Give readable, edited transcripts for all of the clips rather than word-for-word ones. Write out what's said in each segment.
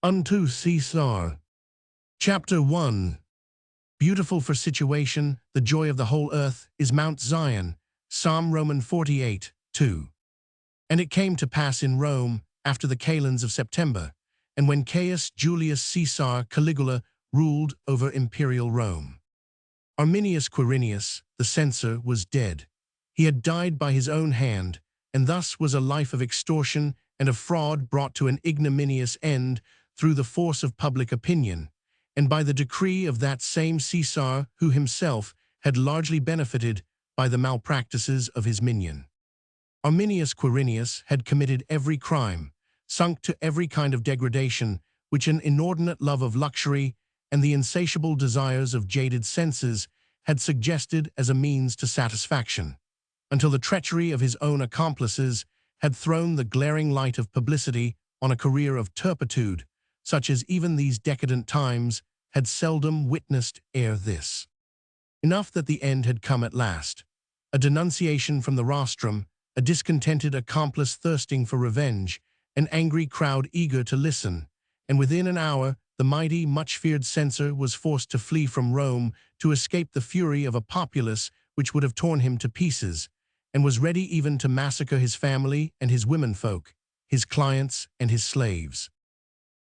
Unto Caesar. Chapter 1. Beautiful for situation, the joy of the whole earth is Mount Zion. Psalm Roman 48, 2. And it came to pass in Rome, after the calends of September, and when Caius Julius Caesar Caligula ruled over imperial Rome. Arminius Quirinius, the censor, was dead. He had died by his own hand, and thus was a life of extortion and of fraud brought to an ignominious end through the force of public opinion, and by the decree of that same Caesar who himself had largely benefited by the malpractices of his minion. Arminius Quirinius had committed every crime, sunk to every kind of degradation which an inordinate love of luxury and the insatiable desires of jaded senses had suggested as a means to satisfaction, until the treachery of his own accomplices had thrown the glaring light of publicity on a career of turpitude, such as even these decadent times had seldom witnessed ere this. Enough that the end had come at last. A denunciation from the rostrum, a discontented accomplice thirsting for revenge, an angry crowd eager to listen, and within an hour the mighty, much-feared censor was forced to flee from Rome to escape the fury of a populace which would have torn him to pieces, and was ready even to massacre his family and his womenfolk, his clients and his slaves.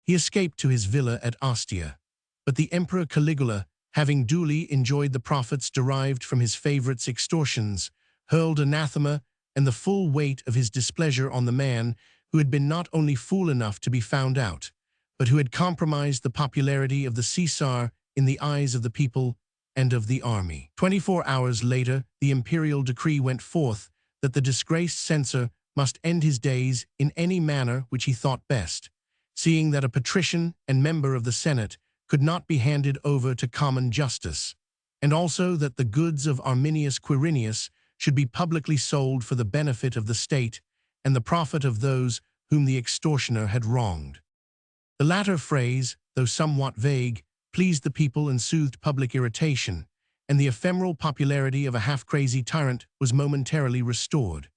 He escaped to his villa at Ostia, but the Emperor Caligula, having duly enjoyed the profits derived from his favorite's extortions, hurled anathema and the full weight of his displeasure on the man who had been not only fool enough to be found out, but who had compromised the popularity of the Caesar in the eyes of the people and of the army. 24 hours later, the imperial decree went forth that the disgraced censor must end his days in any manner which he thought best, seeing that a patrician and member of the Senate could not be handed over to common justice, and also that the goods of Arminius Quirinius should be publicly sold for the benefit of the state and the profit of those whom the extortioner had wronged. The latter phrase, though somewhat vague, pleased the people and soothed public irritation, and the ephemeral popularity of a half-crazy tyrant was momentarily restored.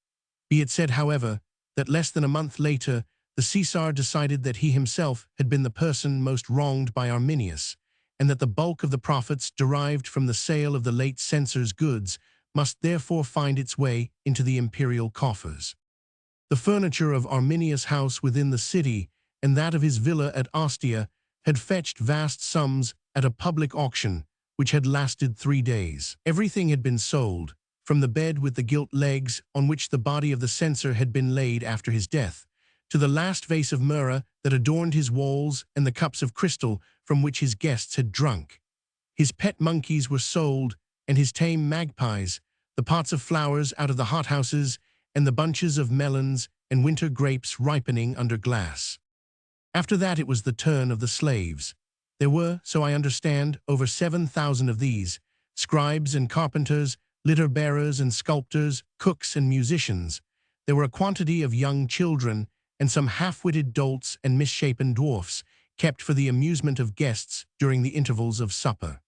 Be it said, however, that less than a month later, the Caesar decided that he himself had been the person most wronged by Arminius, and that the bulk of the profits derived from the sale of the late censor's goods must therefore find its way into the imperial coffers. The furniture of Arminius' house within the city and that of his villa at Ostia had fetched vast sums at a public auction which had lasted 3 days. Everything had been sold, from the bed with the gilt legs on which the body of the censor had been laid after his death, to the last vase of myrrh that adorned his walls and the cups of crystal from which his guests had drunk. His pet monkeys were sold, and his tame magpies, the pots of flowers out of the hothouses, and the bunches of melons and winter grapes ripening under glass. After that it was the turn of the slaves. There were, so I understand, over 7,000 of these, scribes and carpenters, litter-bearers and sculptors, cooks and musicians. There were a quantity of young children, and some half-witted dolts and misshapen dwarfs, kept for the amusement of guests during the intervals of supper.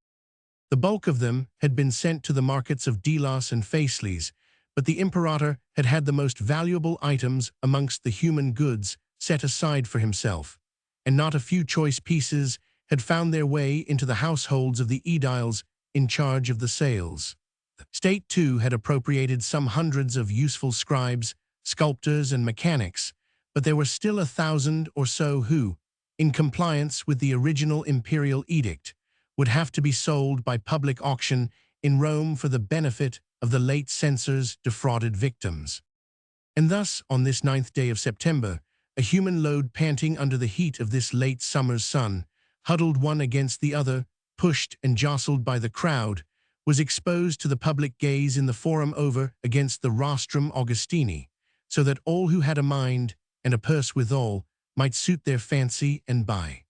The bulk of them had been sent to the markets of Delos and Faesles, but the imperator had had the most valuable items amongst the human goods set aside for himself, and not a few choice pieces had found their way into the households of the aediles in charge of the sales. The state, too, had appropriated some hundreds of useful scribes, sculptors, and mechanics, but there were still 1,000 or so who, in compliance with the original imperial edict, would have to be sold by public auction in Rome for the benefit of the late censor's defrauded victims. And thus, on this 9th day of September, a human load panting under the heat of this late summer's sun, huddled one against the other, pushed and jostled by the crowd, was exposed to the public gaze in the forum over against the rostrum Augustini, so that all who had a mind, and a purse withal, might suit their fancy and buy.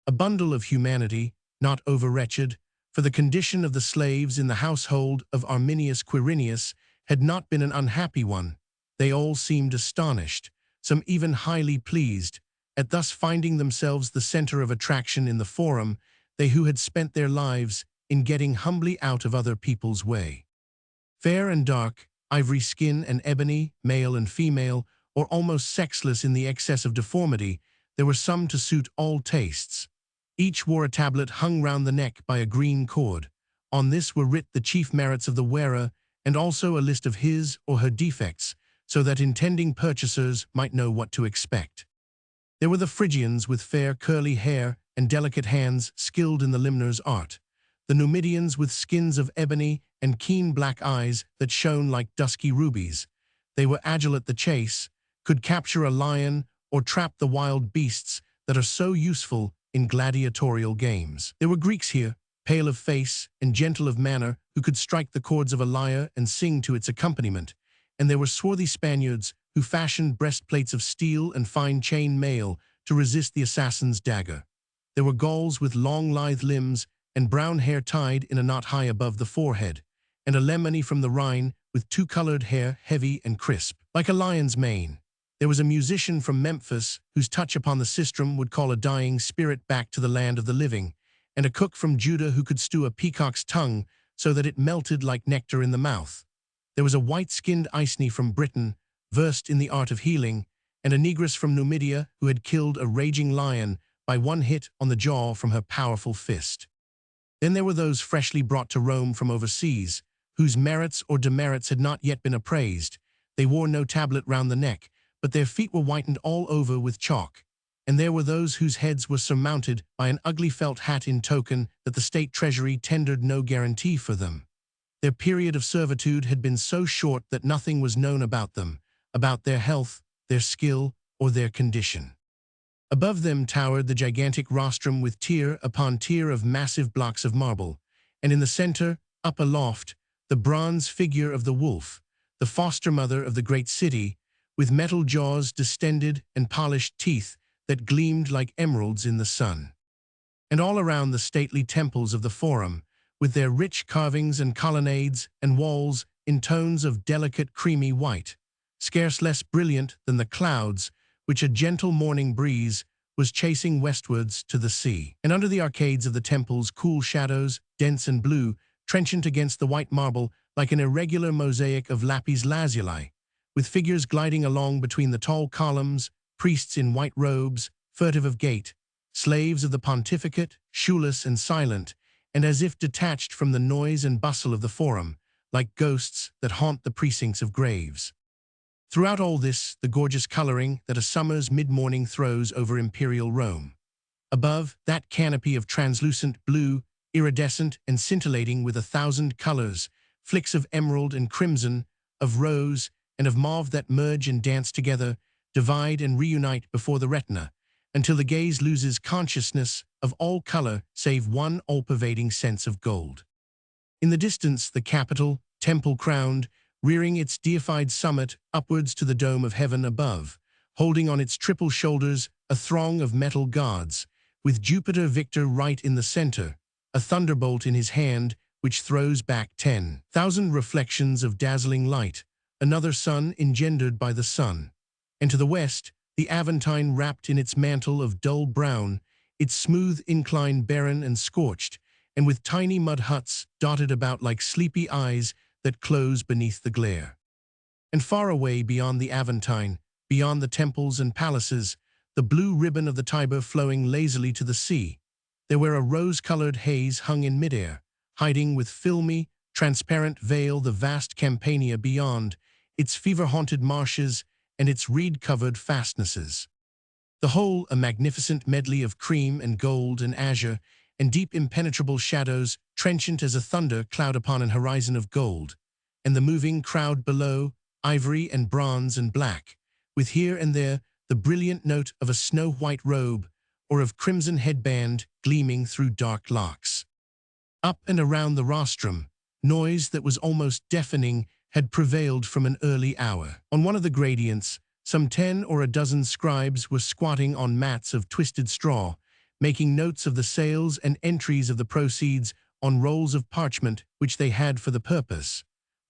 A bundle of humanity, not over-wretched, for the condition of the slaves in the household of Arminius Quirinius had not been an unhappy one. They all seemed astonished, some even highly pleased, at thus finding themselves the center of attraction in the forum, they who had spent their lives in getting humbly out of other people's way. Fair and dark, ivory skin and ebony, male and female, or almost sexless in the excess of deformity, There were some to suit all tastes. Each wore a tablet hung round the neck by a green cord. On this were writ the chief merits of the wearer, and also a list of his or her defects, so that intending purchasers might know what to expect. There were the Phrygians with fair curly hair and delicate hands skilled in the limner's art, the Numidians with skins of ebony and keen black eyes that shone like dusky rubies. They were agile at the chase, could capture a lion or trap the wild beasts that are so useful in gladiatorial games. There were Greeks here, pale of face and gentle of manner, who could strike the chords of a lyre and sing to its accompaniment, and there were swarthy Spaniards who fashioned breastplates of steel and fine chain mail to resist the assassin's dagger. There were Gauls with long lithe limbs and brown hair tied in a knot high above the forehead, and a Lemony from the Rhine with two-colored hair heavy and crisp, like a lion's mane. There was a musician from Memphis whose touch upon the sistrum would call a dying spirit back to the land of the living, and a cook from Judah who could stew a peacock's tongue so that it melted like nectar in the mouth. There was a white-skinned Iceni from Britain, versed in the art of healing, and a negress from Numidia who had killed a raging lion by one hit on the jaw from her powerful fist. Then there were those freshly brought to Rome from overseas, whose merits or demerits had not yet been appraised. They wore no tablet round the neck, but their feet were whitened all over with chalk. And there were those whose heads were surmounted by an ugly felt hat in token that the state treasury tendered no guarantee for them. Their period of servitude had been so short that nothing was known about them, about their health, their skill, or their condition. Above them towered the gigantic rostrum with tier upon tier of massive blocks of marble, and in the center, up aloft, the bronze figure of the wolf, the foster-mother of the great city, with metal jaws distended and polished teeth that gleamed like emeralds in the sun. And all around the stately temples of the Forum, with their rich carvings and colonnades and walls in tones of delicate creamy white, scarce less brilliant than the clouds which a gentle morning breeze was chasing westwards to the sea. And under the arcades of the temples cool shadows, dense and blue, trenchant against the white marble like an irregular mosaic of lapis lazuli, with figures gliding along between the tall columns, priests in white robes, furtive of gait, slaves of the pontificate, shoeless and silent, and as if detached from the noise and bustle of the Forum, like ghosts that haunt the precincts of graves. Throughout all this, the gorgeous coloring that a summer's mid-morning throws over imperial Rome. Above, that canopy of translucent blue, iridescent and scintillating with 1,000 colors, flicks of emerald and crimson, of rose and of mauve that merge and dance together, divide and reunite before the retina, until the gaze loses consciousness of all color save one all-pervading sense of gold. In the distance, the Capitol, temple-crowned, rearing its deified summit upwards to the dome of heaven above, holding on its triple shoulders a throng of metal gods, with Jupiter Victor right in the center, a thunderbolt in his hand which throws back 10,000 reflections of dazzling light, another sun engendered by the sun. And to the west, the Aventine wrapped in its mantle of dull brown, its smooth incline barren and scorched, and with tiny mud huts dotted about like sleepy eyes that close beneath the glare. And far away beyond the Aventine, beyond the temples and palaces, the blue ribbon of the Tiber flowing lazily to the sea, there where a rose-colored haze hung in midair, hiding with filmy, transparent veil the vast Campania beyond, its fever-haunted marshes and its reed-covered fastnesses. The whole a magnificent medley of cream and gold and azure, and deep impenetrable shadows trenchant as a thunder cloud upon an horizon of gold, and the moving crowd below, ivory and bronze and black, with here and there the brilliant note of a snow-white robe or of crimson headband gleaming through dark locks. Up and around the rostrum, noise that was almost deafening had prevailed from an early hour. On one of the gradients, some 10 or a dozen scribes were squatting on mats of twisted straw, making notes of the sales and entries of the proceeds on rolls of parchment which they had for the purpose,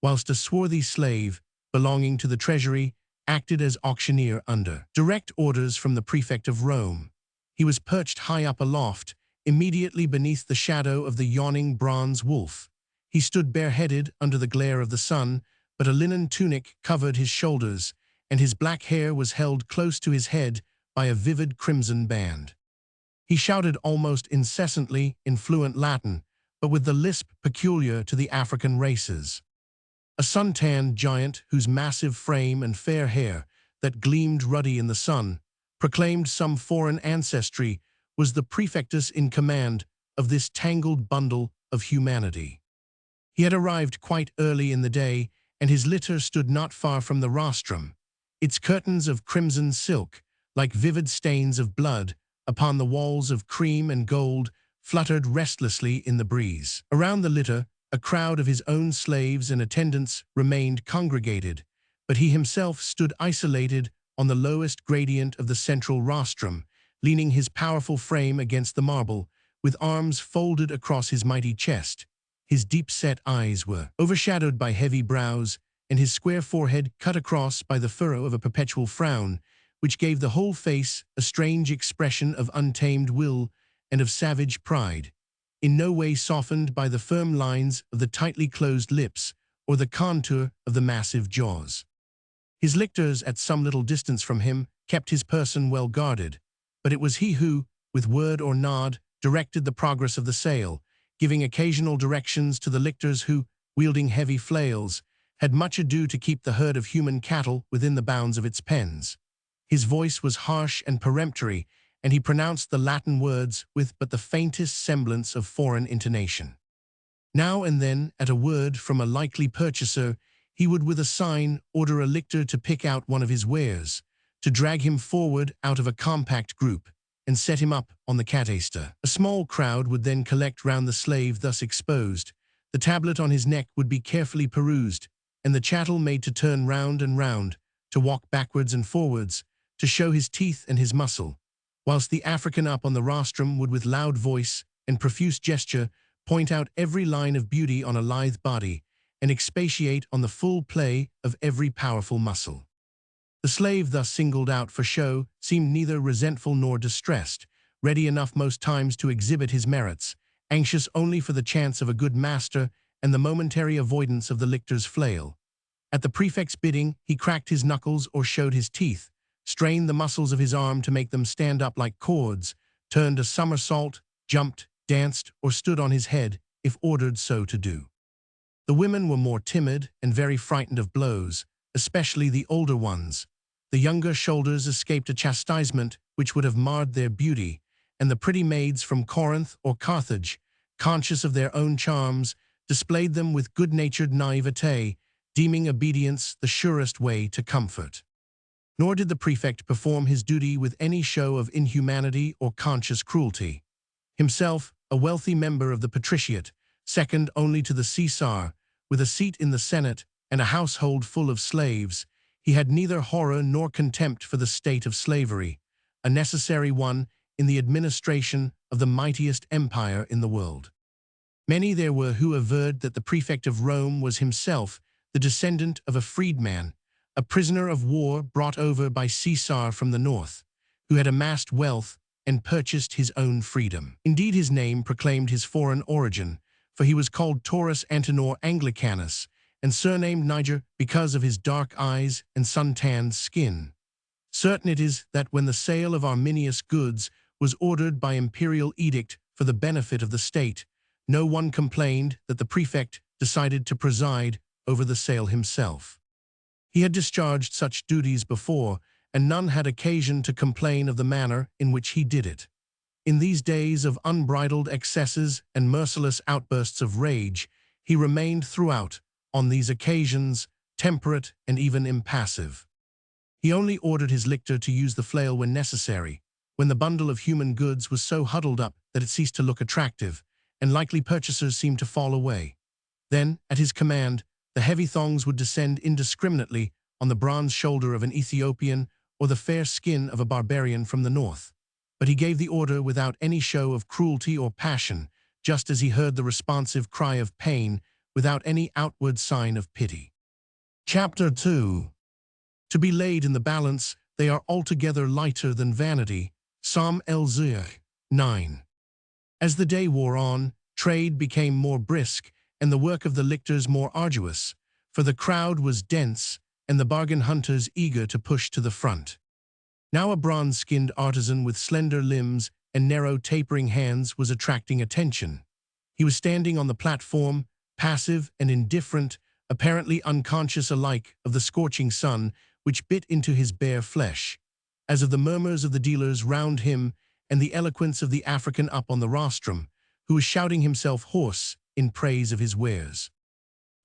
whilst a swarthy slave, belonging to the treasury, acted as auctioneer under direct orders from the prefect of Rome. He was perched high up aloft, immediately beneath the shadow of the yawning bronze wolf. He stood bareheaded under the glare of the sun, but a linen tunic covered his shoulders, and his black hair was held close to his head by a vivid crimson band. He shouted almost incessantly in fluent Latin, but with the lisp peculiar to the African races. A sun-tanned giant whose massive frame and fair hair, that gleamed ruddy in the sun, proclaimed some foreign ancestry, was the prefectus in command of this tangled bundle of humanity. He had arrived quite early in the day, and his litter stood not far from the rostrum, its curtains of crimson silk, like vivid stains of blood, upon the walls of cream and gold, fluttered restlessly in the breeze. Around the litter, a crowd of his own slaves and attendants remained congregated, but he himself stood isolated on the lowest gradient of the central rostrum, leaning his powerful frame against the marble, with arms folded across his mighty chest. His deep-set eyes were overshadowed by heavy brows, and his square forehead cut across by the furrow of a perpetual frown, which gave the whole face a strange expression of untamed will and of savage pride, in no way softened by the firm lines of the tightly closed lips or the contour of the massive jaws. His lictors, at some little distance from him, kept his person well guarded, but it was he who, with word or nod, directed the progress of the sale, giving occasional directions to the lictors who, wielding heavy flails, had much ado to keep the herd of human cattle within the bounds of its pens. His voice was harsh and peremptory, and he pronounced the Latin words with but the faintest semblance of foreign intonation. Now and then, at a word from a likely purchaser, he would with a sign order a lictor to pick out one of his wares, to drag him forward out of a compact group, and set him up on the cataster. A small crowd would then collect round the slave thus exposed. The tablet on his neck would be carefully perused, and the chattel made to turn round and round, to walk backwards and forwards, to show his teeth and his muscle, whilst the African up on the rostrum would with loud voice and profuse gesture point out every line of beauty on a lithe body, and expatiate on the full play of every powerful muscle. The slave thus singled out for show seemed neither resentful nor distressed, ready enough most times to exhibit his merits, anxious only for the chance of a good master and the momentary avoidance of the lictor's flail. At the prefect's bidding, he cracked his knuckles or showed his teeth, strained the muscles of his arm to make them stand up like cords, turned a somersault, jumped, danced, or stood on his head, if ordered so to do. The women were more timid and very frightened of blows, especially the older ones. The younger shoulders escaped a chastisement which would have marred their beauty, and the pretty maids from Corinth or Carthage, conscious of their own charms, displayed them with good-natured naivete, deeming obedience the surest way to comfort. Nor did the prefect perform his duty with any show of inhumanity or conscious cruelty. Himself, a wealthy member of the patriciate, second only to the Caesar, with a seat in the Senate and a household full of slaves, he had neither horror nor contempt for the state of slavery, a necessary one in the administration of the mightiest empire in the world. Many there were who averred that the prefect of Rome was himself the descendant of a freedman, a prisoner of war brought over by Caesar from the north, who had amassed wealth and purchased his own freedom. Indeed, his name proclaimed his foreign origin, for he was called Taurus Antenor Anglicanus, and surnamed Niger because of his dark eyes and sun-tanned skin. Certain it is that when the sale of Arminius goods was ordered by imperial edict for the benefit of the state, no one complained that the prefect decided to preside over the sale himself. He had discharged such duties before, and none had occasion to complain of the manner in which he did it. In these days of unbridled excesses and merciless outbursts of rage, he remained throughout, on these occasions, temperate and even impassive. He only ordered his lictor to use the flail when necessary, when the bundle of human goods was so huddled up that it ceased to look attractive, and likely purchasers seemed to fall away. Then, at his command, the heavy thongs would descend indiscriminately on the bronze shoulder of an Ethiopian or the fair skin of a barbarian from the north. But he gave the order without any show of cruelty or passion, just as he heard the responsive cry of pain without any outward sign of pity. Chapter 2. To be laid in the balance, they are altogether lighter than vanity. Psalm Elzir 9. As the day wore on, trade became more brisk, and the work of the lictors more arduous, for the crowd was dense, and the bargain hunters eager to push to the front. Now a bronze-skinned artisan with slender limbs and narrow tapering hands was attracting attention. He was standing on the platform, passive and indifferent, apparently unconscious alike of the scorching sun which bit into his bare flesh, as of the murmurs of the dealers round him and the eloquence of the African up on the rostrum, who was shouting himself hoarse in praise of his wares.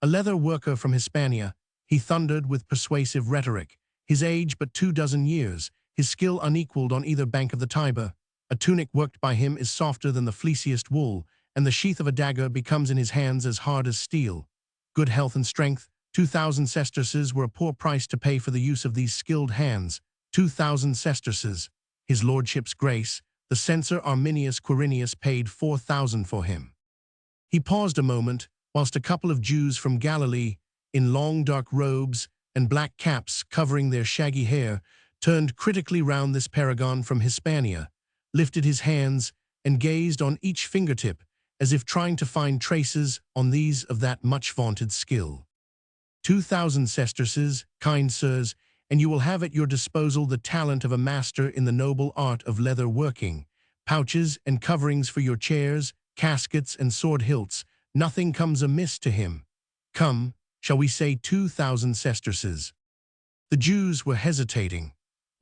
A leather worker from Hispania, he thundered with persuasive rhetoric, his age but 24 years, his skill unequaled on either bank of the Tiber. A tunic worked by him is softer than the fleeciest wool, and the sheath of a dagger becomes in his hands as hard as steel. Good health and strength, 2,000 sesterces were a poor price to pay for the use of these skilled hands. 2,000 sesterces. His lordship's grace, the censor Arminius Quirinius, paid 4,000 for him. He paused a moment, whilst a couple of Jews from Galilee, in long dark robes and black caps covering their shaggy hair, turned critically round this paragon from Hispania, lifted his hands, and gazed on each fingertip, as if trying to find traces on these of that much-vaunted skill. 2,000 sesterces, kind sirs, and you will have at your disposal the talent of a master in the noble art of leather working, pouches and coverings for your chairs, caskets and sword hilts. Nothing comes amiss to him. Come, shall we say 2,000 sesterces? The Jews were hesitating.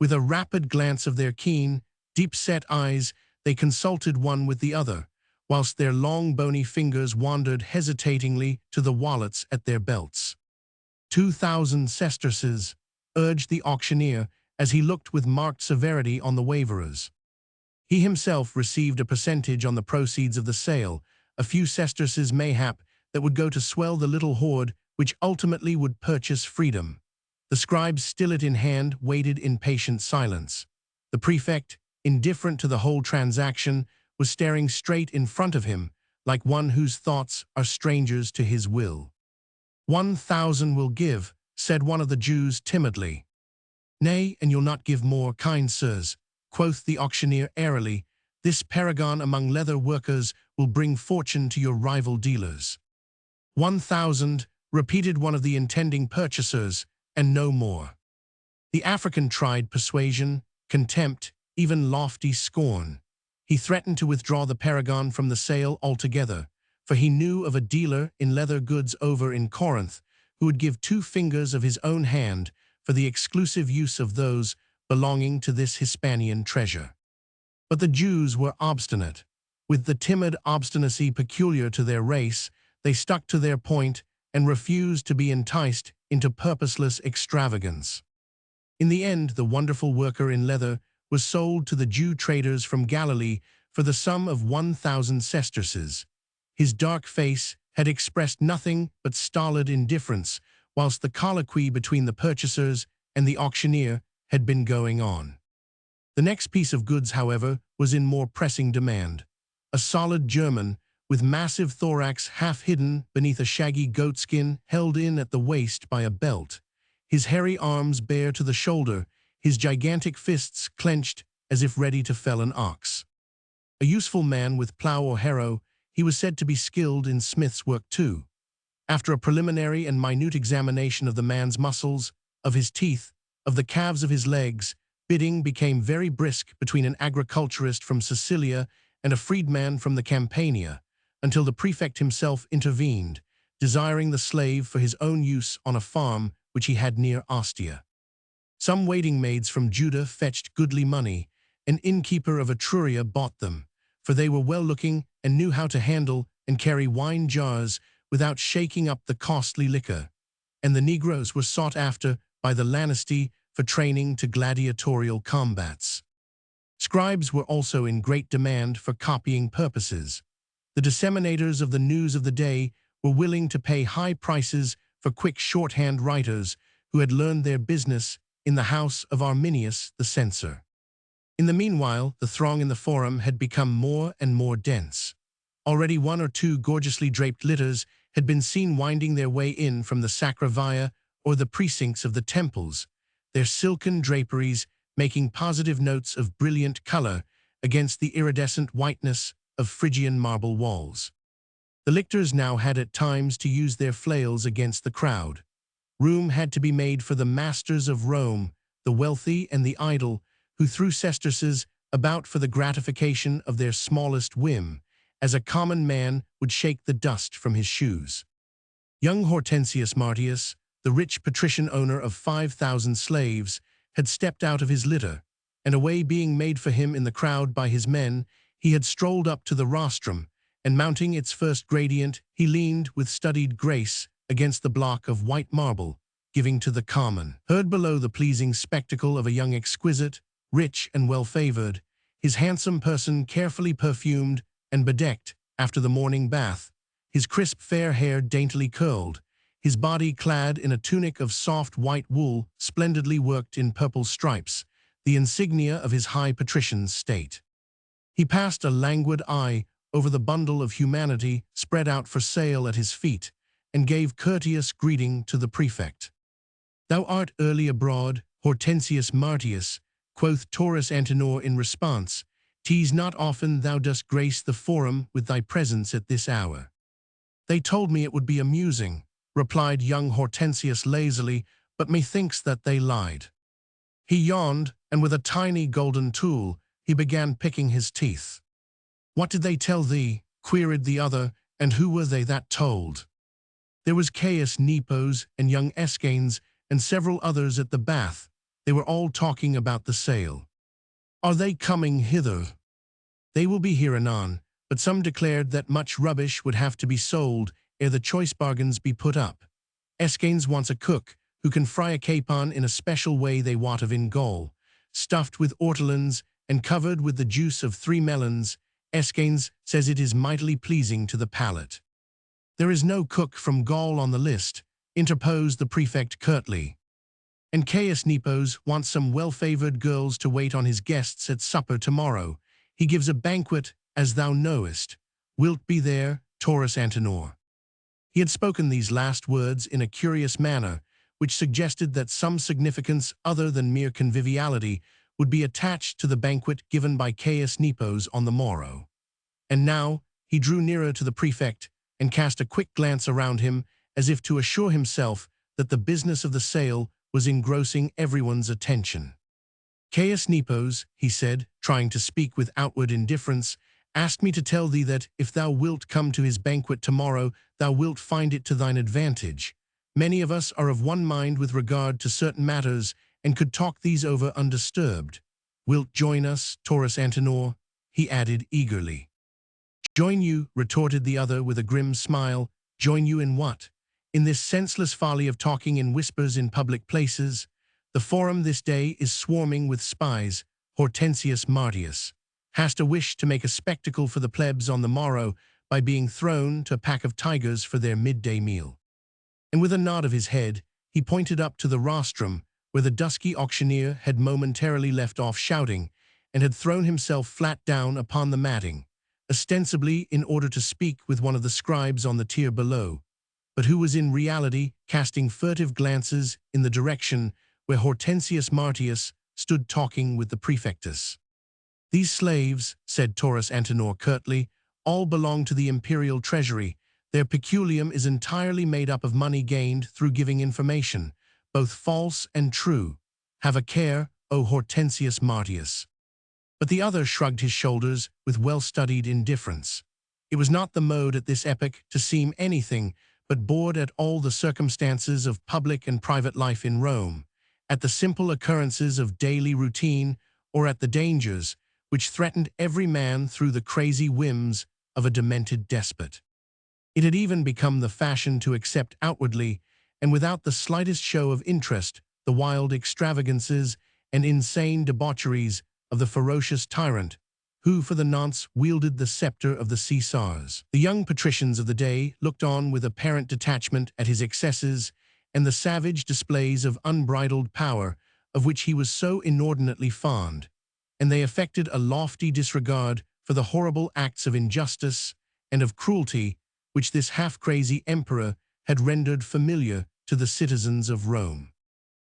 With a rapid glance of their keen, deep-set eyes, they consulted one with the other, whilst their long bony fingers wandered hesitatingly to the wallets at their belts. 2,000 sesterces, urged the auctioneer, as he looked with marked severity on the waverers. He himself received a percentage on the proceeds of the sale, a few sesterces mayhap, that would go to swell the little hoard which ultimately would purchase freedom. The scribe, stillet in hand, waited in patient silence. The prefect, indifferent to the whole transaction, was staring straight in front of him, like one whose thoughts are strangers to his will. 1,000 will give, said one of the Jews timidly. Nay, and you'll not give more, kind sirs, quoth the auctioneer airily. This paragon among leather workers will bring fortune to your rival dealers. 1,000, repeated one of the intending purchasers, and no more. The African tried persuasion, contempt, even lofty scorn. He threatened to withdraw the paragon from the sale altogether, for he knew of a dealer in leather goods over in Corinth who would give 2 fingers of his own hand for the exclusive use of those belonging to this Hispanian treasure. But the Jews were obstinate. With the timid obstinacy peculiar to their race, they stuck to their point and refused to be enticed into purposeless extravagance. In the end, the wonderful worker in leather was sold to the Jew traders from Galilee for the sum of 1,000 sesterces. His dark face had expressed nothing but stolid indifference, whilst the colloquy between the purchasers and the auctioneer had been going on. The next piece of goods, however, was in more pressing demand. A solid German, with massive thorax half hidden beneath a shaggy goatskin held in at the waist by a belt, his hairy arms bare to the shoulder, his gigantic fists clenched as if ready to fell an ox. A useful man with plough or harrow, he was said to be skilled in smith's work too. After a preliminary and minute examination of the man's muscles, of his teeth, of the calves of his legs, bidding became very brisk between an agriculturist from Sicilia and a freedman from the Campania, until the prefect himself intervened, desiring the slave for his own use on a farm which he had near Ostia. Some waiting maids from Judah fetched goodly money. An innkeeper of Etruria bought them, for they were well-looking and knew how to handle and carry wine jars without shaking up the costly liquor, and the Negroes were sought after by the Lanistae for training to gladiatorial combats. Scribes were also in great demand for copying purposes. The disseminators of the news of the day were willing to pay high prices for quick shorthand writers who had learned their business in the house of Arminius the censor. In the meanwhile, the throng in the forum had become more and more dense. Already 1 or 2 gorgeously draped litters had been seen winding their way in from the Sacra Via or the precincts of the temples, their silken draperies making positive notes of brilliant color against the iridescent whiteness of Phrygian marble walls. The lictors now had at times to use their flails against the crowd. Room had to be made for the masters of Rome, the wealthy and the idle, who threw sesterces about for the gratification of their smallest whim, as a common man would shake the dust from his shoes. Young Hortensius Martius, the rich patrician owner of 5,000 slaves, had stepped out of his litter, and a way being made for him in the crowd by his men, he had strolled up to the rostrum, and mounting its first gradient, he leaned with studied grace against the block of white marble, giving to the common herd below the pleasing spectacle of a young exquisite, rich and well-favored, his handsome person carefully perfumed and bedecked after the morning bath, his crisp fair hair daintily curled, his body clad in a tunic of soft white wool splendidly worked in purple stripes, the insignia of his high patrician's state. He passed a languid eye over the bundle of humanity spread out for sale at his feet, and gave courteous greeting to the prefect. "Thou art early abroad, Hortensius Martius," quoth Taurus Antinor in response. "'Tis not often thou dost grace the forum with thy presence at this hour." "They told me it would be amusing," replied young Hortensius lazily, "but methinks that they lied." He yawned, and with a tiny golden tool, he began picking his teeth. "What did they tell thee?" queried the other, "and who were they that told?" "There was Caius Nepos and young Escanes and several others at the bath. They were all talking about the sale." "Are they coming hither?" "They will be here anon, but some declared that much rubbish would have to be sold ere the choice bargains be put up. Escanes wants a cook who can fry a capon in a special way they wot of in Gaul, stuffed with ortolans and covered with the juice of 3 melons. Escanes says it is mightily pleasing to the palate." "There is no cook from Gaul on the list," interposed the prefect curtly. "And Caius Nepos wants some well-favored girls to wait on his guests at supper tomorrow. He gives a banquet, as thou knowest. Wilt be there, Taurus Antinor?" He had spoken these last words in a curious manner, which suggested that some significance other than mere conviviality would be attached to the banquet given by Caius Nepos on the morrow. And now he drew nearer to the prefect and cast a quick glance around him as if to assure himself that the business of the sale was engrossing everyone's attention. "Caius Nepos," he said, trying to speak with outward indifference, "asked me to tell thee that if thou wilt come to his banquet tomorrow, thou wilt find it to thine advantage. Many of us are of one mind with regard to certain matters and could talk these over undisturbed. Wilt join us, Taurus Antinor?" he added eagerly. "Join you," retorted the other with a grim smile. "Join you in what? In this senseless folly of talking in whispers in public places? The forum this day is swarming with spies, Hortensius Martius. Hast a wish to make a spectacle for the plebs on the morrow by being thrown to a pack of tigers for their midday meal." And with a nod of his head, he pointed up to the rostrum, where the dusky auctioneer had momentarily left off shouting and had thrown himself flat down upon the matting, ostensibly in order to speak with one of the scribes on the tier below, but who was in reality casting furtive glances in the direction where Hortensius Martius stood talking with the prefectus. "These slaves," said Taurus Antinor curtly, "all belong to the imperial treasury. Their peculium is entirely made up of money gained through giving information, both false and true. Have a care, O Hortensius Martius." But the other shrugged his shoulders with well-studied indifference. It was not the mode at this epoch to seem anything but bored at all the circumstances of public and private life in Rome, at the simple occurrences of daily routine, or at the dangers which threatened every man through the crazy whims of a demented despot. It had even become the fashion to accept outwardly, and without the slightest show of interest, the wild extravagances and insane debaucheries of the ferocious tyrant, who for the nonce wielded the scepter of the Caesars. The young patricians of the day looked on with apparent detachment at his excesses and the savage displays of unbridled power of which he was so inordinately fond, and they affected a lofty disregard for the horrible acts of injustice and of cruelty which this half-crazy emperor had rendered familiar to the citizens of Rome.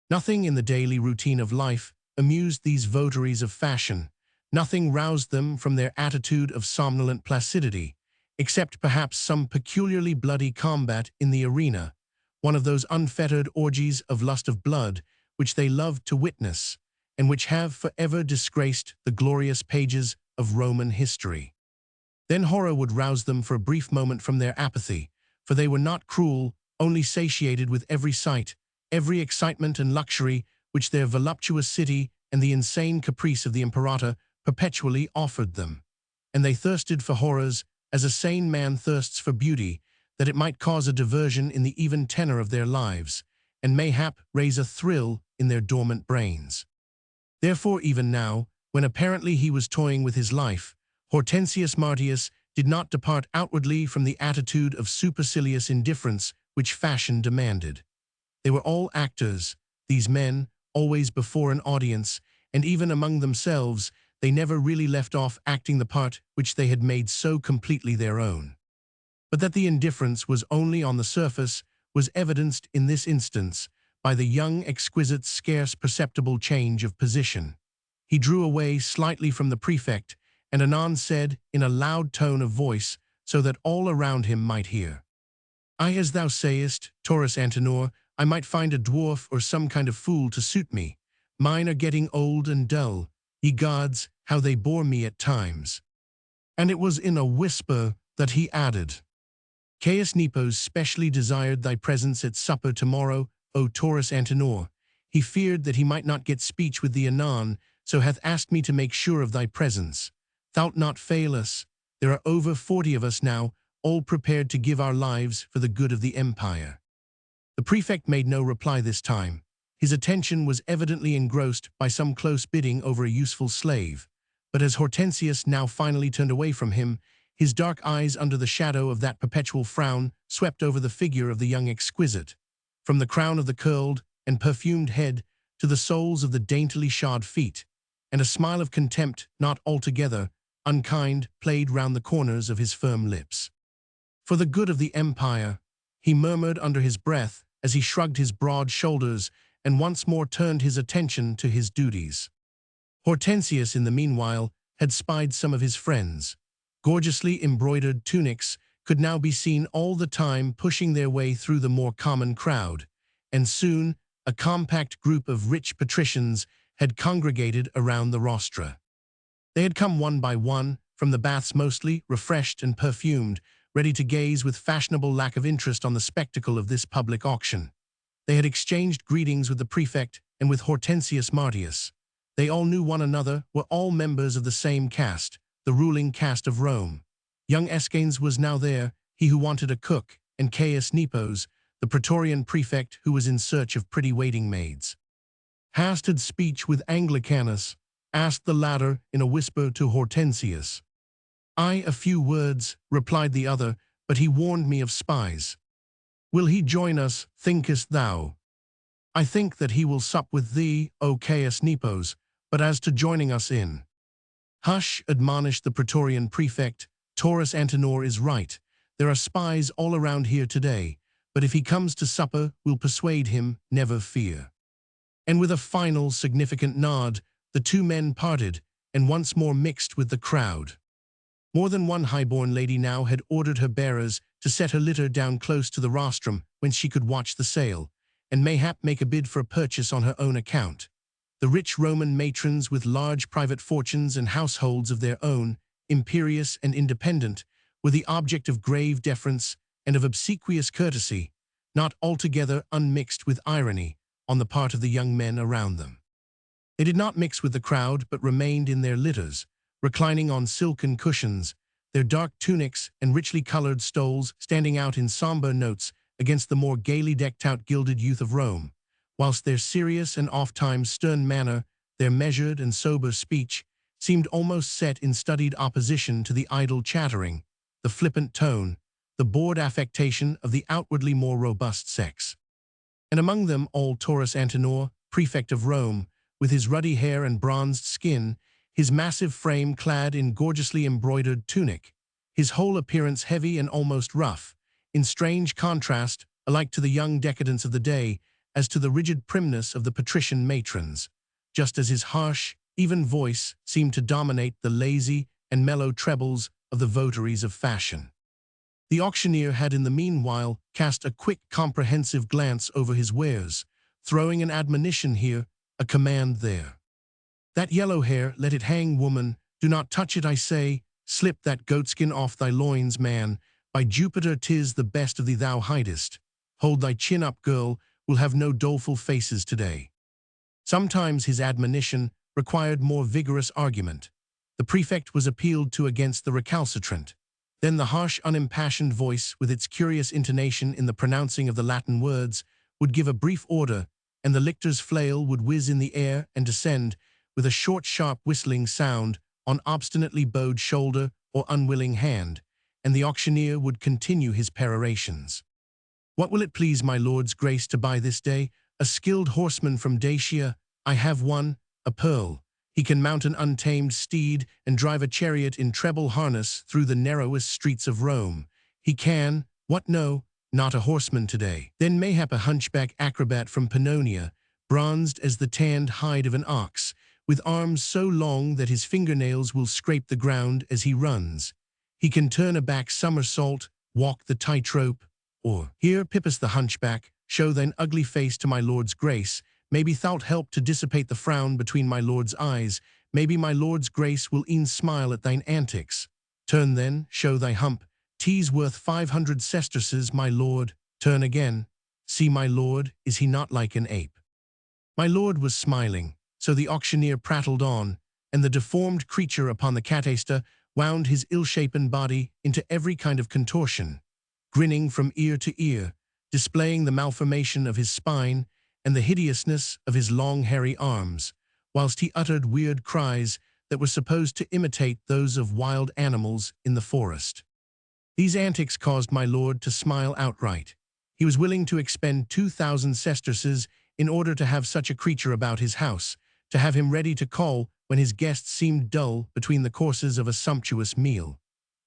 Nothing in the daily routine of life amused these votaries of fashion, nothing roused them from their attitude of somnolent placidity, except perhaps some peculiarly bloody combat in the arena, one of those unfettered orgies of lust of blood which they loved to witness, and which have forever disgraced the glorious pages of Roman history. Then horror would rouse them for a brief moment from their apathy, for they were not cruel, only satiated with every sight, every excitement and luxury which their voluptuous city and the insane caprice of the imperator perpetually offered them. And they thirsted for horrors as a sane man thirsts for beauty, that it might cause a diversion in the even tenor of their lives, and mayhap raise a thrill in their dormant brains. Therefore even now, when apparently he was toying with his life, Hortensius Martius did not depart outwardly from the attitude of supercilious indifference which fashion demanded. They were all actors, these men, always before an audience, and even among themselves, they never really left off acting the part which they had made so completely their own. But that the indifference was only on the surface was evidenced in this instance by the young exquisite's scarce perceptible change of position. He drew away slightly from the prefect, and anon said in a loud tone of voice, so that all around him might hear, "I, as thou sayest, Taurus Antinor, I might find a dwarf or some kind of fool to suit me. Mine are getting old and dull. Ye gods, how they bore me at times." And it was in a whisper that he added, "Caius Nepos specially desired thy presence at supper tomorrow, O Taurus Antinor. He feared that he might not get speech with thee anon, so hath asked me to make sure of thy presence. Thou'lt not fail us. There are over 40 of us now, all prepared to give our lives for the good of the empire." The prefect made no reply this time. His attention was evidently engrossed by some close bidding over a useful slave. But as Hortensius now finally turned away from him, his dark eyes under the shadow of that perpetual frown swept over the figure of the young exquisite, from the crown of the curled and perfumed head to the soles of the daintily shod feet, and a smile of contempt not altogether unkind played round the corners of his firm lips. "For the good of the empire," he murmured under his breath as he shrugged his broad shoulders and once more turned his attention to his duties. Hortensius, in the meanwhile, had spied some of his friends. Gorgeously embroidered tunics could now be seen all the time pushing their way through the more common crowd, and soon a compact group of rich patricians had congregated around the rostra. They had come one by one, from the baths mostly, refreshed and perfumed, ready to gaze with fashionable lack of interest on the spectacle of this public auction. They had exchanged greetings with the prefect and with Hortensius Martius. They all knew one another, were all members of the same caste, the ruling caste of Rome. Young Escanes was now there, he who wanted a cook, and Caius Nepos, the Praetorian prefect who was in search of pretty waiting maids. "Hast had speech with Anglicanus?" asked the latter in a whisper to Hortensius. "Aye, a few words," replied the other, "but he warned me of spies." "Will he join us, thinkest thou?" "I think that he will sup with thee, O Caius Nepos, but as to joining us in—" "Hush," admonished the Praetorian prefect, "Taurus Antinor is right. There are spies all around here today, but if he comes to supper, we'll persuade him, never fear." And with a final significant nod, the two men parted and once more mixed with the crowd. More than one highborn lady now had ordered her bearers to set her litter down close to the rostrum whence she could watch the sale, and mayhap make a bid for a purchase on her own account. The rich Roman matrons with large private fortunes and households of their own, imperious and independent, were the object of grave deference and of obsequious courtesy, not altogether unmixed with irony, on the part of the young men around them. They did not mix with the crowd, but remained in their litters, reclining on silken cushions, their dark tunics and richly colored stoles standing out in somber notes against the more gaily decked-out gilded youth of Rome, whilst their serious and oft-times stern manner, their measured and sober speech, seemed almost set in studied opposition to the idle chattering, the flippant tone, the bored affectation of the outwardly more robust sex. And among them all Taurus Antinor, prefect of Rome, with his ruddy hair and bronzed skin, his massive frame clad in gorgeously embroidered tunic, his whole appearance heavy and almost rough, in strange contrast alike to the young decadence of the day as to the rigid primness of the patrician matrons, just as his harsh, even voice seemed to dominate the lazy and mellow trebles of the votaries of fashion. The auctioneer had in the meanwhile cast a quick, comprehensive glance over his wares, throwing an admonition here, a command there. That yellow hair, let it hang, woman. Do not touch it, I say. Slip that goatskin off thy loins, man. By Jupiter, 'tis the best of thee thou hidest. Hold thy chin up, girl. We'll have no doleful faces today. Sometimes his admonition required more vigorous argument. The prefect was appealed to against the recalcitrant. Then the harsh, unimpassioned voice, with its curious intonation in the pronouncing of the Latin words, would give a brief order, and the lictor's flail would whiz in the air and descend, with a short, sharp whistling sound, on obstinately bowed shoulder or unwilling hand, and the auctioneer would continue his perorations. What will it please my lord's grace to buy this day? A skilled horseman from Dacia. I have one, a pearl. He can mount an untamed steed and drive a chariot in treble harness through the narrowest streets of Rome. He can, what no, not a horseman today. Then mayhap a hunchback acrobat from Pannonia, bronzed as the tanned hide of an ox, with arms so long that his fingernails will scrape the ground as he runs. He can turn a back somersault, walk the tightrope, or, here, Pippus the hunchback, show thine ugly face to my lord's grace. Maybe thou'lt help to dissipate the frown between my lord's eyes. Maybe my lord's grace will e'en smile at thine antics. Turn then, show thy hump. 'Tis worth 500 sesterces, my lord. Turn again. See, my lord, is he not like an ape? My lord was smiling, so the auctioneer prattled on, and the deformed creature upon the cataster wound his ill-shapen body into every kind of contortion, grinning from ear to ear, displaying the malformation of his spine and the hideousness of his long hairy arms, whilst he uttered weird cries that were supposed to imitate those of wild animals in the forest. These antics caused my lord to smile outright. He was willing to expend 2,000 sesterces in order to have such a creature about his house, to have him ready to call when his guests seemed dull between the courses of a sumptuous meal.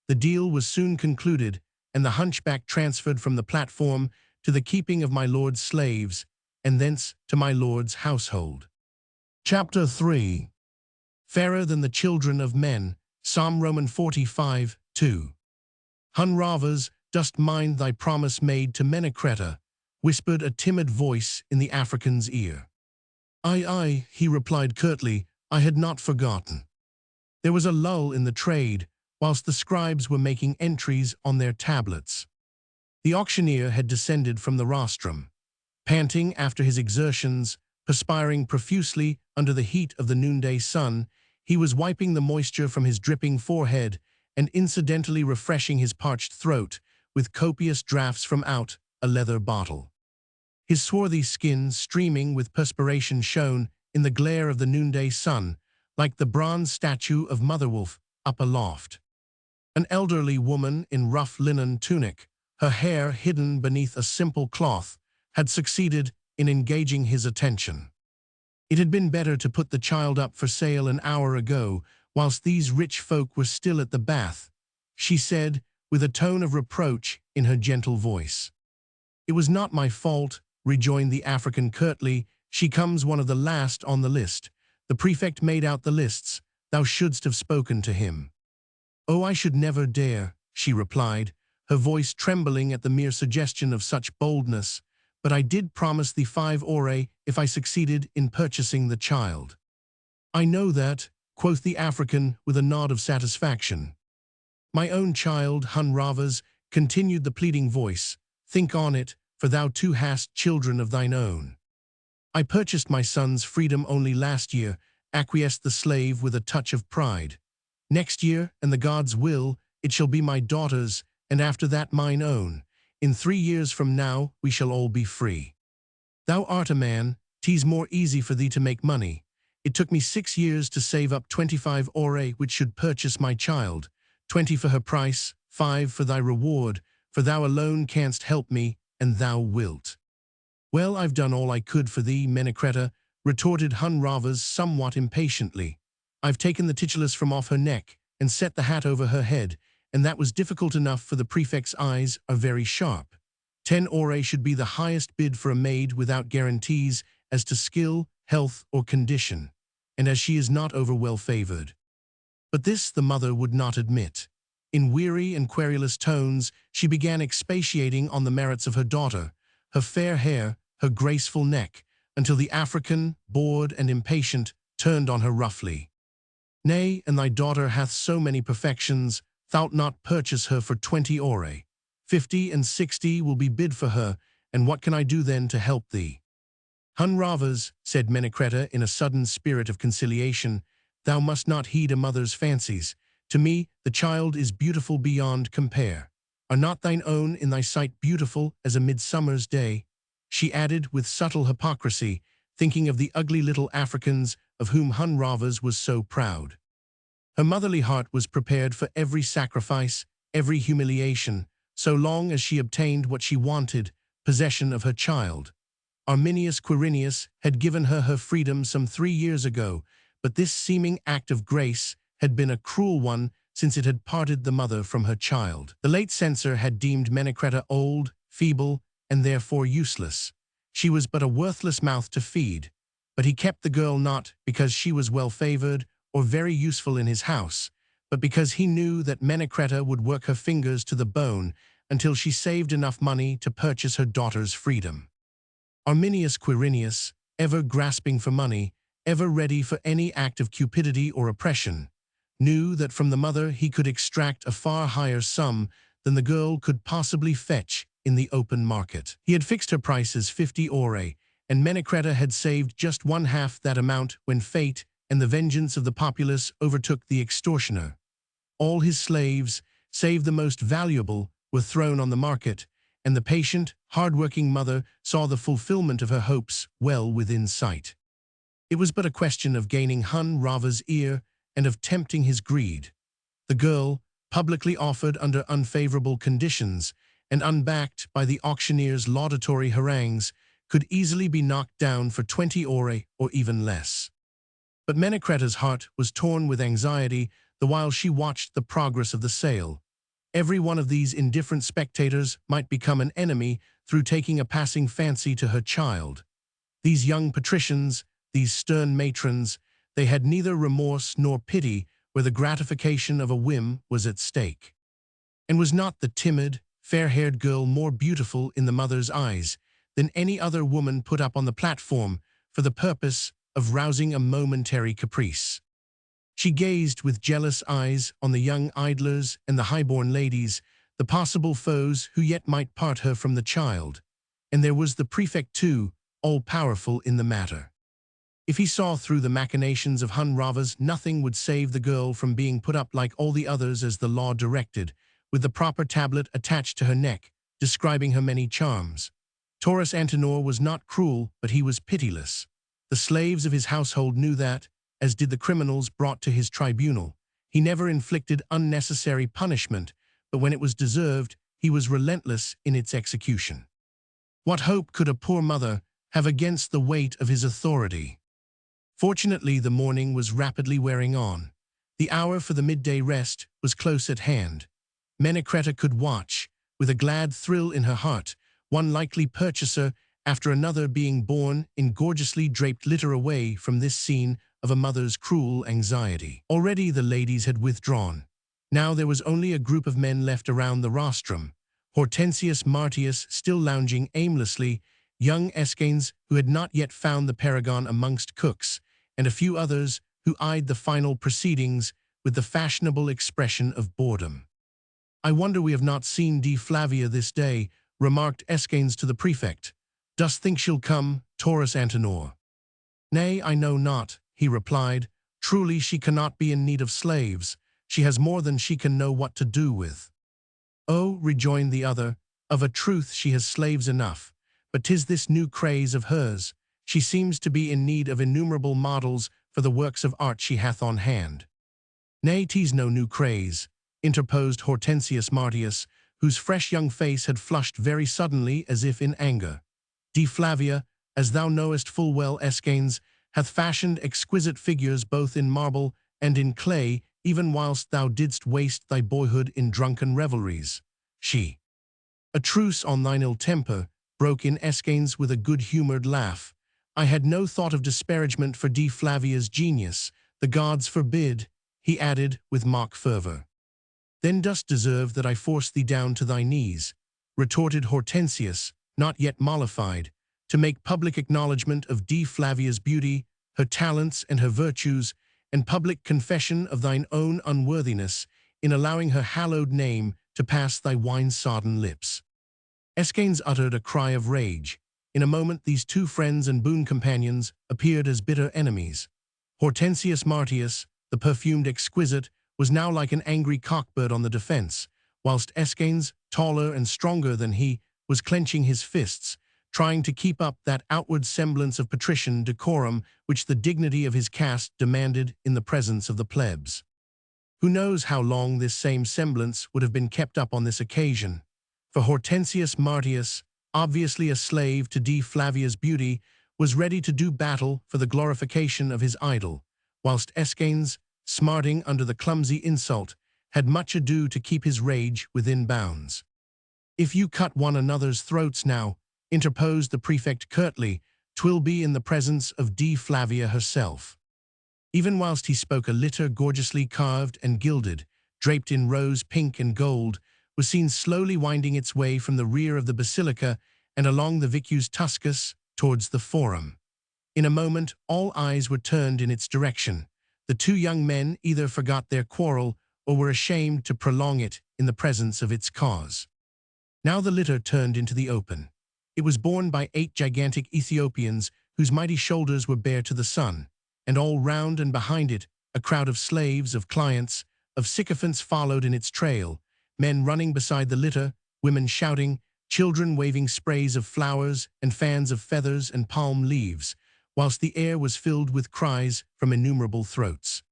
The deal was soon concluded, and the hunchback transferred from the platform to the keeping of my lord's slaves, and thence to my lord's household. Chapter 3. Fairer than the children of men. Psalm Roman 45, 2. Hunravas, dost mind thy promise made to Menecreta? Whispered a timid voice in the African's ear. Aye, he replied curtly, I had not forgotten. There was a lull in the trade, whilst the scribes were making entries on their tablets. The auctioneer had descended from the rostrum. Panting after his exertions, perspiring profusely under the heat of the noonday sun, he was wiping the moisture from his dripping forehead and incidentally refreshing his parched throat with copious draughts from out a leather bottle. His swarthy skin, streaming with perspiration, shone in the glare of the noonday sun, like the bronze statue of Mother Wolf up aloft. An elderly woman in rough linen tunic, her hair hidden beneath a simple cloth, had succeeded in engaging his attention. It had been better to put the child up for sale an hour ago, whilst these rich folk were still at the bath, she said, with a tone of reproach in her gentle voice. It was not my fault, rejoined the African curtly. She comes one of the last on the list. The prefect made out the lists. Thou shouldst have spoken to him. Oh, I should never dare, she replied, her voice trembling at the mere suggestion of such boldness, but I did promise thee 5 aurei if I succeeded in purchasing the child. I know that, quoth the African with a nod of satisfaction. My own child, Hunravas, continued the pleading voice, think on it, for thou too hast children of thine own. I purchased my son's freedom only last year, acquiesced the slave with a touch of pride. Next year, and the gods will, it shall be my daughter's, and after that mine own. In 3 years from now, we shall all be free. Thou art a man, 'tis more easy for thee to make money. It took me 6 years to save up 25 aurei which should purchase my child, 20 for her price, 5 for thy reward, for thou alone canst help me, and thou wilt. Well, I've done all I could for thee, Menecreta, retorted Hunravas somewhat impatiently. I've taken the titulus from off her neck and set the hat over her head, and that was difficult enough, for the prefect's eyes are very sharp. 10 aurei should be the highest bid for a maid without guarantees as to skill, health, or condition, and as she is not over well favored. But this the mother would not admit. In weary and querulous tones, she began expatiating on the merits of her daughter, her fair hair, her graceful neck, until the African, bored and impatient, turned on her roughly. Nay, and thy daughter hath so many perfections, thou'lt not purchase her for 20 aurae. 50 and 60 will be bid for her, and what can I do then to help thee? Hun-Ravas, said Menecreta in a sudden spirit of conciliation, thou must not heed a mother's fancies. To me, the child is beautiful beyond compare. Are not thine own in thy sight beautiful as a midsummer's day? She added with subtle hypocrisy, thinking of the ugly little Africans of whom Hun-Ravas was so proud. Her motherly heart was prepared for every sacrifice, every humiliation, so long as she obtained what she wanted, possession of her child. Arminius Quirinius had given her freedom some 3 years ago, but this seeming act of grace had been a cruel one since it had parted the mother from her child. The late censor had deemed Menecreta old, feeble, and therefore useless. She was but a worthless mouth to feed, but he kept the girl not because she was well-favored or very useful in his house, but because he knew that Menecreta would work her fingers to the bone until she saved enough money to purchase her daughter's freedom. Arminius Quirinius, ever grasping for money, ever ready for any act of cupidity or oppression, knew that from the mother he could extract a far higher sum than the girl could possibly fetch in the open market. He had fixed her price as 50 aurae, and Menecreta had saved just 1/2 that amount when fate and the vengeance of the populace overtook the extortioner. All his slaves, save the most valuable, were thrown on the market, and the patient, hard-working mother saw the fulfillment of her hopes well within sight. It was but a question of gaining Hun-Rava's ear and of tempting his greed. The girl, publicly offered under unfavorable conditions and unbacked by the auctioneer's laudatory harangues, could easily be knocked down for 20 aurae or even less. But Menecreta's heart was torn with anxiety the while she watched the progress of the sale. Every one of these indifferent spectators might become an enemy through taking a passing fancy to her child. These young patricians, these stern matrons, they had neither remorse nor pity where the gratification of a whim was at stake. And was not the timid, fair-haired girl more beautiful in the mother's eyes than any other woman put up on the platform for the purpose of rousing a momentary caprice? She gazed with jealous eyes on the young idlers and the high-born ladies, the possible foes who yet might part her from the child. And there was the prefect too, all-powerful in the matter. If he saw through the machinations of Hun-Ravas, nothing would save the girl from being put up like all the others as the law directed, with the proper tablet attached to her neck, describing her many charms. Taurus Antenor was not cruel, but he was pitiless. The slaves of his household knew that, as did the criminals brought to his tribunal. He never inflicted unnecessary punishment, but when it was deserved, he was relentless in its execution. What hope could a poor mother have against the weight of his authority? Fortunately, the morning was rapidly wearing on. The hour for the midday rest was close at hand. Menecreta could watch, with a glad thrill in her heart, one likely purchaser after another being borne in gorgeously draped litter away from this scene of a mother's cruel anxiety. Already the ladies had withdrawn. Now there was only a group of men left around the rostrum. Hortensius Martius still lounging aimlessly, young Escanes who had not yet found the paragon amongst cooks, and a few others who eyed the final proceedings with the fashionable expression of boredom. "I wonder we have not seen Dea Flavia this day," remarked Escanes to the prefect. "Dost think she'll come, Taurus Antenor?" "Nay, I know not," he replied. "Truly she cannot be in need of slaves. She has more than she can know what to do with." "Oh," rejoined the other, "of a truth she has slaves enough, but 'tis this new craze of hers. She seems to be in need of innumerable models for the works of art she hath on hand." "Nay, 'tis no new craze," interposed Hortensius Martius, whose fresh young face had flushed very suddenly as if in anger. "Dea Flavia, as thou knowest full well, Escanes, hath fashioned exquisite figures both in marble and in clay, even whilst thou didst waste thy boyhood in drunken revelries. She—" "A truce on thine ill temper," broke in Escanes with a good-humoured laugh. "I had no thought of disparagement for Dea Flavia's genius. The gods forbid," he added with mock fervour. "Then dost deserve that I force thee down to thy knees," retorted Hortensius, not yet mollified, "to make public acknowledgment of Dea Flavia's beauty, her talents and her virtues, and public confession of thine own unworthiness in allowing her hallowed name to pass thy wine-sodden lips. Escanes uttered a cry of rage. In a moment these two friends and boon companions appeared as bitter enemies. Hortensius Martius, the perfumed exquisite, was now like an angry cockbird on the defense, whilst Escanes, taller and stronger than he, was clenching his fists, trying to keep up that outward semblance of patrician decorum which the dignity of his caste demanded in the presence of the plebs. Who knows how long this same semblance would have been kept up on this occasion? For Hortensius Martius, obviously a slave to D. Flavia's beauty, was ready to do battle for the glorification of his idol, whilst Escanes, smarting under the clumsy insult, had much ado to keep his rage within bounds. "If you cut one another's throats now," interposed the prefect curtly, "'twill be in the presence of D. Flavia herself." Even whilst he spoke, a litter gorgeously carved and gilded, draped in rose, pink, and gold, was seen slowly winding its way from the rear of the basilica and along the Vicus Tuscus towards the Forum. In a moment, all eyes were turned in its direction. The two young men either forgot their quarrel or were ashamed to prolong it in the presence of its cause. Now the litter turned into the open. It was borne by 8 gigantic Ethiopians whose mighty shoulders were bare to the sun, and all round and behind it a crowd of slaves, of clients, of sycophants followed in its trail, men running beside the litter, women shouting, children waving sprays of flowers and fans of feathers and palm leaves, whilst the air was filled with cries from innumerable throats.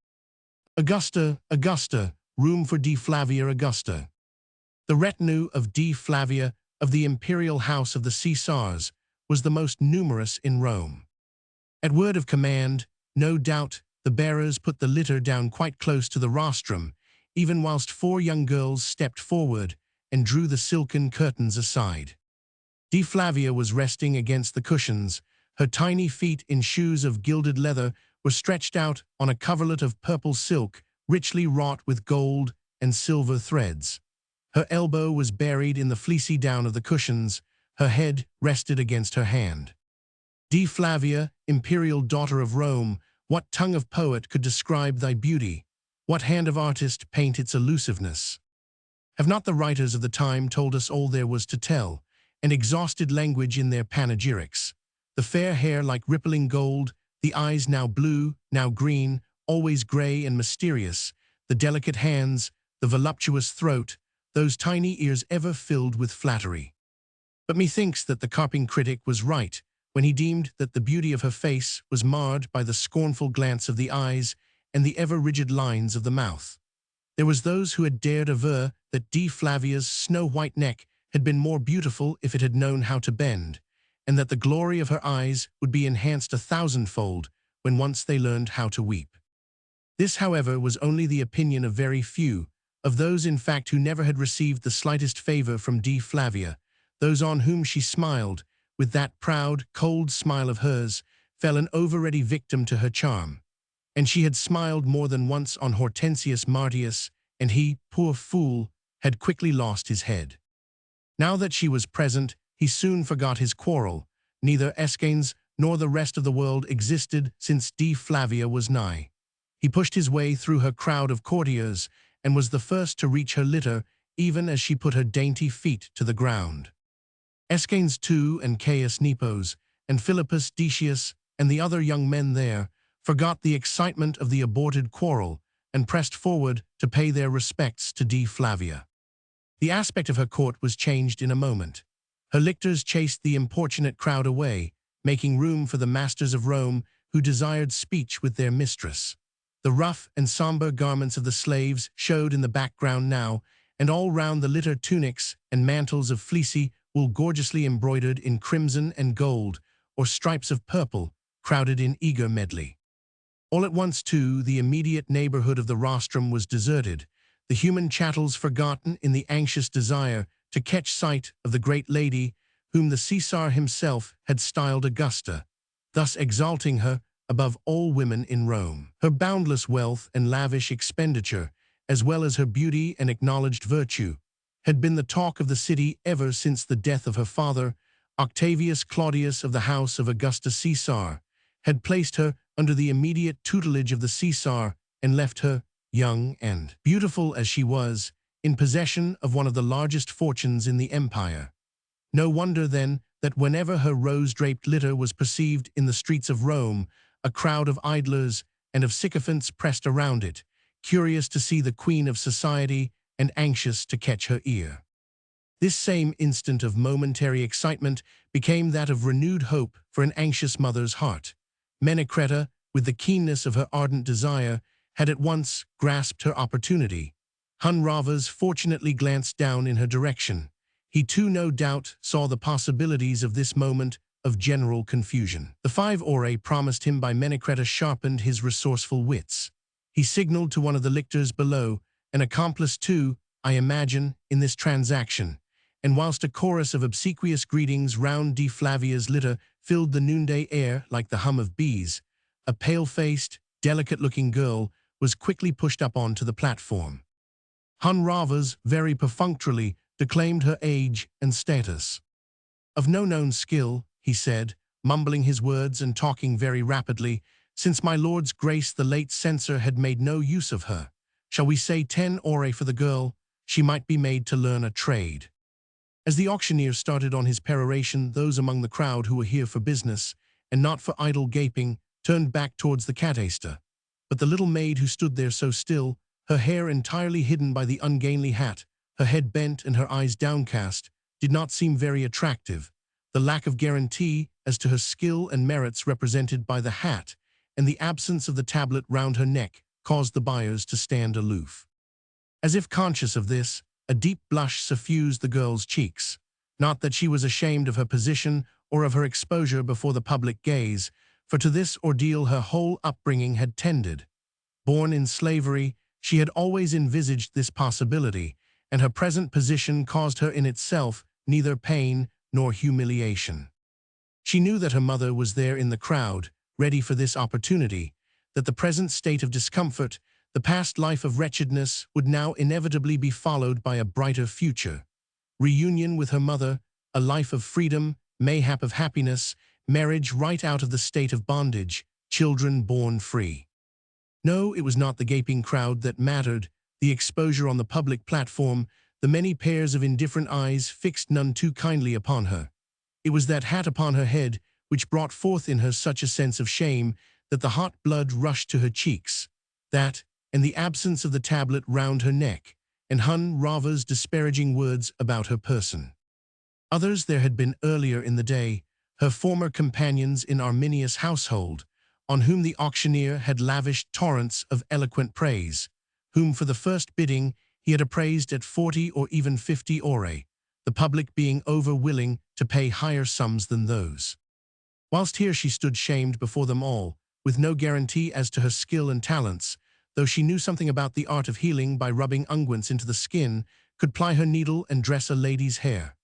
"Augusta, Augusta, room for D. Flavia Augusta." The retinue of D. Flavia of the imperial house of the Caesars was the most numerous in Rome. At word of command, no doubt, the bearers put the litter down quite close to the rostrum, even whilst 4 young girls stepped forward and drew the silken curtains aside. D. Flavia was resting against the cushions. Her tiny feet in shoes of gilded leather were stretched out on a coverlet of purple silk, richly wrought with gold and silver threads. Her elbow was buried in the fleecy down of the cushions. Her head rested against her hand. D. Flavia, imperial daughter of Rome, what tongue of poet could describe thy beauty? What hand of artist paint its elusiveness? Have not the writers of the time told us all there was to tell, and exhausted language in their panegyrics? The fair hair like rippling gold, the eyes now blue, now green, always grey and mysterious, the delicate hands, the voluptuous throat, those tiny ears ever filled with flattery. But methinks that the carping critic was right when he deemed that the beauty of her face was marred by the scornful glance of the eyes and the ever-rigid lines of the mouth. There was those who had dared aver that D. Flavia's snow-white neck had been more beautiful if it had known how to bend, and that the glory of her eyes would be enhanced 1,000-fold when once they learned how to weep. This, however, was only the opinion of very few, of those in fact who never had received the slightest favor from D. Flavia. Those on whom she smiled, with that proud, cold smile of hers, fell an over-ready victim to her charm. And she had smiled more than once on Hortensius Martius, and he, poor fool, had quickly lost his head. Now that she was present, he soon forgot his quarrel. Neither Escanes nor the rest of the world existed since D. Flavia was nigh. He pushed his way through her crowd of courtiers and was the first to reach her litter, even as she put her dainty feet to the ground. Escanes too, and Caius Nepos, and Philippus Decius, and the other young men there, forgot the excitement of the aborted quarrel and pressed forward to pay their respects to D. Flavia. The aspect of her court was changed in a moment. Her lictors chased the importunate crowd away, making room for the masters of Rome who desired speech with their mistress. The rough and somber garments of the slaves showed in the background now, and all round the litter tunics and mantles of fleecy wool gorgeously embroidered in crimson and gold, or stripes of purple, crowded in eager medley. All at once, too, the immediate neighborhood of the rostrum was deserted, the human chattels forgotten in the anxious desire to catch sight of the great lady whom the Caesar himself had styled Augusta, thus exalting her above all women in Rome. Her boundless wealth and lavish expenditure, as well as her beauty and acknowledged virtue, had been the talk of the city ever since the death of her father, Octavius Claudius of the house of Augusta Caesar, had placed her under the immediate tutelage of the Caesar and left her, young and beautiful as she was, in possession of one of the largest fortunes in the empire. No wonder, then, that whenever her rose-draped litter was perceived in the streets of Rome, a crowd of idlers and of sycophants pressed around it, curious to see the queen of society and anxious to catch her ear. This same instant of momentary excitement became that of renewed hope for an anxious mother's heart. Menecreta, with the keenness of her ardent desire, had at once grasped her opportunity. Hun Rhavas fortunately glanced down in her direction. He too, no doubt, saw the possibilities of this moment of general confusion. The 5 aurae promised him by Menecreta sharpened his resourceful wits. He signaled to one of the lictors below, an accomplice too, I imagine, in this transaction, and whilst a chorus of obsequious greetings round D. Flavia's litter filled the noonday air like the hum of bees, a pale-faced, delicate-looking girl was quickly pushed up onto the platform. Hun Rhavas very perfunctorily declaimed her age and status. Of no known skill, he said, mumbling his words and talking very rapidly, since my lord's grace the late censor had made no use of her. Shall we say 10 aurae for the girl? She might be made to learn a trade. As the auctioneer started on his peroration, those among the crowd who were here for business, and not for idle gaping, turned back towards the cataster. But the little maid who stood there so still, her hair entirely hidden by the ungainly hat, her head bent and her eyes downcast, did not seem very attractive. The lack of guarantee as to her skill and merits represented by the hat, and the absence of the tablet round her neck caused the buyers to stand aloof. As if conscious of this, a deep blush suffused the girl's cheeks. Not that she was ashamed of her position or of her exposure before the public gaze, for to this ordeal her whole upbringing had tended. Born in slavery, she had always envisaged this possibility, and her present position caused her in itself neither pain nor humiliation. She knew that her mother was there in the crowd, ready for this opportunity, that the present state of discomfort, the past life of wretchedness, would now inevitably be followed by a brighter future. Reunion with her mother, a life of freedom, mayhap of happiness, marriage right out of the state of bondage, children born free. No, it was not the gaping crowd that mattered, the exposure on the public platform, the many pairs of indifferent eyes fixed none too kindly upon her. It was that hat upon her head which brought forth in her such a sense of shame that the hot blood rushed to her cheeks. That, and the absence of the tablet round her neck, and Hun Rhavas' disparaging words about her person. Others there had been earlier in the day, her former companions in Arminius' household, on whom the auctioneer had lavished torrents of eloquent praise, whom for the first bidding he had appraised at 40 or even 50 aurae, the public being over-willing to pay higher sums than those. Whilst here she stood shamed before them all, with no guarantee as to her skill and talents, though she knew something about the art of healing by rubbing unguents into the skin, could ply her needle and dress a lady's hair.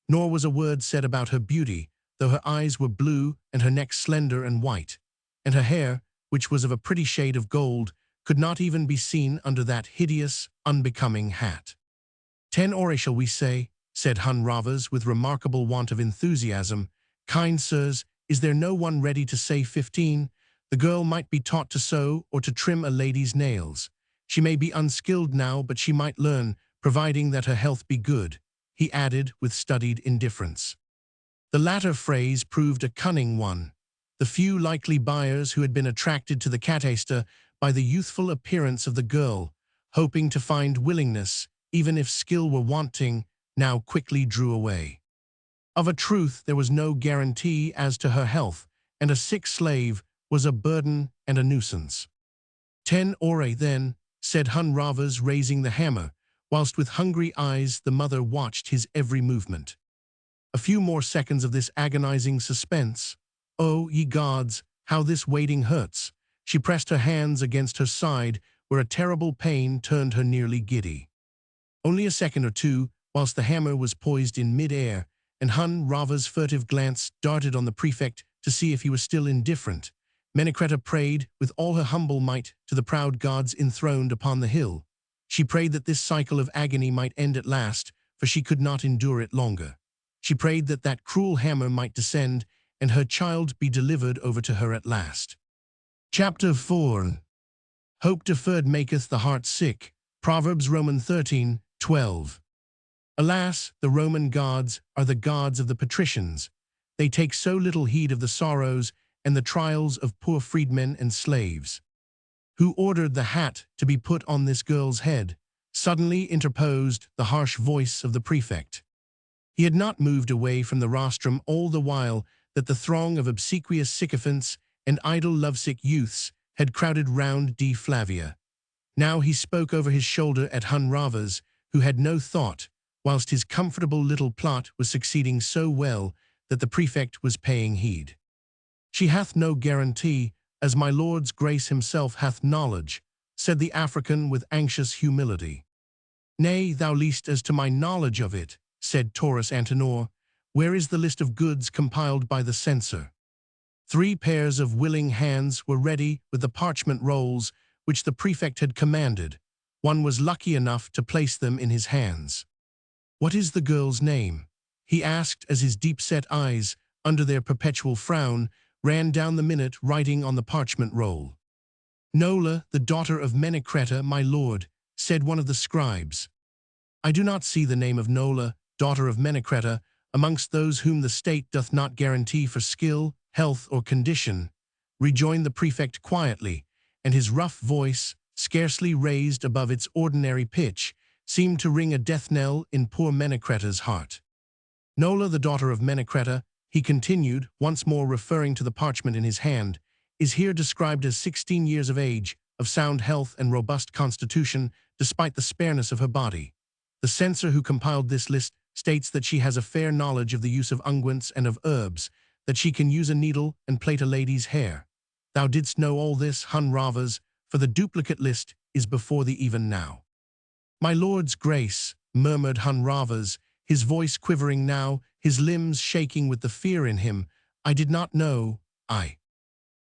Nor was a word said about her beauty, though her eyes were blue and her neck slender and white, and her hair, which was of a pretty shade of gold, could not even be seen under that hideous, unbecoming hat. 10 aurae, shall we say, said Hun Rhavas with remarkable want of enthusiasm. Kind sirs, is there no one ready to say 15? The girl might be taught to sew or to trim a lady's nails. She may be unskilled now, but she might learn, providing that her health be good, he added with studied indifference. The latter phrase proved a cunning one. The few likely buyers who had been attracted to the cataster by the youthful appearance of the girl, hoping to find willingness, even if skill were wanting, now quickly drew away. Of a truth, there was no guarantee as to her health, and a sick slave was a burden and a nuisance. 10 aurae, then, said Hun Rhavas, raising the hammer, whilst with hungry eyes the mother watched his every movement. A few more seconds of this agonizing suspense. Oh, ye gods, how this waiting hurts! She pressed her hands against her side, where a terrible pain turned her nearly giddy. Only a second or two, whilst the hammer was poised in mid-air, and Hun Rhavas' furtive glance darted on the prefect to see if he was still indifferent. Menecreta prayed with all her humble might to the proud gods enthroned upon the hill. She prayed that this cycle of agony might end at last, for she could not endure it longer. She prayed that that cruel hammer might descend, and her child be delivered over to her at last. Chapter 4. Hope deferred maketh the heart sick. Proverbs Roman 13:12. Alas, the Roman gods are the gods of the patricians. They take so little heed of the sorrows and the trials of poor freedmen and slaves. Who ordered the hat to be put on this girl's head? Suddenly interposed the harsh voice of the prefect. He had not moved away from the rostrum all the while that the throng of obsequious sycophants and idle lovesick youths had crowded round D. Flavia. Now he spoke over his shoulder at Hun Ravas, who had no thought, whilst his comfortable little plot was succeeding so well that the prefect was paying heed. She hath no guarantee, as my lord's grace himself hath knowledge, said the African with anxious humility. Nay, thou least as to my knowledge of it, said Taurus Antinor. Where is the list of goods compiled by the censor? 3 pairs of willing hands were ready with the parchment rolls which the prefect had commanded. One was lucky enough to place them in his hands. What is the girl's name? He asked as his deep-set eyes, under their perpetual frown, ran down the minute writing on the parchment roll. Nola, the daughter of Menecreta, my lord, said one of the scribes. I do not see the name of Nola, daughter of Menecreta, amongst those whom the state doth not guarantee for skill, health, or condition, rejoined the prefect quietly, and his rough voice, scarcely raised above its ordinary pitch, seemed to ring a death knell in poor Menecreta's heart. Nola, the daughter of Menecreta, he continued, once more referring to the parchment in his hand, is here described as 16 years of age, of sound health and robust constitution, despite the spareness of her body. The censor who compiled this list states that she has a fair knowledge of the use of unguents and of herbs, that she can use a needle and plait a lady's hair. Thou didst know all this, Hun Ravas, for the duplicate list is before thee even now. My lord's grace, murmured Hun Ravas, his voice quivering now, his limbs shaking with the fear in him, I did not know,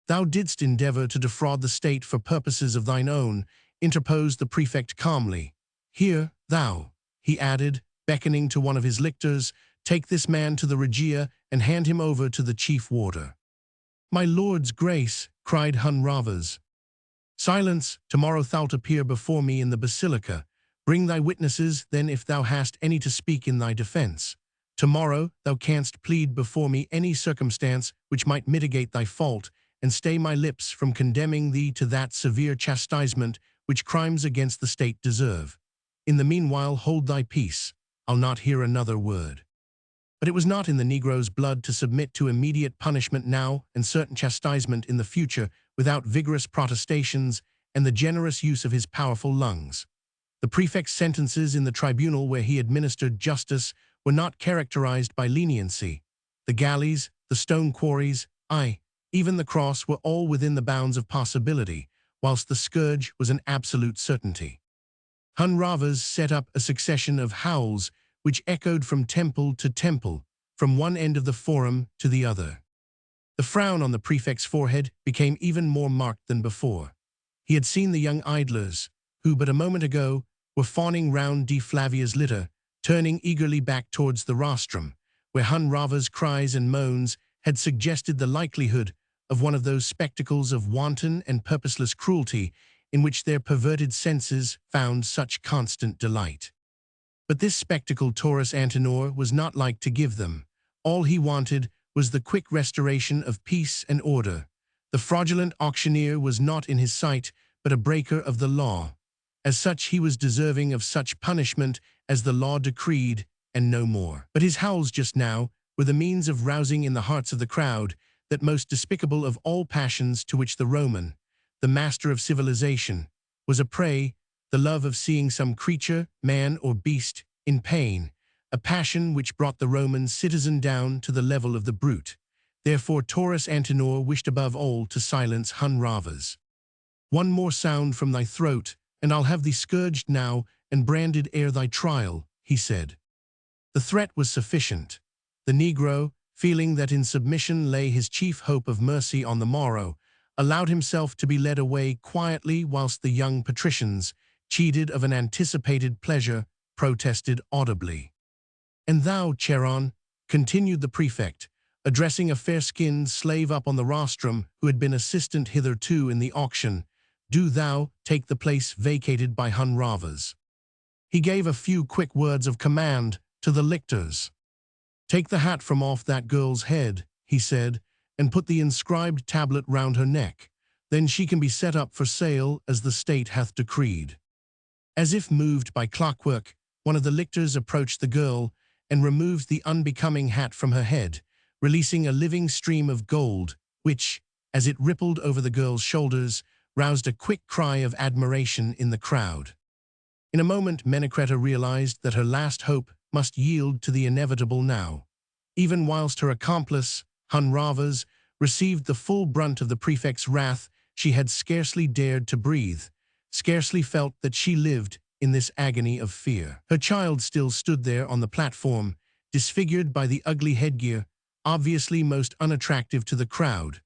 Thou didst endeavor to defraud the state for purposes of thine own, interposed the prefect calmly. Here, thou, he added, beckoning to one of his lictors, take this man to the Regia and hand him over to the chief warder. My lord's grace, cried Hun Ravas. Silence, tomorrow thou'lt appear before me in the basilica. Bring thy witnesses, then, if thou hast any to speak in thy defense. Tomorrow thou canst plead before me any circumstance which might mitigate thy fault, and stay my lips from condemning thee to that severe chastisement which crimes against the state deserve. In the meanwhile hold thy peace. I'll not hear another word. But it was not in the Negro's blood to submit to immediate punishment now and certain chastisement in the future without vigorous protestations and the generous use of his powerful lungs. The prefect's sentences in the tribunal where he administered justice were not characterized by leniency. The galleys, the stone quarries, even the cross were all within the bounds of possibility, whilst the scourge was an absolute certainty. Hun Ravas set up a succession of howls which echoed from temple to temple, from one end of the forum to the other. The frown on the prefect's forehead became even more marked than before. He had seen the young idlers, who but a moment ago were fawning round D. Flavia's litter, turning eagerly back towards the rostrum, where Hun Ravas' cries and moans had suggested the likelihood of one of those spectacles of wanton and purposeless cruelty in which their perverted senses found such constant delight. But this spectacle Taurus Antinor was not like to give them. All he wanted was the quick restoration of peace and order. The fraudulent auctioneer was not in his sight, but a breaker of the law. As such he was deserving of such punishment as the law decreed, and no more. But his howls just now were the means of rousing in the hearts of the crowd that most despicable of all passions to which the Roman, the master of civilization, was a prey, the love of seeing some creature, man or beast, in pain, a passion which brought the Roman citizen down to the level of the brute. Therefore Taurus Antinor wished above all to silence Hun Ravas. One more sound from thy throat, and I'll have thee scourged now and branded ere thy trial, he said. The threat was sufficient. The Negro, feeling that in submission lay his chief hope of mercy on the morrow, allowed himself to be led away quietly whilst the young patricians, cheated of an anticipated pleasure, protested audibly. And thou, Charon, continued the prefect, addressing a fair-skinned slave up on the rostrum who had been assistant hitherto in the auction, "Do thou take the place vacated by Hun Ravas." He gave a few quick words of command to the lictors. "Take the hat from off that girl's head," he said, "and put the inscribed tablet round her neck. Then she can be set up for sale as the state hath decreed." As if moved by clockwork, one of the lictors approached the girl and removed the unbecoming hat from her head, releasing a living stream of gold, which, as it rippled over the girl's shoulders, roused a quick cry of admiration in the crowd. In a moment, Menecreta realized that her last hope must yield to the inevitable now. Even whilst her accomplice, Hun Ravas, received the full brunt of the prefect's wrath, she had scarcely dared to breathe, scarcely felt that she lived in this agony of fear. Her child still stood there on the platform, disfigured by the ugly headgear, obviously most unattractive to the crowd.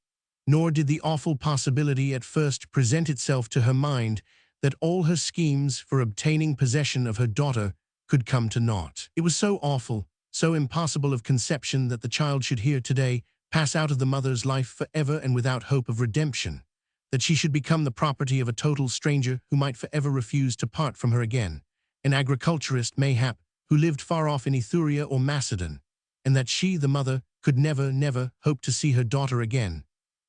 Nor did the awful possibility at first present itself to her mind that all her schemes for obtaining possession of her daughter could come to naught. It was so awful, so impossible of conception that the child should here today pass out of the mother's life forever and without hope of redemption, that she should become the property of a total stranger who might forever refuse to part from her again, an agriculturist mayhap who lived far off in Etruria or Macedon, and that she, the mother, could never hope to see her daughter again.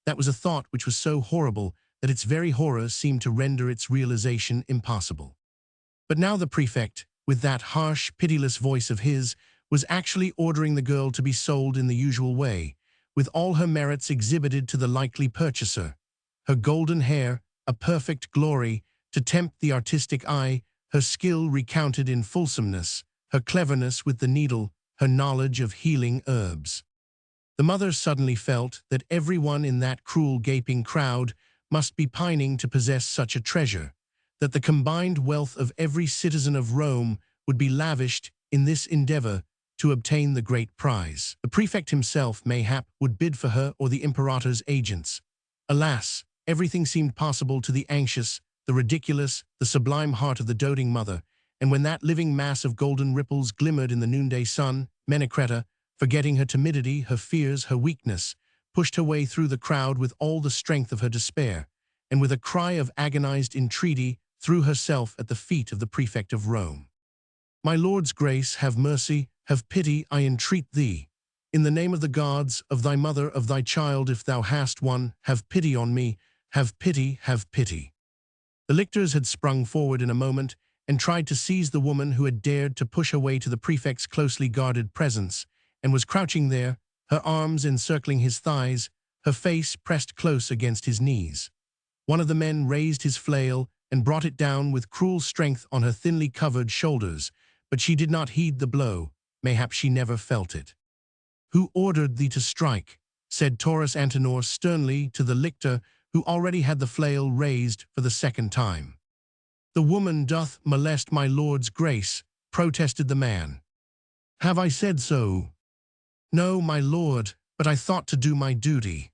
That was a thought which was so horrible that its very horror seemed to render its realization impossible. But now the prefect, with that harsh, pitiless voice of his, was actually ordering the girl to be sold in the usual way, with all her merits exhibited to the likely purchaser. Her golden hair, a perfect glory, to tempt the artistic eye, her skill recounted in fulsomeness, her cleverness with the needle, her knowledge of healing herbs. The mother suddenly felt that everyone in that cruel gaping crowd must be pining to possess such a treasure, that the combined wealth of every citizen of Rome would be lavished in this endeavor to obtain the great prize. The prefect himself, mayhap, would bid for her or the imperator's agents. Alas, everything seemed possible to the anxious, the ridiculous, the sublime heart of the doting mother, and when that living mass of golden ripples glimmered in the noonday sun, Menecreta, forgetting her timidity, her fears, her weakness, pushed her way through the crowd with all the strength of her despair, and with a cry of agonized entreaty threw herself at the feet of the prefect of Rome. "My Lord's grace, have mercy, have pity, I entreat thee. In the name of the gods, of thy mother, of thy child, if thou hast one, have pity on me, have pity, have pity." The lictors had sprung forward in a moment and tried to seize the woman who had dared to push her way to the prefect's closely guarded presence, and was crouching there, her arms encircling his thighs, her face pressed close against his knees. One of the men raised his flail and brought it down with cruel strength on her thinly covered shoulders, but she did not heed the blow, mayhap she never felt it. "Who ordered thee to strike?" said Taurus Antenor sternly to the lictor who already had the flail raised for the second time. "The woman doth molest my lord's grace," protested the man. "Have I said so?" "No, my lord, but I thought to do my duty."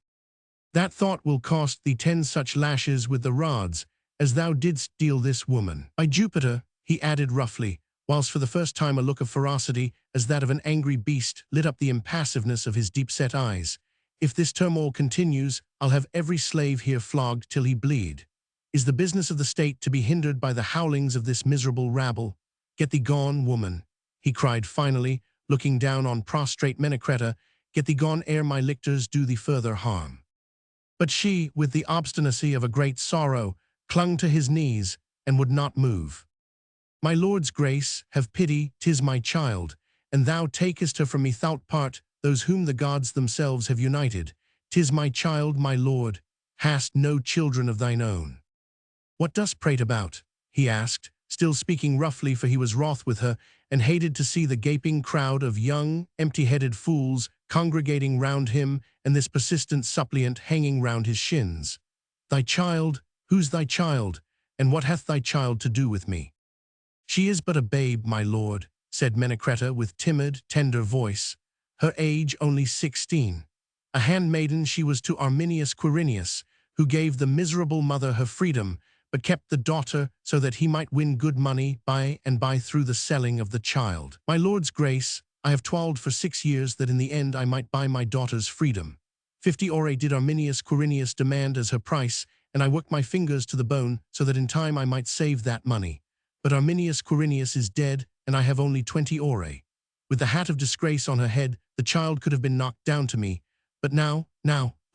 "That thought will cost thee 10 such lashes with the rods as thou didst deal this woman. By Jupiter," he added roughly, whilst for the first time a look of ferocity as that of an angry beast lit up the impassiveness of his deep-set eyes, "if this turmoil continues, I'll have every slave here flogged till he bleed. Is the business of the state to be hindered by the howlings of this miserable rabble? Get thee gone, woman," he cried finally, looking down on prostrate Menecreta, "get thee gone ere my lictors do thee further harm." But she, with the obstinacy of a great sorrow, clung to his knees and would not move. "My lord's grace, have pity, 'tis my child, and thou takest her from me thou'lt part those whom the gods themselves have united. 'Tis my child, my lord, hast no children of thine own." "What dost prate about?" he asked, still speaking roughly, for he was wroth with her and hated to see the gaping crowd of young, empty-headed fools congregating round him and this persistent suppliant hanging round his shins. "Thy child? Who's thy child? And what hath thy child to do with me?" "She is but a babe, my lord," said Menecreta with timid, tender voice. "Her age only 16. A handmaiden she was to Arminius Quirinius, who gave the miserable mother her freedom, but kept the daughter so that he might win good money by and by through the selling of the child. My lord's grace, I have toiled for 6 years that in the end I might buy my daughter's freedom. 50 ore did Arminius Quirinius demand as her price, and I worked my fingers to the bone so that in time I might save that money. But Arminius Quirinius is dead, and I have only 20 ore. With the hat of disgrace on her head, the child could have been knocked down to me. But now,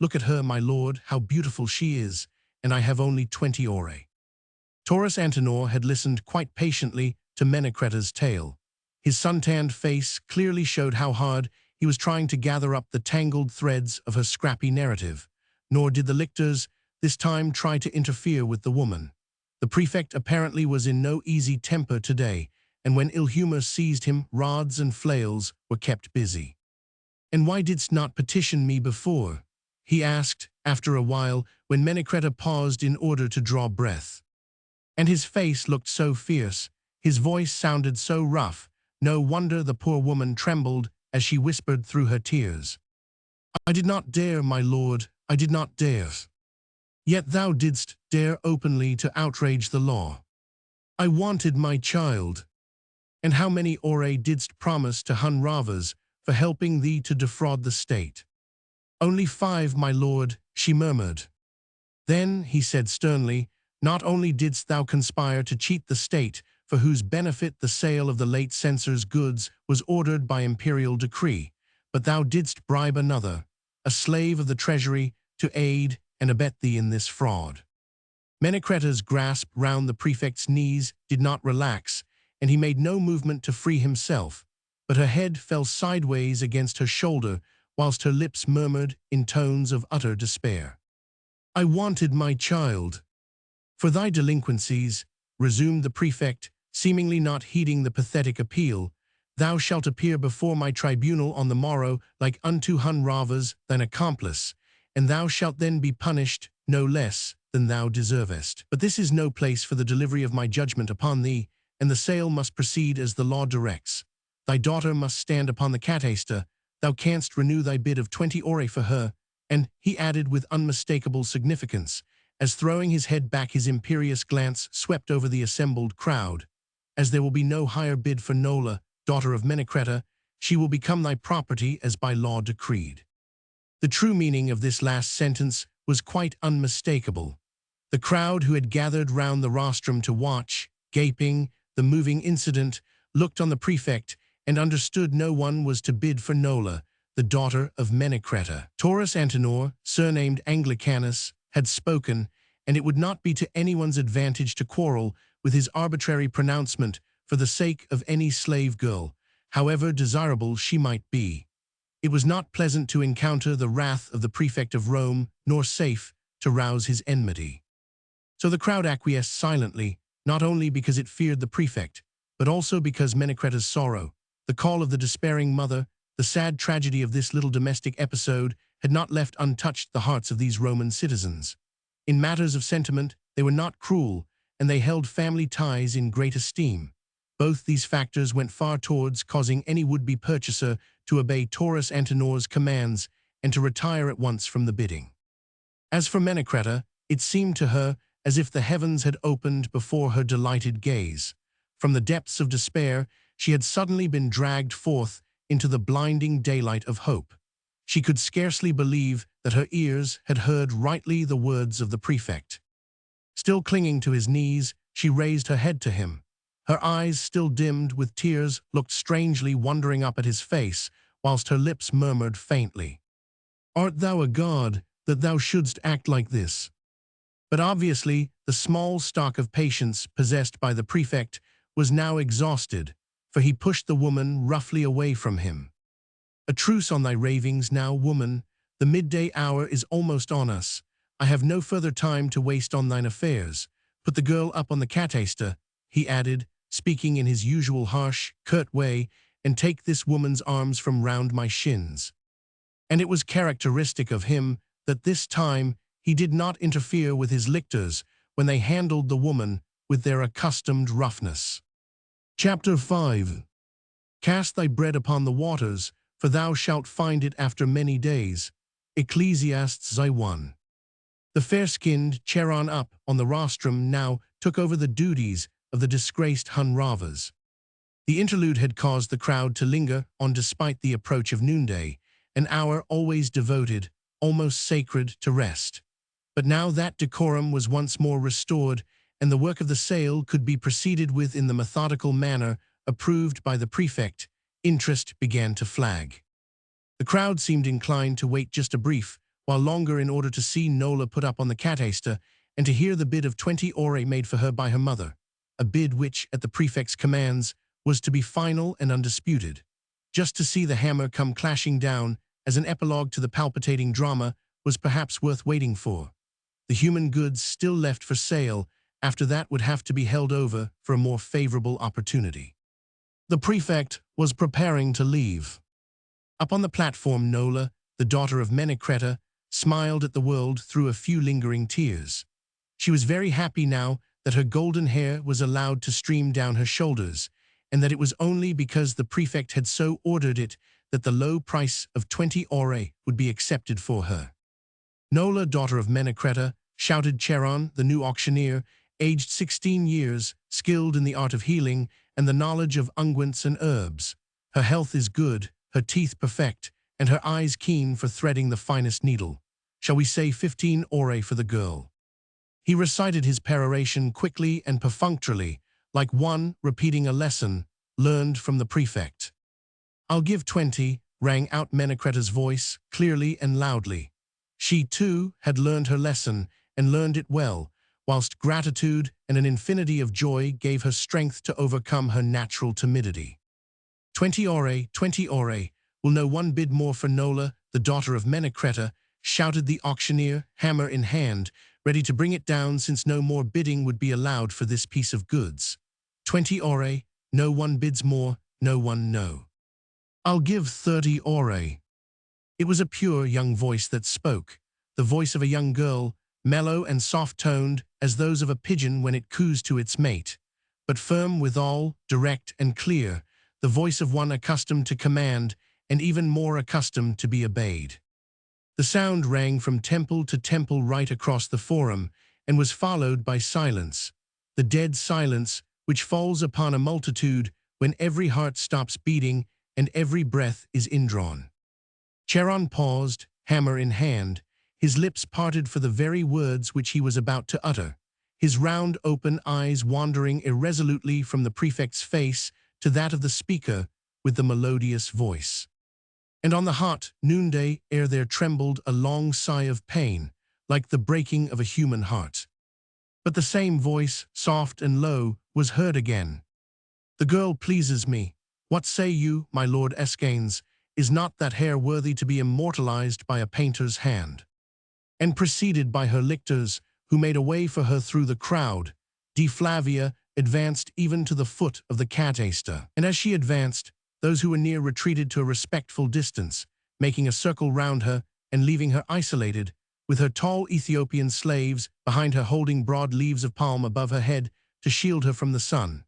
look at her, my lord, how beautiful she is, and I have only 20 ore. Taurus Antenor had listened quite patiently to Menecreta's tale. His suntanned face clearly showed how hard he was trying to gather up the tangled threads of her scrappy narrative. Nor did the lictors this time try to interfere with the woman. The prefect apparently was in no easy temper today, and when ill humor seized him, rods and flails were kept busy. "And why didst not petition me before?" he asked after a while when Menecreta paused in order to draw breath. And his face looked so fierce, his voice sounded so rough, no wonder the poor woman trembled as she whispered through her tears. "I did not dare, my lord, I did not dare." "Yet thou didst dare openly to outrage the law." "I wanted my child." "And how many ore didst promise to Hun Ravas for helping thee to defraud the state?" "Only 5, my lord," she murmured. "Then," he said sternly, "not only didst thou conspire to cheat the state, for whose benefit the sale of the late censor's goods was ordered by imperial decree, but thou didst bribe another, a slave of the treasury, to aid and abet thee in this fraud." Menecreta's grasp round the prefect's knees did not relax, and he made no movement to free himself, but her head fell sideways against her shoulder, whilst her lips murmured in tones of utter despair. "I wanted my child." "For thy delinquencies," resumed the prefect, seemingly not heeding the pathetic appeal, "thou shalt appear before my tribunal on the morrow like unto Hun Ravas thine accomplice, and thou shalt then be punished no less than thou deservest. But this is no place for the delivery of my judgment upon thee, and the sale must proceed as the law directs. Thy daughter must stand upon the cataster, thou canst renew thy bid of 20 ore for her," and he added with unmistakable significance, as throwing his head back his imperious glance swept over the assembled crowd, "as there will be no higher bid for Nola, daughter of Menecreta, she will become thy property as by law decreed." The true meaning of this last sentence was quite unmistakable. The crowd who had gathered round the rostrum to watch, gaping, the moving incident, looked on the prefect and understood no one was to bid for Nola, the daughter of Menecreta. Taurus Antenor, surnamed Anglicanus, had spoken, and it would not be to anyone's advantage to quarrel with his arbitrary pronouncement for the sake of any slave girl, however desirable she might be. It was not pleasant to encounter the wrath of the prefect of Rome, nor safe to rouse his enmity. So the crowd acquiesced silently, not only because it feared the prefect, but also because Menecreta's sorrow, the call of the despairing mother, the sad tragedy of this little domestic episode, had not left untouched the hearts of these Roman citizens. In matters of sentiment, they were not cruel, and they held family ties in great esteem. Both these factors went far towards causing any would-be purchaser to obey Taurus Antenor's commands and to retire at once from the bidding. As for Menecreta, it seemed to her as if the heavens had opened before her delighted gaze. From the depths of despair, she had suddenly been dragged forth into the blinding daylight of hope. She could scarcely believe that her ears had heard rightly the words of the prefect. Still clinging to his knees, she raised her head to him. Her eyes, still dimmed with tears, looked strangely wondering up at his face, whilst her lips murmured faintly, "Art thou a god, that thou shouldst act like this?" But obviously, the small stock of patience possessed by the prefect was now exhausted, for he pushed the woman roughly away from him. "A truce on thy ravings now, woman. The midday hour is almost on us. I have no further time to waste on thine affairs. Put the girl up on the cataster," he added, speaking in his usual harsh, curt way, "and take this woman's arms from round my shins." And it was characteristic of him that this time he did not interfere with his lictors when they handled the woman with their accustomed roughness. Chapter 5. Cast thy bread upon the waters, for thou shalt find it after many days. Ecclesiastes 1. The fair-skinned Charon up on the rostrum now took over the duties of the disgraced Hun Ravas. The interlude had caused the crowd to linger on despite the approach of noonday, an hour always devoted, almost sacred, to rest. But now that decorum was once more restored, and the work of the sale could be proceeded with in the methodical manner approved by the prefect, interest began to flag. The crowd seemed inclined to wait just a brief, while longer in order to see Nola put up on the cataster and to hear the bid of 20 ore made for her by her mother, a bid which, at the prefect's commands, was to be final and undisputed. Just to see the hammer come clashing down as an epilogue to the palpitating drama was perhaps worth waiting for. The human goods still left for sale after that would have to be held over for a more favorable opportunity. The prefect was preparing to leave. Up on the platform, Nola, the daughter of Menecreta, smiled at the world through a few lingering tears. She was very happy now that her golden hair was allowed to stream down her shoulders, and that it was only because the prefect had so ordered it that the low price of 20 ore would be accepted for her. Nola, daughter of Menecreta, shouted Charon, the new auctioneer, aged 16 years, skilled in the art of healing and the knowledge of unguents and herbs. Her health is good, her teeth perfect, and her eyes keen for threading the finest needle. Shall we say 15 ore for the girl? He recited his peroration quickly and perfunctorily, like one repeating a lesson learned from the prefect. I'll give 20, rang out Menecreta's voice, clearly and loudly. She, too, had learned her lesson, and learned it well, whilst gratitude and an infinity of joy gave her strength to overcome her natural timidity. 20 ore, 20 ore, will no one bid more for Nola, the daughter of Menecreta, shouted the auctioneer, hammer in hand, ready to bring it down since no more bidding would be allowed for this piece of goods. 20 ore, no one bids more, no one no. I'll give 30 ore. It was a pure young voice that spoke, the voice of a young girl, mellow and soft-toned as those of a pigeon when it coos to its mate, but firm withal, direct and clear, the voice of one accustomed to command and even more accustomed to be obeyed. The sound rang from temple to temple right across the forum and was followed by silence, the dead silence which falls upon a multitude when every heart stops beating and every breath is indrawn. Charon paused, hammer in hand, his lips parted for the very words which he was about to utter, his round open eyes wandering irresolutely from the prefect's face to that of the speaker with the melodious voice. And on the hot noonday air there trembled a long sigh of pain, like the breaking of a human heart. But the same voice, soft and low, was heard again. The girl pleases me. What say you, my lord Escanes? Is not that hair worthy to be immortalized by a painter's hand? And preceded by her lictors, who made a way for her through the crowd, Dea Flavia advanced even to the foot of the cataster. And as she advanced, those who were near retreated to a respectful distance, making a circle round her and leaving her isolated, with her tall Ethiopian slaves behind her holding broad leaves of palm above her head to shield her from the sun.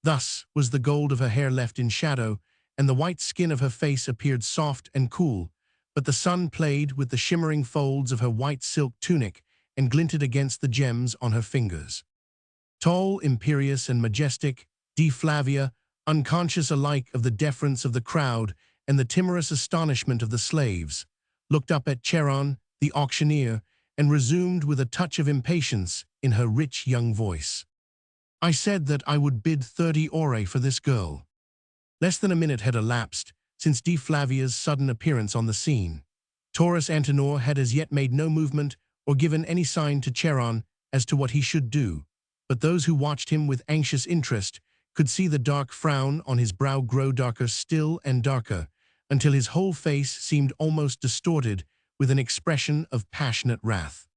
Thus was the gold of her hair left in shadow, and the white skin of her face appeared soft and cool, but the sun played with the shimmering folds of her white silk tunic and glinted against the gems on her fingers. Tall, imperious, and majestic, Dea Flavia, unconscious alike of the deference of the crowd and the timorous astonishment of the slaves, looked up at Charon, the auctioneer, and resumed with a touch of impatience in her rich young voice. I said that I would bid 30 ore for this girl. Less than a minute had elapsed since Dea Flavia's sudden appearance on the scene. Taurus Antenor had as yet made no movement or given any sign to Charon as to what he should do, but those who watched him with anxious interest could see the dark frown on his brow grow darker still and darker, until his whole face seemed almost distorted with an expression of passionate wrath.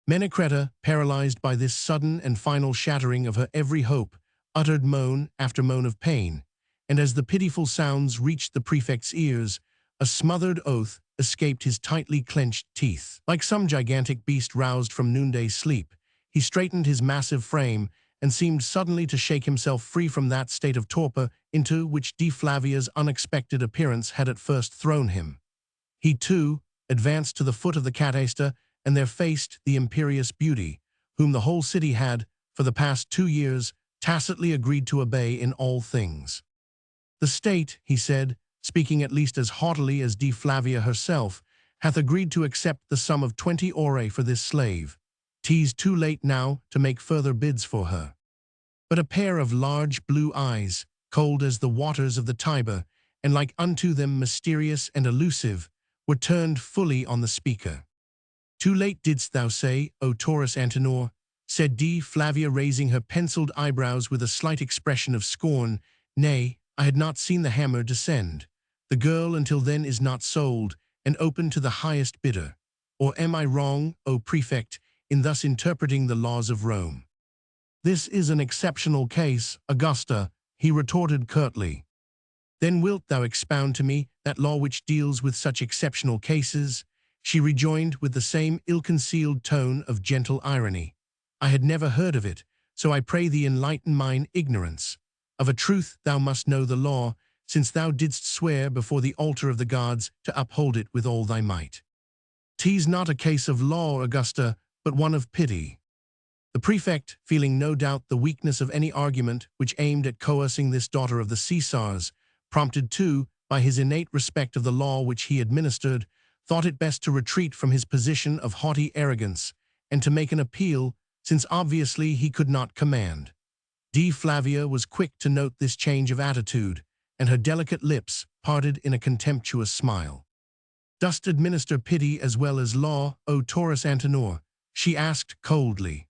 Menecreta, paralyzed by this sudden and final shattering of her every hope, uttered moan after moan of pain, and as the pitiful sounds reached the prefect's ears, a smothered oath escaped his tightly clenched teeth. Like some gigantic beast roused from noonday sleep, he straightened his massive frame and seemed suddenly to shake himself free from that state of torpor into which Dea Flavia's unexpected appearance had at first thrown him. He, too, advanced to the foot of the cataster, and there faced the imperious beauty, whom the whole city had, for the past 2 years, tacitly agreed to obey in all things. The state, he said, speaking at least as haughtily as Dea Flavia herself, hath agreed to accept the sum of 20 aurae for this slave. 'Tis too late now to make further bids for her. But a pair of large blue eyes, cold as the waters of the Tiber, and like unto them mysterious and elusive, were turned fully on the speaker. Too late didst thou say, O Taurus Antenor, said Dea Flavia, raising her penciled eyebrows with a slight expression of scorn. Nay, I had not seen the hammer descend. The girl until then is not sold, and open to the highest bidder. Or am I wrong, O prefect, in thus interpreting the laws of Rome? This is an exceptional case, Augusta, he retorted curtly. Then wilt thou expound to me that law which deals with such exceptional cases? She rejoined with the same ill-concealed tone of gentle irony. I had never heard of it, so I pray thee enlighten mine ignorance. Of a truth thou must know the law, since thou didst swear before the altar of the gods to uphold it with all thy might. 'Tis not a case of law, Augusta, but one of pity. The prefect, feeling no doubt the weakness of any argument which aimed at coercing this daughter of the Caesars, prompted too by his innate respect of the law which he administered, thought it best to retreat from his position of haughty arrogance and to make an appeal, since obviously he could not command. Dea Flavia was quick to note this change of attitude, and her delicate lips parted in a contemptuous smile. Dost administer pity as well as law, O Taurus Antenor? She asked coldly.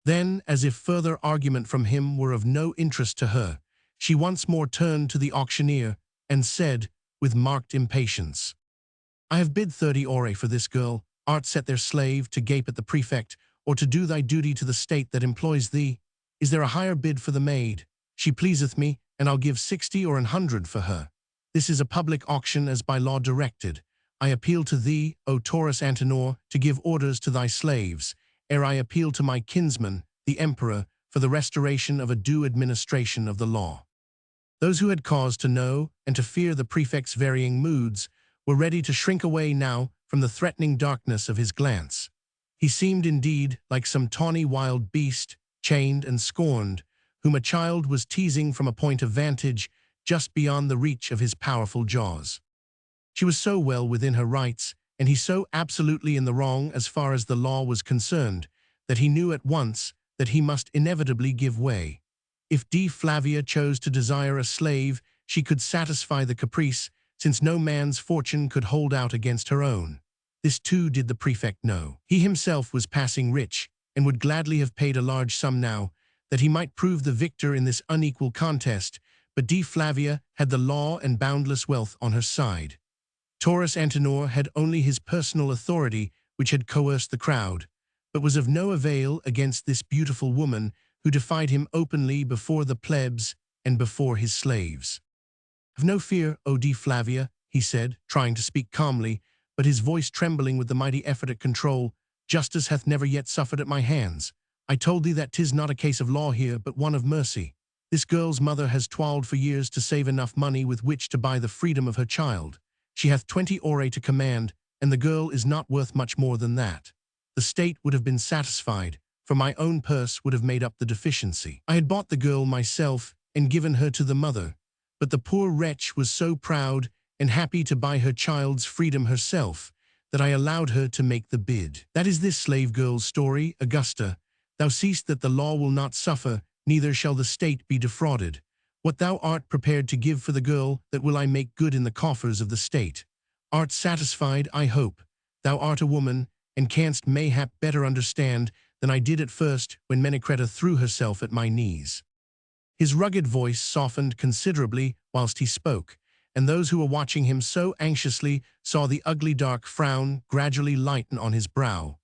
Then, as if further argument from him were of no interest to her, she once more turned to the auctioneer and said, with marked impatience, I have bid 30 aurae for this girl. Art set their slave to gape at the prefect, or to do thy duty to the state that employs thee? Is there a higher bid for the maid? She pleaseth me, and I'll give 60 or 100 for her. This is a public auction as by law directed. I appeal to thee, O Taurus Antenor, to give orders to thy slaves, ere I appeal to my kinsman, the emperor, for the restoration of a due administration of the law. Those who had cause to know and to fear the prefect's varying moods were ready to shrink away now from the threatening darkness of his glance. He seemed indeed like some tawny wild beast, chained and scorned, whom a child was teasing from a point of vantage just beyond the reach of his powerful jaws. She was so well within her rights, and he so absolutely in the wrong as far as the law was concerned, that he knew at once that he must inevitably give way. If Dea Flavia chose to desire a slave, she could satisfy the caprice, since no man's fortune could hold out against her own. This too did the prefect know. He himself was passing rich, and would gladly have paid a large sum now, that he might prove the victor in this unequal contest, but Dea Flavia had the law and boundless wealth on her side. Taurus Antenor had only his personal authority, which had coerced the crowd, but was of no avail against this beautiful woman who defied him openly before the plebs and before his slaves. Have no fear, O Dea Flavia, he said, trying to speak calmly, but his voice trembling with the mighty effort at control. Justice hath never yet suffered at my hands. I told thee that 'tis not a case of law here, but one of mercy. This girl's mother has toiled for years to save enough money with which to buy the freedom of her child. She hath 20 aurae to command, and the girl is not worth much more than that. The state would have been satisfied, for my own purse would have made up the deficiency. I had bought the girl myself and given her to the mother, but the poor wretch was so proud and happy to buy her child's freedom herself that I allowed her to make the bid. That is this slave girl's story, Augusta. Thou seest that the law will not suffer, neither shall the state be defrauded. What thou art prepared to give for the girl, that will I make good in the coffers of the state. Art satisfied, I hope. Thou art a woman, and canst mayhap better understand than I did at first when Menecreta threw herself at my knees. His rugged voice softened considerably whilst he spoke, and those who were watching him so anxiously saw the ugly dark frown gradually lighten on his brow.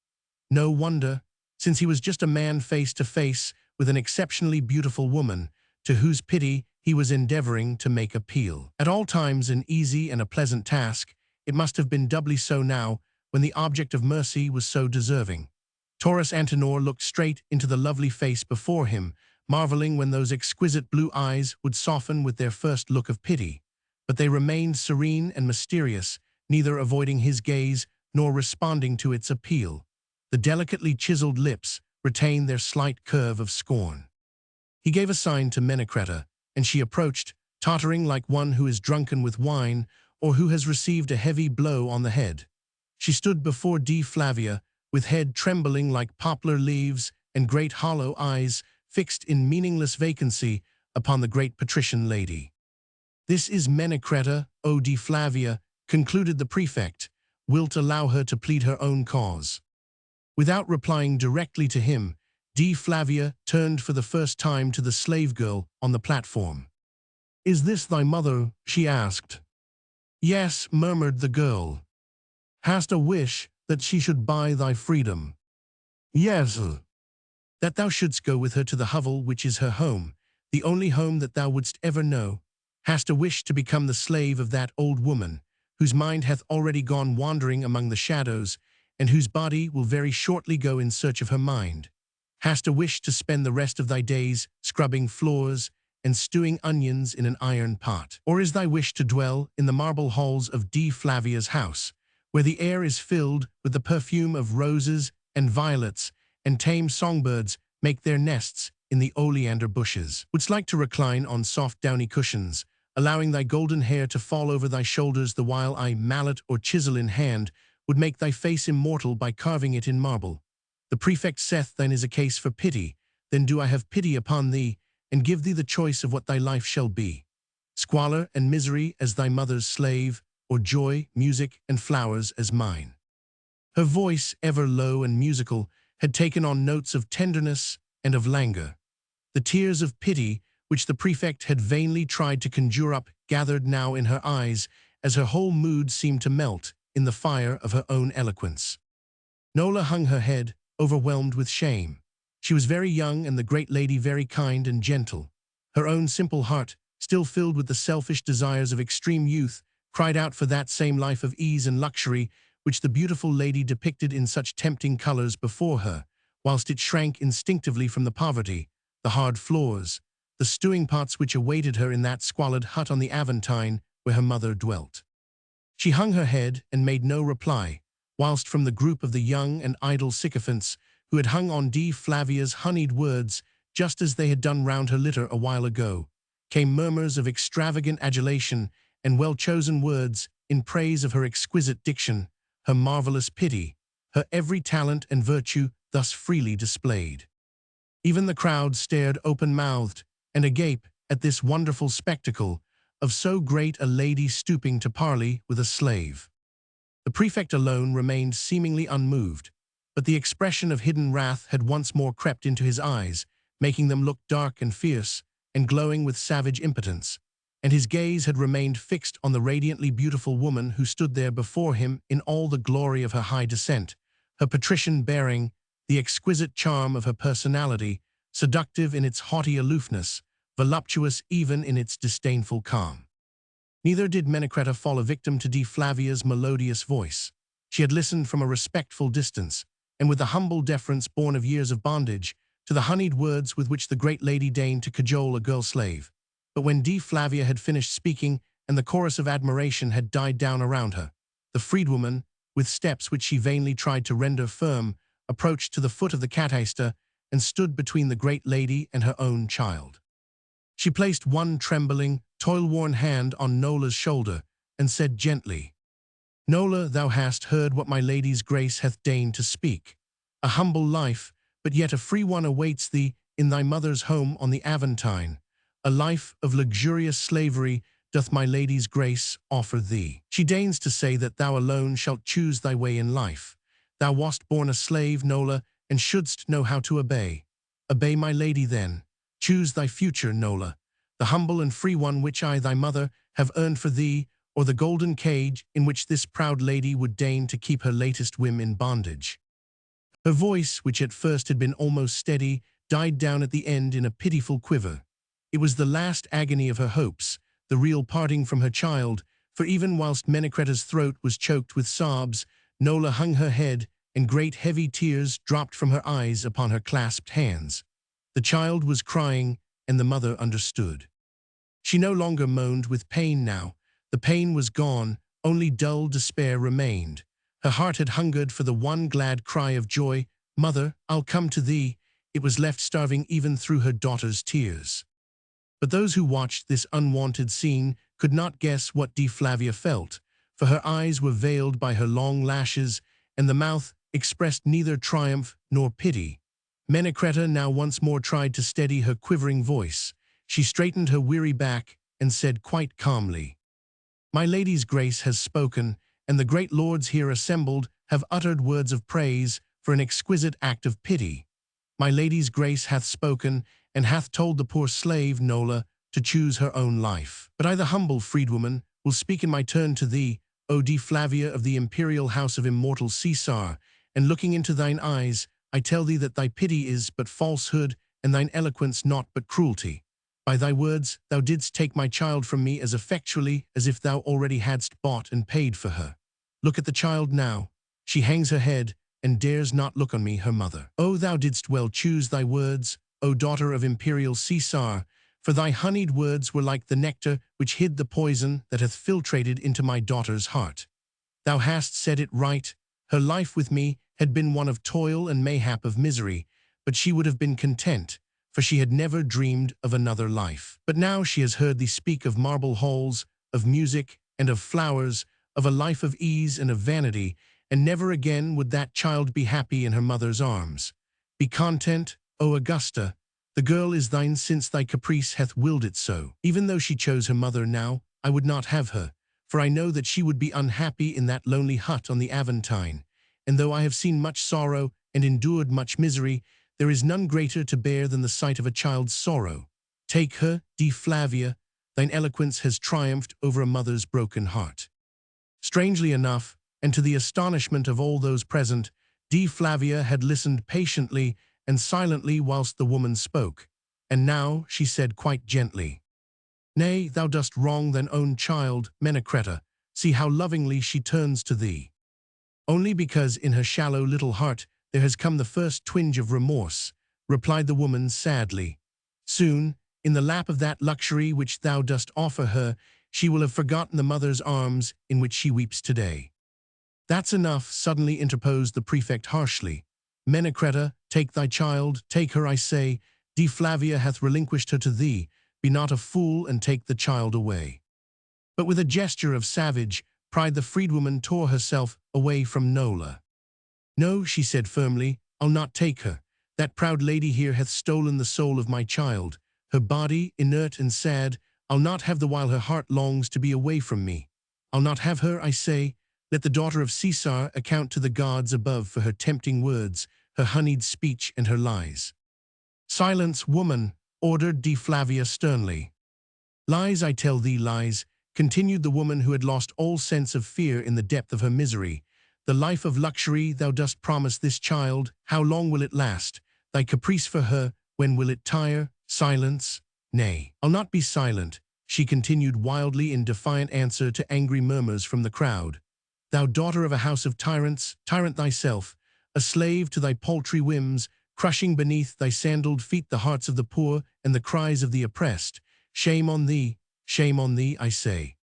No wonder, since he was just a man face to face with an exceptionally beautiful woman, to whose pity he was endeavoring to make appeal. At all times an easy and a pleasant task, it must have been doubly so now when the object of mercy was so deserving. Taurus Antenor looked straight into the lovely face before him, marveling when those exquisite blue eyes would soften with their first look of pity. But they remained serene and mysterious, neither avoiding his gaze nor responding to its appeal. The delicately chiseled lips retained their slight curve of scorn. He gave a sign to Menecreta, and she approached, tottering like one who is drunken with wine or who has received a heavy blow on the head. She stood before Dea Flavia, with head trembling like poplar leaves and great hollow eyes fixed in meaningless vacancy upon the great patrician lady. "This is Menecreta, O Dea Flavia," concluded the prefect. "Wilt allow her to plead her own cause?" Without replying directly to him, Dea Flavia turned for the first time to the slave girl on the platform. "Is this thy mother?" she asked. "Yes," murmured the girl. "Hast a wish that she should buy thy freedom?" "Yes." "That thou shouldst go with her to the hovel which is her home, the only home that thou wouldst ever know? Hast a wish to become the slave of that old woman, whose mind hath already gone wandering among the shadows, and whose body will very shortly go in search of her mind? Hast a wish to spend the rest of thy days scrubbing floors and stewing onions in an iron pot? Or is thy wish to dwell in the marble halls of Dea Flavia's house, where the air is filled with the perfume of roses and violets, and tame songbirds make their nests in the oleander bushes? Wouldst like to recline on soft downy cushions, allowing thy golden hair to fall over thy shoulders the while I, mallet or chisel in hand, would make thy face immortal by carving it in marble? The prefect saith thine is a case for pity. Then do I have pity upon thee, and give thee the choice of what thy life shall be: squalor and misery as thy mother's slave, or joy, music, and flowers as mine." Her voice, ever low and musical, had taken on notes of tenderness and of languor. The tears of pity, which the prefect had vainly tried to conjure up, gathered now in her eyes, as her whole mood seemed to melt in the fire of her own eloquence. Nola hung her head, overwhelmed with shame. She was very young, and the great lady very kind and gentle. Her own simple heart, still filled with the selfish desires of extreme youth, cried out for that same life of ease and luxury which the beautiful lady depicted in such tempting colors before her, whilst it shrank instinctively from the poverty, the hard floors, the stewing pots which awaited her in that squalid hut on the Aventine where her mother dwelt. She hung her head and made no reply, whilst from the group of the young and idle sycophants who had hung on Dea Flavia's honeyed words, just as they had done round her litter a while ago, came murmurs of extravagant adulation and well-chosen words in praise of her exquisite diction, her marvelous pity, her every talent and virtue thus freely displayed. Even the crowd stared open-mouthed and agape at this wonderful spectacle of so great a lady stooping to parley with a slave. The prefect alone remained seemingly unmoved, but the expression of hidden wrath had once more crept into his eyes, making them look dark and fierce and glowing with savage impotence, and his gaze had remained fixed on the radiantly beautiful woman who stood there before him in all the glory of her high descent, her patrician bearing, the exquisite charm of her personality, seductive in its haughty aloofness, voluptuous even in its disdainful calm. Neither did Menecreta fall a victim to Dea Flavia's melodious voice. She had listened from a respectful distance, and with the humble deference born of years of bondage, to the honeyed words with which the great lady deigned to cajole a girl-slave. But when Dea Flavia had finished speaking and the chorus of admiration had died down around her, the freedwoman, with steps which she vainly tried to render firm, approached to the foot of the cataster and stood between the great lady and her own child. She placed one trembling, toil-worn hand on Nola's shoulder and said gently, "Nola, thou hast heard what my lady's grace hath deigned to speak. A humble life, but yet a free one awaits thee in thy mother's home on the Aventine. A life of luxurious slavery doth my lady's grace offer thee. She deigns to say that thou alone shalt choose thy way in life. Thou wast born a slave, Nola, and shouldst know how to obey. Obey my lady then. Choose thy future, Nola, the humble and free one which I, thy mother, have earned for thee, or the golden cage in which this proud lady would deign to keep her latest whim in bondage." Her voice, which at first had been almost steady, died down at the end in a pitiful quiver. It was the last agony of her hopes, the real parting from her child, for even whilst Menecreta's throat was choked with sobs, Nola hung her head, and great heavy tears dropped from her eyes upon her clasped hands. The child was crying, and the mother understood. She no longer moaned with pain now. The pain was gone, only dull despair remained. Her heart had hungered for the one glad cry of joy, "Mother, I'll come to thee." It was left starving even through her daughter's tears. But those who watched this unwanted scene could not guess what Dea Flavia felt, for her eyes were veiled by her long lashes, and the mouth expressed neither triumph nor pity. Menecreta now once more tried to steady her quivering voice. She straightened her weary back and said quite calmly, "My lady's grace has spoken, and the great lords here assembled have uttered words of praise for an exquisite act of pity. My lady's grace hath spoken, and hath told the poor slave, Nola, to choose her own life. But I, the humble freedwoman, will speak in my turn to thee, O Dea Flavia of the imperial house of immortal Caesar, and looking into thine eyes, I tell thee that thy pity is but falsehood, and thine eloquence naught but cruelty. By thy words thou didst take my child from me as effectually as if thou already hadst bought and paid for her. Look at the child now. She hangs her head, and dares not look on me, her mother. O thou didst well choose thy words, O daughter of imperial Caesar, for thy honeyed words were like the nectar which hid the poison that hath filtrated into my daughter's heart. Thou hast said it right. Her life with me had been one of toil and mayhap of misery, but she would have been content, for she had never dreamed of another life. But now she has heard thee speak of marble halls, of music, and of flowers, of a life of ease and of vanity, and never again would that child be happy in her mother's arms. Be content, O Augusta, the girl is thine since thy caprice hath willed it so. Even though she chose her mother now, I would not have her, for I know that she would be unhappy in that lonely hut on the Aventine, and though I have seen much sorrow and endured much misery, there is none greater to bear than the sight of a child's sorrow. Take her, Dea Flavia, thine eloquence has triumphed over a mother's broken heart." Strangely enough, and to the astonishment of all those present, Dea Flavia had listened patiently and silently whilst the woman spoke, and now she said quite gently, "Nay, thou dost wrong thine own child, Menecreta. See how lovingly she turns to thee." "Only because in her shallow little heart there has come the first twinge of remorse," replied the woman sadly. "Soon, in the lap of that luxury which thou dost offer her, she will have forgotten the mother's arms in which she weeps today." "That's enough," suddenly interposed the prefect harshly. "Menecreta, take thy child, take her, I say. Dea Flavia hath relinquished her to thee. Be not a fool and take the child away." But with a gesture of savage pride the freedwoman tore herself away from Nola. "No," she said firmly, "I'll not take her. That proud lady here hath stolen the soul of my child. Her body, inert and sad, I'll not have the while her heart longs to be away from me. I'll not have her, I say. Let the daughter of Caesar account to the gods above for her tempting words, her honeyed speech, and her lies." "Silence, woman," ordered Dea Flavia sternly. "Lies, I tell thee, lies," continued the woman who had lost all sense of fear in the depth of her misery. "The life of luxury thou dost promise this child, how long will it last? Thy caprice for her, when will it tire? Silence." "Nay, I'll not be silent," she continued wildly in defiant answer to angry murmurs from the crowd. "Thou daughter of a house of tyrants, tyrant thyself, a slave to thy paltry whims, crushing beneath thy sandaled feet the hearts of the poor and the cries of the oppressed. Shame on thee, I say."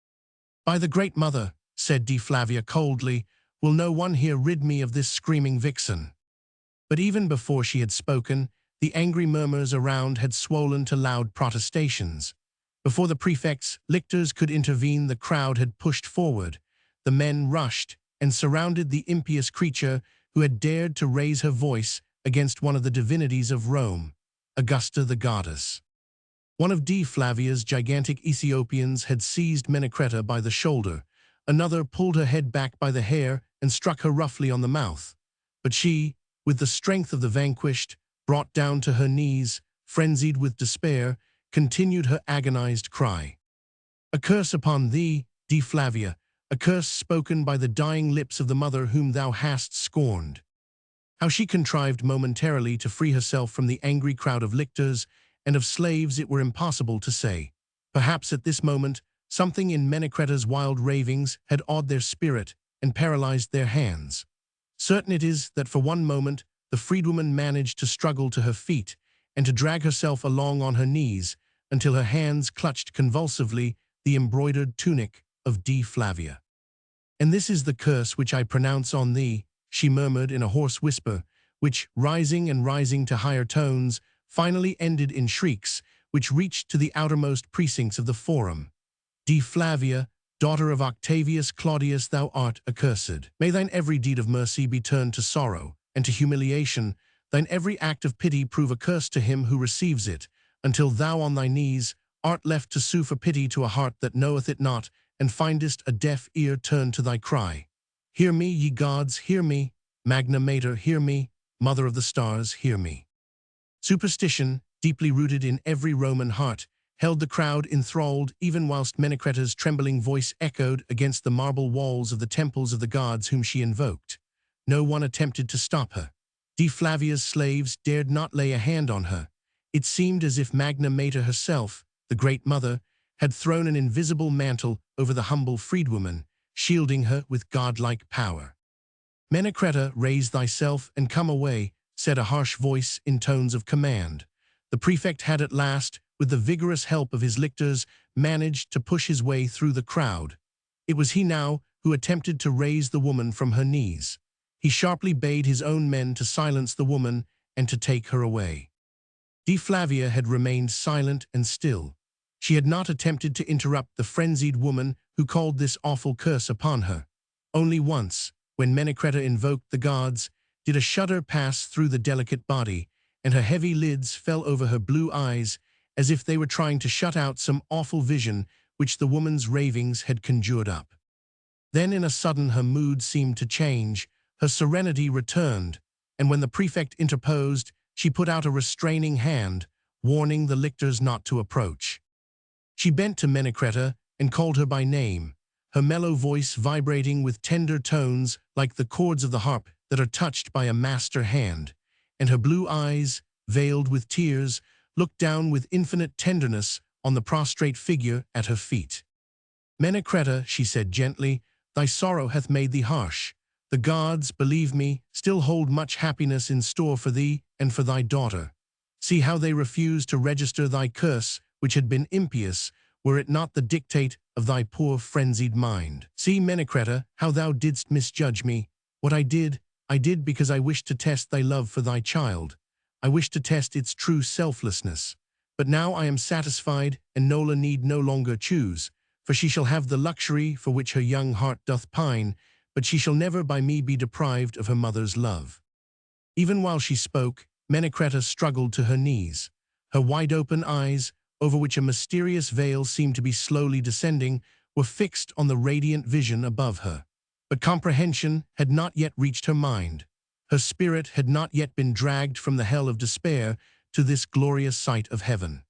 "By the great mother," said Dea Flavia coldly, "will no one here rid me of this screaming vixen." But even before she had spoken, the angry murmurs around had swollen to loud protestations. Before the prefect's lictors could intervene, the crowd had pushed forward. The men rushed and surrounded the impious creature who had dared to raise her voice against one of the divinities of Rome, Augusta the goddess. One of Dea Flavia's gigantic Ethiopians had seized Menecreta by the shoulder. Another pulled her head back by the hair and struck her roughly on the mouth. But she, with the strength of the vanquished, brought down to her knees, frenzied with despair, continued her agonized cry. "A curse upon thee, Dea Flavia, a curse spoken by the dying lips of the mother whom thou hast scorned." How she contrived momentarily to free herself from the angry crowd of lictors and of slaves it were impossible to say. Perhaps at this moment something in Menecreta's wild ravings had awed their spirit and paralyzed their hands. Certain it is that for one moment the freedwoman managed to struggle to her feet and to drag herself along on her knees until her hands clutched convulsively the embroidered tunic of Dea Flavia. "And this is the curse which I pronounce on thee," she murmured in a hoarse whisper, which, rising and rising to higher tones, finally ended in shrieks, which reached to the outermost precincts of the Forum. D. Flavia, daughter of Octavius Claudius, thou art accursed. May thine every deed of mercy be turned to sorrow, and to humiliation, thine every act of pity prove a curse to him who receives it, until thou on thy knees art left to sue for pity to a heart that knoweth it not, and findest a deaf ear turned to thy cry. Hear me, ye gods, hear me, Magna Mater, hear me, Mother of the stars, hear me. Superstition, deeply rooted in every Roman heart, held the crowd enthralled even whilst Menecreta's trembling voice echoed against the marble walls of the temples of the gods whom she invoked. No one attempted to stop her. D. Flavia's slaves dared not lay a hand on her. It seemed as if Magna Mater herself, the Great Mother, had thrown an invisible mantle over the humble freedwoman, shielding her with godlike power. Menecreta, raise thyself and come away, said a harsh voice in tones of command. The prefect had at last, with the vigorous help of his lictors, managed to push his way through the crowd. It was he now who attempted to raise the woman from her knees. He sharply bade his own men to silence the woman and to take her away. D. Flavia had remained silent and still. She had not attempted to interrupt the frenzied woman who called this awful curse upon her. Only once, when Menecreta invoked the gods, did a shudder pass through the delicate body, and her heavy lids fell over her blue eyes, as if they were trying to shut out some awful vision which the woman's ravings had conjured up. Then in a sudden her mood seemed to change, her serenity returned, and when the prefect interposed, she put out a restraining hand, warning the lictors not to approach. She bent to Menecreta and called her by name, her mellow voice vibrating with tender tones like the chords of the harp that are touched by a master hand, and her blue eyes, veiled with tears, looked down with infinite tenderness on the prostrate figure at her feet. Menecreta, she said gently, thy sorrow hath made thee harsh. The gods, believe me, still hold much happiness in store for thee and for thy daughter. See how they refuse to register thy curse, which had been impious, were it not the dictate of thy poor frenzied mind. See, Menecreta, how thou didst misjudge me. What I did because I wished to test thy love for thy child. I wished to test its true selflessness. But now I am satisfied, and Nola need no longer choose, for she shall have the luxury for which her young heart doth pine, but she shall never by me be deprived of her mother's love. Even while she spoke, Menecreta struggled to her knees. Her wide-open eyes, over which a mysterious veil seemed to be slowly descending, were fixed on the radiant vision above her. But comprehension had not yet reached her mind. Her spirit had not yet been dragged from the hell of despair to this glorious sight of heaven.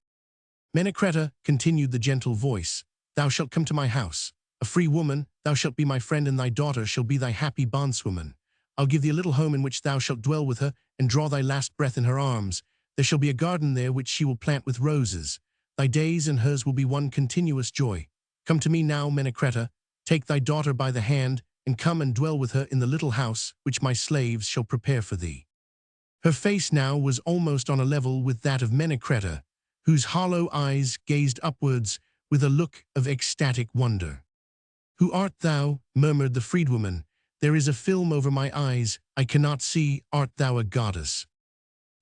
Menecreta, continued the gentle voice, thou shalt come to my house. A free woman, thou shalt be my friend, and thy daughter shall be thy happy bondswoman. I'll give thee a little home in which thou shalt dwell with her and draw thy last breath in her arms. There shall be a garden there which she will plant with roses. Thy days and hers will be one continuous joy. Come to me now, Menecreta, take thy daughter by the hand, and come and dwell with her in the little house which my slaves shall prepare for thee. Her face now was almost on a level with that of Menecreta, whose hollow eyes gazed upwards with a look of ecstatic wonder. Who art thou? Murmured the freedwoman. There is a film over my eyes, I cannot see. Art thou a goddess?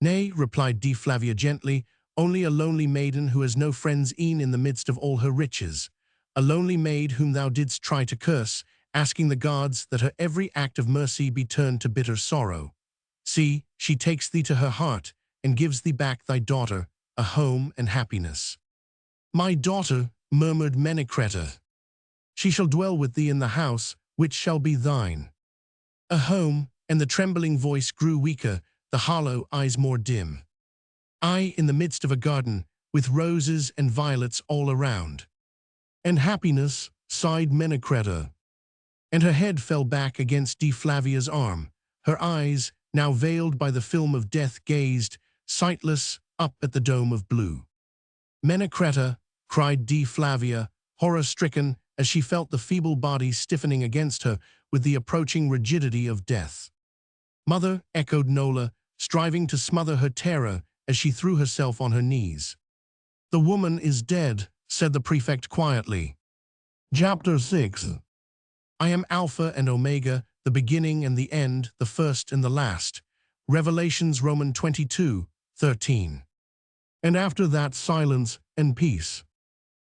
Nay, replied D. Flavia gently, only a lonely maiden who has no friends e'en in the midst of all her riches. A lonely maid whom thou didst try to curse, asking the gods that her every act of mercy be turned to bitter sorrow. See, she takes thee to her heart, and gives thee back thy daughter, a home and happiness. My daughter, murmured Menecreta. She shall dwell with thee in the house, which shall be thine. A home, and the trembling voice grew weaker, the hollow eyes more dim. I in the midst of a garden, with roses and violets all around. And happiness, sighed Menecreta. And her head fell back against D. Flavia's arm. Her eyes, now veiled by the film of death, gazed, sightless, up at the dome of blue. Menecreta, cried D. Flavia, horror-stricken, as she felt the feeble body stiffening against her with the approaching rigidity of death. Mother, echoed Nola, striving to smother her terror as she threw herself on her knees. The woman is dead, said the prefect quietly. Chapter 6. I am Alpha and Omega, the beginning and the end, the first and the last. Revelations Roman 22:13. And after that, silence and peace.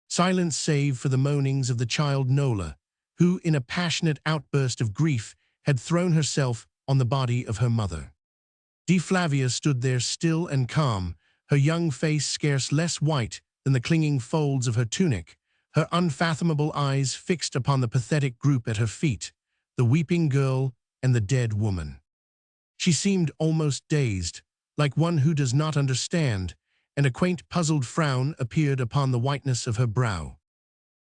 Silence save for the moanings of the child Nola, who, in a passionate outburst of grief, had thrown herself on the body of her mother. Dea Flavia stood there still and calm, her young face scarce less white than the clinging folds of her tunic, her unfathomable eyes fixed upon the pathetic group at her feet, the weeping girl and the dead woman. She seemed almost dazed, like one who does not understand, and a quaint puzzled frown appeared upon the whiteness of her brow.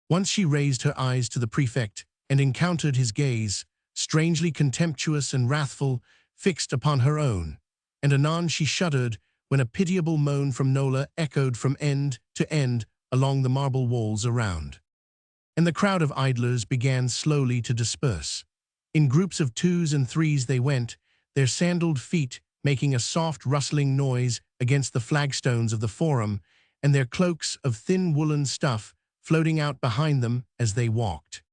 Once she raised her eyes to the prefect and encountered his gaze, strangely contemptuous and wrathful, fixed upon her own, and anon she shuddered when a pitiable moan from Nola echoed from end to end along the marble walls around. And the crowd of idlers began slowly to disperse. In groups of twos and threes they went, their sandaled feet making a soft rustling noise against the flagstones of the forum, and their cloaks of thin woolen stuff floating out behind them as they walked.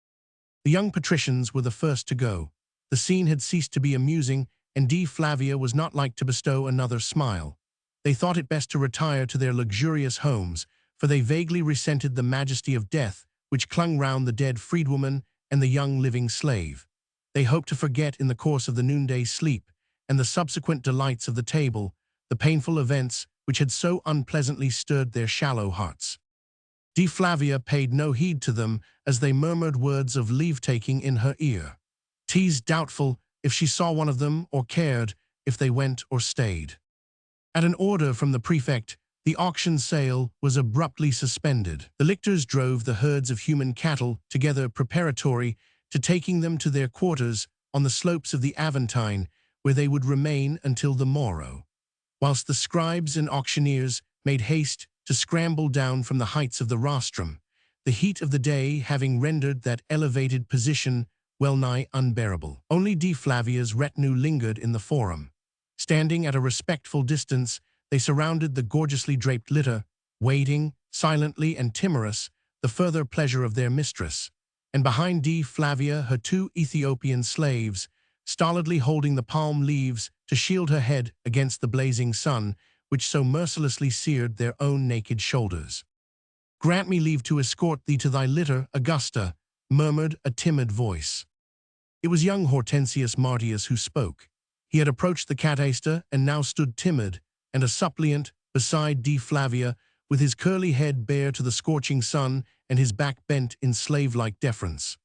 The young patricians were the first to go. The scene had ceased to be amusing, and Dea Flavia was not like to bestow another smile. They thought it best to retire to their luxurious homes, for they vaguely resented the majesty of death which clung round the dead freedwoman and the young living slave. They hoped to forget in the course of the noonday sleep and the subsequent delights of the table the painful events which had so unpleasantly stirred their shallow hearts. Dea Flavia paid no heed to them as they murmured words of leave-taking in her ear. Teased doubtful if she saw one of them or cared if they went or stayed. At an order from the prefect, the auction sale was abruptly suspended. The lictors drove the herds of human cattle together preparatory to taking them to their quarters on the slopes of the Aventine, where they would remain until the morrow, whilst the scribes and auctioneers made haste to scramble down from the heights of the rostrum, the heat of the day having rendered that elevated position well-nigh unbearable. Only Dea Flavia's retinue lingered in the forum. Standing at a respectful distance, they surrounded the gorgeously draped litter, waiting, silently and timorous, the further pleasure of their mistress, and behind Dea Flavia her two Ethiopian slaves, stolidly holding the palm leaves to shield her head against the blazing sun, which so mercilessly seared their own naked shoulders. "Grant me leave to escort thee to thy litter, Augusta," murmured a timid voice. It was young Hortensius Martius who spoke. He had approached the cataster and now stood timid and a suppliant beside Dea Flavia, with his curly head bare to the scorching sun and his back bent in slave-like deference.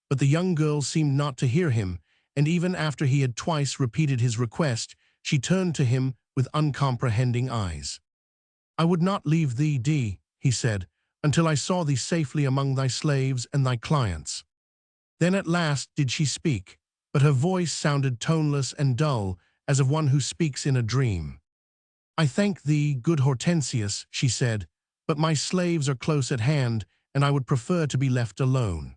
But the young girl seemed not to hear him, and even after he had twice repeated his request, she turned to him with uncomprehending eyes. "I would not leave thee, Dea," he said, "until I saw thee safely among thy slaves and thy clients." Then at last did she speak, but her voice sounded toneless and dull, as of one who speaks in a dream. "I thank thee, good Hortensius," she said, "but my slaves are close at hand, and I would prefer to be left alone."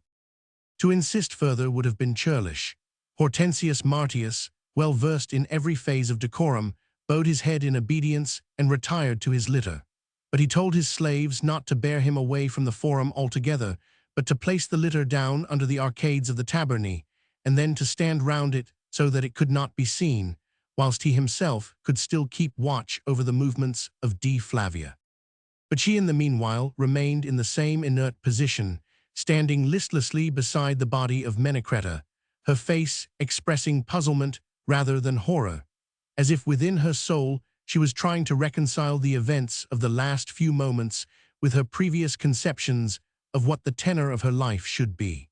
To insist further would have been churlish. Hortensius Martius, well versed in every phase of decorum, bowed his head in obedience and retired to his litter. But he told his slaves not to bear him away from the forum altogether, but to place the litter down under the arcades of the tabernae, and then to stand round it so that it could not be seen, whilst he himself could still keep watch over the movements of Dea Flavia. But she in the meanwhile remained in the same inert position, standing listlessly beside the body of Menecreta, her face expressing puzzlement rather than horror, as if within her soul she was trying to reconcile the events of the last few moments with her previous conceptions of what the tenor of her life should be.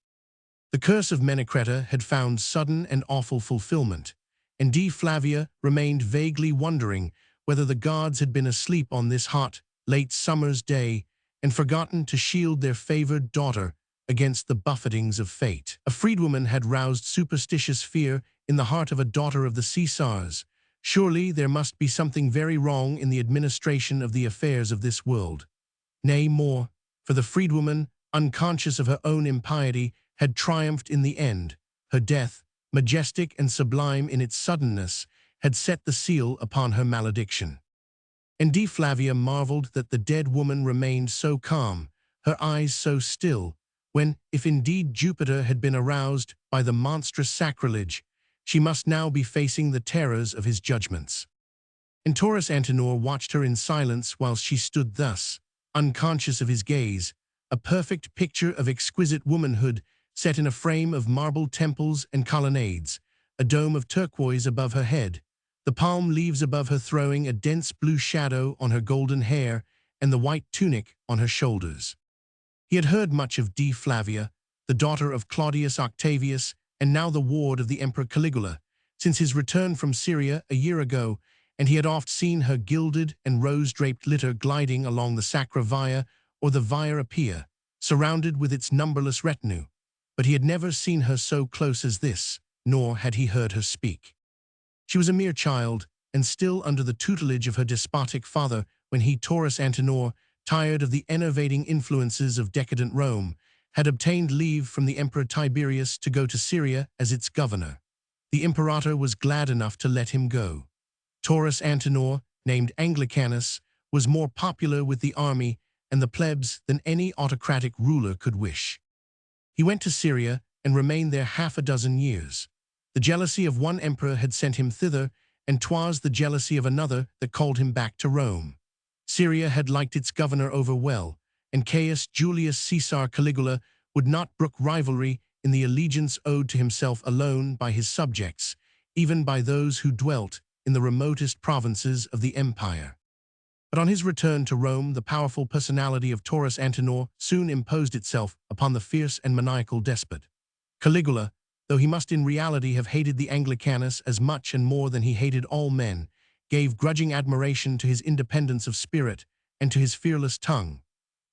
The curse of Menecreta had found sudden and awful fulfillment, and Dea Flavia remained vaguely wondering whether the gods had been asleep on this hot, late summer's day and forgotten to shield their favored daughter against the buffetings of fate. A freedwoman had roused superstitious fear in the heart of a daughter of the Caesars. Surely there must be something very wrong in the administration of the affairs of this world. Nay, more, for the freedwoman, unconscious of her own impiety, had triumphed in the end. Her death, majestic and sublime in its suddenness, had set the seal upon her malediction. And Dea Flavia marveled that the dead woman remained so calm, her eyes so still, when, if indeed Jupiter had been aroused by the monstrous sacrilege, she must now be facing the terrors of his judgments. And Taurus Antinor watched her in silence whilst she stood thus, unconscious of his gaze, a perfect picture of exquisite womanhood set in a frame of marble temples and colonnades, a dome of turquoise above her head, the palm leaves above her throwing a dense blue shadow on her golden hair and the white tunic on her shoulders. He had heard much of Dea Flavia, the daughter of Claudius Octavius and now the ward of the Emperor Caligula, since his return from Syria a year ago, and he had oft seen her gilded and rose-draped litter gliding along the Sacra Via or the Via Appia, surrounded with its numberless retinue. But he had never seen her so close as this, nor had he heard her speak. She was a mere child, and still under the tutelage of her despotic father when he, Taurus Antinor, tired of the enervating influences of decadent Rome, had obtained leave from the Emperor Tiberius to go to Syria as its governor. The imperator was glad enough to let him go. Taurus Antinor, named Anglicanus, was more popular with the army and the plebs than any autocratic ruler could wish. He went to Syria and remained there half a dozen years. The jealousy of one emperor had sent him thither, and 'twas the jealousy of another that called him back to Rome. Syria had liked its governor over well, and Caius Julius Caesar Caligula would not brook rivalry in the allegiance owed to himself alone by his subjects, even by those who dwelt in the remotest provinces of the empire. But on his return to Rome, the powerful personality of Taurus Antinor soon imposed itself upon the fierce and maniacal despot. Caligula, though he must in reality have hated the Anglicanus as much and more than he hated all men, gave grudging admiration to his independence of spirit and to his fearless tongue.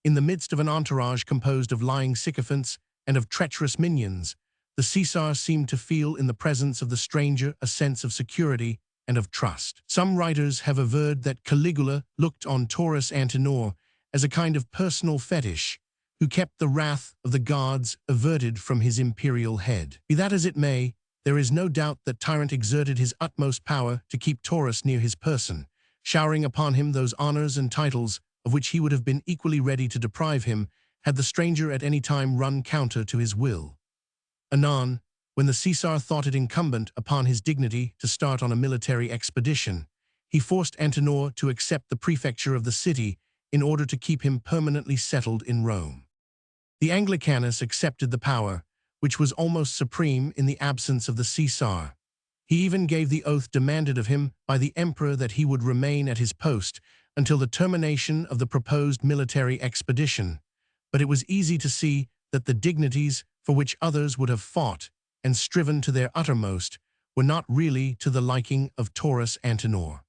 In the midst of an entourage composed of lying sycophants and of treacherous minions, the Caesar seemed to feel in the presence of the stranger a sense of security and of trust. Some writers have averred that Caligula looked on Taurus Antinor as a kind of personal fetish, who kept the wrath of the gods averted from his imperial head. Be that as it may, there is no doubt that tyrant exerted his utmost power to keep Taurus near his person, showering upon him those honors and titles of which he would have been equally ready to deprive him had the stranger at any time run counter to his will. Anon, when the Caesar thought it incumbent upon his dignity to start on a military expedition, he forced Antinor to accept the prefecture of the city in order to keep him permanently settled in Rome. The Anglicanus accepted the power, which was almost supreme in the absence of the Caesar. He even gave the oath demanded of him by the emperor that he would remain at his post until the termination of the proposed military expedition, but it was easy to see that the dignities for which others would have fought and striven to their uttermost were not really to the liking of Taurus Antinor.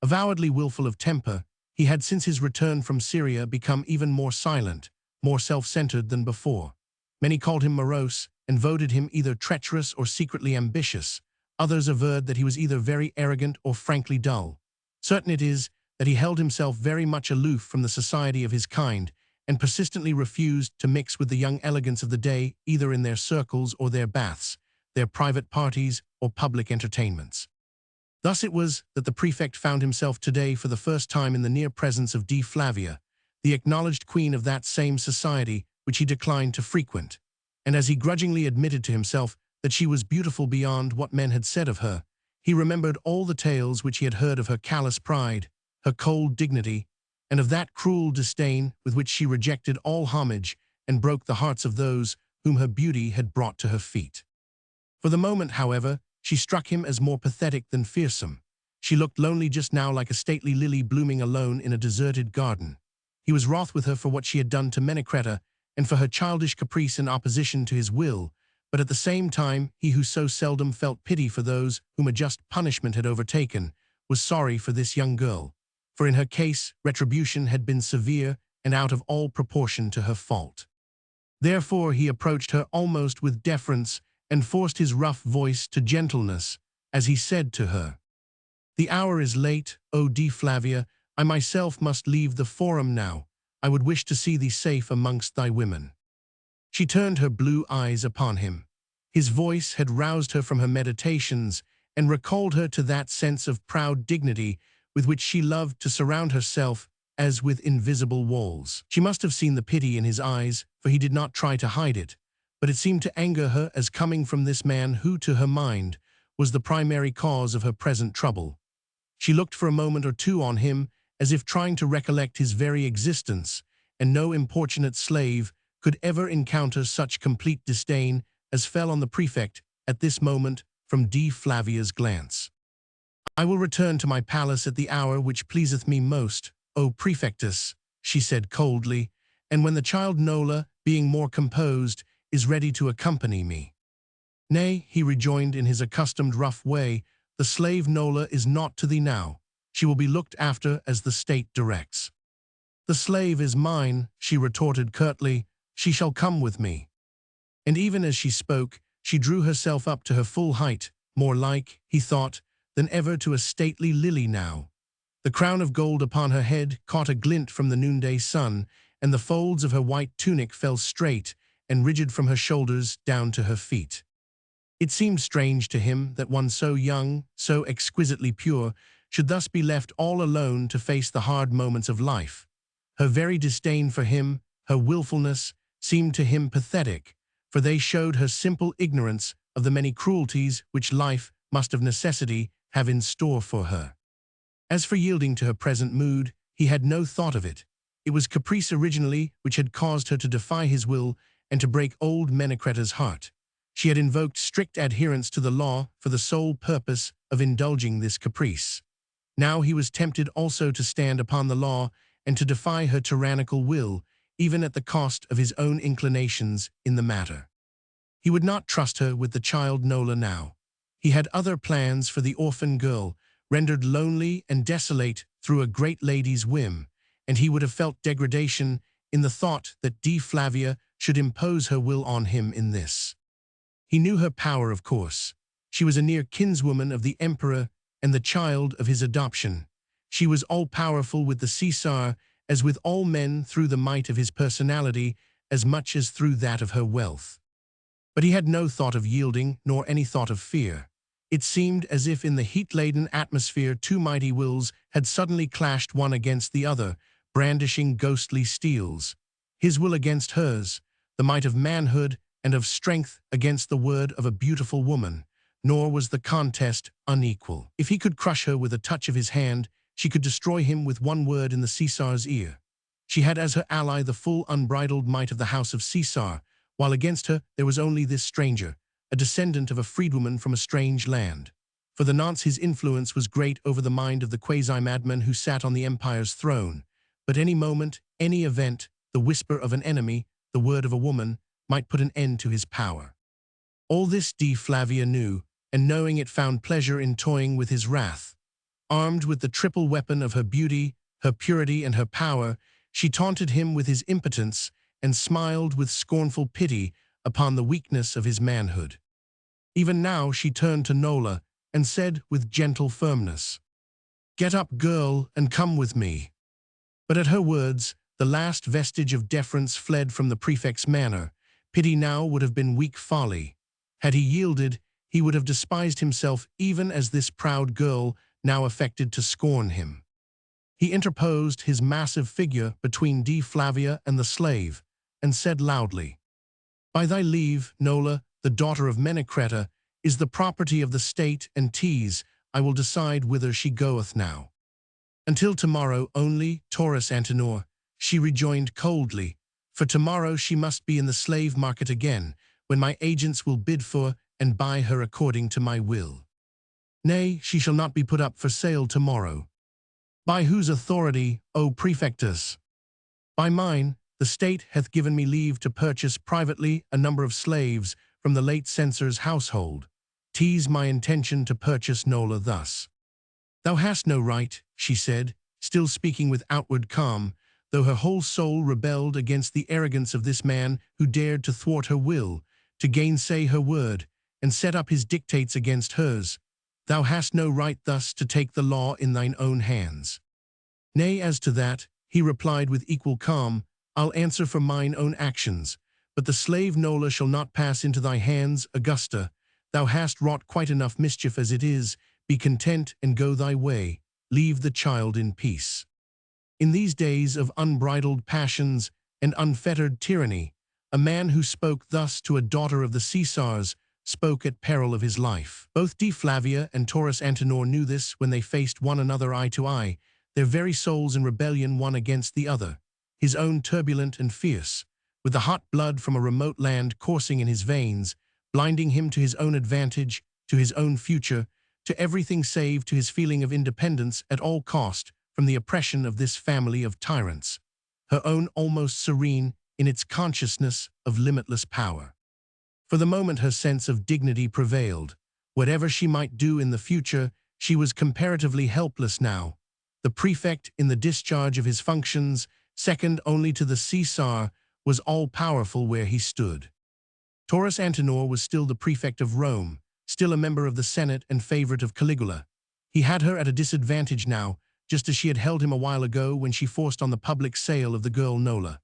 Avowedly willful of temper, he had since his return from Syria become even more silent, more self-centered than before. Many called him morose and voted him either treacherous or secretly ambitious. Others averred that he was either very arrogant or frankly dull. Certain it is that he held himself very much aloof from the society of his kind and persistently refused to mix with the young elegants of the day either in their circles or their baths, their private parties or public entertainments. Thus it was that the prefect found himself today for the first time in the near presence of Dea Flavia, the acknowledged queen of that same society which he declined to frequent, and as he grudgingly admitted to himself that she was beautiful beyond what men had said of her, he remembered all the tales which he had heard of her callous pride, her cold dignity, and of that cruel disdain with which she rejected all homage and broke the hearts of those whom her beauty had brought to her feet. For the moment, however, she struck him as more pathetic than fearsome. She looked lonely just now, like a stately lily blooming alone in a deserted garden. He was wroth with her for what she had done to Menecreta and for her childish caprice in opposition to his will, but at the same time he who so seldom felt pity for those whom a just punishment had overtaken was sorry for this young girl, for in her case retribution had been severe and out of all proportion to her fault. Therefore he approached her almost with deference and forced his rough voice to gentleness as he said to her, "The hour is late, O Dea Flavia. I myself must leave the forum now. I would wish to see thee safe amongst thy women." She turned her blue eyes upon him. His voice had roused her from her meditations and recalled her to that sense of proud dignity with which she loved to surround herself as with invisible walls. She must have seen the pity in his eyes, for he did not try to hide it, but it seemed to anger her as coming from this man who, to her mind, was the primary cause of her present trouble. She looked for a moment or two on him, as if trying to recollect his very existence, and no importunate slave could ever encounter such complete disdain as fell on the prefect at this moment from D. Flavia's glance. "I will return to my palace at the hour which pleaseth me most, O prefectus," she said coldly, "and when the child Nola, being more composed, is ready to accompany me." "Nay," he rejoined in his accustomed rough way, "the slave Nola is not to thee now. She will be looked after as the state directs." "The slave is mine," she retorted curtly. "She shall come with me." And even as she spoke, she drew herself up to her full height, more like, he thought, than ever to a stately lily now. The crown of gold upon her head caught a glint from the noonday sun, and the folds of her white tunic fell straight and rigid from her shoulders down to her feet. It seemed strange to him that one so young, so exquisitely pure, should thus be left all alone to face the hard moments of life. Her very disdain for him, her willfulness, seemed to him pathetic, for they showed her simple ignorance of the many cruelties which life must of necessity have in store for her. As for yielding to her present mood, he had no thought of it. It was caprice originally which had caused her to defy his will and to break old Menecreta's heart. She had invoked strict adherence to the law for the sole purpose of indulging this caprice. Now he was tempted also to stand upon the law and to defy her tyrannical will, even at the cost of his own inclinations in the matter. He would not trust her with the child Nola now. He had other plans for the orphan girl, rendered lonely and desolate through a great lady's whim, and he would have felt degradation in the thought that D. Flavia should impose her will on him in this. He knew her power, of course. She was a near kinswoman of the Emperor and the child of his adoption. She was all-powerful with the Caesar, as with all men through the might of his personality, as much as through that of her wealth. But he had no thought of yielding, nor any thought of fear. It seemed as if in the heat-laden atmosphere two mighty wills had suddenly clashed one against the other, brandishing ghostly steels. His will against hers, the might of manhood and of strength against the word of a beautiful woman. Nor was the contest unequal. If he could crush her with a touch of his hand, she could destroy him with one word in the Caesar's ear. She had as her ally the full unbridled might of the house of Caesar, while against her there was only this stranger, a descendant of a freedwoman from a strange land. For the nonce his influence was great over the mind of the quasi-madman who sat on the empire's throne. But any moment, any event, the whisper of an enemy, the word of a woman, might put an end to his power. All this D. Flavia knew, and knowing it found pleasure in toying with his wrath. Armed with the triple weapon of her beauty, her purity, and her power, she taunted him with his impotence and smiled with scornful pity upon the weakness of his manhood. Even now she turned to Nola and said with gentle firmness, "Get up, girl, and come with me." But at her words, the last vestige of deference fled from the prefect's manner. Pity now would have been weak folly. Had he yielded, he would have despised himself even as this proud girl now affected to scorn him. He interposed his massive figure between D. Flavia and the slave, and said loudly, "By thy leave, Nola, the daughter of Menecreta, is the property of the state, and tease, I will decide whither she goeth now." "Until tomorrow only, Taurus Antenor," she rejoined coldly, "for tomorrow she must be in the slave market again, when my agents will bid for and buy her according to my will. Nay, she shall not be put up for sale tomorrow." "By whose authority, O prefectus?" "By mine. The state hath given me leave to purchase privately a number of slaves from the late censor's household. 'Tis my intention to purchase Nola thus." "Thou hast no right," she said, still speaking with outward calm, though her whole soul rebelled against the arrogance of this man who dared to thwart her will, to gainsay her word, and set up his dictates against hers. "Thou hast no right thus to take the law in thine own hands." "Nay, as to that," he replied with equal calm, "I'll answer for mine own actions. But the slave Nola shall not pass into thy hands, Augusta. Thou hast wrought quite enough mischief as it is. Be content and go thy way. Leave the child in peace." In these days of unbridled passions and unfettered tyranny, a man who spoke thus to a daughter of the Caesars spoke at peril of his life. Both D. Flavia and Taurus Antinor knew this when they faced one another eye to eye, their very souls in rebellion one against the other, his own turbulent and fierce, with the hot blood from a remote land coursing in his veins, blinding him to his own advantage, to his own future, to everything save to his feeling of independence at all cost from the oppression of this family of tyrants, her own almost serene in its consciousness of limitless power. For the moment her sense of dignity prevailed. Whatever she might do in the future, she was comparatively helpless now. The prefect, in the discharge of his functions, second only to the Caesar, was all-powerful where he stood. Taurus Antinor was still the prefect of Rome, still a member of the Senate and favorite of Caligula. He had her at a disadvantage now, just as she had held him a while ago when she forced on the public sale of the girl Nola.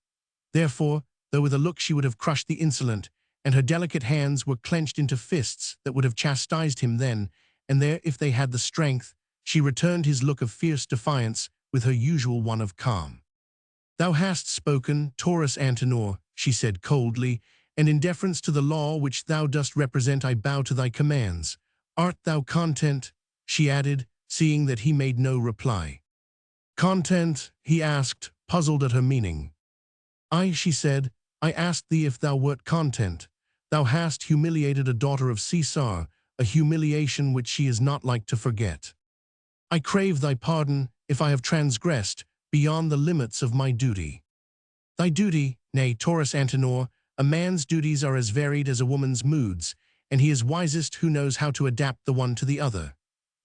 Therefore, though with a look she would have crushed the insolent, and her delicate hands were clenched into fists that would have chastised him then and there if they had the strength, she returned his look of fierce defiance with her usual one of calm. "Thou hast spoken, Taurus Antinor," she said coldly, "and in deference to the law which thou dost represent I bow to thy commands. Art thou content?" she added, seeing that he made no reply. "Content?" he asked, puzzled at her meaning. "Aye," she said, "I asked thee if thou wert content. Thou hast humiliated a daughter of Caesar, a humiliation which she is not like to forget. I crave thy pardon if I have transgressed beyond the limits of my duty." "Thy duty? Nay, Taurus Antinor, a man's duties are as varied as a woman's moods, and he is wisest who knows how to adapt the one to the other.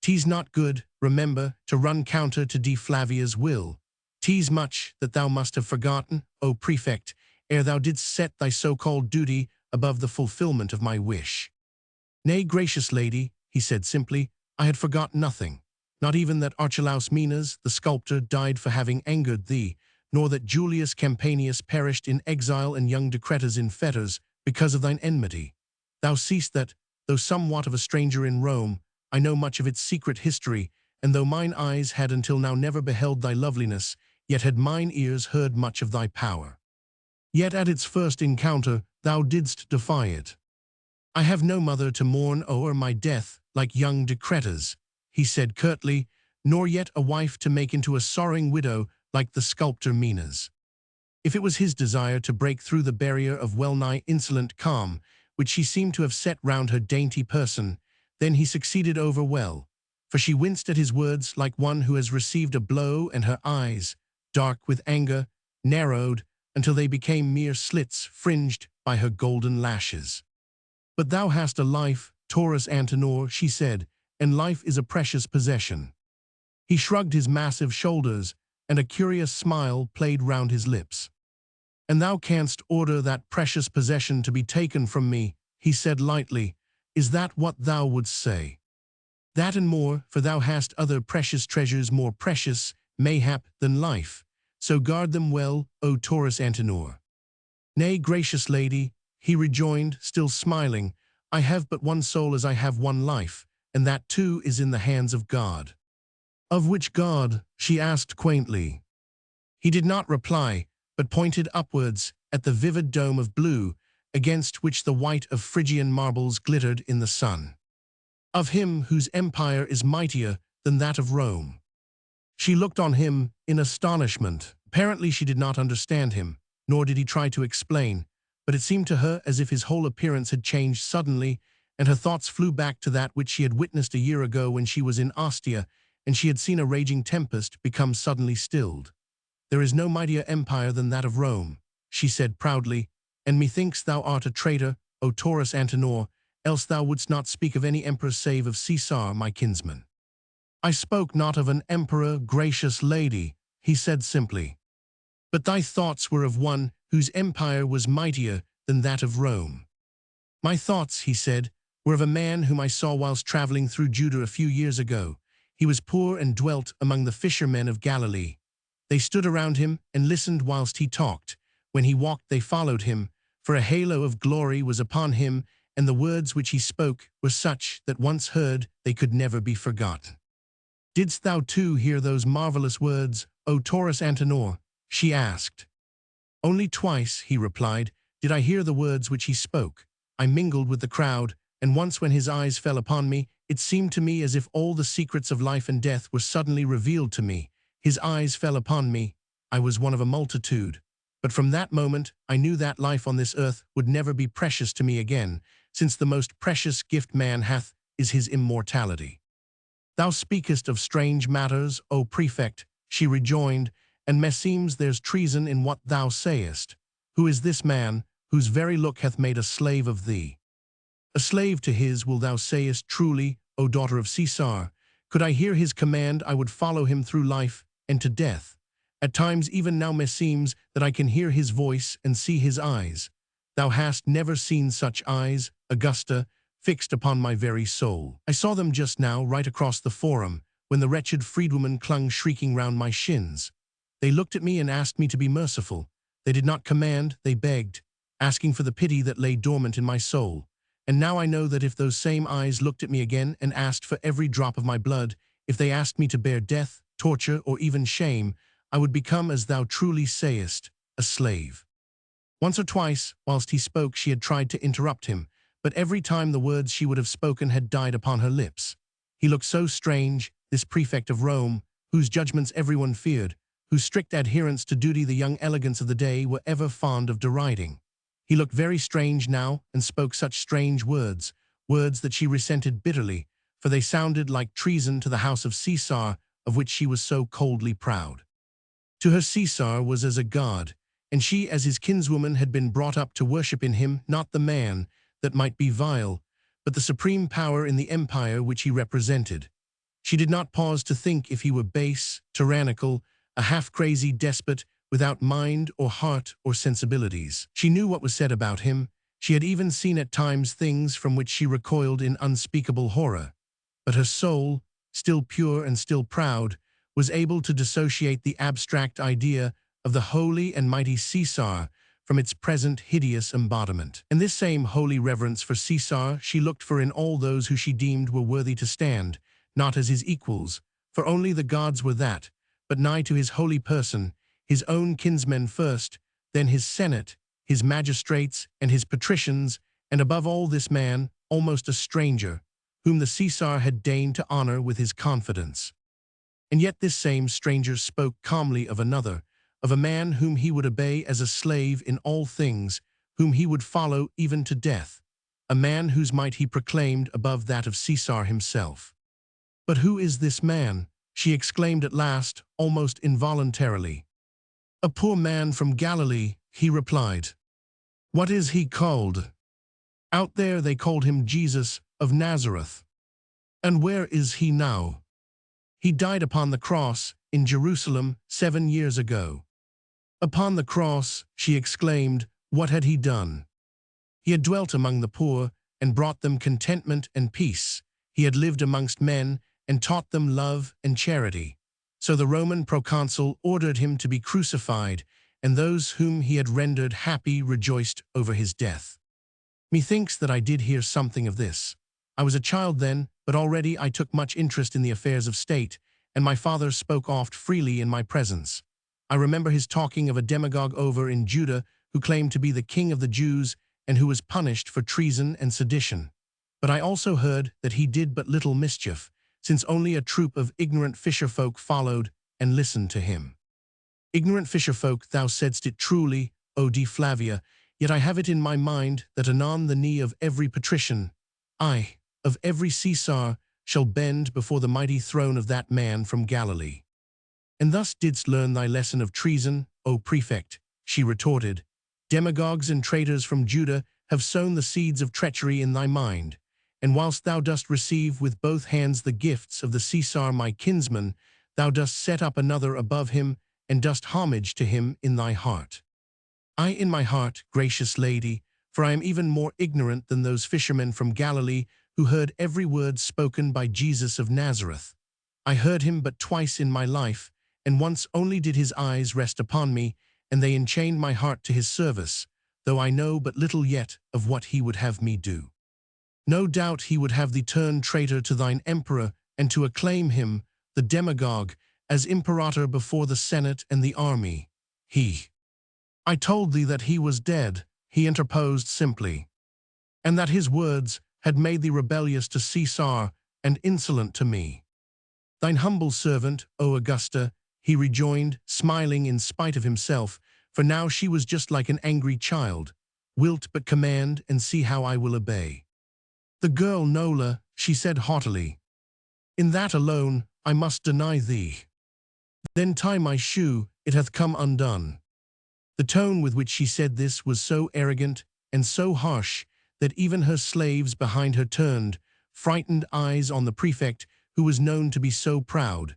'Tis not good, remember, to run counter to D. Flavia's will. 'Tis much that thou must have forgotten, O prefect, ere thou didst set thy so-called duty above the fulfillment of my wish." "Nay, gracious lady," he said simply, "I had forgotten nothing, not even that Archelaus Menas, the sculptor, died for having angered thee, nor that Julius Campanius perished in exile and young Decretas in fetters because of thine enmity. Thou seest that, though somewhat of a stranger in Rome, I know much of its secret history, and though mine eyes had until now never beheld thy loveliness, yet had mine ears heard much of thy power. Yet at its first encounter thou didst defy it. I have no mother to mourn o'er my death like young Decretas," he said curtly, "nor yet a wife to make into a sorrowing widow like the sculptor Menas." If it was his desire to break through the barrier of well-nigh insolent calm, which she seemed to have set round her dainty person, then he succeeded over well, for she winced at his words like one who has received a blow, and her eyes, dark with anger, narrowed until they became mere slits fringed by her golden lashes. "But thou hast a life, Taurus Antinor," she said, "and life is a precious possession." He shrugged his massive shoulders, and a curious smile played round his lips. "And thou canst order that precious possession to be taken from me," he said lightly. "Is that what thou wouldst say?" "That and more, for thou hast other precious treasures more precious, mayhap, than life. So guard them well, O Taurus Antinor." "Nay, gracious lady," he rejoined, still smiling, "I have but one soul as I have one life, and that too is in the hands of God." "Of which God?" she asked quaintly. He did not reply, but pointed upwards at the vivid dome of blue, against which the white of Phrygian marbles glittered in the sun. "Of him whose empire is mightier than that of Rome." She looked on him in astonishment. Apparently she did not understand him, nor did he try to explain, but it seemed to her as if his whole appearance had changed suddenly, and her thoughts flew back to that which she had witnessed a year ago when she was in Ostia, and she had seen a raging tempest become suddenly stilled. "There is no mightier empire than that of Rome," she said proudly, "and methinks thou art a traitor, O Taurus Antinor, else thou wouldst not speak of any emperor save of Caesar, my kinsman." "I spoke not of an emperor, gracious lady," he said simply. "But thy thoughts were of one whose empire was mightier than that of Rome." "My thoughts," he said, "were of a man whom I saw whilst traveling through Judah a few years ago. He was poor and dwelt among the fishermen of Galilee. They stood around him and listened whilst he talked. When he walked they followed him, for a halo of glory was upon him, and the words which he spoke were such that once heard they could never be forgotten." "Didst thou too hear those marvelous words, O Taurus Antinor?" she asked. "Only twice," he replied, "did I hear the words which he spoke. I mingled with the crowd, and once when his eyes fell upon me, it seemed to me as if all the secrets of life and death were suddenly revealed to me. His eyes fell upon me. I was one of a multitude. But from that moment, I knew that life on this earth would never be precious to me again, since the most precious gift man hath is his immortality. Thou speakest of strange matters, O prefect, she rejoined, and meseems there's treason in what thou sayest. Who is this man, whose very look hath made a slave of thee? A slave to his will thou sayest truly, O daughter of Caesar. Could I hear his command, I would follow him through life and to death. At times even now meseems that I can hear his voice and see his eyes. Thou hast never seen such eyes, Augusta, fixed upon my very soul. I saw them just now right across the forum, when the wretched freedwoman clung shrieking round my shins. They looked at me and asked me to be merciful. They did not command, they begged, asking for the pity that lay dormant in my soul. And now I know that if those same eyes looked at me again and asked for every drop of my blood, if they asked me to bear death, torture, or even shame, I would become, as thou truly sayest, a slave. Once or twice, whilst he spoke, she had tried to interrupt him, but every time the words she would have spoken had died upon her lips. He looked so strange, this prefect of Rome, whose judgments everyone feared, whose strict adherence to duty the young elegants of the day were ever fond of deriding. He looked very strange now and spoke such strange words, words that she resented bitterly, for they sounded like treason to the house of Caesar, of which she was so coldly proud. To her Caesar was as a god, and she as his kinswoman had been brought up to worship in him not the man that might be vile, but the supreme power in the empire which he represented. She did not pause to think if he were base, tyrannical, a half-crazy despot without mind or heart or sensibilities. She knew what was said about him. She had even seen at times things from which she recoiled in unspeakable horror. But her soul, still pure and still proud, was able to dissociate the abstract idea of the holy and mighty Caesar from its present hideous embodiment. And this same holy reverence for Caesar she looked for in all those who she deemed were worthy to stand, not as his equals, for only the gods were that, but nigh to his holy person, his own kinsmen first, then his senate, his magistrates, and his patricians, and above all this man, almost a stranger, whom the Caesar had deigned to honor with his confidence. And yet this same stranger spoke calmly of another, of a man whom he would obey as a slave in all things, whom he would follow even to death, a man whose might he proclaimed above that of Caesar himself. But who is this man? She exclaimed at last, almost involuntarily. A poor man from Galilee, he replied. What is he called? Out there they called him Jesus of Nazareth. And where is he now? He died upon the cross in Jerusalem 7 years ago. Upon the cross, she exclaimed, what had he done? He had dwelt among the poor and brought them contentment and peace. He had lived amongst men and taught them love and charity. So the Roman proconsul ordered him to be crucified, and those whom he had rendered happy rejoiced over his death. Methinks that I did hear something of this. I was a child then, but already I took much interest in the affairs of state, and my father spoke oft freely in my presence. I remember his talking of a demagogue over in Judah who claimed to be the king of the Jews and who was punished for treason and sedition. But I also heard that he did but little mischief, since only a troop of ignorant fisherfolk followed and listened to him. Ignorant fisherfolk, thou saidst it truly, O D. Flavia, yet I have it in my mind that anon the knee of every patrician, aye, of every Caesar, shall bend before the mighty throne of that man from Galilee. And thus didst learn thy lesson of treason, O prefect, she retorted. Demagogues and traitors from Judah have sown the seeds of treachery in thy mind, and whilst thou dost receive with both hands the gifts of the Caesar my kinsman, thou dost set up another above him, and dost homage to him in thy heart. I in my heart, gracious lady, for I am even more ignorant than those fishermen from Galilee who heard every word spoken by Jesus of Nazareth. I heard him but twice in my life, and once only did his eyes rest upon me, and they enchained my heart to his service, though I know but little yet of what he would have me do. No doubt he would have thee turn traitor to thine emperor, and to acclaim him, the demagogue, as imperator before the senate and the army. I told thee that he was dead, he interposed simply, and that his words, had made thee rebellious to Caesar and insolent to me? Thine humble servant, O Augusta, he rejoined, smiling in spite of himself, for now she was just like an angry child. Wilt but command, and see how I will obey. The girl Nola, she said haughtily. In that alone I must deny thee. Then tie my shoe, it hath come undone. The tone with which she said this was so arrogant and so harsh that even her slaves behind her turned frightened eyes on the prefect, who was known to be so proud,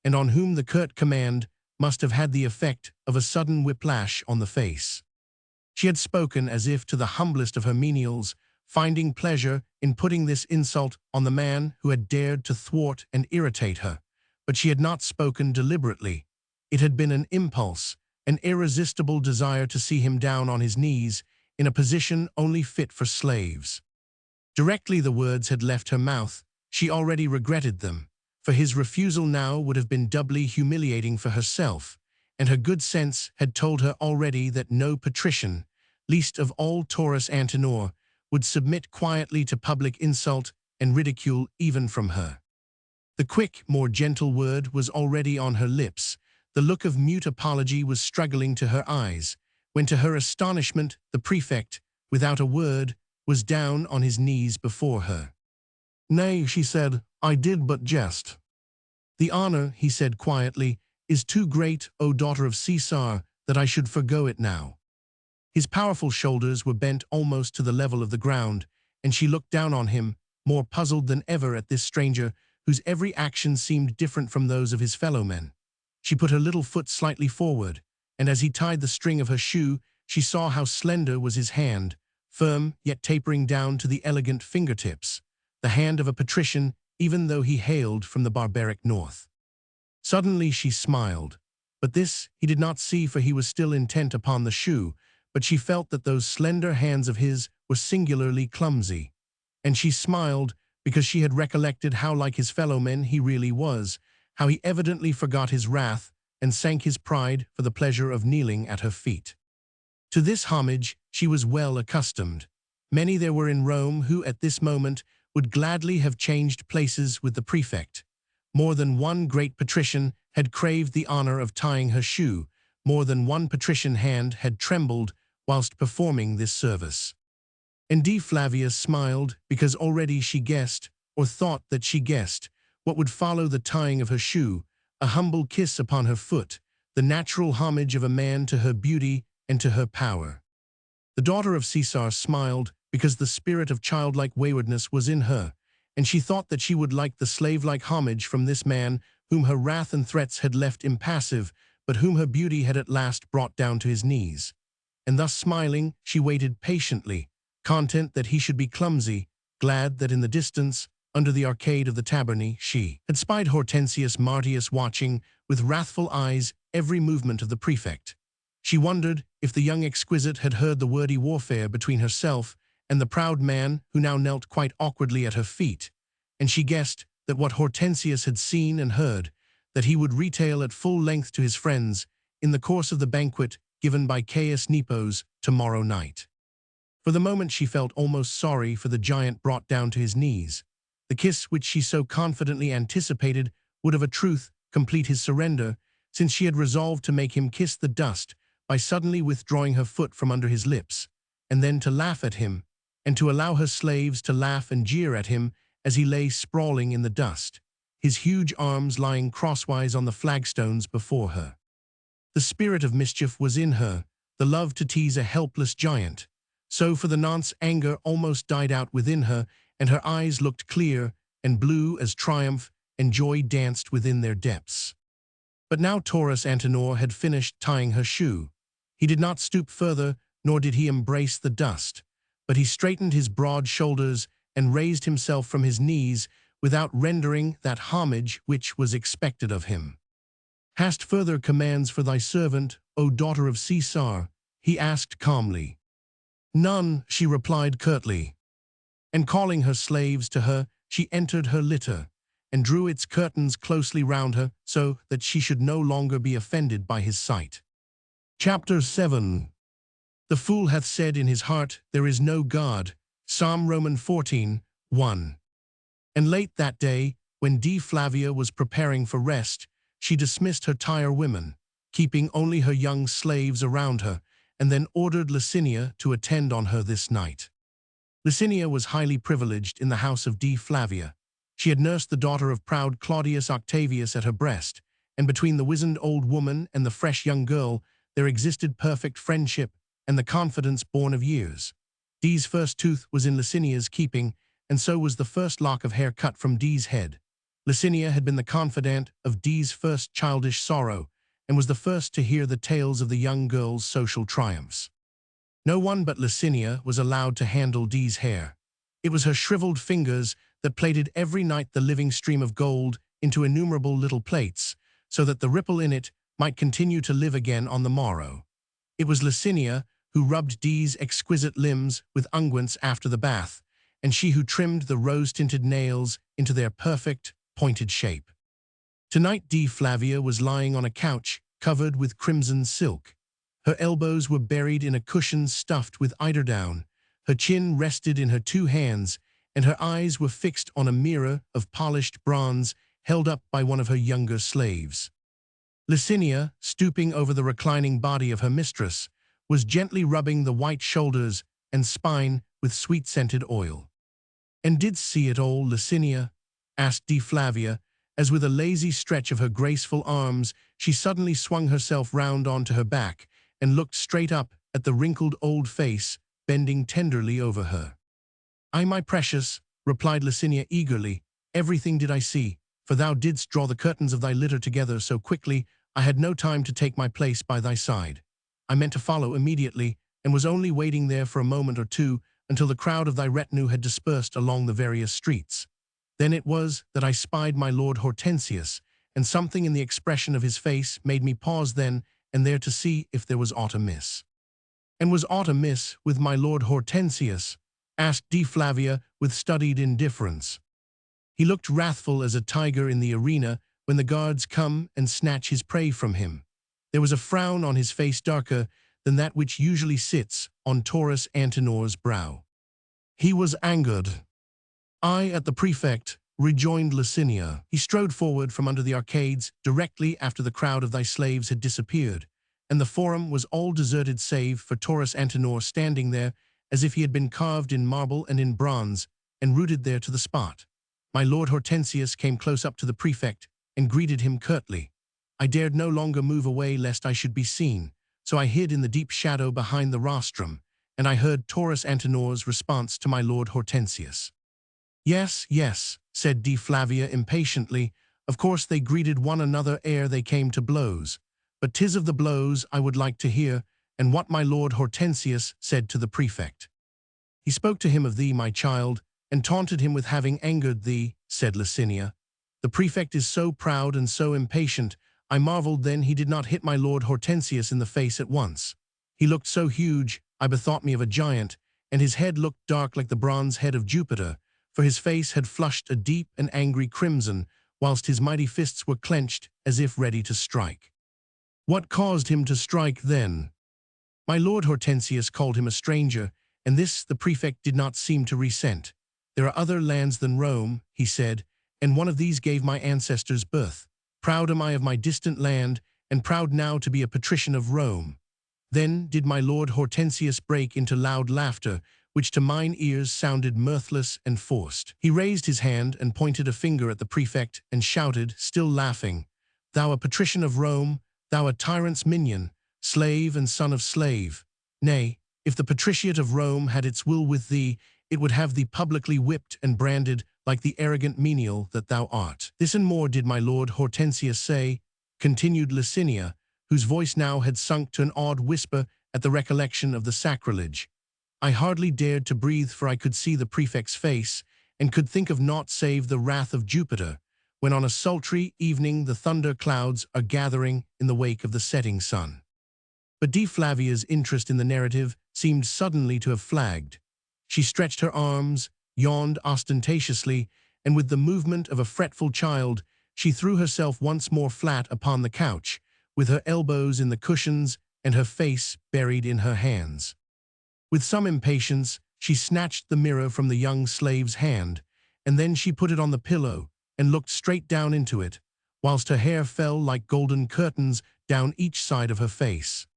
and on whom the curt command must have had the effect of a sudden whiplash on the face. She had spoken as if to the humblest of her menials, finding pleasure in putting this insult on the man who had dared to thwart and irritate her. But she had not spoken deliberately. It had been an impulse, an irresistible desire to see him down on his knees in a position only fit for slaves. Directly the words had left her mouth, she already regretted them, for his refusal now would have been doubly humiliating for herself, and her good sense had told her already that no patrician, least of all Taurus Antinor, would submit quietly to public insult and ridicule even from her. The quick, more gentle word was already on her lips. The look of mute apology was struggling to her eyes, when to her astonishment the prefect, without a word, was down on his knees before her. Nay, she said, I did but jest. The honor, he said quietly, is too great, O daughter of Caesar, that I should forgo it now. His powerful shoulders were bent almost to the level of the ground, and she looked down on him, more puzzled than ever at this stranger, whose every action seemed different from those of his fellow-men. She put her little foot slightly forward, and as he tied the string of her shoe, she saw how slender was his hand, firm yet tapering down to the elegant fingertips, the hand of a patrician even though he hailed from the barbaric north. Suddenly she smiled, but this he did not see, for he was still intent upon the shoe, but she felt that those slender hands of his were singularly clumsy, and she smiled because she had recollected how like his fellow-men he really was, how he evidently forgot his wrath and sank his pride for the pleasure of kneeling at her feet. To this homage she was well accustomed. Many there were in Rome who at this moment would gladly have changed places with the prefect. More than one great patrician had craved the honor of tying her shoe. More than one patrician hand had trembled whilst performing this service. And D. Flavius smiled because already she guessed, or thought that she guessed, what would follow the tying of her shoe, a humble kiss upon her foot, the natural homage of a man to her beauty and to her power. The daughter of Caesar smiled because the spirit of childlike waywardness was in her, and she thought that she would like the slave-like homage from this man whom her wrath and threats had left impassive, but whom her beauty had at last brought down to his knees. And thus smiling, she waited patiently, content that he should be clumsy, glad that in the distance, under the arcade of the tabernae, she had spied Hortensius Martius watching, with wrathful eyes, every movement of the prefect. She wondered if the young exquisite had heard the wordy warfare between herself and the proud man who now knelt quite awkwardly at her feet, and she guessed that what Hortensius had seen and heard, that he would retail at full length to his friends in the course of the banquet given by Caius Nepos tomorrow night. For the moment she felt almost sorry for the giant brought down to his knees. The kiss which she so confidently anticipated would of a truth complete his surrender, since she had resolved to make him kiss the dust by suddenly withdrawing her foot from under his lips, and then to laugh at him, and to allow her slaves to laugh and jeer at him as he lay sprawling in the dust, his huge arms lying crosswise on the flagstones before her. The spirit of mischief was in her, the love to tease a helpless giant. So for the nonce anger almost died out within her, and her eyes looked clear and blue as triumph and joy danced within their depths. But now Taurus Antinor had finished tying her shoe. He did not stoop further, nor did he embrace the dust, but he straightened his broad shoulders and raised himself from his knees without rendering that homage which was expected of him. "Hast further commands for thy servant, O daughter of Caesar?" he asked calmly. "None," she replied curtly. And calling her slaves to her, she entered her litter, and drew its curtains closely round her so that she should no longer be offended by his sight. Chapter 7. The fool hath said in his heart, there is no God. Psalm Roman 14, 1. And late that day, when D. Flavia was preparing for rest, she dismissed her tire women, keeping only her young slaves around her, and then ordered Licinia to attend on her this night. Licinia was highly privileged in the house of D. Flavia. She had nursed the daughter of proud Claudius Octavius at her breast, and between the wizened old woman and the fresh young girl there existed perfect friendship and the confidence born of years. D's first tooth was in Licinia's keeping, and so was the first lock of hair cut from D's head. Licinia had been the confidant of D's first childish sorrow, and was the first to hear the tales of the young girl's social triumphs. No one but Licinia was allowed to handle D's hair. It was her shriveled fingers that plaited every night the living stream of gold into innumerable little plaits, so that the ripple in it might continue to live again on the morrow. It was Licinia who rubbed D's exquisite limbs with unguents after the bath, and she who trimmed the rose-tinted nails into their perfect, pointed shape. Tonight D. Flavia was lying on a couch covered with crimson silk. Her elbows were buried in a cushion stuffed with eiderdown, her chin rested in her two hands, and her eyes were fixed on a mirror of polished bronze held up by one of her younger slaves. Licinia, stooping over the reclining body of her mistress, was gently rubbing the white shoulders and spine with sweet-scented oil. "And didst see it all, Licinia?" asked D. Flavia, as with a lazy stretch of her graceful arms she suddenly swung herself round onto her back and looked straight up at the wrinkled old face bending tenderly over her. "Ay, my precious," replied Licinia eagerly, "everything did I see, for thou didst draw the curtains of thy litter together so quickly I had no time to take my place by thy side. I meant to follow immediately, and was only waiting there for a moment or two until the crowd of thy retinue had dispersed along the various streets. Then it was that I spied my lord Hortensius, and something in the expression of his face made me pause then and there to see if there was aught amiss." "And was aught amiss with my lord Hortensius?" asked D. Flavia with studied indifference. "He looked wrathful as a tiger in the arena when the guards come and snatch his prey from him. There was a frown on his face darker than that which usually sits on Taurus Antinor's brow. He was angered." "I at the prefect," rejoined Licinia. "He strode forward from under the arcades directly after the crowd of thy slaves had disappeared, and the forum was all deserted save for Taurus Antinor standing there as if he had been carved in marble and in bronze, and rooted there to the spot. My lord Hortensius came close up to the prefect and greeted him curtly. I dared no longer move away lest I should be seen, so I hid in the deep shadow behind the rostrum, and I heard Taurus Antinor's response to my lord Hortensius." "Yes, yes," said D. Flavia impatiently, "of course they greeted one another ere they came to blows. But 'tis of the blows I would like to hear, and what my lord Hortensius said to the prefect." "He spoke to him of thee, my child, and taunted him with having angered thee," said Licinia. "The prefect is so proud and so impatient, I marveled then he did not hit my lord Hortensius in the face at once. He looked so huge, I bethought me of a giant, and his head looked dark like the bronze head of Jupiter, for his face had flushed a deep and angry crimson, whilst his mighty fists were clenched as if ready to strike." "What caused him to strike then?" "My lord Hortensius called him a stranger, and this the prefect did not seem to resent. 'There are other lands than Rome,' he said, 'and one of these gave my ancestors birth. Proud am I of my distant land, and proud now to be a patrician of Rome.' Then did my lord Hortensius break into loud laughter, which to mine ears sounded mirthless and forced. He raised his hand and pointed a finger at the prefect and shouted, still laughing, 'Thou a patrician of Rome, thou a tyrant's minion, slave and son of slave. Nay, if the patriciate of Rome had its will with thee, it would have thee publicly whipped and branded like the arrogant menial that thou art.' This and more did my lord Hortensius say," continued Licinia, whose voice now had sunk to an awed whisper at the recollection of the sacrilege. "I hardly dared to breathe, for I could see the prefect's face, and could think of naught save the wrath of Jupiter, when on a sultry evening the thunder clouds are gathering in the wake of the setting sun." But D. Flavia's interest in the narrative seemed suddenly to have flagged. She stretched her arms, yawned ostentatiously, and with the movement of a fretful child, she threw herself once more flat upon the couch, with her elbows in the cushions and her face buried in her hands. With some impatience, She snatched the mirror from the young slave's hand, and then she put it on the pillow and looked straight down into it, whilst her hair fell like golden curtains down each side of her face.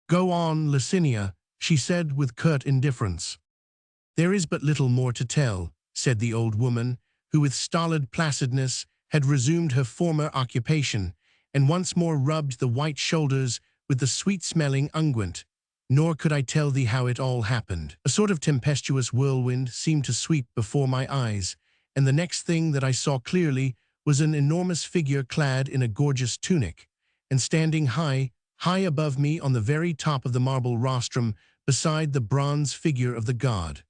"Go on, Licinia," she said with curt indifference. "There is but little more to tell," said the old woman, who with stolid placidness had resumed her former occupation, and once more rubbed the white shoulders with the sweet-smelling unguent. "Nor could I tell thee how it all happened. A sort of tempestuous whirlwind seemed to sweep before my eyes, and the next thing that I saw clearly was an enormous figure clad in a gorgeous tunic, and standing high above me on the very top of the marble rostrum beside the bronze figure of the god.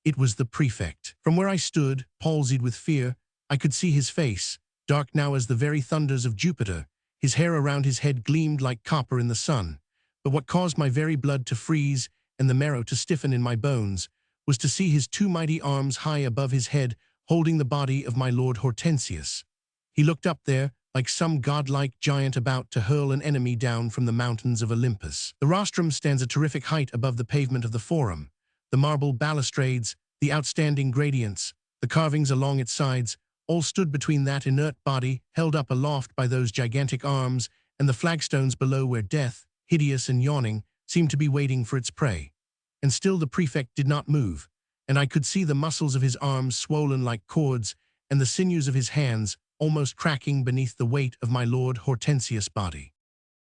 It was the prefect. From where I stood, palsied with fear, I could see his face, dark now as the very thunders of Jupiter. His hair around his head gleamed like copper in the sun. But what caused my very blood to freeze and the marrow to stiffen in my bones was to see his two mighty arms high above his head, holding the body of my lord Hortensius. He looked up there, like some godlike giant about to hurl an enemy down from the mountains of Olympus. The rostrum stands a terrific height above the pavement of the forum. The marble balustrades, the outstanding gradients, the carvings along its sides, all stood between that inert body held up aloft by those gigantic arms and the flagstones below where death, hideous and yawning, seemed to be waiting for its prey. And still the prefect did not move, and I could see the muscles of his arms swollen like cords and the sinews of his hands almost cracking beneath the weight of my lord Hortensius' body.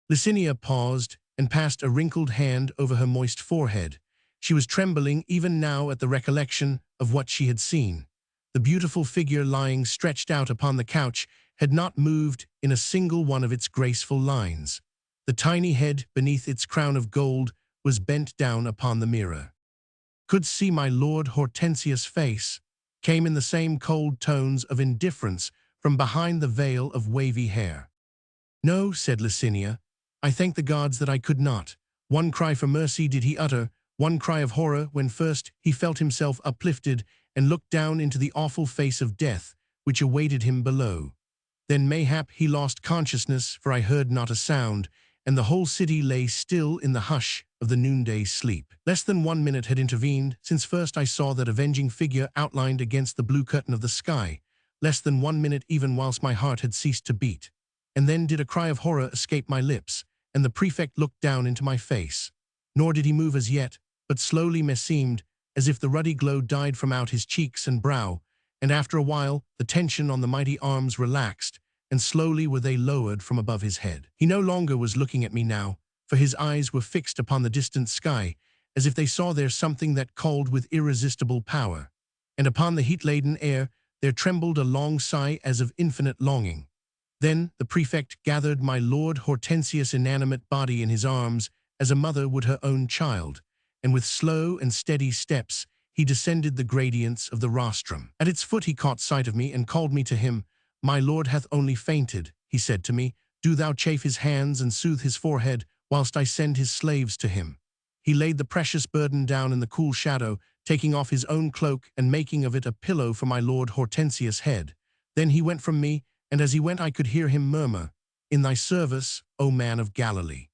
Licinia paused and passed a wrinkled hand over her moist forehead. She was trembling even now at the recollection of what she had seen. The beautiful figure lying stretched out upon the couch had not moved in a single one of its graceful lines. The tiny head beneath its crown of gold was bent down upon the mirror. "Could see my lord Hortensius' face," came in the same cold tones of indifference from behind the veil of wavy hair. "No," said Licinia, "I thank the gods that I could not." One cry for mercy did he utter, one cry of horror when first he felt himself uplifted and looked down into the awful face of death which awaited him below. Then mayhap he lost consciousness, for I heard not a sound, and the whole city lay still in the hush of the noonday sleep. Less than 1 minute had intervened since first I saw that avenging figure outlined against the blue curtain of the sky, less than 1 minute even whilst my heart had ceased to beat. And then did a cry of horror escape my lips, and the prefect looked down into my face. Nor did he move as yet, but slowly meseemed as if the ruddy glow died from out his cheeks and brow, and after a while the tension on the mighty arms relaxed, and slowly were they lowered from above his head. He no longer was looking at me now, for his eyes were fixed upon the distant sky, as if they saw there something that called with irresistible power. And upon the heat-laden air there trembled a long sigh as of infinite longing. Then the prefect gathered my lord Hortensius' inanimate body in his arms as a mother would her own child, and with slow and steady steps he descended the gradients of the rostrum. At its foot he caught sight of me and called me to him. "My lord hath only fainted," he said to me. "Do thou chafe his hands and soothe his forehead, whilst I send his slaves to him." He laid the precious burden down in the cool shadow, taking off his own cloak and making of it a pillow for my lord Hortensius' head. Then he went from me, and as he went I could hear him murmur, "In thy service, O man of Galilee."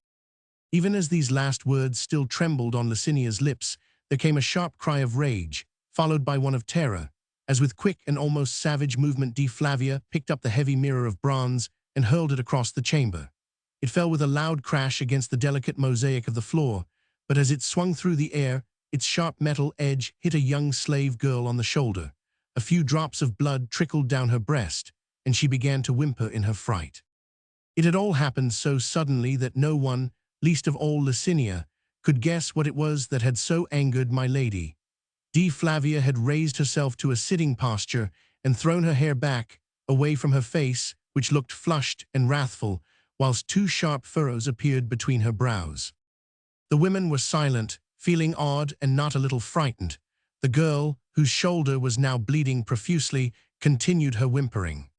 Even as these last words still trembled on Licinia's lips, there came a sharp cry of rage, followed by one of terror, as with quick and almost savage movement Flavia picked up the heavy mirror of bronze and hurled it across the chamber. It fell with a loud crash against the delicate mosaic of the floor, but as it swung through the air, its sharp metal edge hit a young slave girl on the shoulder. A few drops of blood trickled down her breast, and she began to whimper in her fright. It had all happened so suddenly that no one, least of all Licinia, could guess what it was that had so angered my lady. Flavia had raised herself to a sitting posture and thrown her hair back, away from her face, which looked flushed and wrathful, whilst two sharp furrows appeared between her brows. The women were silent, feeling awed and not a little frightened. The girl, whose shoulder was now bleeding profusely, continued her whimpering.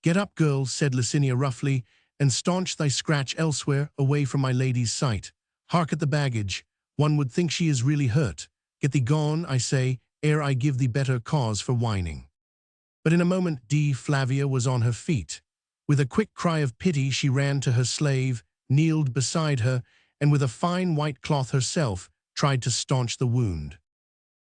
"Get up, girl," said Licinia roughly, "and staunch thy scratch elsewhere, away from my lady's sight. Hark at the baggage. One would think she is really hurt. Get thee gone, I say, ere I give thee better cause for whining." But in a moment Flavia was on her feet. With a quick cry of pity she ran to her slave, kneeled beside her, and with a fine white cloth herself tried to staunch the wound.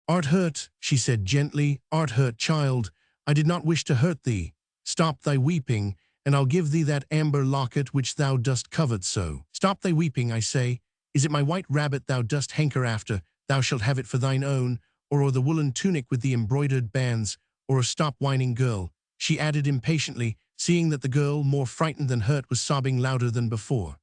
Art hurt, she said gently, art hurt, child. I did not wish to hurt thee. Stop thy weeping, and I'll give thee that amber locket which thou dost covet so. Stop thy weeping, I say. Is it my white rabbit thou dost hanker after? Thou shalt have it for thine own, or the woolen tunic with the embroidered bands, or stop whining, girl, she added impatiently, seeing that the girl, more frightened than hurt, was sobbing louder than before.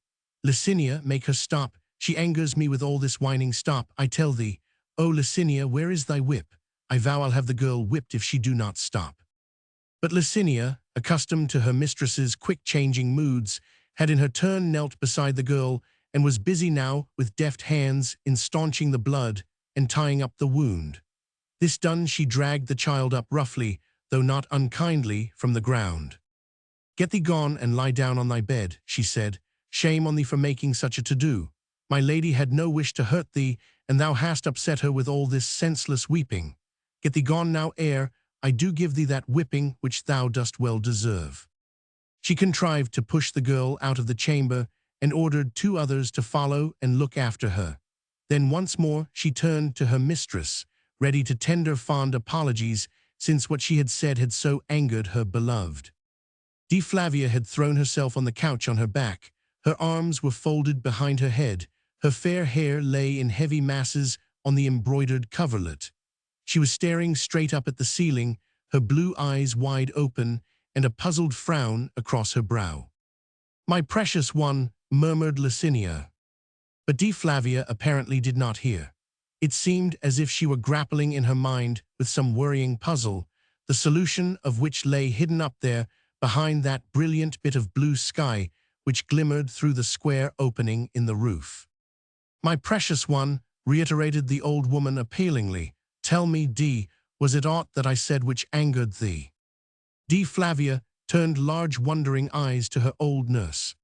Licinia, make her stop. She angers me with all this whining. Stop, I tell thee. Oh, Licinia, where is thy whip? I vow I'll have the girl whipped if she do not stop. But Licinia, accustomed to her mistress's quick-changing moods, had in her turn knelt beside the girl and was busy now with deft hands in staunching the blood and tying up the wound. This done, she dragged the child up roughly, though not unkindly, from the ground. Get thee gone and lie down on thy bed, she said. Shame on thee for making such a to-do. My lady had no wish to hurt thee, and thou hast upset her with all this senseless weeping. Get thee gone now, ere I do give thee that whipping which thou dost well deserve. She contrived to push the girl out of the chamber and ordered 2 others to follow and look after her. Then once more she turned to her mistress, ready to tender fond apologies, since what she had said had so angered her beloved. Dea Flavia had thrown herself on the couch on her back. Her arms were folded behind her head. Her fair hair lay in heavy masses on the embroidered coverlet. She was staring straight up at the ceiling, her blue eyes wide open, and a puzzled frown across her brow. My precious one, murmured Licinia. But Dea Flavia apparently did not hear. It seemed as if she were grappling in her mind with some worrying puzzle, the solution of which lay hidden up there behind that brilliant bit of blue sky which glimmered through the square opening in the roof. My precious one, reiterated the old woman appealingly, tell me, Dea, was it aught that I said which angered thee? Dea Flavia turned large wondering eyes to her old nurse.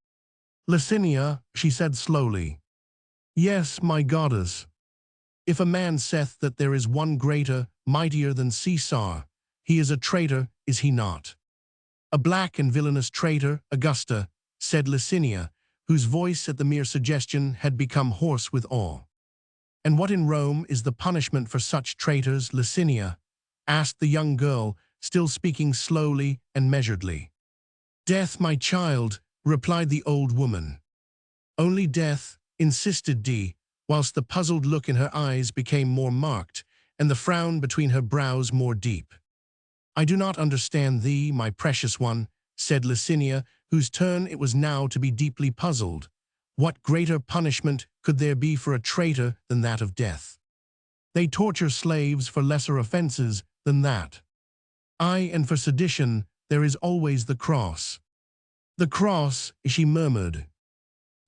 Licinia, she said slowly. Yes, my goddess. If a man saith that there is one greater, mightier than Caesar, he is a traitor, is he not? A black and villainous traitor, Augusta, said Licinia, whose voice at the mere suggestion had become hoarse with awe. And what in Rome is the punishment for such traitors, Licinia? Asked the young girl, still speaking slowly and measuredly. Death, my child, replied the old woman. Only death, insisted Dea, whilst the puzzled look in her eyes became more marked, and the frown between her brows more deep. I do not understand thee, my precious one, said Licinia, whose turn it was now to be deeply puzzled. What greater punishment could there be for a traitor than that of death? They torture slaves for lesser offenses than that. Aye, and for sedition there is always the cross. The cross, she murmured.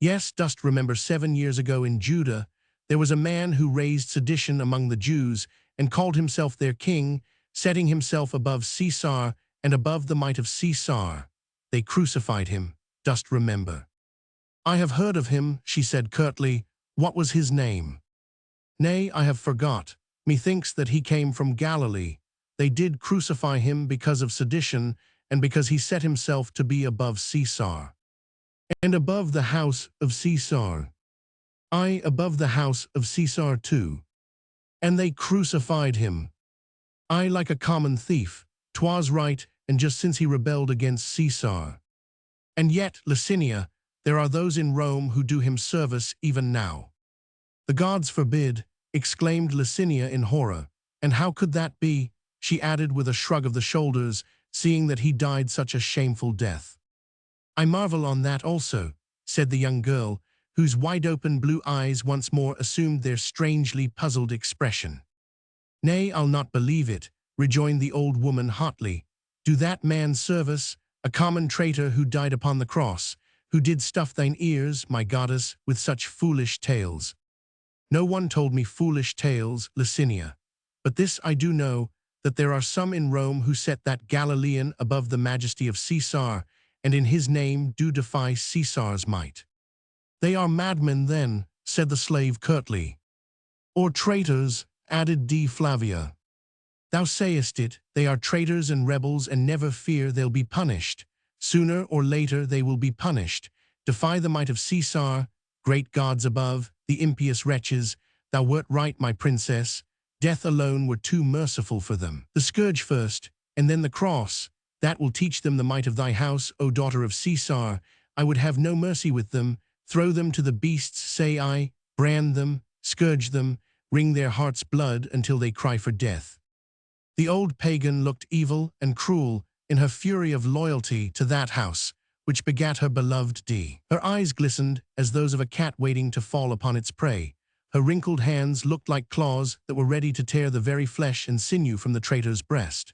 Yes, dost remember 7 years ago in Judah, there was a man who raised sedition among the Jews and called himself their king, setting himself above Caesar and above the might of Caesar. They crucified him, dost remember? I have heard of him, she said curtly. What was his name? Nay, I have forgot. Methinks that he came from Galilee. They did crucify him because of sedition, and because he set himself to be above Caesar. And above the house of Caesar. I above the house of Caesar too. And they crucified him. I like a common thief. 'Twas right, and just since he rebelled against Caesar. And yet, Licinia, there are those in Rome who do him service even now. The gods forbid, exclaimed Licinia in horror. And how could that be? She added with a shrug of the shoulders, seeing that he died such a shameful death. I marvel on that also, said the young girl, whose wide-open blue eyes once more assumed their strangely puzzled expression. Nay, I'll not believe it, rejoined the old woman hotly. Do that man service, a common traitor who died upon the cross, who did stuff thine ears, my goddess, with such foolish tales. No one told me foolish tales, Licinia. But this I do know, that there are some in Rome who set that Galilean above the majesty of Caesar, and in his name do defy Caesar's might. They are madmen then, said the slave curtly. Or traitors, added Dea Flavia. Thou sayest it, they are traitors and rebels, and never fear they'll be punished. Sooner or later they will be punished. Defy the might of Caesar, great gods above, the impious wretches. Thou wert right, my princess. Death alone were too merciful for them. The scourge first, and then the cross. That will teach them the might of thy house, O daughter of Caesar. I would have no mercy with them. Throw them to the beasts, say I. Brand them, scourge them, wring their hearts' blood until they cry for death. The old pagan looked evil and cruel in her fury of loyalty to that house, which begat her beloved D. Her eyes glistened as those of a cat waiting to fall upon its prey. Her wrinkled hands looked like claws that were ready to tear the very flesh and sinew from the traitor's breast.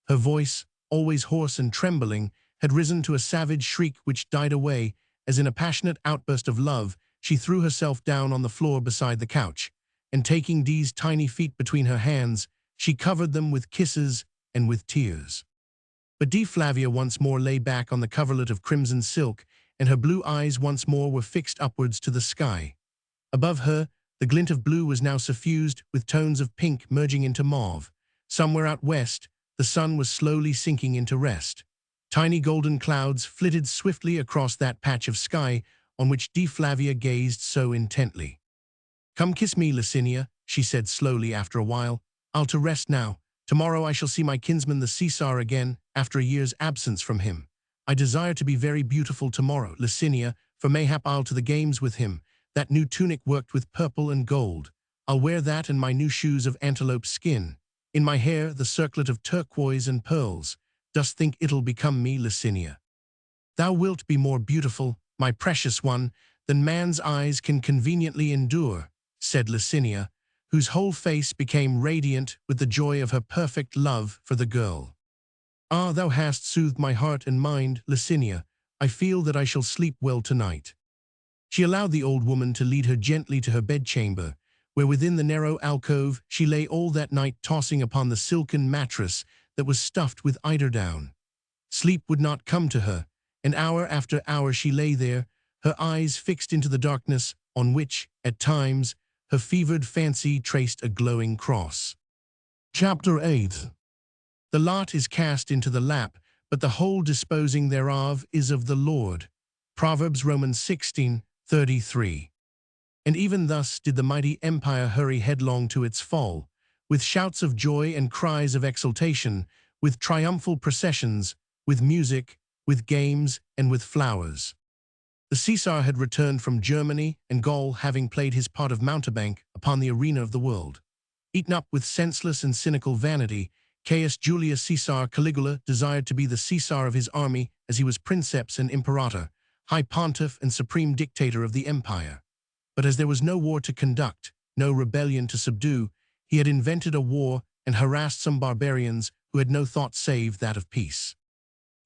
Her voice, always hoarse and trembling, had risen to a savage shriek which died away as in a passionate outburst of love she threw herself down on the floor beside the couch, and taking Dee's tiny feet between her hands, she covered them with kisses and with tears. But Dee Flavia once more lay back on the coverlet of crimson silk, and her blue eyes once more were fixed upwards to the sky. Above her, the glint of blue was now suffused with tones of pink merging into mauve. Somewhere out west, the sun was slowly sinking into rest. Tiny golden clouds flitted swiftly across that patch of sky on which Dee Flavia gazed so intently. "Come kiss me, Licinia," she said slowly after a while. "I'll to rest now. Tomorrow I shall see my kinsman the Caesar again, after a year's absence from him. I desire to be very beautiful tomorrow, Licinia, for mayhap I'll to the games with him. That new tunic worked with purple and gold. I'll wear that and my new shoes of antelope skin. In my hair the circlet of turquoise and pearls. Dost think it'll become me, Licinia? Thou wilt be more beautiful, my precious one, than man's eyes can conveniently endure," said Licinia, whose whole face became radiant with the joy of her perfect love for the girl. "Ah, thou hast soothed my heart and mind, Licinia. I feel that I shall sleep well tonight." She allowed the old woman to lead her gently to her bedchamber, where within the narrow alcove she lay all that night tossing upon the silken mattress that was stuffed with eiderdown. Sleep would not come to her, and hour after hour she lay there, her eyes fixed into the darkness on which, at times, her fevered fancy traced a glowing cross. Chapter 8. The lot is cast into the lap, but the whole disposing thereof is of the Lord. Proverbs Romans 16:33. And even thus did the mighty empire hurry headlong to its fall, with shouts of joy and cries of exultation, with triumphal processions, with music, with games, and with flowers. The Caesar had returned from Germany, and Gaul having played his part of mountebank upon the arena of the world. Eaten up with senseless and cynical vanity, Caius Julius Caesar Caligula desired to be the Caesar of his army as he was princeps and imperator, high pontiff and supreme dictator of the empire. But as there was no war to conduct, no rebellion to subdue, he had invented a war and harassed some barbarians who had no thought save that of peace.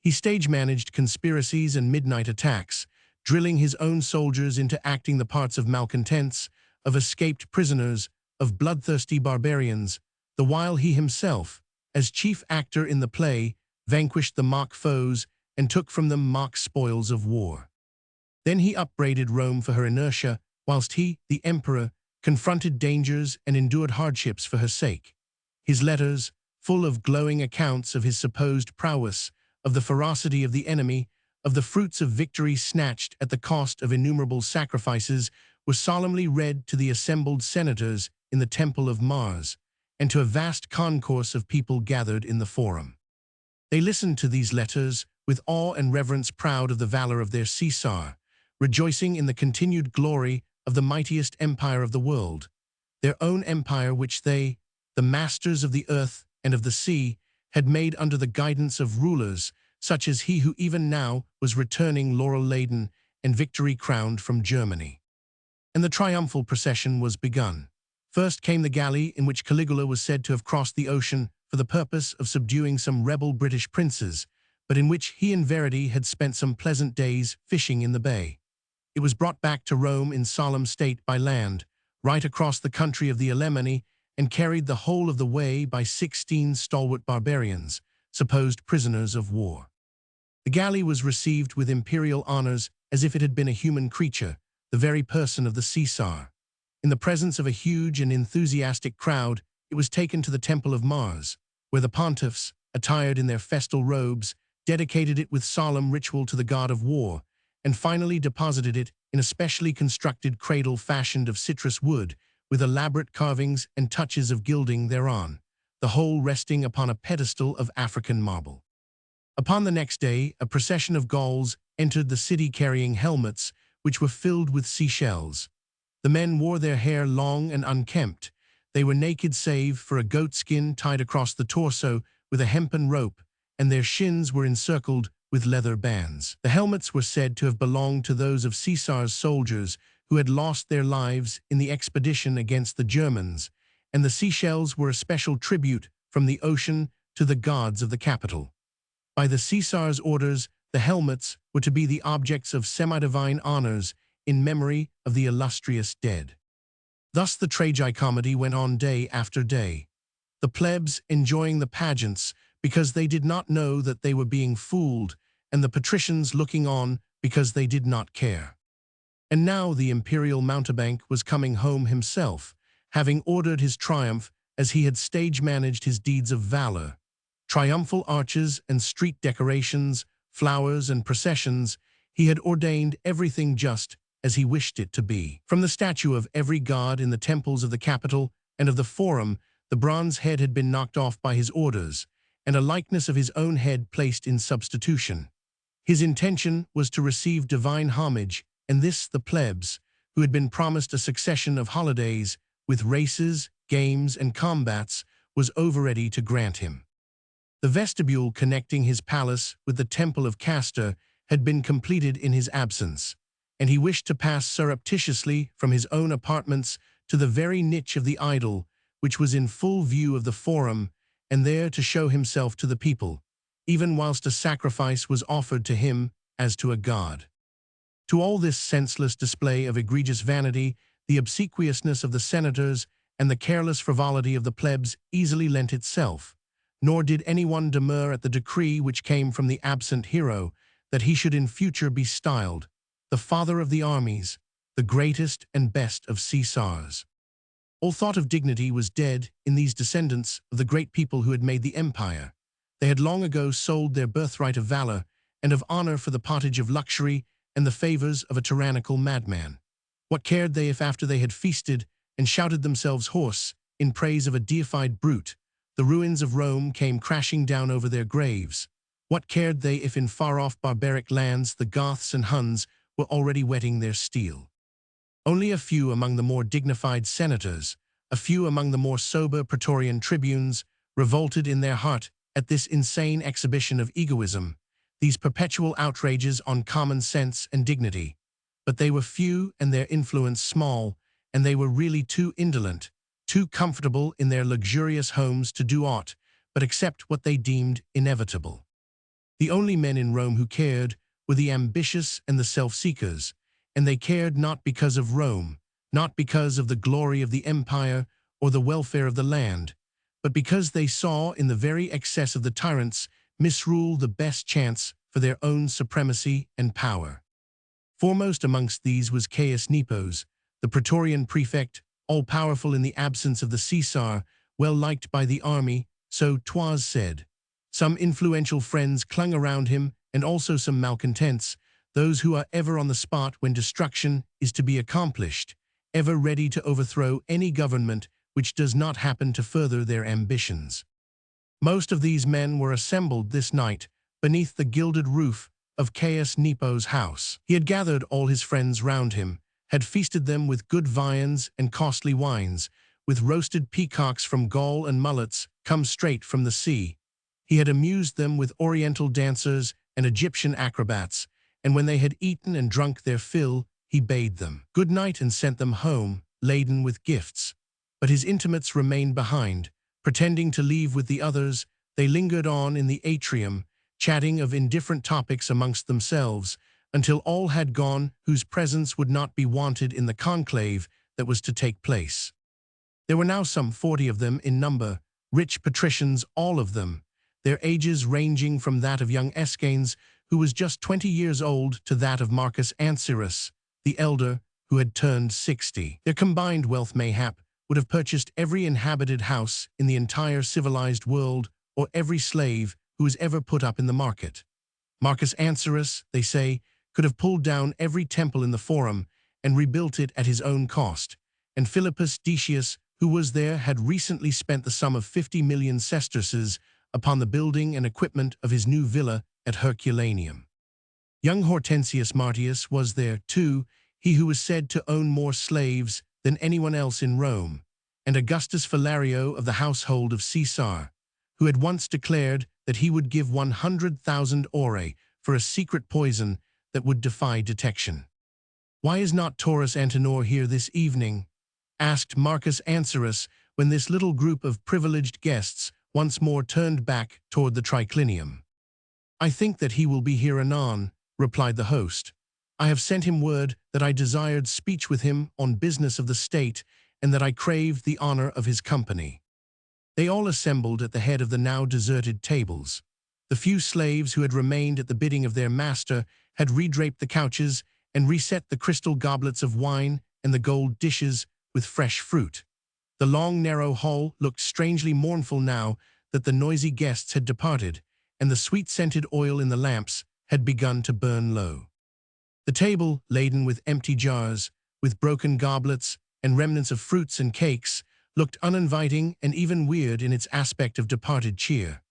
He stage-managed conspiracies and midnight attacks, drilling his own soldiers into acting the parts of malcontents, of escaped prisoners, of bloodthirsty barbarians, the while he himself, as chief actor in the play, vanquished the mock foes and took from them mock spoils of war. Then he upbraided Rome for her inertia, whilst he, the emperor, confronted dangers and endured hardships for her sake. His letters, full of glowing accounts of his supposed prowess, of the ferocity of the enemy, of the fruits of victory snatched at the cost of innumerable sacrifices, were solemnly read to the assembled senators in the temple of Mars, and to a vast concourse of people gathered in the forum. They listened to these letters with awe and reverence, proud of the valor of their Caesar, rejoicing in the continued glory of the mightiest empire of the world, their own empire which they, the masters of the earth and of the sea, had made under the guidance of rulers such as he who even now was returning laurel-laden and victory-crowned from Germany. And the triumphal procession was begun. First came the galley in which Caligula was said to have crossed the ocean for the purpose of subduing some rebel British princes, but in which he in verity had spent some pleasant days fishing in the bay. It was brought back to Rome in solemn state by land, right across the country of the Alemanni, and carried the whole of the way by 16 stalwart barbarians, supposed prisoners of war. The galley was received with imperial honors as if it had been a human creature, the very person of the Caesar. In the presence of a huge and enthusiastic crowd, it was taken to the temple of Mars, where the pontiffs, attired in their festal robes, dedicated it with solemn ritual to the god of war, and finally deposited it in a specially constructed cradle fashioned of citrus wood, with elaborate carvings and touches of gilding thereon, the whole resting upon a pedestal of African marble. Upon the next day, a procession of Gauls entered the city carrying helmets, which were filled with seashells. The men wore their hair long and unkempt. They were naked save for a goat skin tied across the torso with a hempen rope, and their shins were encircled with leather bands. The helmets were said to have belonged to those of Caesar's soldiers who had lost their lives in the expedition against the Germans, and the seashells were a special tribute from the ocean to the gods of the capital. By the Caesar's orders, the helmets were to be the objects of semi-divine honors in memory of the illustrious dead. Thus the tragicomedy went on day after day, the plebs enjoying the pageants because they did not know that they were being fooled, and the patricians looking on because they did not care. And now the imperial mountebank was coming home himself, having ordered his triumph as he had stage-managed his deeds of valor. Triumphal arches and street decorations, flowers and processions, he had ordained everything just as he wished it to be. From the statue of every god in the temples of the capital and of the forum, the bronze head had been knocked off by his orders, and a likeness of his own head placed in substitution. His intention was to receive divine homage, and this the plebs, who had been promised a succession of holidays with races, games, and combats, was over-ready to grant him. The vestibule connecting his palace with the temple of Castor had been completed in his absence, and he wished to pass surreptitiously from his own apartments to the very niche of the idol, which was in full view of the forum, and there to show himself to the people, even whilst a sacrifice was offered to him as to a god. To all this senseless display of egregious vanity, the obsequiousness of the senators and the careless frivolity of the plebs easily lent itself, nor did anyone demur at the decree which came from the absent hero that he should in future be styled the father of the armies, the greatest and best of Caesars. All thought of dignity was dead in these descendants of the great people who had made the empire. They had long ago sold their birthright of valor and of honor for the pottage of luxury and the favors of a tyrannical madman. What cared they if after they had feasted and shouted themselves hoarse in praise of a deified brute, the ruins of Rome came crashing down over their graves? What cared they if in far-off barbaric lands the Goths and Huns were already whetting their steel? Only a few among the more dignified senators, a few among the more sober praetorian tribunes, revolted in their heart at this insane exhibition of egoism, these perpetual outrages on common sense and dignity. But they were few and their influence small, and they were really too indolent, too comfortable in their luxurious homes to do aught but accept what they deemed inevitable. The only men in Rome who cared were the ambitious and the self-seekers, and they cared not because of Rome, not because of the glory of the empire or the welfare of the land, but because they saw in the very excess of the tyrants misrule the best chance for their own supremacy and power. Foremost amongst these was Caius Nepos, the Praetorian prefect, all-powerful in the absence of the Caesar, well-liked by the army, so 'twas said. Some influential friends clung around him, and also some malcontents, those who are ever on the spot when destruction is to be accomplished, ever ready to overthrow any government which does not happen to further their ambitions. Most of these men were assembled this night beneath the gilded roof of Caius Nepos' house. He had gathered all his friends round him, had feasted them with good viands and costly wines, with roasted peacocks from Gaul and mullets come straight from the sea. He had amused them with oriental dancers and Egyptian acrobats, and when they had eaten and drunk their fill, he bade them good night and sent them home, laden with gifts. But his intimates remained behind. Pretending to leave with the others, they lingered on in the atrium, chatting of indifferent topics amongst themselves, until all had gone whose presence would not be wanted in the conclave that was to take place. There were now some 40 of them in number, rich patricians, all of them, their ages ranging from that of young Escanes, who was just 20 years old, to that of Marcus Ancyrus, the elder, who had turned 60. Their combined wealth mayhap would have purchased every inhabited house in the entire civilized world, or every slave who was ever put up in the market. Marcus Ancyrus, they say, could have pulled down every temple in the forum and rebuilt it at his own cost, and Philippus Decius, who was there, had recently spent the sum of 50 million sesterces upon the building and equipment of his new villa at Herculaneum. Young Hortensius Martius was there, too, he who was said to own more slaves than anyone else in Rome, and Augustus Philario of the household of Caesar, who had once declared that he would give 100,000 aurei for a secret poison that would defy detection. "Why is not Taurus Antenor here this evening?" asked Marcus Ancyrus when this little group of privileged guests once more turned back toward the triclinium. "I think that he will be here anon," replied the host. "I have sent him word that I desired speech with him on business of the state, and that I craved the honor of his company." They all assembled at the head of the now deserted tables. The few slaves who had remained at the bidding of their master had redraped the couches and reset the crystal goblets of wine and the gold dishes with fresh fruit. The long, narrow hall looked strangely mournful now that the noisy guests had departed, and the sweet-scented oil in the lamps had begun to burn low. The table, laden with empty jars, with broken goblets and remnants of fruits and cakes, looked uninviting and even weird in its aspect of departed cheer.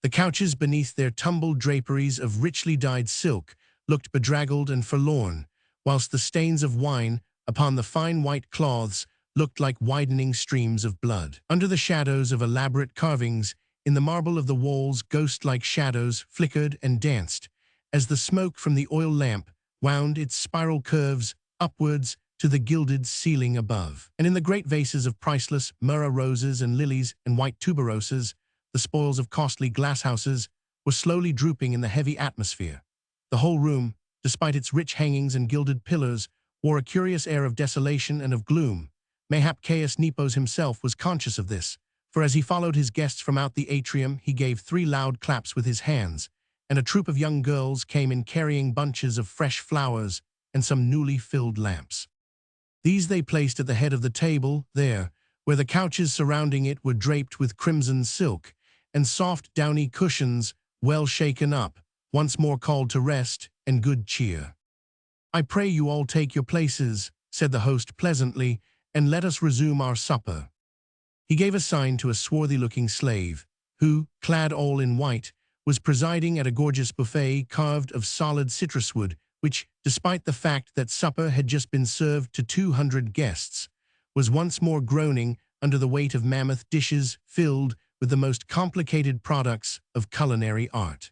The couches beneath their tumbled draperies of richly dyed silk looked bedraggled and forlorn, whilst the stains of wine upon the fine white cloths looked like widening streams of blood. Under the shadows of elaborate carvings, in the marble of the walls, ghost-like shadows flickered and danced, as the smoke from the oil lamp wound its spiral curves upwards to the gilded ceiling above. And in the great vases of priceless myrrha roses and lilies and white tuberoses, the spoils of costly glasshouses were slowly drooping in the heavy atmosphere. The whole room, despite its rich hangings and gilded pillars, wore a curious air of desolation and of gloom. Mayhap Caius Nepos himself was conscious of this, for as he followed his guests from out the atrium, he gave 3 loud claps with his hands, and a troop of young girls came in carrying bunches of fresh flowers and some newly filled lamps. These they placed at the head of the table, there, where the couches surrounding it were draped with crimson silk, and soft downy cushions, well shaken up, once more called to rest and good cheer. "I pray you all take your places," said the host pleasantly, "and let us resume our supper." He gave a sign to a swarthy-looking slave, who, clad all in white, was presiding at a gorgeous buffet carved of solid citrus wood, which, despite the fact that supper had just been served to 200 guests, was once more groaning under the weight of mammoth dishes filled with the most complicated products of culinary art.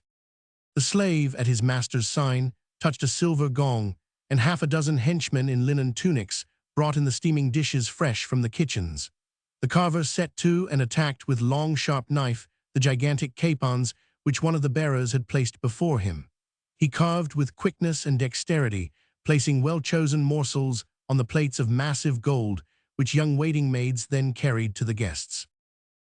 The slave, at his master's sign, touched a silver gong, and half a dozen henchmen in linen tunics brought in the steaming dishes fresh from the kitchens. The carver set to and attacked with long, sharp knife the gigantic capons which one of the bearers had placed before him. He carved with quickness and dexterity, placing well-chosen morsels on the plates of massive gold, which young waiting maids then carried to the guests.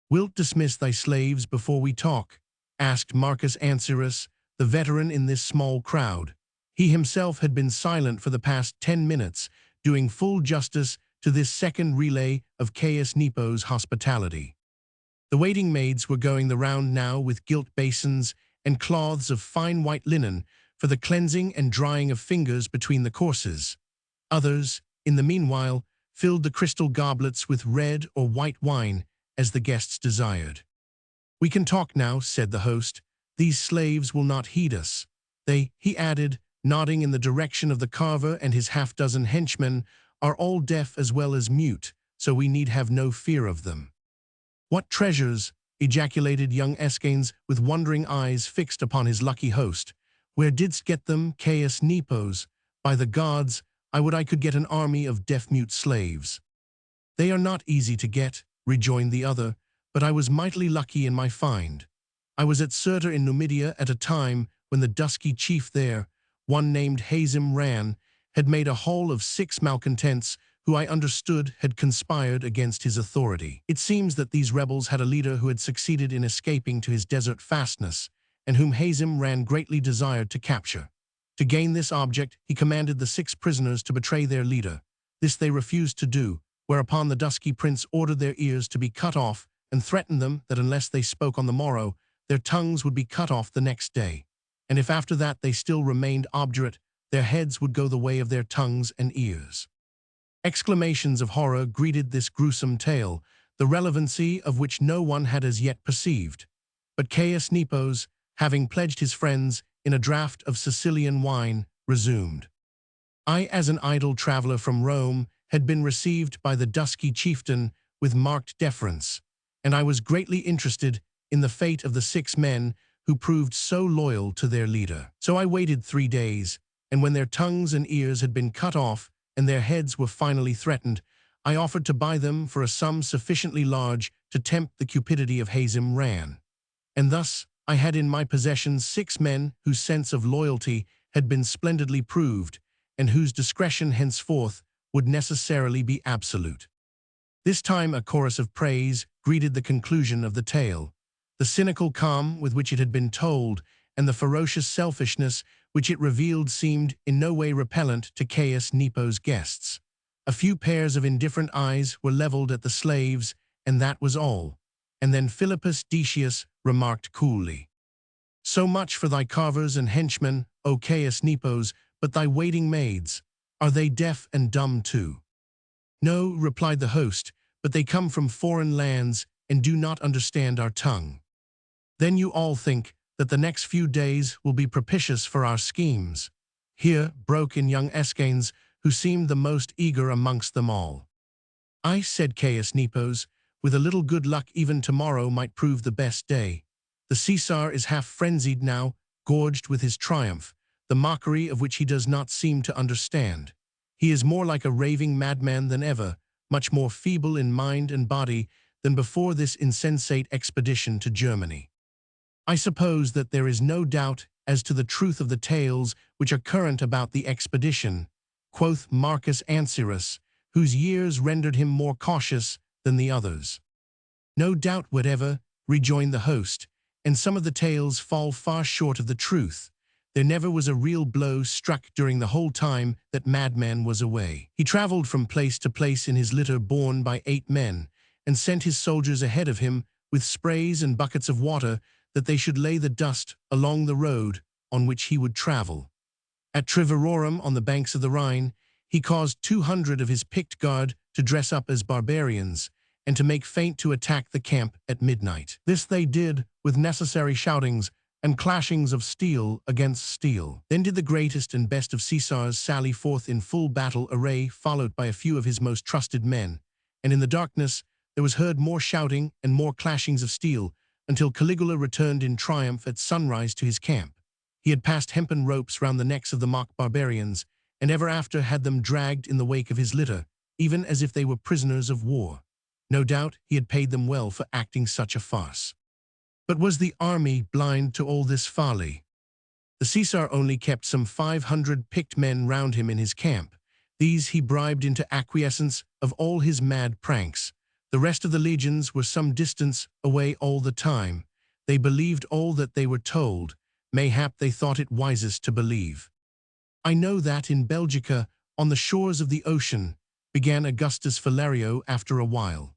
"Wilt dismiss thy slaves before we talk?" asked Marcus Ancyrus, the veteran in this small crowd. He himself had been silent for the past 10 minutes, doing full justice to this second relay of Caius Nepos' hospitality. The waiting maids were going the round now with gilt basins and cloths of fine white linen for the cleansing and drying of fingers between the courses. Others, in the meanwhile, filled the crystal goblets with red or white wine as the guests desired. "We can talk now," said the host. "These slaves will not heed us. He added, nodding in the direction of the carver and his half-dozen henchmen, "are all deaf as well as mute, so we need have no fear of them." "What treasures!" ejaculated young Escanes with wondering eyes fixed upon his lucky host. "Where didst get them, Caius Nepos? By the gods, I would I could get an army of deaf-mute slaves." "They are not easy to get," rejoined the other, "but I was mightily lucky in my find. I was at Cirta in Numidia at a time when the dusky chief there, one named Hazim Ran, had made a haul of 6 malcontents who I understood had conspired against his authority. It seems that these rebels had a leader who had succeeded in escaping to his desert fastness, and whom Hazim Ran greatly desired to capture. To gain this object, he commanded the 6 prisoners to betray their leader. This they refused to do, whereupon the dusky prince ordered their ears to be cut off and threatened them that unless they spoke on the morrow, their tongues would be cut off the next day. And if after that they still remained obdurate, their heads would go the way of their tongues and ears. Exclamations of horror greeted this gruesome tale, the relevancy of which no one had as yet perceived. But Caius Nepos, having pledged his friends in a draught of Sicilian wine, resumed. I, as an idle traveller from Rome, had been received by the dusky chieftain with marked deference, and I was greatly interested in the fate of the 6 men who proved so loyal to their leader. So I waited 3 days, and when their tongues and ears had been cut off and their heads were finally threatened, I offered to buy them for a sum sufficiently large to tempt the cupidity of Hazim Ran. And thus I had in my possession 6 men whose sense of loyalty had been splendidly proved, and whose discretion henceforth would necessarily be absolute. This time a chorus of praise greeted the conclusion of the tale. The cynical calm with which it had been told, and the ferocious selfishness which it revealed seemed in no way repellent to Caius Nepos' guests. A few pairs of indifferent eyes were leveled at the slaves, and that was all. And then Philippus Decius remarked coolly, "So much for thy carvers and henchmen, O Caius Nepos, but thy waiting maids, are they deaf and dumb too?" "No," replied the host, "but they come from foreign lands and do not understand our tongue." "Then you all think that the next few days will be propitious for our schemes?" Here broke in young Escanes, who seemed the most eager amongst them all. "I," said Caius Nepos, "with a little good luck even tomorrow might prove the best day. The Caesar is half frenzied now, gorged with his triumph, the mockery of which he does not seem to understand. He is more like a raving madman than ever, much more feeble in mind and body than before this insensate expedition to Germany. I suppose that there is no doubt as to the truth of the tales which are current about the expedition," quoth Marcus Ancyrus, whose years rendered him more cautious than the others. "No doubt whatever," rejoined the host, "and some of the tales fall far short of the truth. There never was a real blow struck during the whole time that Madman was away. He traveled from place to place in his litter borne by 8 men, and sent his soldiers ahead of him with sprays and buckets of water that they should lay the dust along the road on which he would travel. At Treverorum on the banks of the Rhine, he caused 200 of his picked guard to dress up as barbarians, and to make feint to attack the camp at midnight. This they did with necessary shoutings and clashings of steel against steel. Then did the greatest and best of Caesars sally forth in full battle array, followed by a few of his most trusted men, and in the darkness there was heard more shouting and more clashings of steel, until Caligula returned in triumph at sunrise to his camp. He had passed hempen ropes round the necks of the mock barbarians, and ever after had them dragged in the wake of his litter, even as if they were prisoners of war. No doubt he had paid them well for acting such a farce. But was the army blind to all this folly? The Caesar only kept some 500 picked men round him in his camp. These he bribed into acquiescence of all his mad pranks. The rest of the legions were some distance away all the time. They believed all that they were told. Mayhap they thought it wisest to believe. I know that in Belgica, on the shores of the ocean, began Augustus Valerio after a while.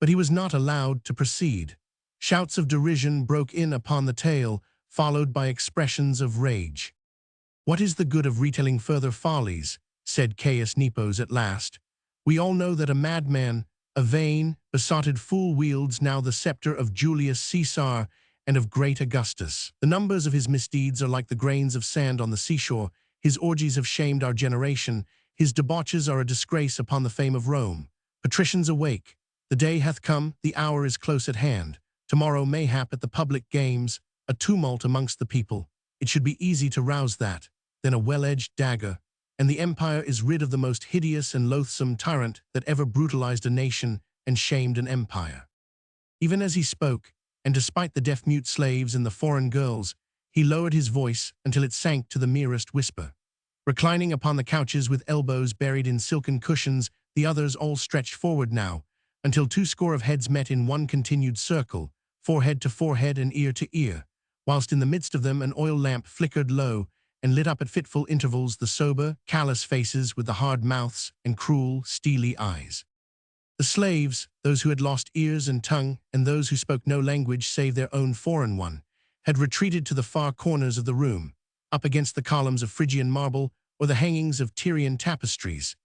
But he was not allowed to proceed. Shouts of derision broke in upon the tale, followed by expressions of rage. "What is the good of retelling further follies?" said Caius Nepos at last. "We all know that a madman, a vain, besotted fool wields now the scepter of Julius Caesar and of great Augustus. The numbers of his misdeeds are like the grains of sand on the seashore. His orgies have shamed our generation. His debauches are a disgrace upon the fame of Rome. Patricians, awake. The day hath come, the hour is close at hand. Tomorrow, mayhap, at the public games, a tumult amongst the people. It should be easy to rouse that, then a well-edged dagger, and the empire is rid of the most hideous and loathsome tyrant that ever brutalized a nation and shamed an empire." Even as he spoke, and despite the deaf-mute slaves and the foreign girls, he lowered his voice until it sank to the merest whisper. Reclining upon the couches with elbows buried in silken cushions, the others all stretched forward now, until 200 of heads met in one continued circle, forehead to forehead and ear to ear, whilst in the midst of them an oil lamp flickered low and lit up at fitful intervals the sober, callous faces with the hard mouths and cruel, steely eyes. The slaves, those who had lost ears and tongue, and those who spoke no language save their own foreign one, had retreated to the far corners of the room, up against the columns of Phrygian marble or the hangings of Tyrian tapestries.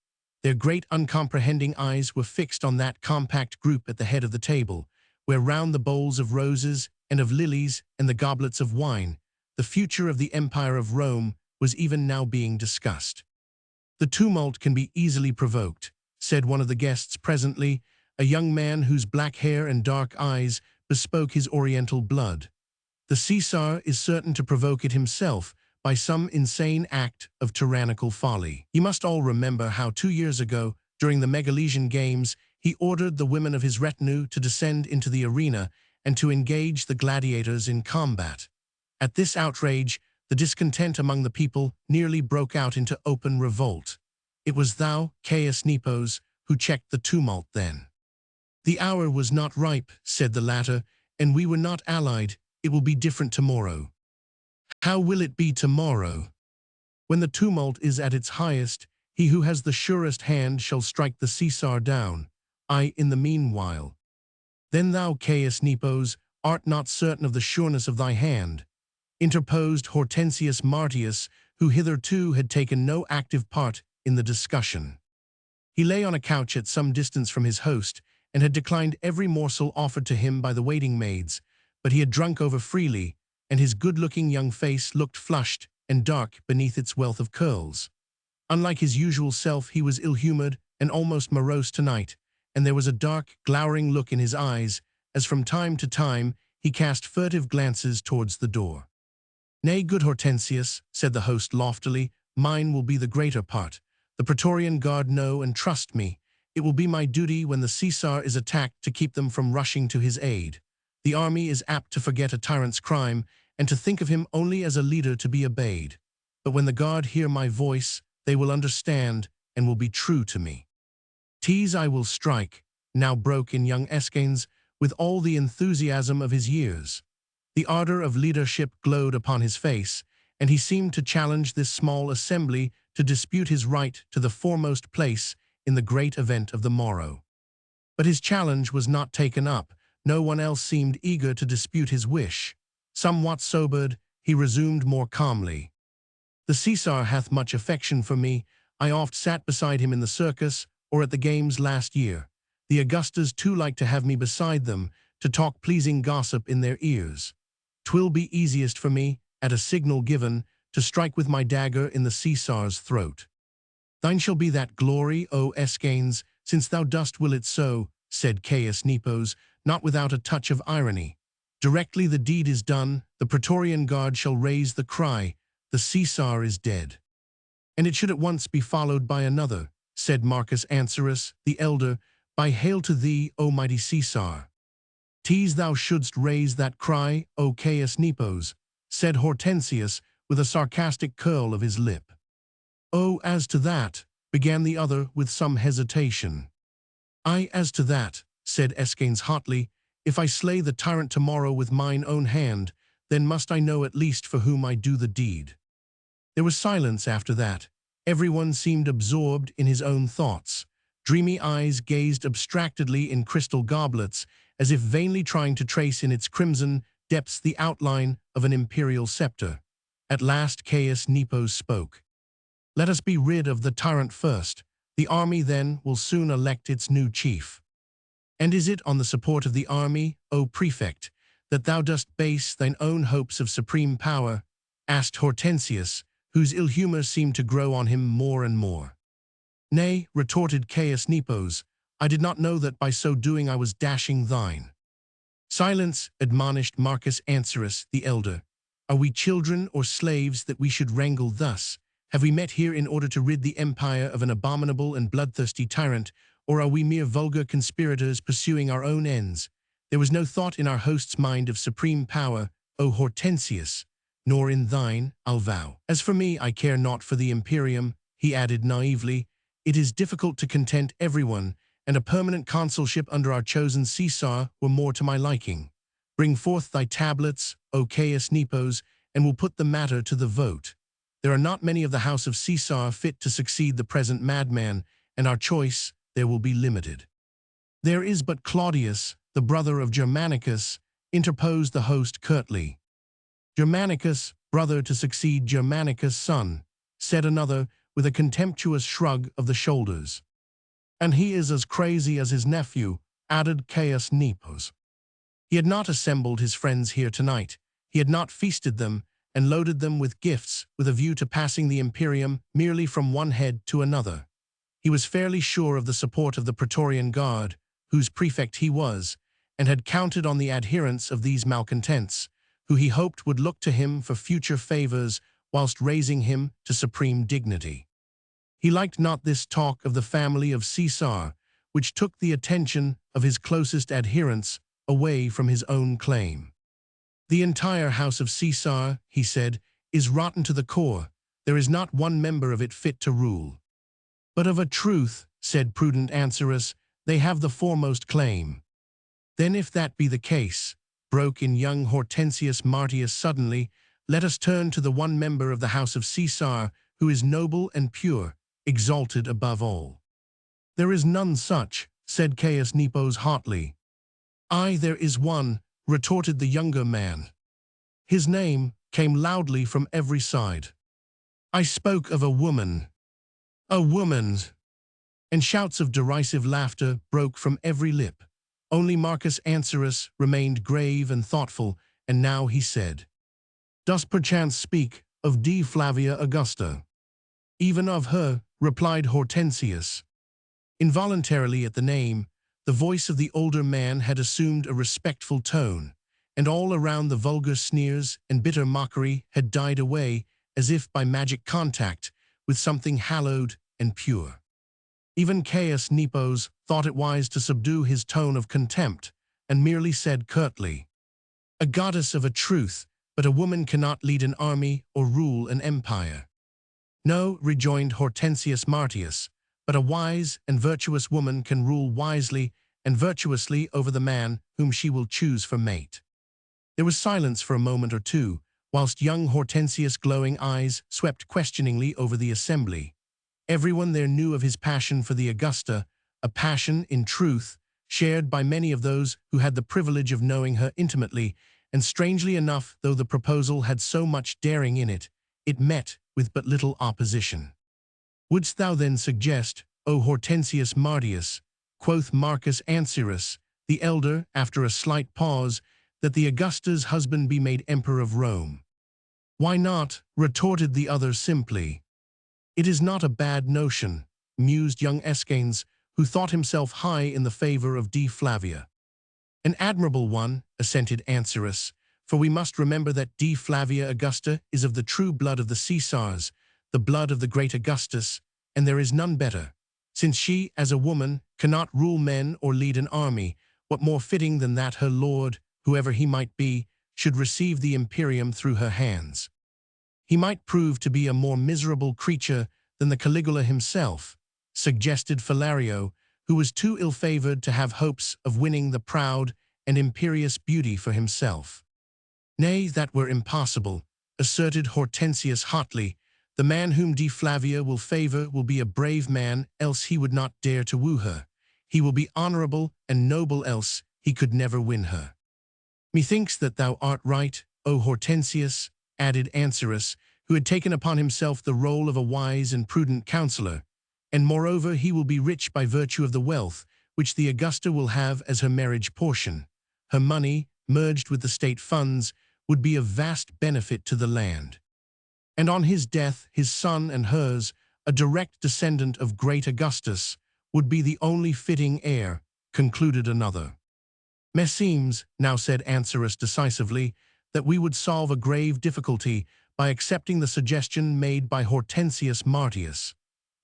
Their great uncomprehending eyes were fixed on that compact group at the head of the table, where round the bowls of roses and of lilies and the goblets of wine, the future of the Empire of Rome was even now being discussed. "The tumult can be easily provoked," said one of the guests presently, a young man whose black hair and dark eyes bespoke his oriental blood. "The Caesar is certain to provoke it himself by some insane act of tyrannical folly. You must all remember how 2 years ago, during the Megalesian Games, he ordered the women of his retinue to descend into the arena and to engage the gladiators in combat. At this outrage, the discontent among the people nearly broke out into open revolt. It was thou, Caius Nepos, who checked the tumult then." "The hour was not ripe," said the latter, "and we were not allied. It will be different tomorrow." "How will it be tomorrow?" "When the tumult is at its highest, he who has the surest hand shall strike the Caesar down. I in the meanwhile." "Then thou, Caius Nepos, art not certain of the sureness of thy hand," interposed Hortensius Martius, who hitherto had taken no active part in the discussion. He lay on a couch at some distance from his host, and had declined every morsel offered to him by the waiting maids, but he had drunk over freely, and his good-looking young face looked flushed and dark beneath its wealth of curls. Unlike his usual self, he was ill-humored and almost morose tonight, and there was a dark, glowering look in his eyes, as from time to time he cast furtive glances towards the door. "Nay, good Hortensius," said the host loftily, "mine will be the greater part. The Praetorian Guard know and trust me. It will be my duty when the Caesar is attacked to keep them from rushing to his aid. The army is apt to forget a tyrant's crime and to think of him only as a leader to be obeyed. But when the Guard hear my voice, they will understand and will be true to me." "Tease I will strike," now broke in young Escanes with all the enthusiasm of his years. The ardor of leadership glowed upon his face, and he seemed to challenge this small assembly to dispute his right to the foremost place in the great event of the morrow. But his challenge was not taken up. No one else seemed eager to dispute his wish. Somewhat sobered, he resumed more calmly. "The Caesar hath much affection for me. I oft sat beside him in the circus or at the games last year. The Augustas too like to have me beside them, to talk pleasing gossip in their ears. 'Twill be easiest for me, at a signal given, to strike with my dagger in the Caesar's throat." "Thine shall be that glory, O Escanes, since thou dost will it so," said Caius Nepos, not without a touch of irony. "Directly the deed is done, the Praetorian Guard shall raise the cry, 'The Caesar is dead.'" "And it should at once be followed by another," said Marcus Ancerus, the elder, "by hail to thee, O mighty Caesar." "Tease thou shouldst raise that cry, O Caius Nepos," said Hortensius, with a sarcastic curl of his lip. "Oh, as to that," began the other with some hesitation. "Aye, as to that," said Escanes hotly, "if I slay the tyrant tomorrow with mine own hand, then must I know at least for whom I do the deed." There was silence after that. Everyone seemed absorbed in his own thoughts. Dreamy eyes gazed abstractedly in crystal goblets, as if vainly trying to trace in its crimson depths the outline of an imperial scepter. At last Caius Nepos spoke. "Let us be rid of the tyrant first. The army then will soon elect its new chief." "And is it on the support of the army, O prefect, that thou dost base thine own hopes of supreme power?" asked Hortensius, whose ill humor seemed to grow on him more and more. "Nay," retorted Caius Nepos, "I did not know that by so doing I was dashing thine." "Silence," admonished Marcus Ancerus, the elder. "Are we children or slaves that we should wrangle thus? Have we met here in order to rid the empire of an abominable and bloodthirsty tyrant, or are we mere vulgar conspirators pursuing our own ends? There was no thought in our host's mind of supreme power, O Hortensius, nor in thine, I'll vow. As for me, I care not for the imperium," he added naively. "It is difficult to content everyone, and a permanent consulship under our chosen Caesar were more to my liking. Bring forth thy tablets, O Caius Nepos, and we'll put the matter to the vote. There are not many of the house of Caesar fit to succeed the present madman, and our choice there will be limited." "There is but Claudius, the brother of Germanicus," interposed the host curtly. "Germanicus, brother to succeed Germanicus' son," said another, with a contemptuous shrug of the shoulders. And he is as crazy as his nephew, added Caius Nepos. He had not assembled his friends here tonight. He had not feasted them and loaded them with gifts with a view to passing the imperium merely from one head to another. He was fairly sure of the support of the Praetorian Guard, whose prefect he was, and had counted on the adherence of these malcontents, who he hoped would look to him for future favors whilst raising him to supreme dignity. He liked not this talk of the family of Caesar, which took the attention of his closest adherents away from his own claim. The entire house of Caesar, he said, is rotten to the core. There is not one member of it fit to rule. But of a truth, said prudent Ansirus, they have the foremost claim. Then if that be the case, broke in young Hortensius Martius suddenly, let us turn to the one member of the house of Caesar who is noble and pure, exalted above all. There is none such, said Caius Nepos hotly. Aye, there is one, retorted the younger man. His name came loudly from every side. I spoke of a woman. A woman! And shouts of derisive laughter broke from every lip. Only Marcus Ansirus remained grave and thoughtful, and now he said, Dost perchance speak of D. Flavia Augusta? Even of her, replied Hortensius. Involuntarily at the name, the voice of the older man had assumed a respectful tone, and all around the vulgar sneers and bitter mockery had died away as if by magic contact with something hallowed and pure. Even Caius Nepos thought it wise to subdue his tone of contempt, and merely said curtly, A goddess of a truth, but a woman cannot lead an army or rule an empire. No, rejoined Hortensius Martius, but a wise and virtuous woman can rule wisely and virtuously over the man whom she will choose for mate. There was silence for a moment or two, whilst young Hortensius' glowing eyes swept questioningly over the assembly. Everyone there knew of his passion for the Augusta, a passion, in truth, shared by many of those who had the privilege of knowing her intimately, and strangely enough, though the proposal had so much daring in it, it met with but little opposition. Wouldst thou then suggest, O Hortensius Martius, quoth Marcus Ansirus, the elder, after a slight pause, that the Augusta's husband be made Emperor of Rome? Why not, retorted the other simply. It is not a bad notion, mused young Escanes, who thought himself high in the favor of D. Flavia. An admirable one, assented Ansirus, for we must remember that D. Flavia Augusta is of the true blood of the Caesars, the blood of the great Augustus, and there is none better. Since she, as a woman, cannot rule men or lead an army, what more fitting than that her lord, whoever he might be, should receive the imperium through her hands? He might prove to be a more miserable creature than the Caligula himself, suggested Philario, who was too ill-favored to have hopes of winning the proud and imperious beauty for himself. Nay, that were impossible, asserted Hortensius hotly. The man whom D. Flavia will favor will be a brave man, else he would not dare to woo her. He will be honorable and noble, else he could never win her. Methinks that thou art right, O Hortensius, added Ansirus, who had taken upon himself the role of a wise and prudent counselor, and moreover he will be rich by virtue of the wealth which the Augusta will have as her marriage portion. Her money, merged with the state funds, would be of vast benefit to the land. And on his death, his son and hers, a direct descendant of great Augustus, would be the only fitting heir, concluded another. Meseems, now said Ansirus decisively, that we would solve a grave difficulty by accepting the suggestion made by Hortensius Martius.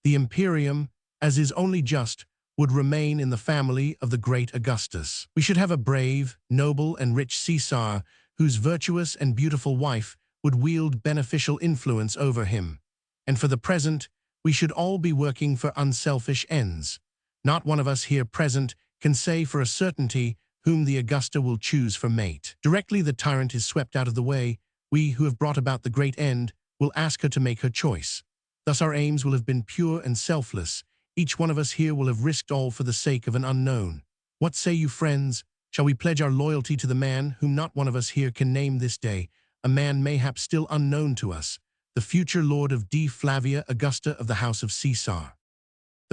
The imperium, as is only just, would remain in the family of the great Augustus. We should have a brave, noble, and rich Caesar, whose virtuous and beautiful wife would wield beneficial influence over him. And for the present, we should all be working for unselfish ends. Not one of us here present can say for a certainty whom the Augusta will choose for mate. Directly the tyrant is swept out of the way, we who have brought about the great end will ask her to make her choice. Thus our aims will have been pure and selfless. Each one of us here will have risked all for the sake of an unknown. What say you, friends? Shall we pledge our loyalty to the man whom not one of us here can name this day, a man mayhap still unknown to us, the future lord of D. Flavia Augusta of the house of Caesar?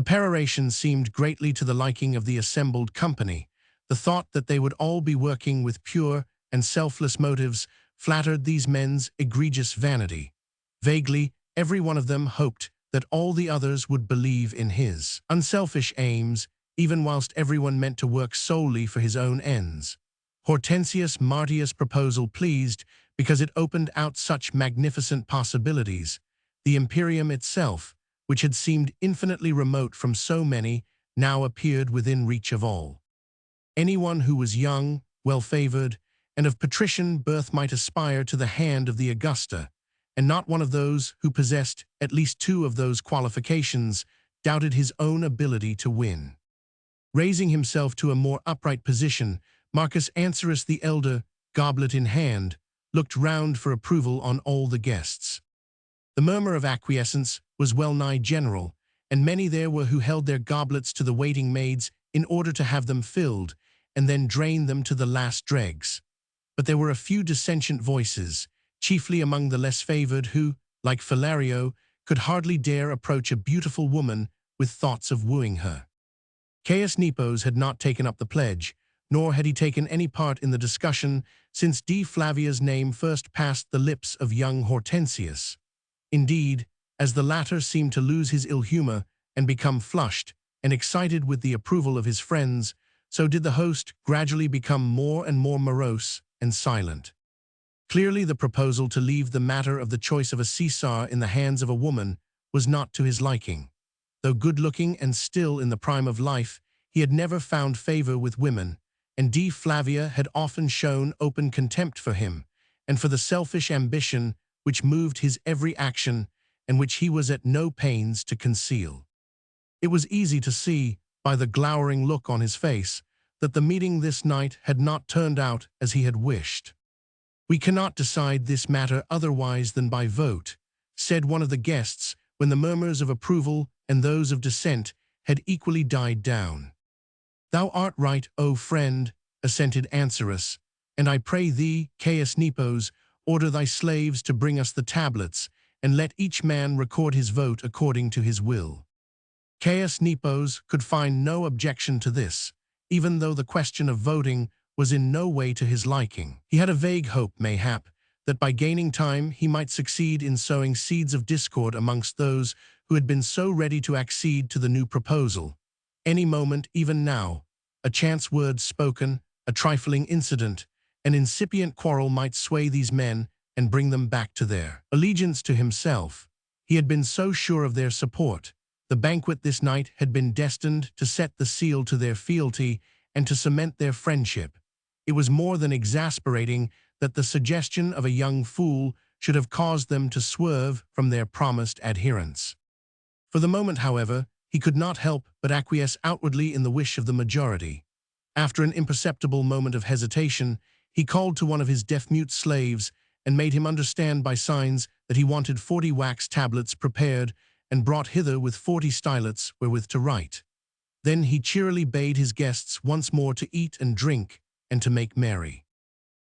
The peroration seemed greatly to the liking of the assembled company. The thought that they would all be working with pure and selfless motives flattered these men's egregious vanity. Vaguely, every one of them hoped that all the others would believe in his unselfish aims, even whilst everyone meant to work solely for his own ends. Hortensius Martius' proposal pleased because it opened out such magnificent possibilities. The Imperium itself, which had seemed infinitely remote from so many, now appeared within reach of all. Anyone who was young, well-favored, and of patrician birth might aspire to the hand of the Augusta, and not one of those who possessed at least two of those qualifications doubted his own ability to win. Raising himself to a more upright position, Marcus Ancyrus the elder, goblet in hand, looked round for approval on all the guests. The murmur of acquiescence was well-nigh general, and many there were who held their goblets to the waiting maids in order to have them filled, and then drain them to the last dregs. But there were a few dissentient voices, chiefly among the less favored who, like Philario, could hardly dare approach a beautiful woman with thoughts of wooing her. Caius Nepos had not taken up the pledge, nor had he taken any part in the discussion since D. Flavia's name first passed the lips of young Hortensius. Indeed, as the latter seemed to lose his ill humor and become flushed and excited with the approval of his friends, so did the host gradually become more and more morose and silent. Clearly the proposal to leave the matter of the choice of a Caesar in the hands of a woman was not to his liking. Though good-looking and still in the prime of life, he had never found favor with women, and D. Flavia had often shown open contempt for him, and for the selfish ambition which moved his every action and which he was at no pains to conceal. It was easy to see, by the glowering look on his face, that the meeting this night had not turned out as he had wished. "We cannot decide this matter otherwise than by vote," said one of the guests when the murmurs of approval and those of dissent had equally died down. "Thou art right, O friend," assented Ancyrus, "and I pray thee, Caius Nepos, order thy slaves to bring us the tablets, and let each man record his vote according to his will." Caius Nepos could find no objection to this, even though the question of voting was in no way to his liking. He had a vague hope, mayhap, that by gaining time he might succeed in sowing seeds of discord amongst those who had been so ready to accede to the new proposal. Any moment, even now, a chance word spoken, a trifling incident, an incipient quarrel might sway these men and bring them back to their allegiance to himself. He had been so sure of their support. The banquet this night had been destined to set the seal to their fealty and to cement their friendship. It was more than exasperating that the suggestion of a young fool should have caused them to swerve from their promised adherence. For the moment, however, he could not help but acquiesce outwardly in the wish of the majority. After an imperceptible moment of hesitation, he called to one of his deaf-mute slaves and made him understand by signs that he wanted 40 wax tablets prepared and brought hither with 40 stylets wherewith to write. Then he cheerily bade his guests once more to eat and drink and to make merry.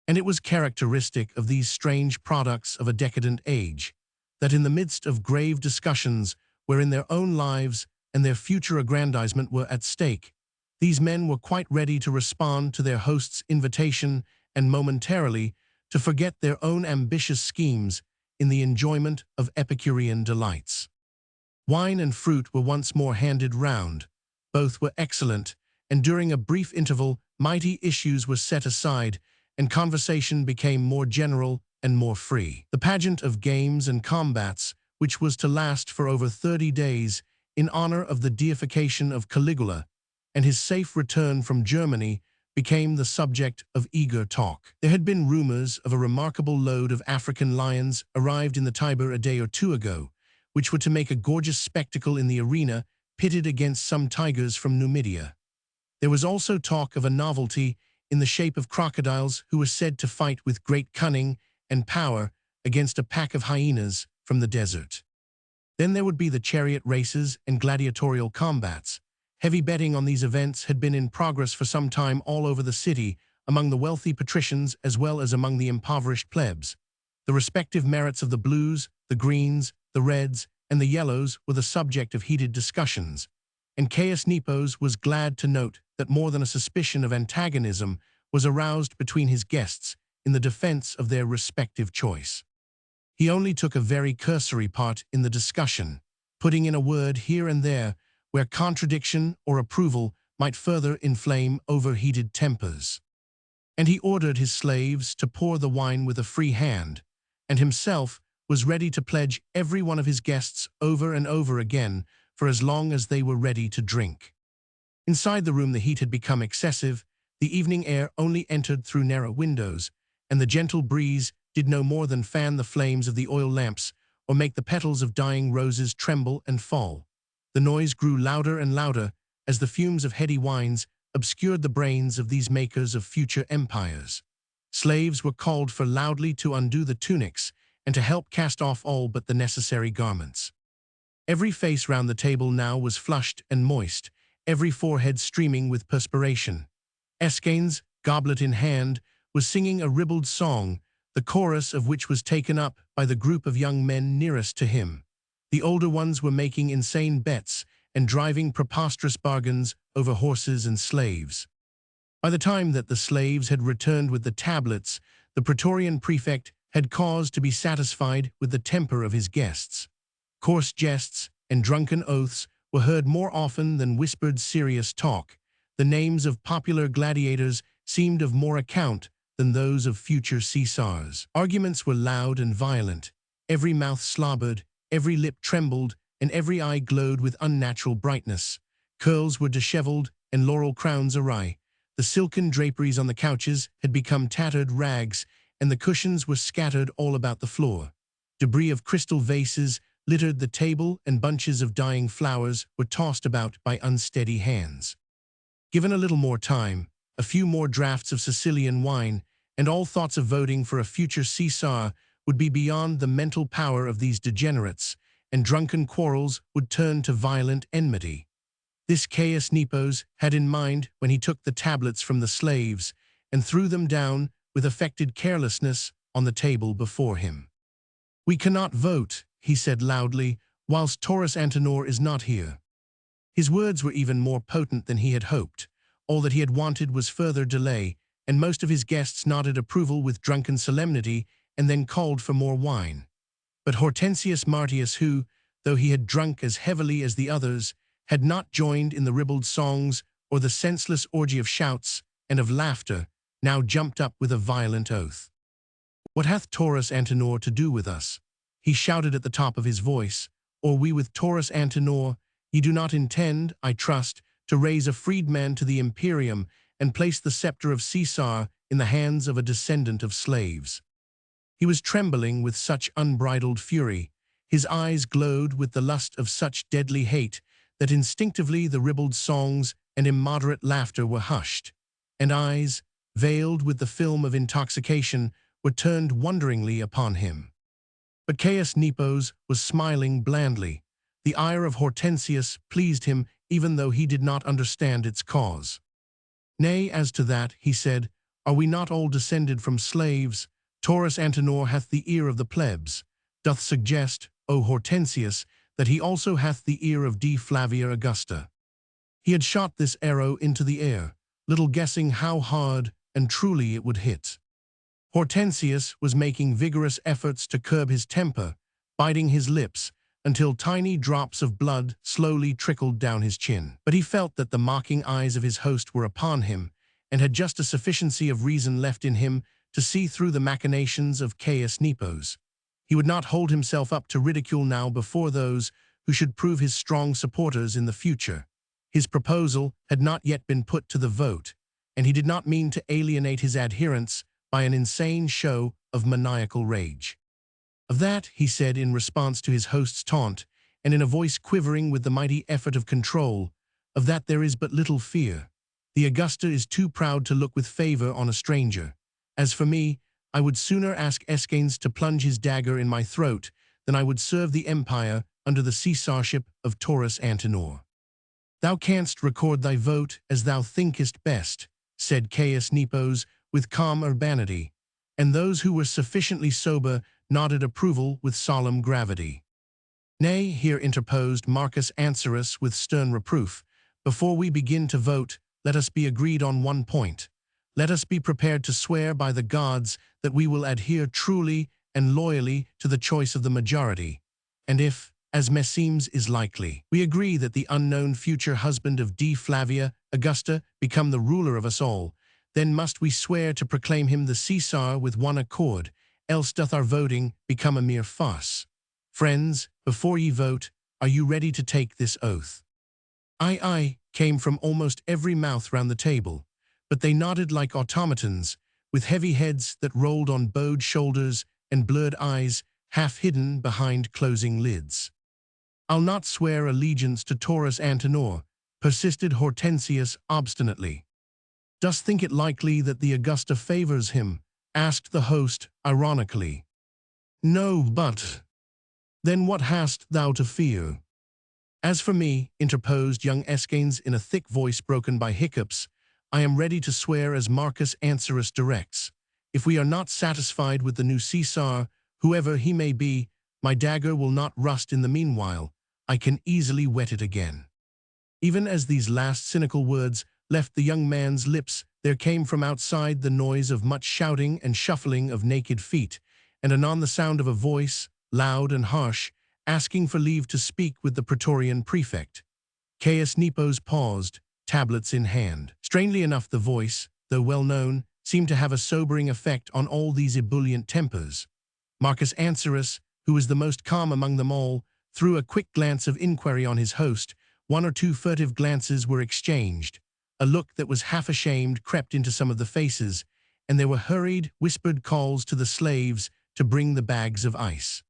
And it was characteristic of these strange products of a decadent age that in the midst of grave discussions wherein their own lives and their future aggrandizement were at stake, these men were quite ready to respond to their host's invitation and momentarily to forget their own ambitious schemes in the enjoyment of Epicurean delights. Wine and fruit were once more handed round. Both were excellent, and during a brief interval, mighty issues were set aside, and conversation became more general and more free. The pageant of games and combats, which was to last for over 30 days, in honor of the deification of Caligula, and his safe return from Germany, became the subject of eager talk. There had been rumors of a remarkable load of African lions arrived in the Tiber a day or two ago, which were to make a gorgeous spectacle in the arena, pitted against some tigers from Numidia. There was also talk of a novelty in the shape of crocodiles who were said to fight with great cunning and power against a pack of hyenas from the desert. Then there would be the chariot races and gladiatorial combats. Heavy betting on these events had been in progress for some time all over the city, among the wealthy patricians as well as among the impoverished plebs. The respective merits of the blues, the greens, the reds, and the yellows were the subject of heated discussions. and Caius Nepos was glad to note that more than a suspicion of antagonism was aroused between his guests in the defense of their respective choice. He only took a very cursory part in the discussion, putting in a word here and there where contradiction or approval might further inflame overheated tempers. And he ordered his slaves to pour the wine with a free hand, and himself was ready to pledge every one of his guests over and over again for as long as they were ready to drink. Inside the room the heat had become excessive, the evening air only entered through narrow windows, and the gentle breeze did no more than fan the flames of the oil lamps or make the petals of dying roses tremble and fall. The noise grew louder and louder as the fumes of heady wines obscured the brains of these makers of future empires. Slaves were called for loudly to undo the tunics and to help cast off all but the necessary garments. Every face round the table now was flushed and moist, every forehead streaming with perspiration. Escanes, goblet in hand, was singing a ribald song, the chorus of which was taken up by the group of young men nearest to him. The older ones were making insane bets and driving preposterous bargains over horses and slaves. By the time that the slaves had returned with the tablets, the Praetorian prefect had cause to be satisfied with the temper of his guests. Coarse jests and drunken oaths were heard more often than whispered serious talk. The names of popular gladiators seemed of more account than those of future Caesars. Arguments were loud and violent. Every mouth slobbered, every lip trembled, and every eye glowed with unnatural brightness. Curls were disheveled and laurel crowns awry. The silken draperies on the couches had become tattered rags, and the cushions were scattered all about the floor. Debris of crystal vases littered the table, and bunches of dying flowers were tossed about by unsteady hands. Given a little more time, a few more draughts of Sicilian wine, and all thoughts of voting for a future Caesar would be beyond the mental power of these degenerates, and drunken quarrels would turn to violent enmity. This Caius Nepos had in mind when he took the tablets from the slaves and threw them down with affected carelessness on the table before him. "We cannot vote," he said loudly, "whilst Taurus Antinor is not here." His words were even more potent than he had hoped. All that he had wanted was further delay, and most of his guests nodded approval with drunken solemnity and then called for more wine. But Hortensius Martius, who, though he had drunk as heavily as the others, had not joined in the ribald songs or the senseless orgy of shouts and of laughter, now jumped up with a violent oath. "What hath Taurus Antinor to do with us?" he shouted at the top of his voice. "Or we with Taurus Antinor? Ye do not intend, I trust, to raise a freedman to the imperium and place the scepter of Caesar in the hands of a descendant of slaves." He was trembling with such unbridled fury, his eyes glowed with the lust of such deadly hate, that instinctively the ribald songs and immoderate laughter were hushed, and eyes, veiled with the film of intoxication, were turned wonderingly upon him. But Caius Nepos was smiling blandly. The ire of Hortensius pleased him even though he did not understand its cause. "Nay, as to that," he said, "are we not all descended from slaves? Taurus Antinor hath the ear of the plebs. Doth suggest, O Hortensius, that he also hath the ear of D. Flavia Augusta." He had shot this arrow into the air, little guessing how hard and truly it would hit. Hortensius was making vigorous efforts to curb his temper, biting his lips, until tiny drops of blood slowly trickled down his chin. But he felt that the mocking eyes of his host were upon him, and had just a sufficiency of reason left in him to see through the machinations of Caius Nepos. He would not hold himself up to ridicule now before those who should prove his strong supporters in the future. His proposal had not yet been put to the vote, and he did not mean to alienate his adherents by an insane show of maniacal rage. "Of that," he said in response to his host's taunt, and in a voice quivering with the mighty effort of control, "of that there is but little fear. The Augusta is too proud to look with favor on a stranger. As for me, I would sooner ask Escanes to plunge his dagger in my throat than I would serve the empire under the Caesarship of Taurus Antinor." "Thou canst record thy vote as thou thinkest best," said Caius Nepos with calm urbanity, and those who were sufficiently sober nodded approval with solemn gravity. "Nay," here interposed Marcus Ancerus with stern reproof, Before we begin to vote, let us be agreed on one point. Let us be prepared to swear by the gods that we will adhere truly and loyally to the choice of the majority. And if, as meseems is likely, we agree that the unknown future husband of D. Flavia Augusta become the ruler of us all, then must we swear to proclaim him the Caesar with one accord, else doth our voting become a mere farce. Friends, before ye vote, are you ready to take this oath? Aye, came from almost every mouth round the table, but they nodded like automatons, with heavy heads that rolled on bowed shoulders and blurred eyes half hidden behind closing lids. I'll not swear allegiance to Taurus Antenor, persisted Hortensius obstinately. Dost think it likely that the Augusta favors him? Asked the host ironically. No, but then what hast thou to fear? As for me, interposed young Escanes in a thick voice broken by hiccups, I am ready to swear as Marcus Ancerus directs. If we are not satisfied with the new Caesar, whoever he may be, my dagger will not rust in the meanwhile. I can easily whet it again. Even as these last cynical words left the young man's lips, there came from outside the noise of much shouting and shuffling of naked feet, and anon the sound of a voice, loud and harsh, asking for leave to speak with the Praetorian prefect. Caius Nepos paused, tablets in hand. Strangely enough, the voice, though well known, seemed to have a sobering effect on all these ebullient tempers. Marcus Ancerus, who was the most calm among them all, threw a quick glance of inquiry on his host. One or two furtive glances were exchanged. A look that was half ashamed crept into some of the faces, and there were hurried, whispered calls to the slaves to bring the bags of ice.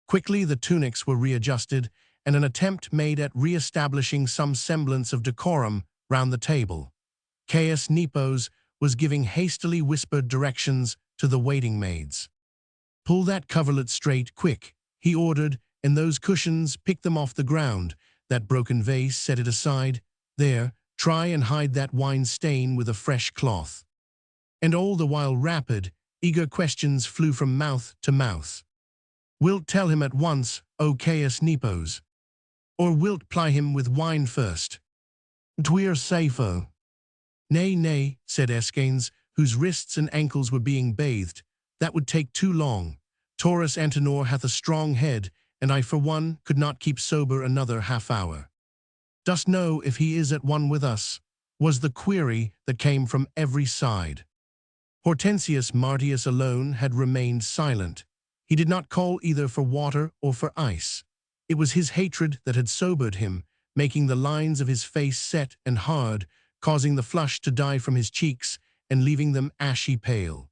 Quickly the tunics were readjusted, and an attempt made at re-establishing some semblance of decorum round the table. Caius Nepos was giving hastily whispered directions to the waiting maids. "Pull that coverlet straight, quick," he ordered, "and those cushions, pick them off the ground. That broken vase, set it aside. There, try and hide that wine stain with a fresh cloth." And all the while rapid, eager questions flew from mouth to mouth. "Wilt tell him at once, O Caius Nepos? Or wilt ply him with wine first? 'Twere safer." Nay, said Escanes, whose wrists and ankles were being bathed. "That would take too long. Taurus Antenor hath a strong head, and I for one could not keep sober another half-hour." "Dost know if he is at one with us?" was the query that came from every side. Hortensius Martius alone had remained silent. He did not call either for water or for ice. It was his hatred that had sobered him, making the lines of his face set and hard, causing the flush to die from his cheeks and leaving them ashy pale.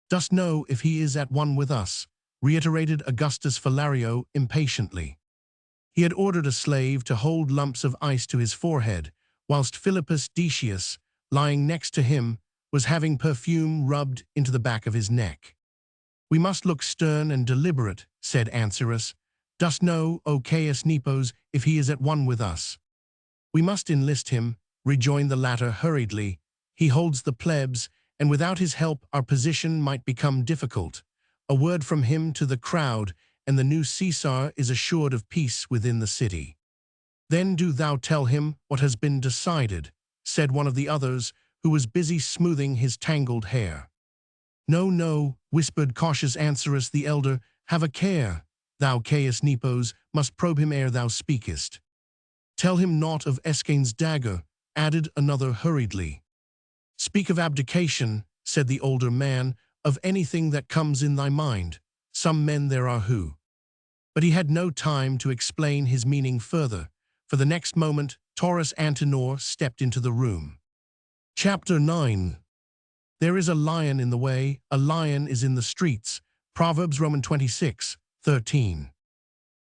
"Dost know if he is at one with us?" reiterated Augustus Philario impatiently. He had ordered a slave to hold lumps of ice to his forehead, whilst Philippus Decius, lying next to him, was having perfume rubbed into the back of his neck. "We must look stern and deliberate," said Ancerus. "Dost know, O Caius Nepos, if he is at one with us?" "We must enlist him," rejoined the latter hurriedly. "He holds the plebs, and without his help our position might become difficult. A word from him to the crowd, and the new Caesar is assured of peace within the city." "Then do thou tell him what has been decided," said one of the others, who was busy smoothing his tangled hair. No, whispered cautious Ancerus the elder, "have a care. Thou, Caius Nepos, must probe him ere thou speakest." "Tell him naught of Escanes' dagger," added another hurriedly. "Speak of abdication," said the older man, "of anything that comes in thy mind. Some men there are who—" But he had no time to explain his meaning further, for the next moment Taurus Antenor stepped into the room. Chapter 9. There is a lion in the way, a lion is in the streets. Proverbs Roman 26:13.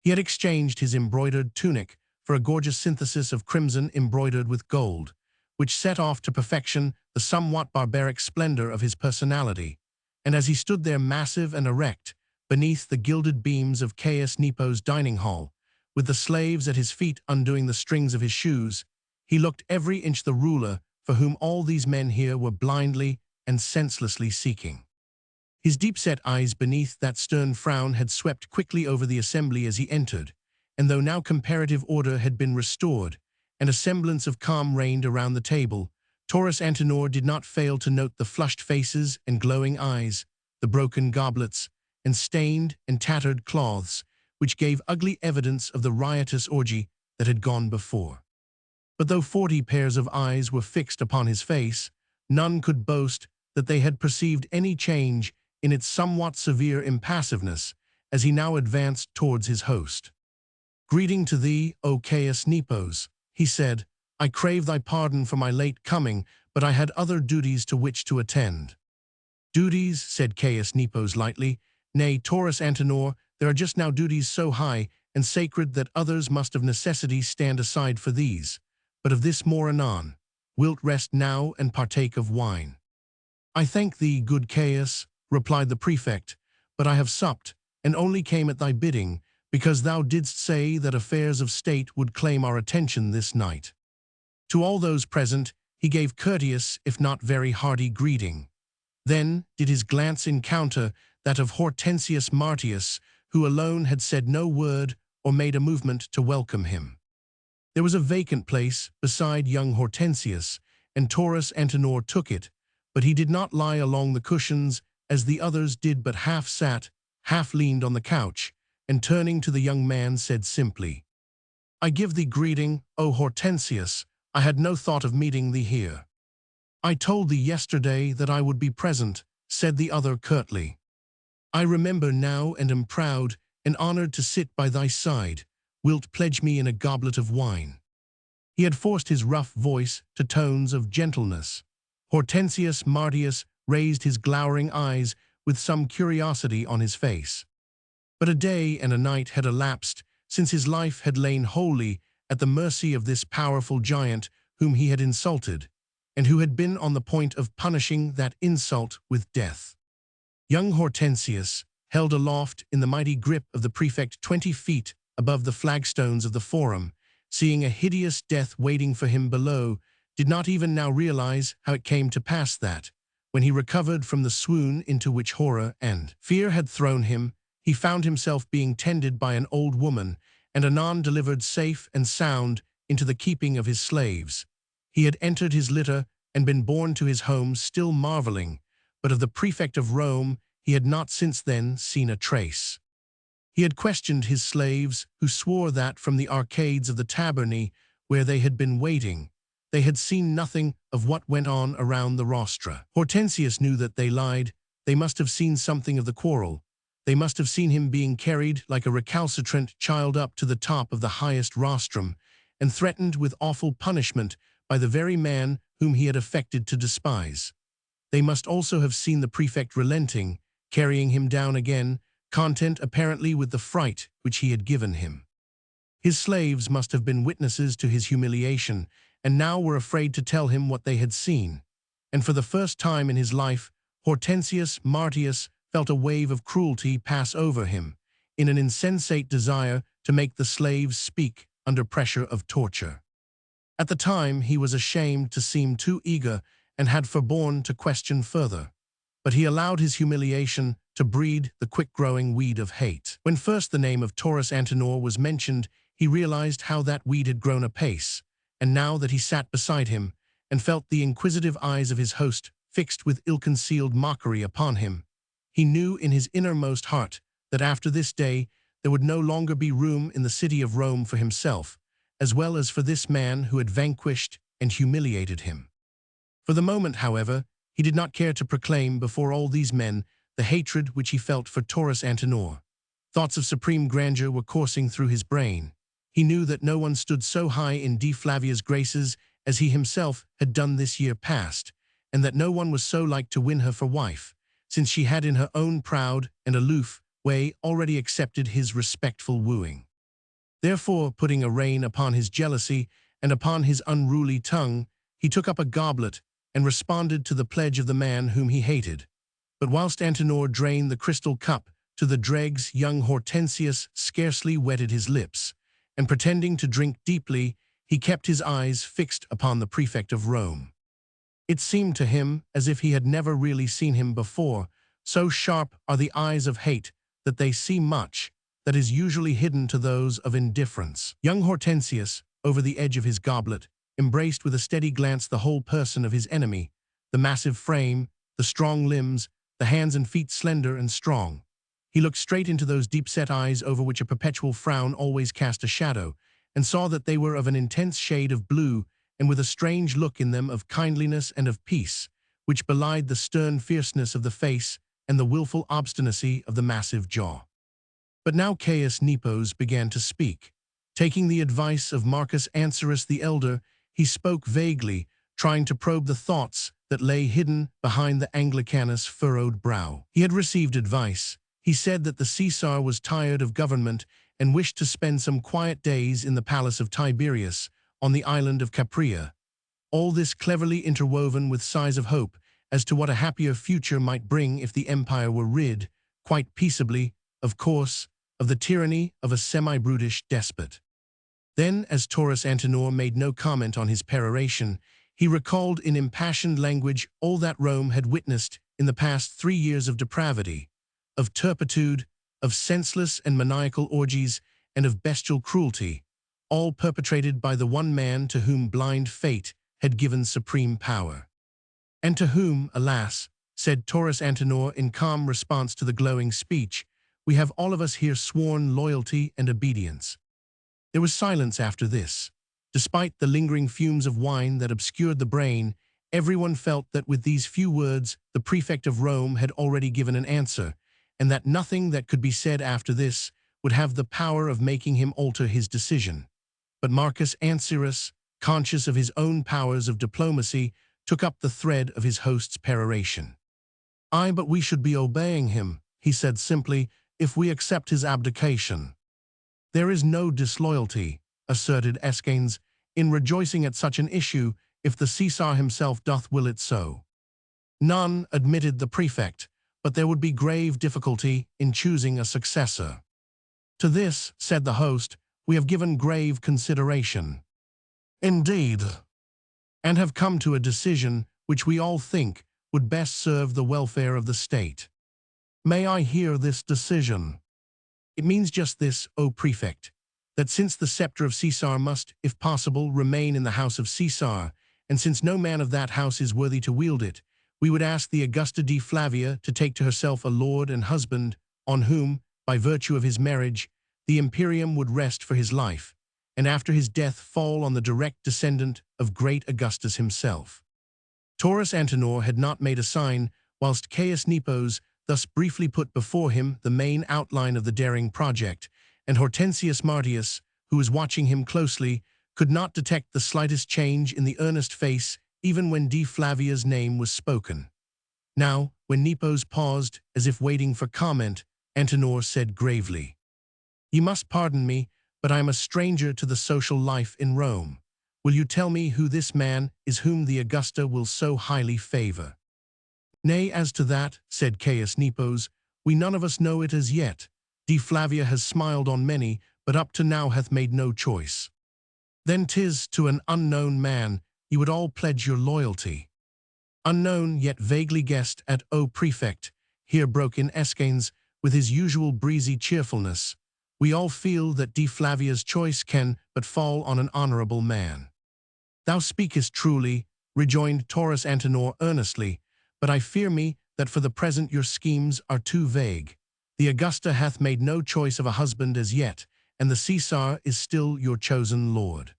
He had exchanged his embroidered tunic for a gorgeous synthesis of crimson embroidered with gold, which set off to perfection the somewhat barbaric splendor of his personality. And as he stood there massive and erect, beneath the gilded beams of Caius Nepos' dining hall, with the slaves at his feet undoing the strings of his shoes, he looked every inch the ruler for whom all these men here were blindly and senselessly seeking. His deep-set eyes beneath that stern frown had swept quickly over the assembly as he entered, and though now comparative order had been restored, and a semblance of calm reigned around the table, Taurus Antinor did not fail to note the flushed faces and glowing eyes, the broken goblets, and stained and tattered cloths, which gave ugly evidence of the riotous orgy that had gone before. But though 40 pairs of eyes were fixed upon his face, none could boast that they had perceived any change in its somewhat severe impassiveness as he now advanced towards his host. "Greeting to thee, O Caius Nepos," he said. "I crave thy pardon for my late coming, but I had other duties to which to attend." "Duties," said Caius Nepos lightly. "Nay, Taurus Antinor, there are just now duties so high and sacred that others must of necessity stand aside for these. But of this more anon. Wilt rest now and partake of wine?" "I thank thee, good Caius," replied the prefect, "but I have supped, and only came at thy bidding, because thou didst say that affairs of state would claim our attention this night." To all those present, he gave courteous, if not very hearty greeting. Then did his glance encounter that of Hortensius Martius, who alone had said no word or made a movement to welcome him. There was a vacant place beside young Hortensius, and Taurus Antinor took it, but he did not lie along the cushions as the others did, but half sat, half leaned on the couch, and turning to the young man said simply, "I give thee greeting, O Hortensius. I had no thought of meeting thee here." "I told thee yesterday that I would be present," said the other curtly. "I remember now and am proud and honored to sit by thy side. Wilt pledge me in a goblet of wine?" He had forced his rough voice to tones of gentleness. Hortensius Martius raised his glowering eyes with some curiosity on his face. But a day and a night had elapsed since his life had lain wholly at the mercy of this powerful giant whom he had insulted, and who had been on the point of punishing that insult with death. Young Hortensius, held aloft in the mighty grip of the prefect 20 feet above the flagstones of the forum, seeing a hideous death waiting for him below, did not even now realize how it came to pass that, when he recovered from the swoon into which horror and fear had thrown him, he found himself being tended by an old woman, and anon delivered safe and sound into the keeping of his slaves. He had entered his litter and been borne to his home, still marveling, but of the prefect of Rome he had not since then seen a trace. He had questioned his slaves, who swore that from the arcades of the tabernae where they had been waiting, they had seen nothing of what went on around the rostra. Hortensius knew that they lied. They must have seen something of the quarrel. They must have seen him being carried like a recalcitrant child up to the top of the highest rostrum, and threatened with awful punishment by the very man whom he had affected to despise. They must also have seen the prefect relenting, carrying him down again, content apparently with the fright which he had given him. His slaves must have been witnesses to his humiliation, and now were afraid to tell him what they had seen. And for the first time in his life, Hortensius Martius felt a wave of cruelty pass over him, in an insensate desire to make the slaves speak under pressure of torture. At the time, he was ashamed to seem too eager and had forborne to question further, but he allowed his humiliation to breed the quick-growing weed of hate. When first the name of Taurus Antinor was mentioned, he realized how that weed had grown apace, and now that he sat beside him and felt the inquisitive eyes of his host fixed with ill-concealed mockery upon him, he knew in his innermost heart that after this day there would no longer be room in the city of Rome for himself, as well as for this man who had vanquished and humiliated him. For the moment, however, he did not care to proclaim before all these men the hatred which he felt for Taurus Antinor. Thoughts of supreme grandeur were coursing through his brain. He knew that no one stood so high in Dea Flavia's graces as he himself had done this year past, and that no one was so like to win her for wife, since she had in her own proud and aloof way already accepted his respectful wooing. Therefore, putting a rein upon his jealousy and upon his unruly tongue, he took up a goblet and responded to the pledge of the man whom he hated. But whilst Antinor drained the crystal cup to the dregs, young Hortensius scarcely wetted his lips, and pretending to drink deeply, he kept his eyes fixed upon the prefect of Rome. It seemed to him as if he had never really seen him before, so sharp are the eyes of hate that they see much that is usually hidden to those of indifference. Young Hortensius, over the edge of his goblet, embraced with a steady glance the whole person of his enemy, the massive frame, the strong limbs, the hands and feet slender and strong. He looked straight into those deep-set eyes over which a perpetual frown always cast a shadow, and saw that they were of an intense shade of blue and with a strange look in them of kindliness and of peace, which belied the stern fierceness of the face and the willful obstinacy of the massive jaw. But now Caius Nepos began to speak. Taking the advice of Marcus Ancyrus the Elder, he spoke vaguely, trying to probe the thoughts that lay hidden behind the Anglicanus' furrowed brow. He had received advice. He said that the Caesar was tired of government and wished to spend some quiet days in the palace of Tiberius on the island of Capria. All this cleverly interwoven with sighs of hope as to what a happier future might bring if the empire were rid, quite peaceably, of course, of the tyranny of a semi-brutish despot. Then, as Taurus Antinor made no comment on his peroration, he recalled in impassioned language all that Rome had witnessed in the past 3 years of depravity, of turpitude, of senseless and maniacal orgies, and of bestial cruelty, all perpetrated by the one man to whom blind fate had given supreme power. And to whom, alas, said Taurus Antinor in calm response to the glowing speech, we have all of us here sworn loyalty and obedience. There was silence after this. Despite the lingering fumes of wine that obscured the brain, everyone felt that with these few words the prefect of Rome had already given an answer, and that nothing that could be said after this would have the power of making him alter his decision. But Marcus Ancyrus, conscious of his own powers of diplomacy, took up the thread of his host's peroration. "Aye, but we should be obeying him," he said simply, "if we accept his abdication." "There is no disloyalty," asserted Escanes, "in rejoicing at such an issue, if the Caesar himself doth will it so." "None," admitted the prefect, "but there would be grave difficulty in choosing a successor." "To this," said the host, "we have given grave consideration." "Indeed." "And have come to a decision which we all think would best serve the welfare of the state." "May I hear this decision?" "It means just this, O prefect, that since the scepter of Caesar must, if possible, remain in the house of Caesar, and since no man of that house is worthy to wield it, we would ask the Augusta D. Flavia to take to herself a lord and husband on whom, by virtue of his marriage, the imperium would rest for his life, and after his death fall on the direct descendant of great Augustus himself. Taurus Antinor had not made a sign, whilst Caius Nepos thus briefly put before him the main outline of the daring project, and Hortensius Martius, who was watching him closely, could not detect the slightest change in the earnest face even when D. Flavia's name was spoken. Now, when Nepos paused, as if waiting for comment, Antinor said gravely, "You must pardon me, but I am a stranger to the social life in Rome. Will you tell me who this man is whom the Augusta will so highly favor?" "Nay, as to that," said Caius Nepos, "we none of us know it as yet. D. Flavia has smiled on many, but up to now hath made no choice." "Then 'tis to an unknown man you would all pledge your loyalty." "Unknown, yet vaguely guessed at, O prefect," here broke in Escanes with his usual breezy cheerfulness. "We all feel that D. Flavia's choice can but fall on an honorable man." "Thou speakest truly," rejoined Taurus Antinor earnestly, "but I fear me that for the present your schemes are too vague. The Augusta hath made no choice of a husband as yet, and the Caesar is still your chosen lord."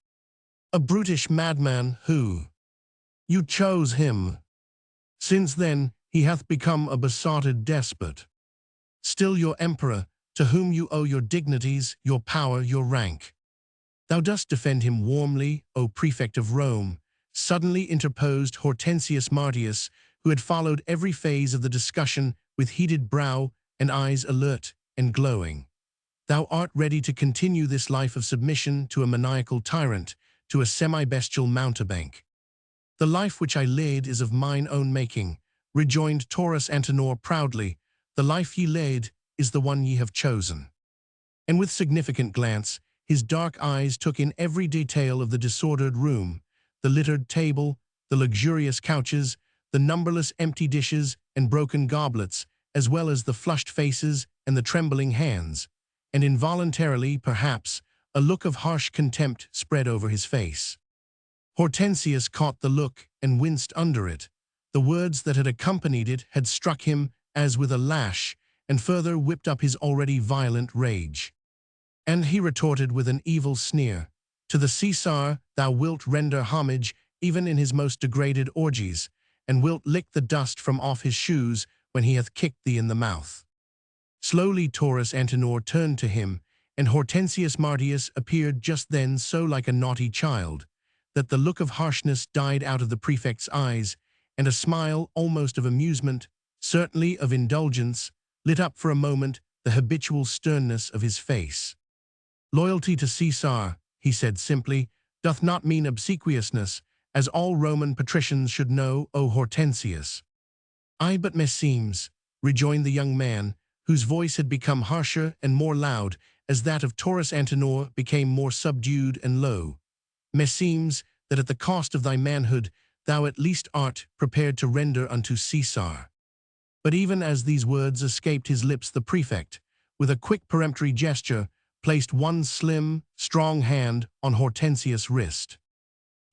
"A brutish madman who—" "You chose him. Since then he hath become a besotted despot. Still your emperor, to whom you owe your dignities, your power, your rank." "Thou dost defend him warmly, O prefect of Rome," suddenly interposed Hortensius Martius, who had followed every phase of the discussion with heated brow and eyes alert and glowing. "Thou art ready to continue this life of submission to a maniacal tyrant, to a semi-bestial mountebank." "The life which I lead is of mine own making," rejoined Taurus Antinor proudly. "The life ye led is the one ye have chosen." And with significant glance, his dark eyes took in every detail of the disordered room, the littered table, the luxurious couches, the numberless empty dishes and broken goblets, as well as the flushed faces and the trembling hands, and involuntarily, perhaps, A look of harsh contempt spread over his face. Hortensius caught the look and winced under it. The words that had accompanied it had struck him as with a lash, and further whipped up his already violent rage. And he retorted with an evil sneer, "To the Caesar thou wilt render homage even in his most degraded orgies, and wilt lick the dust from off his shoes when he hath kicked thee in the mouth." Slowly Taurus Antinor turned to him, and Hortensius Martius appeared just then so like a naughty child, that the look of harshness died out of the prefect's eyes, and a smile almost of amusement, certainly of indulgence, lit up for a moment the habitual sternness of his face. "Loyalty to Caesar," he said simply, "doth not mean obsequiousness, as all Roman patricians should know, O Hortensius." "Ay, but meseems," rejoined the young man, whose voice had become harsher and more loud as that of Taurus Antinor became more subdued and low, "meseems that at the cost of thy manhood thou at least art prepared to render unto Caesar." But even as these words escaped his lips, the prefect, with a quick peremptory gesture, placed one slim, strong hand on Hortensius' wrist.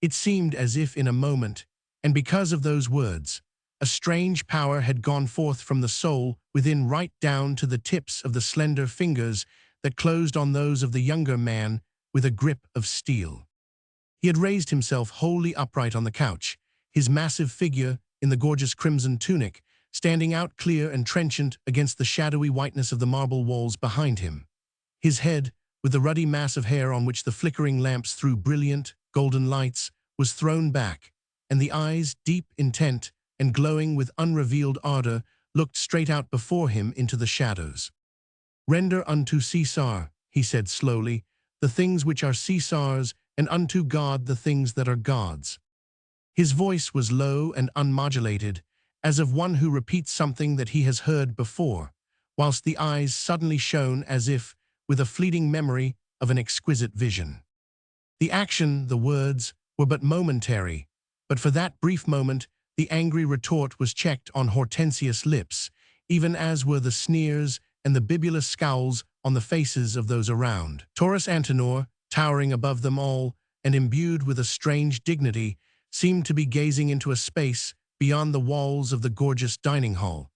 It seemed as if in a moment, and because of those words, a strange power had gone forth from the soul within right down to the tips of the slender fingers that closed on those of the younger man with a grip of steel. He had raised himself wholly upright on the couch, his massive figure in the gorgeous crimson tunic standing out clear and trenchant against the shadowy whiteness of the marble walls behind him. His head, with the ruddy mass of hair on which the flickering lamps threw brilliant, golden lights, was thrown back, and the eyes, deep, intent, and glowing with unrevealed ardor, looked straight out before him into the shadows. "Render unto Caesar," he said slowly, "the things which are Caesar's, and unto God the things that are God's." His voice was low and unmodulated, as of one who repeats something that he has heard before, whilst the eyes suddenly shone as if with a fleeting memory of an exquisite vision. The action, the words, were but momentary, but for that brief moment the angry retort was checked on Hortensius' lips, even as were the sneers and the bibulous scowls on the faces of those around. Taurus Antinor, towering above them all and imbued with a strange dignity, seemed to be gazing into a space beyond the walls of the gorgeous dining hall,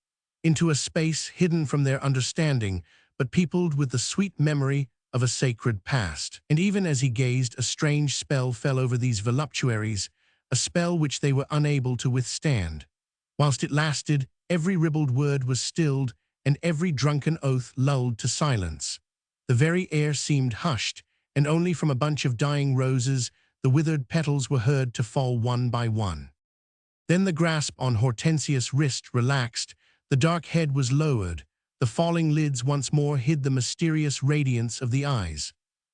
into a space hidden from their understanding, but peopled with the sweet memory of a sacred past. And even as he gazed, a strange spell fell over these voluptuaries, a spell which they were unable to withstand. Whilst it lasted, every ribald word was stilled, and every drunken oath lulled to silence. The very air seemed hushed, and only from a bunch of dying roses the withered petals were heard to fall one by one. Then the grasp on Hortensius' wrist relaxed, the dark head was lowered, the falling lids once more hid the mysterious radiance of the eyes.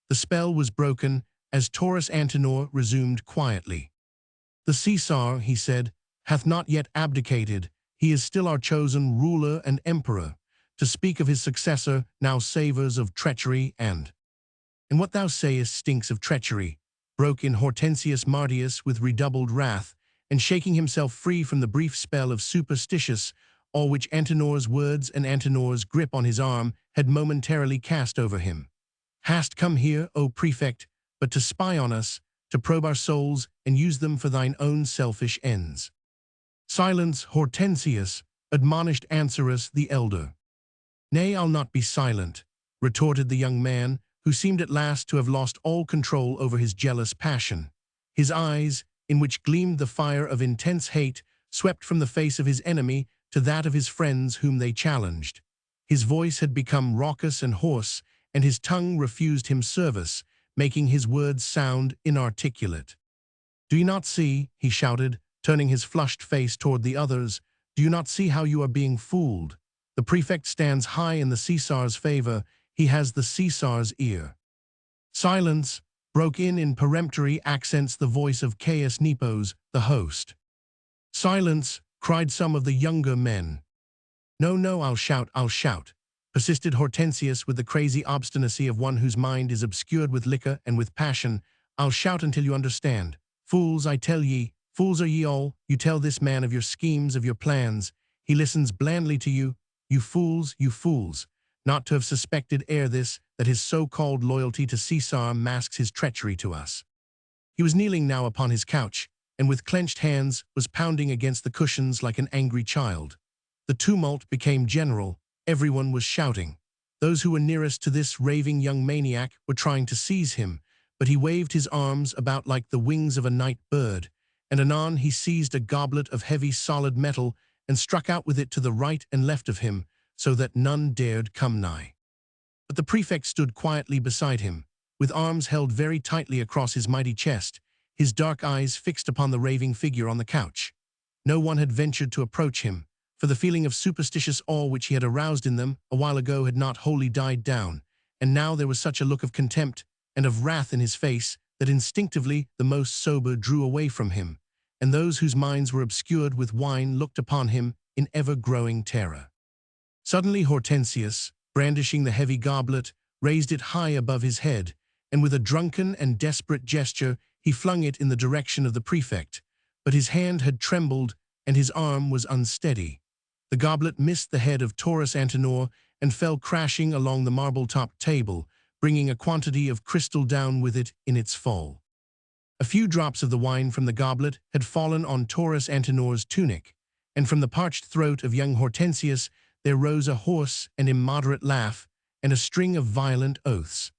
The spell was broken as Taurus Antinor resumed quietly. "The Caesar," he said, "hath not yet abdicated. He is still our chosen ruler and emperor. To speak of his successor now savors of treachery and—" "And what thou sayest stinks of treachery," broke in Hortensius Martius with redoubled wrath, and shaking himself free from the brief spell of superstitious awe which Antinor's words and Antinor's grip on his arm had momentarily cast over him. "Hast come here, O prefect, but to spy on us, to probe our souls and use them for thine own selfish ends." "Silence, Hortensius," admonished Ancerus the elder. "Nay, I'll not be silent," retorted the young man, who seemed at last to have lost all control over his jealous passion. His eyes, in which gleamed the fire of intense hate, swept from the face of his enemy to that of his friends whom they challenged. His voice had become raucous and hoarse, and his tongue refused him service, making his words sound inarticulate. "Do you not see," he shouted, turning his flushed face toward the others, "do you not see how you are being fooled? The prefect stands high in the Caesar's favor. He has the Caesar's ear." "Silence," broke in peremptory accents the voice of Caius Nepos, the host. "Silence," cried some of the younger men. "No, no, I'll shout," persisted Hortensius with the crazy obstinacy of one whose mind is obscured with liquor and with passion. "I'll shout until you understand. Fools, I tell ye, fools are ye all. You tell this man of your schemes, of your plans. He listens blandly to you. You fools, not to have suspected ere this that his so-called loyalty to Caesar masks his treachery to us. He was kneeling now upon his couch, and with clenched hands was pounding against the cushions like an angry child. The tumult became general. Everyone was shouting. Those who were nearest to this raving young maniac were trying to seize him, but he waved his arms about like the wings of a night bird, and anon he seized a goblet of heavy solid metal and struck out with it to the right and left of him, so that none dared come nigh. But the prefect stood quietly beside him, with arms held very tightly across his mighty chest, his dark eyes fixed upon the raving figure on the couch. No one had ventured to approach him, for the feeling of superstitious awe which he had aroused in them a while ago had not wholly died down, and now there was such a look of contempt and of wrath in his face that instinctively the most sober drew away from him, and those whose minds were obscured with wine looked upon him in ever-growing terror. Suddenly Hortensius, brandishing the heavy goblet, raised it high above his head, and with a drunken and desperate gesture he flung it in the direction of the prefect, but his hand had trembled and his arm was unsteady. The goblet missed the head of Taurus Antinor and fell crashing along the marble-topped table, bringing a quantity of crystal down with it in its fall. A few drops of the wine from the goblet had fallen on Taurus Antinor's tunic, and from the parched throat of young Hortensius there rose a hoarse and immoderate laugh and a string of violent oaths.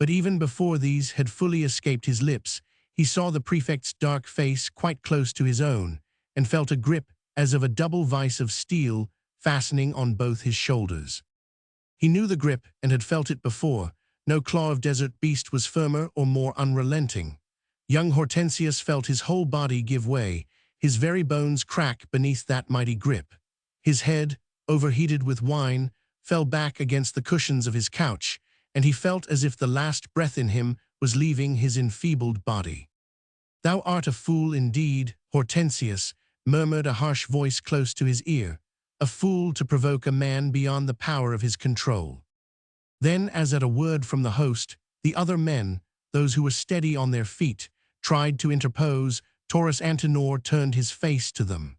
But even before these had fully escaped his lips, he saw the prefect's dark face quite close to his own, and felt a grip as of a double vice of steel fastening on both his shoulders. He knew the grip and had felt it before. No claw of desert beast was firmer or more unrelenting. Young Hortensius felt his whole body give way, his very bones crack beneath that mighty grip. His head, overheated with wine, fell back against the cushions of his couch, and he felt as if the last breath in him was leaving his enfeebled body. "Thou art a fool indeed, Hortensius," murmured a harsh voice close to his ear, "a fool to provoke a man beyond the power of his control." Then, as at a word from the host, the other men, those who were steady on their feet, tried to interpose. Taurus Antinor turned his face to them.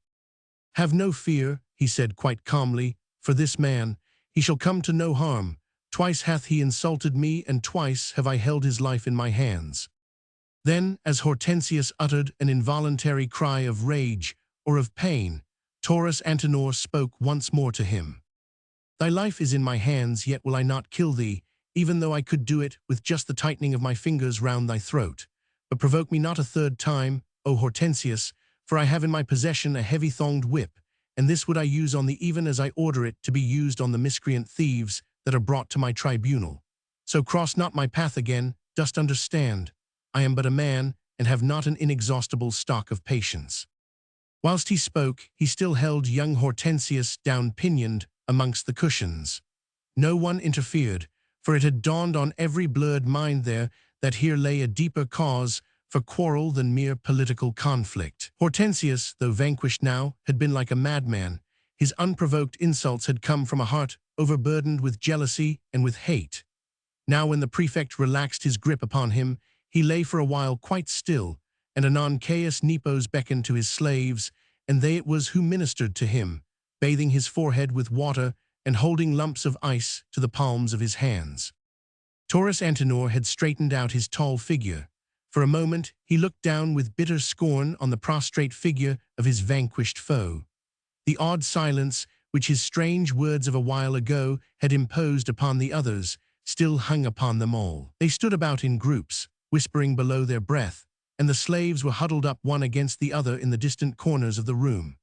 "Have no fear," he said quite calmly, "for this man. He shall come to no harm. Twice hath he insulted me, and twice have I held his life in my hands." Then, as Hortensius uttered an involuntary cry of rage or of pain, Taurus Antinor spoke once more to him. "Thy life is in my hands, yet will I not kill thee, even though I could do it with just the tightening of my fingers round thy throat. But provoke me not a third time, O Hortensius, for I have in my possession a heavy-thonged whip, and this would I use on thee even as I order it to be used on the miscreant thieves that are brought to my tribunal. So cross not my path again, dost understand? I am but a man, and have not an inexhaustible stock of patience." Whilst he spoke, he still held young Hortensius down pinioned amongst the cushions. No one interfered, for it had dawned on every blurred mind there that here lay a deeper cause for quarrel than mere political conflict. Hortensius, though vanquished now, had been like a madman. His unprovoked insults had come from a heart overburdened with jealousy and with hate. Now when the prefect relaxed his grip upon him, he lay for a while quite still, and anon Caius Nepos beckoned to his slaves, and they it was who ministered to him, bathing his forehead with water and holding lumps of ice to the palms of his hands. Taurus Antinor had straightened out his tall figure. For a moment he looked down with bitter scorn on the prostrate figure of his vanquished foe. The odd silence which his strange words of a while ago had imposed upon the others still hung upon them all. They stood about in groups, whispering below their breath, and the slaves were huddled up one against the other in the distant corners of the room.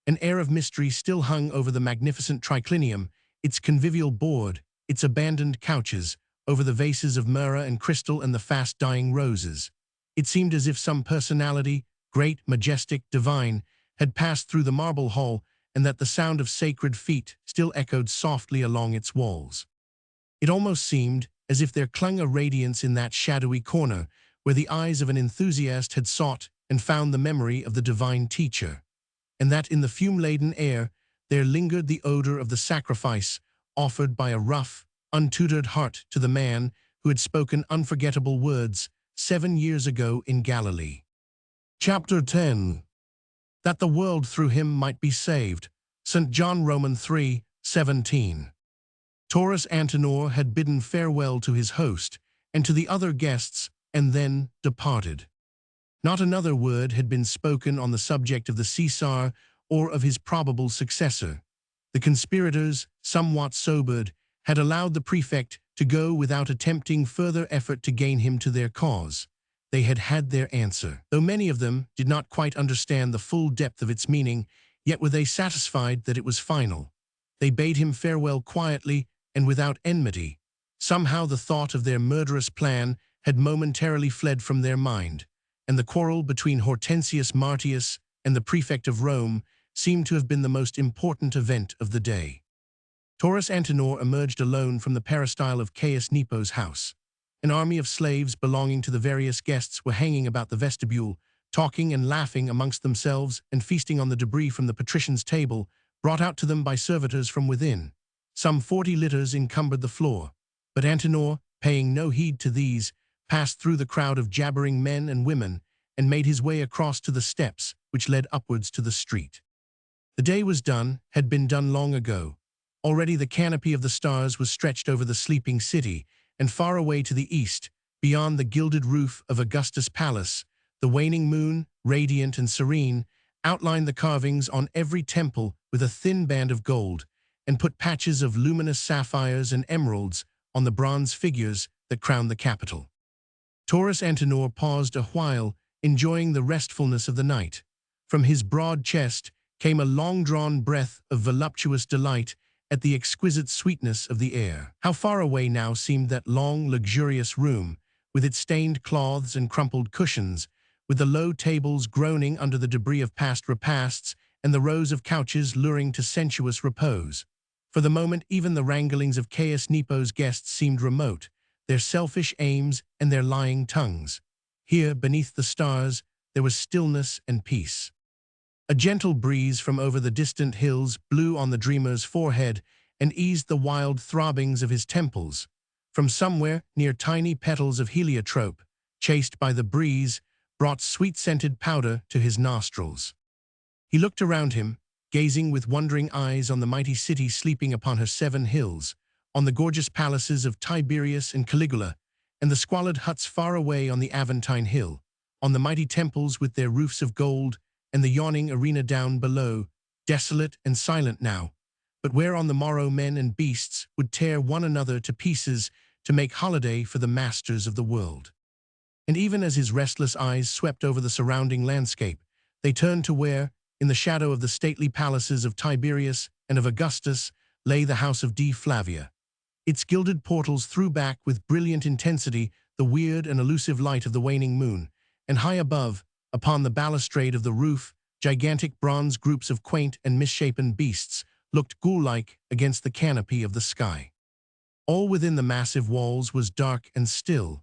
An air of mystery still hung over the magnificent triclinium, its convivial board, its abandoned couches, over the vases of myrrh and crystal and the fast-dying roses. It seemed as if some personality, great, majestic, divine, had passed through the marble hall, and that the sound of sacred feet still echoed softly along its walls. It almost seemed as if there clung a radiance in that shadowy corner where the eyes of an enthusiast had sought and found the memory of the divine teacher, and that in the fume-laden air there lingered the odor of the sacrifice offered by a rough, untutored heart to the man who had spoken unforgettable words 7 years ago in Galilee. Chapter 10. That the world through him might be saved. St. John Roman 3:17. Taurus Antinor had bidden farewell to his host and to the other guests and then departed. Not another word had been spoken on the subject of the Caesar or of his probable successor. The conspirators, somewhat sobered, had allowed the prefect to go without attempting further effort to gain him to their cause. They had had their answer. Though many of them did not quite understand the full depth of its meaning, yet were they satisfied that it was final. They bade him farewell quietly and without enmity. Somehow the thought of their murderous plan had momentarily fled from their mind, and the quarrel between Hortensius Martius and the prefect of Rome seemed to have been the most important event of the day. Taurus Antinor emerged alone from the peristyle of Caius Nepo's house. An army of slaves belonging to the various guests were hanging about the vestibule, talking and laughing amongst themselves and feasting on the debris from the patrician's table, brought out to them by servitors from within. Some 40 litters encumbered the floor, but Antinor, paying no heed to these, passed through the crowd of jabbering men and women and made his way across to the steps which led upwards to the street. The day was done, had been done long ago. Already the canopy of the stars was stretched over the sleeping city, and far away to the east, beyond the gilded roof of Augustus' palace, the waning moon, radiant and serene, outlined the carvings on every temple with a thin band of gold, and put patches of luminous sapphires and emeralds on the bronze figures that crowned the capital. Taurus Antinor paused a while, enjoying the restfulness of the night. From his broad chest came a long-drawn breath of voluptuous delight at the exquisite sweetness of the air. How far away now seemed that long, luxurious room, with its stained cloths and crumpled cushions, with the low tables groaning under the debris of past repasts and the rows of couches luring to sensuous repose. For the moment, even the wranglings of Caius Nepo's guests seemed remote, their selfish aims and their lying tongues. Here, beneath the stars, there was stillness and peace. A gentle breeze from over the distant hills blew on the dreamer's forehead and eased the wild throbbings of his temples. From somewhere near, tiny petals of heliotrope, chased by the breeze, brought sweet-scented powder to his nostrils. He looked around him, gazing with wondering eyes on the mighty city sleeping upon her 7 hills, on the gorgeous palaces of Tiberius and Caligula, and the squalid huts far away on the Aventine Hill, on the mighty temples with their roofs of gold, and the yawning arena down below, desolate and silent now, but where on the morrow men and beasts would tear one another to pieces to make holiday for the masters of the world. And even as his restless eyes swept over the surrounding landscape, they turned to where, in the shadow of the stately palaces of Tiberius and of Augustus, lay the house of D. Flavia. Its gilded portals threw back with brilliant intensity the weird and elusive light of the waning moon, and high above, upon the balustrade of the roof, gigantic bronze groups of quaint and misshapen beasts looked ghoul-like against the canopy of the sky. All within the massive walls was dark and still.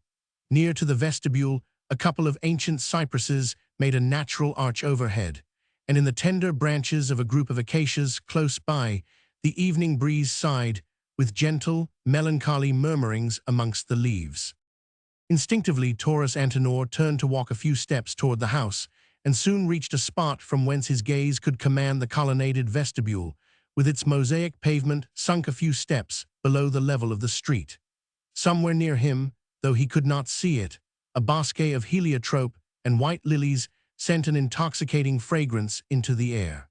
Near to the vestibule, a couple of ancient cypresses made a natural arch overhead, and in the tender branches of a group of acacias close by, the evening breeze sighed, with gentle, melancholy murmurings amongst the leaves. Instinctively, Taurus Antinor turned to walk a few steps toward the house, and soon reached a spot from whence his gaze could command the colonnaded vestibule, with its mosaic pavement sunk a few steps below the level of the street. Somewhere near him, though he could not see it, a bosquet of heliotrope and white lilies sent an intoxicating fragrance into the air.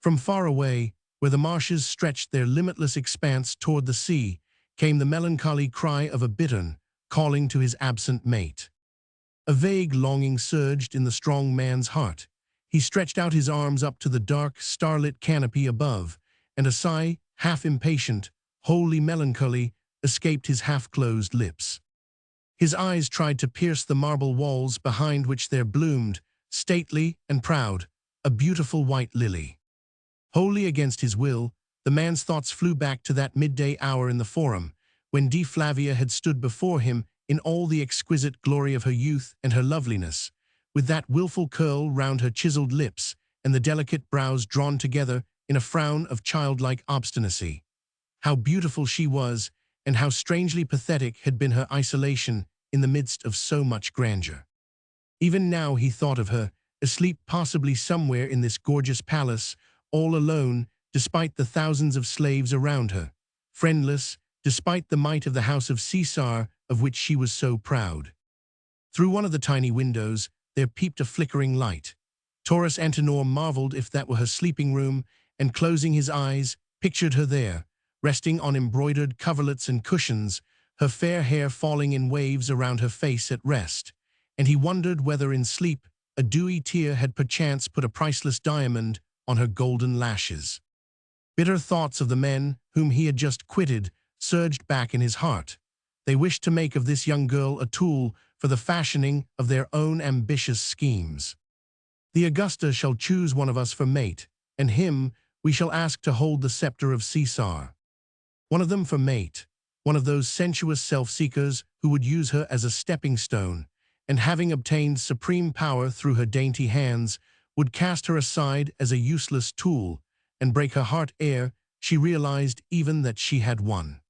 From far away, where the marshes stretched their limitless expanse toward the sea, came the melancholy cry of a bittern, calling to his absent mate. A vague longing surged in the strong man's heart. He stretched out his arms up to the dark, starlit canopy above, and a sigh, half impatient, wholly melancholy, escaped his half-closed lips. His eyes tried to pierce the marble walls behind which there bloomed, stately and proud, a beautiful white lily. Wholly against his will, the man's thoughts flew back to that midday hour in the Forum, when D. Flavia had stood before him in all the exquisite glory of her youth and her loveliness, with that wilful curl round her chiseled lips and the delicate brows drawn together in a frown of childlike obstinacy. How beautiful she was, and how strangely pathetic had been her isolation in the midst of so much grandeur. Even now he thought of her, asleep possibly somewhere in this gorgeous palace, all alone, despite the thousands of slaves around her, friendless, despite the might of the house of Caesar, of which she was so proud. Through one of the tiny windows, there peeped a flickering light. Taurus Antinor marveled if that were her sleeping room, and closing his eyes, pictured her there, resting on embroidered coverlets and cushions, her fair hair falling in waves around her face at rest, and he wondered whether in sleep a dewy tear had perchance put a priceless diamond on her golden lashes. Bitter thoughts of the men whom he had just quitted surged back in his heart. They wished to make of this young girl a tool for the fashioning of their own ambitious schemes. The Augusta shall choose one of us for mate, and him we shall ask to hold the scepter of Caesar. One of them for mate, one of those sensuous self-seekers who would use her as a stepping stone, and having obtained supreme power through her dainty hands, would cast her aside as a useless tool, and break her heart ere she realized even that she had won.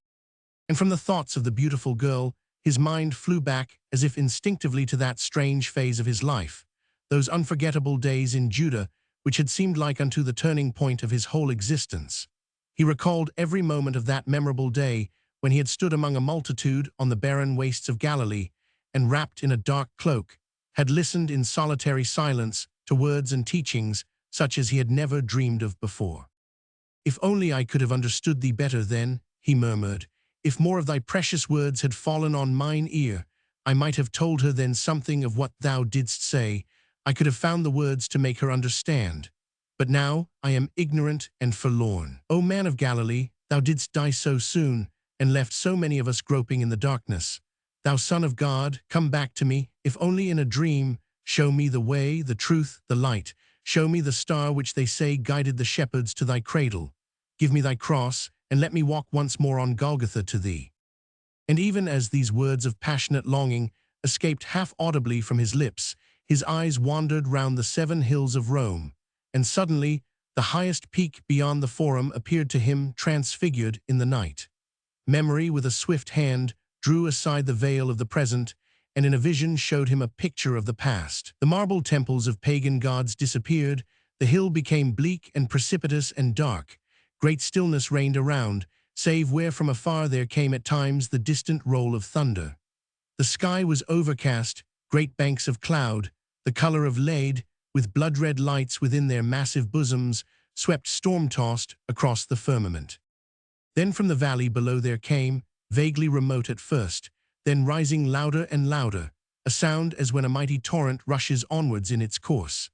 And from the thoughts of the beautiful girl, his mind flew back as if instinctively to that strange phase of his life, those unforgettable days in Judah which had seemed like unto the turning point of his whole existence. He recalled every moment of that memorable day when he had stood among a multitude on the barren wastes of Galilee, and wrapped in a dark cloak, had listened in solitary silence to words and teachings such as he had never dreamed of before. "If only I could have understood thee better then," he murmured. "If more of thy precious words had fallen on mine ear, I might have told her then something of what thou didst say. I could have found the words to make her understand. But now I am ignorant and forlorn. O man of Galilee, thou didst die so soon, and left so many of us groping in the darkness. Thou Son of God, come back to me, if only in a dream. Show me the way, the truth, the light. Show me the star which they say guided the shepherds to thy cradle. Give me thy cross, and let me walk once more on Golgotha to thee." And even as these words of passionate longing escaped half-audibly from his lips, his eyes wandered round the 7 hills of Rome, and suddenly the highest peak beyond the Forum appeared to him transfigured in the night. Memory, with a swift hand, drew aside the veil of the present, and in a vision showed him a picture of the past. The marble temples of pagan gods disappeared, the hill became bleak and precipitous and dark. Great stillness reigned around, save where from afar there came at times the distant roll of thunder. The sky was overcast, great banks of cloud, the color of lead, with blood-red lights within their massive bosoms, swept storm-tossed across the firmament. Then from the valley below there came, vaguely remote at first, then rising louder and louder, a sound as when a mighty torrent rushes onwards in its course.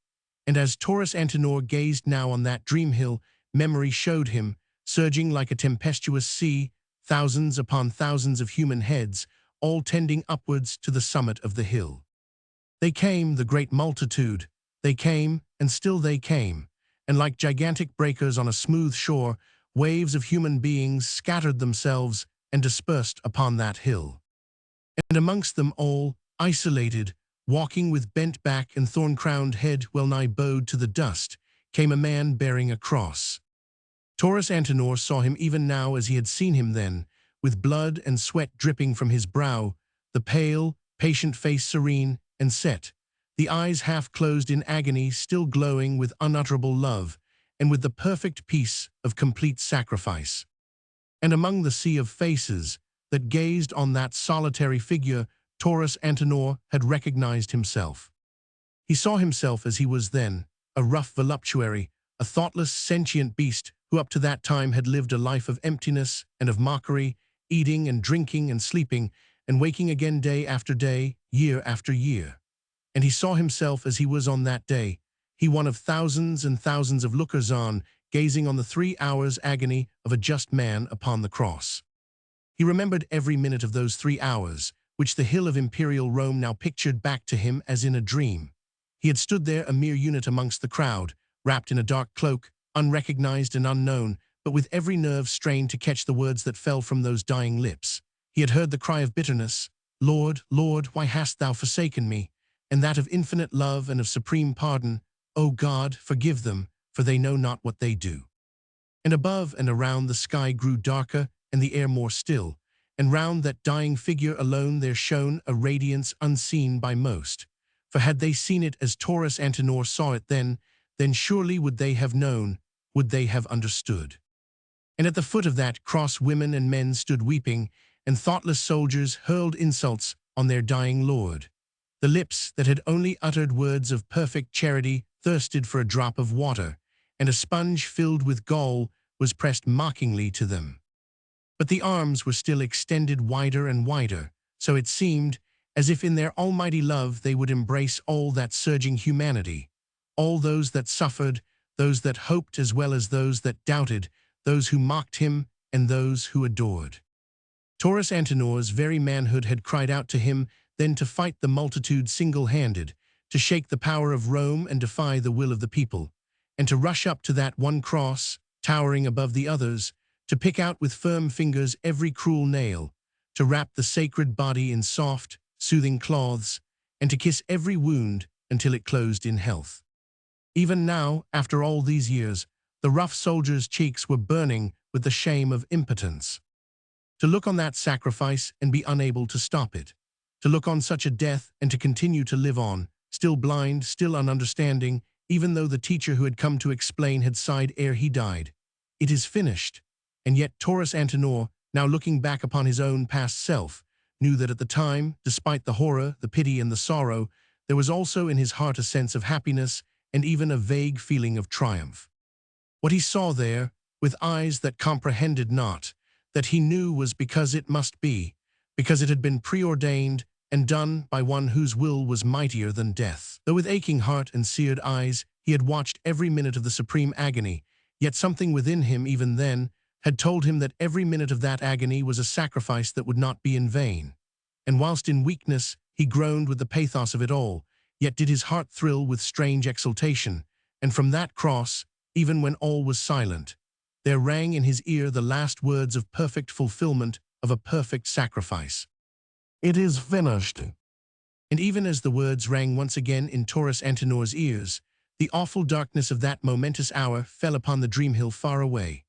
And as Taurus Antinor gazed now on that dream hill, memory showed him, surging like a tempestuous sea, thousands upon thousands of human heads, all tending upwards to the summit of the hill. They came, the great multitude. They came, and still they came, and like gigantic breakers on a smooth shore, waves of human beings scattered themselves and dispersed upon that hill. And amongst them all, isolated, walking with bent back and thorn-crowned head well-nigh bowed to the dust, came a man bearing a cross. Taurus Antinor saw him even now as he had seen him then, with blood and sweat dripping from his brow, the pale, patient face serene and set, the eyes half-closed in agony still glowing with unutterable love, and with the perfect peace of complete sacrifice. And among the sea of faces that gazed on that solitary figure, Taurus Antinor had recognized himself. He saw himself as he was then, a rough voluptuary, a thoughtless, sentient beast who up to that time had lived a life of emptiness and of mockery, eating and drinking and sleeping, and waking again day after day, year after year. And he saw himself as he was on that day, he one of thousands and thousands of lookers-on, gazing on the 3 hours' agony of a just man upon the cross. He remembered every minute of those 3 hours, which the hill of imperial Rome now pictured back to him as in a dream. He had stood there a mere unit amongst the crowd, wrapped in a dark cloak, unrecognized and unknown, but with every nerve strained to catch the words that fell from those dying lips. He had heard the cry of bitterness, "Lord, Lord, why hast thou forsaken me?" And that of infinite love and of supreme pardon, "O God, forgive them, for they know not what they do." And above and around the sky grew darker and the air more still, and round that dying figure alone there shone a radiance unseen by most. For had they seen it as Taurus Antinor saw it then surely would they have known, would they have understood. And at the foot of that cross women and men stood weeping, and thoughtless soldiers hurled insults on their dying lord. The lips that had only uttered words of perfect charity thirsted for a drop of water, and a sponge filled with gall was pressed mockingly to them. But the arms were still extended wider and wider, so it seemed as if in their almighty love they would embrace all that surging humanity, all those that suffered, those that hoped as well as those that doubted, those who mocked him and those who adored. Taurus Antinor's very manhood had cried out to him then to fight the multitude single-handed, to shake the power of Rome and defy the will of the people, and to rush up to that one cross, towering above the others, to pick out with firm fingers every cruel nail, to wrap the sacred body in soft, soothing cloths, and to kiss every wound until it closed in health. Even now, after all these years, the rough soldier's cheeks were burning with the shame of impotence. To look on that sacrifice and be unable to stop it, to look on such a death and to continue to live on, still blind, still ununderstanding, even though the teacher who had come to explain had sighed ere he died. It is finished. And yet Taurus Antinor, now looking back upon his own past self, knew that at the time, despite the horror, the pity, and the sorrow, there was also in his heart a sense of happiness and even a vague feeling of triumph. What he saw there, with eyes that comprehended not, that he knew was because it must be, because it had been preordained and done by one whose will was mightier than death. Though with aching heart and seared eyes he had watched every minute of the supreme agony, yet something within him even then had told him that every minute of that agony was a sacrifice that would not be in vain. And whilst in weakness he groaned with the pathos of it all, yet did his heart thrill with strange exultation, and from that cross, even when all was silent, there rang in his ear the last words of perfect fulfillment of a perfect sacrifice. "It is finished." And even as the words rang once again in Taurus Antinor's ears, the awful darkness of that momentous hour fell upon the dream hill far away.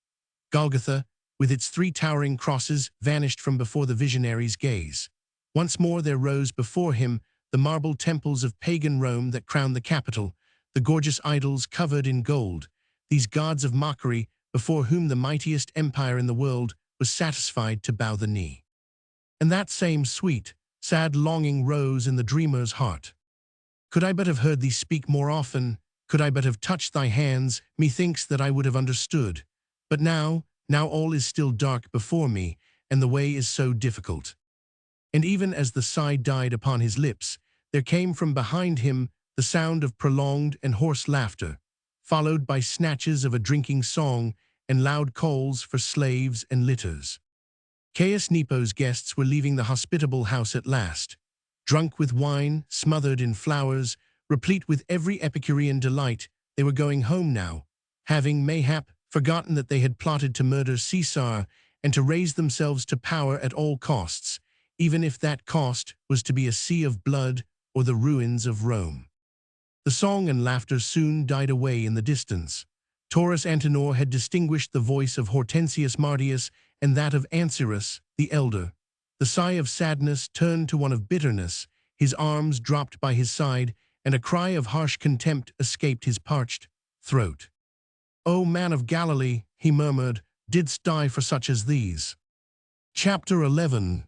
Golgotha, with its 3 towering crosses, vanished from before the visionary's gaze. Once more there rose before him the marble temples of pagan Rome that crowned the capital, the gorgeous idols covered in gold, these gods of mockery before whom the mightiest empire in the world was satisfied to bow the knee. And that same sweet, sad longing rose in the dreamer's heart. "Could I but have heard thee speak more often, could I but have touched thy hands, methinks that I would have understood. But now all is still dark before me, and the way is so difficult." And even as the sigh died upon his lips, there came from behind him the sound of prolonged and hoarse laughter, followed by snatches of a drinking song and loud calls for slaves and litters. Caius Nepo's guests were leaving the hospitable house at last, drunk with wine, smothered in flowers, replete with every Epicurean delight. They were going home now, having, mayhap, forgotten that they had plotted to murder Caesar and to raise themselves to power at all costs, even if that cost was to be a sea of blood or the ruins of Rome. The song and laughter soon died away in the distance. Taurus Antinor had distinguished the voice of Hortensius Martius and that of Ancyrus, the elder. The sigh of sadness turned to one of bitterness, his arms dropped by his side, and a cry of harsh contempt escaped his parched throat. "O man of Galilee," he murmured, "didst die for such as these?" Chapter 11.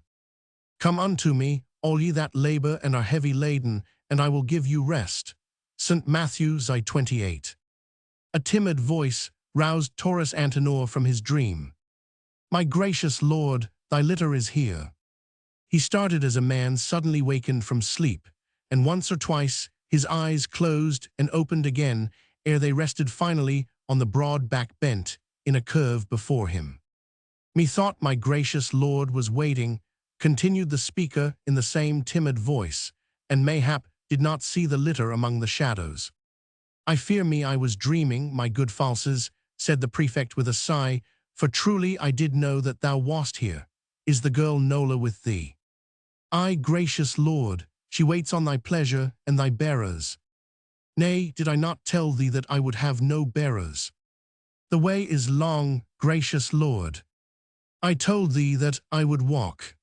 "Come unto me, all ye that labor and are heavy laden, and I will give you rest." St. Matthew 28. A timid voice roused Taurus Antinor from his dream. "My gracious lord, thy litter is here." He started as a man suddenly wakened from sleep, and once or twice his eyes closed and opened again ere they rested finally on the broad back bent in a curve before him. "Methought my gracious lord was waiting," continued the speaker in the same timid voice, "and mayhap did not see the litter among the shadows." "I fear me I was dreaming, my good falses," said the prefect with a sigh, "for truly I did know that thou wast here. Is the girl Nola with thee?" "Aye, gracious lord, she waits on thy pleasure and thy bearers." "Nay, did I not tell thee that I would have no bearers?" "The way is long, gracious lord." "I told thee that I would walk."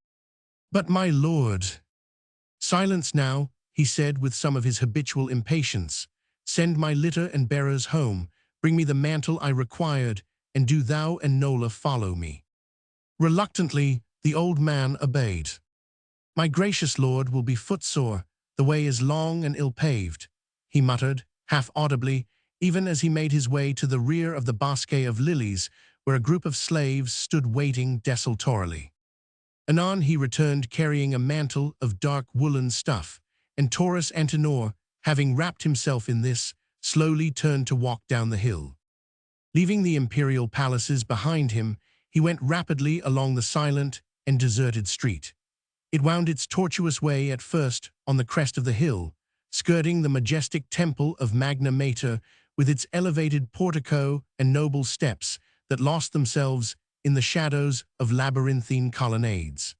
"But my lord—" "Silence now," he said with some of his habitual impatience. "Send my litter and bearers home, bring me the mantle I required, and do thou and Nola follow me." Reluctantly, the old man obeyed. "My gracious lord will be footsore, the way is long and ill-paved," he muttered, half-audibly, even as he made his way to the rear of the bosque of lilies, where a group of slaves stood waiting desultorily. Anon he returned carrying a mantle of dark woolen stuff, and Taurus Antinor, having wrapped himself in this, slowly turned to walk down the hill. Leaving the imperial palaces behind him, he went rapidly along the silent and deserted street. It wound its tortuous way at first on the crest of the hill, skirting the majestic temple of Magna Mater with its elevated portico and noble steps that lost themselves in the shadows of labyrinthine colonnades.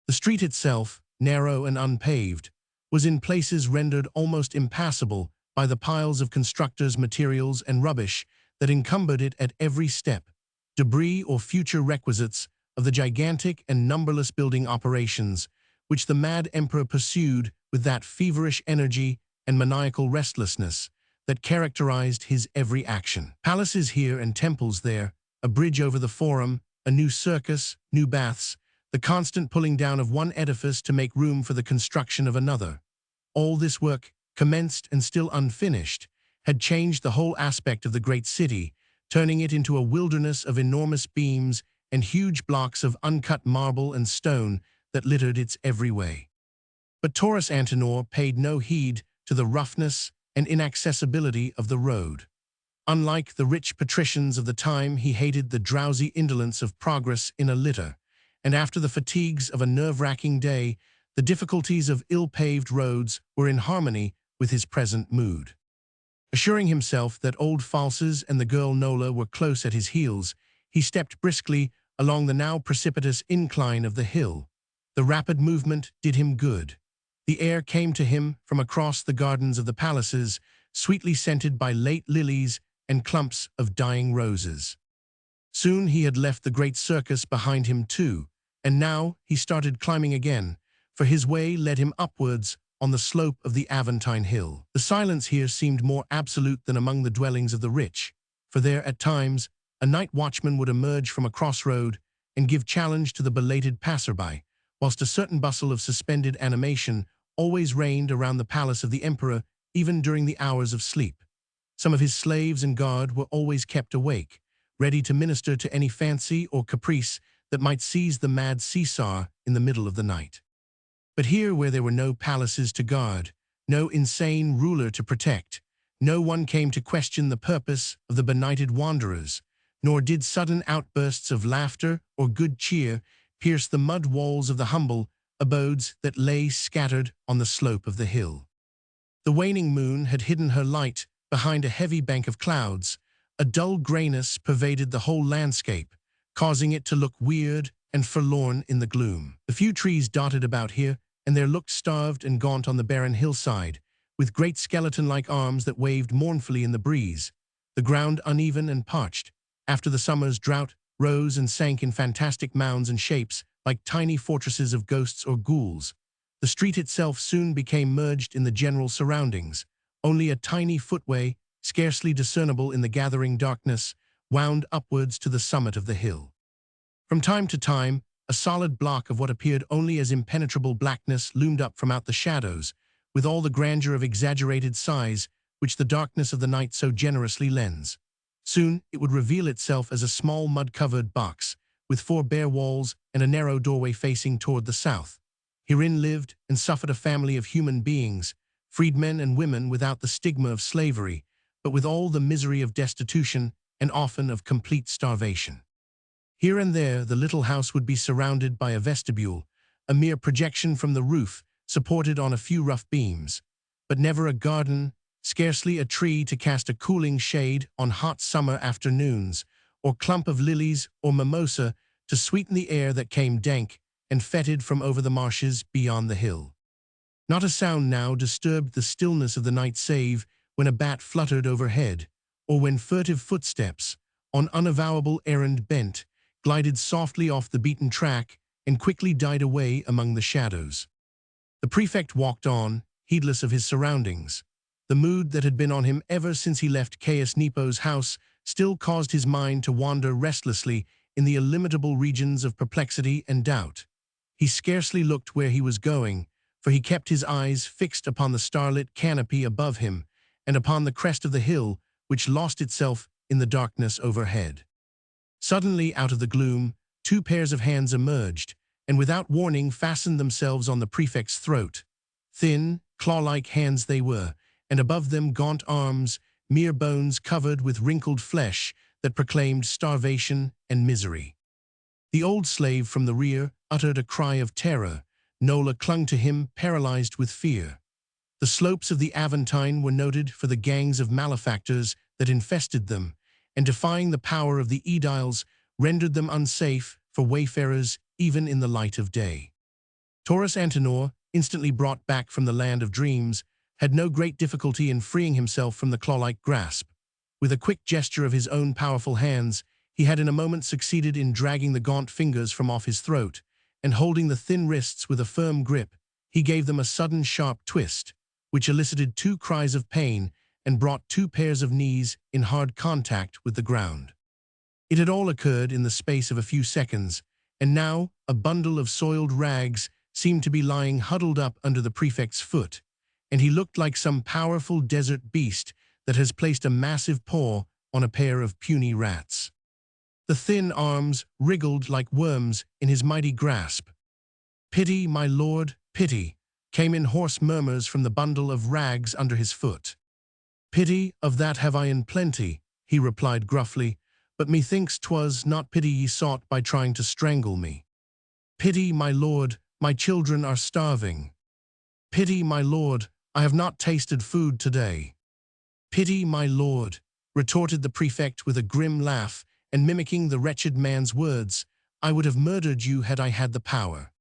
The street itself, narrow and unpaved, was in places rendered almost impassable by the piles of constructors' materials and rubbish that encumbered it at every step, debris or future requisites of the gigantic and numberless building operations which the mad emperor pursued with that feverish energy and maniacal restlessness that characterized his every action. Palaces here and temples there, a bridge over the forum, a new circus, new baths, the constant pulling down of one edifice to make room for the construction of another. All this work, commenced and still unfinished, had changed the whole aspect of the great city, turning it into a wilderness of enormous beams and huge blocks of uncut marble and stone that littered its every way. But Taurus Antinor paid no heed to the roughness and inaccessibility of the road. Unlike the rich patricians of the time, he hated the drowsy indolence of progress in a litter, and after the fatigues of a nerve-wracking day, the difficulties of ill-paved roads were in harmony with his present mood. Assuring himself that old Falses and the girl Nola were close at his heels, he stepped briskly along the now precipitous incline of the hill. The rapid movement did him good. The air came to him from across the gardens of the palaces, sweetly scented by late lilies and clumps of dying roses. Soon he had left the great circus behind him too, and now he started climbing again, for his way led him upwards on the slope of the Aventine Hill. The silence here seemed more absolute than among the dwellings of the rich, for there, at times, a night watchman would emerge from a crossroad and give challenge to the belated passerby, whilst a certain bustle of suspended animation always reigned around the palace of the emperor, even during the hours of sleep. Some of his slaves and guard were always kept awake, ready to minister to any fancy or caprice that might seize the mad Caesar in the middle of the night. But here, where there were no palaces to guard, no insane ruler to protect, no one came to question the purpose of the benighted wanderers, nor did sudden outbursts of laughter or good cheer pierce the mud walls of the humble abodes that lay scattered on the slope of the hill. The waning moon had hidden her light behind a heavy bank of clouds. A dull grayness pervaded the whole landscape, causing it to look weird and forlorn in the gloom. The few trees dotted about here and there looked starved and gaunt on the barren hillside, with great skeleton-like arms that waved mournfully in the breeze. The ground, uneven and parched, after the summer's drought, rose and sank in fantastic mounds and shapes, like tiny fortresses of ghosts or ghouls. The street itself soon became merged in the general surroundings. Only a tiny footway, scarcely discernible in the gathering darkness, wound upwards to the summit of the hill. From time to time, a solid block of what appeared only as impenetrable blackness loomed up from out the shadows, with all the grandeur of exaggerated size which the darkness of the night so generously lends. Soon it would reveal itself as a small mud-covered box, with 4 bare walls and a narrow doorway facing toward the south. Herein lived and suffered a family of human beings, freedmen and women without the stigma of slavery, but with all the misery of destitution and often of complete starvation. Here and there the little house would be surrounded by a vestibule, a mere projection from the roof, supported on a few rough beams, but never a garden, scarcely a tree to cast a cooling shade on hot summer afternoons, or clump of lilies or mimosa to sweeten the air that came dank and fetid from over the marshes beyond the hill. Not a sound now disturbed the stillness of the night save when a bat fluttered overhead, or when furtive footsteps, on unavowable errand bent, glided softly off the beaten track and quickly died away among the shadows. The prefect walked on, heedless of his surroundings. The mood that had been on him ever since he left Caius Nepo's house still caused his mind to wander restlessly in the illimitable regions of perplexity and doubt. He scarcely looked where he was going, for he kept his eyes fixed upon the starlit canopy above him and upon the crest of the hill which lost itself in the darkness overhead. Suddenly, out of the gloom, two pairs of hands emerged, and without warning fastened themselves on the prefect's throat. Thin, claw-like hands they were, and above them gaunt arms, mere bones covered with wrinkled flesh that proclaimed starvation and misery. The old slave from the rear uttered a cry of terror. Nola clung to him, paralyzed with fear. The slopes of the Aventine were noted for the gangs of malefactors that infested them, and defying the power of the aediles rendered them unsafe for wayfarers even in the light of day. Taurus Antinor, instantly brought back from the land of dreams, had no great difficulty in freeing himself from the claw-like grasp. With a quick gesture of his own powerful hands, he had in a moment succeeded in dragging the gaunt fingers from off his throat, and holding the thin wrists with a firm grip, he gave them a sudden sharp twist, which elicited two cries of pain and brought two pairs of knees in hard contact with the ground. It had all occurred in the space of a few seconds, and now a bundle of soiled rags seemed to be lying huddled up under the prefect's foot, and he looked like some powerful desert beast that has placed a massive paw on a pair of puny rats. The thin arms wriggled like worms in his mighty grasp. "Pity, my lord, pity," came in hoarse murmurs from the bundle of rags under his foot. "Pity, of that have I in plenty," he replied gruffly, "but methinks 'twas not pity ye sought by trying to strangle me. Pity, my lord, my children are starving. Pity, my lord, I have not tasted food today." "Pity, my lord," retorted the prefect with a grim laugh, and mimicking the wretched man's words, "I would have murdered you had I had the power."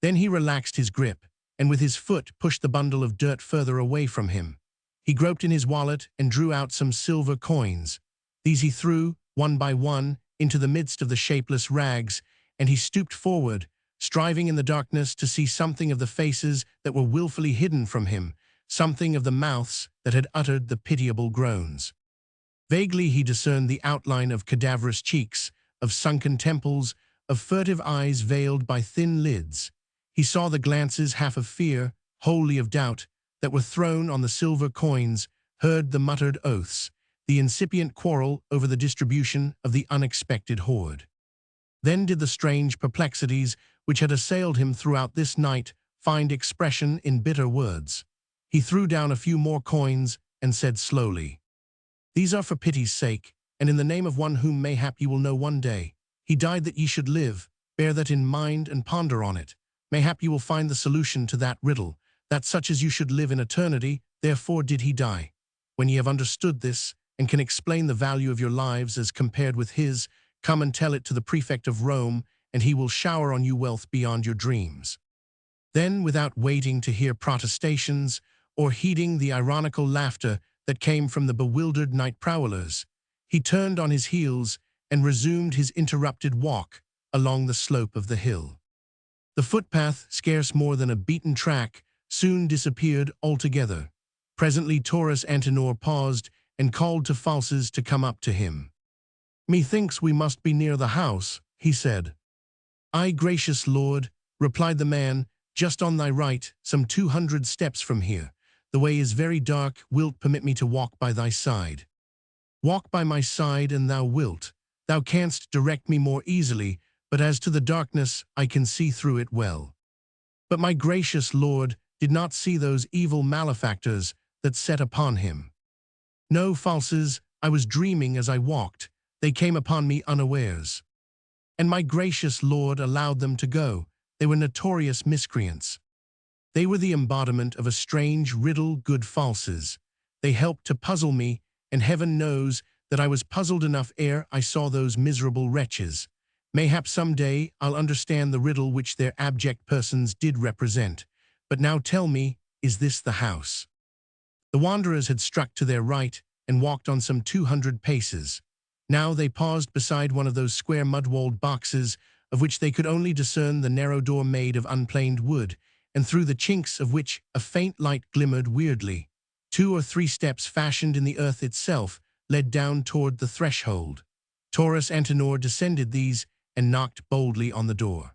Then he relaxed his grip, and with his foot pushed the bundle of dirt further away from him. He groped in his wallet and drew out some silver coins. These he threw, one by one, into the midst of the shapeless rags, and he stooped forward, striving in the darkness to see something of the faces that were willfully hidden from him, something of the mouths that had uttered the pitiable groans. Vaguely he discerned the outline of cadaverous cheeks, of sunken temples, of furtive eyes veiled by thin lids. He saw the glances half of fear, wholly of doubt, that were thrown on the silver coins, heard the muttered oaths, the incipient quarrel over the distribution of the unexpected hoard. Then did the strange perplexities which had assailed him throughout this night find expression in bitter words. He threw down a few more coins and said slowly, "These are for pity's sake, and in the name of one whom mayhap ye will know one day. He died that ye should live. Bear that in mind and ponder on it. Mayhap ye will find the solution to that riddle, that such as you should live in eternity, therefore did he die. When ye have understood this, and can explain the value of your lives as compared with his, come and tell it to the prefect of Rome, and he will shower on you wealth beyond your dreams." Then, without waiting to hear protestations or heeding the ironical laughter that came from the bewildered night prowlers, he turned on his heels and resumed his interrupted walk along the slope of the hill. The footpath, scarce more than a beaten track, soon disappeared altogether. Presently Taurus Antinor paused and called to Falces to come up to him. "Methinks we must be near the house," he said. "Aye, gracious lord," replied the man, "just on thy right, some 200 steps from here. The way is very dark, wilt permit me to walk by thy side?" "Walk by my side and thou wilt. Thou canst direct me more easily, but as to the darkness, I can see through it well." But my gracious lord did not see those evil malefactors that set upon him. "No, Falces, I was dreaming as I walked. They came upon me unawares. And my gracious lord allowed them to go. They were notorious miscreants. They were the embodiment of a strange riddle, good Falces. They helped to puzzle me, and heaven knows that I was puzzled enough ere I saw those miserable wretches. Mayhap some day I'll understand the riddle which their abject persons did represent. But now tell me, is this the house?" The wanderers had struck to their right and walked on some 200 paces. Now they paused beside one of those square mud-walled boxes of which they could only discern the narrow door made of unplaned wood, and through the chinks of which a faint light glimmered weirdly. 2 or 3 steps fashioned in the earth itself led down toward the threshold. Taurus Antinor descended these and knocked boldly on the door.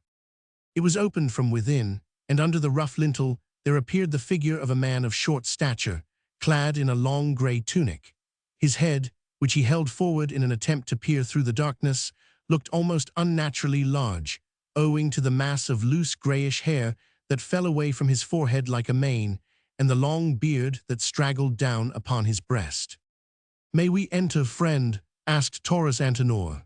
It was opened from within, and under the rough lintel there appeared the figure of a man of short stature, clad in a long grey tunic. His head, which he held forward in an attempt to peer through the darkness, looked almost unnaturally large, owing to the mass of loose greyish hair that fell away from his forehead like a mane, and the long beard that straggled down upon his breast. "May we enter, friend?" asked Taurus Antinor.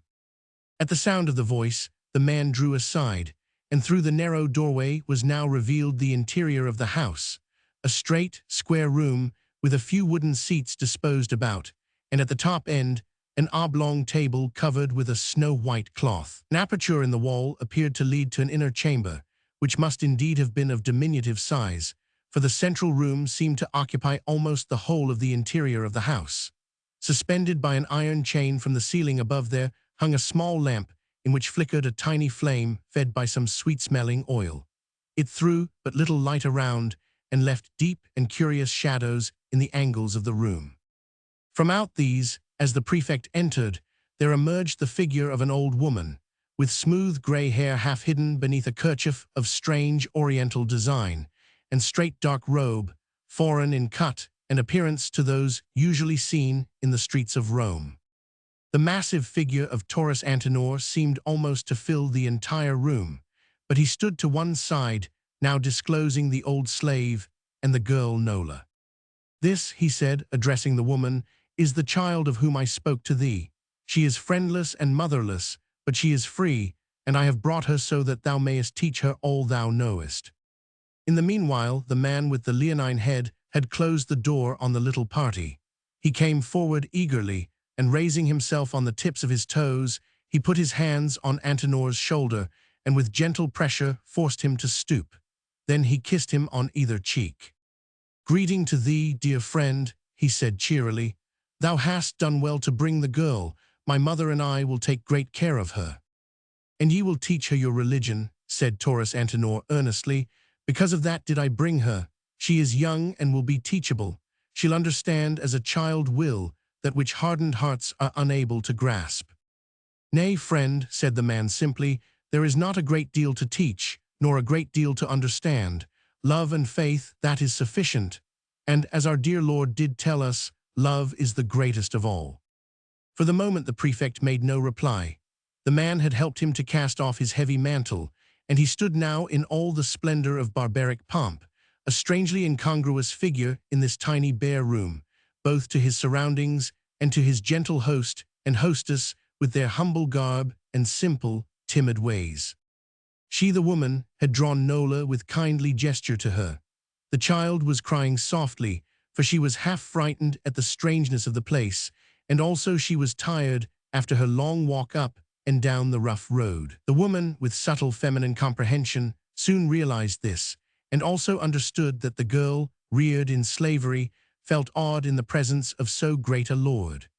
At the sound of the voice, the man drew aside, and through the narrow doorway was now revealed the interior of the house, a straight, square room with a few wooden seats disposed about, and at the top end, an oblong table covered with a snow-white cloth. An aperture in the wall appeared to lead to an inner chamber, which must indeed have been of diminutive size, for the central room seemed to occupy almost the whole of the interior of the house. Suspended by an iron chain from the ceiling above there hung a small lamp in which flickered a tiny flame fed by some sweet-smelling oil. It threw but little light around and left deep and curious shadows in the angles of the room. From out these, as the prefect entered, there emerged the figure of an old woman, with smooth grey hair half hidden beneath a kerchief of strange oriental design, and straight dark robe, foreign in cut and appearance to those usually seen in the streets of Rome. The massive figure of Taurus Antinor seemed almost to fill the entire room, but he stood to one side, now disclosing the old slave and the girl Nola. "This," he said, addressing the woman, "is the child of whom I spoke to thee. She is friendless and motherless, but she is free, and I have brought her so that thou mayest teach her all thou knowest." In the meanwhile, the man with the leonine head had closed the door on the little party. He came forward eagerly, and raising himself on the tips of his toes, he put his hands on Antinor's shoulder, and with gentle pressure forced him to stoop. Then he kissed him on either cheek. "Greeting to thee, dear friend," he said cheerily. "Thou hast done well to bring the girl. My mother and I will take great care of her." "And ye will teach her your religion," said Taurus Antinor earnestly. "Because of that did I bring her. She is young and will be teachable. She'll understand as a child will that which hardened hearts are unable to grasp." "Nay, friend," said the man simply, "there is not a great deal to teach, nor a great deal to understand. Love and faith, that is sufficient. And as our dear Lord did tell us, love is the greatest of all." For the moment the prefect made no reply. The man had helped him to cast off his heavy mantle, and he stood now in all the splendor of barbaric pomp, a strangely incongruous figure in this tiny bare room, both to his surroundings and to his gentle host and hostess with their humble garb and simple, timid ways. She, the woman, had drawn Nola with kindly gesture to her. The child was crying softly, for she was half frightened at the strangeness of the place, and also she was tired after her long walk up and down the rough road. The woman, with subtle feminine comprehension, soon realized this, and also understood that the girl, reared in slavery, felt awed in the presence of so great a lord.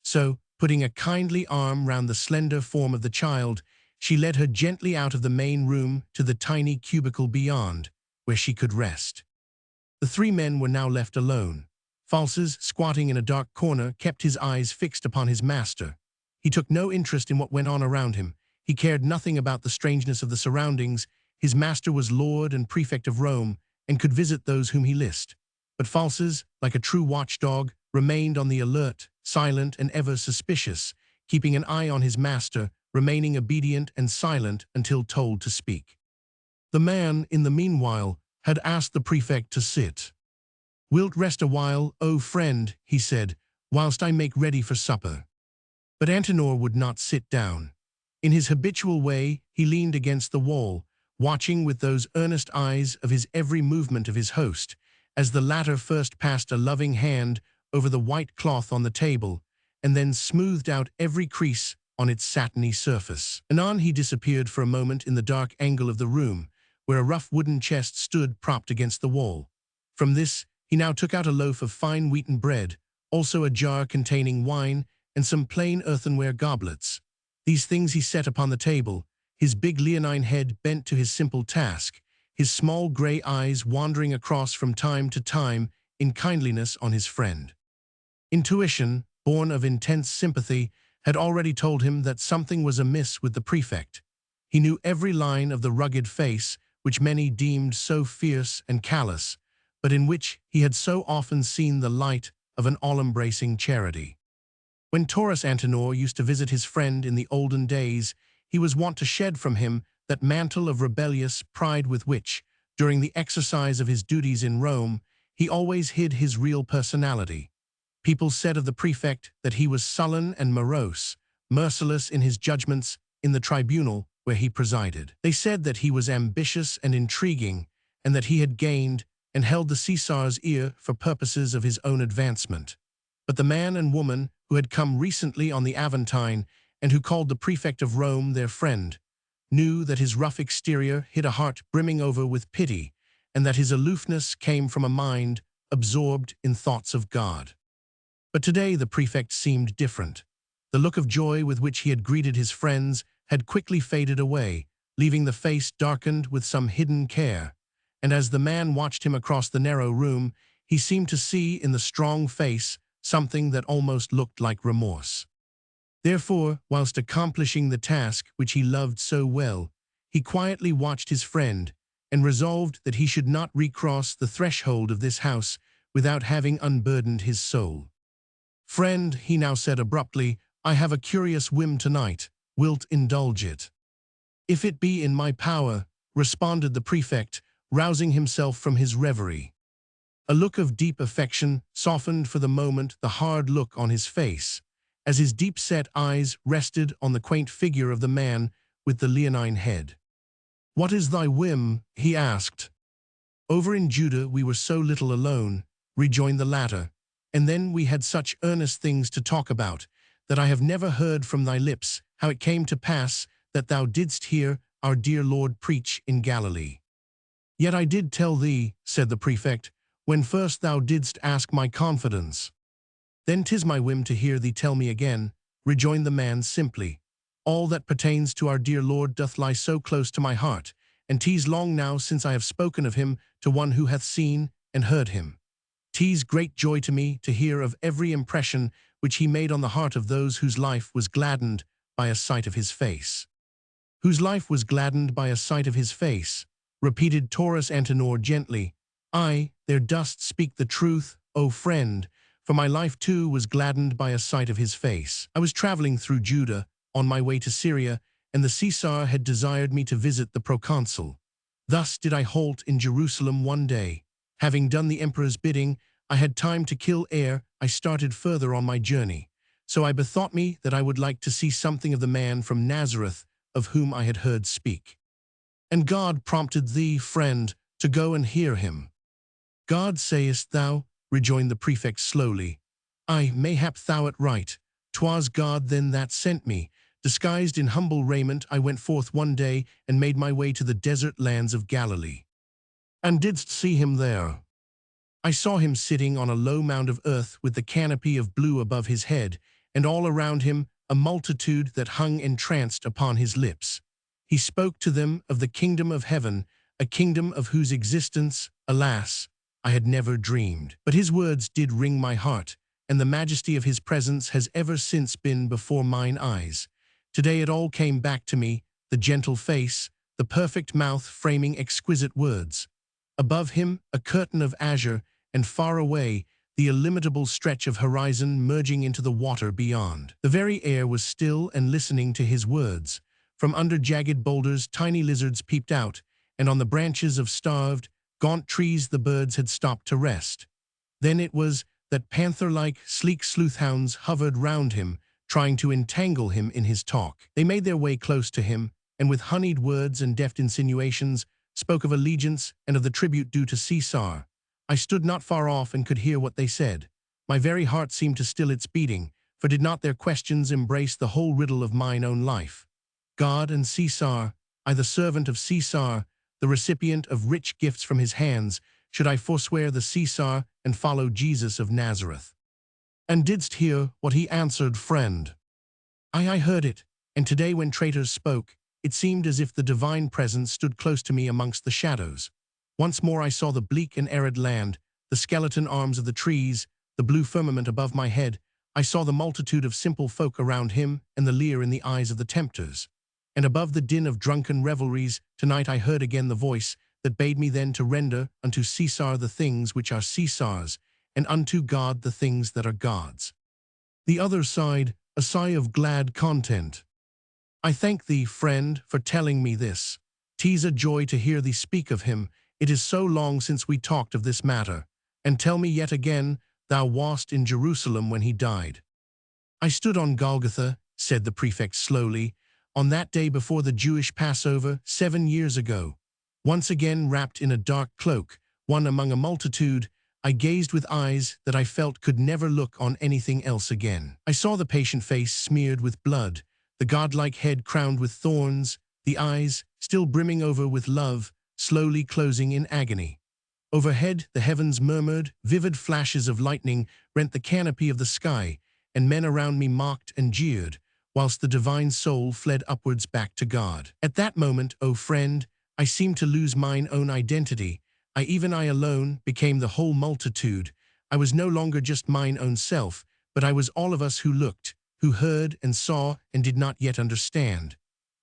So, putting a kindly arm round the slender form of the child, she led her gently out of the main room to the tiny cubicle beyond, where she could rest. The three men were now left alone. Falces, squatting in a dark corner, kept his eyes fixed upon his master. He took no interest in what went on around him. He cared nothing about the strangeness of the surroundings. His master was lord and prefect of Rome, and could visit those whom he list. But Falces, like a true watchdog, remained on the alert, silent and ever suspicious, keeping an eye on his master, remaining obedient and silent until told to speak. The man, in the meanwhile, had asked the prefect to sit. "Wilt rest a while, O friend," he said, "whilst I make ready for supper?" But Antinor would not sit down. In his habitual way, he leaned against the wall, watching with those earnest eyes of his every movement of his host, as the latter first passed a loving hand over the white cloth on the table, and then smoothed out every crease on its satiny surface. Anon he disappeared for a moment in the dark angle of the room, where a rough wooden chest stood propped against the wall. From this, he now took out a loaf of fine wheaten bread, also a jar containing wine, and some plain earthenware goblets. These things he set upon the table, his big leonine head bent to his simple task, his small grey eyes wandering across from time to time in kindliness on his friend. Intuition, born of intense sympathy, had already told him that something was amiss with the prefect. He knew every line of the rugged face, which many deemed so fierce and callous, but in which he had so often seen the light of an all-embracing charity. When Taurus Antinor used to visit his friend in the olden days, he was wont to shed from him that mantle of rebellious pride with which, during the exercise of his duties in Rome, he always hid his real personality. People said of the prefect that he was sullen and morose, merciless in his judgments in the tribunal where he presided. They said that he was ambitious and intriguing, and that he had gained and held the Caesar's ear for purposes of his own advancement. But the man and woman who had come recently on the Aventine and who called the prefect of Rome their friend, knew that his rough exterior hid a heart brimming over with pity, and that his aloofness came from a mind absorbed in thoughts of God. But today the prefect seemed different. The look of joy with which he had greeted his friends had quickly faded away, leaving the face darkened with some hidden care, and as the man watched him across the narrow room, he seemed to see in the strong face something that almost looked like remorse. Therefore, whilst accomplishing the task which he loved so well, he quietly watched his friend and resolved that he should not recross the threshold of this house without having unburdened his soul. "Friend," he now said abruptly, "I have a curious whim tonight. Wilt indulge it?" "If it be in my power," responded the prefect, rousing himself from his reverie. A look of deep affection softened for the moment the hard look on his face, as his deep-set eyes rested on the quaint figure of the man with the leonine head. "What is thy whim?" he asked. "Over in Judah we were so little alone," rejoined the latter, "and then we had such earnest things to talk about, that I have never heard from thy lips how it came to pass that thou didst hear our dear Lord preach in Galilee." "Yet I did tell thee," said the prefect, "when first thou didst ask my confidence." "Then 'tis my whim to hear thee tell me again," rejoined the man simply. "All that pertains to our dear Lord doth lie so close to my heart, and 'tis long now since I have spoken of him to one who hath seen and heard him. 'Tis great joy to me to hear of every impression which he made on the heart of those whose life was gladdened by a sight of his face." "Whose life was gladdened by a sight of his face," repeated Taurus Antinor gently. "Aye, thou dost speak the truth, O friend, for my life too was gladdened by a sight of his face. I was traveling through Judah, on my way to Syria, and the Caesar had desired me to visit the proconsul. Thus did I halt in Jerusalem one day. Having done the emperor's bidding, I had time to kill ere I started further on my journey. So I bethought me that I would like to see something of the man from Nazareth of whom I had heard speak." "And God prompted thee, friend, to go and hear him?" "God, sayest thou?" rejoined the prefect slowly. "Aye, mayhap thou'rt right. 'Twas God then that sent me. Disguised in humble raiment, I went forth one day and made my way to the desert lands of Galilee." "And didst see him there?" "I saw him sitting on a low mound of earth with the canopy of blue above his head, and all around him a multitude that hung entranced upon his lips. He spoke to them of the kingdom of heaven, a kingdom of whose existence, alas, I had never dreamed. But his words did wring my heart, and the majesty of his presence has ever since been before mine eyes. Today it all came back to me, the gentle face, the perfect mouth framing exquisite words. Above him a curtain of azure, and far away the illimitable stretch of horizon merging into the water beyond. The very air was still and listening to his words. From under jagged boulders tiny lizards peeped out, and on the branches of starved, gaunt trees the birds had stopped to rest. Then it was that panther-like, sleek sleuthhounds hovered round him, trying to entangle him in his talk. They made their way close to him, and with honeyed words and deft insinuations, spoke of allegiance and of the tribute due to Caesar. I stood not far off and could hear what they said. My very heart seemed to still its beating, for did not their questions embrace the whole riddle of mine own life? God and Caesar, I the servant of Caesar, the recipient of rich gifts from his hands, should I forswear the Caesar and follow Jesus of Nazareth? "And didst hear what he answered, friend?" "Aye, I heard it, and today when traitors spoke, it seemed as if the divine presence stood close to me amongst the shadows. Once more I saw the bleak and arid land, the skeleton arms of the trees, the blue firmament above my head. I saw the multitude of simple folk around him and the leer in the eyes of the tempters. And above the din of drunken revelries, tonight I heard again the voice that bade me then to render unto Caesar the things which are Caesar's, and unto God the things that are God's. The other side, a sigh of glad content. I thank thee, friend, for telling me this. 'Tis a joy to hear thee speak of him. It is so long since we talked of this matter. And tell me yet again, thou wast in Jerusalem when he died. I stood on Golgotha, said the prefect slowly, on that day before the Jewish Passover 7 years ago. Once again wrapped in a dark cloak, one among a multitude, I gazed with eyes that I felt could never look on anything else again. I saw the patient face smeared with blood, the godlike head crowned with thorns, the eyes, still brimming over with love, slowly closing in agony. Overhead, the heavens murmured, vivid flashes of lightning rent the canopy of the sky, and men around me mocked and jeered, whilst the divine soul fled upwards back to God. At that moment, O friend, I seemed to lose mine own identity. I alone, became the whole multitude. I was no longer just mine own self, but I was all of us who looked, who heard and saw and did not yet understand.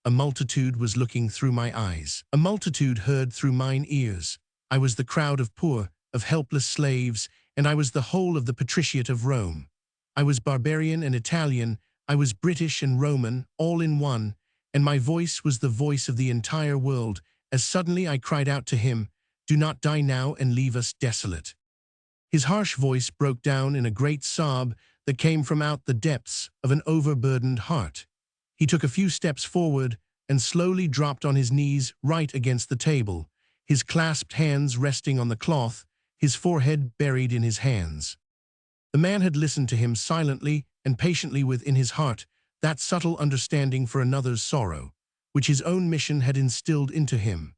A multitude was looking through my eyes. A multitude heard through mine ears. I was the crowd of poor, of helpless slaves, and I was the whole of the patriciate of Rome. I was barbarian and Italian, I was British and Roman, all in one, and my voice was the voice of the entire world, as suddenly I cried out to him, "Do not die now and leave us desolate." His harsh voice broke down in a great sob that came from out the depths of an overburdened heart. He took a few steps forward and slowly dropped on his knees right against the table, his clasped hands resting on the cloth, his forehead buried in his hands. The man had listened to him silently and patiently within his heart, that subtle understanding for another's sorrow, which his own mission had instilled into him.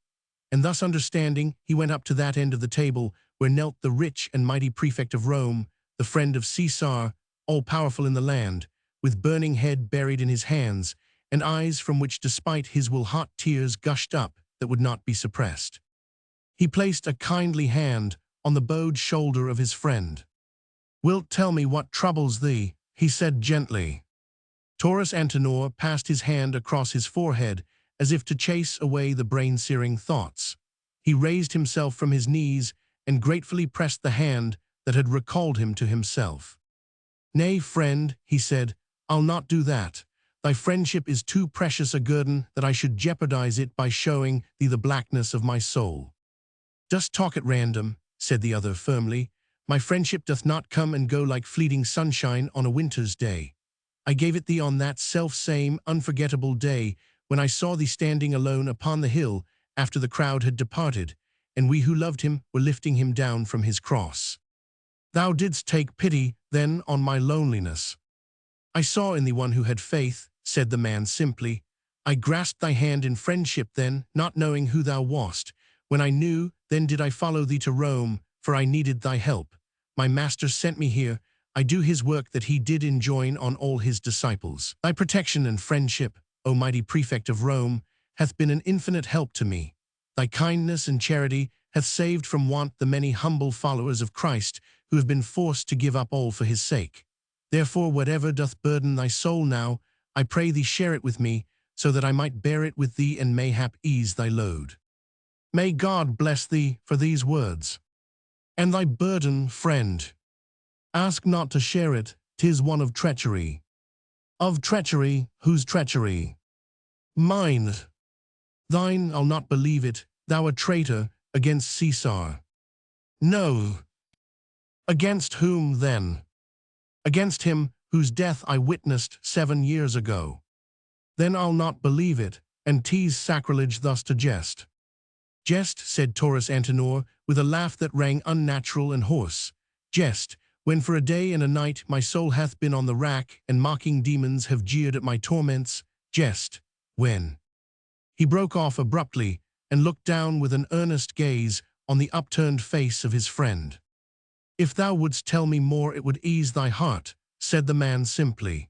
And thus understanding, he went up to that end of the table where knelt the rich and mighty prefect of Rome, the friend of Caesar, all-powerful in the land, with burning head buried in his hands, and eyes from which despite his will hot tears gushed up that would not be suppressed. He placed a kindly hand on the bowed shoulder of his friend. "Wilt tell me what troubles thee?" he said gently. Taurus Antinor passed his hand across his forehead as if to chase away the brain-searing thoughts. He raised himself from his knees and gratefully pressed the hand that had recalled him to himself. "Nay, friend," he said, "I'll not do that. Thy friendship is too precious a guerdon that I should jeopardize it by showing thee the blackness of my soul." "Dost talk at random," said the other firmly. "My friendship doth not come and go like fleeting sunshine on a winter's day. I gave it thee on that self-same, unforgettable day when I saw thee standing alone upon the hill after the crowd had departed, and we who loved him were lifting him down from his cross. Thou didst take pity, then, on my loneliness. I saw in thee one who had faith," said the man simply. "I grasped thy hand in friendship then, not knowing who thou wast. When I knew, then did I follow thee to Rome, for I needed thy help. My master sent me here. I do his work that he did enjoin on all his disciples. Thy protection and friendship, O mighty prefect of Rome, hath been an infinite help to me. Thy kindness and charity hath saved from want the many humble followers of Christ who have been forced to give up all for his sake. Therefore whatever doth burden thy soul now, I pray thee share it with me, so that I might bear it with thee and mayhap ease thy load." May God bless thee for these words. "And thy burden, friend, ask not to share it, 'tis one of treachery." "Of treachery, whose treachery?" "Mine." "Thine, I'll not believe it, thou a traitor against Caesar." "No." "Against whom, then?" "Against him whose death I witnessed 7 years ago." "Then I'll not believe it, and 'tis sacrilege thus to jest." "Jest," said Taurus Antinor, with a laugh that rang unnatural and hoarse. "Jest, when for a day and a night my soul hath been on the rack and mocking demons have jeered at my torments. Jest, when—" He broke off abruptly and looked down with an earnest gaze on the upturned face of his friend. "If thou wouldst tell me more it would ease thy heart," said the man simply.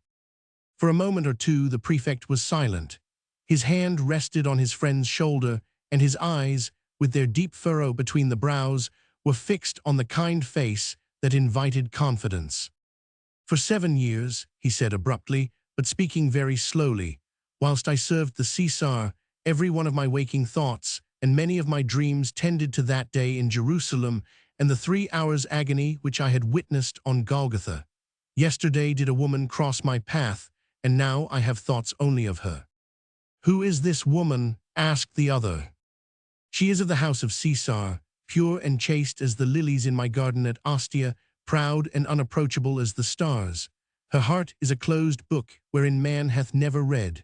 For a moment or two the prefect was silent. His hand rested on his friend's shoulder, and his eyes, with their deep furrow between the brows, were fixed on the kind face that invited confidence. For 7 years, he said abruptly, but speaking very slowly, whilst I served the Caesar, every one of my waking thoughts and many of my dreams tended to that day in Jerusalem and the 3 hours' agony which I had witnessed on Golgotha. Yesterday did a woman cross my path, and now I have thoughts only of her. Who is this woman? Asked the other. She is of the house of Caesar, pure and chaste as the lilies in my garden at Ostia, proud and unapproachable as the stars. Her heart is a closed book wherein man hath never read.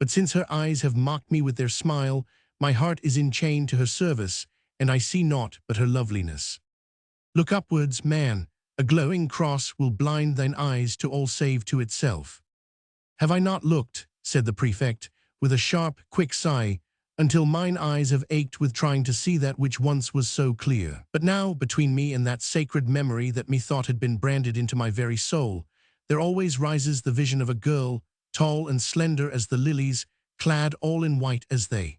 But since her eyes have mocked me with their smile, my heart is enchained to her service, and I see naught but her loveliness. Look upwards, man, a glowing cross will blind thine eyes to all save to itself. Have I not looked, said the prefect, with a sharp, quick sigh, until mine eyes have ached with trying to see that which once was so clear. But now, between me and that sacred memory that methought had been branded into my very soul, there always rises the vision of a girl, tall and slender as the lilies, clad all in white as they.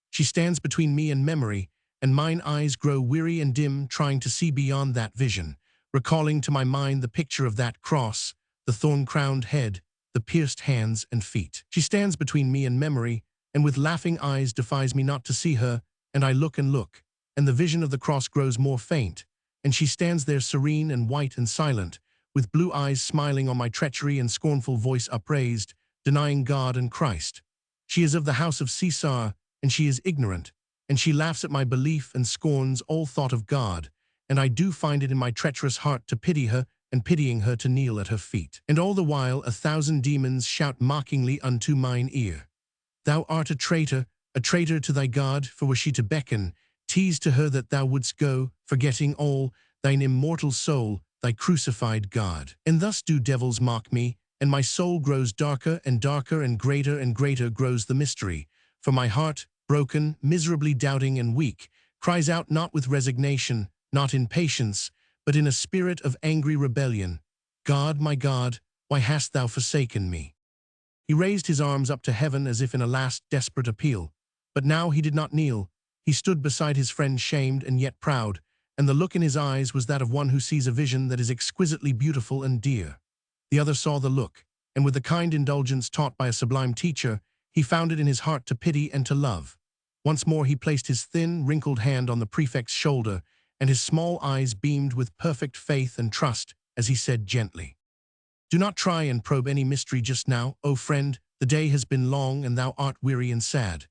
She stands between me and memory, and mine eyes grow weary and dim trying to see beyond that vision, recalling to my mind the picture of that cross, the thorn-crowned head, the pierced hands and feet. She stands between me and memory, and with laughing eyes defies me not to see her, and I look, and the vision of the cross grows more faint, and she stands there serene and white and silent, with blue eyes smiling on my treachery and scornful voice upraised, denying God and Christ. She is of the house of Caesar, and she is ignorant, and she laughs at my belief and scorns all thought of God, and I do find it in my treacherous heart to pity her, and pitying her to kneel at her feet. And all the while 1,000 demons shout mockingly unto mine ear, Thou art a traitor to thy God, for were she to beckon, tease to her that thou wouldst go, forgetting all, thine immortal soul, thy crucified God. And thus do devils mock me, and my soul grows darker and darker, and greater grows the mystery, for my heart, broken, miserably doubting and weak, cries out not with resignation, not in patience, but in a spirit of angry rebellion, God, my God, why hast thou forsaken me? He raised his arms up to heaven as if in a last desperate appeal, but now he did not kneel. He stood beside his friend, shamed and yet proud, and the look in his eyes was that of one who sees a vision that is exquisitely beautiful and dear. The other saw the look, and with the kind indulgence taught by a sublime teacher, he found it in his heart to pity and to love. Once more he placed his thin, wrinkled hand on the prefect's shoulder, and his small eyes beamed with perfect faith and trust as he said gently, Do not try and probe any mystery just now, O friend. The day has been long, and thou art weary and sad.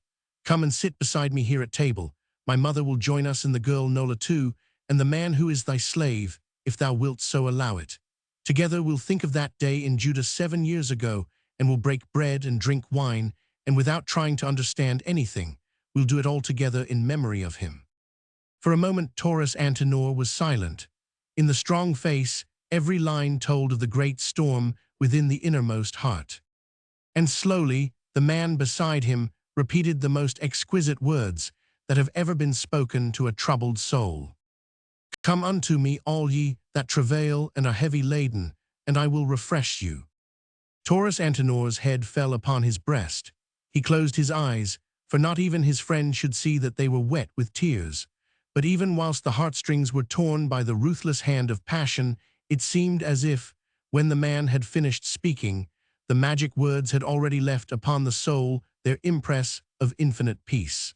Come and sit beside me here at table. My mother will join us, and the girl Nola too, and the man who is thy slave, if thou wilt so allow it. Together we'll think of that day in Judah 7 years ago, and we'll break bread and drink wine, and without trying to understand anything, we'll do it all together in memory of him. For a moment Taurus Antinor was silent. In the strong face, every line told of the great storm within the innermost heart. And slowly, the man beside him repeated the most exquisite words that have ever been spoken to a troubled soul. Come unto me, all ye that travail and are heavy laden, and I will refresh you. Taurus Antinor's head fell upon his breast. He closed his eyes, for not even his friend should see that they were wet with tears. But even whilst the heartstrings were torn by the ruthless hand of passion, it seemed as if, when the man had finished speaking, the magic words had already left upon the soul their impress of infinite peace.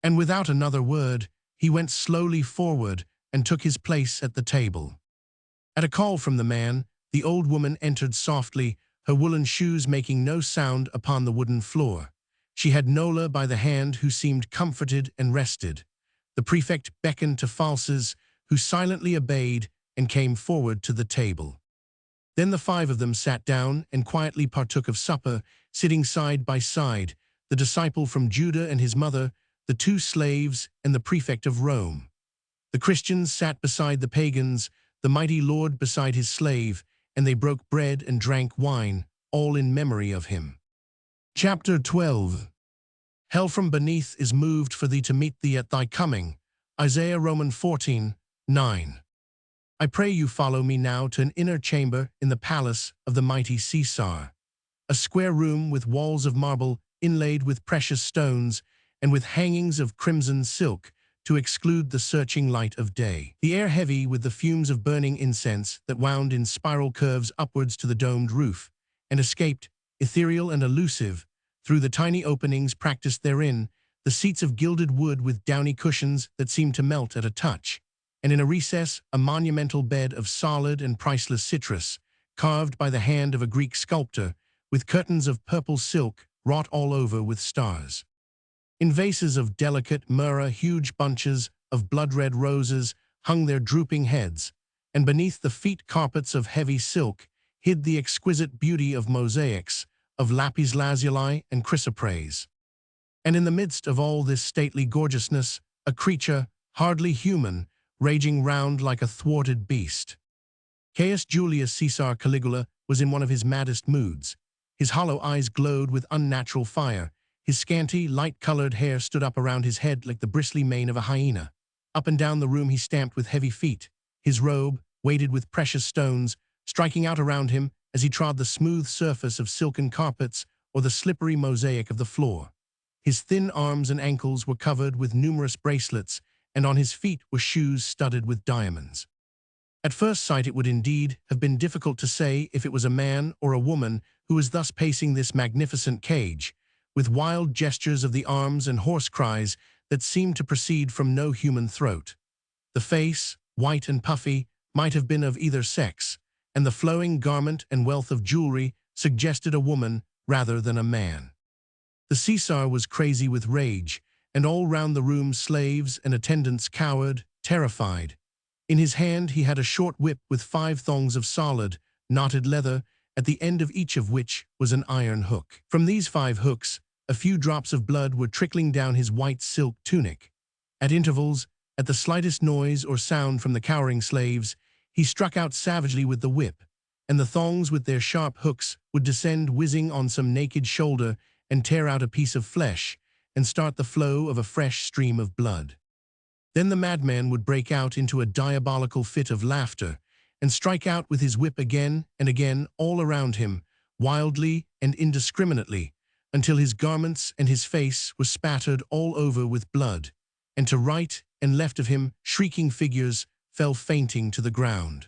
And without another word, he went slowly forward and took his place at the table. At a call from the man, the old woman entered softly, her woolen shoes making no sound upon the wooden floor. She had Nola by the hand, who seemed comforted and rested. The prefect beckoned to Falses, who silently obeyed and came forward to the table. Then the 5 of them sat down and quietly partook of supper, sitting side by side, the disciple from Judah and his mother, the 2 slaves, and the prefect of Rome. The Christians sat beside the pagans, the mighty Lord beside his slave, and they broke bread and drank wine, all in memory of him. Chapter 12. Hell from beneath is moved for thee to meet thee at thy coming. Isaiah Roman 14:9. I pray you follow me now to an inner chamber in the palace of the mighty Caesar. A square room with walls of marble inlaid with precious stones and with hangings of crimson silk, to exclude the searching light of day. The air heavy with the fumes of burning incense that wound in spiral curves upwards to the domed roof, and escaped, ethereal and elusive, through the tiny openings practiced therein, the seats of gilded wood with downy cushions that seemed to melt at a touch, and in a recess a monumental bed of solid and priceless citrus, carved by the hand of a Greek sculptor, with curtains of purple silk wrought all over with stars. In vases of delicate myrrh huge bunches of blood-red roses hung their drooping heads, and beneath the feet carpets of heavy silk hid the exquisite beauty of mosaics, of lapis lazuli and chrysoprase. And in the midst of all this stately gorgeousness, a creature, hardly human, raging round like a thwarted beast. Caius Julius Caesar Caligula was in one of his maddest moods. His hollow eyes glowed with unnatural fire. His scanty, light-colored hair stood up around his head like the bristly mane of a hyena. Up and down the room he stamped with heavy feet, his robe, weighted with precious stones, striking out around him as he trod the smooth surface of silken carpets or the slippery mosaic of the floor. His thin arms and ankles were covered with numerous bracelets, and on his feet were shoes studded with diamonds. At first sight it would indeed have been difficult to say if it was a man or a woman who was thus pacing this magnificent cage, with wild gestures of the arms and hoarse cries that seemed to proceed from no human throat. The face, white and puffy, might have been of either sex, and the flowing garment and wealth of jewelry suggested a woman rather than a man. The Caesar was crazy with rage, and all round the room slaves and attendants cowered, terrified. In his hand he had a short whip with 5 thongs of solid, knotted leather, at the end of each of which was an iron hook. From these 5 hooks, a few drops of blood were trickling down his white silk tunic. At intervals, at the slightest noise or sound from the cowering slaves, he struck out savagely with the whip, and the thongs with their sharp hooks would descend whizzing on some naked shoulder and tear out a piece of flesh, and start the flow of a fresh stream of blood. Then the madman would break out into a diabolical fit of laughter, and strike out with his whip again and again all around him, wildly and indiscriminately, until his garments and his face were spattered all over with blood, and to right and left of him shrieking figures fell fainting to the ground.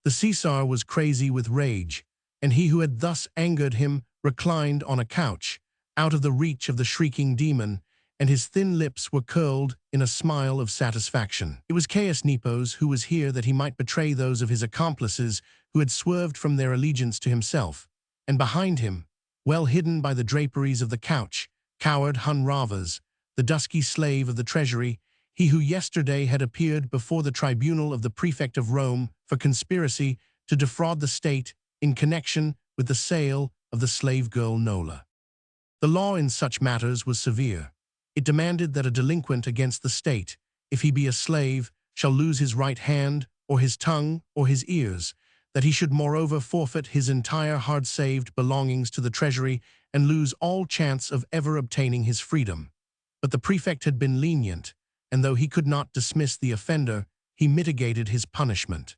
The Caesar was crazy with rage, and he who had thus angered him reclined on a couch, out of the reach of the shrieking demon, and his thin lips were curled in a smile of satisfaction. It was Caius Nepos who was here that he might betray those of his accomplices who had swerved from their allegiance to himself, and behind him, well hidden by the draperies of the couch, cowered Hun Ravas, the dusky slave of the treasury, he who yesterday had appeared before the tribunal of the prefect of Rome for conspiracy to defraud the state in connection with the sale of the slave girl Nola. The law in such matters was severe. It demanded that a delinquent against the state, if he be a slave, shall lose his right hand, or his tongue, or his ears, that he should moreover forfeit his entire hard-saved belongings to the treasury and lose all chance of ever obtaining his freedom. But the prefect had been lenient, and though he could not dismiss the offender, he mitigated his punishment.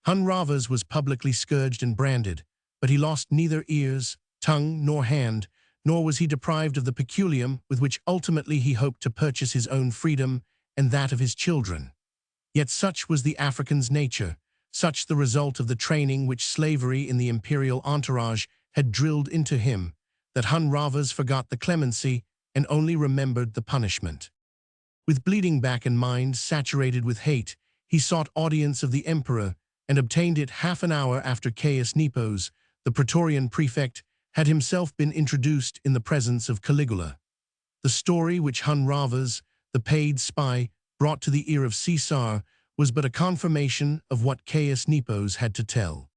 Hun Ravas was publicly scourged and branded, but he lost neither ears, tongue, nor hand, nor was he deprived of the peculium with which ultimately he hoped to purchase his own freedom and that of his children. Yet such was the African's nature, such the result of the training which slavery in the imperial entourage had drilled into him, that Hun Ravas forgot the clemency and only remembered the punishment. With bleeding back and mind saturated with hate, he sought audience of the emperor and obtained it half an hour after Caius Nepos, the Praetorian prefect, had himself been introduced in the presence of Caligula. The story which Hun Ravas, the paid spy, brought to the ear of Caesar was but a confirmation of what Caius Nepos had to tell.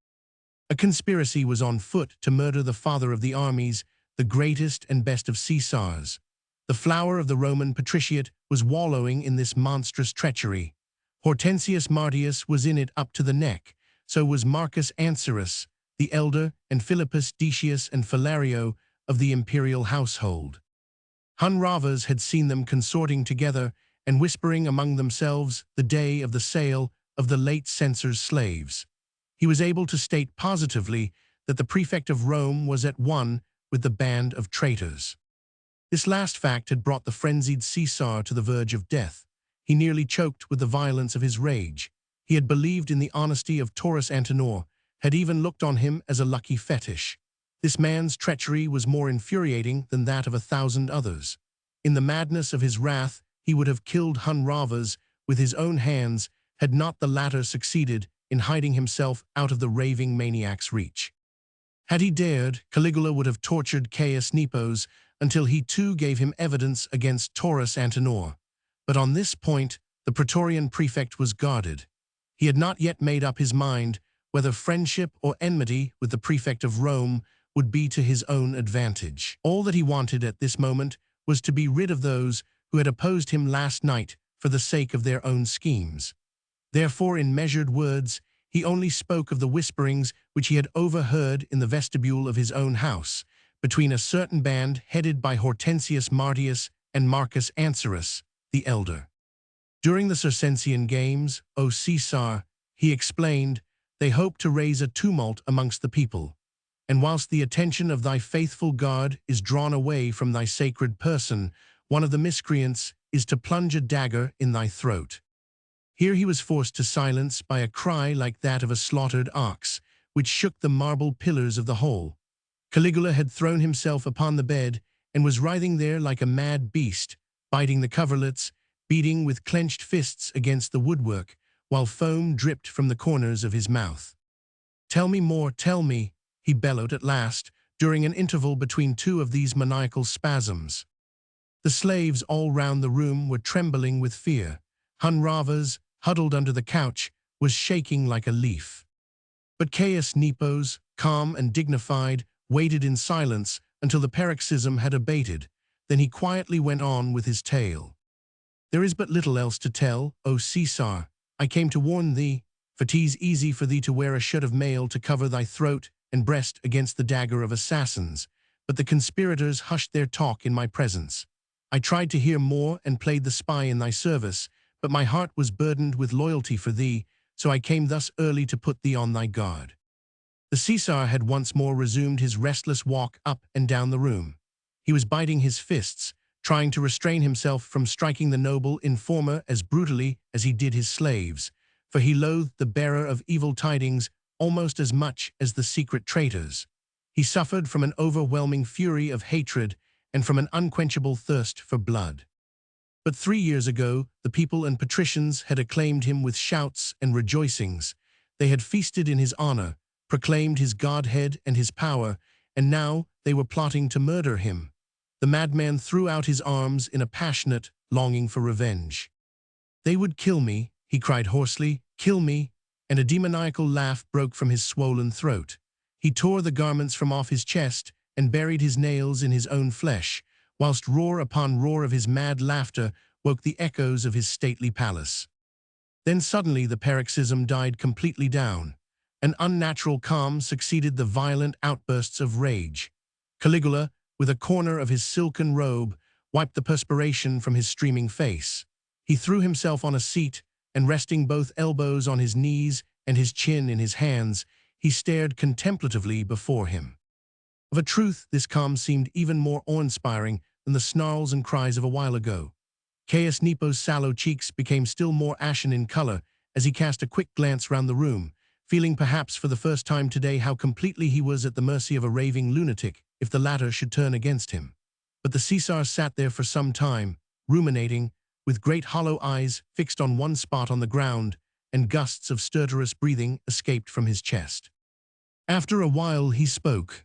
A conspiracy was on foot to murder the father of the armies, the greatest and best of Caesars. The flower of the Roman patriciate was wallowing in this monstrous treachery. Hortensius Martius was in it up to the neck, so was Marcus Ancirus, the elder, and Philippus Decius and Philario of the imperial household. Hun Ravas had seen them consorting together and whispering among themselves the day of the sale of the late censor's slaves. He was able to state positively that the prefect of Rome was at one with the band of traitors. This last fact had brought the frenzied Caesar to the verge of death, He nearly choked with the violence of his rage. He had believed in the honesty of Taurus Antinor, had even looked on him as a lucky fetish. This man's treachery was more infuriating than that of 1,000 others. In the madness of his wrath, he would have killed Hun Ravas with his own hands had not the latter succeeded in hiding himself out of the raving maniac's reach. Had he dared, Caligula would have tortured Caius Nepos until he too gave him evidence against Taurus Antinor. But on this point, the Praetorian prefect was guarded. He had not yet made up his mind whether friendship or enmity with the prefect of Rome would be to his own advantage. All that he wanted at this moment was to be rid of those who had opposed him last night for the sake of their own schemes. Therefore, in measured words, he only spoke of the whisperings which he had overheard in the vestibule of his own house, between a certain band headed by Hortensius Martius and Marcus Ancerus, the elder. During the Circensian Games, O Caesar, he explained, they hope to raise a tumult amongst the people. And whilst the attention of thy faithful guard is drawn away from thy sacred person, one of the miscreants is to plunge a dagger in thy throat. Here he was forced to silence by a cry like that of a slaughtered ox, which shook the marble pillars of the hall. Caligula had thrown himself upon the bed and was writhing there like a mad beast, biting the coverlets, beating with clenched fists against the woodwork, while foam dripped from the corners of his mouth. "Tell me more, tell me," he bellowed at last, during an interval between two of these maniacal spasms. The slaves all round the room were trembling with fear. Hun Ravas, huddled under the couch, was shaking like a leaf. But Caius Nepos, calm and dignified, waited in silence until the paroxysm had abated. Then he quietly went on with his tale. "There is but little else to tell, O Caesar. I came to warn thee, for 'tis easy for thee to wear a shirt of mail to cover thy throat and breast against the dagger of assassins. But the conspirators hushed their talk in my presence. I tried to hear more and played the spy in thy service, but my heart was burdened with loyalty for thee, so I came thus early to put thee on thy guard." The Caesar had once more resumed his restless walk up and down the room. He was biting his fists, trying to restrain himself from striking the noble informer as brutally as he did his slaves, for he loathed the bearer of evil tidings almost as much as the secret traitors. He suffered from an overwhelming fury of hatred and from an unquenchable thirst for blood. But 3 years ago, the people and patricians had acclaimed him with shouts and rejoicings. They had feasted in his honor, proclaimed his godhead and his power, and now they were plotting to murder him. The madman threw out his arms in a passionate longing for revenge. "They would kill me," he cried hoarsely, "kill me," and a demoniacal laugh broke from his swollen throat. He tore the garments from off his chest and buried his nails in his own flesh, whilst roar upon roar of his mad laughter woke the echoes of his stately palace. Then suddenly the paroxysm died completely down. An unnatural calm succeeded the violent outbursts of rage. Caligula, with a corner of his silken robe, wiped the perspiration from his streaming face. He threw himself on a seat, and resting both elbows on his knees and his chin in his hands, he stared contemplatively before him. Of a truth, this calm seemed even more awe-inspiring than the snarls and cries of a while ago. Caius Nepos' sallow cheeks became still more ashen in color as he cast a quick glance round the room, feeling perhaps for the first time today how completely he was at the mercy of a raving lunatic if the latter should turn against him. But the Caesar sat there for some time, ruminating, with great hollow eyes fixed on one spot on the ground, and gusts of stertorous breathing escaped from his chest. After a while he spoke.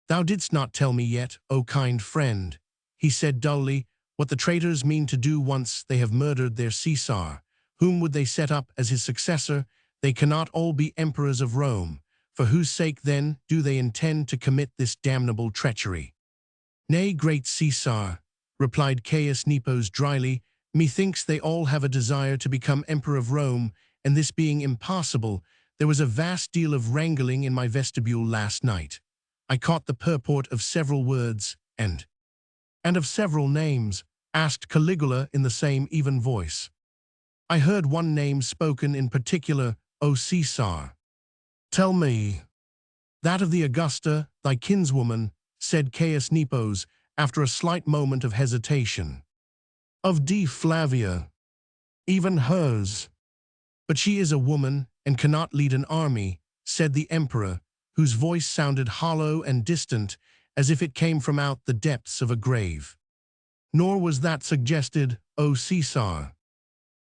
"Thou didst not tell me yet, O kind friend," he said dully, "what the traitors mean to do once they have murdered their Caesar. Whom would they set up as his successor? They cannot all be emperors of Rome. For whose sake, then, do they intend to commit this damnable treachery?" "Nay, great Caesar," replied Caius Nepos dryly, "methinks they all have a desire to become emperor of Rome, and this being impossible, there was a vast deal of wrangling in my vestibule last night. I caught the purport of several words, and of several names," asked Caligula in the same even voice. "I heard one name spoken in particular, O Caesar." "Tell me." "That of the Augusta, thy kinswoman," said Caius Nepos, after a slight moment of hesitation. "Of D. Flavia." even hers. But she is a woman and cannot lead an army, said the emperor, whose voice sounded hollow and distant, as if it came from out the depths of a grave. Nor was that suggested, O Caesar.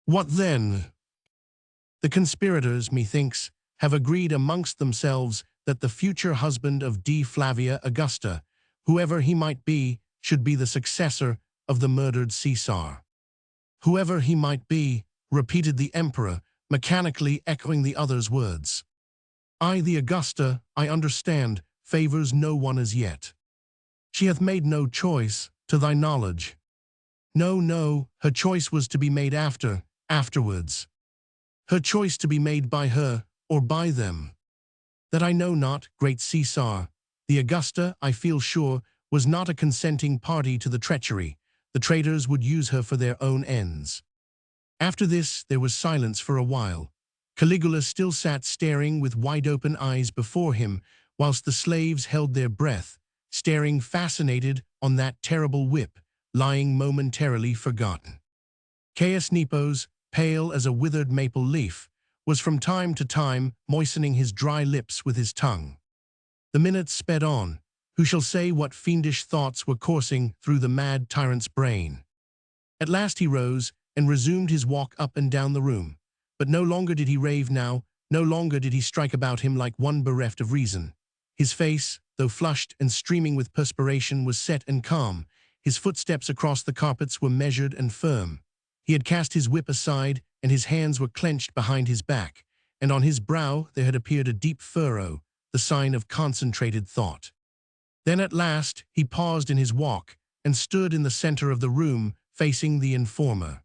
What then? The conspirators, methinks, have agreed amongst themselves that the future husband of D. Flavia Augusta, whoever he might be, should be the successor of the murdered Caesar. Whoever he might be, repeated the emperor, mechanically echoing the other's words. The Augusta, I understand, favors no one as yet. She hath made no choice, to thy knowledge. No, her choice was to be made afterwards. Her choice to be made by her, or by them. That I know not, great Caesar. The Augusta, I feel sure, was not a consenting party to the treachery. The traitors would use her for their own ends. After this, there was silence for a while. Caligula still sat staring with wide-open eyes before him, whilst the slaves held their breath, staring fascinated on that terrible whip, lying momentarily forgotten. Caius Nepos, pale as a withered maple leaf, was from time to time moistening his dry lips with his tongue. The minutes sped on. Who shall say what fiendish thoughts were coursing through the mad tyrant's brain? At last he rose and resumed his walk up and down the room. But no longer did he rave now, no longer did he strike about him like one bereft of reason. His face, though flushed and streaming with perspiration, was set and calm. His footsteps across the carpets were measured and firm. He had cast his whip aside, and his hands were clenched behind his back, and on his brow there had appeared a deep furrow, the sign of concentrated thought. Then at last he paused in his walk, and stood in the center of the room, facing the informer.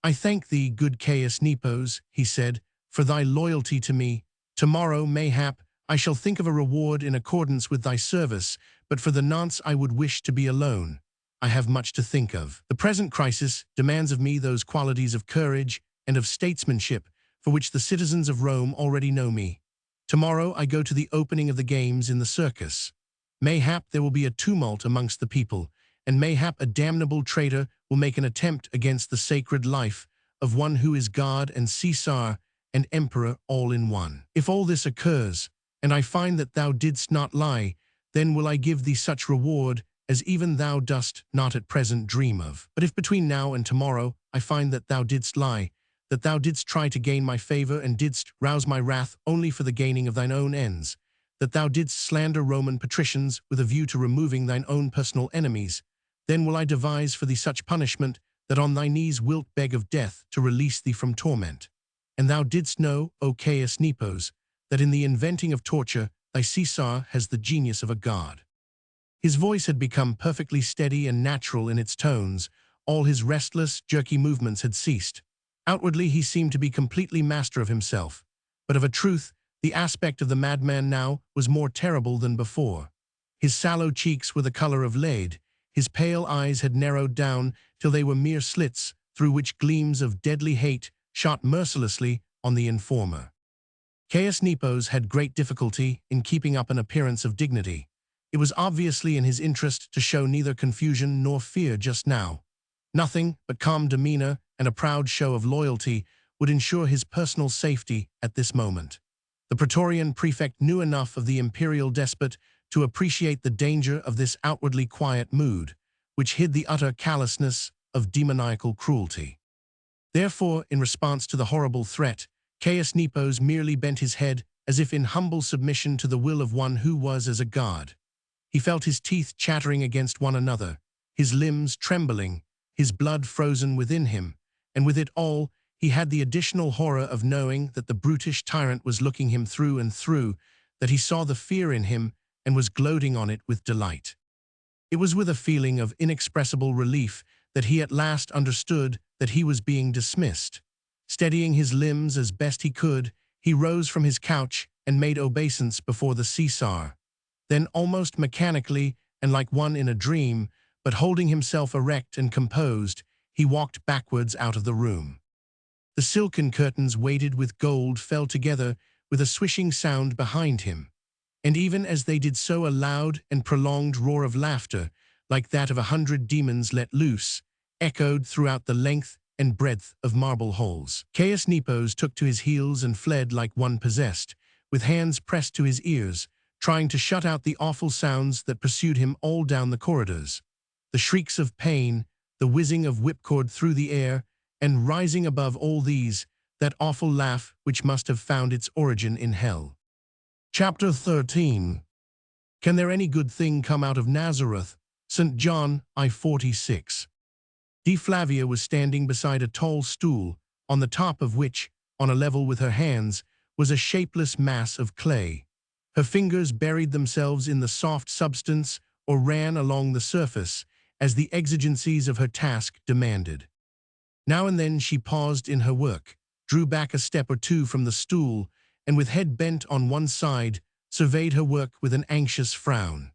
I thank thee, good Caius Nepos, he said, for thy loyalty to me. Tomorrow, mayhap, I shall think of a reward in accordance with thy service, but for the nonce I would wish to be alone. I have much to think of. The present crisis demands of me those qualities of courage and of statesmanship for which the citizens of Rome already know me. Tomorrow I go to the opening of the games in the circus. Mayhap there will be a tumult amongst the people, and mayhap a damnable traitor will make an attempt against the sacred life of one who is God and Caesar and emperor all in one. If all this occurs, and I find that thou didst not lie, then will I give thee such reward as even thou dost not at present dream of. But if between now and tomorrow I find that thou didst lie, that thou didst try to gain my favor and didst rouse my wrath only for the gaining of thine own ends, that thou didst slander Roman patricians with a view to removing thine own personal enemies, then will I devise for thee such punishment that on thy knees wilt beg of death to release thee from torment. And thou didst know, O Caius Nepos, that in the inventing of torture thy Caesar has the genius of a god. His voice had become perfectly steady and natural in its tones. All his restless, jerky movements had ceased. Outwardly he seemed to be completely master of himself, but of a truth, the aspect of the madman now was more terrible than before. His sallow cheeks were the color of lead. His pale eyes had narrowed down till they were mere slits through which gleams of deadly hate shot mercilessly on the informer. Caius Nepos had great difficulty in keeping up an appearance of dignity. It was obviously in his interest to show neither confusion nor fear just now. Nothing but calm demeanor and a proud show of loyalty would ensure his personal safety at this moment. The Praetorian prefect knew enough of the imperial despot to appreciate the danger of this outwardly quiet mood, which hid the utter callousness of demoniacal cruelty. Therefore, in response to the horrible threat, Caius Nepos merely bent his head as if in humble submission to the will of one who was as a god. He felt his teeth chattering against one another, his limbs trembling, his blood frozen within him, and with it all, he had the additional horror of knowing that the brutish tyrant was looking him through and through, that he saw the fear in him and was gloating on it with delight. It was with a feeling of inexpressible relief that he at last understood that he was being dismissed. Steadying his limbs as best he could, he rose from his couch and made obeisance before the Caesar. Then almost mechanically and like one in a dream, but holding himself erect and composed, he walked backwards out of the room. The silken curtains weighted with gold fell together with a swishing sound behind him, and even as they did so a loud and prolonged roar of laughter, like that of 100 demons let loose, echoed throughout the length and breadth of marble halls. Caius Nepos took to his heels and fled like one possessed, with hands pressed to his ears, trying to shut out the awful sounds that pursued him all down the corridors. The shrieks of pain, the whizzing of whipcord through the air, and rising above all these, that awful laugh which must have found its origin in hell. Chapter 13. Can there any good thing come out of Nazareth? St. John, I 46. D. Flavia was standing beside a tall stool, on the top of which, on a level with her hands, was a shapeless mass of clay. Her fingers buried themselves in the soft substance or ran along the surface, as the exigencies of her task demanded. Now and then she paused in her work, drew back a step or two from the stool, and with head bent on one side, surveyed her work with an anxious frown.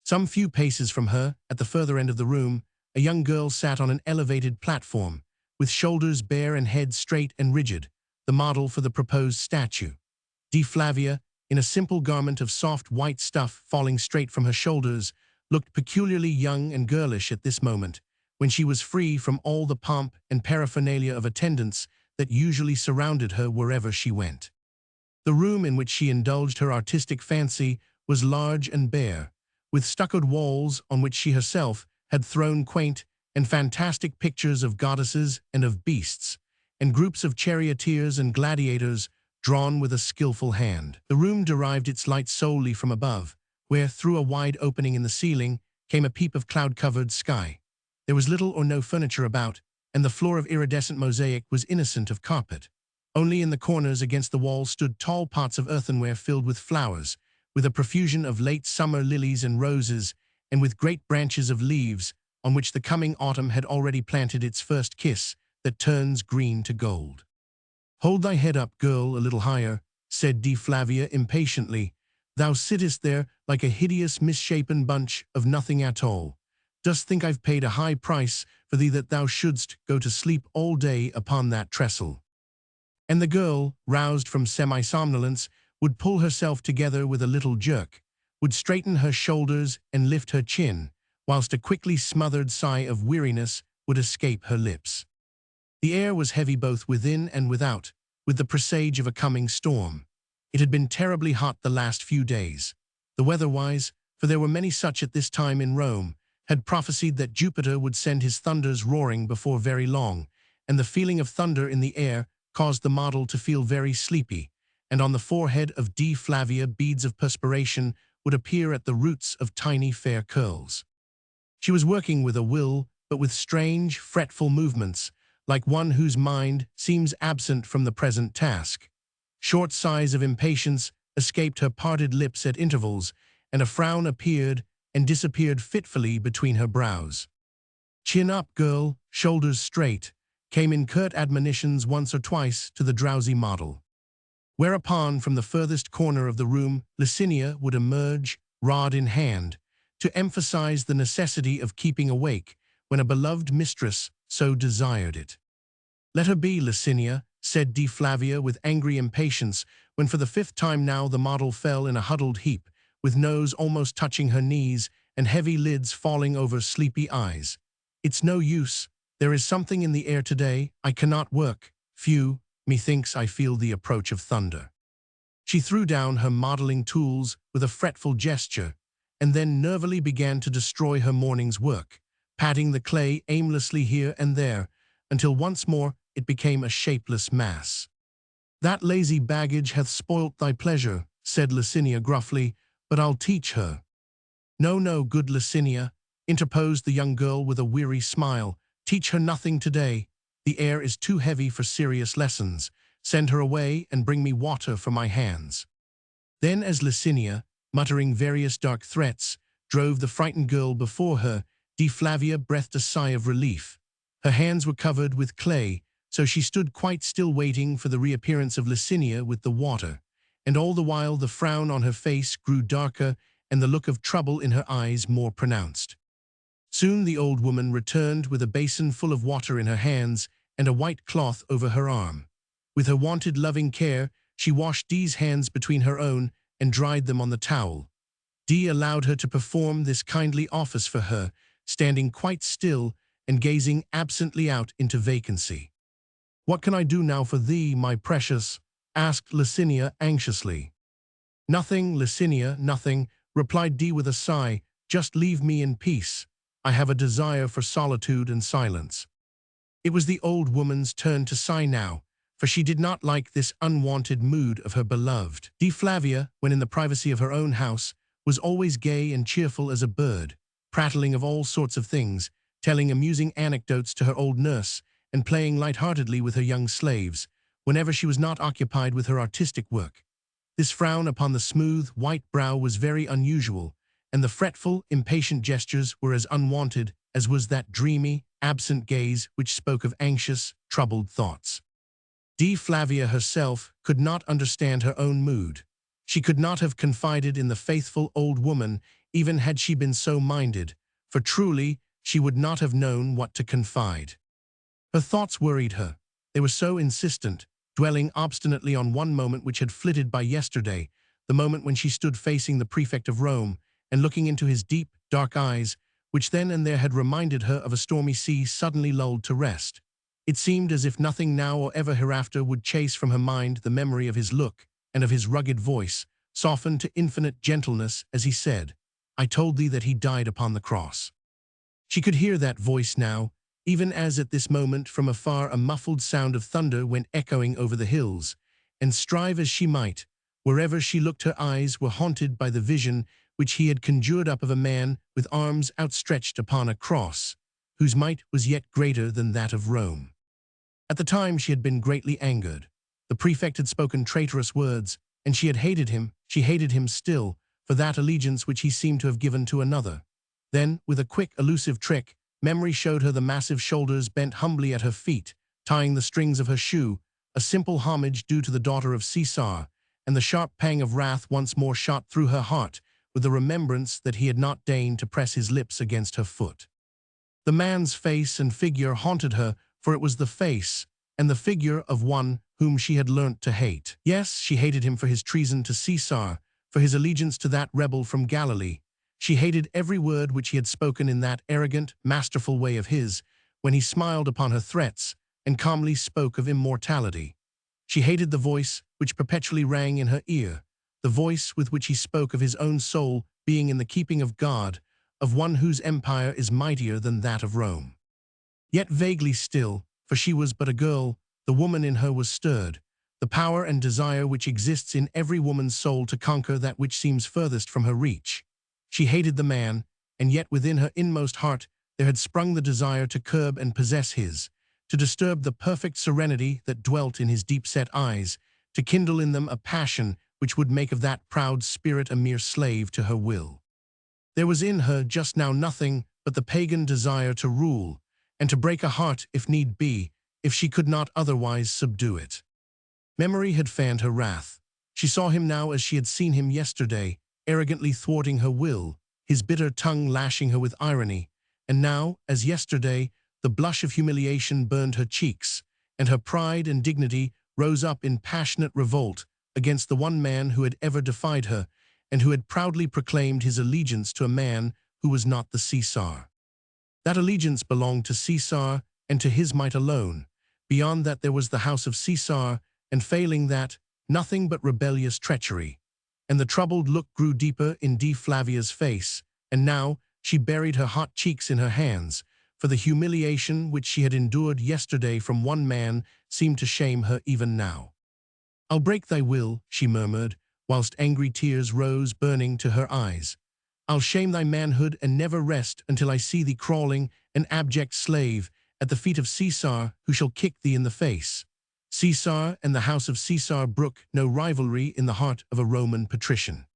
Some few paces from her, at the further end of the room, a young girl sat on an elevated platform, with shoulders bare and head straight and rigid, the model for the proposed statue. D. Flavia, in a simple garment of soft white stuff falling straight from her shoulders, looked peculiarly young and girlish at this moment, when she was free from all the pomp and paraphernalia of attendants that usually surrounded her wherever she went. The room in which she indulged her artistic fancy was large and bare, with stuccoed walls on which she herself had thrown quaint and fantastic pictures of goddesses and of beasts, and groups of charioteers and gladiators drawn with a skillful hand. The room derived its light solely from above, where, through a wide opening in the ceiling, came a peep of cloud-covered sky. There was little or no furniture about, and the floor of iridescent mosaic was innocent of carpet. Only in the corners against the wall stood tall pots of earthenware filled with flowers, with a profusion of late summer lilies and roses, and with great branches of leaves, on which the coming autumn had already planted its first kiss that turns green to gold. "Hold thy head up, girl, a little higher," said D. Flavia impatiently. "Thou sittest there like a hideous misshapen bunch of nothing at all. Dost think I've paid a high price for thee that thou shouldst go to sleep all day upon that trestle?" And the girl, roused from semi-somnolence, would pull herself together with a little jerk, would straighten her shoulders and lift her chin, whilst a quickly smothered sigh of weariness would escape her lips. The air was heavy both within and without, with the presage of a coming storm. It had been terribly hot the last few days. The weather-wise, for there were many such at this time in Rome, had prophesied that Jupiter would send his thunders roaring before very long, and the feeling of thunder in the air caused the model to feel very sleepy, and on the forehead of D. Flavia beads of perspiration would appear at the roots of tiny fair curls. She was working with a will, but with strange, fretful movements, like one whose mind seems absent from the present task. Short sighs of impatience escaped her parted lips at intervals, and a frown appeared and disappeared fitfully between her brows. "Chin up, girl, shoulders straight," came in curt admonitions once or twice to the drowsy model. Whereupon, from the furthest corner of the room, Licinia would emerge, rod in hand, to emphasize the necessity of keeping awake when a beloved mistress so desired it. "Let her be, Licinia," said D. Flavia with angry impatience, when for the fifth time now the model fell in a huddled heap, with nose almost touching her knees and heavy lids falling over sleepy eyes. "It's no use. There is something in the air today. I cannot work. Phew, methinks I feel the approach of thunder." She threw down her modeling tools with a fretful gesture, and then nervily began to destroy her morning's work, patting the clay aimlessly here and there, until once more it became a shapeless mass. "That lazy baggage hath spoilt thy pleasure," said Licinia gruffly, "but I'll teach her." "No, no, good Licinia," interposed the young girl with a weary smile. "Teach her nothing today. The air is too heavy for serious lessons. Send her away and bring me water for my hands." Then as Licinia, muttering various dark threats, drove the frightened girl before her, D. Flavia breathed a sigh of relief. Her hands were covered with clay, so she stood quite still waiting for the reappearance of Licinia with the water, and all the while the frown on her face grew darker and the look of trouble in her eyes more pronounced. Soon the old woman returned with a basin full of water in her hands and a white cloth over her arm. With her wonted loving care, she washed D's hands between her own and dried them on the towel. D allowed her to perform this kindly office for her, standing quite still and gazing absently out into vacancy. "What can I do now for thee, my precious?" asked Licinia anxiously. "Nothing, Licinia, nothing," replied Dee with a sigh. "Just leave me in peace. I have a desire for solitude and silence." It was the old woman's turn to sigh now, for she did not like this unwanted mood of her beloved. Dee Flavia, when in the privacy of her own house, was always gay and cheerful as a bird, prattling of all sorts of things, telling amusing anecdotes to her old nurse, and playing light-heartedly with her young slaves, whenever she was not occupied with her artistic work. This frown upon the smooth, white brow was very unusual, and the fretful, impatient gestures were as unwanted as was that dreamy, absent gaze which spoke of anxious, troubled thoughts. Dee Flavia herself could not understand her own mood. She could not have confided in the faithful old woman, even had she been so minded, for truly she would not have known what to confide. Her thoughts worried her. They were so insistent, dwelling obstinately on one moment which had flitted by yesterday, the moment when she stood facing the prefect of Rome and looking into his deep, dark eyes, which then and there had reminded her of a stormy sea suddenly lulled to rest. It seemed as if nothing now or ever hereafter would chase from her mind the memory of his look and of his rugged voice, softened to infinite gentleness as he said, "I told thee that he died upon the cross." She could hear that voice now, even as at this moment from afar a muffled sound of thunder went echoing over the hills, and strive as she might, wherever she looked her eyes were haunted by the vision which he had conjured up of a man with arms outstretched upon a cross, whose might was yet greater than that of Rome. At the time she had been greatly angered. The prefect had spoken traitorous words, and she hated him still, for that allegiance which he seemed to have given to another. Then, with a quick, elusive trick, memory showed her the massive shoulders bent humbly at her feet, tying the strings of her shoe, a simple homage due to the daughter of Caesar, and the sharp pang of wrath once more shot through her heart with the remembrance that he had not deigned to press his lips against her foot. The man's face and figure haunted her, for it was the face and the figure of one whom she had learnt to hate. Yes, she hated him for his treason to Caesar, for his allegiance to that rebel from Galilee. She hated every word which he had spoken in that arrogant, masterful way of his, when he smiled upon her threats and calmly spoke of immortality. She hated the voice which perpetually rang in her ear, the voice with which he spoke of his own soul being in the keeping of God, of one whose empire is mightier than that of Rome. Yet vaguely still, for she was but a girl, the woman in her was stirred, the power and desire which exists in every woman's soul to conquer that which seems furthest from her reach. She hated the man, and yet within her inmost heart there had sprung the desire to curb and possess his, to disturb the perfect serenity that dwelt in his deep-set eyes, to kindle in them a passion which would make of that proud spirit a mere slave to her will. There was in her just now nothing but the pagan desire to rule, and to break a heart if need be, if she could not otherwise subdue it. Memory had fanned her wrath. She saw him now as she had seen him yesterday, arrogantly thwarting her will, his bitter tongue lashing her with irony, and now, as yesterday, the blush of humiliation burned her cheeks, and her pride and dignity rose up in passionate revolt against the one man who had ever defied her, and who had proudly proclaimed his allegiance to a man who was not the Caesar. That allegiance belonged to Caesar and to his might alone. Beyond that there was the house of Caesar, and failing that, nothing but rebellious treachery. And the troubled look grew deeper in Dee Flavia's face, and now she buried her hot cheeks in her hands, for the humiliation which she had endured yesterday from one man seemed to shame her even now. "I'll break thy will," she murmured, whilst angry tears rose burning to her eyes. "I'll shame thy manhood and never rest until I see thee crawling, an abject slave, at the feet of Caesar, who shall kick thee in the face." Caesar and the house of Caesar brook no rivalry in the heart of a Roman patrician.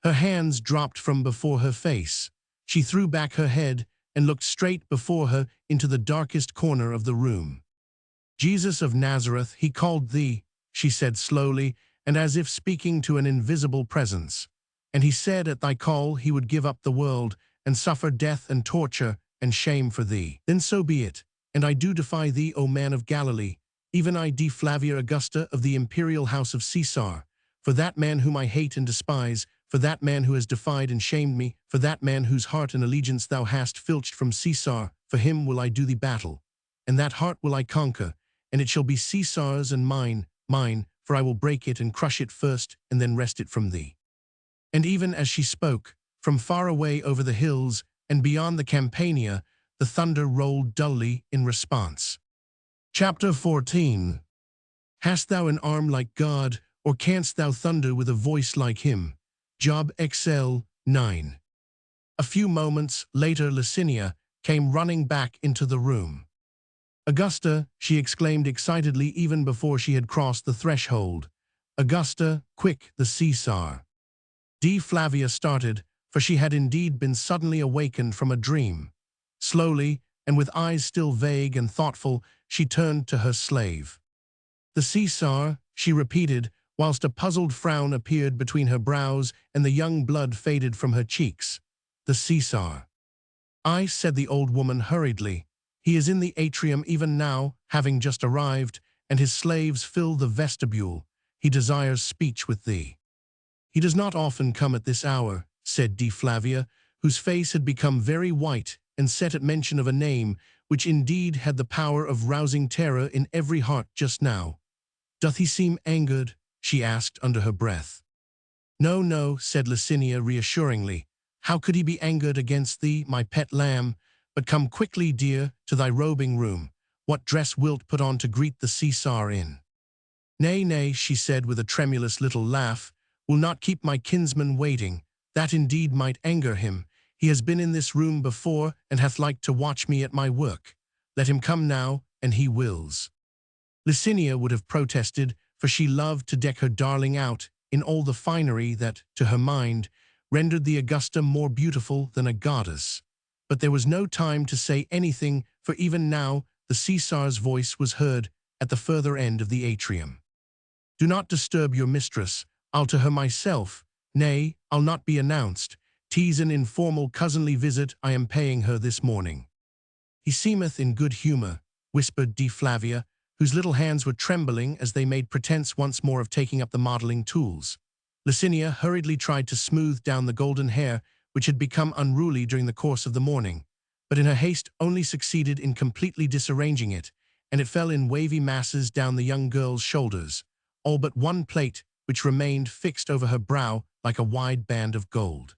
Her hands dropped from before her face. She threw back her head and looked straight before her into the darkest corner of the room. "Jesus of Nazareth, he called thee," she said slowly, and as if speaking to an invisible presence. "And he said at thy call he would give up the world and suffer death and torture and shame for thee. Then so be it, and I do defy thee, O man of Galilee, even I, Dee Flavia Augusta of the imperial house of Caesar, for that man whom I hate and despise, for that man who has defied and shamed me, for that man whose heart and allegiance thou hast filched from Caesar, for him will I do the battle, and that heart will I conquer, and it shall be Caesar's and mine, for I will break it and crush it first, and then wrest it from thee." And even as she spoke, from far away over the hills and beyond the Campania, the thunder rolled dully in response. Chapter 14. Hast thou an arm like God, or canst thou thunder with a voice like him? Job XL 9. A few moments later Licinia came running back into the room. "Augusta," she exclaimed excitedly even before she had crossed the threshold. "Augusta, quick, the Caesar." Flavia started, for she had indeed been suddenly awakened from a dream. Slowly, and with eyes still vague and thoughtful, she turned to her slave. "The Caesar," she repeated, whilst a puzzled frown appeared between her brows and the young blood faded from her cheeks. "The Caesar." "I," said the old woman hurriedly. "He is in the atrium even now, having just arrived, and his slaves fill the vestibule. He desires speech with thee." "He does not often come at this hour," said Flavia, whose face had become very white and set at mention of a name which indeed had the power of rousing terror in every heart just now. "Doth he seem angered?" she asked under her breath. "No, no," said Licinia reassuringly. "How could he be angered against thee, my pet lamb? But come quickly, dear, to thy robing room. What dress wilt put on to greet the Caesar in?" "Nay, nay," she said with a tremulous little laugh, "will not keep my kinsman waiting. That indeed might anger him. He has been in this room before, and hath liked to watch me at my work. Let him come now, and he wills." Licinia would have protested, for she loved to deck her darling out in all the finery that, to her mind, rendered the Augusta more beautiful than a goddess. But there was no time to say anything, for even now the Caesar's voice was heard at the further end of the atrium. "Do not disturb your mistress. I'll to her myself. Nay, I'll not be announced. 'Tis an informal cousinly visit I am paying her this morning." "He seemeth in good humour," whispered Flavia, whose little hands were trembling as they made pretense once more of taking up the modelling tools. Licinia hurriedly tried to smooth down the golden hair, which had become unruly during the course of the morning, but in her haste only succeeded in completely disarranging it, and it fell in wavy masses down the young girl's shoulders, all but one plait, which remained fixed over her brow like a wide band of gold.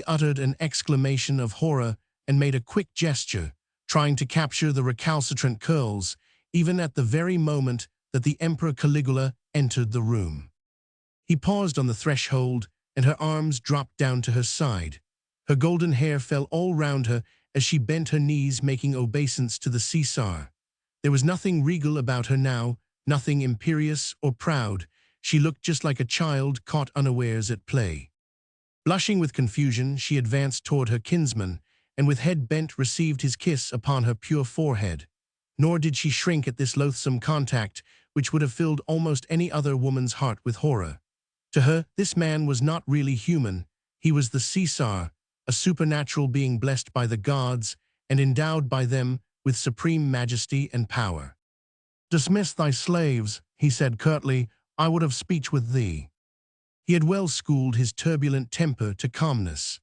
Uttered an exclamation of horror and made a quick gesture, trying to capture the recalcitrant curls, even at the very moment that the Emperor Caligula entered the room. He paused on the threshold, and her arms dropped down to her side. Her golden hair fell all round her as she bent her knees making obeisance to the Caesar. There was nothing regal about her now, nothing imperious or proud. She looked just like a child caught unawares at play. Blushing with confusion, she advanced toward her kinsman, and with head bent received his kiss upon her pure forehead. Nor did she shrink at this loathsome contact, which would have filled almost any other woman's heart with horror. To her, this man was not really human. He was the Caesar, a supernatural being blessed by the gods and endowed by them with supreme majesty and power. "Dismiss thy slaves," he said curtly. "I would have speech with thee." He had well schooled his turbulent temper to calmness.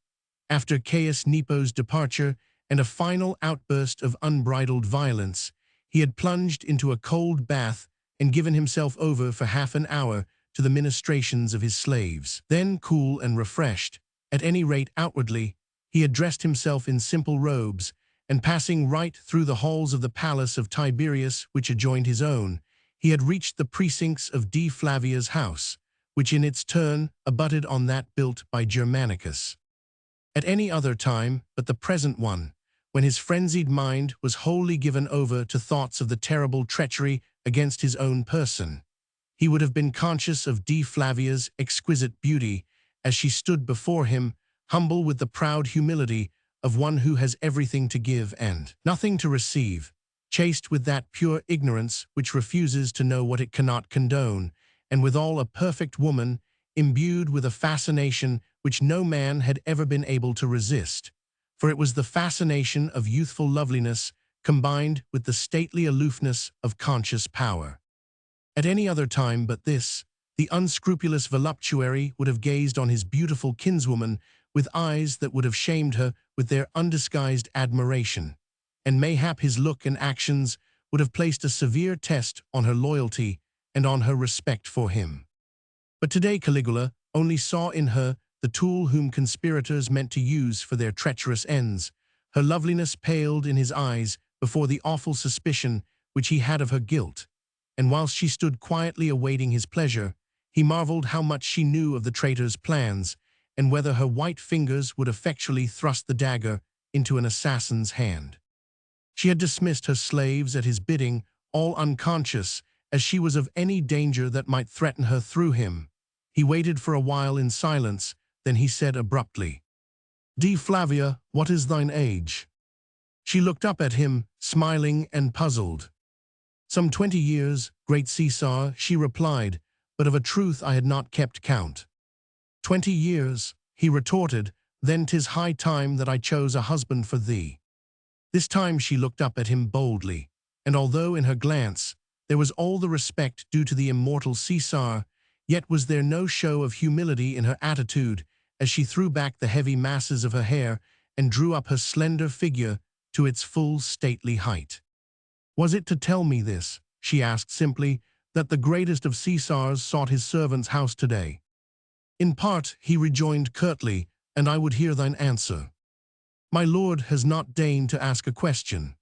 After Caius Nepo's departure and a final outburst of unbridled violence, he had plunged into a cold bath and given himself over for half an hour to the ministrations of his slaves. Then, cool and refreshed, at any rate outwardly, he had dressed himself in simple robes, and passing right through the halls of the palace of Tiberius, which adjoined his own, he had reached the precincts of Flavia's house, which in its turn abutted on that built by Germanicus. At any other time but the present one, when his frenzied mind was wholly given over to thoughts of the terrible treachery against his own person, he would have been conscious of Flavia's exquisite beauty as she stood before him, humble with the proud humility of one who has everything to give and nothing to receive, chaste with that pure ignorance which refuses to know what it cannot condone, and withal a perfect woman, imbued with a fascination which no man had ever been able to resist, for it was the fascination of youthful loveliness combined with the stately aloofness of conscious power. At any other time but this, the unscrupulous voluptuary would have gazed on his beautiful kinswoman with eyes that would have shamed her with their undisguised admiration. and mayhap his look and actions would have placed a severe test on her loyalty and on her respect for him. But today Caligula only saw in her the tool whom conspirators meant to use for their treacherous ends. Her loveliness paled in his eyes before the awful suspicion which he had of her guilt, and whilst she stood quietly awaiting his pleasure, he marveled how much she knew of the traitor's plans, and whether her white fingers would effectually thrust the dagger into an assassin's hand. She had dismissed her slaves at his bidding, all unconscious as she was of any danger that might threaten her through him. He waited for a while in silence, then he said abruptly, "Dea Flavia, what is thine age?" She looked up at him, smiling and puzzled. "Some 20 years, great Caesar," she replied, "but of a truth I had not kept count." 20 years, he retorted, "then 'tis high time that I chose a husband for thee." This time she looked up at him boldly, and although in her glance there was all the respect due to the immortal Caesar, yet was there no show of humility in her attitude as she threw back the heavy masses of her hair and drew up her slender figure to its full stately height. "Was it to tell me this," she asked simply, "that the greatest of Caesars sought his servant's house today?" "In part," he rejoined curtly, "and I would hear thine answer." "My lord has not deigned to ask a question.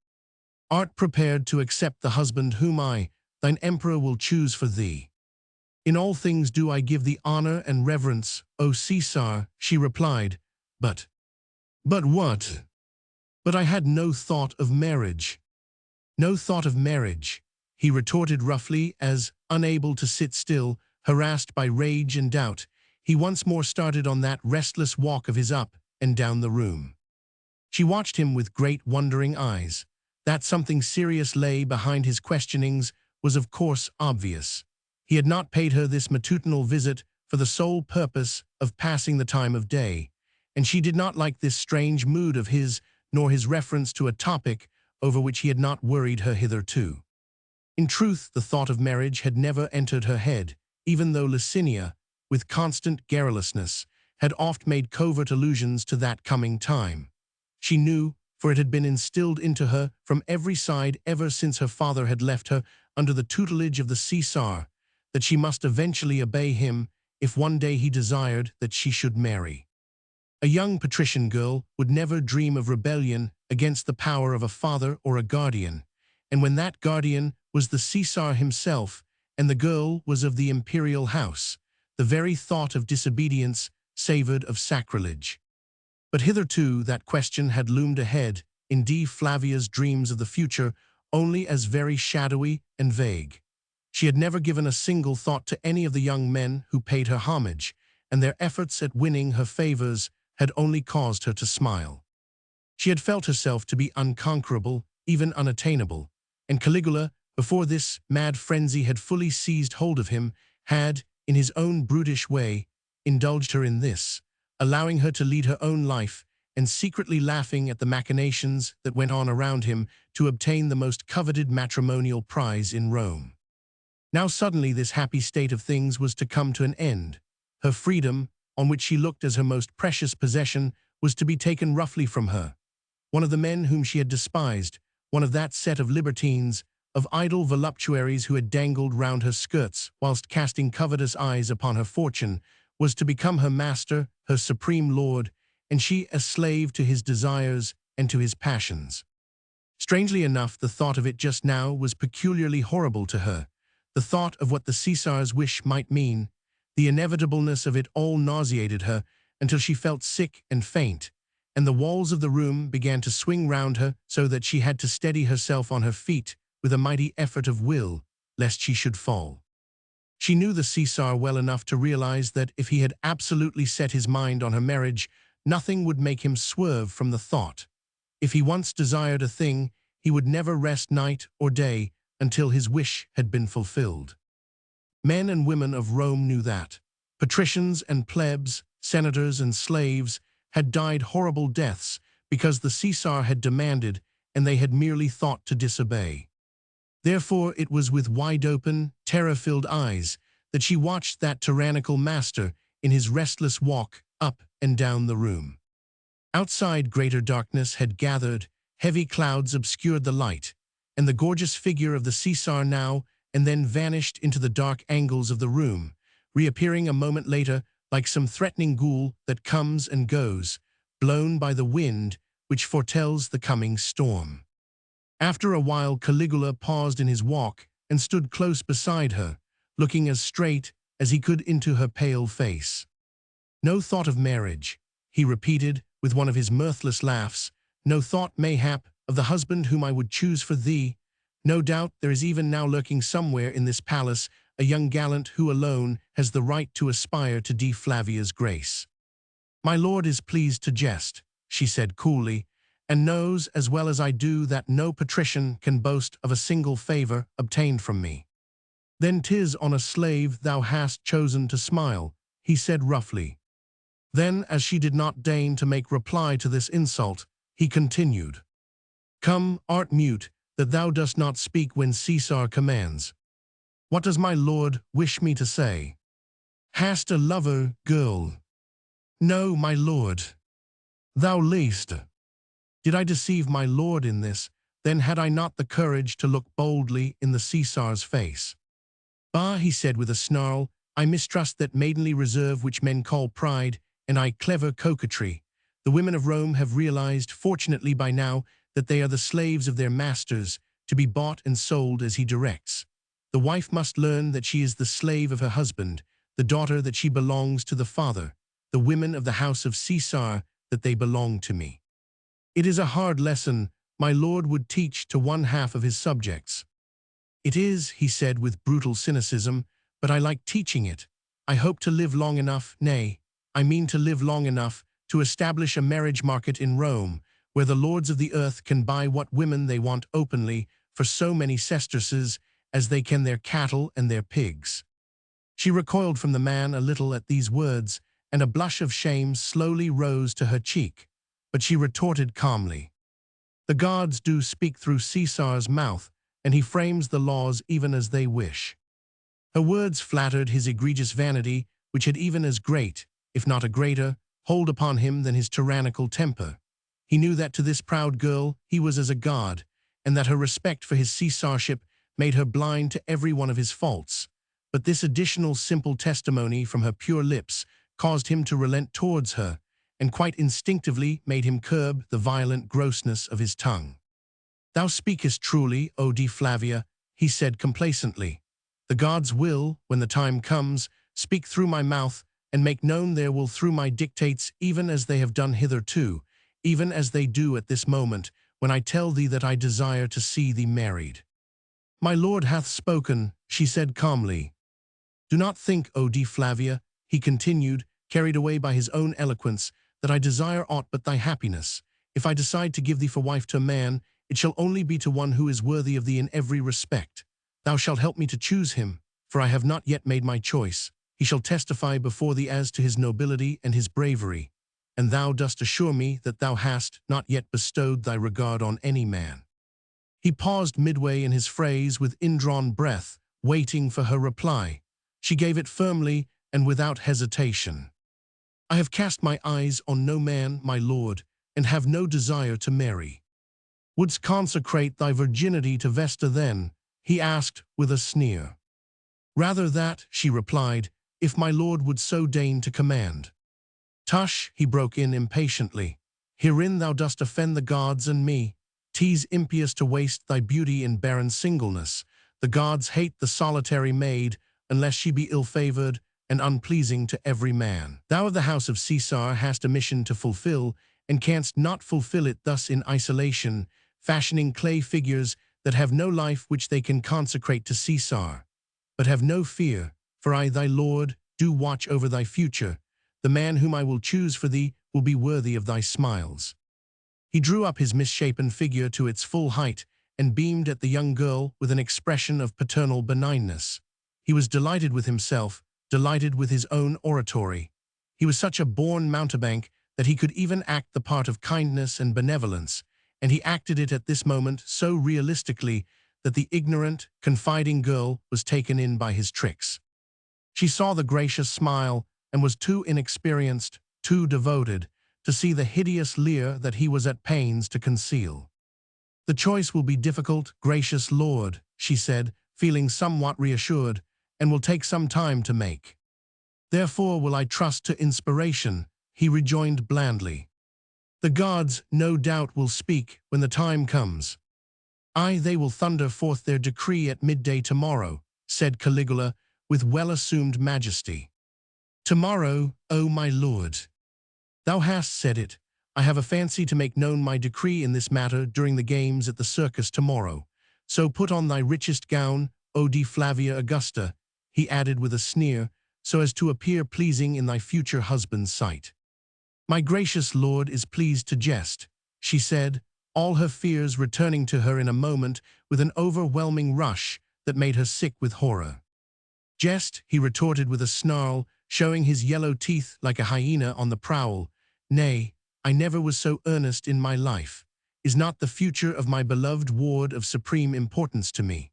Art prepared to accept the husband whom I, thine emperor, will choose for thee?" "In all things do I give thee honor and reverence, O Caesar," she replied, But what?" "But I had no thought of marriage." "No thought of marriage," he retorted roughly as, unable to sit still, harassed by rage and doubt, he once more started on that restless walk of his up and down the room. She watched him with great wondering eyes. That something serious lay behind his questionings was of course obvious. He had not paid her this matutinal visit for the sole purpose of passing the time of day, and she did not like this strange mood of his, nor his reference to a topic over which he had not worried her hitherto. In truth, the thought of marriage had never entered her head, even though Licinia, with constant garrulousness, had oft made covert allusions to that coming time. She knew, for it had been instilled into her from every side ever since her father had left her under the tutelage of the Caesar, that she must eventually obey him if one day he desired that she should marry. A young patrician girl would never dream of rebellion against the power of a father or a guardian, and when that guardian was the Caesar himself and the girl was of the imperial house, the very thought of disobedience savored of sacrilege. But hitherto that question had loomed ahead in Dea Flavia's dreams of the future only as very shadowy and vague. She had never given a single thought to any of the young men who paid her homage, and their efforts at winning her favors had only caused her to smile. She had felt herself to be unconquerable, even unattainable, and Caligula, before this mad frenzy had fully seized hold of him, had, in his own brutish way, indulged her in this, allowing her to lead her own life and secretly laughing at the machinations that went on around him to obtain the most coveted matrimonial prize in Rome. Now suddenly this happy state of things was to come to an end. Her freedom, on which she looked as her most precious possession, was to be taken roughly from her. One of the men whom she had despised, one of that set of libertines, of idle voluptuaries who had dangled round her skirts whilst casting covetous eyes upon her fortune, was to become her master, her supreme lord, and she a slave to his desires and to his passions. Strangely enough, the thought of it just now was peculiarly horrible to her. The thought of what the Caesar's wish might mean, the inevitableness of it all nauseated her until she felt sick and faint, and the walls of the room began to swing round her so that she had to steady herself on her feet with a mighty effort of will, lest she should fall. She knew the Caesar well enough to realize that if he had absolutely set his mind on her marriage, nothing would make him swerve from the thought. If he once desired a thing, he would never rest night or day until his wish had been fulfilled. Men and women of Rome knew that. Patricians and plebs, senators and slaves, had died horrible deaths because the Caesar had demanded and they had merely thought to disobey. Therefore it was with wide-open, terror-filled eyes that she watched that tyrannical master in his restless walk up and down the room. Outside greater darkness had gathered, heavy clouds obscured the light, and the gorgeous figure of the Caesar now and then vanished into the dark angles of the room, reappearing a moment later like some threatening ghoul that comes and goes, blown by the wind which foretells the coming storm. After a while, Caligula paused in his walk and stood close beside her, looking as straight as he could into her pale face. "No thought of marriage," he repeated with one of his mirthless laughs. "No thought, mayhap, of the husband whom I would choose for thee. No doubt there is even now lurking somewhere in this palace a young gallant who alone has the right to aspire to Dea Flavia's grace." "My lord is pleased to jest," she said coolly, "and knows as well as I do that no patrician can boast of a single favor obtained from me." "Then 'tis on a slave thou hast chosen to smile," he said roughly. Then, as she did not deign to make reply to this insult, he continued, "Come, art mute, that thou dost not speak when Caesar commands. What does my lord wish me to say? Hast a lover, girl?" "No, my lord." "Thou liest. Did I deceive my lord in this, then had I not the courage to look boldly in the Caesar's face." "Bah," he said with a snarl, "I mistrust that maidenly reserve which men call pride, and I clever coquetry. The women of Rome have realized, fortunately by now, that they are the slaves of their masters, to be bought and sold as he directs. The wife must learn that she is the slave of her husband, the daughter that she belongs to the father, the women of the house of Caesar that they belong to me. It is a hard lesson my lord would teach to one half of his subjects." "It is," he said with brutal cynicism, "but I like teaching it. I hope to live long enough, nay, I mean to live long enough to establish a marriage market in Rome, where the lords of the earth can buy what women they want openly for so many sesterces as they can their cattle and their pigs." She recoiled from the man a little at these words, and a blush of shame slowly rose to her cheek, but she retorted calmly, "The gods do speak through Caesar's mouth, and he frames the laws even as they wish." Her words flattered his egregious vanity, which had even as great, if not a greater, hold upon him than his tyrannical temper. He knew that to this proud girl he was as a god, and that her respect for his Caesarship made her blind to every one of his faults. But this additional simple testimony from her pure lips caused him to relent towards her, and quite instinctively made him curb the violent grossness of his tongue. "Thou speakest truly, O Dea Flavia," he said complacently. "The gods will, when the time comes, speak through my mouth and make known their will through my dictates, even as they have done hitherto, even as they do at this moment, when I tell thee that I desire to see thee married." "My lord hath spoken," she said calmly. "Do not think, O Dea Flavia," he continued, carried away by his own eloquence, "that I desire aught but thy happiness. If I decide to give thee for wife to a man, it shall only be to one who is worthy of thee in every respect. Thou shalt help me to choose him, for I have not yet made my choice. He shall testify before thee as to his nobility and his bravery, and thou dost assure me that thou hast not yet bestowed thy regard on any man." He paused midway in his phrase with indrawn breath, waiting for her reply. She gave it firmly and without hesitation. "I have cast my eyes on no man, my lord, and have no desire to marry." "Wouldst consecrate thy virginity to Vesta then?" he asked with a sneer. "Rather that," she replied, "if my lord would so deign to command." "Tush," he broke in impatiently, "herein thou dost offend the gods and me. 'Tis impious to waste thy beauty in barren singleness. The gods hate the solitary maid, unless she be ill-favored and unpleasing to every man. Thou of the house of Caesar hast a mission to fulfill, and canst not fulfill it thus in isolation, fashioning clay figures that have no life which they can consecrate to Caesar. But have no fear, for I, thy lord, do watch over thy future. The man whom I will choose for thee will be worthy of thy smiles." He drew up his misshapen figure to its full height and beamed at the young girl with an expression of paternal benignness. He was delighted with himself, delighted with his own oratory. He was such a born mountebank that he could even act the part of kindness and benevolence, and he acted it at this moment so realistically that the ignorant, confiding girl was taken in by his tricks. She saw the gracious smile and was too inexperienced, too devoted, to see the hideous leer that he was at pains to conceal. The choice will be difficult, gracious lord, she said, feeling somewhat reassured, and will take some time to make. Therefore will I trust to inspiration, he rejoined blandly. The gods, no doubt, will speak when the time comes. Aye, they will thunder forth their decree at midday tomorrow, said Caligula, with well-assumed majesty. Tomorrow, O my lord. Thou hast said it. I have a fancy to make known my decree in this matter during the games at the circus tomorrow. So put on thy richest gown, O di Flavia Augusta, he added with a sneer, so as to appear pleasing in thy future husband's sight. My gracious lord is pleased to jest, she said, all her fears returning to her in a moment with an overwhelming rush that made her sick with horror. Jest, he retorted with a snarl, showing his yellow teeth like a hyena on the prowl. Nay, I never was so earnest in my life. Is not the future of my beloved ward of supreme importance to me?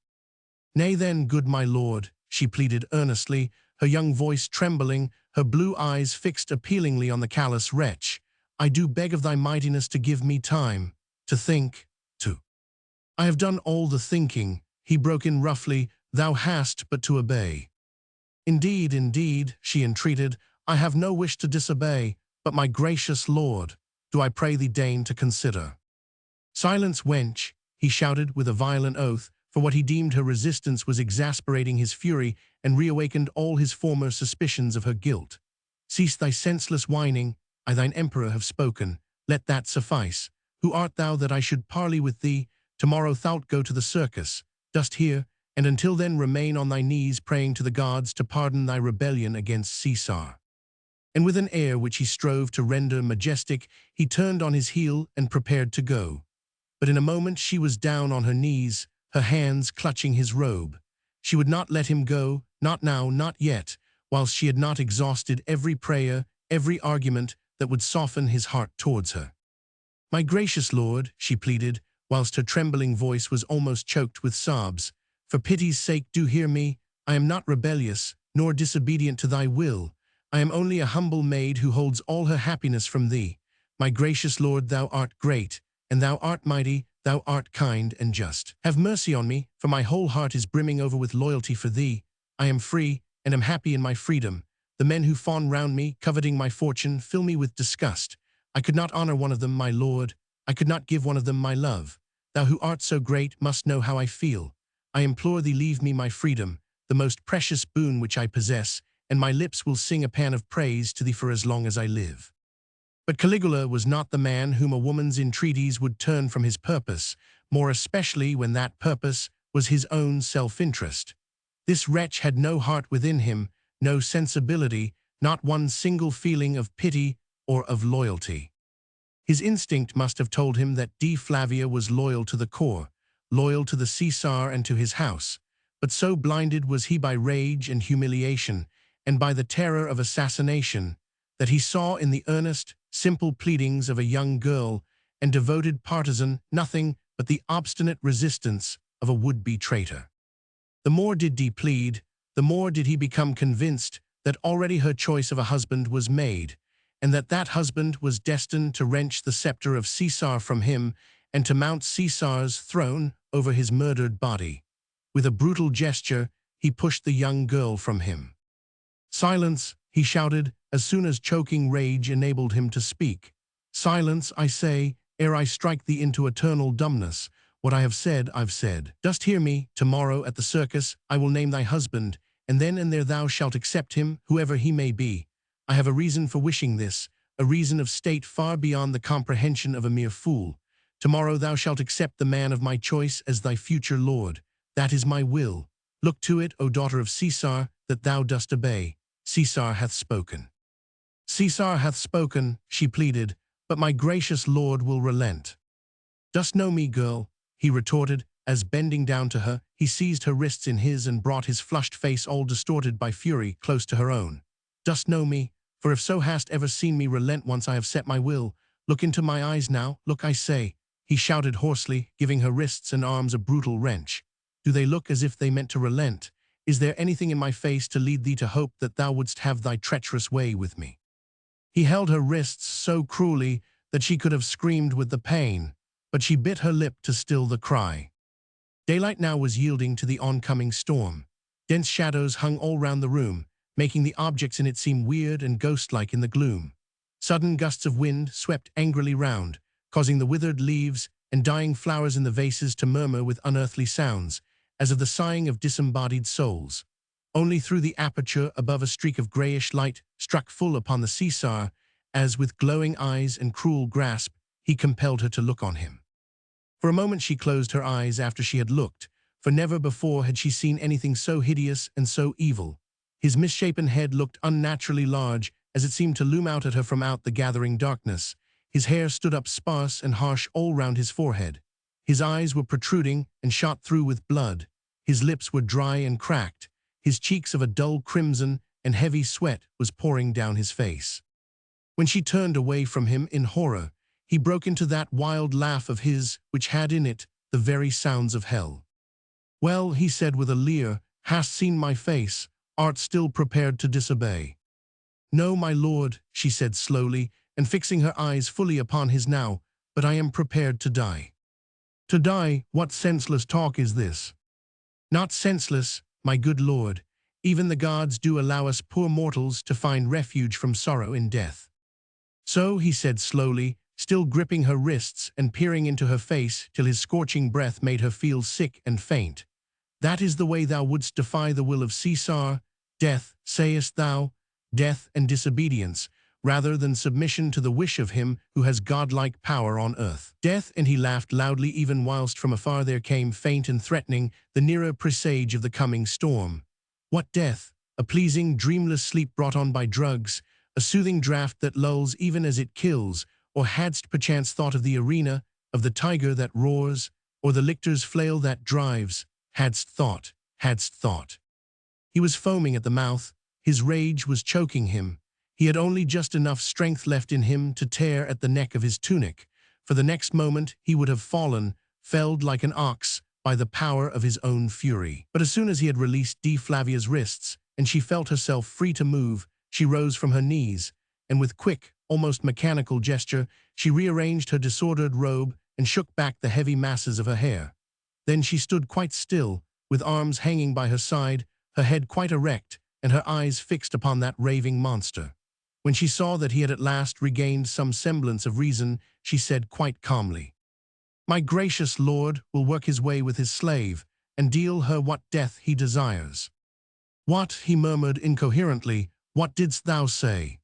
Nay then, good my lord, she pleaded earnestly, her young voice trembling, her blue eyes fixed appealingly on the callous wretch. I do beg of thy mightiness to give me time, to think, to... I have done all the thinking, he broke in roughly, thou hast but to obey. Indeed, indeed, she entreated, I have no wish to disobey, but my gracious lord, do I pray thee deign to consider. Silence, wench, he shouted with a violent oath, for what he deemed her resistance was exasperating his fury and reawakened all his former suspicions of her guilt. Cease thy senseless whining, I thine emperor have spoken, let that suffice. Who art thou that I should parley with thee? Tomorrow thou'lt go to the circus, dost hear, and until then remain on thy knees praying to the gods to pardon thy rebellion against Caesar. And with an air which he strove to render majestic, he turned on his heel and prepared to go. But in a moment she was down on her knees, her hands clutching his robe. She would not let him go, not now, not yet, whilst she had not exhausted every prayer, every argument that would soften his heart towards her. My gracious lord, she pleaded, whilst her trembling voice was almost choked with sobs, for pity's sake do hear me. I am not rebellious, nor disobedient to thy will. I am only a humble maid who holds all her happiness from thee. My gracious lord, thou art great, and thou art mighty, thou art kind and just. Have mercy on me, for my whole heart is brimming over with loyalty for thee. I am free, and am happy in my freedom. The men who fawn round me, coveting my fortune, fill me with disgust. I could not honor one of them, my lord. I could not give one of them my love. Thou who art so great must know how I feel. I implore thee leave me my freedom, the most precious boon which I possess, and my lips will sing a pan of praise to thee for as long as I live. But Caligula was not the man whom a woman's entreaties would turn from his purpose, more especially when that purpose was his own self-interest. This wretch had no heart within him, no sensibility, not one single feeling of pity or of loyalty. His instinct must have told him that D. Flavia was loyal to the core, loyal to the Caesar and to his house, but so blinded was he by rage and humiliation, and by the terror of assassination, that he saw in the earnest, simple pleadings of a young girl and devoted partisan nothing but the obstinate resistance of a would-be traitor. The more did D plead, the more did he become convinced that already her choice of a husband was made, and that that husband was destined to wrench the scepter of Caesar from him and to mount Caesar's throne over his murdered body. With a brutal gesture, he pushed the young girl from him. Silence, he shouted, as soon as choking rage enabled him to speak. Silence, I say, ere I strike thee into eternal dumbness. What I have said, I've said. Dost hear me? Tomorrow at the circus I will name thy husband, and then and there thou shalt accept him, whoever he may be. I have a reason for wishing this, a reason of state far beyond the comprehension of a mere fool. Tomorrow thou shalt accept the man of my choice as thy future lord. That is my will. Look to it, O daughter of Caesar, that thou dost obey. Caesar hath spoken. Caesar hath spoken, she pleaded, but my gracious lord will relent. Dost know me, girl? He retorted, as bending down to her, he seized her wrists in his and brought his flushed face all distorted by fury close to her own. Dost know me? For if so hast ever seen me relent once I have set my will, look into my eyes now, look I say, he shouted hoarsely, giving her wrists and arms a brutal wrench. Do they look as if they meant to relent? Is there anything in my face to lead thee to hope that thou wouldst have thy treacherous way with me? He held her wrists so cruelly that she could have screamed with the pain. but she bit her lip to still the cry. Daylight now was yielding to the oncoming storm. Dense shadows hung all round the room, making the objects in it seem weird and ghost-like in the gloom. Sudden gusts of wind swept angrily round, causing the withered leaves and dying flowers in the vases to murmur with unearthly sounds, as of the sighing of disembodied souls. Only through the aperture above a streak of greyish light struck full upon the Caesar, as with glowing eyes and cruel grasp, he compelled her to look on him. For a moment she closed her eyes after she had looked, for never before had she seen anything so hideous and so evil. His misshapen head looked unnaturally large as it seemed to loom out at her from out the gathering darkness. His hair stood up sparse and harsh all round his forehead. His eyes were protruding and shot through with blood. His lips were dry and cracked. His cheeks of a dull crimson, and heavy sweat was pouring down his face. When she turned away from him in horror, he broke into that wild laugh of his which had in it the very sounds of hell. "Well," he said with a leer, "hast seen my face? Art still prepared to disobey?" "No, my lord," she said slowly, and fixing her eyes fully upon his now, "but I am prepared to die." "To die? What senseless talk is this?" "Not senseless, my good lord. Even the gods do allow us poor mortals to find refuge from sorrow in death." "So," he said slowly, still gripping her wrists and peering into her face till his scorching breath made her feel sick and faint. "That is the way thou wouldst defy the will of Caesar? Death, sayest thou? Death and disobedience, rather than submission to the wish of him who has godlike power on earth. Death," and he laughed loudly even whilst from afar there came, faint and threatening, the nearer presage of the coming storm. "What death? A pleasing, dreamless sleep brought on by drugs, a soothing draught that lulls even as it kills, or hadst perchance thought of the arena, of the tiger that roars, or the lictor's flail that drives? Hadst thought, hadst thought." He was foaming at the mouth. His rage was choking him. He had only just enough strength left in him to tear at the neck of his tunic. For the next moment he would have fallen, felled like an ox, by the power of his own fury. But as soon as he had released D. Flavia's wrists, and she felt herself free to move, she rose from her knees, and with quick, almost mechanical gesture, she rearranged her disordered robe and shook back the heavy masses of her hair. Then she stood quite still, with arms hanging by her side, her head quite erect, and her eyes fixed upon that raving monster. When she saw that he had at last regained some semblance of reason, she said quite calmly, "My gracious lord will work his way with his slave, and deal her what death he desires." "What?" he murmured incoherently. "What didst thou say?"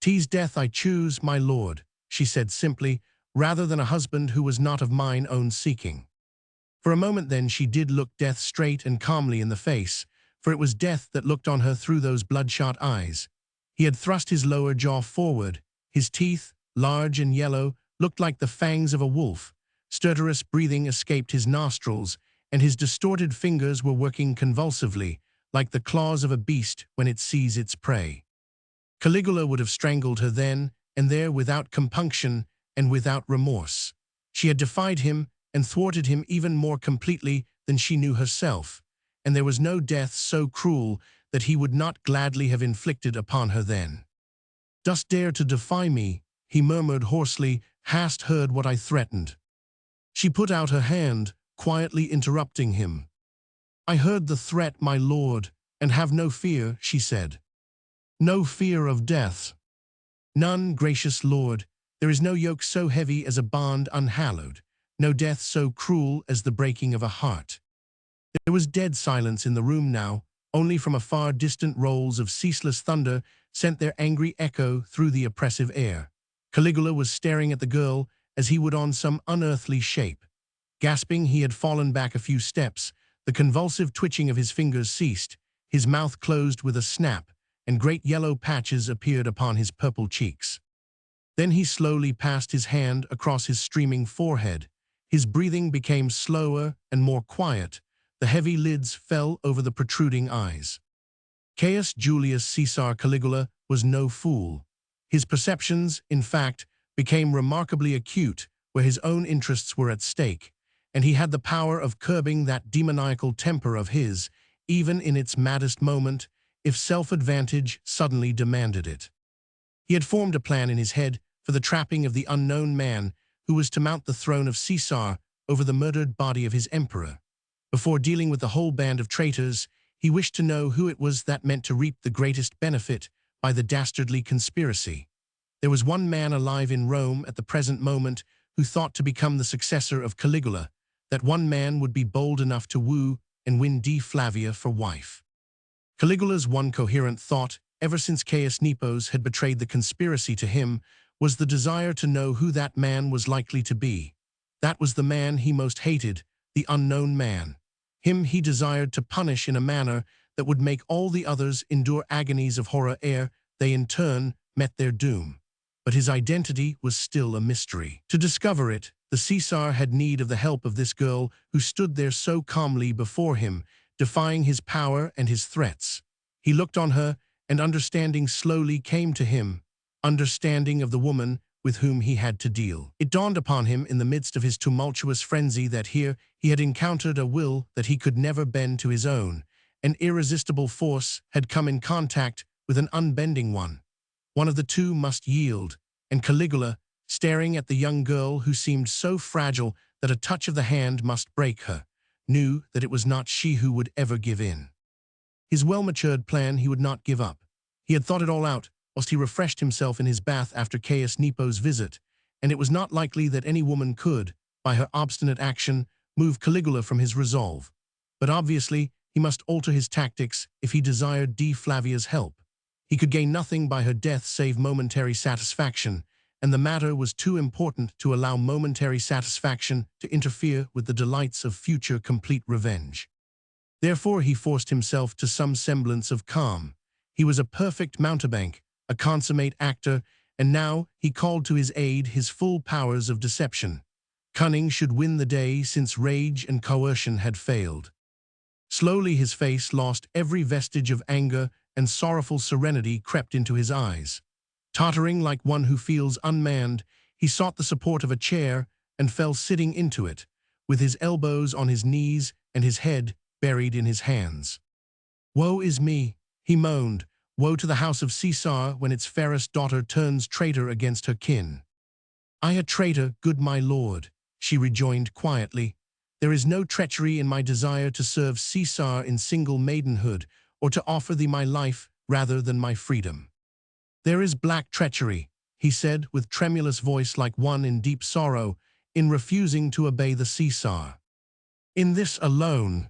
"'Tis death I choose, my lord," she said simply, "rather than a husband who was not of mine own seeking." For a moment then she did look death straight and calmly in the face, for it was death that looked on her through those bloodshot eyes. He had thrust his lower jaw forward. His teeth, large and yellow, looked like the fangs of a wolf. Stertorous breathing escaped his nostrils, and his distorted fingers were working convulsively, like the claws of a beast when it sees its prey. Caligula would have strangled her then and there without compunction and without remorse. She had defied him and thwarted him even more completely than she knew herself, and there was no death so cruel that he would not gladly have inflicted upon her then. "Dost dare to defy me?" he murmured hoarsely. "Hast heard what I threatened?" She put out her hand, quietly interrupting him. "I heard the threat, my lord, and have no fear," she said. "No fear of death?" "None, gracious lord. There is no yoke so heavy as a bond unhallowed, no death so cruel as the breaking of a heart." There was dead silence in the room now. Only from afar distant rolls of ceaseless thunder sent their angry echo through the oppressive air. Caligula was staring at the girl as he would on some unearthly shape. Gasping, he had fallen back a few steps. The convulsive twitching of his fingers ceased. His mouth closed with a snap, and great yellow patches appeared upon his purple cheeks. Then he slowly passed his hand across his streaming forehead. His breathing became slower and more quiet. The heavy lids fell over the protruding eyes. Caius Julius Caesar Caligula was no fool. His perceptions, in fact, became remarkably acute where his own interests were at stake, and he had the power of curbing that demoniacal temper of his, even in its maddest moment, if self-advantage suddenly demanded it. He had formed a plan in his head for the trapping of the unknown man who was to mount the throne of Caesar over the murdered body of his emperor. Before dealing with the whole band of traitors, he wished to know who it was that meant to reap the greatest benefit by the dastardly conspiracy. There was one man alive in Rome at the present moment who thought to become the successor of Caligula. That one man would be bold enough to woo and win Dea Flavia for wife. Caligula's one coherent thought, ever since Caius Nepos had betrayed the conspiracy to him, was the desire to know who that man was likely to be. That was the man he most hated, the unknown man. Him he desired to punish in a manner that would make all the others endure agonies of horror ere they in turn met their doom. But his identity was still a mystery. To discover it, the Caesar had need of the help of this girl who stood there so calmly before him, defying his power and his threats. He looked on her, and understanding slowly came to him, understanding of the woman with whom he had to deal. It dawned upon him in the midst of his tumultuous frenzy that here he had encountered a will that he could never bend to his own. An irresistible force had come in contact with an unbending one. One of the two must yield, and Caligula, staring at the young girl who seemed so fragile that a touch of the hand must break her, knew that it was not she who would ever give in. His well-matured plan he would not give up. He had thought it all out, whilst he refreshed himself in his bath after Caius Nepos' visit, and it was not likely that any woman could, by her obstinate action, move Caligula from his resolve. But obviously, he must alter his tactics if he desired Dea Flavia's help. He could gain nothing by her death save momentary satisfaction, and the matter was too important to allow momentary satisfaction to interfere with the delights of future complete revenge. Therefore he forced himself to some semblance of calm. He was a perfect mountebank, a consummate actor, and now he called to his aid his full powers of deception. Cunning should win the day since rage and coercion had failed. Slowly his face lost every vestige of anger, and sorrowful serenity crept into his eyes. Tottering like one who feels unmanned, he sought the support of a chair and fell sitting into it, with his elbows on his knees and his head buried in his hands. "Woe is me," he moaned, "woe to the house of Caesar when its fairest daughter turns traitor against her kin." "I a traitor, good my lord," she rejoined quietly. "There is no treachery in my desire to serve Caesar in single maidenhood, or to offer thee my life rather than my freedom." "There is black treachery," he said with tremulous voice like one in deep sorrow, "in refusing to obey the Caesar. In this alone."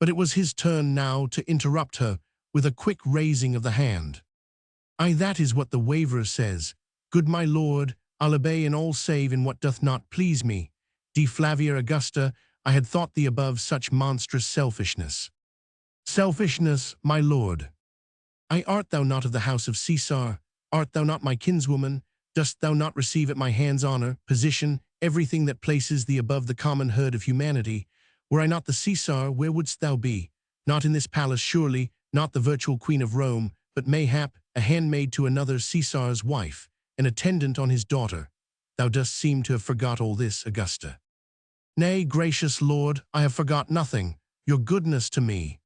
But it was his turn now to interrupt her with a quick raising of the hand. "Aye, that is what the waverer says. Good my lord, I'll obey in all save in what doth not please me. Dea Flavia Augusta, I had thought thee above such monstrous selfishness." "Selfishness, my lord. Art thou not of the house of Caesar? Art thou not my kinswoman? Dost thou not receive at my hands honor, position, everything that places thee above the common herd of humanity? Were I not the Caesar, where wouldst thou be? Not in this palace surely, not the virtual queen of Rome, but mayhap a handmaid to another Caesar's wife, an attendant on his daughter. Thou dost seem to have forgot all this, Augusta." "Nay, gracious lord, I have forgot nothing, your goodness to me."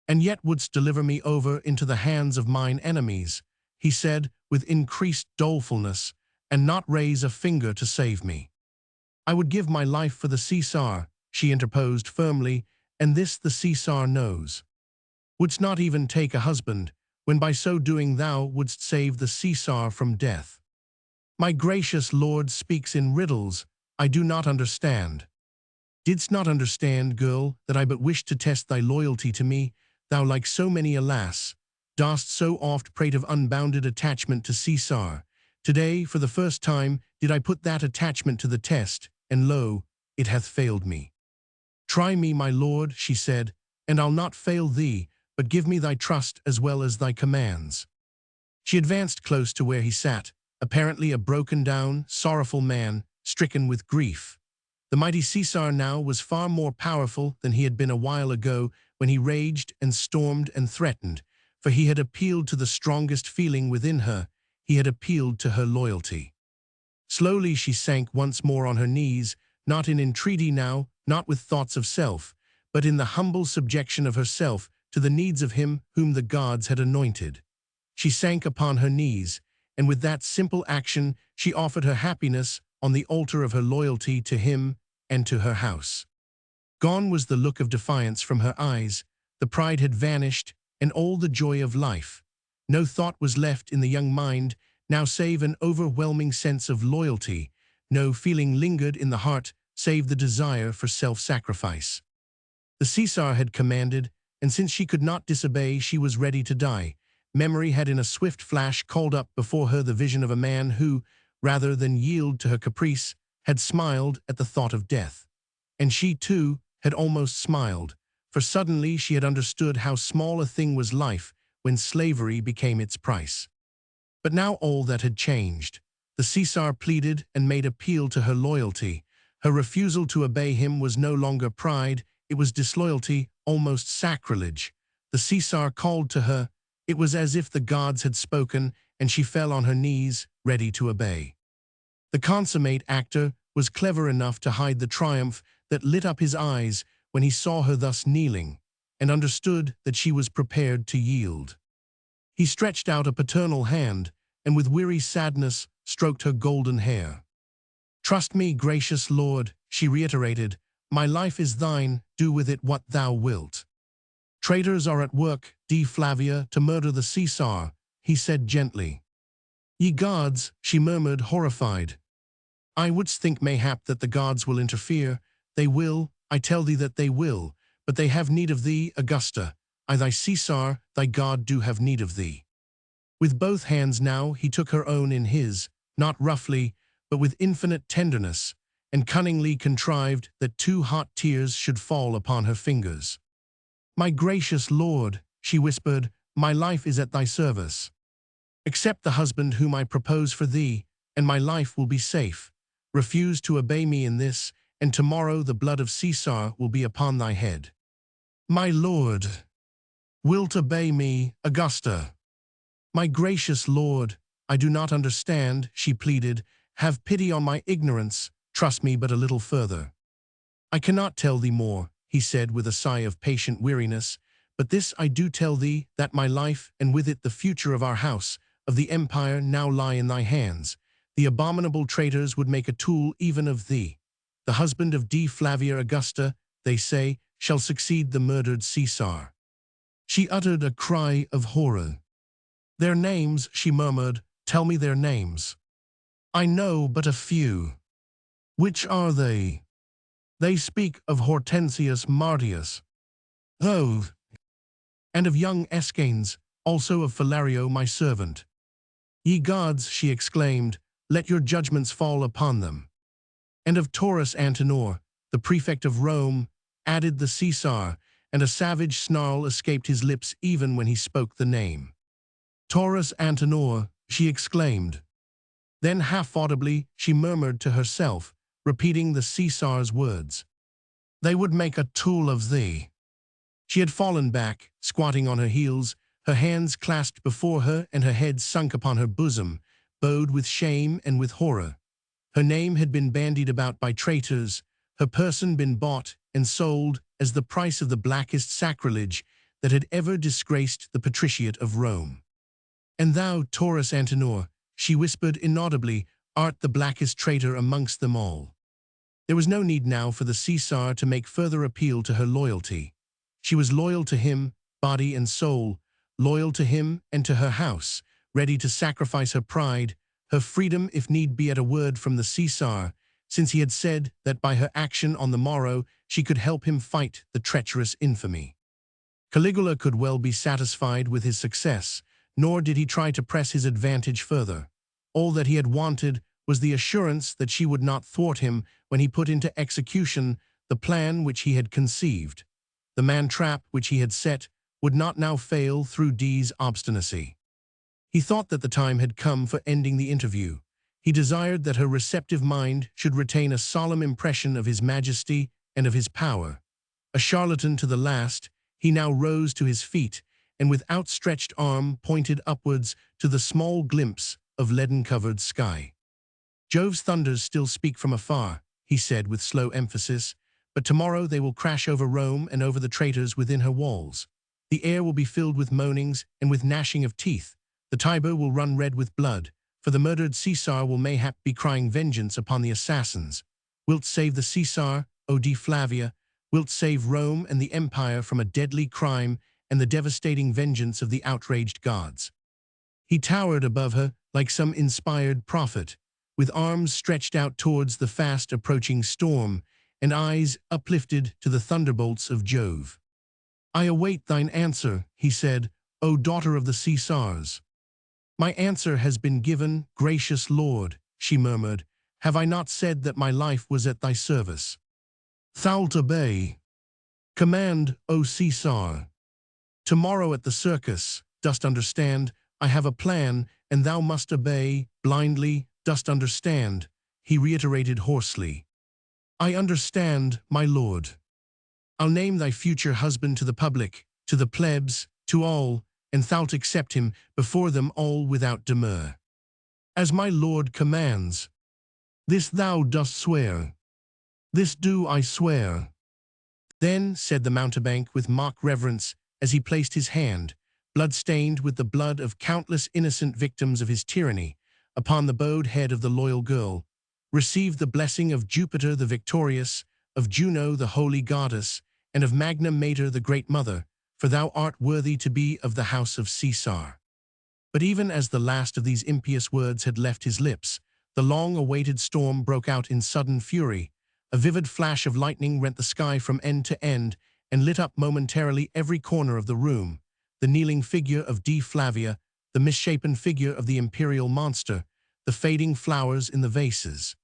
"And yet wouldst deliver me over into the hands of mine enemies," he said with increased dolefulness, "and not raise a finger to save me." "I would give my life for the Caesar," she interposed firmly, "and this the Caesar knows. Wouldst not even take a husband, when by so doing thou wouldst save the Caesar from death." "My gracious lord speaks in riddles. I do not understand." "Didst not understand, girl, that I but wished to test thy loyalty to me? Thou, like so many, alas, dost so oft prate of unbounded attachment to Caesar. Today, for the first time, did I put that attachment to the test, and lo, it hath failed me." "Try me, my lord," she said, "and I'll not fail thee, but give me thy trust as well as thy commands." She advanced close to where he sat, apparently a broken-down, sorrowful man, stricken with grief. The mighty Caesar now was far more powerful than he had been a while ago when he raged and stormed and threatened, for he had appealed to the strongest feeling within her. He had appealed to her loyalty. Slowly she sank once more on her knees, not in entreaty now, not with thoughts of self, but in the humble subjection of herself to the needs of him whom the gods had anointed. She sank upon her knees, and with that simple action she offered her happiness on the altar of her loyalty to him and to her house. Gone was the look of defiance from her eyes, the pride had vanished, and all the joy of life. No thought was left in the young mind now save an overwhelming sense of loyalty. No feeling lingered in the heart save the desire for self-sacrifice. The Caesar had commanded, and since she could not disobey, she was ready to die. Memory had in a swift flash called up before her the vision of a man who, rather than yield to her caprice, had smiled at the thought of death. And she, too, had almost smiled, for suddenly she had understood how small a thing was life when slavery became its price. But now all that had changed. The Caesar pleaded and made appeal to her loyalty. Her refusal to obey him was no longer pride, it was disloyalty, almost sacrilege. The Caesar called to her. It was as if the gods had spoken, and she fell on her knees, ready to obey. The consummate actor was clever enough to hide the triumph that lit up his eyes when he saw her thus kneeling, and understood that she was prepared to yield. He stretched out a paternal hand, and with weary sadness stroked her golden hair. "Trust me, gracious lord," she reiterated, "my life is thine, do with it what thou wilt." "Traitors are at work, D. Flavia, to murder the Caesar," he said gently. "Ye gods," she murmured, horrified. "I wouldst think mayhap that the gods will interfere. They will, I tell thee that they will, but they have need of thee, Augusta. I thy Caesar, thy god do have need of thee." With both hands now he took her own in his, not roughly, but with infinite tenderness, and cunningly contrived that 2 hot tears should fall upon her fingers. "My gracious lord," she whispered, "my life is at thy service. Accept the husband whom I propose for thee, and my life will be safe. Refuse to obey me in this, and tomorrow the blood of Caesar will be upon thy head." "My lord, wilt obey me, Augusta?" "My gracious lord, I do not understand," she pleaded. "Have pity on my ignorance, trust me but a little further." "I cannot tell thee more," he said with a sigh of patient weariness, "but this I do tell thee, that my life, and with it the future of our house, of the empire, now lie in thy hands. The abominable traitors would make a tool even of thee. The husband of D. Flavia Augusta, they say, shall succeed the murdered Caesar." She uttered a cry of horror. "Their names," she murmured, "tell me their names." "I know but a few." "Which are they?" "They speak of Hortensius Martius." "Oh, and of young Escanes, also of Philario my servant." "Ye gods," she exclaimed, "let your judgments fall upon them." "And of Taurus Antenor, the prefect of Rome," added the Caesar, and a savage snarl escaped his lips even when he spoke the name. "Taurus Antenor," she exclaimed. Then half-audibly she murmured to herself, repeating the Caesar's words. "They would make a tool of thee." She had fallen back, squatting on her heels, her hands clasped before her and her head sunk upon her bosom, bowed with shame and with horror. Her name had been bandied about by traitors, her person been bought and sold as the price of the blackest sacrilege that had ever disgraced the patriciate of Rome. "And thou, Taurus Antenor," she whispered inaudibly, "art the blackest traitor amongst them all." There was no need now for the Caesar to make further appeal to her loyalty. She was loyal to him, body and soul, loyal to him and to her house, ready to sacrifice her pride, her freedom if need be at a word from the Caesar, since he had said that by her action on the morrow she could help him fight the treacherous infamy. Caligula could well be satisfied with his success, nor did he try to press his advantage further. All that he had wanted was the assurance that she would not thwart him when he put into execution the plan which he had conceived. The man-trap which he had set would not now fail through D's obstinacy. He thought that the time had come for ending the interview. He desired that her receptive mind should retain a solemn impression of his majesty and of his power. A charlatan to the last, he now rose to his feet, and with outstretched arm pointed upwards to the small glimpse of leaden-covered sky. "Jove's thunders still speak from afar," he said with slow emphasis, "but tomorrow they will crash over Rome and over the traitors within her walls. The air will be filled with moanings and with gnashing of teeth. The Tiber will run red with blood. for the murdered Caesar will mayhap be crying vengeance upon the assassins. Wilt save the Caesar, O D. Flavia? Wilt save Rome and the empire from a deadly crime and the devastating vengeance of the outraged gods? He towered above her like some inspired prophet, with arms stretched out towards the fast-approaching storm and eyes uplifted to the thunderbolts of Jove. "I await thine answer," he said, "O daughter of the Caesars." "My answer has been given, gracious Lord," she murmured. "Have I not said that my life was at thy service?" "Thou'lt obey." "Command, O Caesar." "Tomorrow at the circus, dost understand? I have a plan, and thou must obey, blindly, dost understand?" he reiterated hoarsely. "I understand, my lord." "I'll name thy future husband to the public, to the plebs, to all, and thou'lt accept him before them all without demur." "As my lord commands." "This thou dost swear?" "This do I swear." "Then," said the mountebank with mock reverence, as he placed his hand, blood-stained with the blood of countless innocent victims of his tyranny, upon the bowed head of the loyal girl, "receive the blessing of Jupiter the victorious, of Juno the holy goddess, and of Magna Mater the great mother, for thou art worthy to be of the house of Caesar." But even as the last of these impious words had left his lips, the long-awaited storm broke out in sudden fury. A vivid flash of lightning rent the sky from end to end and lit up momentarily every corner of the room. The kneeling figure of D. Flavia, the misshapen figure of the imperial monster, the fading flowers in the vases.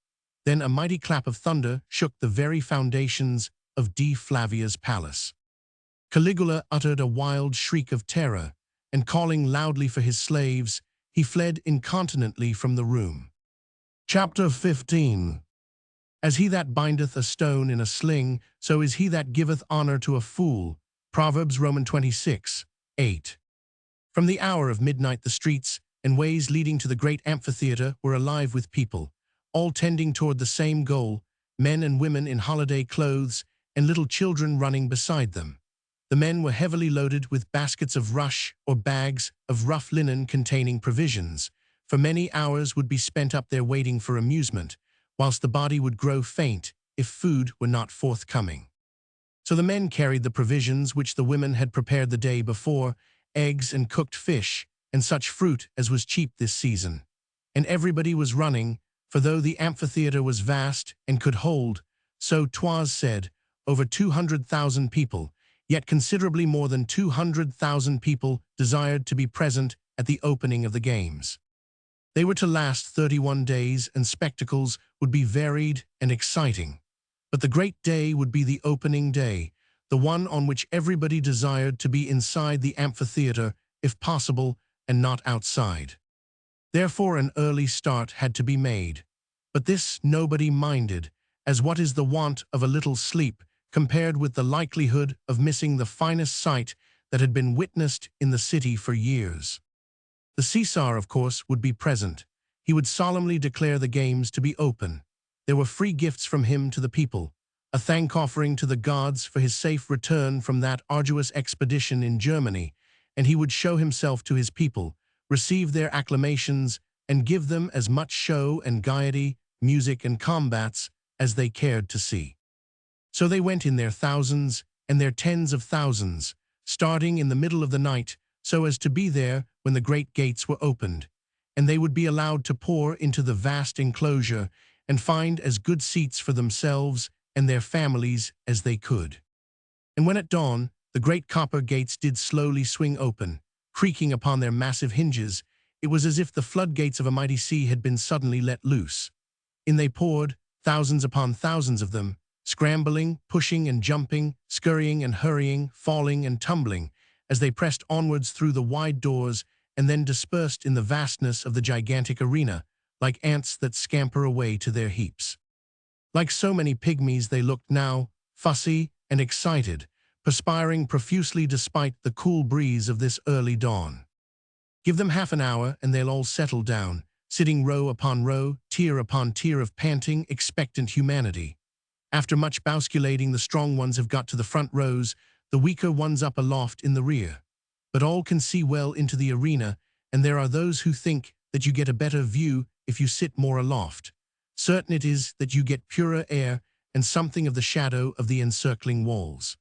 Then a mighty clap of thunder shook the very foundations of D. Flavia's palace. Caligula uttered a wild shriek of terror, and calling loudly for his slaves, he fled incontinently from the room. Chapter 15. As he that bindeth a stone in a sling, so is he that giveth honor to a fool. Proverbs Roman 26:8. From the hour of midnight the streets and ways leading to the great amphitheater were alive with people, all tending toward the same goal, men and women in holiday clothes and little children running beside them. The men were heavily loaded with baskets of rush or bags of rough linen containing provisions, for many hours would be spent up there waiting for amusement, whilst the body would grow faint if food were not forthcoming. So the men carried the provisions which the women had prepared the day before, eggs and cooked fish, and such fruit as was cheap this season. And everybody was running, for though the amphitheater was vast and could hold, so 'twas said, over 200,000 people, yet considerably more than 200,000 people desired to be present at the opening of the games. They were to last 31 days, and spectacles would be varied and exciting. But the great day would be the opening day, the one on which everybody desired to be inside the amphitheater, if possible, and not outside. Therefore an early start had to be made. But this nobody minded, as what is the want of a little sleep compared with the likelihood of missing the finest sight that had been witnessed in the city for years. The Caesar, of course, would be present. He would solemnly declare the games to be open. There were free gifts from him to the people, a thank-offering to the gods for his safe return from that arduous expedition in Germany, and he would show himself to his people, receive their acclamations, and give them as much show and gaiety, music and combats as they cared to see. So they went in their thousands and their tens of thousands, starting in the middle of the night so as to be there when the great gates were opened, and they would be allowed to pour into the vast enclosure and find as good seats for themselves and their families as they could. And when at dawn, the great copper gates did slowly swing open, creaking upon their massive hinges, it was as if the floodgates of a mighty sea had been suddenly let loose. In they poured, thousands upon thousands of them, scrambling, pushing and jumping, scurrying and hurrying, falling and tumbling, as they pressed onwards through the wide doors and then dispersed in the vastness of the gigantic arena, like ants that scamper away to their heaps. Like so many pygmies they looked now, fussy and excited, perspiring profusely despite the cool breeze of this early dawn. Give them half an hour and they'll all settle down, sitting row upon row, tier upon tier of panting, expectant humanity. After much bousculating, the strong ones have got to the front rows, the weaker ones up aloft in the rear. But all can see well into the arena, and there are those who think that you get a better view if you sit more aloft. Certain it is that you get purer air and something of the shadow of the encircling walls.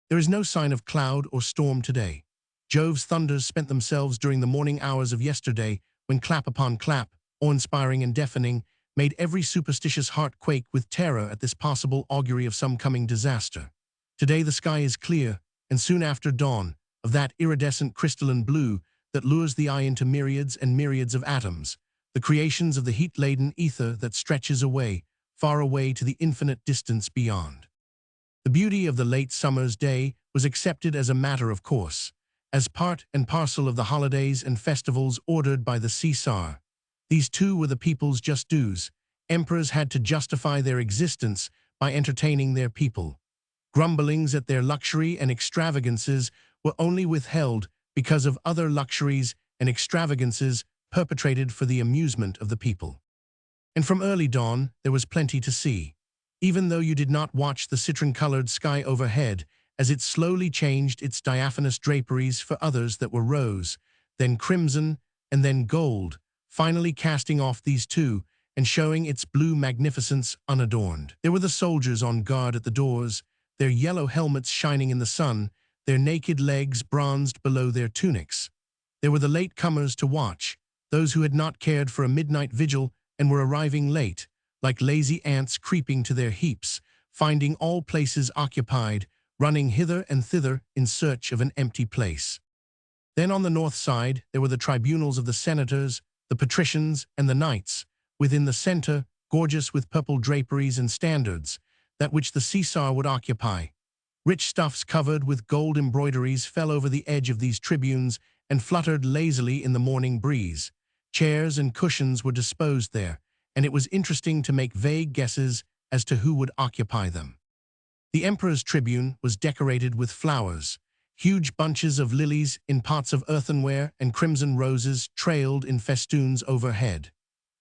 There is no sign of cloud or storm today. Jove's thunders spent themselves during the morning hours of yesterday, when clap upon clap, awe-inspiring and deafening, made every superstitious heart quake with terror at this possible augury of some coming disaster. Today the sky is clear, and soon after dawn, of that iridescent crystalline blue that lures the eye into myriads and myriads of atoms, the creations of the heat-laden ether that stretches away, far away to the infinite distance beyond. The beauty of the late summer's day was accepted as a matter of course, as part and parcel of the holidays and festivals ordered by the Caesar. These too were the people's just dues. Emperors had to justify their existence by entertaining their people. Grumblings at their luxury and extravagances were only withheld because of other luxuries and extravagances perpetrated for the amusement of the people. And from early dawn there was plenty to see. Even though you did not watch the citron-colored sky overhead as it slowly changed its diaphanous draperies for others that were rose, then crimson, and then gold, finally casting off these two and showing its blue magnificence unadorned. There were the soldiers on guard at the doors, their yellow helmets shining in the sun, their naked legs bronzed below their tunics. There were the late-comers to watch, those who had not cared for a midnight vigil and were arriving late, like lazy ants creeping to their heaps, finding all places occupied, running hither and thither in search of an empty place. Then on the north side there were the tribunals of the senators, the patricians, and the knights, within the center, gorgeous with purple draperies and standards, that which the Caesar would occupy. Rich stuffs covered with gold embroideries fell over the edge of these tribunes and fluttered lazily in the morning breeze. Chairs and cushions were disposed there, and it was interesting to make vague guesses as to who would occupy them. The emperor's tribune was decorated with flowers. Huge bunches of lilies in pots of earthenware and crimson roses trailed in festoons overhead.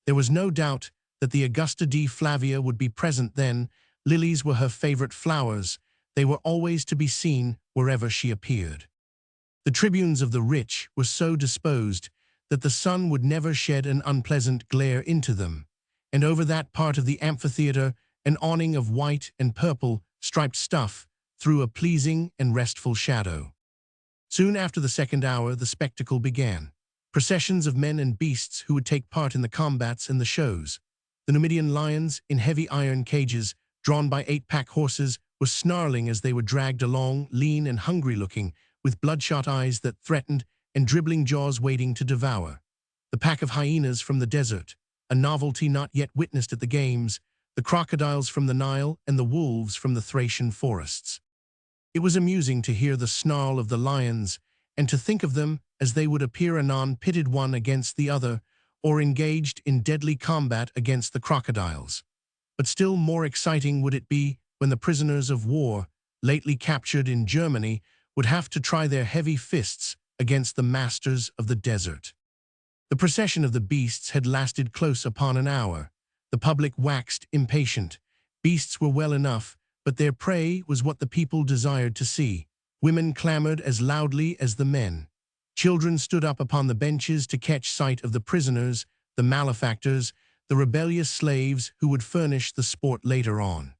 There was no doubt that the Augusta D. Flavia would be present then. Lilies were her favorite flowers. They were always to be seen wherever she appeared. The tribunes of the rich were so disposed that the sun would never shed an unpleasant glare into them, and over that part of the amphitheater an awning of white and purple striped stuff threw a pleasing and restful shadow. Soon after the second hour the spectacle began. Processions of men and beasts who would take part in the combats and the shows. The Numidian lions, in heavy iron cages, drawn by 8-pack horses, were snarling as they were dragged along, lean and hungry-looking, with bloodshot eyes that threatened and dribbling jaws waiting to devour. The pack of hyenas from the desert, a novelty not yet witnessed at the games, the crocodiles from the Nile, and the wolves from the Thracian forests. It was amusing to hear the snarl of the lions, and to think of them as they would appear anon pitted one against the other, or engaged in deadly combat against the crocodiles. But still more exciting would it be when the prisoners of war, lately captured in Germany, would have to try their heavy fists against the masters of the desert. The procession of the beasts had lasted close upon an hour. The public waxed impatient. Beasts were well enough, but their prey was what the people desired to see. Women clamored as loudly as the men. Children stood up upon the benches to catch sight of the prisoners, the malefactors, the rebellious slaves who would furnish the sport later on.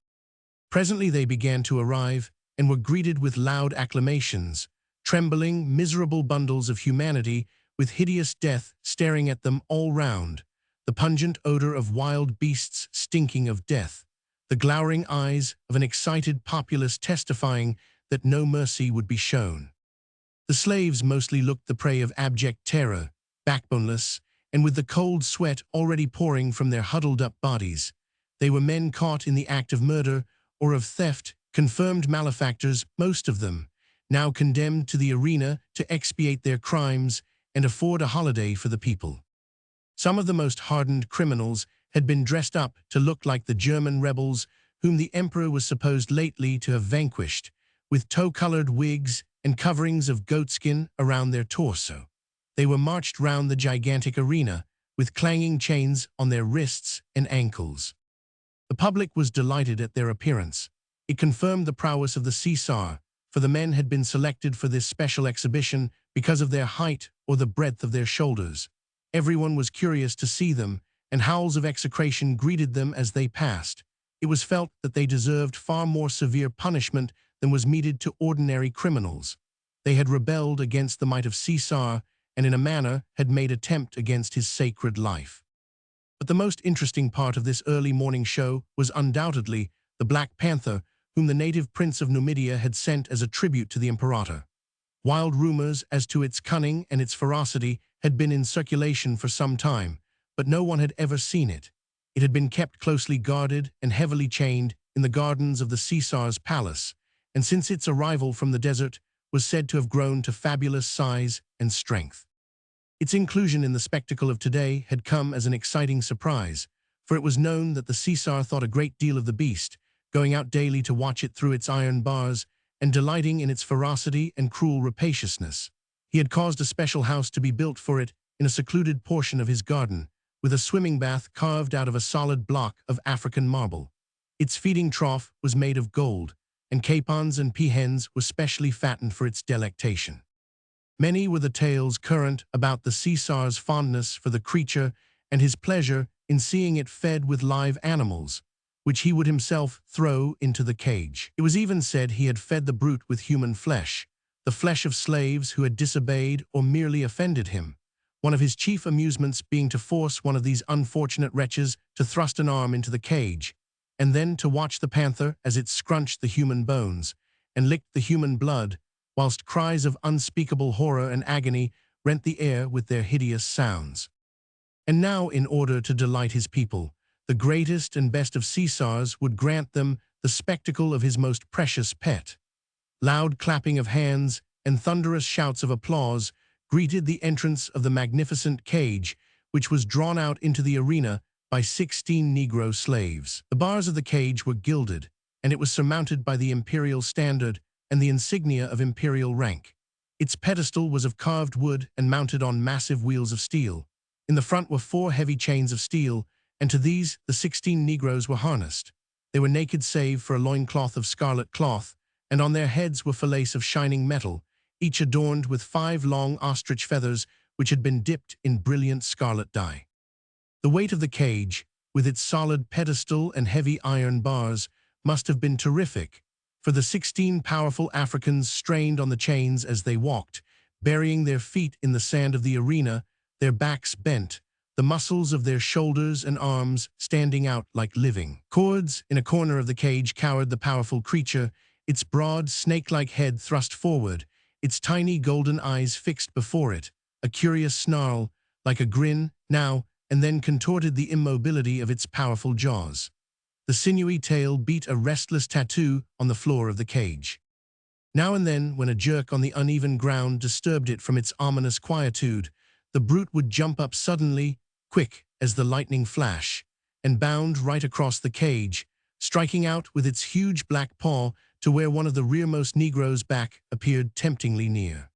Presently they began to arrive and were greeted with loud acclamations, trembling, miserable bundles of humanity with hideous death staring at them all round, the pungent odor of wild beasts stinking of death, the glowering eyes of an excited populace testifying that no mercy would be shown. The slaves mostly looked the prey of abject terror, backboneless, and with the cold sweat already pouring from their huddled-up bodies. They were men caught in the act of murder or of theft, confirmed malefactors, most of them, now condemned to the arena to expiate their crimes and afford a holiday for the people. Some of the most hardened criminals had been dressed up to look like the German rebels whom the emperor was supposed lately to have vanquished, with tow-colored wigs and coverings of goatskin around their torso. They were marched round the gigantic arena, with clanging chains on their wrists and ankles. The public was delighted at their appearance. It confirmed the prowess of the Caesar, for the men had been selected for this special exhibition because of their height or the breadth of their shoulders. Everyone was curious to see them, and howls of execration greeted them as they passed. It was felt that they deserved far more severe punishment than was meted to ordinary criminals. They had rebelled against the might of Caesar, and in a manner had made attempt against his sacred life. But the most interesting part of this early morning show was undoubtedly the Black Panther, whom the native prince of Numidia had sent as a tribute to the imperator. Wild rumors as to its cunning and its ferocity had been in circulation for some time, but no one had ever seen it. It had been kept closely guarded and heavily chained in the gardens of the Caesar's palace, and since its arrival from the desert was said to have grown to fabulous size and strength. Its inclusion in the spectacle of today had come as an exciting surprise, for it was known that the Caesar thought a great deal of the beast, going out daily to watch it through its iron bars and delighting in its ferocity and cruel rapaciousness. He had caused a special house to be built for it in a secluded portion of his garden, with a swimming bath carved out of a solid block of African marble. Its feeding trough was made of gold, and capons and peahens were specially fattened for its delectation. Many were the tales current about the Caesar's fondness for the creature and his pleasure in seeing it fed with live animals, which he would himself throw into the cage. It was even said he had fed the brute with human flesh, the flesh of slaves who had disobeyed or merely offended him, one of his chief amusements being to force one of these unfortunate wretches to thrust an arm into the cage, and then to watch the panther as it scrunched the human bones and licked the human blood, whilst cries of unspeakable horror and agony rent the air with their hideous sounds. And now, in order to delight his people, the greatest and best of Caesars would grant them the spectacle of his most precious pet. Loud clapping of hands and thunderous shouts of applause greeted the entrance of the magnificent cage, which was drawn out into the arena by 16 Negro slaves. The bars of the cage were gilded, and it was surmounted by the imperial standard and the insignia of imperial rank. Its pedestal was of carved wood and mounted on massive wheels of steel. In the front were 4 heavy chains of steel, and to these the 16 Negroes were harnessed. They were naked save for a loincloth of scarlet cloth, and on their heads were fillets of shining metal, each adorned with 5 long ostrich feathers which had been dipped in brilliant scarlet dye. The weight of the cage, with its solid pedestal and heavy iron bars, must have been terrific, for the 16 powerful Africans strained on the chains as they walked, burying their feet in the sand of the arena, their backs bent, the muscles of their shoulders and arms standing out like living cords. In a corner of the cage cowered the powerful creature, its broad, snake-like head thrust forward, its tiny golden eyes fixed before it, a curious snarl, like a grin, now and then contorted the immobility of its powerful jaws. The sinewy tail beat a restless tattoo on the floor of the cage. Now and then, when a jerk on the uneven ground disturbed it from its ominous quietude, the brute would jump up suddenly, quick as the lightning flash, and bound right across the cage, striking out with its huge black paw to where one of the rearmost Negroes' back appeared temptingly near.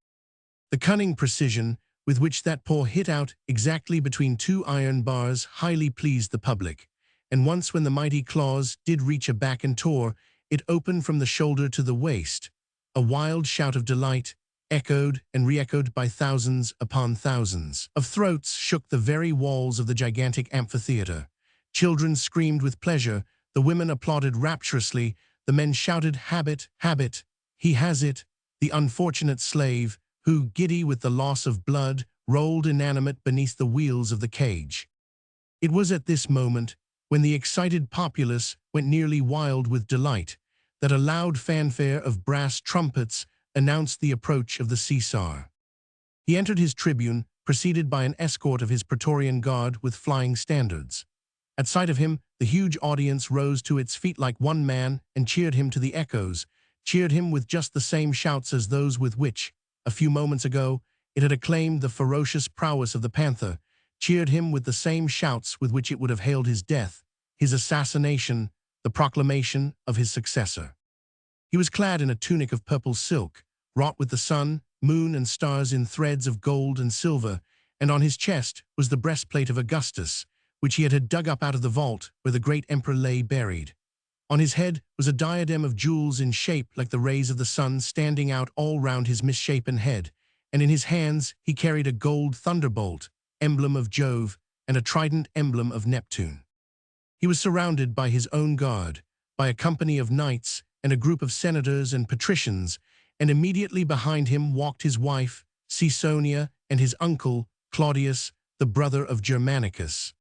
The cunning precision with which that paw hit out exactly between 2 iron bars highly pleased the public, and once when the mighty claws did reach a back and tore, it opened from the shoulder to the waist. A wild shout of delight, echoed and re-echoed by thousands upon thousands of throats, shook the very walls of the gigantic amphitheater. Children screamed with pleasure, the women applauded rapturously, the men shouted, "Habit, habit, he has it," the unfortunate slave, who, giddy with the loss of blood, rolled inanimate beneath the wheels of the cage. It was at this moment, when the excited populace went nearly wild with delight, that a loud fanfare of brass trumpets announced the approach of the Caesar. He entered his tribune, preceded by an escort of his Praetorian guard with flying standards. At sight of him, the huge audience rose to its feet like one man and cheered him to the echoes, cheered him with just the same shouts as those with which, a few moments ago, it had acclaimed the ferocious prowess of the panther, cheered him with the same shouts with which it would have hailed his death, his assassination, the proclamation of his successor. He was clad in a tunic of purple silk, wrought with the sun, moon, and stars in threads of gold and silver, and on his chest was the breastplate of Augustus, which he had dug up out of the vault where the great emperor lay buried. On his head was a diadem of jewels in shape like the rays of the sun standing out all round his misshapen head, and in his hands he carried a gold thunderbolt, emblem of Jove, and a trident, emblem of Neptune. He was surrounded by his own guard, by a company of knights and a group of senators and patricians, and immediately behind him walked his wife, Caesonia, and his uncle, Claudius, the brother of Germanicus.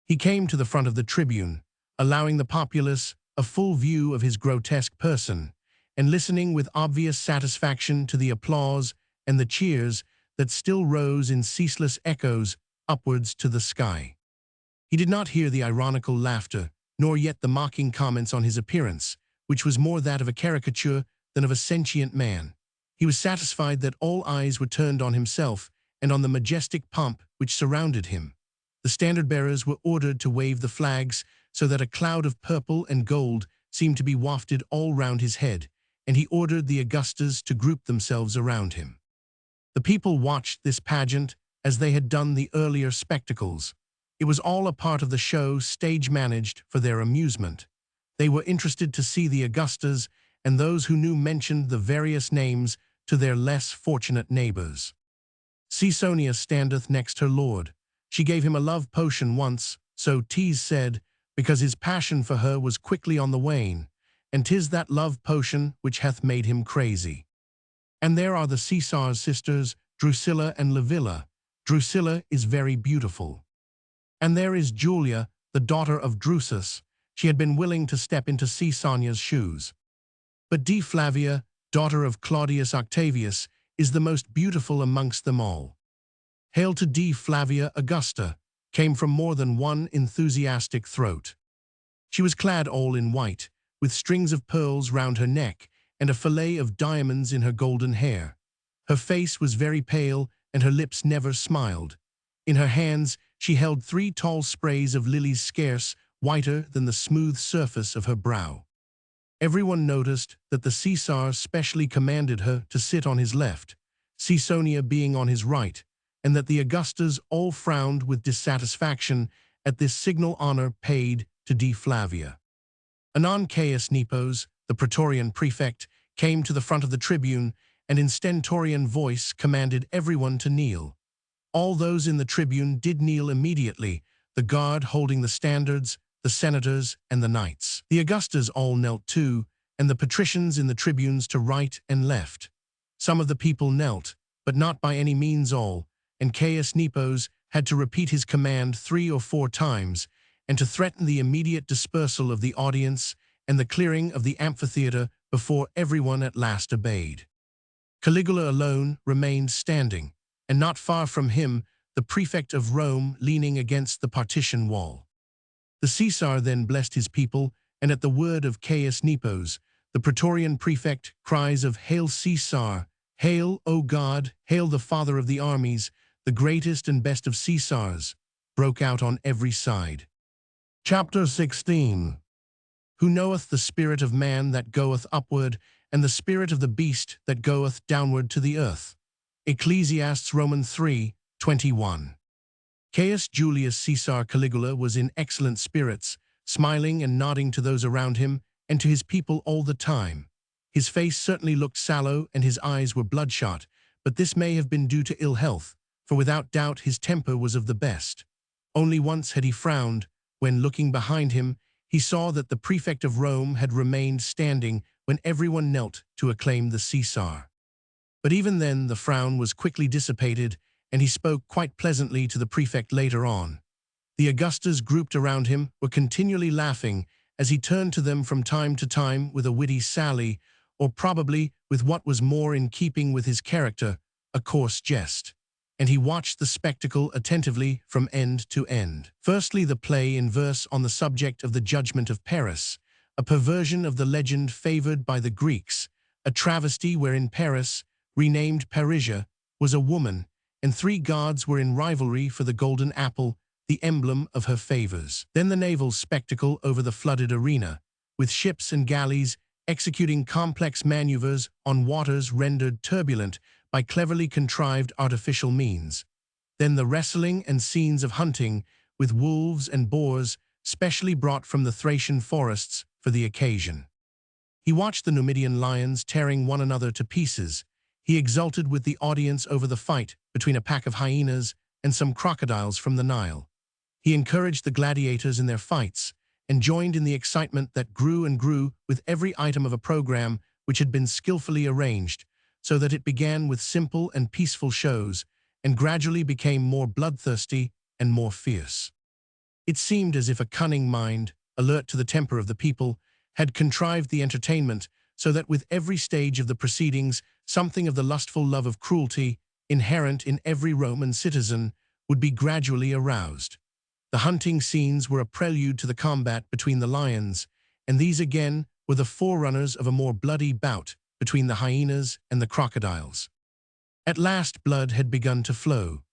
He came to the front of the tribune, allowing the populace a full view of his grotesque person, and listening with obvious satisfaction to the applause and the cheers that still rose in ceaseless echoes upwards to the sky. He did not hear the ironical laughter, nor yet the mocking comments on his appearance, which was more that of a caricature than of a sentient man. He was satisfied that all eyes were turned on himself and on the majestic pomp which surrounded him. The standard-bearers were ordered to wave the flags so that a cloud of purple and gold seemed to be wafted all round his head, and he ordered the Augustas to group themselves around him. The people watched this pageant as they had done the earlier spectacles. It was all a part of the show stage-managed for their amusement. They were interested to see the Augustas, and those who knew mentioned the various names to their less fortunate neighbors. Caesonia standeth next her lord. She gave him a love potion once, so 'tis said, because his passion for her was quickly on the wane, and 'tis that love potion which hath made him crazy. And there are the Caesar's sisters, Drusilla and Livilla. Drusilla is very beautiful. And there is Julia, the daughter of Drusus. She had been willing to step into Caesonia's shoes. But D. Flavia, daughter of Claudius Octavius, is the most beautiful amongst them all. Hail to D. Flavia Augusta, came from more than one enthusiastic throat. She was clad all in white, with strings of pearls round her neck and a fillet of diamonds in her golden hair. Her face was very pale, and her lips never smiled. In her hands she held 3 tall sprays of lilies scarce whiter than the smooth surface of her brow. Everyone noticed that the Caesar specially commanded her to sit on his left, Caesonia being on his right, and that the Augustas all frowned with dissatisfaction at this signal honor paid to D. Flavia. Anon Caius Nepos, the Praetorian prefect, came to the front of the tribune and in stentorian voice commanded everyone to kneel. All those in the tribune did kneel immediately, the guard holding the standards, the senators, and the knights. The Augustas all knelt too, and the patricians in the tribunes to right and left. Some of the people knelt, but not by any means all, and Caius Nepos had to repeat his command 3 or 4 times, and to threaten the immediate dispersal of the audience and the clearing of the amphitheater before everyone at last obeyed. Caligula alone remained standing, and not far from him the prefect of Rome leaning against the partition wall. The Caesar then blessed his people, and at the word of Caius Nepos, the Praetorian prefect cries of "Hail Caesar! Hail, O God! Hail the father of the armies, the greatest and best of Caesars!" broke out on every side. Chapter 16. Who knoweth the spirit of man that goeth upward, and the spirit of the beast that goeth downward to the earth? Ecclesiastes Romans 3:21. Caius Julius Caesar Caligula was in excellent spirits, smiling and nodding to those around him and to his people all the time. His face certainly looked sallow and his eyes were bloodshot, but this may have been due to ill health, for without doubt his temper was of the best. Only once had he frowned, when, looking behind him, he saw that the prefect of Rome had remained standing when everyone knelt to acclaim the Caesar. But even then the frown was quickly dissipated, and he spoke quite pleasantly to the prefect later on. The Augustas grouped around him were continually laughing as he turned to them from time to time with a witty sally, or probably, with what was more in keeping with his character, a coarse jest. And he watched the spectacle attentively from end to end. Firstly, the play in verse on the subject of the judgment of Paris, a perversion of the legend favored by the Greeks, a travesty wherein Paris, renamed Parisia, was a woman, and 3 gods were in rivalry for the golden apple, the emblem of her favors. Then the naval spectacle over the flooded arena, with ships and galleys executing complex maneuvers on waters rendered turbulent by cleverly contrived artificial means. Then the wrestling and scenes of hunting, with wolves and boars, specially brought from the Thracian forests for the occasion. He watched the Numidian lions tearing one another to pieces. He exulted with the audience over the fight between a pack of hyenas and some crocodiles from the Nile. He encouraged the gladiators in their fights and joined in the excitement that grew and grew with every item of a program which had been skillfully arranged, so that it began with simple and peaceful shows and gradually became more bloodthirsty and more fierce. It seemed as if a cunning mind, alert to the temper of the people, had contrived the entertainment so that with every stage of the proceedings, something of the lustful love of cruelty, inherent in every Roman citizen, would be gradually aroused. The hunting scenes were a prelude to the combat between the lions, and these again were the forerunners of a more bloody bout between the hyenas and the crocodiles. At last blood had begun to flow.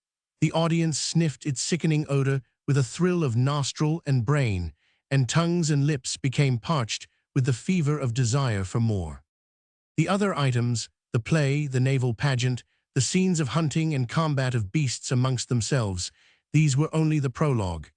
The audience sniffed its sickening odor with a thrill of nostril and brain, and tongues and lips became parched with the fever of desire for more. The other items, the play, the naval pageant, the scenes of hunting and combat of beasts amongst themselves, these were only the prologue.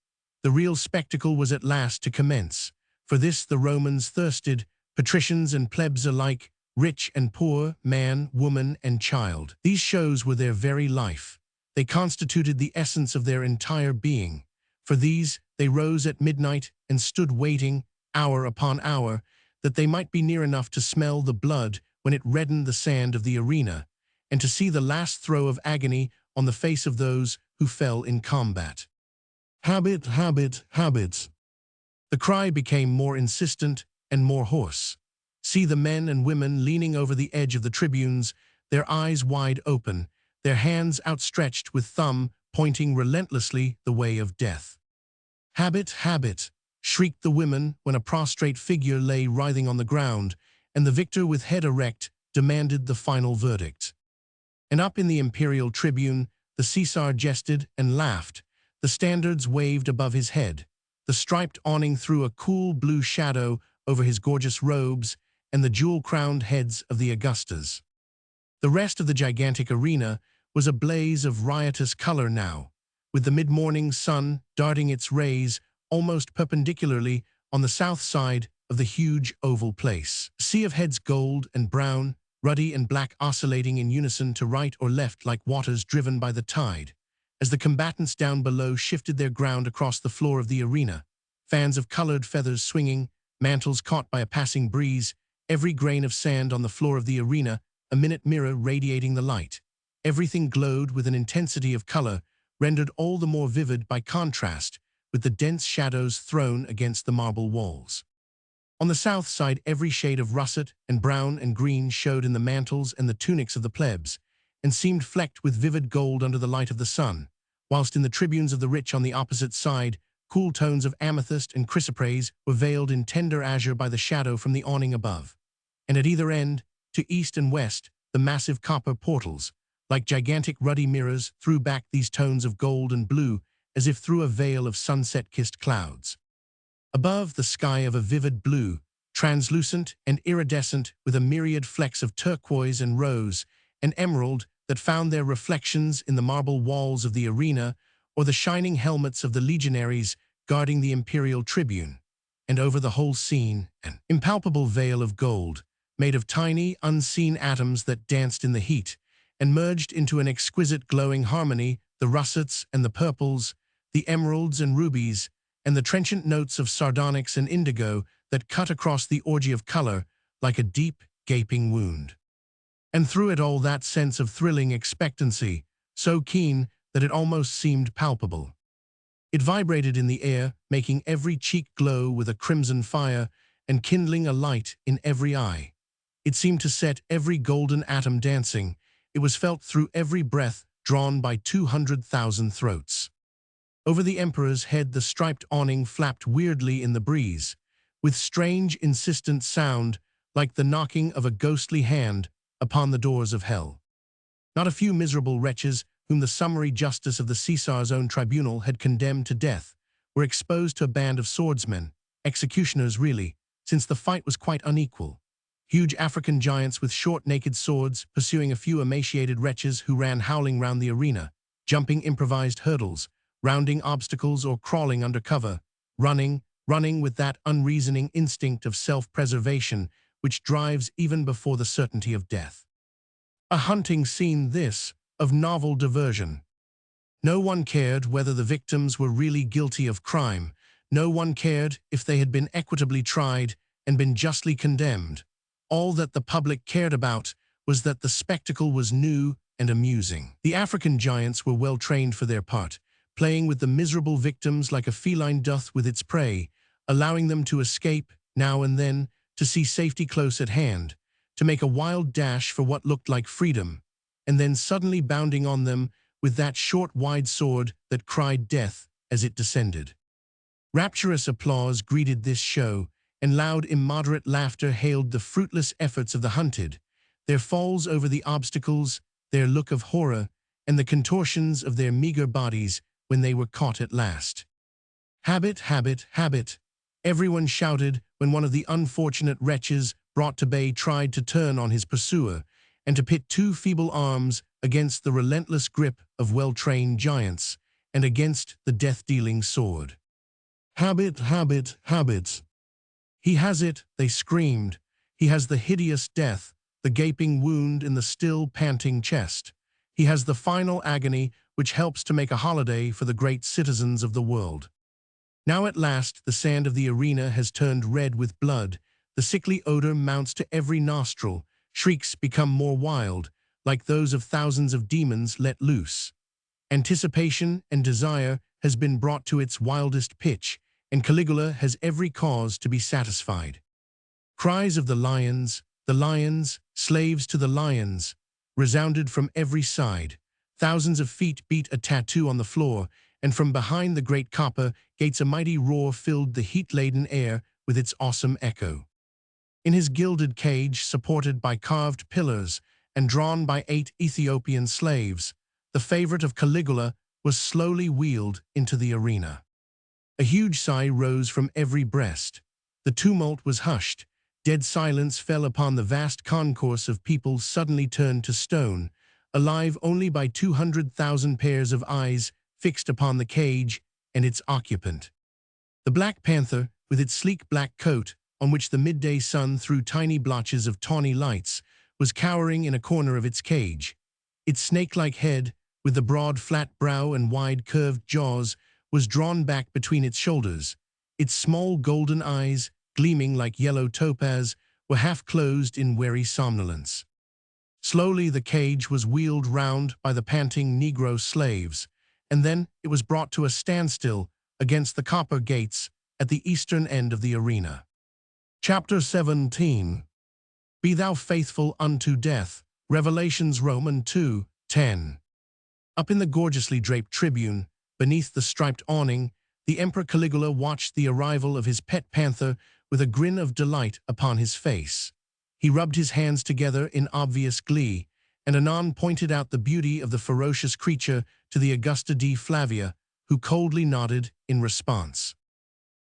The real spectacle was at last to commence. For this the Romans thirsted, patricians and plebs alike, rich and poor, man, woman, and child. These shows were their very life. They constituted the essence of their entire being. For these, they rose at midnight and stood waiting, hour upon hour, that they might be near enough to smell the blood when it reddened the sand of the arena, and to see the last throe of agony on the face of those who fell in combat. Habit, habit, habit. The cry became more insistent and more hoarse. See the men and women leaning over the edge of the tribunes, their eyes wide open, their hands outstretched with thumb pointing relentlessly the way of death. Habit, habit, shrieked the women when a prostrate figure lay writhing on the ground, and the victor with head erect demanded the final verdict. And up in the imperial tribune, the Caesar jested and laughed. The standards waved above his head. The striped awning threw a cool blue shadow over his gorgeous robes and the jewel-crowned heads of the Augustas. The rest of the gigantic arena was a blaze of riotous color now, with the mid-morning sun darting its rays almost perpendicularly on the south side of the huge oval place. A sea of heads gold and brown, ruddy and black oscillating in unison to right or left like waters driven by the tide, as the combatants down below shifted their ground across the floor of the arena, fans of colored feathers swinging, mantles caught by a passing breeze, every grain of sand on the floor of the arena a minute mirror radiating the light. Everything glowed with an intensity of color, rendered all the more vivid by contrast with the dense shadows thrown against the marble walls. On the south side, every shade of russet and brown and green showed in the mantles and the tunics of the plebs, and seemed flecked with vivid gold under the light of the sun, whilst in the tribunes of the rich on the opposite side, cool tones of amethyst and chrysoprase were veiled in tender azure by the shadow from the awning above. And at either end, to east and west, the massive copper portals, like gigantic ruddy mirrors, threw back these tones of gold and blue as if through a veil of sunset-kissed clouds. Above, the sky of a vivid blue, translucent and iridescent with a myriad flecks of turquoise and rose and emerald that found their reflections in the marble walls of the arena or the shining helmets of the legionaries guarding the imperial tribune, and over the whole scene an impalpable veil of gold, made of tiny, unseen atoms that danced in the heat, and merged into an exquisite glowing harmony the russets and the purples, the emeralds and rubies, and the trenchant notes of sardonyx and indigo that cut across the orgy of color like a deep, gaping wound. And through it all that sense of thrilling expectancy, so keen that it almost seemed palpable. It vibrated in the air, making every cheek glow with a crimson fire and kindling a light in every eye. It seemed to set every golden atom dancing. It was felt through every breath drawn by 200,000 throats. Over the emperor's head the striped awning flapped weirdly in the breeze, with strange, insistent sound like the knocking of a ghostly hand upon the doors of hell. Not a few miserable wretches whom the summary justice of the Caesar's own tribunal had condemned to death were exposed to a band of swordsmen, executioners really, since the fight was quite unequal. Huge African giants with short naked swords pursuing a few emaciated wretches who ran howling round the arena, jumping improvised hurdles, rounding obstacles or crawling under cover, running with that unreasoning instinct of self-preservation which drives even before the certainty of death. A hunting scene this, of novel diversion. No one cared whether the victims were really guilty of crime. No one cared if they had been equitably tried and been justly condemned. All that the public cared about was that the spectacle was new and amusing. The African giants were well trained for their part, playing with the miserable victims like a feline doth with its prey, allowing them to escape now and then, to see safety close at hand, to make a wild dash for what looked like freedom, and then suddenly bounding on them with that short, wide sword that cried death as it descended. Rapturous applause greeted this show, and loud, immoderate laughter hailed the fruitless efforts of the hunted, their falls over the obstacles, their look of horror, and the contortions of their meager bodies when they were caught at last. Habit, habit, habit! Everyone shouted when one of the unfortunate wretches brought to bay tried to turn on his pursuer and to pit two feeble arms against the relentless grip of well-trained giants and against the death-dealing sword. Habit, habit, habit! He has it, they screamed. He has the hideous death, the gaping wound in the still panting chest. He has the final agony which helps to make a holiday for the great citizens of the world. Now at last the sand of the arena has turned red with blood, the sickly odor mounts to every nostril, shrieks become more wild, like those of thousands of demons let loose. Anticipation and desire has been brought to its wildest pitch, and Caligula has every cause to be satisfied. Cries of the lions, slaves to the lions, resounded from every side. Thousands of feet beat a tattoo on the floor, and from behind the great copper gates a mighty roar filled the heat-laden air with its awesome echo. In his gilded cage, supported by carved pillars and drawn by 8 Ethiopian slaves, the favorite of Caligula was slowly wheeled into the arena. A huge sigh rose from every breast. The tumult was hushed. Dead silence fell upon the vast concourse of people suddenly turned to stone, alive only by 200,000 pairs of eyes fixed upon the cage and its occupant. The Black Panther, with its sleek black coat, on which the midday sun threw tiny blotches of tawny lights, was cowering in a corner of its cage. Its snake-like head, with the broad flat brow and wide curved jaws, was drawn back between its shoulders. Its small golden eyes, gleaming like yellow topaz, were half-closed in wary somnolence. Slowly the cage was wheeled round by the panting Negro slaves, and then it was brought to a standstill against the copper gates at the eastern end of the arena. Chapter 17. Be thou faithful unto death. Revelations Roman 2:10. Up in the gorgeously draped tribune, beneath the striped awning, the Emperor Caligula watched the arrival of his pet panther with a grin of delight upon his face. He rubbed his hands together in obvious glee, and anon pointed out the beauty of the ferocious creature to the Augusta D. Flavia, who coldly nodded in response.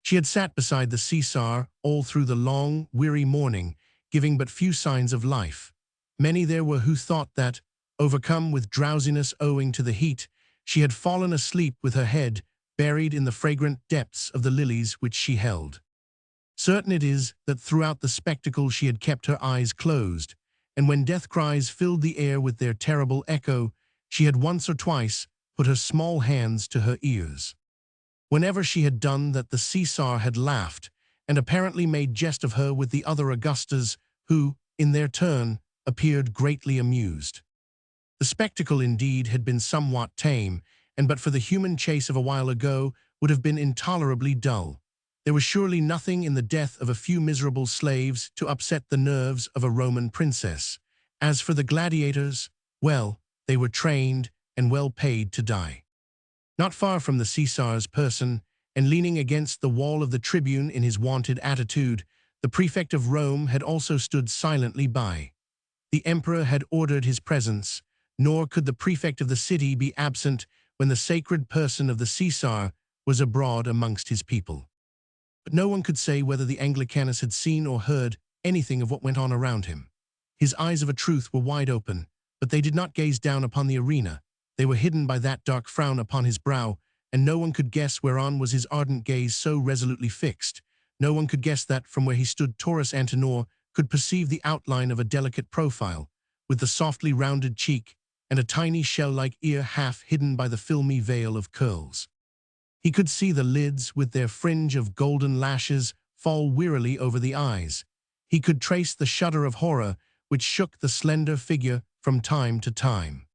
She had sat beside the Caesar all through the long, weary morning, giving but few signs of life. Many there were who thought that, overcome with drowsiness owing to the heat, she had fallen asleep with her head buried in the fragrant depths of the lilies which she held. Certain it is that throughout the spectacle she had kept her eyes closed, and when death cries filled the air with their terrible echo, she had once or twice put her small hands to her ears. Whenever she had done that, the Caesar had laughed, and apparently made jest of her with the other Augustas, who, in their turn, appeared greatly amused. The spectacle, indeed, had been somewhat tame, and but for the human chase of a while ago, would have been intolerably dull. There was surely nothing in the death of a few miserable slaves to upset the nerves of a Roman princess. As for the gladiators, well, they were trained and well paid to die. Not far from the Caesar's person, and leaning against the wall of the tribune in his wonted attitude, the prefect of Rome had also stood silently by. The emperor had ordered his presence, nor could the prefect of the city be absent when the sacred person of the Caesar was abroad amongst his people. But no one could say whether the Anglicanus had seen or heard anything of what went on around him. His eyes of a truth were wide open, but they did not gaze down upon the arena. They were hidden by that dark frown upon his brow, and no one could guess whereon was his ardent gaze so resolutely fixed. No one could guess that, from where he stood, Taurus Antenor could perceive the outline of a delicate profile, with the softly rounded cheek and a tiny shell-like ear half hidden by the filmy veil of curls. He could see the lids, with their fringe of golden lashes, fall wearily over the eyes. He could trace the shudder of horror which shook the slender figure from time to time.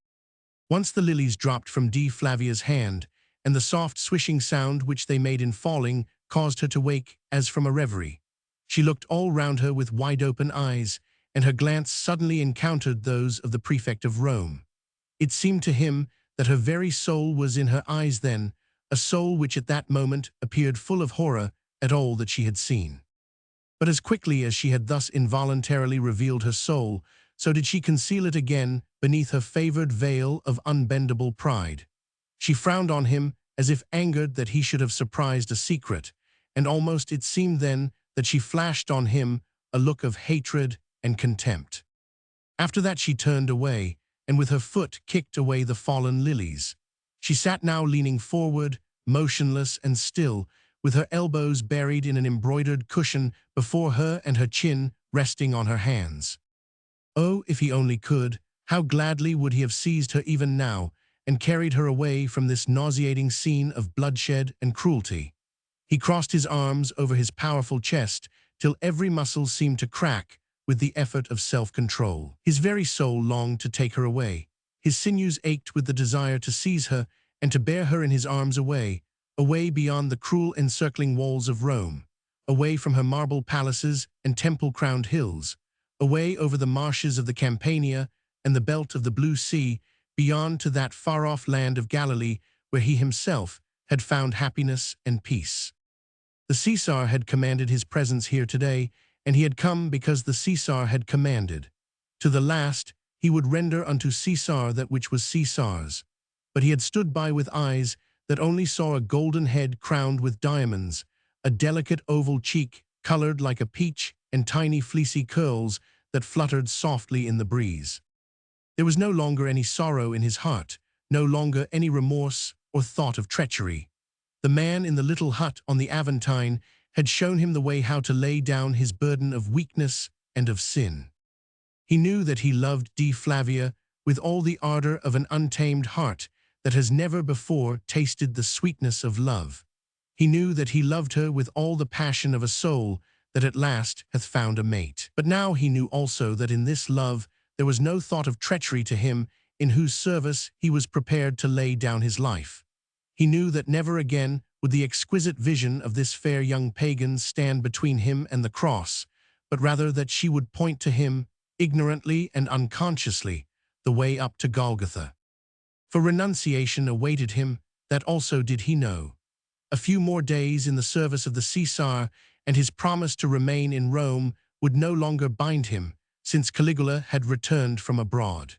Once the lilies dropped from D. Flavia's hand, and the soft swishing sound which they made in falling caused her to wake as from a reverie. She looked all round her with wide-open eyes, and her glance suddenly encountered those of the prefect of Rome. It seemed to him that her very soul was in her eyes then, a soul which at that moment appeared full of horror at all that she had seen. But as quickly as she had thus involuntarily revealed her soul, so did she conceal it again beneath her favored veil of unbendable pride. She frowned on him as if angered that he should have surprised a secret, and almost it seemed then that she flashed on him a look of hatred and contempt. After that she turned away, and with her foot kicked away the fallen lilies. She sat now leaning forward, motionless and still, with her elbows buried in an embroidered cushion before her and her chin resting on her hands. Oh, if he only could, how gladly would he have seized her even now, and carried her away from this nauseating scene of bloodshed and cruelty. He crossed his arms over his powerful chest till every muscle seemed to crack with the effort of self-control. His very soul longed to take her away. His sinews ached with the desire to seize her and to bear her in his arms away beyond the cruel encircling walls of Rome, away from her marble palaces and temple-crowned hills, away over the marshes of the Campania and the belt of the blue sea, beyond to that far-off land of Galilee where he himself had found happiness and peace. The Caesar had commanded his presence here today, and he had come because the Caesar had commanded. To the last, he would render unto Caesar that which was Caesar's. But he had stood by with eyes that only saw a golden head crowned with diamonds, a delicate oval cheek colored like a peach, and tiny fleecy curls that fluttered softly in the breeze. There was no longer any sorrow in his heart, no longer any remorse or thought of treachery. The man in the little hut on the Aventine had shown him the way how to lay down his burden of weakness and of sin. He knew that he loved D. Flavia with all the ardor of an untamed heart that has never before tasted the sweetness of love. He knew that he loved her with all the passion of a soul that at last hath found a mate. But now he knew also that in this love there was no thought of treachery to him in whose service he was prepared to lay down his life. He knew that never again would the exquisite vision of this fair young pagan stand between him and the cross, but rather that she would point to him, ignorantly and unconsciously, the way up to Golgotha. For renunciation awaited him, that also did he know. A few more days in the service of the Caesar, and his promise to remain in Rome would no longer bind him, since Caligula had returned from abroad.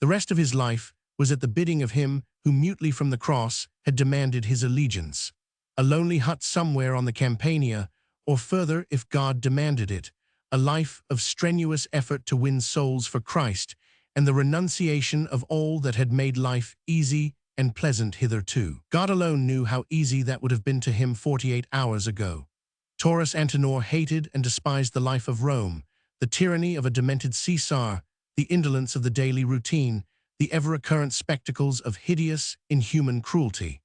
The rest of his life was at the bidding of him who mutely from the cross had demanded his allegiance. A lonely hut somewhere on the Campania, or further if God demanded it, a life of strenuous effort to win souls for Christ, and the renunciation of all that had made life easy and pleasant hitherto. God alone knew how easy that would have been to him 48 hours ago. Taurus Antenor hated and despised the life of Rome, the tyranny of a demented Caesar, the indolence of the daily routine, the ever-recurrent spectacles of hideous, inhuman cruelty.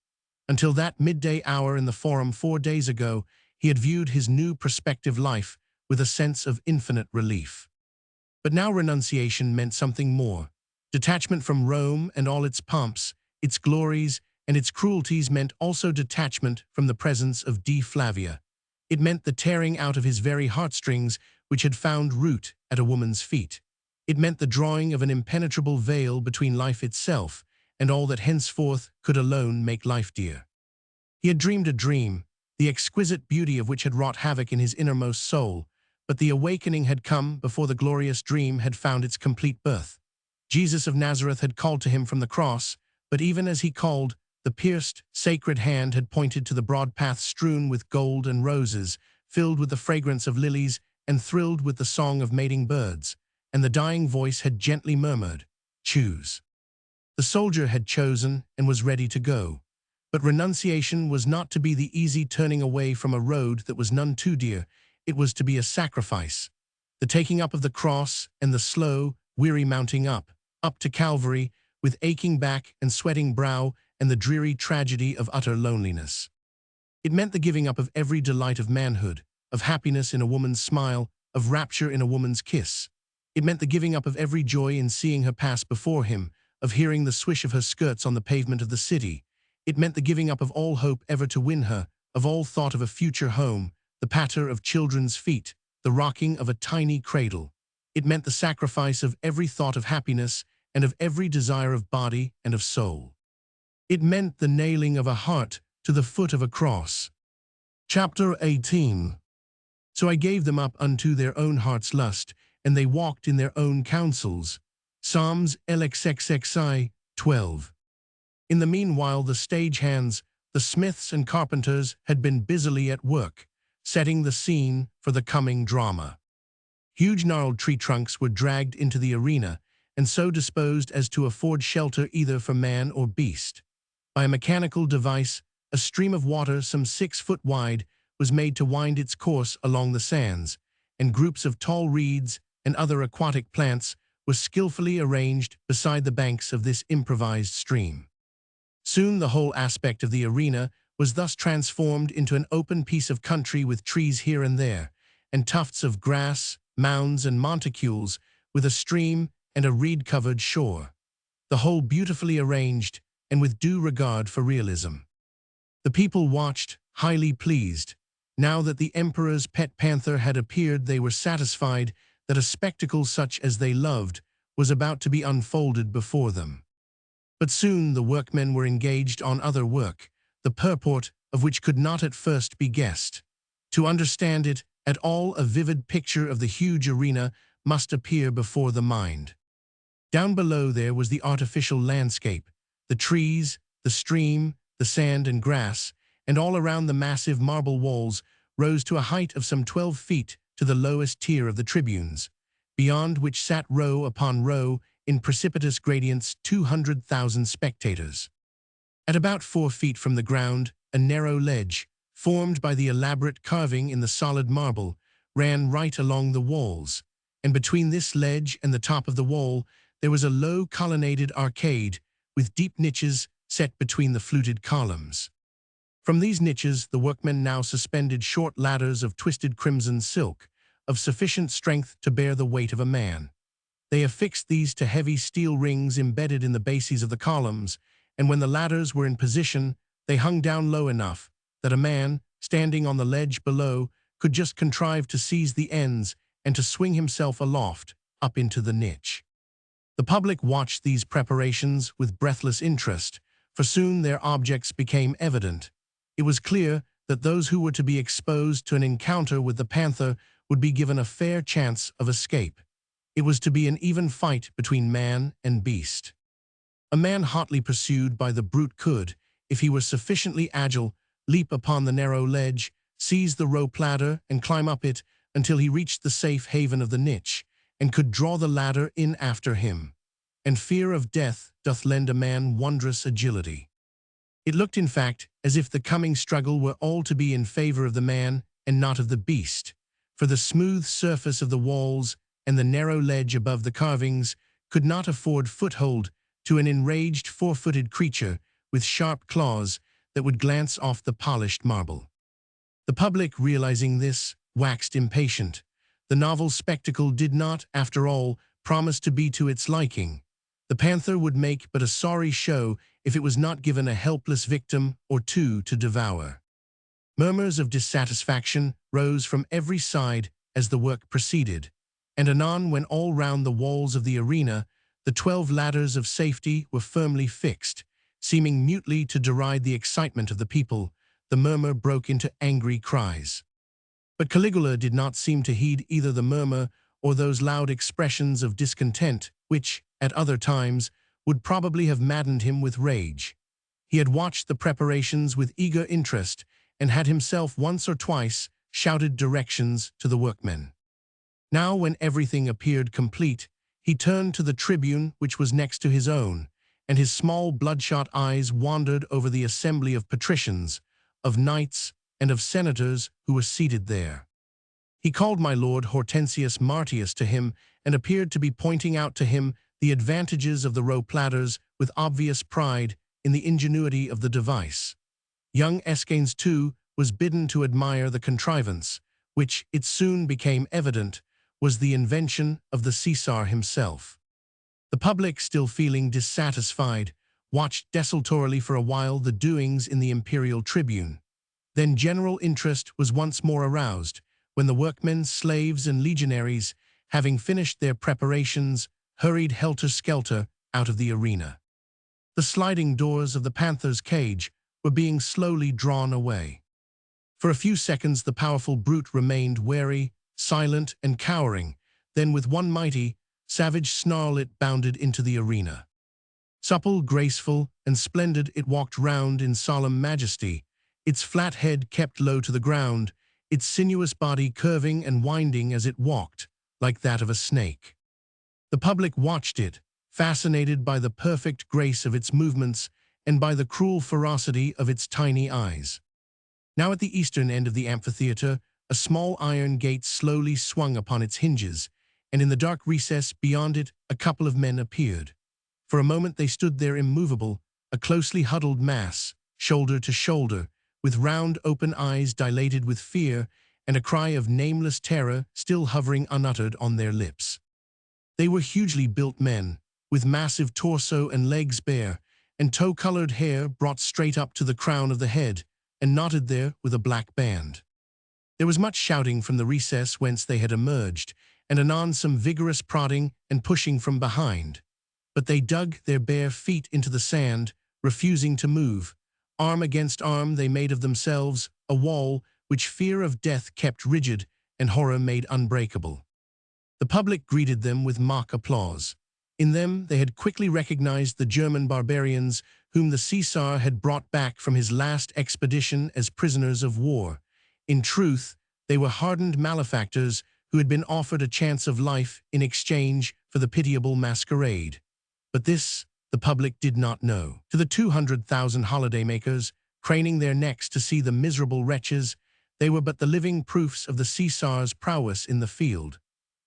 Until that midday hour in the Forum 4 days ago, he had viewed his new prospective life with a sense of infinite relief. But now renunciation meant something more. Detachment from Rome and all its pomps, its glories, and its cruelties meant also detachment from the presence of D. Flavia. It meant the tearing out of his very heartstrings which had found root at a woman's feet. It meant the drawing of an impenetrable veil between life itself and all that henceforth could alone make life dear. He had dreamed a dream, the exquisite beauty of which had wrought havoc in his innermost soul, but the awakening had come before the glorious dream had found its complete birth. Jesus of Nazareth had called to him from the cross, but even as he called, the pierced, sacred hand had pointed to the broad path strewn with gold and roses, filled with the fragrance of lilies and thrilled with the song of mating birds, and the dying voice had gently murmured, "Choose." The soldier had chosen and was ready to go. But renunciation was not to be the easy turning away from a road that was none too dear. It was to be a sacrifice. The taking up of the cross and the slow, weary mounting up to Calvary, with aching back and sweating brow and the dreary tragedy of utter loneliness. It meant the giving up of every delight of manhood, of happiness in a woman's smile, of rapture in a woman's kiss. It meant the giving up of every joy in seeing her pass before him, of hearing the swish of her skirts on the pavement of the city. It meant the giving up of all hope ever to win her, of all thought of a future home, the patter of children's feet, the rocking of a tiny cradle. It meant the sacrifice of every thought of happiness and of every desire of body and of soul. It meant the nailing of a heart to the foot of a cross. Chapter 18. So I gave them up unto their own heart's lust, and they walked in their own counsels. Psalms LXXXI 12. In the meanwhile the stagehands, the smiths and carpenters had been busily at work, setting the scene for the coming drama. Huge gnarled tree trunks were dragged into the arena, and so disposed as to afford shelter either for man or beast. By a mechanical device, a stream of water some 6 foot wide was made to wind its course along the sands, and groups of tall reeds and other aquatic plants were skillfully arranged beside the banks of this improvised stream. Soon the whole aspect of the arena was thus transformed into an open piece of country with trees here and there, and tufts of grass, mounds and monticules, with a stream and a reed-covered shore. The whole beautifully arranged and with due regard for realism. The people watched, highly pleased. Now that the emperor's pet panther had appeared, they were satisfied that a spectacle such as they loved was about to be unfolded before them. But soon the workmen were engaged on other work, the purport of which could not at first be guessed. To understand it at all, a vivid picture of the huge arena must appear before the mind. Down below there was the artificial landscape, the trees, the stream, the sand and grass, and all around the massive marble walls rose to a height of some 12 feet to the lowest tier of the tribunes, beyond which sat row upon row in precipitous gradients 200,000 spectators. At about 4 feet from the ground, a narrow ledge, formed by the elaborate carving in the solid marble, ran right along the walls, and between this ledge and the top of the wall there was a low colonnaded arcade with deep niches set between the fluted columns. From these niches the workmen now suspended short ladders of twisted crimson silk, of sufficient strength to bear the weight of a man. They affixed these to heavy steel rings embedded in the bases of the columns, and when the ladders were in position, they hung down low enough that a man, standing on the ledge below, could just contrive to seize the ends and to swing himself aloft, up into the niche. The public watched these preparations with breathless interest, for soon their objects became evident. It was clear that those who were to be exposed to an encounter with the panther would be given a fair chance of escape. It was to be an even fight between man and beast. A man hotly pursued by the brute could, if he were sufficiently agile, leap upon the narrow ledge, seize the rope ladder, and climb up it until he reached the safe haven of the niche, and could draw the ladder in after him. And fear of death doth lend a man wondrous agility. It looked, in fact, as if the coming struggle were all to be in favor of the man and not of the beast, for the smooth surface of the walls and the narrow ledge above the carvings could not afford foothold to an enraged 4-footed creature with sharp claws that would glance off the polished marble. The public, realizing this, waxed impatient. The novel spectacle did not, after all, promise to be to its liking. The panther would make but a sorry show if it was not given a helpless victim or two to devour. Murmurs of dissatisfaction rose from every side as the work proceeded, and anon, when all round the walls of the arena the 12 ladders of safety were firmly fixed, seeming mutely to deride the excitement of the people, the murmur broke into angry cries. But Caligula did not seem to heed either the murmur or those loud expressions of discontent which, at other times, would probably have maddened him with rage. He had watched the preparations with eager interest and had himself once or twice shouted directions to the workmen. Now, when everything appeared complete, he turned to the tribune which was next to his own, and his small bloodshot eyes wandered over the assembly of patricians, of knights, and of senators who were seated there. He called my lord Hortensius Martius to him and appeared to be pointing out to him the advantages of the row platters with obvious pride in the ingenuity of the device. Young Escanes, too, was bidden to admire the contrivance, which, it soon became evident, was the invention of the Caesar himself. The public, still feeling dissatisfied, watched desultorily for a while the doings in the imperial tribune. Then general interest was once more aroused, when the workmen, slaves, and legionaries, having finished their preparations, hurried helter-skelter out of the arena. The sliding doors of the panther's cage were being slowly drawn away. For a few seconds the powerful brute remained wary, silent, and cowering, then with one mighty, savage snarl it bounded into the arena. Supple, graceful, and splendid it walked round in solemn majesty, its flat head kept low to the ground, its sinuous body curving and winding as it walked, like that of a snake. The public watched it, fascinated by the perfect grace of its movements and by the cruel ferocity of its tiny eyes. Now at the eastern end of the amphitheater, a small iron gate slowly swung upon its hinges, and in the dark recess beyond it a couple of men appeared. For a moment they stood there immovable, a closely huddled mass, shoulder to shoulder, with round open eyes dilated with fear and a cry of nameless terror still hovering unuttered on their lips. They were hugely built men, with massive torso and legs bare, and tow-colored hair brought straight up to the crown of the head, and knotted there with a black band. There was much shouting from the recess whence they had emerged, and anon some vigorous prodding and pushing from behind. But they dug their bare feet into the sand, refusing to move. Arm against arm they made of themselves a wall which fear of death kept rigid and horror made unbreakable. The public greeted them with mock applause. In them they had quickly recognized the German barbarians whom the Caesar had brought back from his last expedition as prisoners of war. In truth, they were hardened malefactors who had been offered a chance of life in exchange for the pitiable masquerade. But this the public did not know. To the 200,000 holidaymakers, craning their necks to see the miserable wretches, they were but the living proofs of the Caesar's prowess in the field.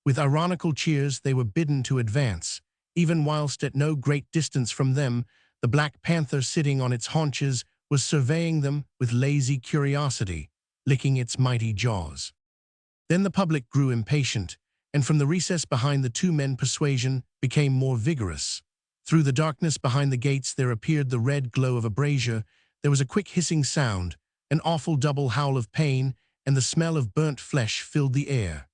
With ironical cheers they were bidden to advance, even whilst at no great distance from them, the black panther sitting on its haunches was surveying them with lazy curiosity, licking its mighty jaws. Then the public grew impatient, and from the recess behind the two men persuasion became more vigorous. Through the darkness behind the gates there appeared the red glow of a brazier. There was a quick hissing sound, an awful double howl of pain, and the smell of burnt flesh filled the air.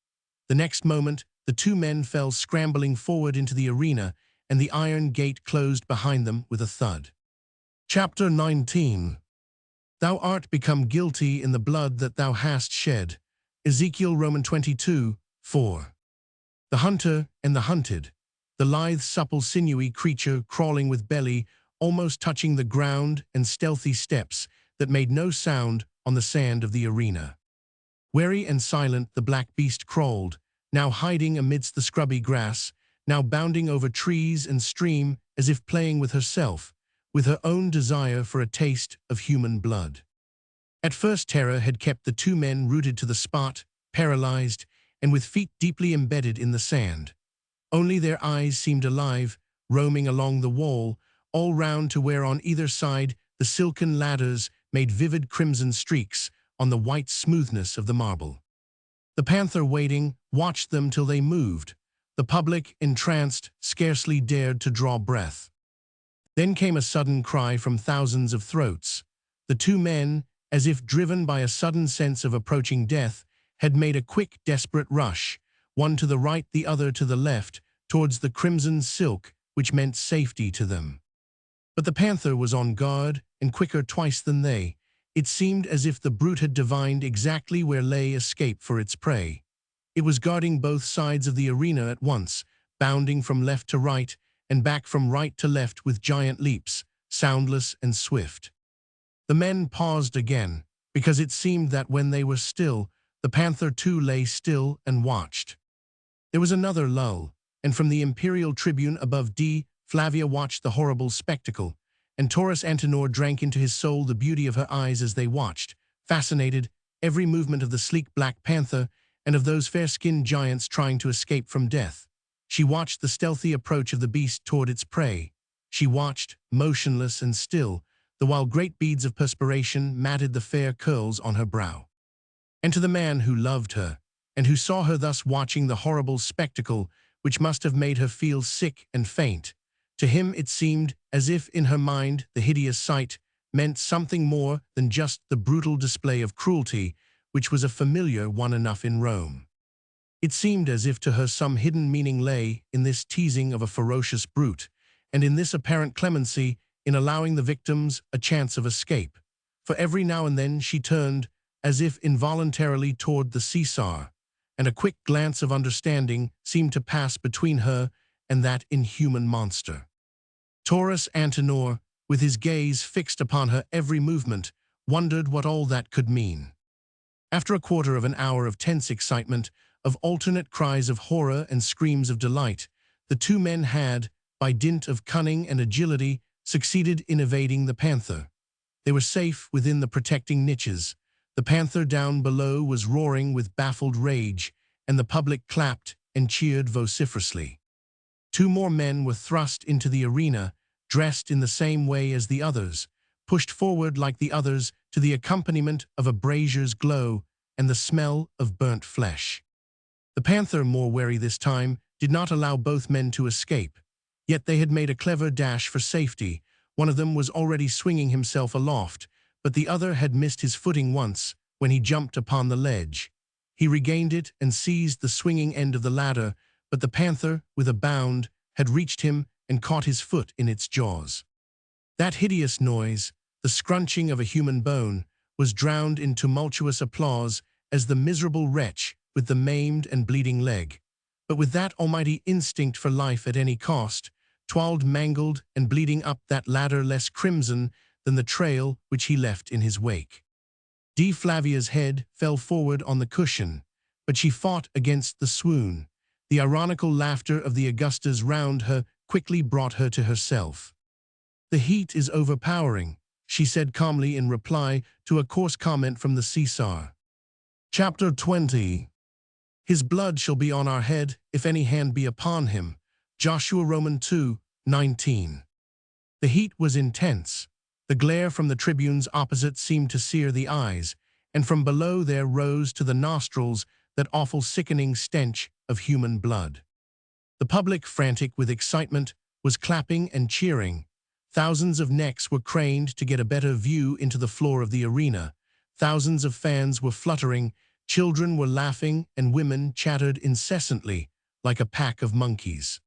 The next moment, the two men fell scrambling forward into the arena, and the iron gate closed behind them with a thud. Chapter 19. Thou art become guilty in the blood that thou hast shed. Ezekiel Roman 22:4. The hunter and the hunted, the lithe, supple, sinewy creature crawling with belly almost touching the ground and stealthy steps that made no sound on the sand of the arena. Wary and silent the black beast crawled, now hiding amidst the scrubby grass, now bounding over trees and stream as if playing with herself, with her own desire for a taste of human blood. At first terror had kept the two men rooted to the spot, paralyzed, and with feet deeply embedded in the sand. Only their eyes seemed alive, roaming along the wall, all round to where on either side the silken ladders made vivid crimson streaks on the white smoothness of the marble. The panther, waiting, watched them till they moved. The public, entranced, scarcely dared to draw breath. Then came a sudden cry from thousands of throats. The two men, as if driven by a sudden sense of approaching death, had made a quick, desperate rush, one to the right, the other to the left, towards the crimson silk which meant safety to them. But the panther was on guard, and quicker twice than they. It seemed as if the brute had divined exactly where lay escape for its prey. It was guarding both sides of the arena at once, bounding from left to right, and back from right to left with giant leaps, soundless and swift. The men paused again, because it seemed that when they were still, the panther too lay still and watched. There was another lull, and from the imperial tribune above Flavia watched the horrible spectacle, and Taurus Antenor drank into his soul the beauty of her eyes as they watched, fascinated, every movement of the sleek black panther and of those fair-skinned giants trying to escape from death. She watched the stealthy approach of the beast toward its prey. She watched, motionless and still, the while great beads of perspiration matted the fair curls on her brow. And to the man who loved her, and who saw her thus watching the horrible spectacle which must have made her feel sick and faint, to him it seemed as if in her mind the hideous sight meant something more than just the brutal display of cruelty which was a familiar one enough in Rome. It seemed as if to her some hidden meaning lay in this teasing of a ferocious brute, and in this apparent clemency in allowing the victims a chance of escape. For every now and then she turned, as if involuntarily, toward the Caesar, and a quick glance of understanding seemed to pass between her and that inhuman monster. Taurus Antenor, with his gaze fixed upon her every movement, wondered what all that could mean. After a quarter of an hour of tense excitement, of alternate cries of horror and screams of delight, the two men had, by dint of cunning and agility, succeeded in evading the panther. They were safe within the protecting niches. The panther down below was roaring with baffled rage, and the public clapped and cheered vociferously. Two more men were thrust into the arena, dressed in the same way as the others, pushed forward like the others to the accompaniment of a brazier's glow and the smell of burnt flesh. The panther, more wary this time, did not allow both men to escape. Yet they had made a clever dash for safety. One of them was already swinging himself aloft, but the other had missed his footing once when he jumped upon the ledge. He regained it and seized the swinging end of the ladder, but the panther, with a bound, had reached him and caught his foot in its jaws. That hideous noise, the scrunching of a human bone, was drowned in tumultuous applause as the miserable wretch, with the maimed and bleeding leg, but with that almighty instinct for life at any cost, twirled mangled and bleeding up that ladder less crimson than the trail which he left in his wake. D. Flavia's head fell forward on the cushion, but she fought against the swoon. The ironical laughter of the Augustas round her quickly brought her to herself. "The heat is overpowering," she said calmly in reply to a coarse comment from the Caesar. Chapter 20. His blood shall be on our head, if any hand be upon him. Joshua Roman 2:19. The heat was intense. The glare from the tribunes opposite seemed to sear the eyes, and from below there rose to the nostrils that awful sickening stench of human blood. The public, frantic with excitement, was clapping and cheering. Thousands of necks were craned to get a better view into the floor of the arena. Thousands of fans were fluttering, children were laughing, and women chattered incessantly like a pack of monkeys.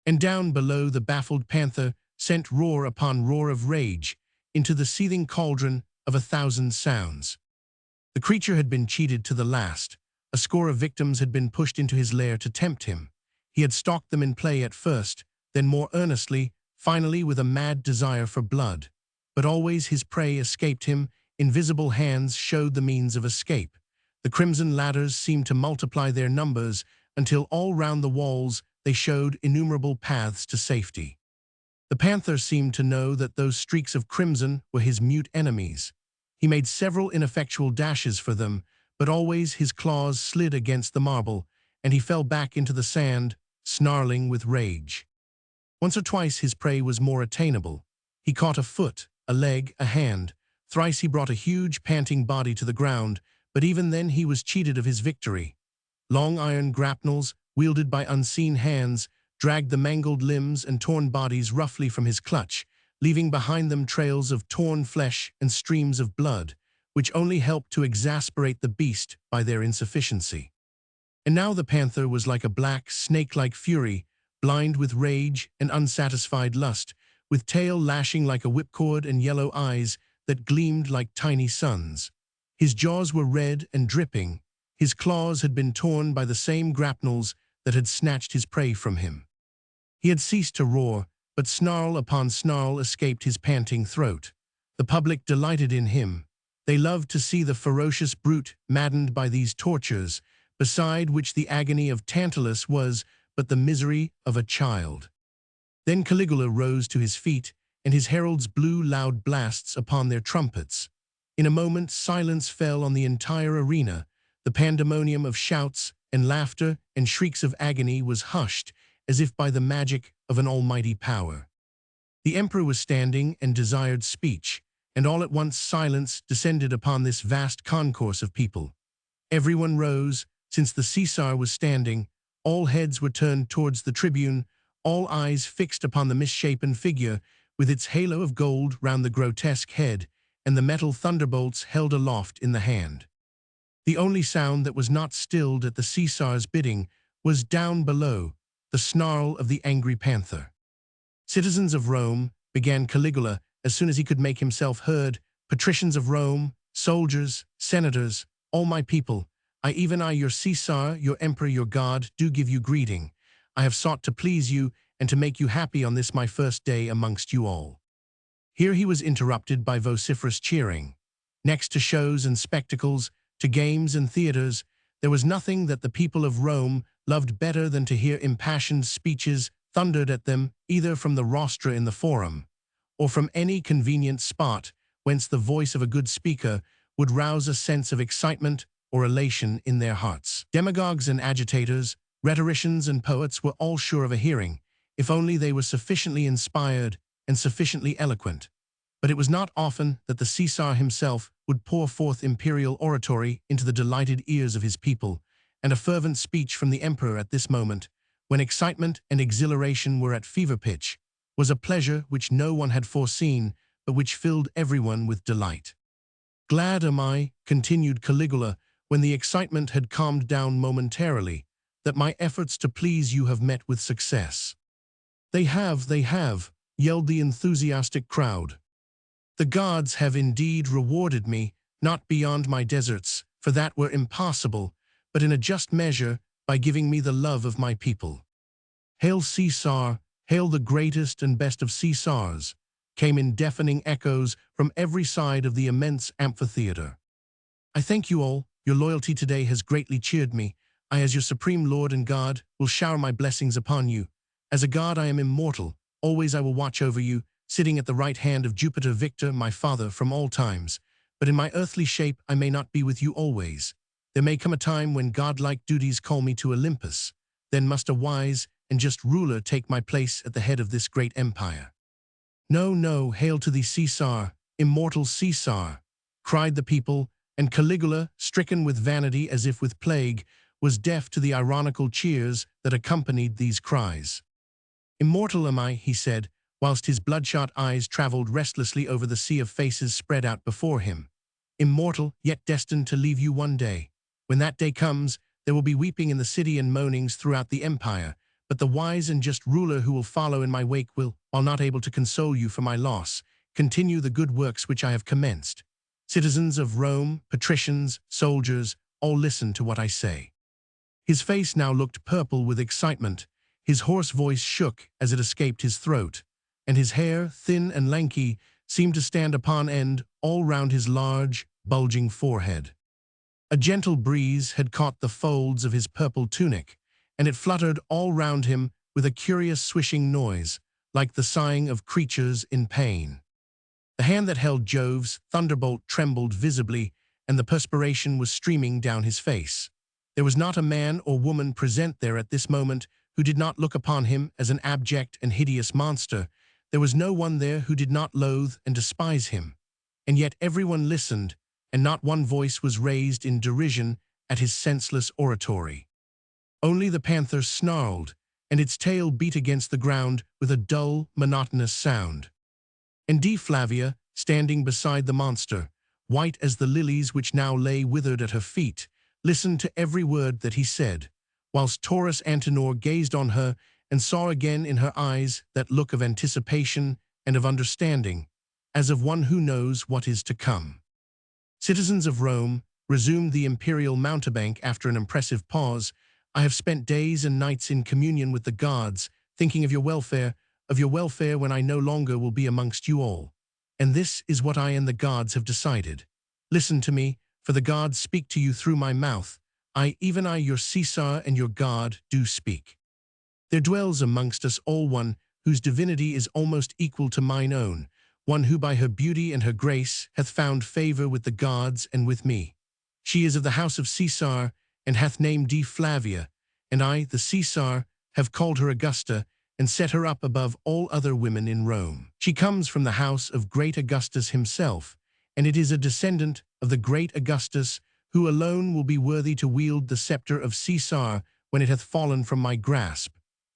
And down below the baffled panther sent roar upon roar of rage into the seething cauldron of 1,000 sounds. The creature had been cheated to the last. A score of victims had been pushed into his lair to tempt him. He had stalked them in play at first, then more earnestly, finally with a mad desire for blood. But always his prey escaped him. Invisible hands showed the means of escape. The crimson ladders seemed to multiply their numbers until all round the walls they showed innumerable paths to safety. The panther seemed to know that those streaks of crimson were his mute enemies. He made several ineffectual dashes for them, but always his claws slid against the marble, and he fell back into the sand, snarling with rage. Once or twice his prey was more attainable. He caught a foot, a leg, a hand. Thrice he brought a huge, panting body to the ground, but even then he was cheated of his victory. Long iron grapnels, wielded by unseen hands, dragged the mangled limbs and torn bodies roughly from his clutch, leaving behind them trails of torn flesh and streams of blood, which only helped to exasperate the beast by their insufficiency. And now the panther was like a black, snake-like fury, blind with rage and unsatisfied lust, with tail lashing like a whipcord and yellow eyes that gleamed like tiny suns. His jaws were red and dripping. His claws had been torn by the same grapnels that had snatched his prey from him. He had ceased to roar, but snarl upon snarl escaped his panting throat. The public delighted in him. They loved to see the ferocious brute maddened by these tortures, beside which the agony of Tantalus was but the misery of a child. Then Caligula rose to his feet, and his heralds blew loud blasts upon their trumpets. In a moment silence fell on the entire arena. The pandemonium of shouts and laughter and shrieks of agony was hushed, as if by the magic of an almighty power. The emperor was standing and desired speech, and all at once silence descended upon this vast concourse of people. Everyone rose, since the Caesar was standing, all heads were turned towards the tribune, all eyes fixed upon the misshapen figure, with its halo of gold round the grotesque head, and the metal thunderbolts held aloft in the hand. The only sound that was not stilled at the Caesar's bidding was down below, the snarl of the angry panther. "Citizens of Rome," began Caligula as soon as he could make himself heard, "patricians of Rome, soldiers, senators, all my people, I, your Caesar, your emperor, your God, do give you greeting. I have sought to please you and to make you happy on this my first day amongst you all." Here he was interrupted by vociferous cheering. Next to shows and spectacles, to games and theaters, there was nothing that the people of Rome loved better than to hear impassioned speeches thundered at them either from the rostra in the forum, or from any convenient spot whence the voice of a good speaker would rouse a sense of excitement or elation in their hearts. Demagogues and agitators, rhetoricians and poets were all sure of a hearing, if only they were sufficiently inspired and sufficiently eloquent. But it was not often that the Caesar himself would pour forth imperial oratory into the delighted ears of his people, and a fervent speech from the emperor at this moment, when excitement and exhilaration were at fever pitch, was a pleasure which no one had foreseen, but which filled everyone with delight. "Glad am I," continued Caligula, when the excitement had calmed down momentarily, "that my efforts to please you have met with success." They have," yelled the enthusiastic crowd. "The gods have indeed rewarded me, not beyond my deserts, for that were impossible, but in a just measure, by giving me the love of my people." "Hail Caesar, hail the greatest and best of Caesars," came in deafening echoes from every side of the immense amphitheater. "I thank you all. Your loyalty today has greatly cheered me. I, as your supreme Lord and God, will shower my blessings upon you. As a god I am immortal. Always I will watch over you, sitting at the right hand of Jupiter Victor, my father, from all times. But in my earthly shape I may not be with you always. There may come a time when godlike duties call me to Olympus. Then must a wise and just ruler take my place at the head of this great empire." No, hail to thee Caesar, immortal Caesar," cried the people, and Caligula, stricken with vanity as if with plague, was deaf to the ironical cheers that accompanied these cries. "Immortal am I," he said, whilst his bloodshot eyes traveled restlessly over the sea of faces spread out before him. "Immortal, yet destined to leave you one day. When that day comes, there will be weeping in the city and moanings throughout the empire, but the wise and just ruler who will follow in my wake will, while not able to console you for my loss, continue the good works which I have commenced. Citizens of Rome, patricians, soldiers, all listen to what I say." His face now looked purple with excitement, his hoarse voice shook as it escaped his throat, and his hair, thin and lanky, seemed to stand upon end all round his large, bulging forehead. A gentle breeze had caught the folds of his purple tunic, and it fluttered all round him with a curious swishing noise, like the sighing of creatures in pain. The hand that held Jove's thunderbolt trembled visibly, and the perspiration was streaming down his face. There was not a man or woman present there at this moment who did not look upon him as an abject and hideous monster. There was no one there who did not loathe and despise him. And yet everyone listened, and not one voice was raised in derision at his senseless oratory. Only the panther snarled, and its tail beat against the ground with a dull, monotonous sound. And Flavia, standing beside the monster, white as the lilies which now lay withered at her feet, listened to every word that he said, whilst Taurus Antenor gazed on her and saw again in her eyes that look of anticipation and of understanding, as of one who knows what is to come. "Citizens of Rome," resumed the imperial mountebank after an impressive pause, "I have spent days and nights in communion with the gods, thinking of your welfare when I no longer will be amongst you all. And this is what I and the gods have decided. Listen to me, for the gods speak to you through my mouth. I, your Caesar and your God, do speak. There dwells amongst us all one whose divinity is almost equal to mine own, one who by her beauty and her grace hath found favor with the gods and with me. She is of the house of Caesar, and hath name Flavia, and I, the Caesar, have called her Augusta and set her up above all other women in Rome. She comes from the house of great Augustus himself, and it is a descendant of the great Augustus who alone will be worthy to wield the scepter of Caesar when it hath fallen from my grasp.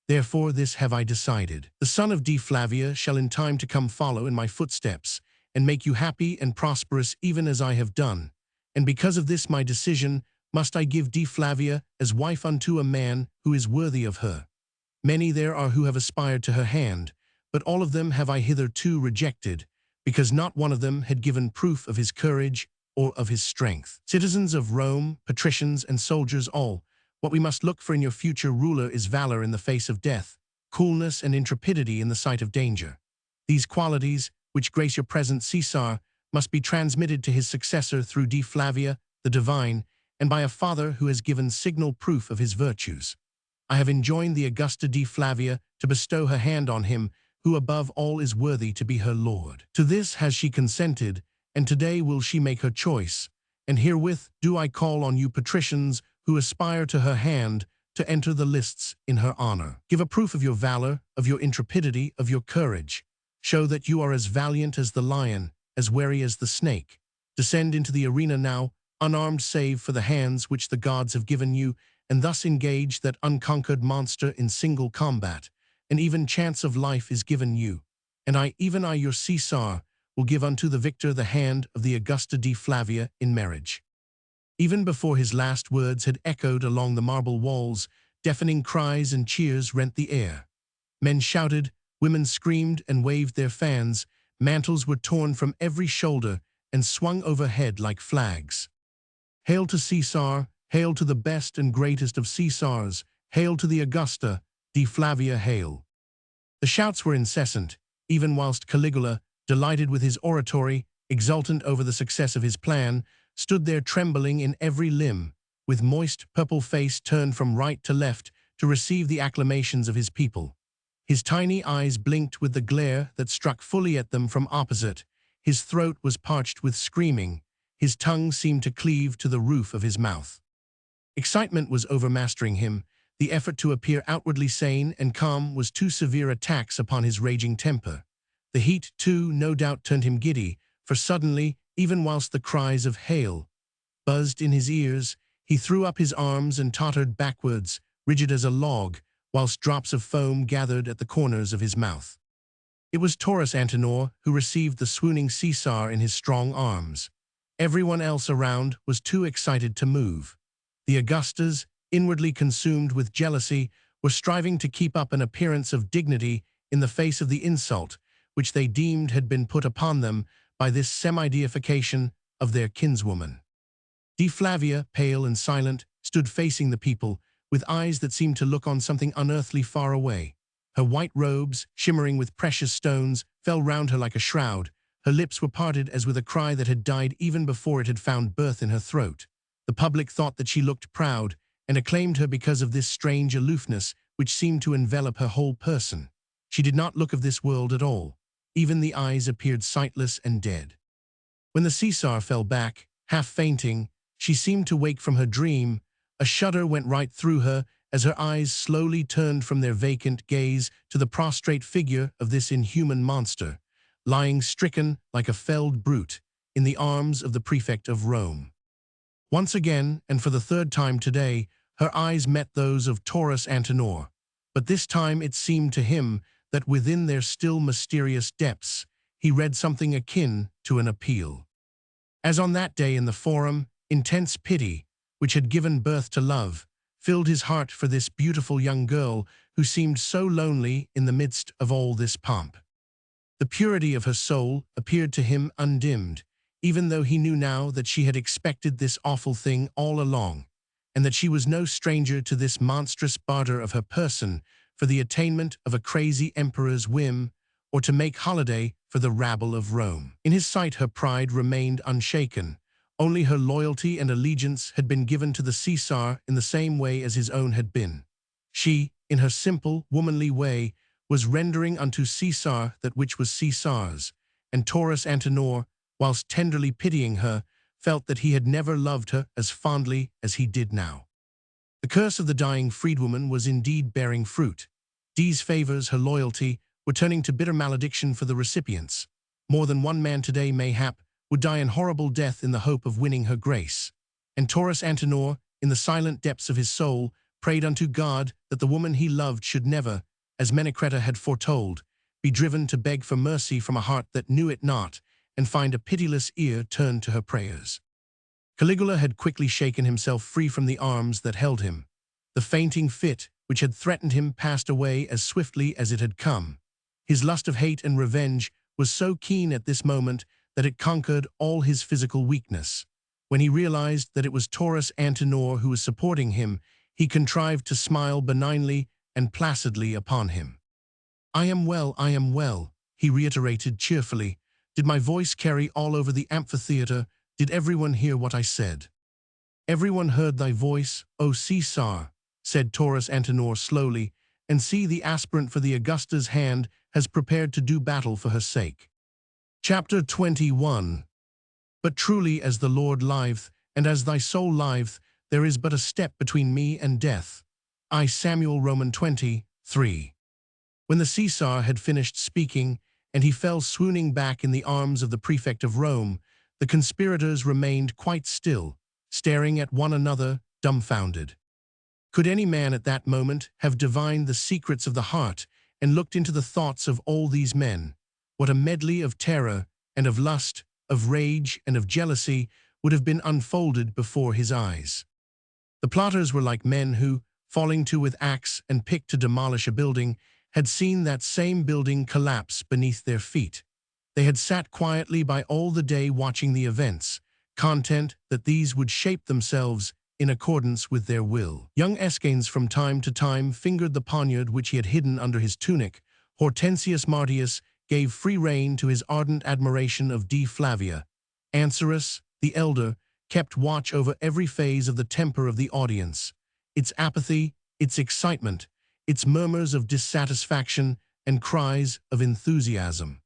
Therefore this have I decided. The son of D. Flavia shall in time to come follow in my footsteps, and make you happy and prosperous even as I have done. And because of this my decision, must I give D. Flavia as wife unto a man who is worthy of her. Many there are who have aspired to her hand, but all of them have I hitherto rejected, because not one of them had given proof of his courage or of his strength. Citizens of Rome, patricians and soldiers all, what we must look for in your future ruler is valor in the face of death, coolness and intrepidity in the sight of danger. These qualities, which grace your present Caesar, must be transmitted to his successor through D. Flavia, the divine, and by a father who has given signal proof of his virtues. I have enjoined the Augusta D. Flavia to bestow her hand on him, who above all is worthy to be her lord. To this has she consented, and today will she make her choice. And herewith do I call on you patricians who aspire to her hand to enter the lists in her honor. Give a proof of your valor, of your intrepidity, of your courage. Show that you are as valiant as the lion, as wary as the snake. Descend into the arena now, unarmed save for the hands which the gods have given you, and thus engage that unconquered monster in single combat. An even chance of life is given you, and I, even I, your Caesar, will give unto the victor the hand of the Augusta D. Flavia in marriage. Even before his last words had echoed along the marble walls, deafening cries and cheers rent the air. Men shouted, women screamed and waved their fans, mantles were torn from every shoulder and swung overhead like flags. Hail to Caesar, hail to the best and greatest of Caesars, hail to the Augusta, D. Flavia, hail. The shouts were incessant, even whilst Caligula, delighted with his oratory, exultant over the success of his plan, stood there trembling in every limb, with moist purple face turned from right to left to receive the acclamations of his people. His tiny eyes blinked with the glare that struck fully at them from opposite. His throat was parched with screaming. His tongue seemed to cleave to the roof of his mouth. Excitement was overmastering him. The effort to appear outwardly sane and calm was too severe a tax upon his raging temper. The heat, too, no doubt turned him giddy, for suddenly, even whilst the cries of "Hail!" buzzed in his ears, he threw up his arms and tottered backwards, rigid as a log, whilst drops of foam gathered at the corners of his mouth. It was Taurus Antenor who received the swooning Caesar in his strong arms. Everyone else around was too excited to move. The Augustas, inwardly consumed with jealousy, were striving to keep up an appearance of dignity in the face of the insult which they deemed had been put upon them by this semi-deification of their kinswoman. D. Flavia, pale and silent, stood facing the people, with eyes that seemed to look on something unearthly far away. Her white robes, shimmering with precious stones, fell round her like a shroud. Her lips were parted as with a cry that had died even before it had found birth in her throat. The public thought that she looked proud, and acclaimed her because of this strange aloofness which seemed to envelop her whole person. She did not look of this world at all. Even the eyes appeared sightless and dead. When the Caesar fell back, half fainting, she seemed to wake from her dream. A shudder went right through her as her eyes slowly turned from their vacant gaze to the prostrate figure of this inhuman monster, lying stricken like a felled brute in the arms of the prefect of Rome. Once again, and for the third time today, her eyes met those of Taurus Antenor, but this time it seemed to him that within their still mysterious depths he read something akin to an appeal. As on that day in the Forum, intense pity, which had given birth to love, filled his heart for this beautiful young girl who seemed so lonely in the midst of all this pomp. The purity of her soul appeared to him undimmed, even though he knew now that she had expected this awful thing all along, and that she was no stranger to this monstrous barter of her person for the attainment of a crazy emperor's whim, or to make holiday for the rabble of Rome. In his sight her pride remained unshaken. Only her loyalty and allegiance had been given to the Caesar in the same way as his own had been. She, in her simple, womanly way, was rendering unto Caesar that which was Caesar's, and Taurus Antenor, whilst tenderly pitying her, felt that he had never loved her as fondly as he did now. The curse of the dying freedwoman was indeed bearing fruit. Dee's favors, her loyalty, were turning to bitter malediction for the recipients. More than one man today, mayhap, would die in horrible death in the hope of winning her grace. And Taurus Antinor, in the silent depths of his soul, prayed unto God that the woman he loved should never, as Menecreta had foretold, be driven to beg for mercy from a heart that knew it not, and find a pitiless ear turned to her prayers. Caligula had quickly shaken himself free from the arms that held him. The fainting fit which had threatened him passed away as swiftly as it had come. His lust of hate and revenge was so keen at this moment that it conquered all his physical weakness. When he realized that it was Taurus Antinor who was supporting him, he contrived to smile benignly and placidly upon him. I am well, he reiterated cheerfully. Did my voice carry all over the amphitheater? Did everyone hear what I said? Everyone heard thy voice, O Caesar, said Taurus Antinor slowly, and see, the aspirant for the Augusta's hand has prepared to do battle for her sake. Chapter 21. But truly as the Lord liveth, and as thy soul liveth, there is but a step between me and death. I Samuel Roman 20:3. When the Caesar had finished speaking, and he fell swooning back in the arms of the prefect of Rome, the conspirators remained quite still, staring at one another, dumbfounded. Could any man at that moment have divined the secrets of the heart and looked into the thoughts of all these men? What a medley of terror and of lust, of rage and of jealousy would have been unfolded before his eyes. The plotters were like men who, falling to with axe and pick to demolish a building, had seen that same building collapse beneath their feet. They had sat quietly by all the day watching the events, content that these would shape themselves in accordance with their will. Young Escanes from time to time fingered the poniard which he had hidden under his tunic. Hortensius Martius gave free rein to his ardent admiration of Dea Flavia. Ancerus, the elder, kept watch over every phase of the temper of the audience, its apathy, its excitement, its murmurs of dissatisfaction and cries of enthusiasm.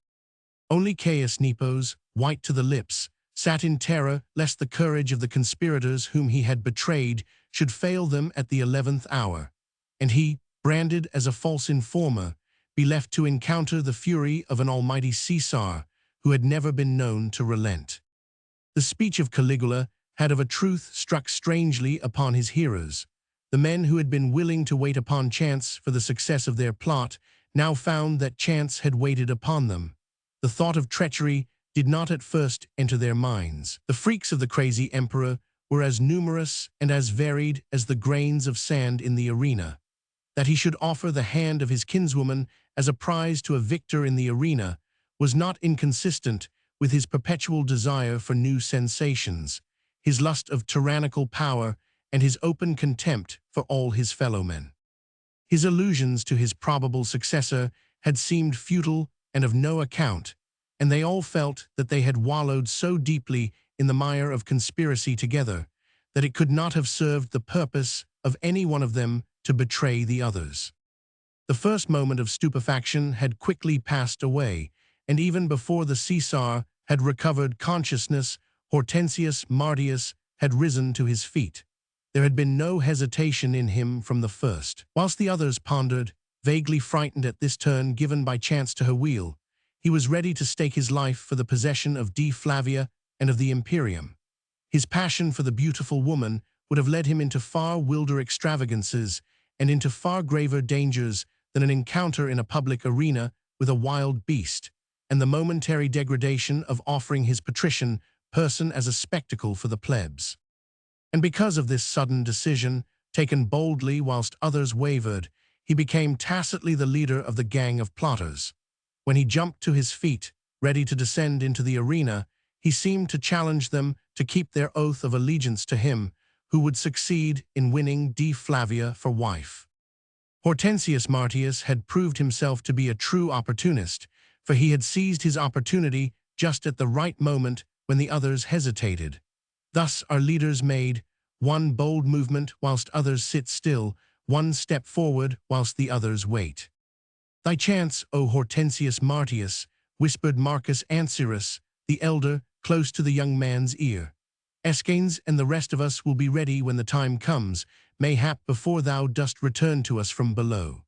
Only Caius Nepos, white to the lips, sat in terror lest the courage of the conspirators whom he had betrayed should fail them at the 11th hour, and he, branded as a false informer, be left to encounter the fury of an almighty Caesar who had never been known to relent. The speech of Caligula had of a truth struck strangely upon his hearers. The men who had been willing to wait upon chance for the success of their plot now found that chance had waited upon them. The thought of treachery did not at first enter their minds. The freaks of the crazy emperor were as numerous and as varied as the grains of sand in the arena. That he should offer the hand of his kinswoman as a prize to a victor in the arena was not inconsistent with his perpetual desire for new sensations, his lust of tyrannical power, and his open contempt for all his fellowmen. His allusions to his probable successor had seemed futile and of no account, and they all felt that they had wallowed so deeply in the mire of conspiracy together that it could not have served the purpose of any one of them to betray the others. The first moment of stupefaction had quickly passed away, and even before the Caesar had recovered consciousness, Hortensius Martius had risen to his feet. There had been no hesitation in him from the first. Whilst the others pondered, vaguely frightened at this turn given by chance to her wheel, he was ready to stake his life for the possession of Dea Flavia and of the Imperium. His passion for the beautiful woman would have led him into far wilder extravagances and into far graver dangers than an encounter in a public arena with a wild beast, and the momentary degradation of offering his patrician person as a spectacle for the plebs. And because of this sudden decision, taken boldly whilst others wavered, he became tacitly the leader of the gang of plotters. When he jumped to his feet, ready to descend into the arena, he seemed to challenge them to keep their oath of allegiance to him, who would succeed in winning Dea Flavia for wife. Hortensius Martius had proved himself to be a true opportunist, for he had seized his opportunity just at the right moment when the others hesitated. Thus our leaders made one bold movement whilst others sit still, one step forward whilst the others wait. Thy chance, O Hortensius Martius, whispered Marcus Ancerus, the elder, close to the young man's ear. Escanes and the rest of us will be ready when the time comes, mayhap before thou dost return to us from below.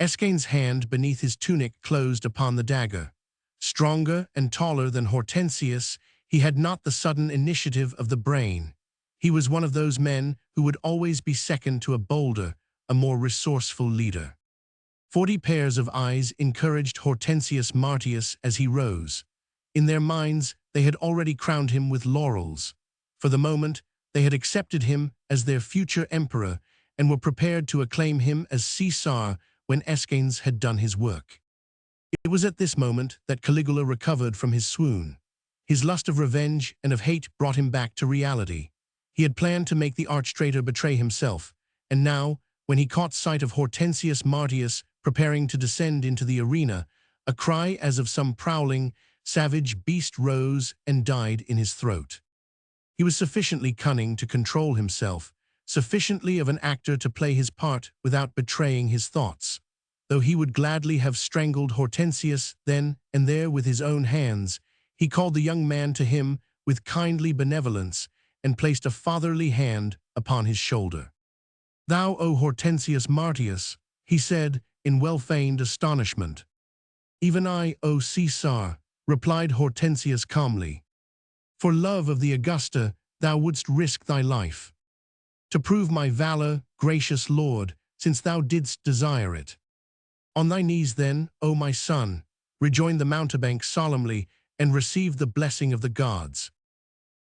Escanes' hand beneath his tunic closed upon the dagger. Stronger and taller than Hortensius, he had not the sudden initiative of the brain. He was one of those men who would always be second to a bolder, a more resourceful leader. 40 pairs of eyes encouraged Hortensius Martius as he rose. In their minds, they had already crowned him with laurels. For the moment, they had accepted him as their future emperor and were prepared to acclaim him as Caesar when Escanes had done his work. It was at this moment that Caligula recovered from his swoon. His lust of revenge and of hate brought him back to reality. He had planned to make the arch-traitor betray himself, and now, when he caught sight of Hortensius Martius preparing to descend into the arena, a cry as of some prowling, savage beast rose and died in his throat. He was sufficiently cunning to control himself, sufficiently of an actor to play his part without betraying his thoughts. Though he would gladly have strangled Hortensius then and there with his own hands, he called the young man to him with kindly benevolence and placed a fatherly hand upon his shoulder. "Thou, O Hortensius Martius," he said in well-feigned astonishment. "Even I, O Caesar," replied Hortensius calmly. "For love of the Augusta, thou wouldst risk thy life. To prove my valor, gracious lord, since thou didst desire it. On thy knees then, O my son," rejoined the mountebank solemnly, "and receive the blessing of the gods."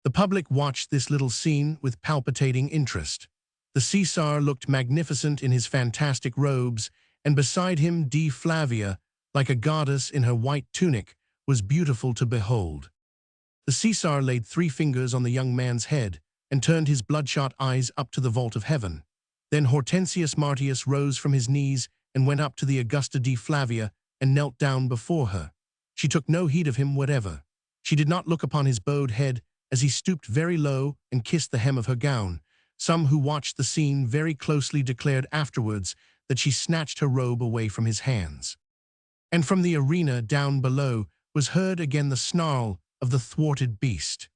The public watched this little scene with palpitating interest. The Caesar looked magnificent in his fantastic robes, and beside him Dea Flavia, like a goddess in her white tunic, was beautiful to behold. The Caesar laid 3 fingers on the young man's head and turned his bloodshot eyes up to the vault of heaven. Then Hortensius Martius rose from his knees and went up to the Augusta Dea Flavia and knelt down before her. She took no heed of him whatever. She did not look upon his bowed head as he stooped very low and kissed the hem of her gown. Some who watched the scene very closely declared afterwards that she snatched her robe away from his hands. And from the arena down below was heard again the snarl of the thwarted beast.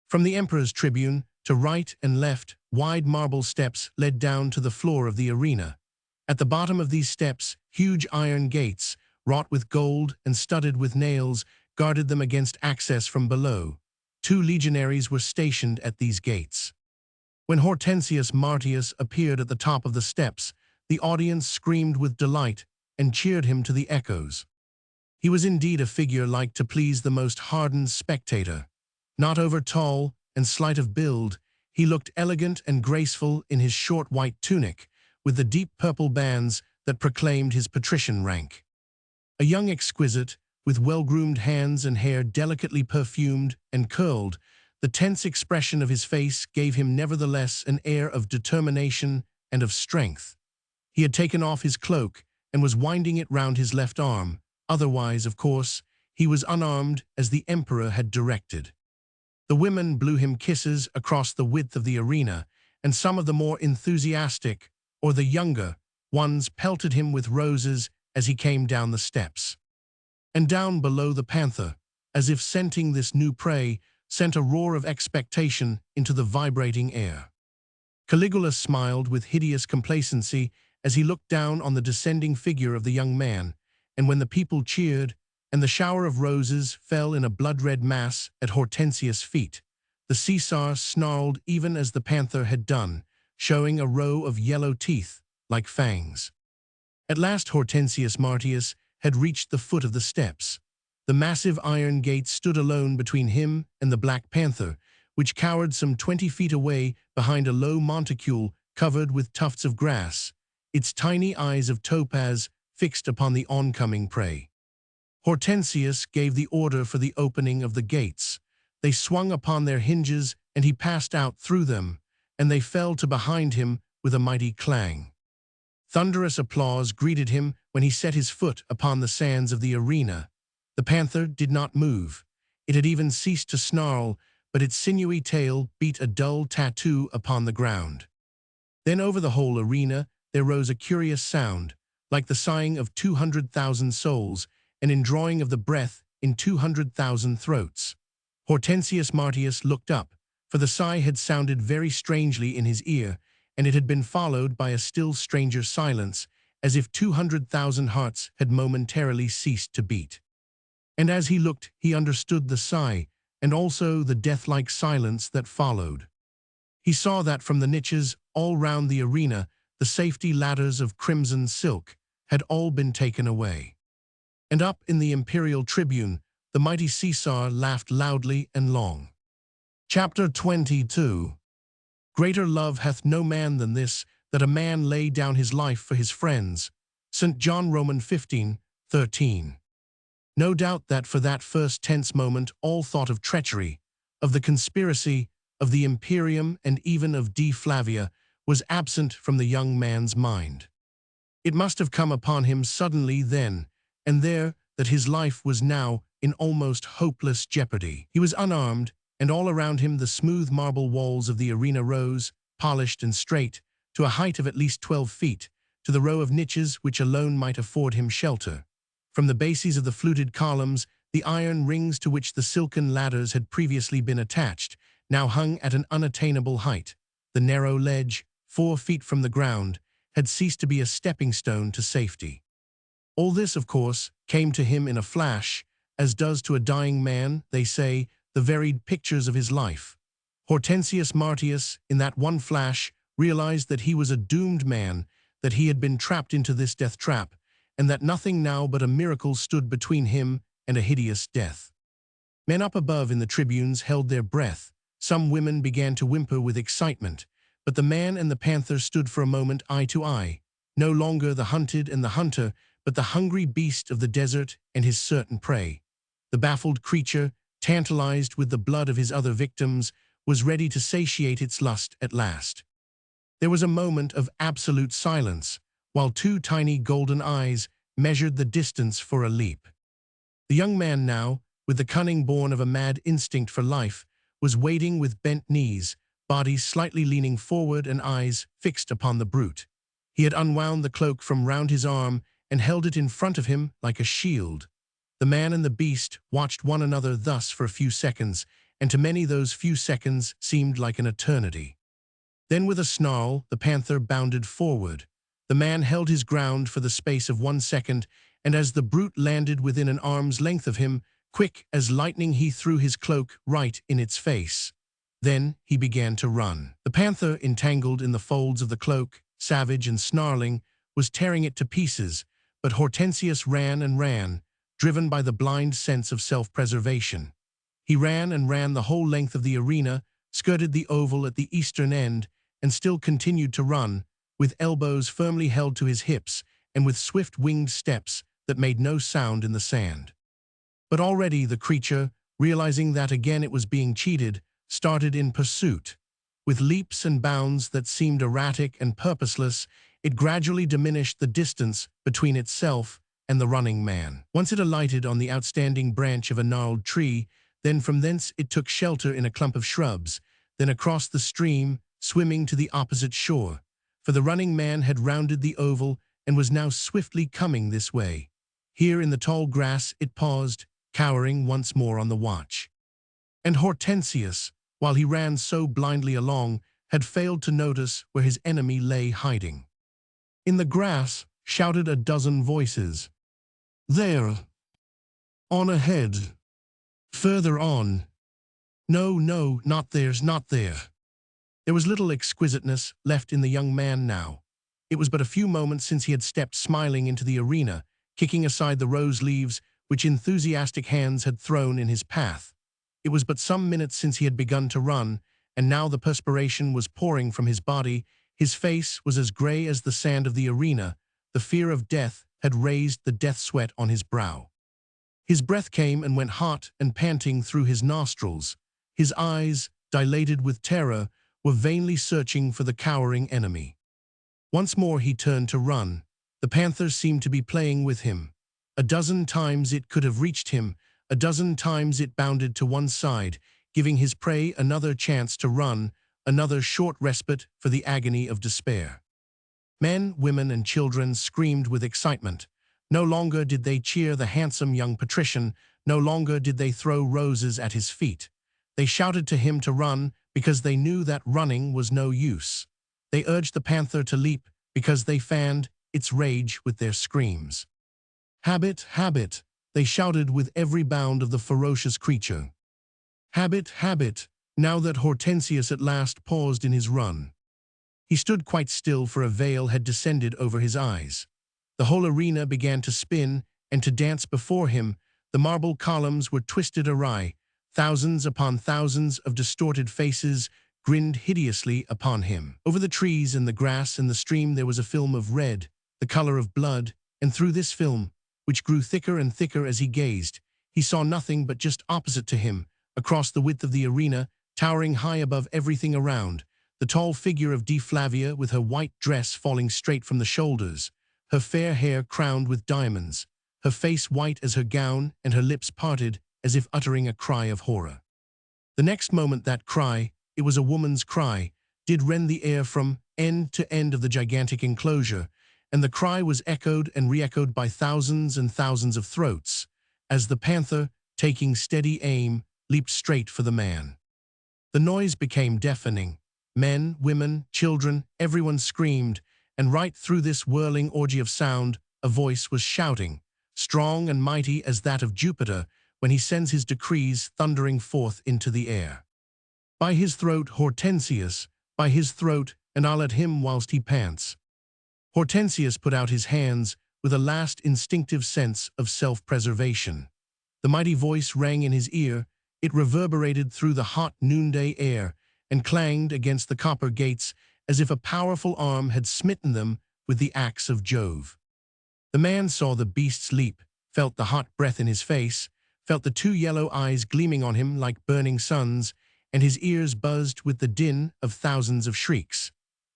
From the emperor's tribune, to right and left, wide marble steps led down to the floor of the arena. At the bottom of these steps, huge iron gates, wrought with gold and studded with nails, guarded them against access from below. 2 legionaries were stationed at these gates. When Hortensius Martius appeared at the top of the steps, the audience screamed with delight and cheered him to the echoes. He was indeed a figure like to please the most hardened spectator. Not over tall and slight of build, he looked elegant and graceful in his short white tunic, with the deep purple bands that proclaimed his patrician rank. A young exquisite, with well-groomed hands and hair delicately perfumed and curled, the tense expression of his face gave him nevertheless an air of determination and of strength. He had taken off his cloak and was winding it round his left arm. Otherwise, of course, he was unarmed as the emperor had directed. The women blew him kisses across the width of the arena, and some of the more enthusiastic, or the younger, ones pelted him with roses as he came down the steps. And down below the panther, as if scenting this new prey, sent a roar of expectation into the vibrating air. Caligula smiled with hideous complacency as he looked down on the descending figure of the young man, and when the people cheered, and the shower of roses fell in a blood-red mass at Hortensius' feet, the Caesar snarled even as the panther had done, showing a row of yellow teeth like fangs. At last Hortensius Martius had reached the foot of the steps. The massive iron gate stood alone between him and the Black Panther, which cowered some 20 feet away behind a low monticule covered with tufts of grass, its tiny eyes of topaz fixed upon the oncoming prey. Hortensius gave the order for the opening of the gates. They swung upon their hinges, and he passed out through them, and they fell to behind him with a mighty clang. Thunderous applause greeted him when he set his foot upon the sands of the arena. The panther did not move. It had even ceased to snarl, but its sinewy tail beat a dull tattoo upon the ground. Then over the whole arena there rose a curious sound, like the sighing of 200,000 souls, an indrawing of the breath in 200,000 throats. Hortensius Martius looked up, For the sigh had sounded very strangely in his ear, and it had been followed by a still stranger silence, as if 200,000 hearts had momentarily ceased to beat. And as he looked, he understood the sigh, and also the death-like silence that followed. He saw that from the niches all round the arena, the safety ladders of crimson silk had all been taken away. And up in the imperial tribune, the mighty Caesar laughed loudly and long. Chapter 22. Greater love hath no man than this, that a man lay down his life for his friends. St. John Roman 15:13. No doubt that for that first tense moment all thought of treachery, of the conspiracy, of the imperium, and even of D. Flavia was absent from the young man's mind. It must have come upon him suddenly then and there that his life was now in almost hopeless jeopardy. He was unarmed, and all around him the smooth marble walls of the arena rose, polished and straight, to a height of at least 12 feet, to the row of niches which alone might afford him shelter. From the bases of the fluted columns, the iron rings to which the silken ladders had previously been attached now hung at an unattainable height. The narrow ledge, 4 feet from the ground, had ceased to be a stepping stone to safety. All this, of course, came to him in a flash, as does to a dying man, they say, the varied pictures of his life. Hortensius Martius, in that one flash, realized that he was a doomed man, that he had been trapped into this death trap, and that nothing now but a miracle stood between him and a hideous death. Men up above in the tribunes held their breath. Some women began to whimper with excitement, but the man and the panther stood for a moment eye to eye, no longer the hunted and the hunter, but the hungry beast of the desert and his certain prey. The baffled creature, tantalized with the blood of his other victims, was ready to satiate its lust at last. There was a moment of absolute silence, while 2 tiny golden eyes measured the distance for a leap. The young man now, with the cunning born of a mad instinct for life, was waiting with bent knees, body slightly leaning forward and eyes fixed upon the brute. He had unwound the cloak from round his arm and held it in front of him like a shield. The man and the beast watched one another thus for a few seconds, and to many those few seconds seemed like an eternity. Then with a snarl, the panther bounded forward. The man held his ground for the space of 1 second, and as the brute landed within an arm's length of him, quick as lightning he threw his cloak right in its face. Then he began to run. The panther, entangled in the folds of the cloak, savage and snarling, was tearing it to pieces, but Hortensius ran and ran, driven by the blind sense of self-preservation. He ran and ran the whole length of the arena, skirted the oval at the eastern end, and still continued to run, with elbows firmly held to his hips and with swift winged steps that made no sound in the sand. But already the creature, realizing that again it was being cheated, started in pursuit. With leaps and bounds that seemed erratic and purposeless, it gradually diminished the distance between itself and the running man. Once it alighted on the outstanding branch of a gnarled tree, then from thence it took shelter in a clump of shrubs, then across the stream, swimming to the opposite shore. For the running man had rounded the oval and was now swiftly coming this way. Here in the tall grass it paused, cowering once more on the watch. And Hortensius, while he ran so blindly along, had failed to notice where his enemy lay hiding. In the grass shouted a dozen voices. There. On ahead. Further on. No, no, not there's not there. There was little exquisiteness left in the young man now. It was but a few moments since he had stepped smiling into the arena, kicking aside the rose leaves which enthusiastic hands had thrown in his path. It was but some minutes since he had begun to run, and now the perspiration was pouring from his body. His face was as gray as the sand of the arena. The fear of death had raised the death sweat on his brow. His breath came and went hot and panting through his nostrils. His eyes, dilated with terror, were vainly searching for the cowering enemy. Once more he turned to run. The panther seemed to be playing with him. A dozen times it could have reached him. A dozen times it bounded to one side, giving his prey another chance to run, another short respite for the agony of despair. Men, women, and children screamed with excitement. No longer did they cheer the handsome young patrician, no longer did they throw roses at his feet. They shouted to him to run, because they knew that running was no use. They urged the panther to leap because they fanned its rage with their screams. "Habit, habit," they shouted with every bound of the ferocious creature. "Habit, habit," now that Hortensius at last paused in his run. He stood quite still, for a veil had descended over his eyes. The whole arena began to spin and to dance before him. The marble columns were twisted awry. Thousands upon thousands of distorted faces grinned hideously upon him. Over the trees and the grass and the stream there was a film of red, the color of blood, and through this film, which grew thicker and thicker as he gazed, he saw nothing but just opposite to him, across the width of the arena, towering high above everything around, the tall figure of Flavia with her white dress falling straight from the shoulders, her fair hair crowned with diamonds, her face white as her gown and her lips parted as if uttering a cry of horror. The next moment that cry, it was a woman's cry, did rend the air from end to end of the gigantic enclosure, and the cry was echoed and re-echoed by thousands and thousands of throats, as the panther, taking steady aim, leaped straight for the man. The noise became deafening. Men, women, children, everyone screamed, and right through this whirling orgy of sound, a voice was shouting, strong and mighty as that of Jupiter when he sends his decrees thundering forth into the air. "By his throat, Hortensius, by his throat, and I'll at him whilst he pants." Hortensius put out his hands with a last instinctive sense of self-preservation. The mighty voice rang in his ear. It reverberated through the hot noonday air and clanged against the copper gates as if a powerful arm had smitten them with the axe of Jove. The man saw the beast's leap, felt the hot breath in his face, felt the two yellow eyes gleaming on him like burning suns, and his ears buzzed with the din of thousands of shrieks.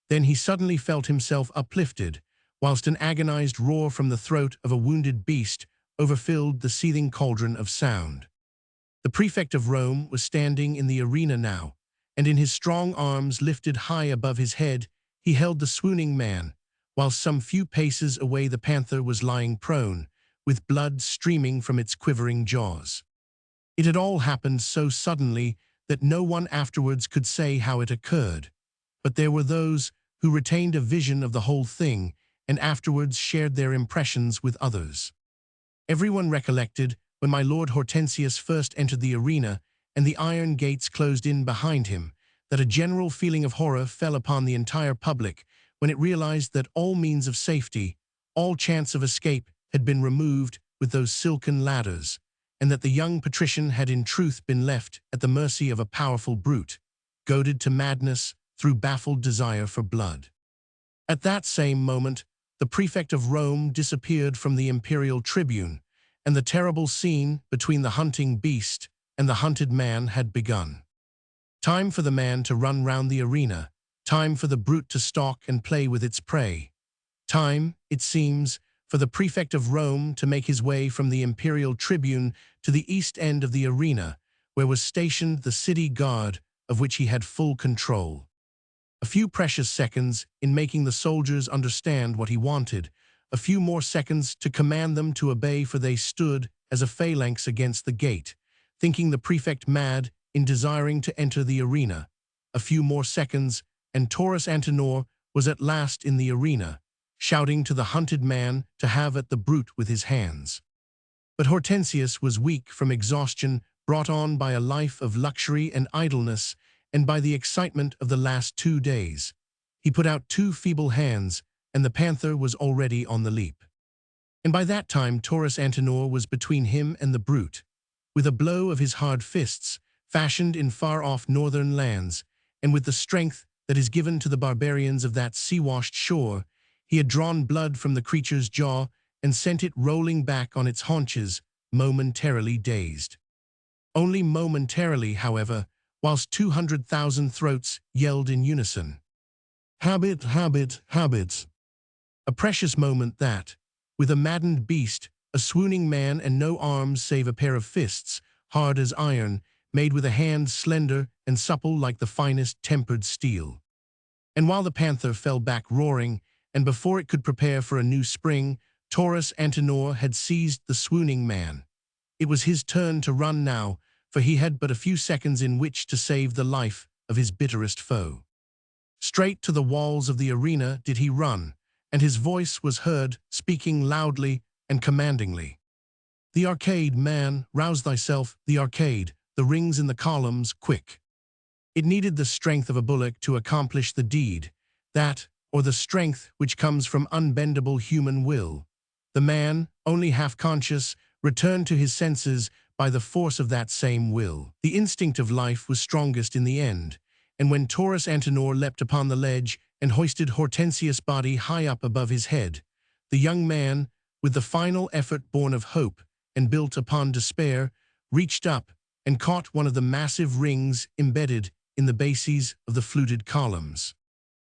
Then he suddenly felt himself uplifted, whilst an agonized roar from the throat of a wounded beast overfilled the seething cauldron of sound. The prefect of Rome was standing in the arena now, and in his strong arms lifted high above his head, he held the swooning man, while some few paces away the panther was lying prone, with blood streaming from its quivering jaws. It had all happened so suddenly that no one afterwards could say how it occurred, but there were those who retained a vision of the whole thing and afterwards shared their impressions with others. Everyone recollected when my lord Hortensius first entered the arena and the iron gates closed in behind him, that a general feeling of horror fell upon the entire public when it realized that all means of safety, all chance of escape had been removed with those silken ladders, and that the young patrician had in truth been left at the mercy of a powerful brute, goaded to madness through baffled desire for blood. At that same moment, the prefect of Rome disappeared from the imperial tribune, and the terrible scene between the hunting beast and the hunted man had begun. Time for the man to run round the arena, time for the brute to stalk and play with its prey. Time, it seems, for the prefect of Rome to make his way from the imperial tribune to the east end of the arena, where was stationed the city guard of which he had full control. A few precious seconds in making the soldiers understand what he wanted, a few more seconds to command them to obey, for they stood as a phalanx against the gate, thinking the prefect mad in desiring to enter the arena. A few more seconds, and Taurus Antinor was at last in the arena, shouting to the hunted man to have at the brute with his hands. But Hortensius was weak from exhaustion brought on by a life of luxury and idleness and by the excitement of the last 2 days. He put out 2 feeble hands, and the panther was already on the leap. And by that time Taurus Antinor was between him and the brute. With a blow of his hard fists, fashioned in far-off northern lands, and with the strength that is given to the barbarians of that sea-washed shore, he had drawn blood from the creature's jaw and sent it rolling back on its haunches, momentarily dazed. Only momentarily, however, whilst 200,000 throats yelled in unison. "Habit, habit, habit." A precious moment that, with a maddened beast, a swooning man and no arms save a pair of fists, hard as iron, made with a hand slender and supple like the finest tempered steel. And while the panther fell back roaring, and before it could prepare for a new spring, Taurus Antinor had seized the swooning man. It was his turn to run now, for he had but a few seconds in which to save the life of his bitterest foe. Straight to the walls of the arena did he run, and his voice was heard, speaking loudly and commandingly. "The arcade, man, rouse thyself, the arcade, the rings in the columns, quick." It needed the strength of a bullock to accomplish the deed, that, or the strength which comes from unbendable human will. The man, only half-conscious, returned to his senses by the force of that same will. The instinct of life was strongest in the end, and when Taurus Antinor leapt upon the ledge and hoisted Hortensius' body high up above his head, the young man, with the final effort born of hope and built upon despair, reached up and caught one of the massive rings embedded in the bases of the fluted columns.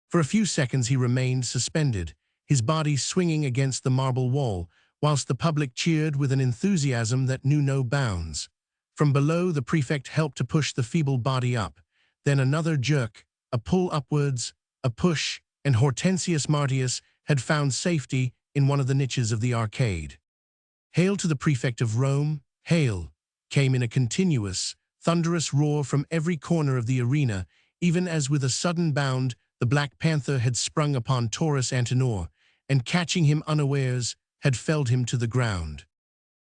For a few seconds he remained suspended, his body swinging against the marble wall, whilst the public cheered with an enthusiasm that knew no bounds. From below, the prefect helped to push the feeble body up, then another jerk, a pull upwards, a push, and Hortensius Martius had found safety in one of the niches of the arcade. "Hail to the prefect of Rome, hail!" came in a continuous, thunderous roar from every corner of the arena, even as with a sudden bound the Black Panther had sprung upon Taurus Antinor, and catching him unawares, had felled him to the ground.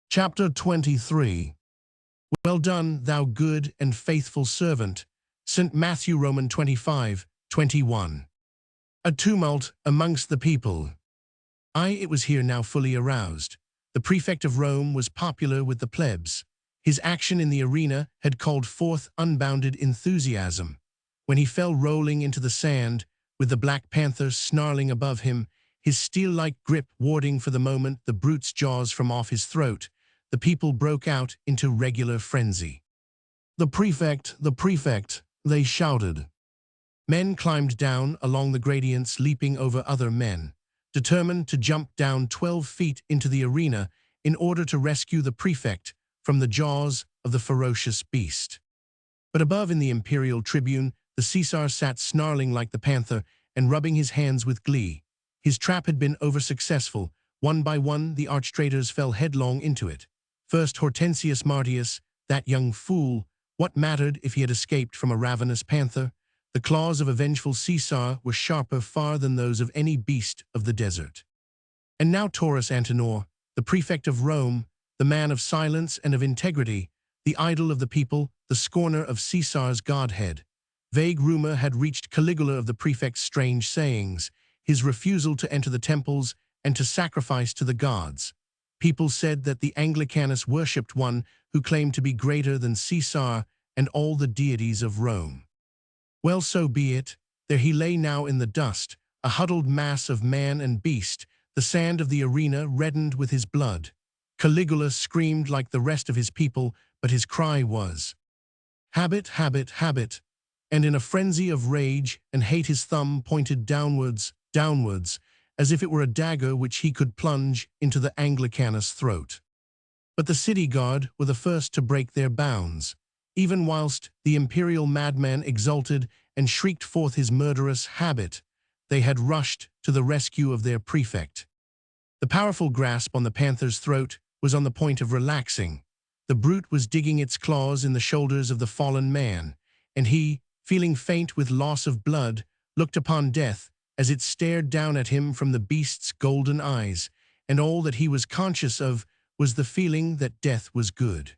Chapter 23. Well done, thou good and faithful servant. St. Matthew, Roman 25:21. A tumult amongst the people. It was here now fully aroused. The prefect of Rome was popular with the plebs. His action in the arena had called forth unbounded enthusiasm. When he fell rolling into the sand, with the Black Panther snarling above him, his steel-like grip warding for the moment the brute's jaws from off his throat, the people broke out into regular frenzy. The prefect, they shouted. Men climbed down along the gradients, leaping over other men, determined to jump down 12 feet into the arena in order to rescue the prefect from the jaws of the ferocious beast. But above in the imperial tribune, the Caesar sat snarling like the panther and rubbing his hands with glee. His trap had been over-successful. One by one, the arch-traitors fell headlong into it. First Hortensius Martius, that young fool. What mattered if he had escaped from a ravenous panther? The claws of a vengeful Caesar were sharper far than those of any beast of the desert. And now Taurus Antinor, the prefect of Rome, the man of silence and of integrity, the idol of the people, the scorner of Caesar's godhead. Vague rumor had reached Caligula of the prefect's strange sayings, his refusal to enter the temples and to sacrifice to the gods. People said that the Anglicanus worshipped one who claimed to be greater than Caesar and all the deities of Rome. Well, so be it. There he lay now in the dust, a huddled mass of man and beast, the sand of the arena reddened with his blood. Caligula screamed like the rest of his people, but his cry was, "Habit, habit, habit," and in a frenzy of rage and hate his thumb pointed downwards, as if it were a dagger which he could plunge into the Anglicanus' throat. But the city guard were the first to break their bounds. Even whilst the imperial madman exulted and shrieked forth his murderous habit, they had rushed to the rescue of their prefect. The powerful grasp on the panther's throat was on the point of relaxing. The brute was digging its claws in the shoulders of the fallen man, and he, feeling faint with loss of blood, looked upon death as it stared down at him from the beast's golden eyes, and all that he was conscious of was the feeling that death was good.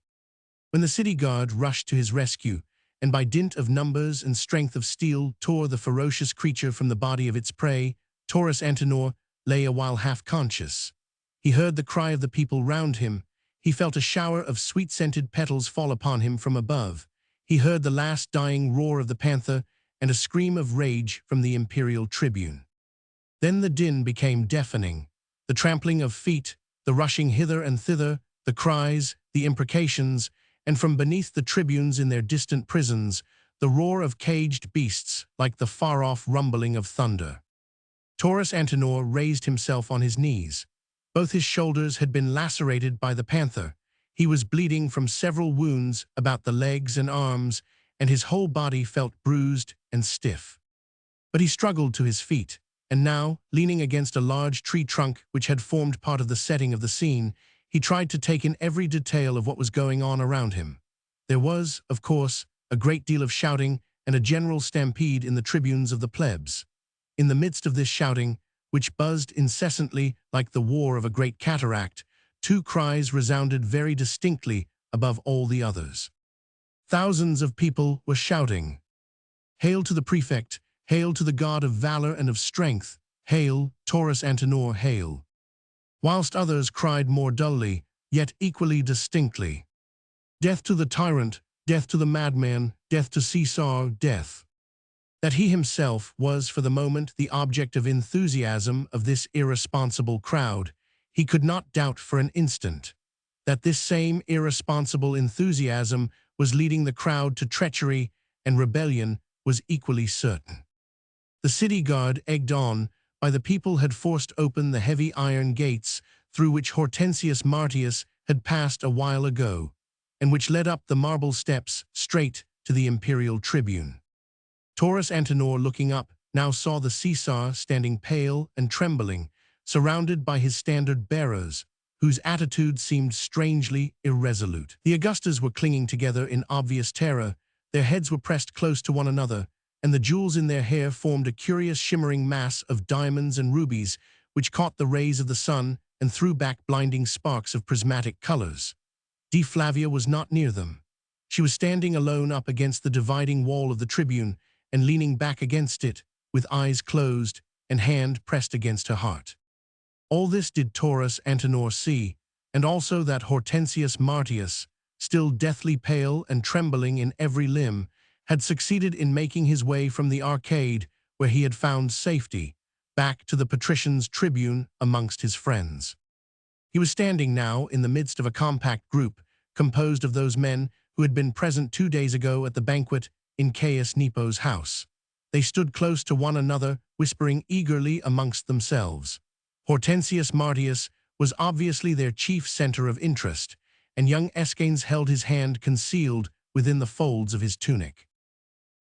When the city guard rushed to his rescue, and by dint of numbers and strength of steel tore the ferocious creature from the body of its prey, Taurus Antinor lay a while half-conscious. He heard the cry of the people round him. He felt a shower of sweet-scented petals fall upon him from above. He heard the last dying roar of the panther and a scream of rage from the imperial tribune. Then the din became deafening. The trampling of feet, the rushing hither and thither, the cries, the imprecations, and from beneath the tribunes in their distant prisons, the roar of caged beasts like the far-off rumbling of thunder. Taurus Antinor raised himself on his knees. Both his shoulders had been lacerated by the panther. He was bleeding from several wounds about the legs and arms, and his whole body felt bruised and stiff. But he struggled to his feet, and now, leaning against a large tree trunk which had formed part of the setting of the scene, he tried to take in every detail of what was going on around him. There was, of course, a great deal of shouting and a general stampede in the tribunes of the plebs. In the midst of this shouting, which buzzed incessantly like the war of a great cataract, two cries resounded very distinctly above all the others. Thousands of people were shouting, "Hail to the prefect! Hail to the god of valor and of strength! Hail, Taurus Antenor, hail!" Whilst others cried more dully, yet equally distinctly, "Death to the tyrant! Death to the madman! Death to Caesar! Death!" That he himself was for the moment the object of enthusiasm of this irresponsible crowd, he could not doubt for an instant. That this same irresponsible enthusiasm was leading the crowd to treachery and rebellion was equally certain. The city guard, egged on by the people, had forced open the heavy iron gates through which Hortensius Martius had passed a while ago, and which led up the marble steps straight to the imperial tribune. Taurus Antenor, looking up, now saw the Caesar standing pale and trembling, surrounded by his standard-bearers, whose attitude seemed strangely irresolute. The Augustas were clinging together in obvious terror, their heads were pressed close to one another, and the jewels in their hair formed a curious shimmering mass of diamonds and rubies, which caught the rays of the sun and threw back blinding sparks of prismatic colors. Dea Flavia was not near them. She was standing alone up against the dividing wall of the tribune, and leaning back against it, with eyes closed and hand pressed against her heart. All this did Taurus Antenor see, and also that Hortensius Martius, still deathly pale and trembling in every limb, had succeeded in making his way from the arcade where he had found safety, back to the patrician's tribune amongst his friends. He was standing now in the midst of a compact group composed of those men who had been present 2 days ago at the banquet in Caius Nepo's house. They stood close to one another, whispering eagerly amongst themselves. Hortensius Martius was obviously their chief center of interest, and young Escanes held his hand concealed within the folds of his tunic.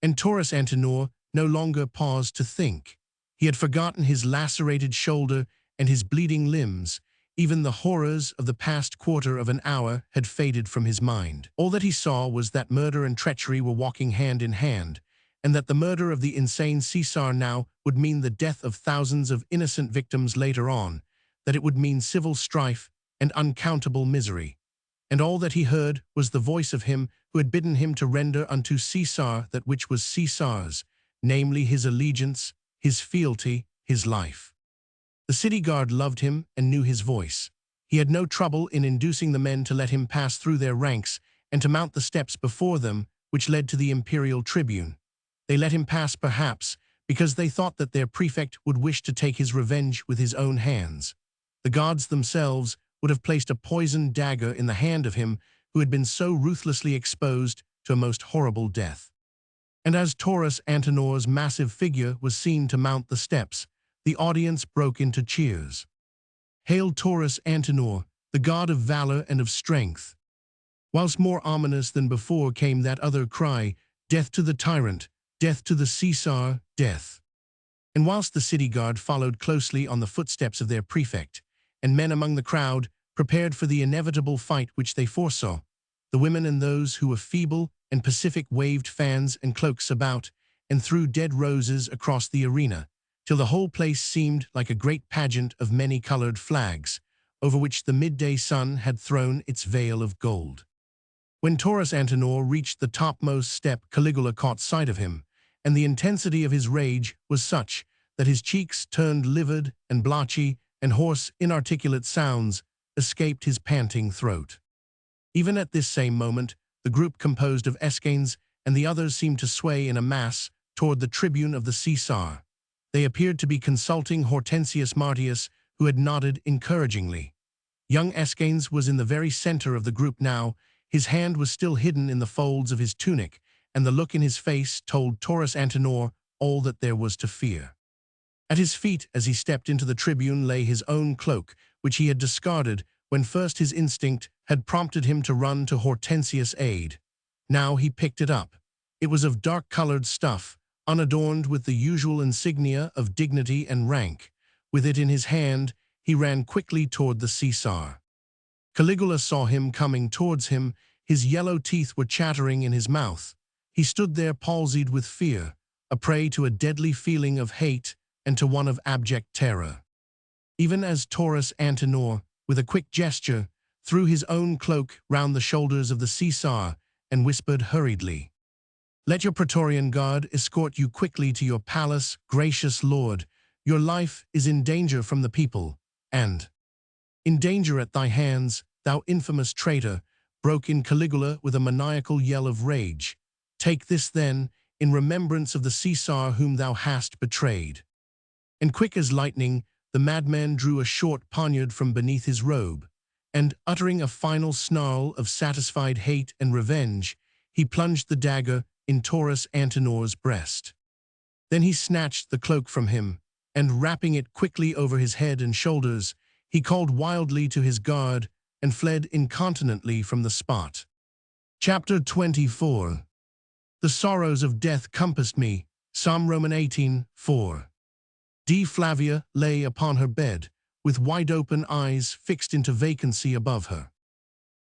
And Taurus Antenor no longer paused to think. He had forgotten his lacerated shoulder and his bleeding limbs. Even the horrors of the past quarter of an hour had faded from his mind. All that he saw was that murder and treachery were walking hand in hand, and that the murder of the insane Caesar now would mean the death of thousands of innocent victims later on, that it would mean civil strife and uncountable misery. And all that he heard was the voice of him who had bidden him to render unto Caesar that which was Caesar's, namely his allegiance, his fealty, his life. The city guard loved him and knew his voice. He had no trouble in inducing the men to let him pass through their ranks and to mount the steps before them which led to the imperial tribune. They let him pass perhaps because they thought that their prefect would wish to take his revenge with his own hands. The gods themselves would have placed a poisoned dagger in the hand of him who had been so ruthlessly exposed to a most horrible death. And as Taurus Antenor's massive figure was seen to mount the steps, the audience broke into cheers. "Hail Taurus Antenor, the god of valor and of strength!" Whilst more ominous than before came that other cry, "Death to the tyrant! Death to the Caesar! Death!" And whilst the city guard followed closely on the footsteps of their prefect, and men among the crowd prepared for the inevitable fight which they foresaw, the women and those who were feeble and pacific waved fans and cloaks about and threw dead roses across the arena, till the whole place seemed like a great pageant of many-colored flags, over which the midday sun had thrown its veil of gold. When Taurus Antenor reached the topmost step, Caligula caught sight of him, and the intensity of his rage was such that his cheeks turned livid and blotchy, and hoarse, inarticulate sounds escaped his panting throat. Even at this same moment, the group composed of Escanes and the others seemed to sway in a mass toward the tribune of the Caesar. They appeared to be consulting Hortensius Martius, who had nodded encouragingly. Young Escanes was in the very center of the group now. His hand was still hidden in the folds of his tunic, and the look in his face told Taurus Antenor all that there was to fear. At his feet, as he stepped into the tribune, lay his own cloak, which he had discarded when first his instinct had prompted him to run to Hortensius' aid. Now he picked it up. It was of dark-colored stuff, unadorned with the usual insignia of dignity and rank. With it in his hand, he ran quickly toward the Caesar. Caligula saw him coming towards him. His yellow teeth were chattering in his mouth. He stood there palsied with fear, a prey to a deadly feeling of hate and to one of abject terror. Even as Taurus Antinor, with a quick gesture, threw his own cloak round the shoulders of the Caesar and whispered hurriedly, "Let your Praetorian guard escort you quickly to your palace, gracious lord. Your life is in danger from the people, and in danger at thy hands, thou infamous traitor," broke in Caligula with a maniacal yell of rage. "Take this then, in remembrance of the Caesar whom thou hast betrayed." And quick as lightning, the madman drew a short poniard from beneath his robe, and, uttering a final snarl of satisfied hate and revenge, he plunged the dagger in Taurus Antinor's breast. Then he snatched the cloak from him, and wrapping it quickly over his head and shoulders, he called wildly to his guard and fled incontinently from the spot. Chapter 24. The sorrows of death compassed me. Psalm Roman 18:4. D. Flavia lay upon her bed, with wide-open eyes fixed into vacancy above her.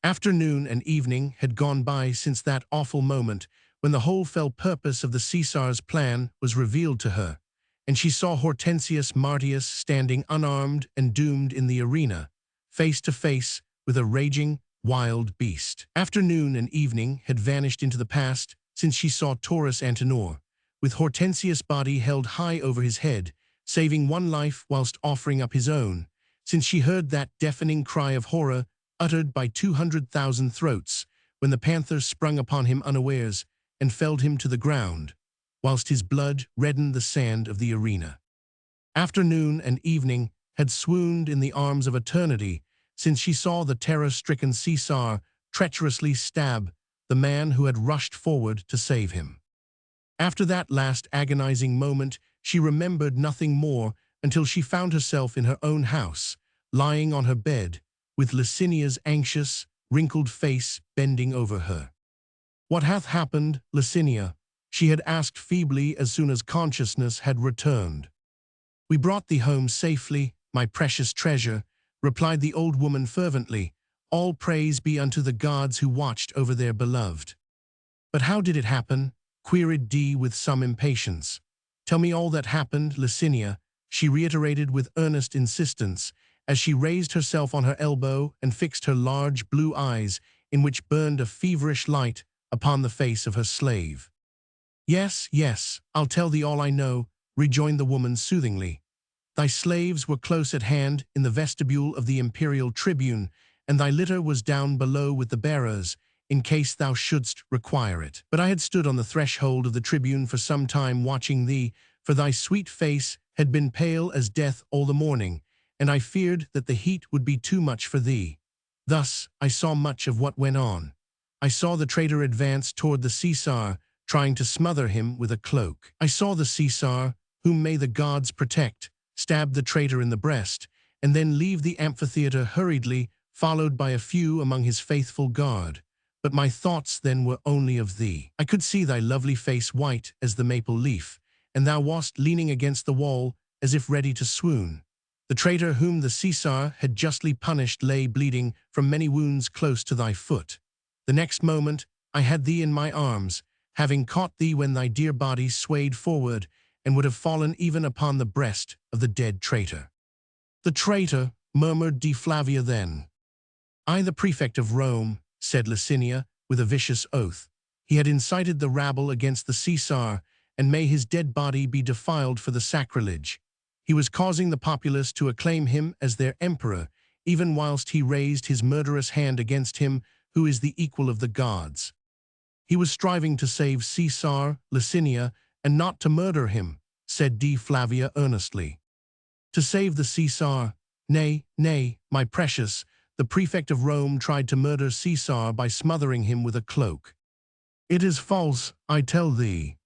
Afternoon and evening had gone by since that awful moment when the whole fell purpose of the Caesar's plan was revealed to her, and she saw Hortensius Martius standing unarmed and doomed in the arena, face to face with a raging, wild beast. Afternoon and evening had vanished into the past since she saw Taurus Antinor, with Hortensius' body held high over his head, saving one life whilst offering up his own, since she heard that deafening cry of horror uttered by 200,000 throats when the panther sprung upon him unawares and felled him to the ground, whilst his blood reddened the sand of the arena. Afternoon and evening had swooned in the arms of eternity since she saw the terror-stricken Caesar treacherously stab the man who had rushed forward to save him. After that last agonizing moment, she remembered nothing more until she found herself in her own house, lying on her bed, with Licinia's anxious, wrinkled face bending over her. "What hath happened, Licinia?" she had asked feebly as soon as consciousness had returned. "We brought thee home safely, my precious treasure," replied the old woman fervently. "All praise be unto the gods who watched over their beloved." "But how did it happen?" queried Dee with some impatience. "Tell me all that happened, Licinia," she reiterated with earnest insistence, as she raised herself on her elbow and fixed her large blue eyes, in which burned a feverish light, upon the face of her slave. "Yes, yes, I'll tell thee all I know," rejoined the woman soothingly. "Thy slaves were close at hand in the vestibule of the imperial tribune, and thy litter was down below with the bearers, in case thou shouldst require it. But I had stood on the threshold of the tribune for some time watching thee, for thy sweet face had been pale as death all the morning, and I feared that the heat would be too much for thee. Thus I saw much of what went on. I saw the traitor advance toward the Caesar, trying to smother him with a cloak. I saw the Caesar, whom may the gods protect, stab the traitor in the breast, and then leave the amphitheater hurriedly, followed by a few among his faithful guard. But my thoughts then were only of thee. I could see thy lovely face white as the maple leaf, and thou wast leaning against the wall as if ready to swoon. The traitor whom the Caesar had justly punished lay bleeding from many wounds close to thy foot. The next moment I had thee in my arms, having caught thee when thy dear body swayed forward and would have fallen even upon the breast of the dead traitor." "The traitor," murmured Dee Flavia then. "I, the prefect of Rome," said Licinia with a vicious oath. "He had incited the rabble against the Caesar, and may his dead body be defiled for the sacrilege. He was causing the populace to acclaim him as their emperor, even whilst he raised his murderous hand against him who is the equal of the gods. He was striving to save Caesar, Licinia, and not to murder him," said Dee Flavia earnestly. "To save the Caesar? Nay, nay, my precious, the prefect of Rome tried to murder Caesar by smothering him with a cloak. It is false, I tell thee."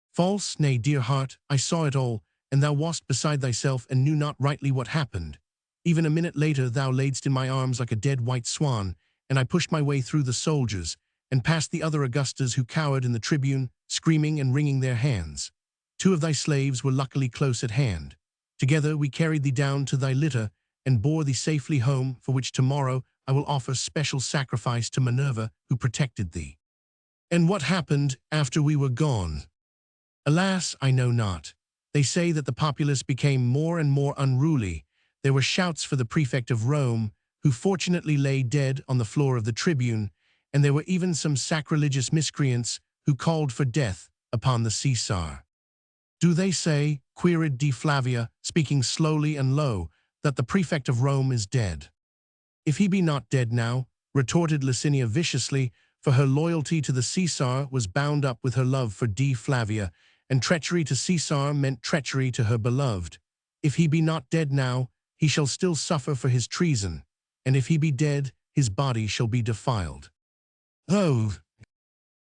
"False? Nay, dear heart, I saw it all, and thou wast beside thyself and knew not rightly what happened. Even a minute later thou laidst in my arms like a dead white swan, and I pushed my way through the soldiers, and past the other Augustas who cowered in the tribune, screaming and wringing their hands. 2 of thy slaves were luckily close at hand. Together we carried thee down to thy litter, and bore thee safely home, for which tomorrow I will offer special sacrifice to Minerva who protected thee." And what happened after we were gone? Alas, I know not. They say that the populace became more and more unruly. There were shouts for the prefect of Rome, who fortunately lay dead on the floor of the tribune, and there were even some sacrilegious miscreants who called for death upon the Caesar. Do they say, queried D. Flavia, speaking slowly and low, that the prefect of Rome is dead? If he be not dead now, retorted Licinia viciously, for her loyalty to the Caesar was bound up with her love for D. Flavia, and treachery to Caesar meant treachery to her beloved. If he be not dead now, he shall still suffer for his treason, and if he be dead, his body shall be defiled. Oh,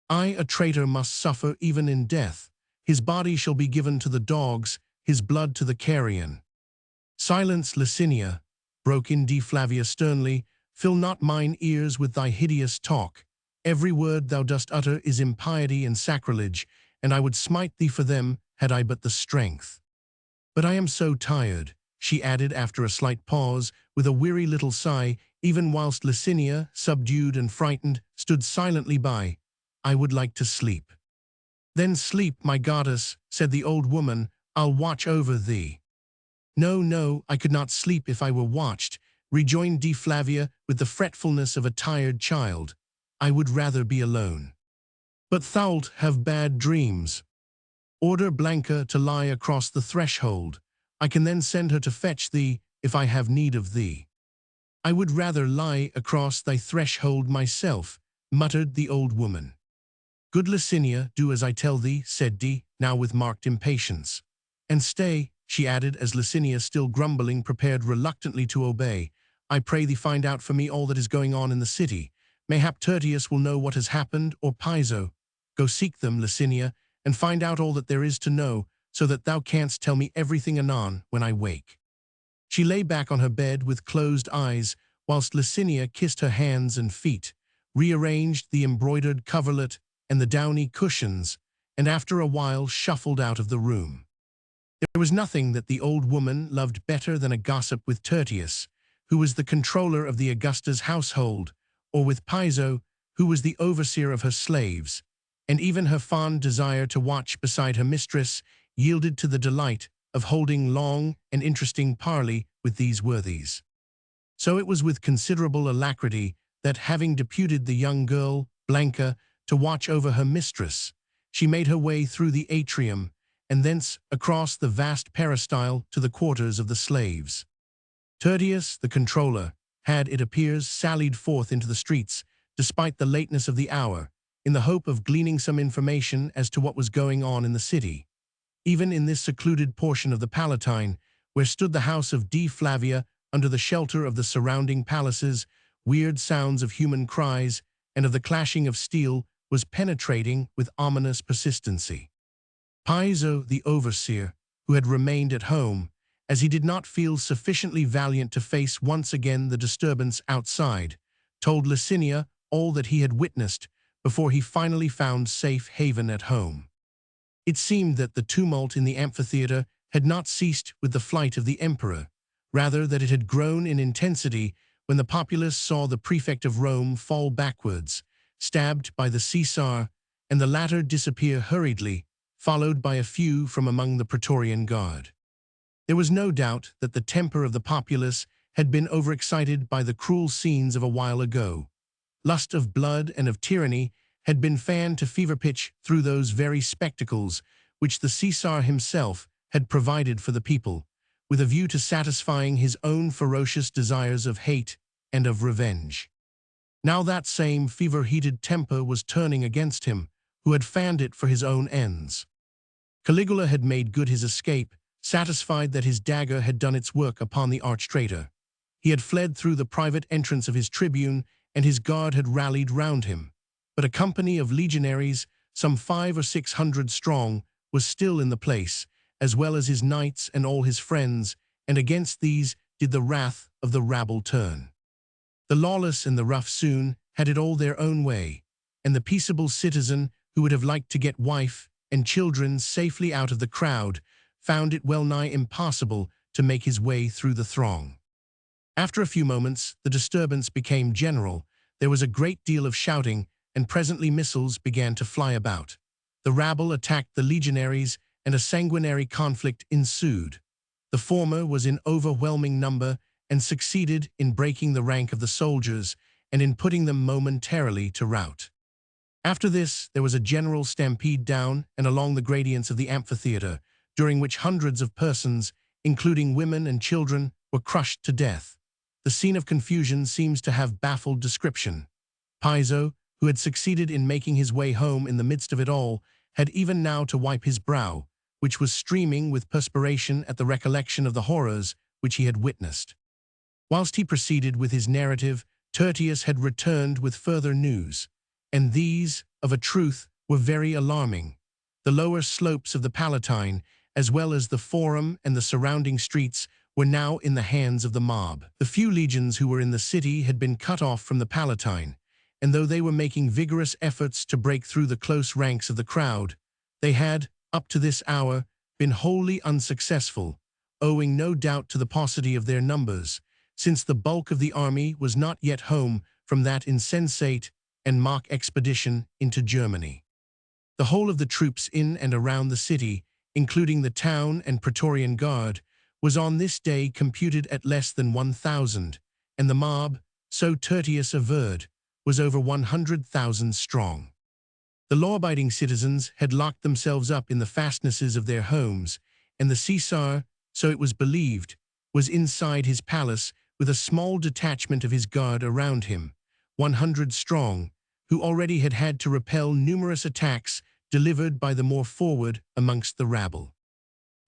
I, a traitor, must suffer even in death. His body shall be given to the dogs, his blood to the carrion. Silence, Licinia, broke in D. Flavia sternly, fill not mine ears with thy hideous talk. Every word thou dost utter is impiety and sacrilege, and I would smite thee for them had I but the strength. But I am so tired, she added after a slight pause, with a weary little sigh, even whilst Licinia, subdued and frightened, stood silently by. I would like to sleep. Then sleep, my goddess, said the old woman, I'll watch over thee. No, no, I could not sleep if I were watched, rejoined D. Flavia with the fretfulness of a tired child. I would rather be alone. But thou'lt have bad dreams. Order Blanca to lie across the threshold. I can then send her to fetch thee, if I have need of thee. I would rather lie across thy threshold myself, muttered the old woman. Good Licinia, do as I tell thee, said D., now with marked impatience. And stay, she added as Licinia, still grumbling, prepared reluctantly to obey. I pray thee find out for me all that is going on in the city. Mayhap Tertius will know what has happened, or Piso. Go seek them, Licinia, and find out all that there is to know, so that thou canst tell me everything anon when I wake. She lay back on her bed with closed eyes, whilst Licinia kissed her hands and feet, rearranged the embroidered coverlet and the downy cushions, and after a while shuffled out of the room. There was nothing that the old woman loved better than a gossip with Tertius, who was the controller of the Augusta's household, or with Piso, who was the overseer of her slaves, and even her fond desire to watch beside her mistress yielded to the delight of holding long and interesting parley with these worthies. So it was with considerable alacrity that, having deputed the young girl, Blanca, to watch over her mistress, she made her way through the atrium, and thence across the vast peristyle to the quarters of the slaves. Tertius, the controller, had, it appears, sallied forth into the streets, despite the lateness of the hour, in the hope of gleaning some information as to what was going on in the city. Even in this secluded portion of the Palatine, where stood the house of D. Flavia under the shelter of the surrounding palaces, weird sounds of human cries and of the clashing of steel was penetrating with ominous persistency. Piso, the overseer, who had remained at home, as he did not feel sufficiently valiant to face once again the disturbance outside, told Licinia all that he had witnessed before he finally found safe haven at home. It seemed that the tumult in the amphitheater had not ceased with the flight of the emperor, rather that it had grown in intensity when the populace saw the prefect of Rome fall backwards, stabbed by the Caesar, and the latter disappear hurriedly, followed by a few from among the Praetorian Guard. There was no doubt that the temper of the populace had been overexcited by the cruel scenes of a while ago. Lust of blood and of tyranny had been fanned to fever pitch through those very spectacles which the Caesar himself had provided for the people, with a view to satisfying his own ferocious desires of hate and of revenge. Now that same fever-heated temper was turning against him, who had fanned it for his own ends. Caligula had made good his escape, satisfied that his dagger had done its work upon the arch-traitor. He had fled through the private entrance of his tribune, and his guard had rallied round him. But a company of legionaries, some 500 or 600 strong, was still in the place, as well as his knights and all his friends, and against these did the wrath of the rabble turn. The lawless and the rough soon had it all their own way, and the peaceable citizen who would have liked to get wife and children safely out of the crowd found it well nigh impossible to make his way through the throng. After a few moments, the disturbance became general. There was a great deal of shouting, and presently missiles began to fly about. The rabble attacked the legionaries, and a sanguinary conflict ensued. The former was in overwhelming number and succeeded in breaking the rank of the soldiers and in putting them momentarily to rout. After this, there was a general stampede down and along the gradients of the amphitheater, during which hundreds of persons, including women and children, were crushed to death. The scene of confusion seems to have baffled description. Piso, who had succeeded in making his way home in the midst of it all, had even now to wipe his brow, which was streaming with perspiration at the recollection of the horrors which he had witnessed. Whilst he proceeded with his narrative, Tertius had returned with further news, and these, of a truth, were very alarming. The lower slopes of the Palatine, as well as the Forum and the surrounding streets, were now in the hands of the mob. The few legions who were in the city had been cut off from the Palatine, and though they were making vigorous efforts to break through the close ranks of the crowd, they had, up to this hour, been wholly unsuccessful, owing no doubt to the paucity of their numbers, since the bulk of the army was not yet home from that insensate and mock expedition into Germany. The whole of the troops in and around the city, including the town and Praetorian Guard, was on this day computed at less than 1,000, and the mob, so Tertius averred, was over 100,000 strong. The law-abiding citizens had locked themselves up in the fastnesses of their homes, and the Caesar, so it was believed, was inside his palace with a small detachment of his guard around him, 100 strong, who already had had to repel numerous attacks delivered by the more forward amongst the rabble.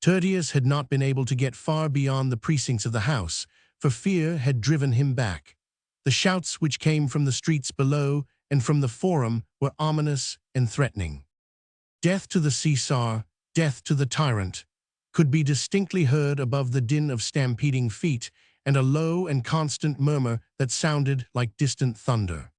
Tertius had not been able to get far beyond the precincts of the house, for fear had driven him back. The shouts which came from the streets below and from the Forum were ominous and threatening. Death to the Caesar, death to the tyrant, could be distinctly heard above the din of stampeding feet and a low and constant murmur that sounded like distant thunder.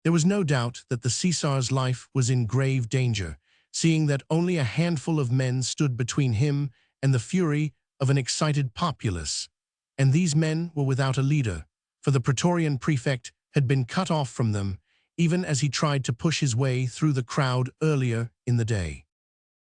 There was no doubt that the Caesar's life was in grave danger, seeing that only a handful of men stood between him and the fury of an excited populace, and these men were without a leader, for the Praetorian prefect had been cut off from them, even as he tried to push his way through the crowd earlier in the day.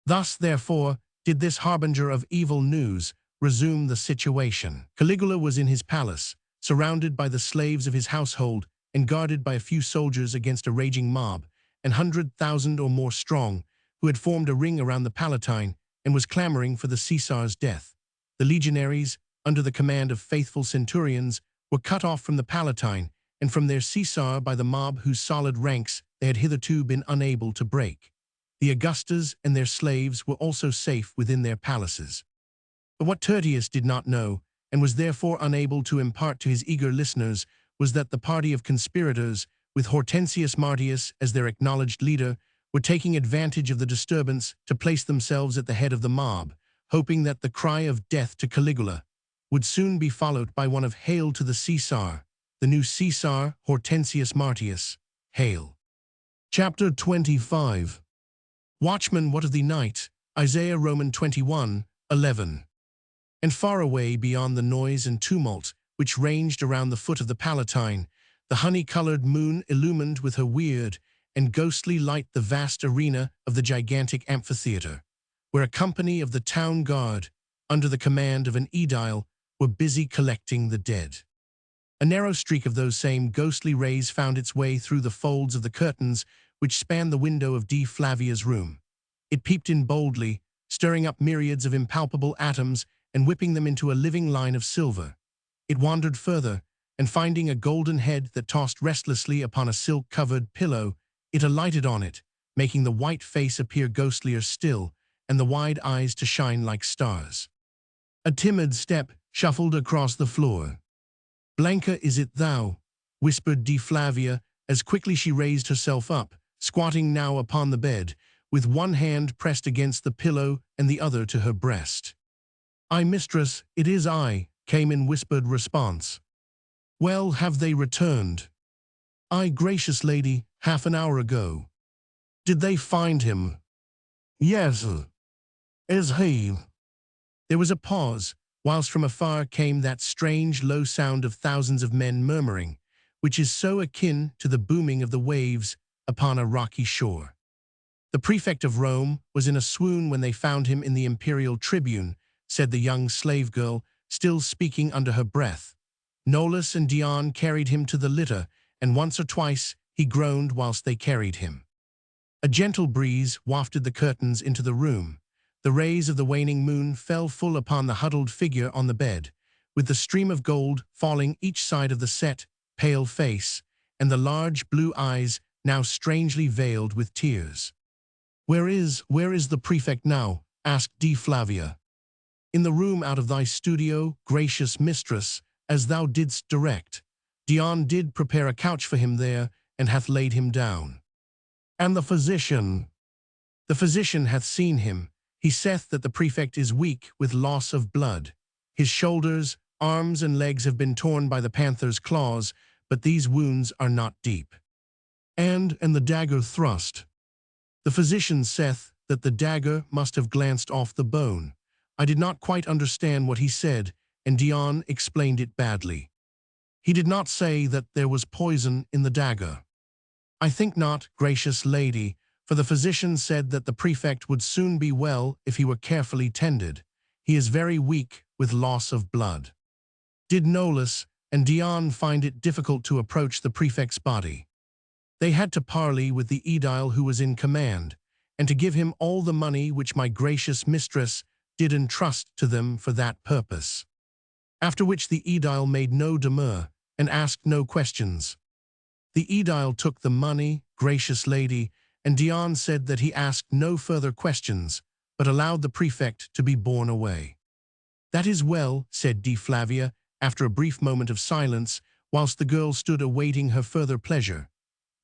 Thus, therefore, did this harbinger of evil news resume the situation. Caligula was in his palace, surrounded by the slaves of his household and guarded by a few soldiers against a raging mob, 100,000 or more strong, who had formed a ring around the Palatine and was clamoring for the Caesar's death. The legionaries, under the command of faithful centurions, were cut off from the Palatine and from their Caesar by the mob whose solid ranks they had hitherto been unable to break. The Augustas and their slaves were also safe within their palaces. But what Tertius did not know, and was therefore unable to impart to his eager listeners, was that the party of conspirators, with Hortensius Martius as their acknowledged leader, were taking advantage of the disturbance to place themselves at the head of the mob, hoping that the cry of death to Caligula would soon be followed by one of Hail to the Caesar, the new Caesar Hortensius Martius. Hail. Chapter 25. Watchman, what of the night? Isaiah Roman 21:11. And far away beyond the noise and tumult which ranged around the foot of the Palatine, the honey-colored moon illumined with her weird and ghostly light the vast arena of the gigantic amphitheater, where a company of the town guard, under the command of an aedile, were busy collecting the dead. A narrow streak of those same ghostly rays found its way through the folds of the curtains which spanned the window of D. Flavia's room. It peeped in boldly, stirring up myriads of impalpable atoms and whipping them into a living line of silver. It wandered further, and finding a golden head that tossed restlessly upon a silk-covered pillow, it alighted on it, making the white face appear ghostlier still, and the wide eyes to shine like stars. A timid step shuffled across the floor. "Blanca, is it thou?" whispered D. Flavia, as quickly she raised herself up, squatting now upon the bed, with one hand pressed against the pillow and the other to her breast. "Aye, mistress, it is I," came in whispered response. "Well, have they returned?" "Aye, gracious lady, half an hour ago." "Did they find him?" "Yes. Is he?" There was a pause, whilst from afar came that strange low sound of thousands of men murmuring, which is so akin to the booming of the waves upon a rocky shore. The prefect of Rome was in a swoon when they found him in the imperial tribune, said the young slave girl, still speaking under her breath. Nolus and Dion carried him to the litter, and once or twice he groaned whilst they carried him. A gentle breeze wafted the curtains into the room. The rays of the waning moon fell full upon the huddled figure on the bed, with the stream of gold falling each side of the set, pale face, and the large blue eyes now strangely veiled with tears. Where is the prefect now?" asked D. Flavia. "In the room out of thy studio, gracious mistress, as thou didst direct. Dion did prepare a couch for him there, and hath laid him down." "And the physician?" "The physician hath seen him. He saith that the prefect is weak with loss of blood. His shoulders, arms, and legs have been torn by the panther's claws, but these wounds are not deep." And the dagger thrust?" "The physician saith that the dagger must have glanced off the bone. I did not quite understand what he said, and Dion explained it badly. He did not say that there was poison in the dagger." "I think not, gracious lady, for the physician said that the prefect would soon be well if he were carefully tended. He is very weak with loss of blood." Did Nolus and Dion find it difficult to approach the prefect's body? "They had to parley with the aedile who was in command, and to give him all the money which my gracious mistress did entrust to them for that purpose." After which the aedile made no demur, and asked no questions. "The aedile took the money, gracious lady, and Dion said that he asked no further questions, but allowed the prefect to be borne away." "That is well," said D. Flavia, after a brief moment of silence, whilst the girl stood awaiting her further pleasure.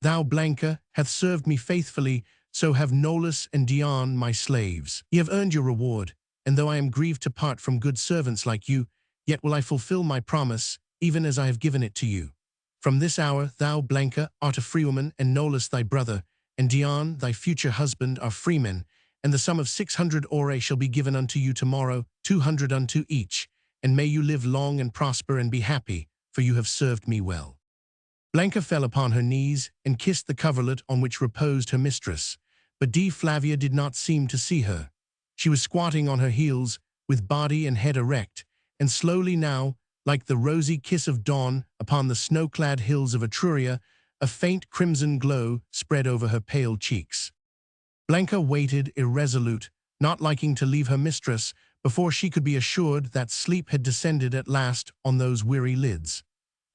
"Thou, Blanca, hath served me faithfully, so have Nolus and Dion my slaves. Ye have earned your reward, and though I am grieved to part from good servants like you, yet will I fulfill my promise, even as I have given it to you. From this hour thou, Blanca, art a freewoman, and Nolus thy brother, and Dion thy future husband are freemen, and the sum of 600 aurae shall be given unto you tomorrow, 200 unto each, and may you live long and prosper and be happy, for you have served me well." Blanca fell upon her knees and kissed the coverlet on which reposed her mistress, but D. Flavia did not seem to see her. She was squatting on her heels, with body and head erect, and slowly now, like the rosy kiss of dawn upon the snow-clad hills of Etruria, a faint crimson glow spread over her pale cheeks. Blanca waited irresolute, not liking to leave her mistress before she could be assured that sleep had descended at last on those weary lids.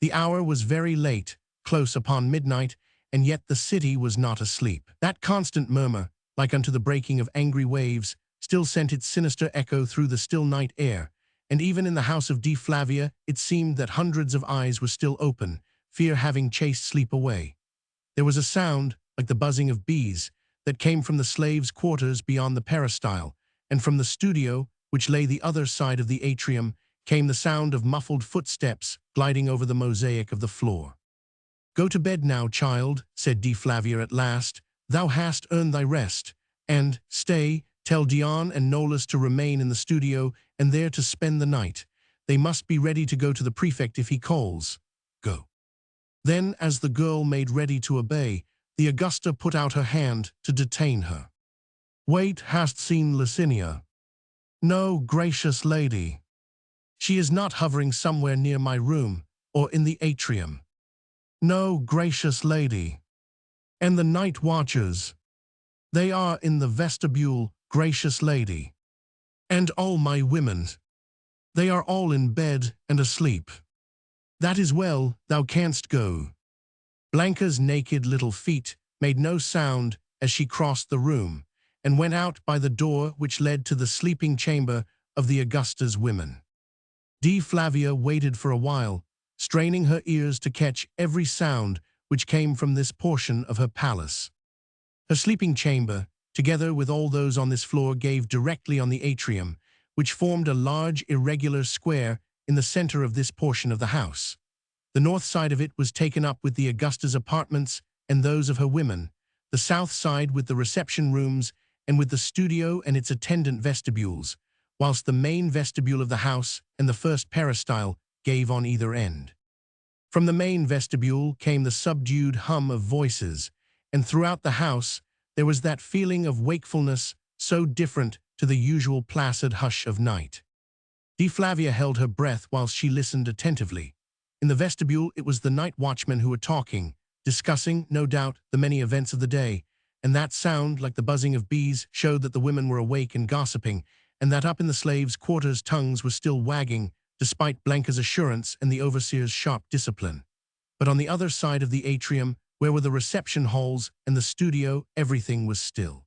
The hour was very late, close upon midnight, and yet the city was not asleep. That constant murmur, like unto the breaking of angry waves, still sent its sinister echo through the still night air, and even in the house of D. Flavia it seemed that hundreds of eyes were still open, fear having chased sleep away. There was a sound, like the buzzing of bees, that came from the slaves' quarters beyond the peristyle, and from the studio, which lay the other side of the atrium, came the sound of muffled footsteps gliding over the mosaic of the floor. "Go to bed now, child," said D. Flavia at last. "Thou hast earned thy rest. And, stay, tell Dion and Nolus to remain in the studio and there to spend the night. They must be ready to go to the prefect if he calls. Go." Then, as the girl made ready to obey, the Augusta put out her hand to detain her. "Wait, hast seen Licinia?" "No, gracious lady. She is not hovering somewhere near my room, or in the atrium." "No, gracious lady." "And the night watchers?" "They are in the vestibule, gracious lady." "And all my women?" "They are all in bed and asleep." "That is well, thou canst go." Blanca's naked little feet made no sound as she crossed the room, and went out by the door which led to the sleeping chamber of the Augusta's women. D. Flavia waited for a while, straining her ears to catch every sound which came from this portion of her palace. Her sleeping chamber, together with all those on this floor, gave directly on the atrium, which formed a large irregular square in the center of this portion of the house. The north side of it was taken up with the Augusta's apartments and those of her women, the south side with the reception rooms and with the studio and its attendant vestibules, whilst the main vestibule of the house and the first peristyle gave on either end. From the main vestibule came the subdued hum of voices, and throughout the house there was that feeling of wakefulness so different to the usual placid hush of night. Flavia held her breath whilst she listened attentively. In the vestibule it was the night watchmen who were talking, discussing, no doubt, the many events of the day, and that sound, like the buzzing of bees, showed that the women were awake and gossiping, and that up in the slaves' quarters tongues were still wagging, despite Blanca's assurance and the overseer's sharp discipline. But on the other side of the atrium, where were the reception halls and the studio, everything was still.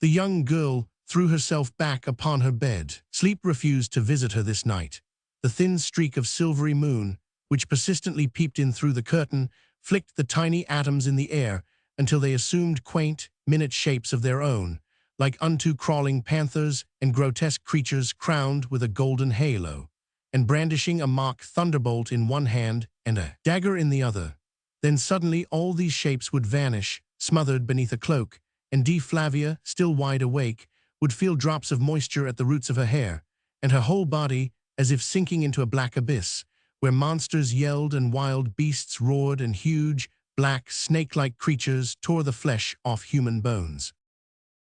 The young girl threw herself back upon her bed. Sleep refused to visit her this night. The thin streak of silvery moon, which persistently peeped in through the curtain, flicked the tiny atoms in the air until they assumed quaint, minute shapes of their own, like unto crawling panthers and grotesque creatures crowned with a golden halo, and brandishing a mock thunderbolt in one hand and a dagger in the other. Then suddenly all these shapes would vanish, smothered beneath a cloak, and Flavia, still wide awake, would feel drops of moisture at the roots of her hair, and her whole body as if sinking into a black abyss, where monsters yelled and wild beasts roared and huge, black, snake-like creatures tore the flesh off human bones.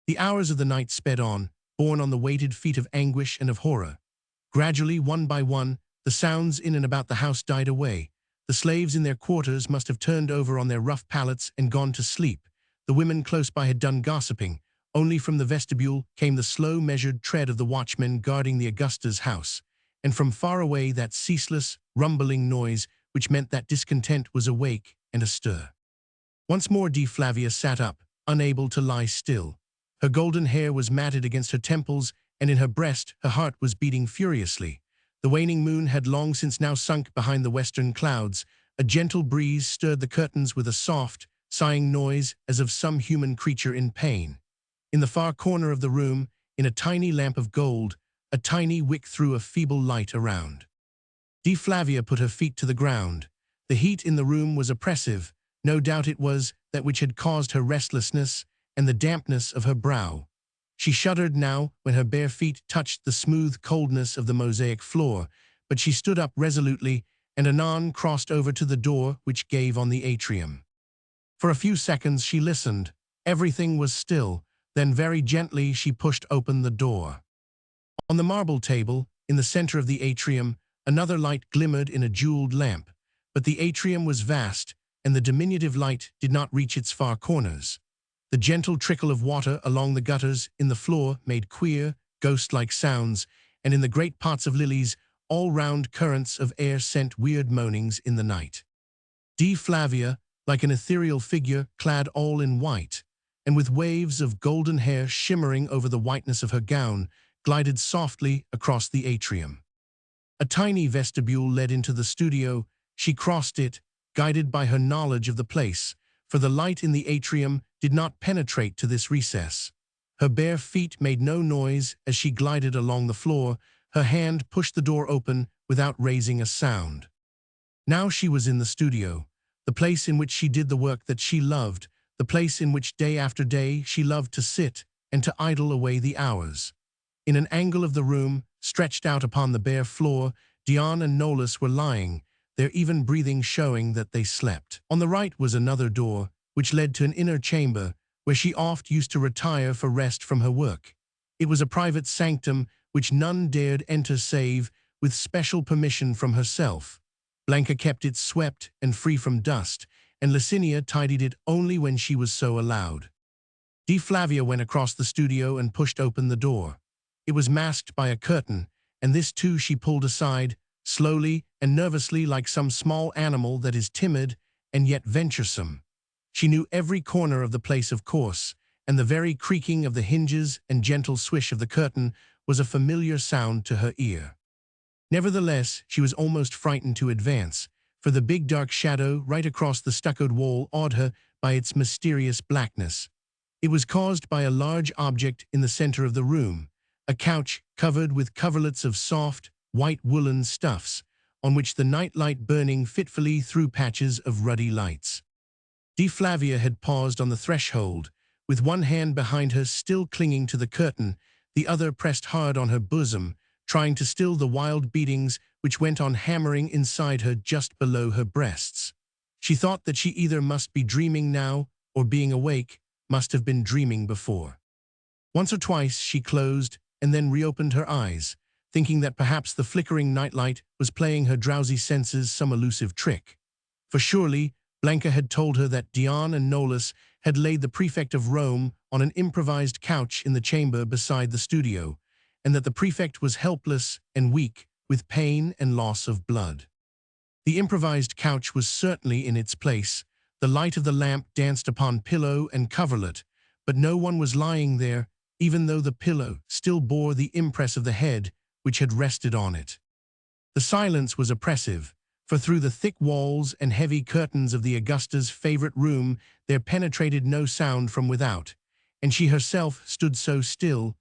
The hours of the night sped on, borne on the weighted feet of anguish and of horror. Gradually, one by one, the sounds in and about the house died away. The slaves in their quarters must have turned over on their rough pallets and gone to sleep. The women close by had done gossiping. Only from the vestibule came the slow, measured tread of the watchmen guarding the Augusta's house, and from far away that ceaseless, rumbling noise which meant that discontent was awake and astir. Once more Flavia sat up, unable to lie still. Her golden hair was matted against her temples, and in her breast her heart was beating furiously. The waning moon had long since now sunk behind the western clouds. A gentle breeze stirred the curtains with a soft, sighing noise as of some human creature in pain. In the far corner of the room, in a tiny lamp of gold, a tiny wick threw a feeble light around. Flavia put her feet to the ground. The heat in the room was oppressive. No doubt it was that which had caused her restlessness and the dampness of her brow. She shuddered now when her bare feet touched the smooth coldness of the mosaic floor, but she stood up resolutely and anon crossed over to the door which gave on the atrium. For a few seconds she listened. Everything was still. Then very gently she pushed open the door. On the marble table, in the center of the atrium, another light glimmered in a jeweled lamp, but the atrium was vast, and the diminutive light did not reach its far corners. The gentle trickle of water along the gutters in the floor made queer, ghost-like sounds, and in the great pots of lilies, all-round currents of air sent weird moanings in the night. Flavia, like an ethereal figure clad all in white, and with waves of golden hair shimmering over the whiteness of her gown, glided softly across the atrium. A tiny vestibule led into the studio. She crossed it, guided by her knowledge of the place, for the light in the atrium did not penetrate to this recess. Her bare feet made no noise as she glided along the floor. Her hand pushed the door open without raising a sound. Now she was in the studio, the place in which she did the work that she loved, the place in which day after day she loved to sit and to idle away the hours. In an angle of the room, stretched out upon the bare floor, Dion and Nolus were lying, their even breathing showing that they slept. On the right was another door, which led to an inner chamber, where she oft used to retire for rest from her work. It was a private sanctum which none dared enter save with special permission from herself. Blanca kept it swept and free from dust, and Licinia tidied it only when she was so allowed. Flavia went across the studio and pushed open the door. It was masked by a curtain, and this too she pulled aside, slowly and nervously like some small animal that is timid and yet venturesome. She knew every corner of the place, of course, and the very creaking of the hinges and gentle swish of the curtain was a familiar sound to her ear. Nevertheless, she was almost frightened to advance, for the big dark shadow right across the stuccoed wall awed her by its mysterious blackness. It was caused by a large object in the center of the room, a couch covered with coverlets of soft, white woolen stuffs, on which the nightlight burning fitfully through patches of ruddy lights. Flavia had paused on the threshold, with one hand behind her still clinging to the curtain, the other pressed hard on her bosom, trying to still the wild beatings which went on hammering inside her just below her breasts. She thought that she either must be dreaming now or being awake, must have been dreaming before. Once or twice she closed and then reopened her eyes, thinking that perhaps the flickering nightlight was playing her drowsy senses some elusive trick. For surely, Blanca had told her that Dion and Nolus had laid the prefect of Rome on an improvised couch in the chamber beside the studio, and that the prefect was helpless and weak with pain and loss of blood. The improvised couch was certainly in its place. The light of the lamp danced upon pillow and coverlet, but no one was lying there, even though the pillow still bore the impress of the head which had rested on it. The silence was oppressive, for through the thick walls and heavy curtains of the Augusta's favorite room there penetrated no sound from without, and she herself stood so still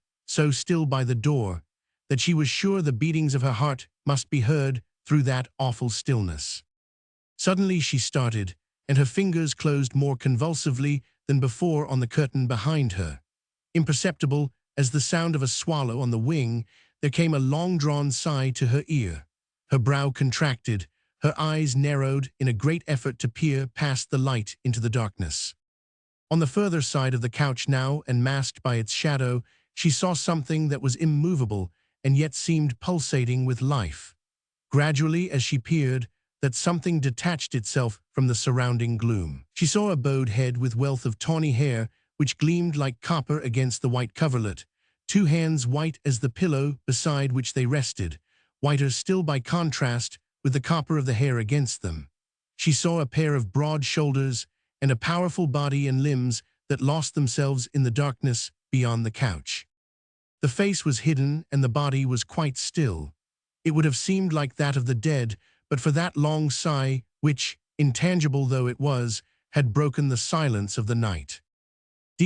by the door, that she was sure the beatings of her heart must be heard through that awful stillness. Suddenly she started, and her fingers closed more convulsively than before on the curtain behind her. Imperceptible as the sound of a swallow on the wing, there came a long-drawn sigh to her ear. Her brow contracted, her eyes narrowed in a great effort to peer past the light into the darkness. On the further side of the couch now, and masked by its shadow, she saw something that was immovable and yet seemed pulsating with life. Gradually, as she peered, that something detached itself from the surrounding gloom. She saw a bowed head with wealth of tawny hair which gleamed like copper against the white coverlet, two hands white as the pillow beside which they rested, whiter still by contrast with the copper of the hair against them. She saw a pair of broad shoulders and a powerful body and limbs that lost themselves in the darkness beyond the couch. The face was hidden and the body was quite still. It would have seemed like that of the dead, but for that long sigh which, intangible though it was, had broken the silence of the night.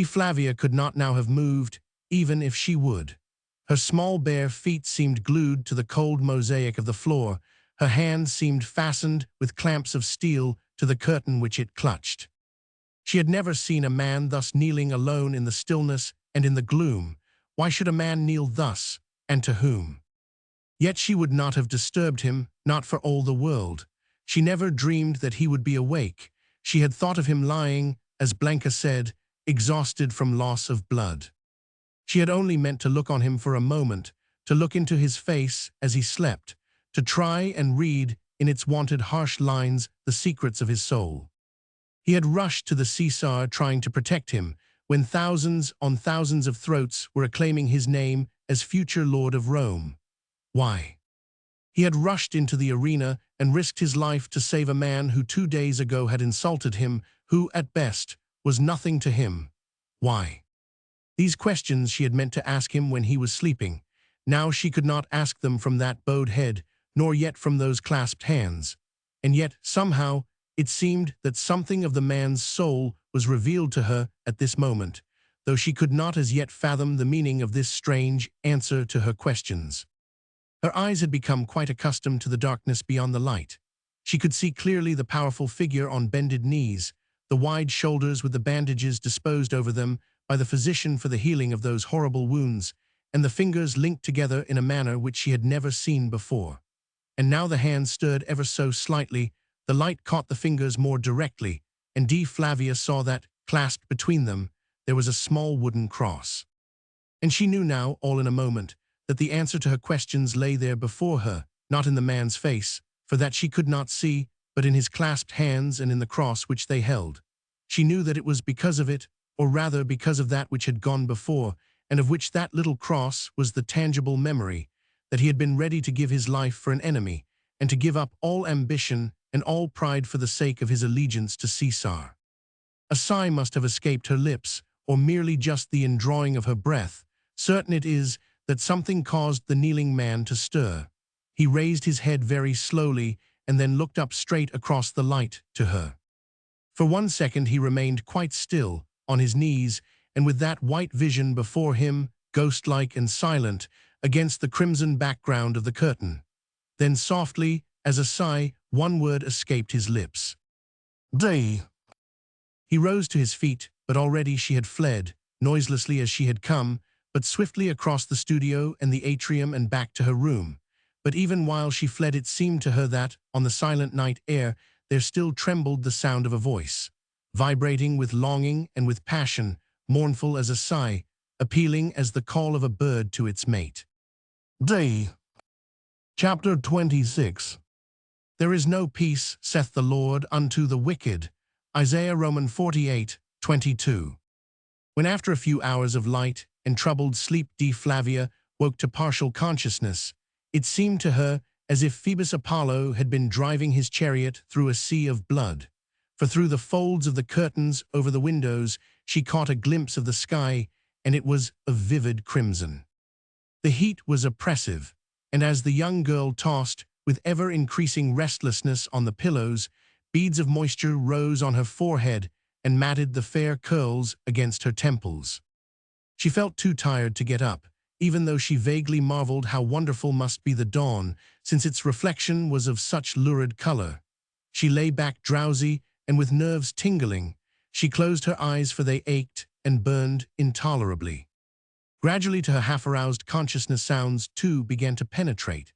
Flavia could not now have moved, even if she would. Her small bare feet seemed glued to the cold mosaic of the floor. Her hands seemed fastened with clamps of steel to the curtain which it clutched. She had never seen a man thus kneeling alone in the stillness and in the gloom. Why should a man kneel thus, and to whom? Yet she would not have disturbed him, not for all the world. She never dreamed that he would be awake. She had thought of him lying, as Blanca said, exhausted from loss of blood. She had only meant to look on him for a moment, to look into his face as he slept, to try and read in its wonted harsh lines the secrets of his soul. He had rushed to the Caesar trying to protect him, when thousands on thousands of throats were acclaiming his name as future Lord of Rome. Why? He had rushed into the arena and risked his life to save a man who 2 days ago had insulted him, who, at best, was nothing to him. Why? These questions she had meant to ask him when he was sleeping. Now she could not ask them from that bowed head, nor yet from those clasped hands. And yet, somehow, it seemed that something of the man's soul was revealed to her at this moment, though she could not as yet fathom the meaning of this strange answer to her questions. Her eyes had become quite accustomed to the darkness beyond the light. She could see clearly the powerful figure on bended knees, the wide shoulders with the bandages disposed over them by the physician for the healing of those horrible wounds, and the fingers linked together in a manner which she had never seen before. And now the hands stirred ever so slightly, the light caught the fingers more directly, and Flavia saw that, clasped between them, there was a small wooden cross. And she knew now, all in a moment, that the answer to her questions lay there before her, not in the man's face, for that she could not see, but in his clasped hands and in the cross which they held. She knew that it was because of it, or rather because of that which had gone before, and of which that little cross was the tangible memory, that he had been ready to give his life for an enemy, and to give up all ambition and all pride for the sake of his allegiance to Caesar. A sigh must have escaped her lips, or merely just the indrawing of her breath. Certain it is that something caused the kneeling man to stir. He raised his head very slowly and then looked up straight across the light to her. For 1 second he remained quite still, on his knees, and with that white vision before him, ghost-like and silent, against the crimson background of the curtain. Then softly, as a sigh, one word escaped his lips. "Day." He rose to his feet, but already she had fled, noiselessly as she had come, but swiftly across the studio and the atrium and back to her room. But even while she fled it seemed to her that, on the silent night air, there still trembled the sound of a voice. vibrating with longing and with passion, mournful as a sigh, appealing as the call of a bird to its mate. D. Chapter 26. There is no peace, saith the Lord, unto the wicked. Isaiah 48:22. When after a few hours of light and troubled sleep Flavia woke to partial consciousness, it seemed to her as if Phoebus Apollo had been driving his chariot through a sea of blood. For through the folds of the curtains over the windows she caught a glimpse of the sky, and it was of vivid crimson. The heat was oppressive, and as the young girl tossed, with ever-increasing restlessness on the pillows, beads of moisture rose on her forehead and matted the fair curls against her temples. She felt too tired to get up, even though she vaguely marveled how wonderful must be the dawn, since its reflection was of such lurid color. She lay back drowsy and with nerves tingling. She closed her eyes, for they ached and burned intolerably. Gradually to her half-aroused consciousness sounds, too, began to penetrate.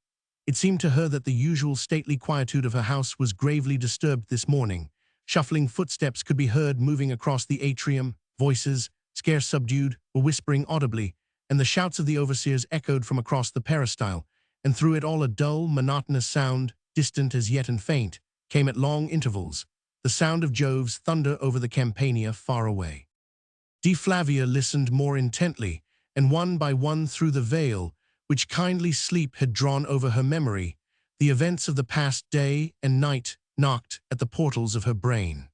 It seemed to her that the usual stately quietude of her house was gravely disturbed this morning. Shuffling footsteps could be heard moving across the atrium, voices, scarce subdued, were whispering audibly, and the shouts of the overseers echoed from across the peristyle, and through it all a dull, monotonous sound, distant as yet and faint, came at long intervals, the sound of Jove's thunder over the Campania far away. Flavia listened more intently, and one by one through the veil, which kindly sleep had drawn over her memory, the events of the past day and night knocked at the portals of her brain.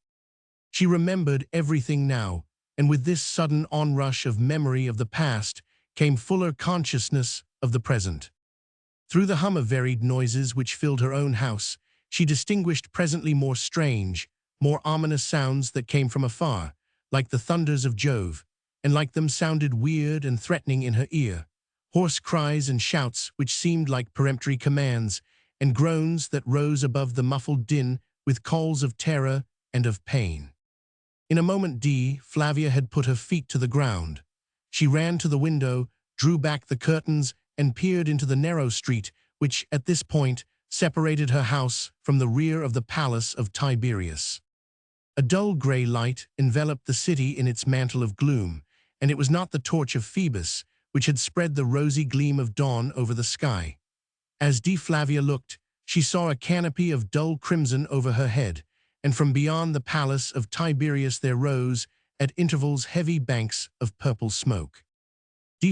She remembered everything now, and with this sudden onrush of memory of the past came fuller consciousness of the present. Through the hum of varied noises which filled her own house, she distinguished presently more strange, more ominous sounds that came from afar, like the thunders of Jove, and like them sounded weird and threatening in her ear, hoarse cries and shouts which seemed like peremptory commands, and groans that rose above the muffled din with calls of terror and of pain. In a moment Flavia had put her feet to the ground. She ran to the window, drew back the curtains, and peered into the narrow street which, at this point, separated her house from the rear of the palace of Tiberius. A dull gray light enveloped the city in its mantle of gloom, and it was not the torch of Phoebus, which had spread the rosy gleam of dawn over the sky. As Flavia looked, she saw a canopy of dull crimson over her head, and from beyond the palace of Tiberius there rose, at intervals, heavy banks of purple smoke.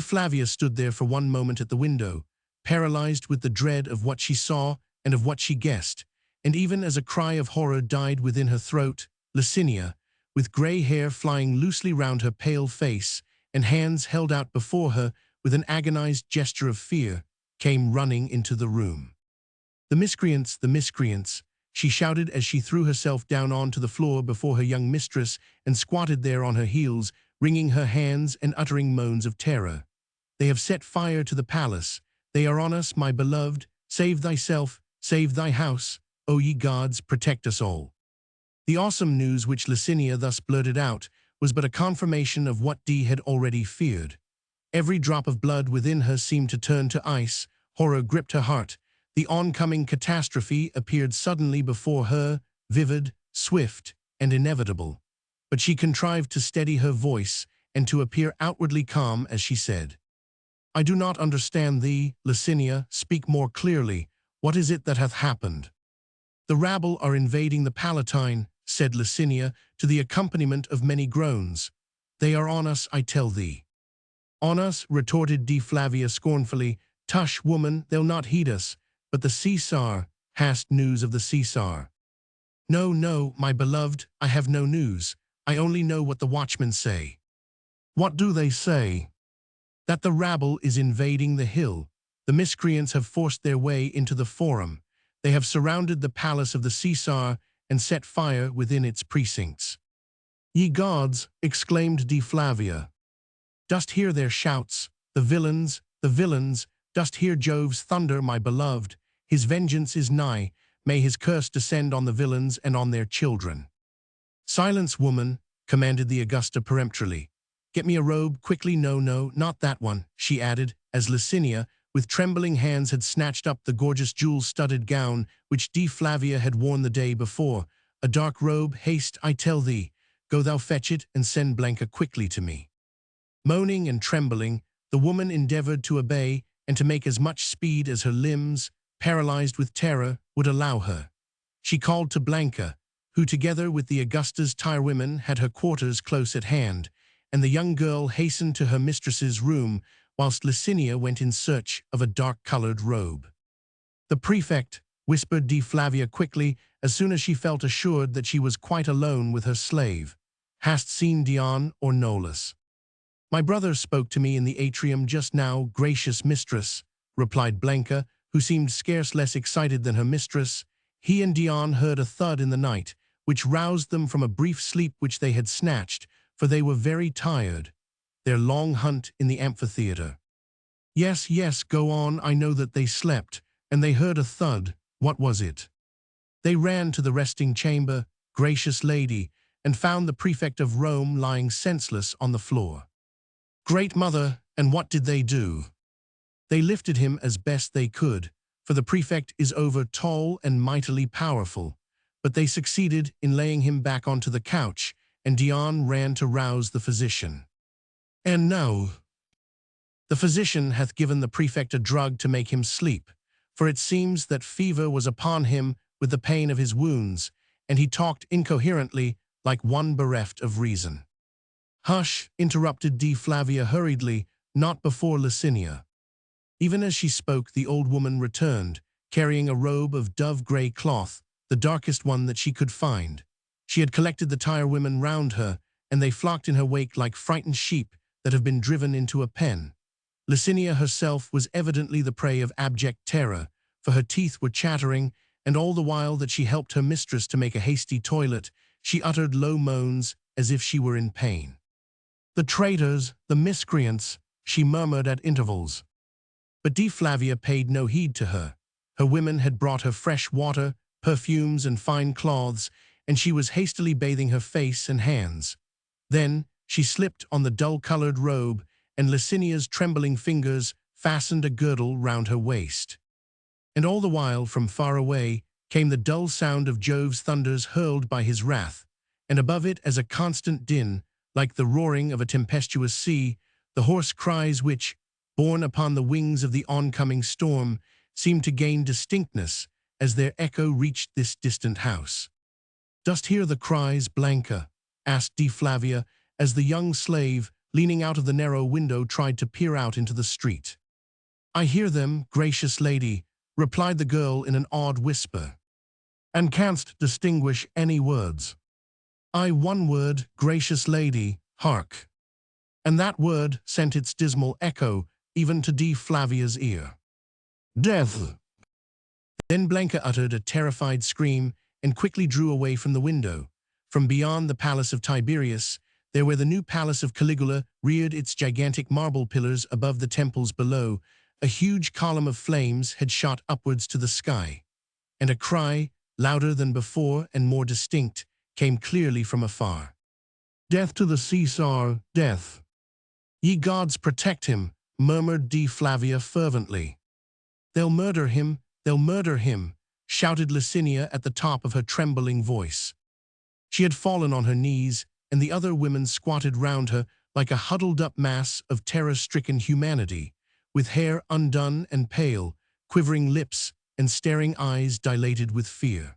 Flavia stood there for one moment at the window, paralyzed with the dread of what she saw and of what she guessed, and even as a cry of horror died within her throat, Licinia, with gray hair flying loosely round her pale face and hands held out before her with an agonized gesture of fear, came running into the room. The miscreants, she shouted as she threw herself down onto the floor before her young mistress and squatted there on her heels, wringing her hands and uttering moans of terror. They have set fire to the palace. They are on us, my beloved. Save thyself, save thy house. O ye gods, protect us all. The awesome news which Licinia thus blurted out was but a confirmation of what had already feared. Every drop of blood within her seemed to turn to ice. Horror gripped her heart. The oncoming catastrophe appeared suddenly before her, vivid, swift, and inevitable. But she contrived to steady her voice and to appear outwardly calm as she said, I do not understand thee, Licinia. Speak more clearly. What is it that hath happened? The rabble are invading the Palatine, said Licinia, to the accompaniment of many groans. They are on us, I tell thee. On us, retorted Flavia scornfully. Tush, woman, they'll not heed us. But the Caesar, hast news of the Caesar? No, no, my beloved, I have no news. I only know what the watchmen say. What do they say? That the rabble is invading the hill. The miscreants have forced their way into the forum. They have surrounded the palace of the Caesar and set fire within its precincts. Ye gods, exclaimed Flavia. Dost hear their shouts? The villains, dost hear Jove's thunder, my beloved? His vengeance is nigh. May his curse descend on the villains and on their children. Silence, woman, commanded the Augusta peremptorily. Get me a robe, quickly. No, no, not that one, she added, as Licinia, with trembling hands, had snatched up the gorgeous jewel-studded gown which Flavia had worn the day before. A dark robe, haste, I tell thee. go thou fetch it and send Blanca quickly to me." Moaning and trembling, the woman endeavored to obey and to make as much speed as her limbs, paralyzed with terror, would allow her. She called to Blanca, who together with the Augusta's tirewomen had her quarters close at hand, and the young girl hastened to her mistress's room, whilst Licinia went in search of a dark-colored robe. "The prefect," whispered Dea Flavia quickly, as soon as she felt assured that she was quite alone with her slave. "Hast seen Dion or Nolus?" "My brother spoke to me in the atrium just now, gracious mistress," replied Blanca, who seemed scarce less excited than her mistress. "He and Dion heard a thud in the night, which roused them from a brief sleep which they had snatched, for they were very tired. Their long hunt in the amphitheatre." "Yes, yes, go on. I know that they slept, and they heard a thud. What was it?" "They ran to the resting chamber, gracious lady, and found the prefect of Rome lying senseless on the floor." "Great mother, and what did they do?" "They lifted him as best they could, for the prefect is over tall and mightily powerful, but they succeeded in laying him back onto the couch, and Dion ran to rouse the physician." "And now?" "The physician hath given the prefect a drug to make him sleep, for it seems that fever was upon him with the pain of his wounds, and he talked incoherently like one bereft of reason." "Hush," interrupted Dea Flavia hurriedly, "not before Licinia." Even as she spoke, the old woman returned, carrying a robe of dove-grey cloth, the darkest one that she could find. She had collected the tirewomen round her, and they flocked in her wake like frightened sheep that have been driven into a pen. Licinia herself was evidently the prey of abject terror, for her teeth were chattering, and all the while that she helped her mistress to make a hasty toilet, she uttered low moans as if she were in pain. "The traitors, the miscreants," she murmured at intervals. But Dea Flavia paid no heed to her. Her women had brought her fresh water, perfumes, and fine cloths, and she was hastily bathing her face and hands. Then she slipped on the dull-colored robe, and Licinia's trembling fingers fastened a girdle round her waist. And all the while, from far away, came the dull sound of Jove's thunders hurled by his wrath, and above it, as a constant din, like the roaring of a tempestuous sea, the hoarse cries which, borne upon the wings of the oncoming storm, seemed to gain distinctness as their echo reached this distant house. "Dost hear the cries, Blanca?" asked Dea Flavia, as the young slave, leaning out of the narrow window, tried to peer out into the street. "I hear them, gracious lady," replied the girl in an awed whisper. "And canst distinguish any words?" "Aye, one word, gracious lady, hark." And that word sent its dismal echo even to Dea Flavia's ear. "Death!" Then Blanca uttered a terrified scream and quickly drew away from the window. From beyond the palace of Tiberius, there where the new palace of Caligula reared its gigantic marble pillars above the temples below, a huge column of flames had shot upwards to the sky, and a cry, louder than before and more distinct, came clearly from afar. "Death to the Caesar, death!" "Ye gods protect him," murmured Dea Flavia fervently. "They'll murder him, they'll murder him," shouted Licinia at the top of her trembling voice. She had fallen on her knees, and the other women squatted round her like a huddled-up mass of terror-stricken humanity, with hair undone and pale, quivering lips, and staring eyes dilated with fear.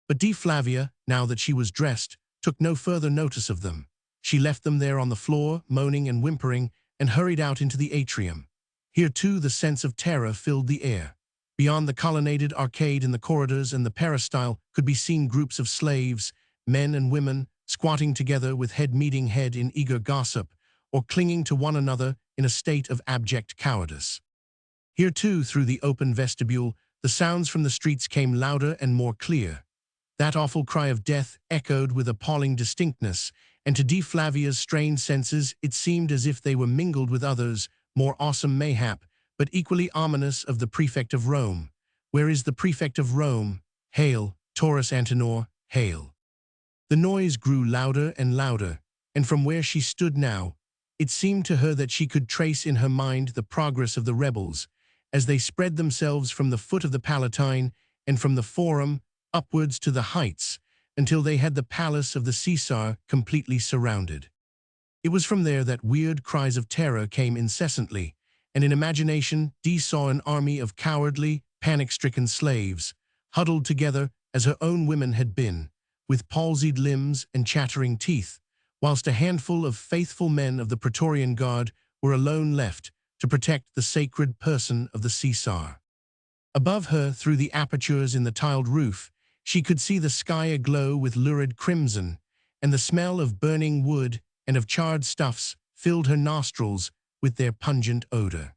But Dea Flavia, now that she was dressed, took no further notice of them. She left them there on the floor, moaning and whimpering, and hurried out into the atrium. Here, too, the sense of terror filled the air. Beyond the colonnaded arcade in the corridors and the peristyle could be seen groups of slaves, men and women, squatting together with head meeting head in eager gossip, or clinging to one another in a state of abject cowardice. Here, too, through the open vestibule, the sounds from the streets came louder and more clear. That awful cry of death echoed with appalling distinctness, and to Dea Flavia's strained senses it seemed as if they were mingled with others, more awesome mayhap, but equally ominous, of the prefect of Rome. "Where is the prefect of Rome? Hail, Taurus Antenor, hail!" The noise grew louder and louder, and from where she stood now, it seemed to her that she could trace in her mind the progress of the rebels, as they spread themselves from the foot of the Palatine and from the Forum upwards to the heights. until they had the palace of the Caesar completely surrounded. It was from there that weird cries of terror came incessantly, and in imagination Dee saw an army of cowardly, panic-stricken slaves, huddled together as her own women had been, with palsied limbs and chattering teeth, whilst a handful of faithful men of the Praetorian Guard were alone left to protect the sacred person of the Caesar. Above her, through the apertures in the tiled roof, she could see the sky aglow with lurid crimson, and the smell of burning wood and of charred stuffs filled her nostrils with their pungent odor.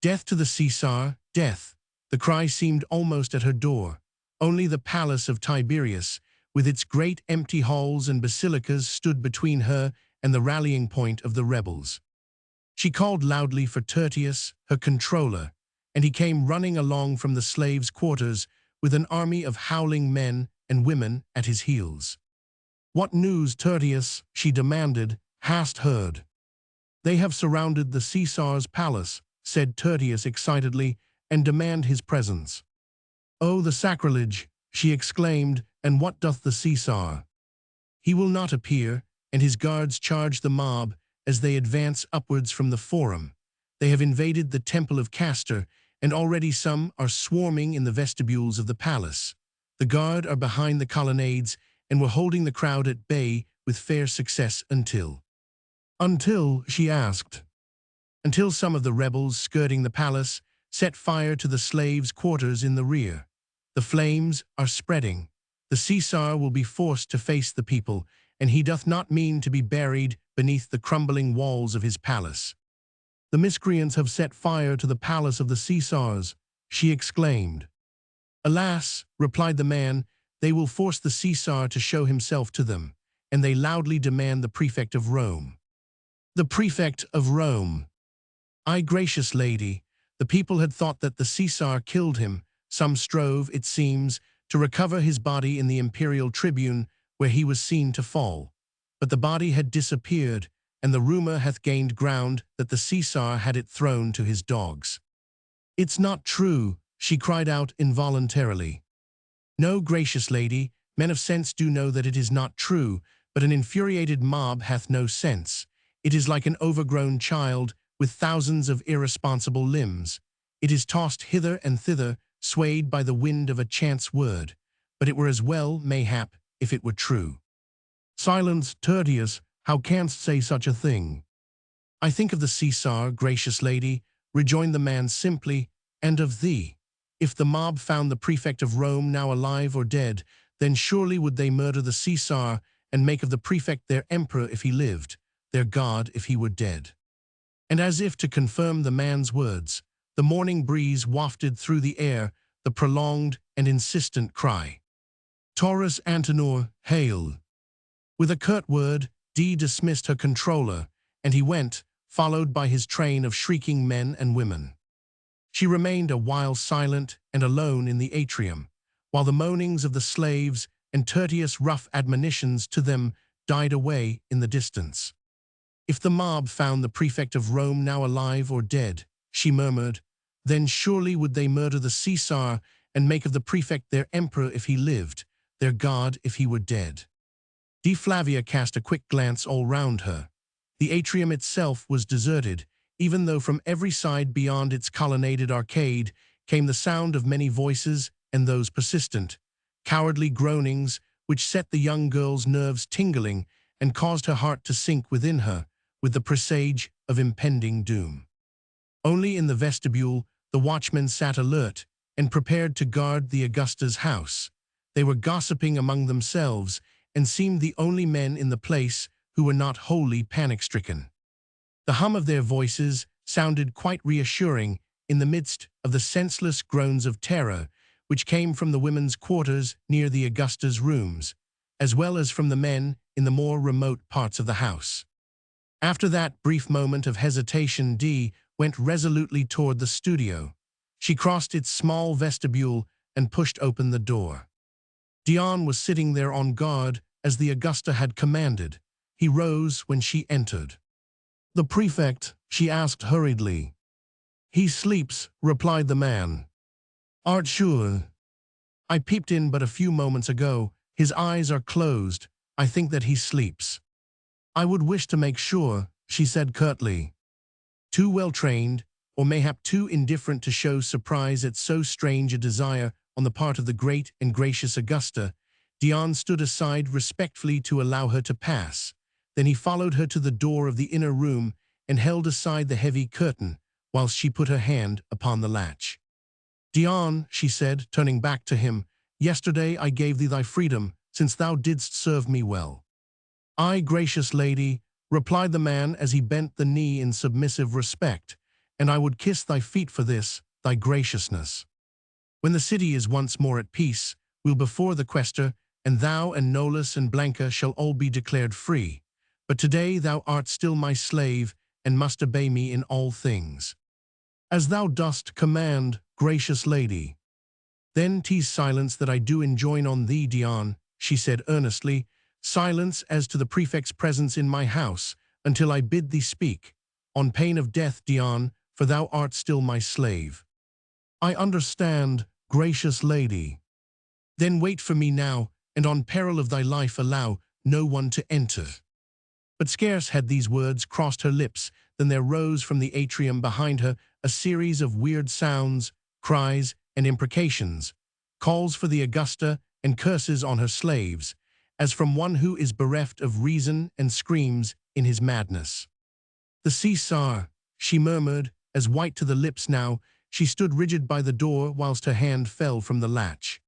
Death to the Caesar, death! The cry seemed almost at her door. Only the palace of Tiberius, with its great empty halls and basilicas, stood between her and the rallying point of the rebels. She called loudly for Tertius, her controller, and he came running along from the slaves' quarters with an army of howling men and women at his heels. "What news, Tertius?" she demanded. "Hast heard?" "They have surrounded the Caesar's palace," said Tertius excitedly, "and demand his presence." "Oh, the sacrilege!" she exclaimed. "And what doth the Caesar?" "He will not appear," and his guards charge the mob as they advance upwards from the forum. "They have invaded the temple of Castor, and already some are swarming in the vestibules of the palace. The guard are behind the colonnades, and were holding the crowd at bay with fair success until—" "Until?" she asked. "Until some of the rebels skirting the palace set fire to the slaves' quarters in the rear. The flames are spreading. The Caesar will be forced to face the people, and he doth not mean to be buried beneath the crumbling walls of his palace." "The miscreants have set fire to the palace of the Caesars," she exclaimed. "Alas," replied the man, "they will force the Caesar to show himself to them, and they loudly demand the prefect of Rome." "The prefect of Rome!" "Ay, gracious lady, the people had thought that the Caesar killed him. Some strove, it seems, to recover his body in the imperial tribune where he was seen to fall. But the body had disappeared, and the rumor hath gained ground that the Caesar had it thrown to his dogs." "It's not true," she cried out involuntarily. "No, gracious lady, men of sense do know that it is not true, but an infuriated mob hath no sense. It is like an overgrown child with thousands of irresponsible limbs. It is tossed hither and thither, swayed by the wind of a chance word. But it were as well, mayhap, if it were true." "Silence, Tertius, how canst say such a thing?" "I think of the Caesar, gracious lady," rejoined the man simply, "and of thee. If the mob found the prefect of Rome now alive or dead, then surely would they murder the Caesar and make of the prefect their emperor if he lived, their god if he were dead." And as if to confirm the man's words, the morning breeze wafted through the air the prolonged and insistent cry, "Taurus Antenor, hail!" With a curt word, Dee dismissed her controller, and he went, followed by his train of shrieking men and women. She remained a while silent and alone in the atrium, while the moanings of the slaves and Tertius' rough admonitions to them died away in the distance. "If the mob found the prefect of Rome now alive or dead," she murmured, "then surely would they murder the Caesar and make of the prefect their emperor if he lived, their god if he were dead." Dea Flavia cast a quick glance all round her. The atrium itself was deserted, even though from every side beyond its colonnaded arcade came the sound of many voices and those persistent, cowardly groanings which set the young girl's nerves tingling and caused her heart to sink within her with the presage of impending doom. Only in the vestibule the watchmen sat alert and prepared to guard the Augusta's house. They were gossiping among themselves and seemed the only men in the place who were not wholly panic-stricken. The hum of their voices sounded quite reassuring in the midst of the senseless groans of terror which came from the women's quarters near the Augusta's rooms, as well as from the men in the more remote parts of the house. After that brief moment of hesitation, Dee went resolutely toward the studio. She crossed its small vestibule and pushed open the door. Dion was sitting there on guard as the Augusta had commanded. He rose when she entered. "The prefect?" she asked hurriedly. "He sleeps," replied the man. "Art sure?" "I peeped in but a few moments ago," His eyes are closed. I think that he sleeps. I would wish to make sure, she said curtly. Too well trained, or mayhap too indifferent to show surprise at so strange a desire on the part of the great and gracious Augusta, Dion stood aside respectfully to allow her to pass. Then he followed her to the door of the inner room and held aside the heavy curtain, whilst she put her hand upon the latch. Dion, she said, turning back to him, yesterday I gave thee thy freedom, since thou didst serve me well. Ay, gracious lady, replied the man as he bent the knee in submissive respect, and I would kiss thy feet for this, thy graciousness. When the city is once more at peace, we'll before the quaestor, and thou and Nolus and Blanca shall all be declared free. But today thou art still my slave, and must obey me in all things. As thou dost command, gracious lady. Then 'tis silence that I do enjoin on thee, Dion, she said earnestly, silence as to the prefect's presence in my house, until I bid thee speak, on pain of death, Dion, for thou art still my slave. I understand, gracious lady. Then wait for me now, and on peril of thy life allow no one to enter. But scarce had these words crossed her lips than there rose from the atrium behind her a series of weird sounds, cries, and imprecations, calls for the Augusta and curses on her slaves, as from one who is bereft of reason and screams in his madness. The Caesar, she murmured, as white to the lips now, she stood rigid by the door whilst her hand fell from the latch.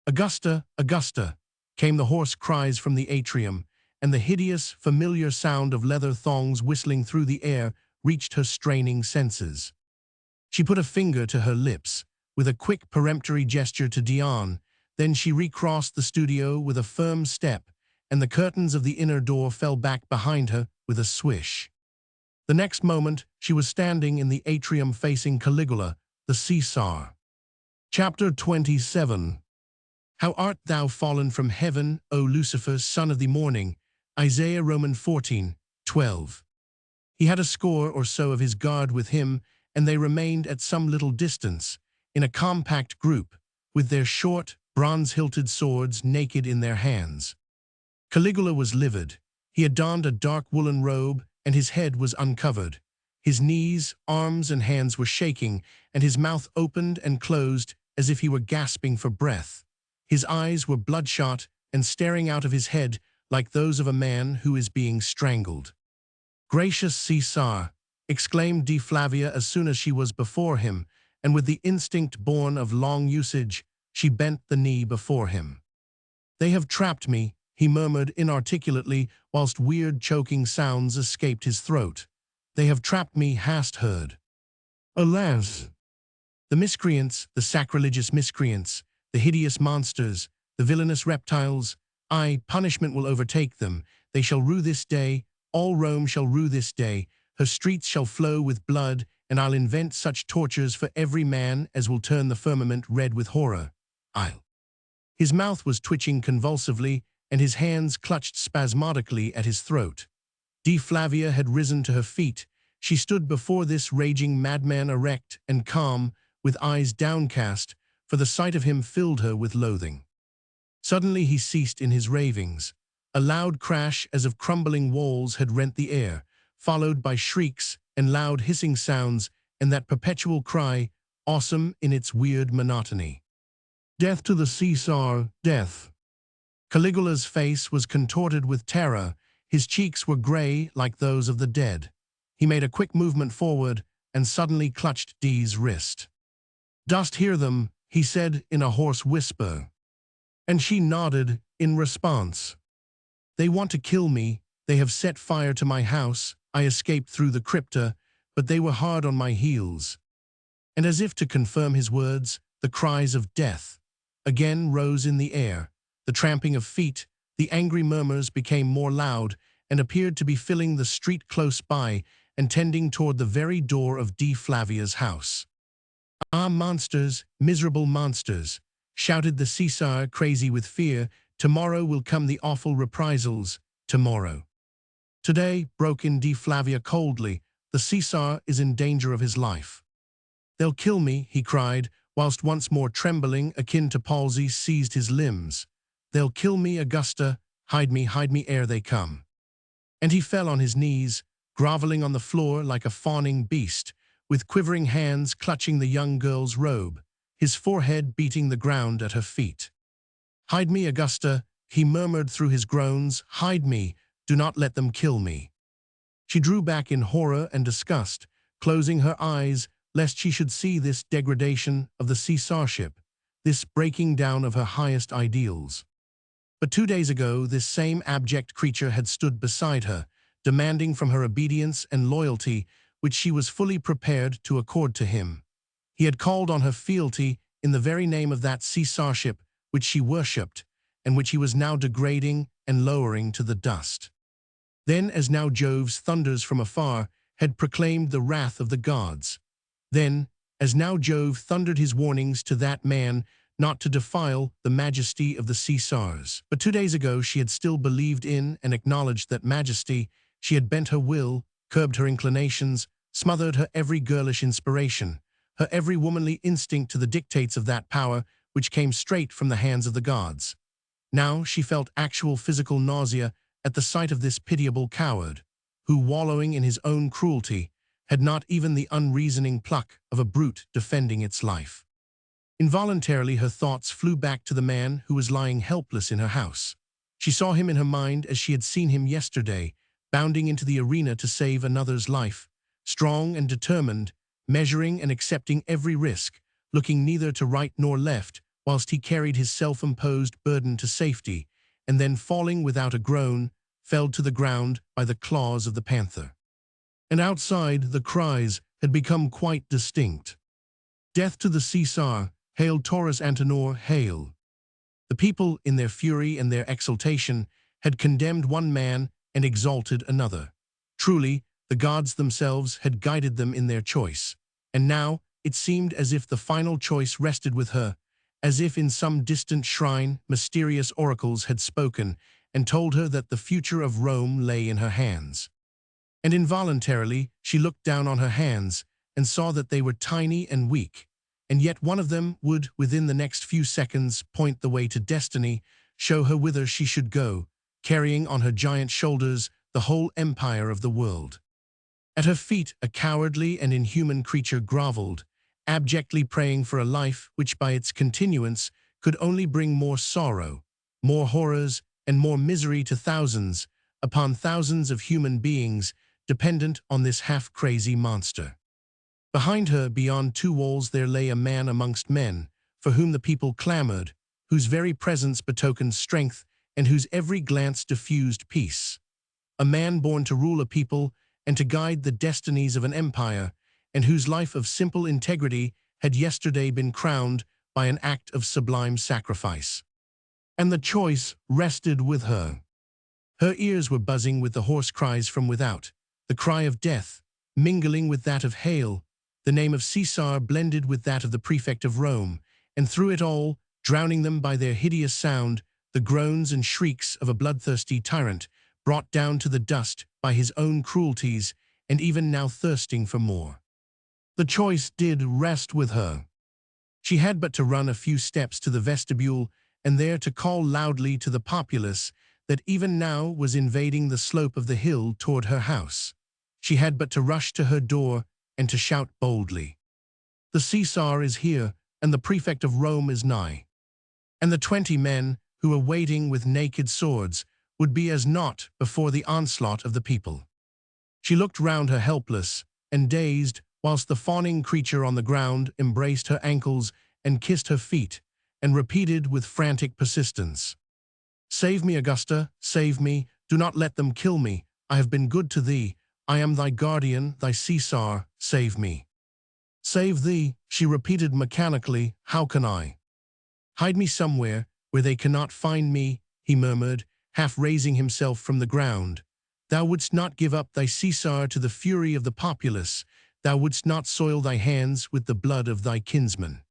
Augusta, Augusta, came the hoarse cries from the atrium, and the hideous, familiar sound of leather thongs whistling through the air reached her straining senses. She put a finger to her lips, with a quick peremptory gesture to Dion, then she recrossed the studio with a firm step, and the curtains of the inner door fell back behind her with a swish. The next moment, she was standing in the atrium facing Caligula, the Caesar. Chapter 27. How art thou fallen from heaven, O Lucifer, son of the morning? Isaiah Roman 14:12. He had a score or so of his guard with him, and they remained at some little distance, in a compact group, with their short, bronze-hilted swords naked in their hands. Caligula was livid. He had donned a dark woolen robe, and his head was uncovered. His knees, arms, and hands were shaking, and his mouth opened and closed as if he were gasping for breath. His eyes were bloodshot and staring out of his head like those of a man who is being strangled. "Gracious Caesar," exclaimed Dea Flavia as soon as she was before him, and with the instinct born of long usage, she bent the knee before him. "They have trapped me," he murmured inarticulately, whilst weird choking sounds escaped his throat. "They have trapped me, hast heard?" "Alas!" "The miscreants, the sacrilegious miscreants, the hideous monsters, the villainous reptiles, aye, punishment will overtake them. They shall rue this day, all Rome shall rue this day, her streets shall flow with blood, and I'll invent such tortures for every man as will turn the firmament red with horror. I'll." His mouth was twitching convulsively, and his hands clutched spasmodically at his throat. Dea Flavia had risen to her feet. She stood before this raging madman erect and calm, with eyes downcast, for the sight of him filled her with loathing. Suddenly he ceased in his ravings. A loud crash as of crumbling walls had rent the air, followed by shrieks and loud hissing sounds, and that perpetual cry, awesome in its weird monotony. "Death to the Caesar, death!" Caligula's face was contorted with terror. His cheeks were grey like those of the dead. He made a quick movement forward and suddenly clutched Dee's wrist. "Dost hear them?" he said in a hoarse whisper. And she nodded in response. "They want to kill me. They have set fire to my house. I escaped through the crypta, but they were hard on my heels." And as if to confirm his words, the cries of death again rose in the air. The tramping of feet, the angry murmurs became more loud and appeared to be filling the street close by and tending toward the very door of Dea Flavia's house. "Ah, monsters, miserable monsters," shouted the Caesar, crazy with fear. "Tomorrow will come the awful reprisals, tomorrow." "Today," broke in Dea Flavia coldly, "the Caesar is in danger of his life." "They'll kill me," he cried, whilst once more trembling, akin to palsy, seized his limbs. They'll kill me, Augusta, hide me ere they come." And he fell on his knees, groveling on the floor like a fawning beast, with quivering hands clutching the young girl's robe, his forehead beating the ground at her feet. "Hide me, Augusta," he murmured through his groans, "hide me, do not let them kill me." She drew back in horror and disgust, closing her eyes lest she should see this degradation of the Caesarship, this breaking down of her highest ideals. But 2 days ago, this same abject creature had stood beside her, demanding from her obedience and loyalty which she was fully prepared to accord to him. He had called on her fealty in the very name of that Caesarship which she worshipped, and which he was now degrading and lowering to the dust. Then, as now Jove's thunders from afar had proclaimed the wrath of the gods. Then, as now Jove thundered his warnings to that man not to defile the majesty of the Caesars. But 2 days ago she had still believed in and acknowledged that majesty. She had bent her will, curbed her inclinations, smothered her every girlish inspiration, her every womanly instinct to the dictates of that power which came straight from the hands of the gods. Now she felt actual physical nausea at the sight of this pitiable coward, who, wallowing in his own cruelty, had not even the unreasoning pluck of a brute defending its life. Involuntarily her thoughts flew back to the man who was lying helpless in her house. She saw him in her mind as she had seen him yesterday, bounding into the arena to save another's life, strong and determined, measuring and accepting every risk, looking neither to right nor left, whilst he carried his self-imposed burden to safety, and then falling without a groan, felled to the ground by the claws of the panther. And outside, the cries had become quite distinct. "Death to the Caesar! Hail Taurus Antenor, hail!" The people, in their fury and their exultation, had condemned one man and exalted another. Truly, the gods themselves had guided them in their choice, and now it seemed as if the final choice rested with her, as if in some distant shrine mysterious oracles had spoken and told her that the future of Rome lay in her hands. And involuntarily she looked down on her hands and saw that they were tiny and weak, and yet one of them would, within the next few seconds, point the way to destiny, show her whither she should go, carrying on her giant shoulders the whole empire of the world. At her feet a cowardly and inhuman creature groveled, abjectly praying for a life which by its continuance could only bring more sorrow, more horrors, and more misery to thousands upon thousands of human beings dependent on this half-crazy monster. Behind her, beyond 2 walls, there lay a man amongst men, for whom the people clamored, whose very presence betokened strength, and whose every glance diffused peace. A man born to rule a people and to guide the destinies of an empire, and whose life of simple integrity had yesterday been crowned by an act of sublime sacrifice. And the choice rested with her. Her ears were buzzing with the hoarse cries from without, the cry of death, mingling with that of hail, the name of Caesar blended with that of the prefect of Rome, and through it all, drowning them by their hideous sound, the groans and shrieks of a bloodthirsty tyrant, brought down to the dust by his own cruelties, and even now thirsting for more. The choice did rest with her. She had but to run a few steps to the vestibule, and there to call loudly to the populace that even now was invading the slope of the hill toward her house. She had but to rush to her door and to shout boldly, "The Caesar is here, and the prefect of Rome is nigh." And the 20 men who were waiting with naked swords would be as naught before the onslaught of the people. She looked round her helpless and dazed, whilst the fawning creature on the ground embraced her ankles and kissed her feet, and repeated with frantic persistence, "Save me, Augusta, save me, do not let them kill me, I have been good to thee, I am thy guardian, thy Caesar, save me." "Save thee," she repeated mechanically, "how can I?" "Hide me somewhere where they cannot find me," he murmured, half raising himself from the ground. "Thou wouldst not give up thy Caesar to the fury of the populace, thou wouldst not soil thy hands with the blood of thy kinsman."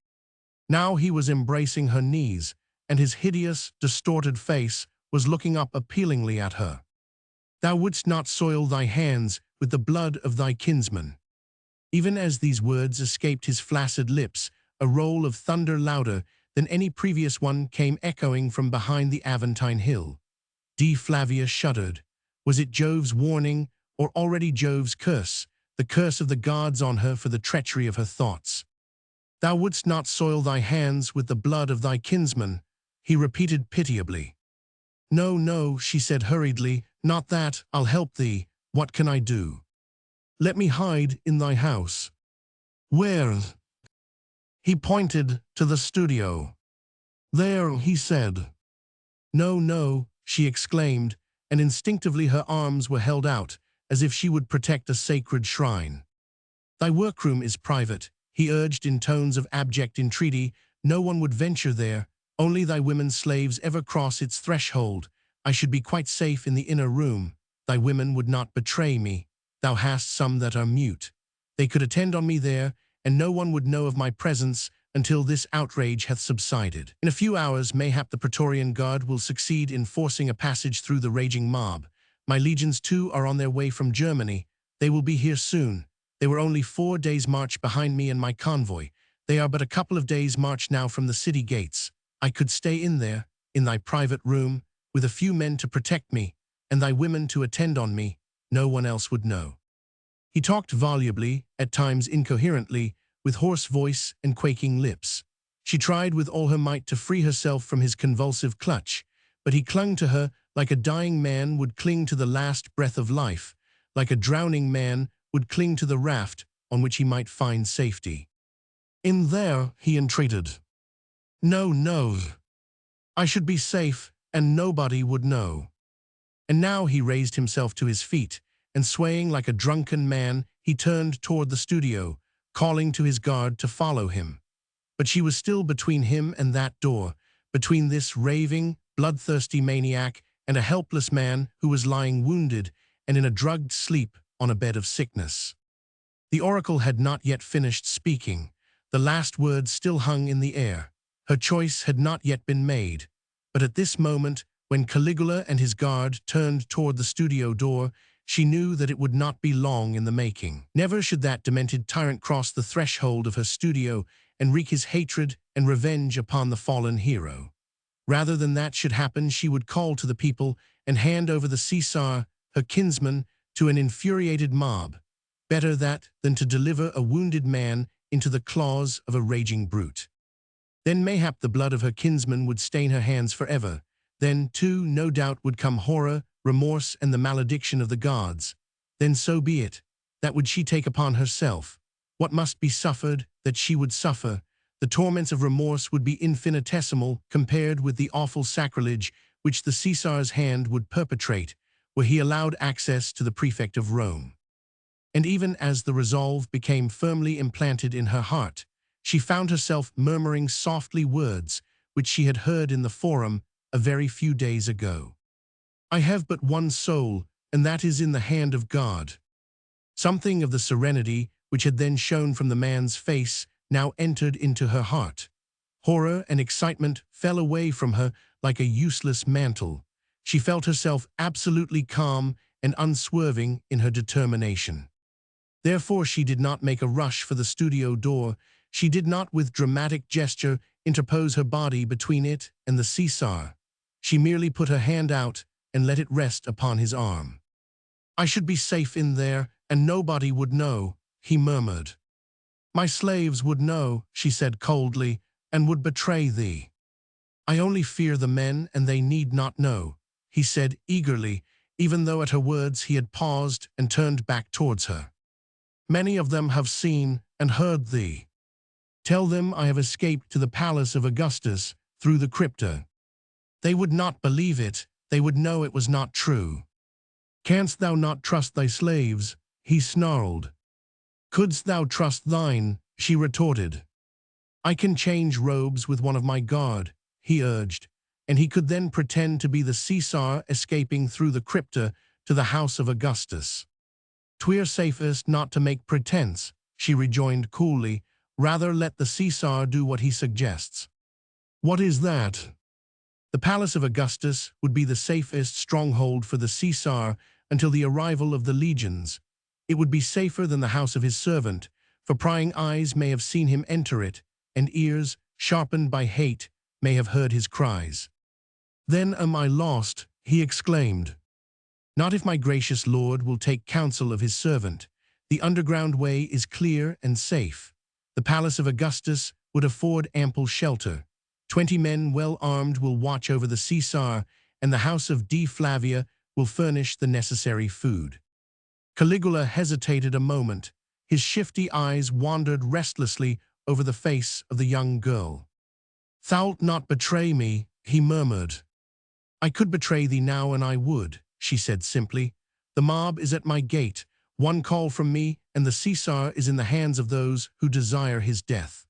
Now he was embracing her knees, and his hideous, distorted face was looking up appealingly at her. "Thou wouldst not soil thy hands with the blood of thy kinsman." Even as these words escaped his flaccid lips, a roll of thunder louder than any previous one came echoing from behind the Aventine hill. D. Flavia shuddered. Was it Jove's warning, or already Jove's curse, the curse of the gods on her for the treachery of her thoughts? Thou wouldst not soil thy hands with the blood of thy kinsman, he repeated pitiably. No, no, she said hurriedly, not that, I'll help thee, what can I do? Let me hide in thy house. Where? He pointed to the studio. There, he said. No, no, she exclaimed, and instinctively her arms were held out, as if she would protect a sacred shrine. Thy workroom is private, he urged in tones of abject entreaty. No one would venture there, only thy women slaves ever cross its threshold. I should be quite safe in the inner room. Thy women would not betray me. Thou hast some that are mute. They could attend on me there, and no one would know of my presence until this outrage hath subsided. In a few hours, mayhap the Praetorian Guard will succeed in forcing a passage through the raging mob. My legions too are on their way from Germany. They will be here soon. They were only 4 days' march behind me and my convoy. They are but a couple of days' march now from the city gates. I could stay in there, in thy private room, with a few men to protect me, and thy women to attend on me. No one else would know. He talked volubly, at times incoherently, with hoarse voice and quaking lips. She tried with all her might to free herself from his convulsive clutch, but he clung to her like a dying man would cling to the last breath of life, like a drowning man would cling to the raft on which he might find safety. In there, he entreated. No, no. I should be safe, and nobody would know. And now he raised himself to his feet, and swaying like a drunken man, he turned toward the studio, calling to his guard to follow him. But she was still between him and that door, between this raving, bloodthirsty maniac and a helpless man who was lying wounded and in a drugged sleep on a bed of sickness. The oracle had not yet finished speaking. The last words still hung in the air. Her choice had not yet been made. But at this moment, when Caligula and his guard turned toward the studio door, she knew that it would not be long in the making. Never should that demented tyrant cross the threshold of her studio and wreak his hatred and revenge upon the fallen hero. Rather than that should happen, she would call to the people and hand over the Caesar, her kinsman, to an infuriated mob. Better that than to deliver a wounded man into the claws of a raging brute. Then mayhap the blood of her kinsman would stain her hands forever. Then, too, no doubt would come horror, remorse, and the malediction of the gods. Then so be it. That would she take upon herself. What must be suffered, that she would suffer. The torments of remorse would be infinitesimal compared with the awful sacrilege which the Caesar's hand would perpetrate, were he allowed access to the prefect of Rome. And even as the resolve became firmly implanted in her heart, she found herself murmuring softly words which she had heard in the forum a very few days ago. I have but one soul, and that is in the hand of God. Something of the serenity which had then shone from the man's face now entered into her heart. Horror and excitement fell away from her like a useless mantle. She felt herself absolutely calm and unswerving in her determination. Therefore she did not make a rush for the studio door. She did not with dramatic gesture interpose her body between it and the Caesar. She merely put her hand out and let it rest upon his arm. I should be safe in there, and nobody would know, he murmured. My slaves would know, she said coldly, and would betray thee. I only fear the men, and they need not know, he said eagerly, even though at her words he had paused and turned back towards her. Many of them have seen and heard thee. Tell them I have escaped to the palace of Augustus through the crypta. They would not believe it, they would know it was not true. Canst thou not trust thy slaves? He snarled. Couldst thou trust thine? She retorted. I can change robes with one of my guard, he urged, and he could then pretend to be the Caesar escaping through the crypta to the house of Augustus. 'Twere safest not to make pretense, she rejoined coolly. Rather let the Caesar do what he suggests. What is that? The palace of Augustus would be the safest stronghold for the Caesar until the arrival of the legions. It would be safer than the house of his servant, for prying eyes may have seen him enter it, and ears sharpened by hate, may have heard his cries. "Then am I lost," he exclaimed. "Not if my gracious lord will take counsel of his servant. The underground way is clear and safe. The palace of Augustus would afford ample shelter. 20 men well armed will watch over the Caesar, and the house of D. Flavia will furnish the necessary food." Caligula hesitated a moment. His shifty eyes wandered restlessly over the face of the young girl. "Thou'lt not betray me," he murmured. "I could betray thee now, and I would," she said simply. "The mob is at my gate. One call from me, and the Caesar is in the hands of those who desire his death."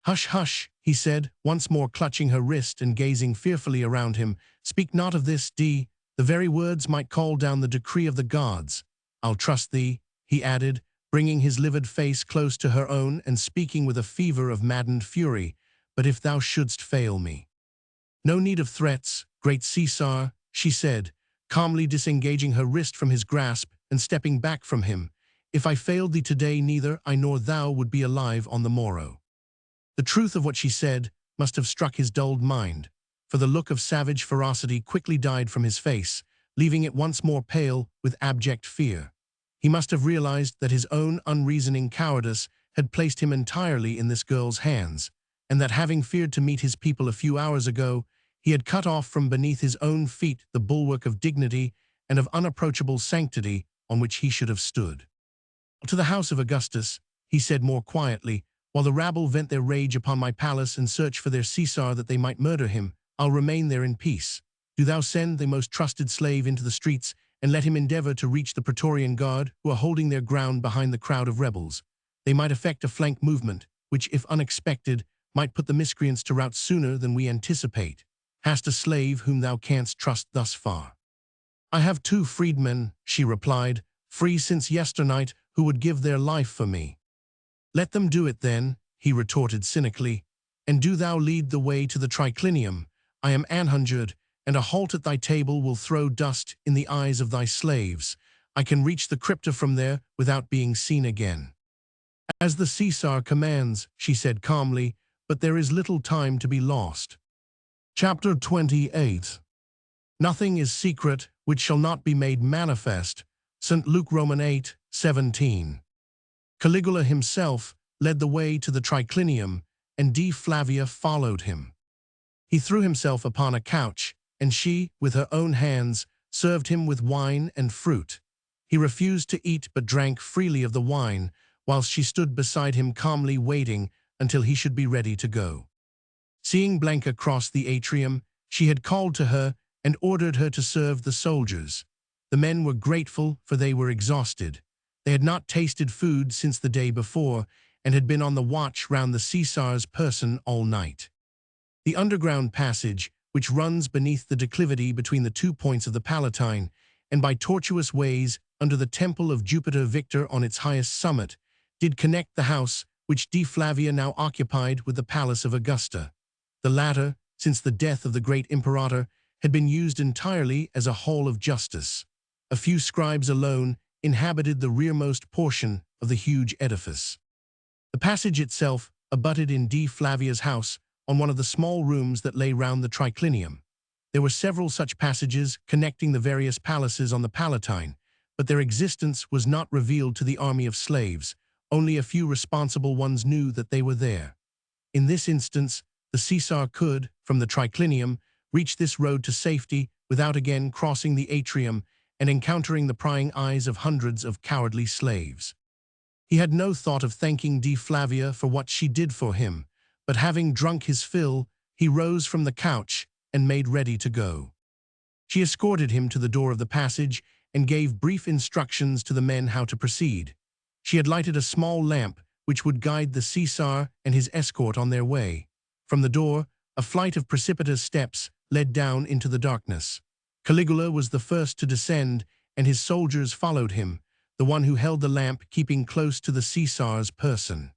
"Hush, hush," he said, once more clutching her wrist and gazing fearfully around him. "Speak not of this, D. The very words might call down the decree of the gods. I'll trust thee," he added, bringing his livid face close to her own and speaking with a fever of maddened fury. "But if thou shouldst fail me—" "No need of threats, great Caesar," she said, calmly disengaging her wrist from his grasp and stepping back from him. "If I failed thee today, neither I nor thou would be alive on the morrow." The truth of what she said must have struck his dulled mind, for the look of savage ferocity quickly died from his face, leaving it once more pale with abject fear. He must have realized that his own unreasoning cowardice had placed him entirely in this girl's hands, and that having feared to meet his people a few hours ago, he had cut off from beneath his own feet the bulwark of dignity and of unapproachable sanctity on which he should have stood. "To the house of Augustus," he said more quietly, "while the rabble vent their rage upon my palace and search for their Caesar that they might murder him, I'll remain there in peace. Do thou send thy most trusted slave into the streets, and let him endeavor to reach the Praetorian Guard, who are holding their ground behind the crowd of rebels. They might effect a flank movement, which, if unexpected, might put the miscreants to rout sooner than we anticipate. Hast a slave whom thou canst trust thus far?" "I have 2 freedmen," she replied, "free since yesternight, who would give their life for me." "Let them do it then," he retorted cynically, "and do thou lead the way to the triclinium. I am anhungered, and a halt at thy table will throw dust in the eyes of thy slaves. I can reach the crypta from there without being seen again." "As the Caesar commands," she said calmly, "but there is little time to be lost." Chapter 28. "Nothing is secret which shall not be made manifest." St. Luke Roman 8:17. Caligula himself led the way to the triclinium, and D. Flavia followed him. He threw himself upon a couch, and she, with her own hands, served him with wine and fruit. He refused to eat but drank freely of the wine, whilst she stood beside him calmly waiting until he should be ready to go. Seeing Blanca cross the atrium, she had called to her and ordered her to serve the soldiers. The men were grateful, for they were exhausted. They had not tasted food since the day before, and had been on the watch round the Caesar's person all night. The underground passage, which runs beneath the declivity between the 2 points of the Palatine, and by tortuous ways under the temple of Jupiter Victor on its highest summit, did connect the house which D. Flavia now occupied with the palace of Augusta. The latter, since the death of the great imperator, had been used entirely as a hall of justice. A few scribes alone inhabited the rearmost portion of the huge edifice. The passage itself abutted in D. Flavia's house on one of the small rooms that lay round the triclinium. There were several such passages connecting the various palaces on the Palatine, but their existence was not revealed to the army of slaves. Only a few responsible ones knew that they were there. In this instance, the Caesar could, from the triclinium, reach this road to safety without again crossing the atrium and encountering the prying eyes of hundreds of cowardly slaves. He had no thought of thanking D. Flavia for what she did for him, but having drunk his fill, he rose from the couch and made ready to go. She escorted him to the door of the passage and gave brief instructions to the men how to proceed. She had lighted a small lamp which would guide the Caesar and his escort on their way. From the door, a flight of precipitous steps led down into the darkness. Caligula was the first to descend, and his soldiers followed him, the one who held the lamp keeping close to the Caesar's person.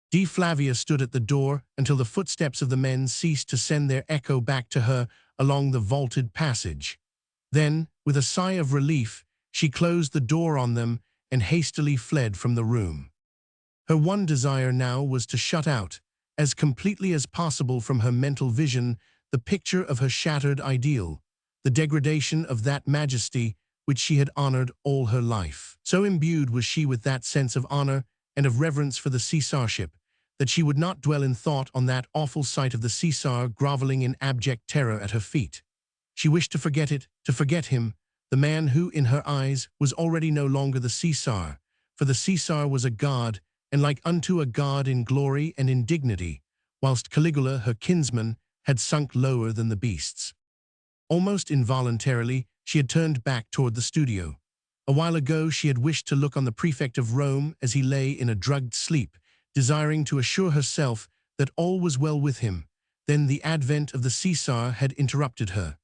D. Flavia stood at the door until the footsteps of the men ceased to send their echo back to her along the vaulted passage. Then, with a sigh of relief, she closed the door on them and hastily fled from the room. Her one desire now was to shut out, as completely as possible from her mental vision the picture of her shattered ideal, the degradation of that majesty which she had honored all her life. So imbued was she with that sense of honor and of reverence for the Caesarship, that she would not dwell in thought on that awful sight of the Caesar groveling in abject terror at her feet. She wished to forget it, to forget him, the man who, in her eyes, was already no longer the Caesar, for the Caesar was a god, and like unto a god in glory and in dignity, whilst Caligula, her kinsman, had sunk lower than the beasts. Almost involuntarily, she had turned back toward the studio. A while ago she had wished to look on the prefect of Rome as he lay in a drugged sleep, desiring to assure herself that all was well with him. Then the advent of the Caesar had interrupted her.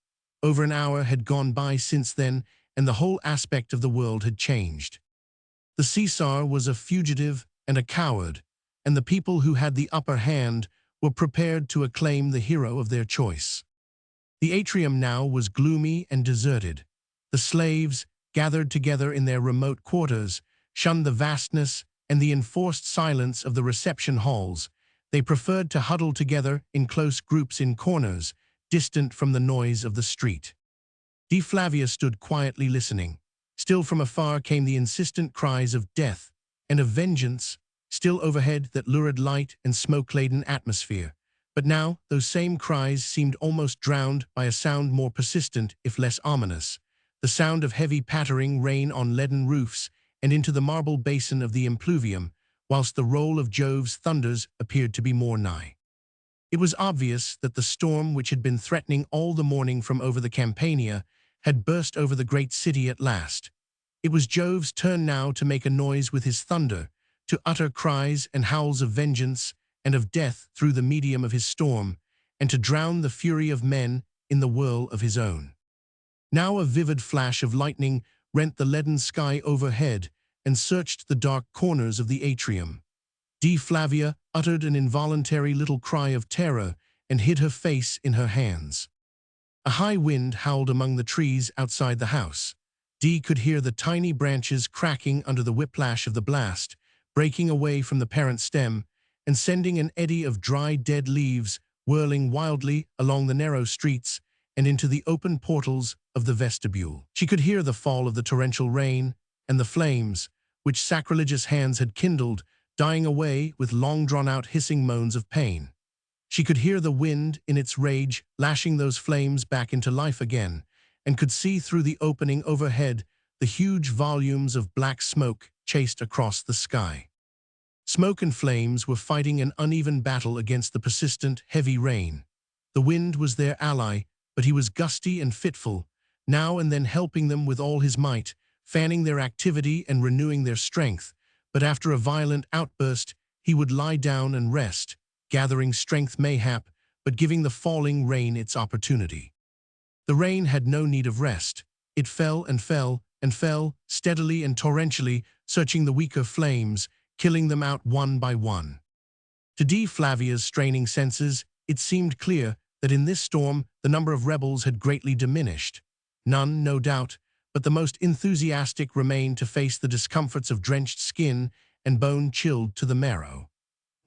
Over an hour had gone by since then, and the whole aspect of the world had changed. The Caesar was a fugitive and a coward, and the people who had the upper hand were prepared to acclaim the hero of their choice. The atrium now was gloomy and deserted. The slaves, gathered together in their remote quarters, shunned the vastness and the enforced silence of the reception halls. They preferred to huddle together in close groups in corners, distant from the noise of the street. D. Flavia stood quietly listening. Still from afar came the insistent cries of death and of vengeance, still overhead that lurid light and smoke-laden atmosphere. But now those same cries seemed almost drowned by a sound more persistent, if less ominous, the sound of heavy pattering rain on leaden roofs and into the marble basin of the impluvium, whilst the roll of Jove's thunders appeared to be more nigh. It was obvious that the storm which had been threatening all the morning from over the Campania had burst over the great city at last. It was Jove's turn now to make a noise with his thunder, to utter cries and howls of vengeance and of death through the medium of his storm, and to drown the fury of men in the whirl of his own. Now a vivid flash of lightning rent the leaden sky overhead and searched the dark corners of the atrium. D. Flavia uttered an involuntary little cry of terror and hid her face in her hands. A high wind howled among the trees outside the house. D. could hear the tiny branches cracking under the whiplash of the blast, breaking away from the parent stem, and sending an eddy of dry dead leaves whirling wildly along the narrow streets and into the open portals of the vestibule. She could hear the fall of the torrential rain and the flames, which sacrilegious hands had kindled, dying away with long-drawn-out hissing moans of pain. She could hear the wind in its rage lashing those flames back into life again, and could see through the opening overhead the huge volumes of black smoke chased across the sky. Smoke and flames were fighting an uneven battle against the persistent, heavy rain. The wind was their ally, but he was gusty and fitful, now and then helping them with all his might, fanning their activity and renewing their strength, but after a violent outburst, he would lie down and rest, gathering strength mayhap, but giving the falling rain its opportunity. The rain had no need of rest. It fell and fell and fell, steadily and torrentially, searching the weaker flames, killing them out one by one. To D. Flavia's straining senses, it seemed clear that in this storm the number of rebels had greatly diminished. None, no doubt, but the most enthusiastic remained to face the discomforts of drenched skin and bone chilled to the marrow.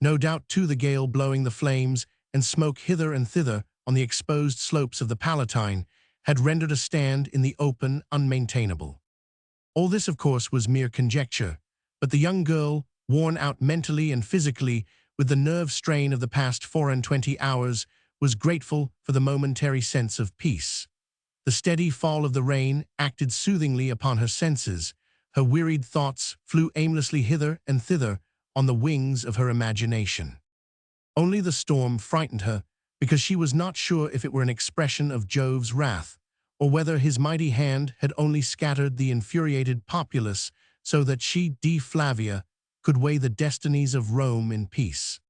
No doubt, too, the gale blowing the flames and smoke hither and thither on the exposed slopes of the Palatine had rendered a stand in the open unmaintainable. All this, of course, was mere conjecture, but the young girl, worn out mentally and physically with the nerve strain of the past 24 hours, was grateful for the momentary sense of peace. The steady fall of the rain acted soothingly upon her senses. Her wearied thoughts flew aimlessly hither and thither on the wings of her imagination. Only the storm frightened her, because she was not sure if it were an expression of Jove's wrath, or whether his mighty hand had only scattered the infuriated populace so that she, D. Flavia, could weigh the destinies of Rome in peace.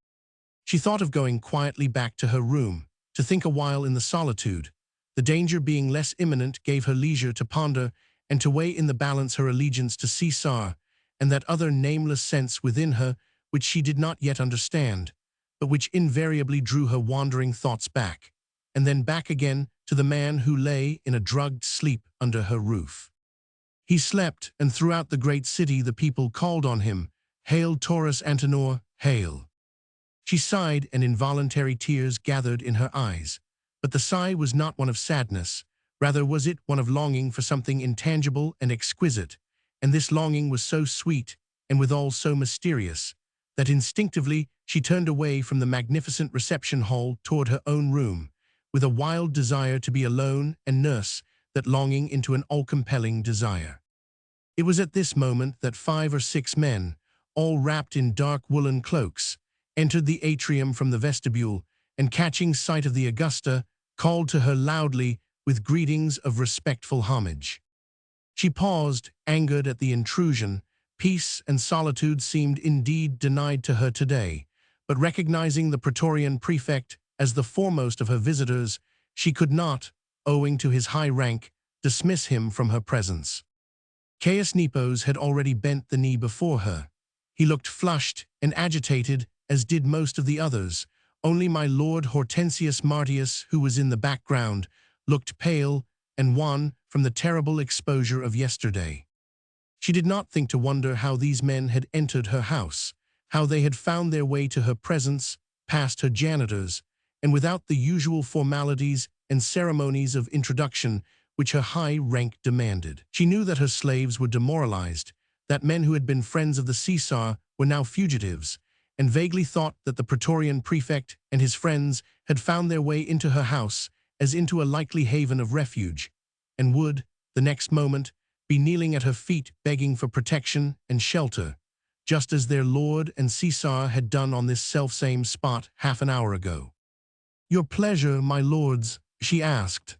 She thought of going quietly back to her room, to think a while in the solitude. The danger being less imminent gave her leisure to ponder and to weigh in the balance her allegiance to Caesar and that other nameless sense within her which she did not yet understand, but which invariably drew her wandering thoughts back, and then back again to the man who lay in a drugged sleep under her roof. He slept, and throughout the great city the people called on him, "Hail Taurus Antenor, hail!" She sighed, and involuntary tears gathered in her eyes. But the sigh was not one of sadness. Rather was it one of longing for something intangible and exquisite, and this longing was so sweet, and withal so mysterious, that instinctively she turned away from the magnificent reception hall toward her own room, with a wild desire to be alone and nurse that longing into an all-compelling desire. It was at this moment that 5 or 6 men, all wrapped in dark woolen cloaks, entered the atrium from the vestibule, and catching sight of the Augusta, called to her loudly with greetings of respectful homage. She paused, angered at the intrusion. Peace and solitude seemed indeed denied to her today, but recognizing the Praetorian prefect as the foremost of her visitors, she could not, owing to his high rank, dismiss him from her presence. Caius Nepos had already bent the knee before her. He looked flushed and agitated, as did most of the others. Only my lord Hortensius Martius, who was in the background, looked pale and wan from the terrible exposure of yesterday. She did not think to wonder how these men had entered her house, how they had found their way to her presence, past her janitors, and without the usual formalities and ceremonies of introduction which her high rank demanded. She knew that her slaves were demoralized, that men who had been friends of the Caesar were now fugitives, and vaguely thought that the Praetorian prefect and his friends had found their way into her house as into a likely haven of refuge, and would, the next moment, be kneeling at her feet begging for protection and shelter, just as their lord and Caesar had done on this selfsame spot half an hour ago. "Your pleasure, my lords," she asked.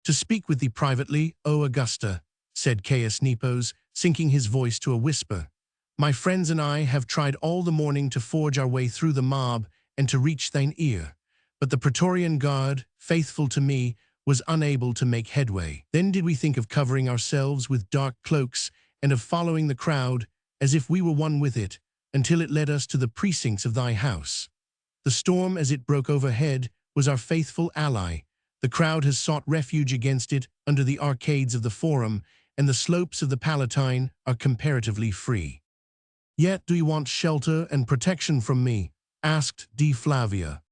"To speak with thee privately, O Augusta," said Caius Nepos, sinking his voice to a whisper. "My friends and I have tried all the morning to forge our way through the mob and to reach thine ear, but the Praetorian Guard, faithful to me, was unable to make headway. Then did we think of covering ourselves with dark cloaks and of following the crowd as if we were one with it, until it led us to the precincts of thy house. The storm as it broke overhead was our faithful ally. The crowd has sought refuge against it under the arcades of the Forum, and the slopes of the Palatine are comparatively free. Yet do you want shelter and protection from me?" asked D. Flavia.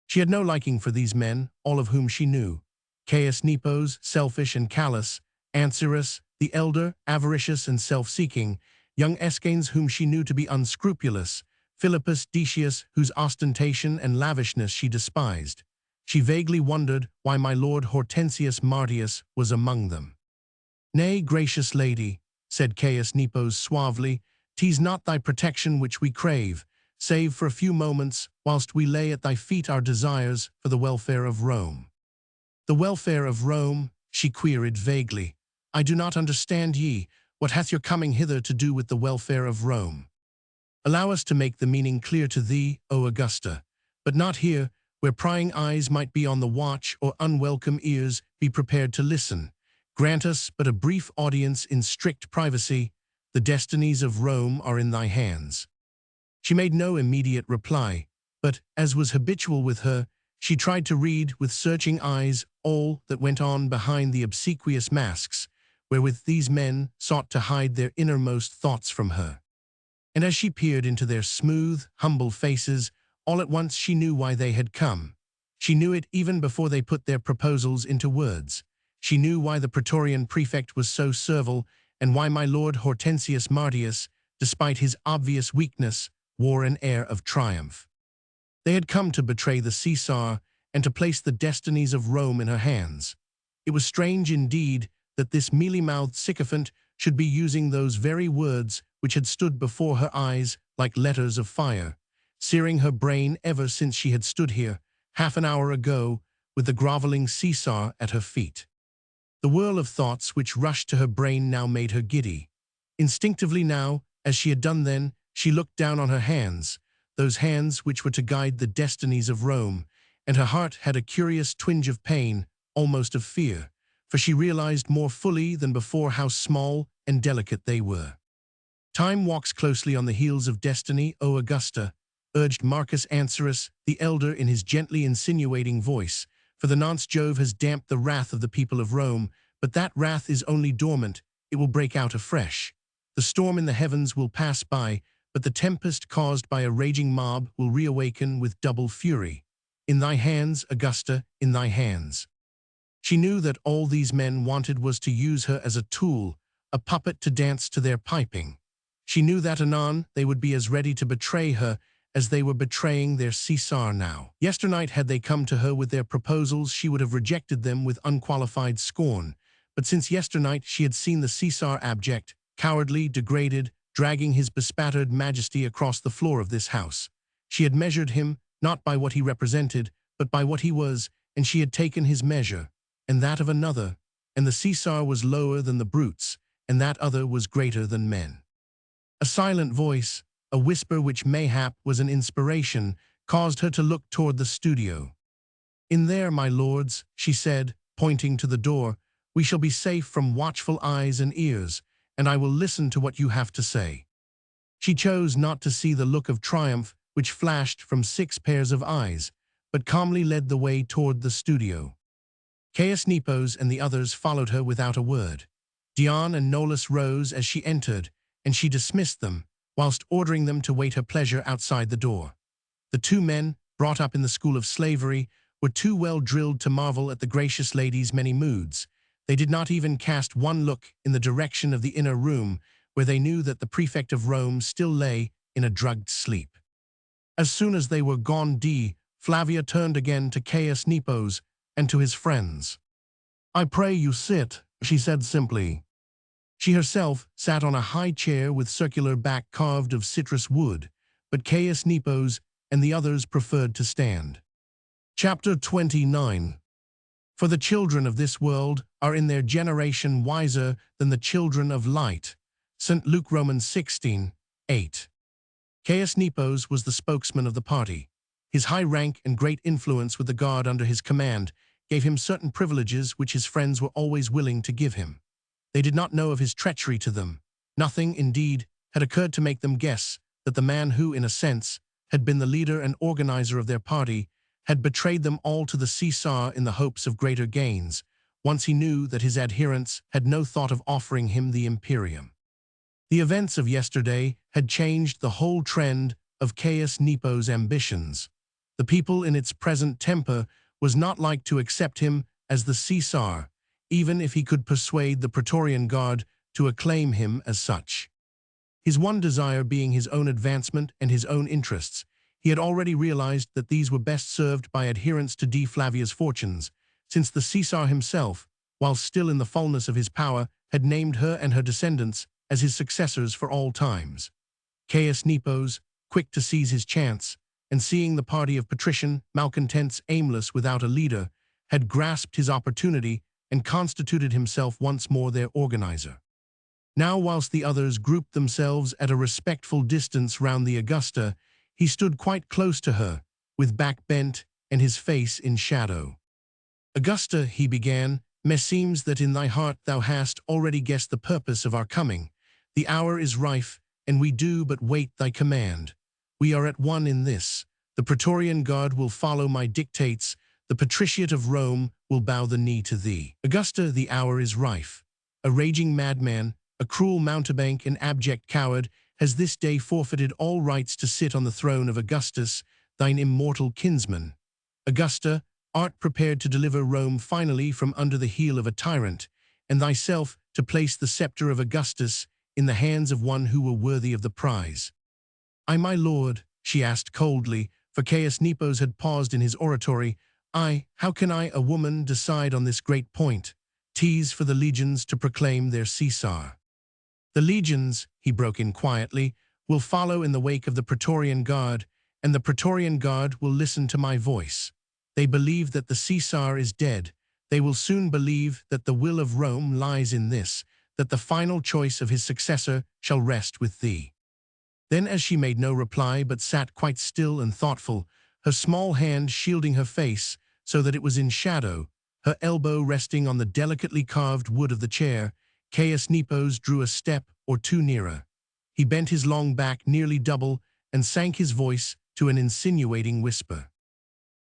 She had no liking for these men, all of whom she knew. Caius Nepos, selfish and callous; Ancyrus, the elder, avaricious and self-seeking; young Escanes, whom she knew to be unscrupulous; Philippus Decius, whose ostentation and lavishness she despised. She vaguely wondered why my lord Hortensius Martius was among them. "Nay, gracious lady," said Caius Nepos suavely, "'tis not thy protection which we crave, save for a few moments, whilst we lay at thy feet our desires for the welfare of Rome." "The welfare of Rome?" she queried vaguely. "I do not understand ye. What hath your coming hither to do with the welfare of Rome?" "Allow us to make the meaning clear to thee, O Augusta, but not here, where prying eyes might be on the watch or unwelcome ears be prepared to listen. Grant us but a brief audience in strict privacy. The destinies of Rome are in thy hands." She made no immediate reply, but, as was habitual with her, she tried to read with searching eyes all that went on behind the obsequious masks, wherewith these men sought to hide their innermost thoughts from her. And as she peered into their smooth, humble faces, all at once she knew why they had come. She knew it even before they put their proposals into words. She knew why the Praetorian prefect was so servile, and why my lord Hortensius Martius, despite his obvious weakness, wore an air of triumph. They had come to betray the Caesar and to place the destinies of Rome in her hands. It was strange indeed that this mealy-mouthed sycophant should be using those very words which had stood before her eyes like letters of fire, searing her brain ever since she had stood here, half an hour ago, with the groveling Caesar at her feet. The whirl of thoughts which rushed to her brain now made her giddy. Instinctively now, as she had done then, she looked down on her hands, those hands which were to guide the destinies of Rome, and her heart had a curious twinge of pain, almost of fear, for she realized more fully than before how small and delicate they were. "Time walks closely on the heels of destiny, O Augusta," urged Marcus Ancyrus, the elder, in his gently insinuating voice, "for the nonce Jove has damped the wrath of the people of Rome, but that wrath is only dormant, it will break out afresh. The storm in the heavens will pass by, but the tempest caused by a raging mob will reawaken with double fury. In thy hands, Augusta, in thy hands. She knew that all these men wanted was to use her as a tool, a puppet to dance to their piping. She knew that anon they would be as ready to betray her as they were betraying their Caesar now. Yesternight, had they come to her with their proposals, she would have rejected them with unqualified scorn. But since yesternight she had seen the Caesar abject, cowardly, degraded, dragging his bespattered majesty across the floor of this house. She had measured him, not by what he represented, but by what he was, and she had taken his measure, and that of another, and the Caesar was lower than the brutes, and that other was greater than men. A silent voice, a whisper which mayhap was an inspiration, caused her to look toward the studio. "In there, my lords," she said, pointing to the door, "we shall be safe from watchful eyes and ears, and I will listen to what you have to say." She chose not to see the look of triumph which flashed from 6 pairs of eyes, but calmly led the way toward the studio. Caius Nepos and the others followed her without a word. Dion and Nolus rose as she entered, and she dismissed them, whilst ordering them to wait her pleasure outside the door. The 2 men, brought up in the school of slavery, were too well drilled to marvel at the gracious lady's many moods. They did not even cast one look in the direction of the inner room, where they knew that the prefect of Rome still lay in a drugged sleep. As soon as they were gone, Flavia turned again to Caius Nepos and to his friends. "I pray you sit," she said simply. She herself sat on a high chair with circular back carved of citrus wood, but Caius Nepos and the others preferred to stand. Chapter 29. For the children of this world are in their generation wiser than the children of light. St. Luke, Romans 16:8. Caius Nepos was the spokesman of the party. His high rank and great influence with the guard under his command gave him certain privileges which his friends were always willing to give him. They did not know of his treachery to them. Nothing, indeed, had occurred to make them guess that the man who, in a sense, had been the leader and organizer of their party had betrayed them all to the Caesar in the hopes of greater gains, once he knew that his adherents had no thought of offering him the imperium. The events of yesterday had changed the whole trend of Caius Nepos' ambitions. The people in its present temper was not like to accept him as the Caesar, even if he could persuade the Praetorian Guard to acclaim him as such. His one desire being his own advancement and his own interests, he had already realized that these were best served by adherence to D. Flavia's fortunes, since the Caesar himself, while still in the fullness of his power, had named her and her descendants as his successors for all times. Caius Nepos, quick to seize his chance, and seeing the party of patrician malcontents aimless without a leader, had grasped his opportunity and constituted himself once more their organizer. Now, whilst the others grouped themselves at a respectful distance round the Augusta, he stood quite close to her, with back bent and his face in shadow. "Augusta," he began, "meseems that in thy heart thou hast already guessed the purpose of our coming. The hour is rife, and we do but wait thy command. We are at one in this. The Praetorian Guard will follow my dictates. The patriciate of Rome will bow the knee to thee. Augusta, the hour is rife. A raging madman, a cruel mountebank and abject coward, has this day forfeited all rights to sit on the throne of Augustus, thine immortal kinsman. Augusta, art prepared to deliver Rome finally from under the heel of a tyrant, and thyself to place the scepter of Augustus in the hands of one who were worthy of the prize." "I, my lord," she asked coldly, for Caius Nepos had paused in his oratory, how can I, a woman, decide on this great point? 'Tis for the legions to proclaim their Caesar." "The legions," he broke in quietly, "will follow in the wake of the Praetorian Guard, and the Praetorian Guard will listen to my voice. They believe that the Caesar is dead. They will soon believe that the will of Rome lies in this, that the final choice of his successor shall rest with thee." Then, as she made no reply but sat quite still and thoughtful, her small hand shielding her face so that it was in shadow, her elbow resting on the delicately carved wood of the chair, Caius Nepos drew a step or two nearer. He bent his long back nearly double and sank his voice to an insinuating whisper.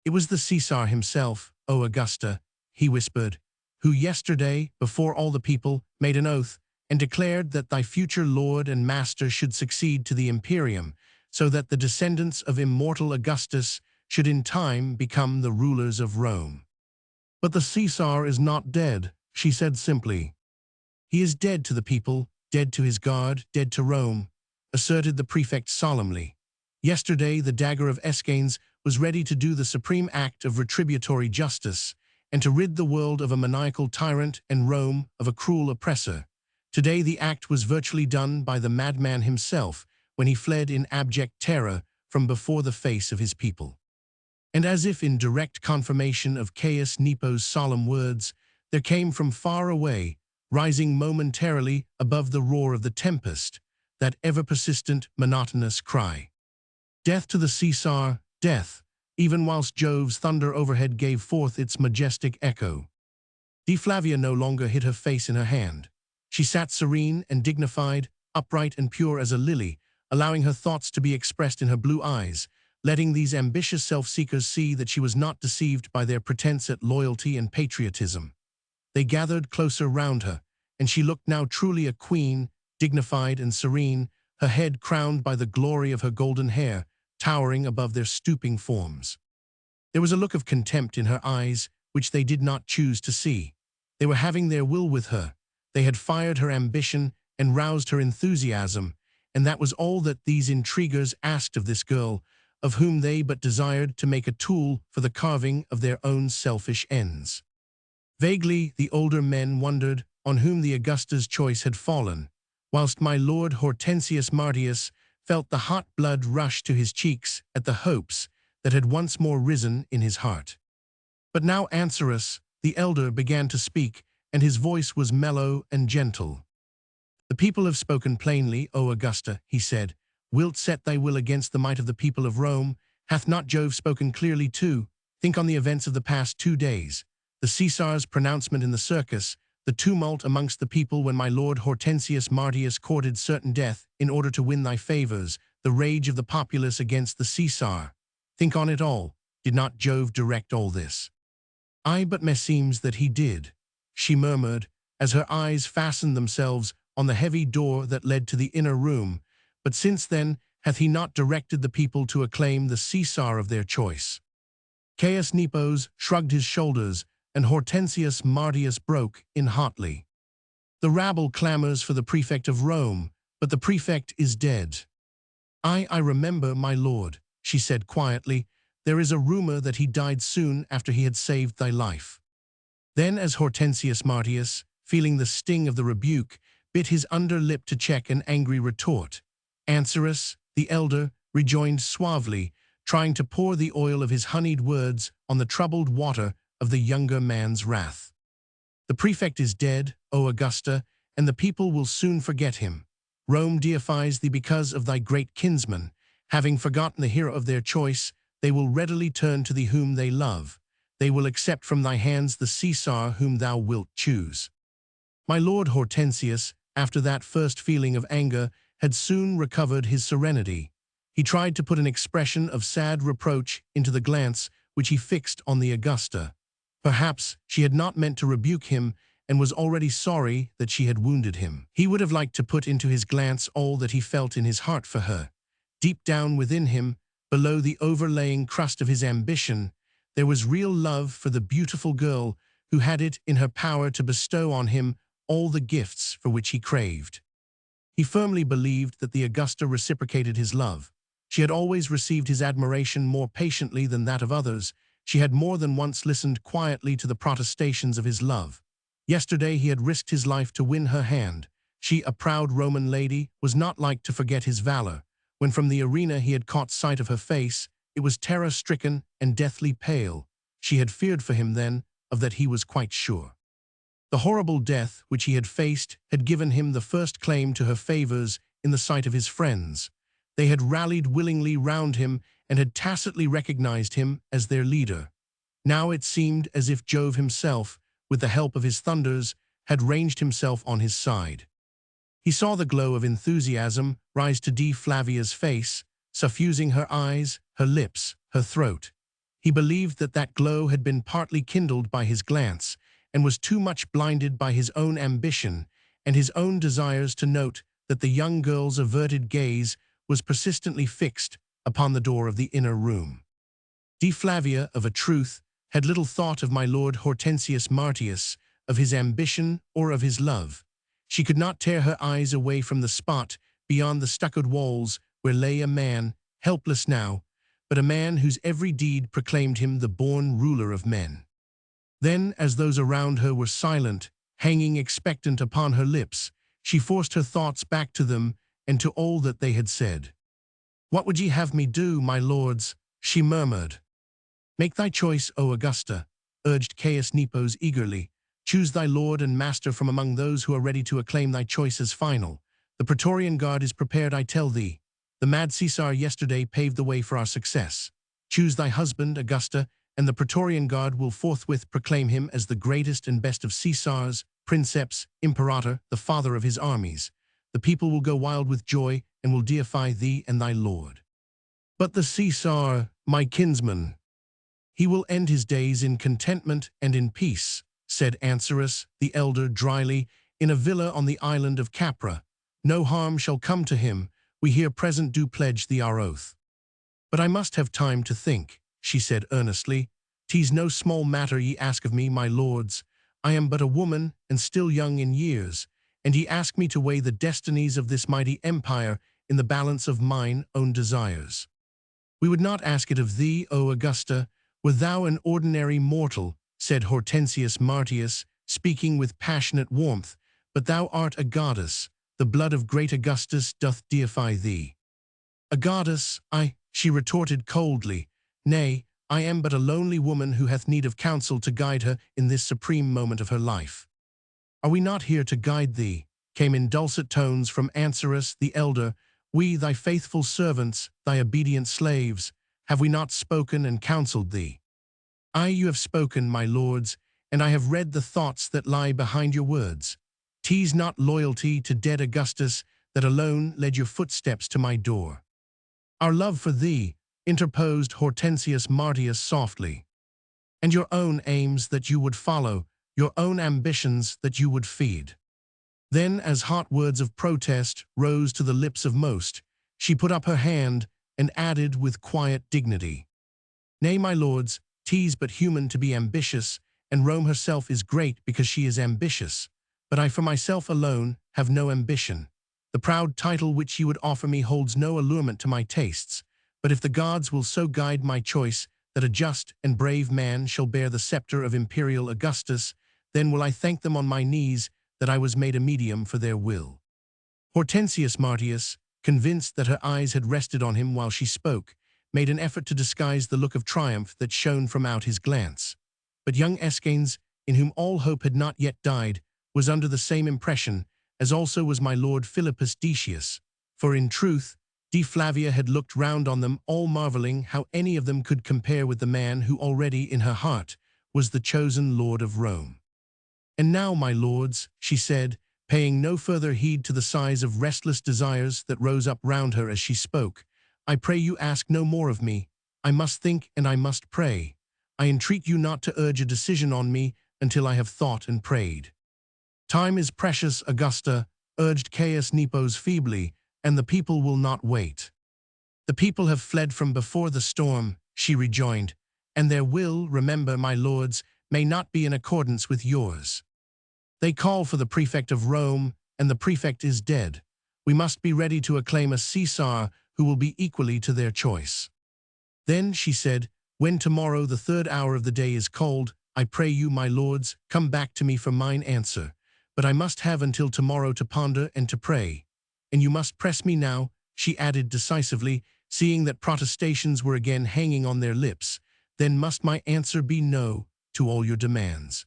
"It was the Caesar himself, O Augusta," he whispered, "who yesterday, before all the people, made an oath, and declared that thy future lord and master should succeed to the imperium, so that the descendants of immortal Augustus should in time become the rulers of Rome. But the Caesar is not dead, she said simply. He is dead to the people, dead to his guard, dead to Rome, asserted the prefect solemnly. Yesterday the dagger of Escanes was ready to do the supreme act of retributory justice, and to rid the world of a maniacal tyrant and Rome of a cruel oppressor. Today the act was virtually done by the madman himself when he fled in abject terror from before the face of his people. And as if in direct confirmation of Caius Nepo's solemn words, there came from far away, rising momentarily above the roar of the tempest, that ever-persistent, monotonous cry. Death to the Caesar, death, even whilst Jove's thunder overhead gave forth its majestic echo. Dea Flavia no longer hid her face in her hand. She sat serene and dignified, upright and pure as a lily, allowing her thoughts to be expressed in her blue eyes, letting these ambitious self-seekers see that she was not deceived by their pretense at loyalty and patriotism. They gathered closer round her, and she looked now truly a queen, dignified and serene, her head crowned by the glory of her golden hair, towering above their stooping forms. There was a look of contempt in her eyes, which they did not choose to see. They were having their will with her. They had fired her ambition and roused her enthusiasm, and that was all that these intriguers asked of this girl, of whom they but desired to make a tool for the carving of their own selfish ends. Vaguely, the older men wondered on whom the Augusta's choice had fallen, whilst my lord Hortensius Martius felt the hot blood rush to his cheeks at the hopes that had once more risen in his heart. But now Ansirus, the elder, began to speak, and his voice was mellow and gentle. The people have spoken plainly, O Augusta, he said. Wilt set thy will against the might of the people of Rome? Hath not Jove spoken clearly too? Think on the events of the past 2 days. The Caesar's pronouncement in the circus, the tumult amongst the people when my lord Hortensius Martius courted certain death in order to win thy favors, the rage of the populace against the Caesar. Think on it all. Did not Jove direct all this? Aye, but meseems that he did, she murmured, as her eyes fastened themselves on the heavy door that led to the inner room. But since then, hath he not directed the people to acclaim the Caesar of their choice? Caius Nepos shrugged his shoulders, and Hortensius Martius broke in hotly. The rabble clamors for the prefect of Rome, but the prefect is dead. I remember, my lord, she said quietly. There is a rumor that he died soon after he had saved thy life. Then, as Hortensius Martius, feeling the sting of the rebuke, bit his under lip to check an angry retort, Ansirus, the elder, rejoined suavely, trying to pour the oil of his honeyed words on the troubled water of the younger man's wrath. The prefect is dead, O Augusta, and the people will soon forget him. Rome deifies thee because of thy great kinsman. Having forgotten the hero of their choice, they will readily turn to thee whom they love. They will accept from thy hands the Caesar whom thou wilt choose. My lord Hortensius, after that first feeling of anger, had soon recovered his serenity. He tried to put an expression of sad reproach into the glance which he fixed on the Augusta. Perhaps she had not meant to rebuke him and was already sorry that she had wounded him. He would have liked to put into his glance all that he felt in his heart for her. Deep down within him, below the overlaying crust of his ambition, there was real love for the beautiful girl who had it in her power to bestow on him all the gifts for which he craved. He firmly believed that the Augusta reciprocated his love. She had always received his admiration more patiently than that of others. She had more than once listened quietly to the protestations of his love. Yesterday he had risked his life to win her hand. She, a proud Roman lady, was not like to forget his valor. When from the arena he had caught sight of her face, it was terror-stricken and deathly pale. She had feared for him then, of that he was quite sure. The horrible death which he had faced had given him the first claim to her favors in the sight of his friends. They had rallied willingly round him and had tacitly recognized him as their leader. Now it seemed as if Jove himself, with the help of his thunders, had ranged himself on his side. He saw the glow of enthusiasm rise to Dea Flavia's face, suffusing her eyes, her lips, her throat. He believed that that glow had been partly kindled by his glance, and was too much blinded by his own ambition, and his own desires to note that the young girl's averted gaze was persistently fixed upon the door of the inner room. Flavia, of a truth, had little thought of my lord Hortensius Martius, of his ambition or of his love. She could not tear her eyes away from the spot beyond the stuccoed walls where lay a man, helpless now, but a man whose every deed proclaimed him the born ruler of men. Then, as those around her were silent, hanging expectant upon her lips, she forced her thoughts back to them and to all that they had said. "What would ye have me do, my lords?" she murmured. "Make thy choice, O Augusta," urged Caius Nepos eagerly. "Choose thy lord and master from among those who are ready to acclaim thy choice as final. The Praetorian Guard is prepared, I tell thee. The mad Caesar yesterday paved the way for our success. Choose thy husband, Augusta, and the Praetorian Guard will forthwith proclaim him as the greatest and best of Caesars, princeps, imperator, the father of his armies. The people will go wild with joy and will deify thee and thy lord. But the Caesar, my kinsman, he will end his days in contentment and in peace," said Ansirus, the elder, dryly, "in a villa on the island of Capra. No harm shall come to him. We here present do pledge thee our oath." "But I must have time to think," she said earnestly. "'Tis no small matter ye ask of me, my lords. I am but a woman, and still young in years, and ye ask me to weigh the destinies of this mighty empire in the balance of mine own desires. We would not ask it of thee, O Augusta, were thou an ordinary mortal," said Hortensius Martius, speaking with passionate warmth, "but thou art a goddess. The blood of great Augustus doth deify thee." "A goddess, she retorted coldly. "Nay, I am but a lonely woman who hath need of counsel to guide her in this supreme moment of her life." "Are we not here to guide thee?" came in dulcet tones from Ansirus the elder. "We, thy faithful servants, thy obedient slaves, have we not spoken and counseled thee?" "Aye, you have spoken, my lords, and I have read the thoughts that lie behind your words. 'Tis not loyalty to dead Augustus that alone led your footsteps to my door." "Our love for thee," interposed Hortensius Martius softly. "And your own aims that you would follow, your own ambitions that you would feed." Then, as hot words of protest rose to the lips of most, she put up her hand and added with quiet dignity, "Nay, my lords, 'tis but human to be ambitious, and Rome herself is great because she is ambitious. But I for myself alone have no ambition. The proud title which you would offer me holds no allurement to my tastes, but if the gods will so guide my choice that a just and brave man shall bear the scepter of imperial Augustus, then will I thank them on my knees that I was made a medium for their will." Hortensius Martius, convinced that her eyes had rested on him while she spoke, made an effort to disguise the look of triumph that shone from out his glance. But young Escanes, in whom all hope had not yet died, was under the same impression, as also was my lord Philippus Decius, for in truth, Flavia had looked round on them all marveling how any of them could compare with the man who already in her heart was the chosen lord of Rome. "And now, my lords," she said, paying no further heed to the sighs of restless desires that rose up round her as she spoke, "I pray you ask no more of me. I must think and I must pray. I entreat you not to urge a decision on me until I have thought and prayed." "Time is precious, Augusta," urged Caius Nepos feebly, "and the people will not wait." "The people have fled from before the storm," she rejoined, "and their will, remember, my lords, may not be in accordance with yours. They call for the prefect of Rome, and the prefect is dead. We must be ready to acclaim a Caesar who will be equally to their choice." Then she said, "When tomorrow the third hour of the day is called, I pray you, my lords, come back to me for mine answer. But I must have until tomorrow to ponder and to pray. And you must press me now," she added decisively, seeing that protestations were again hanging on their lips. "Then must my answer be no to all your demands."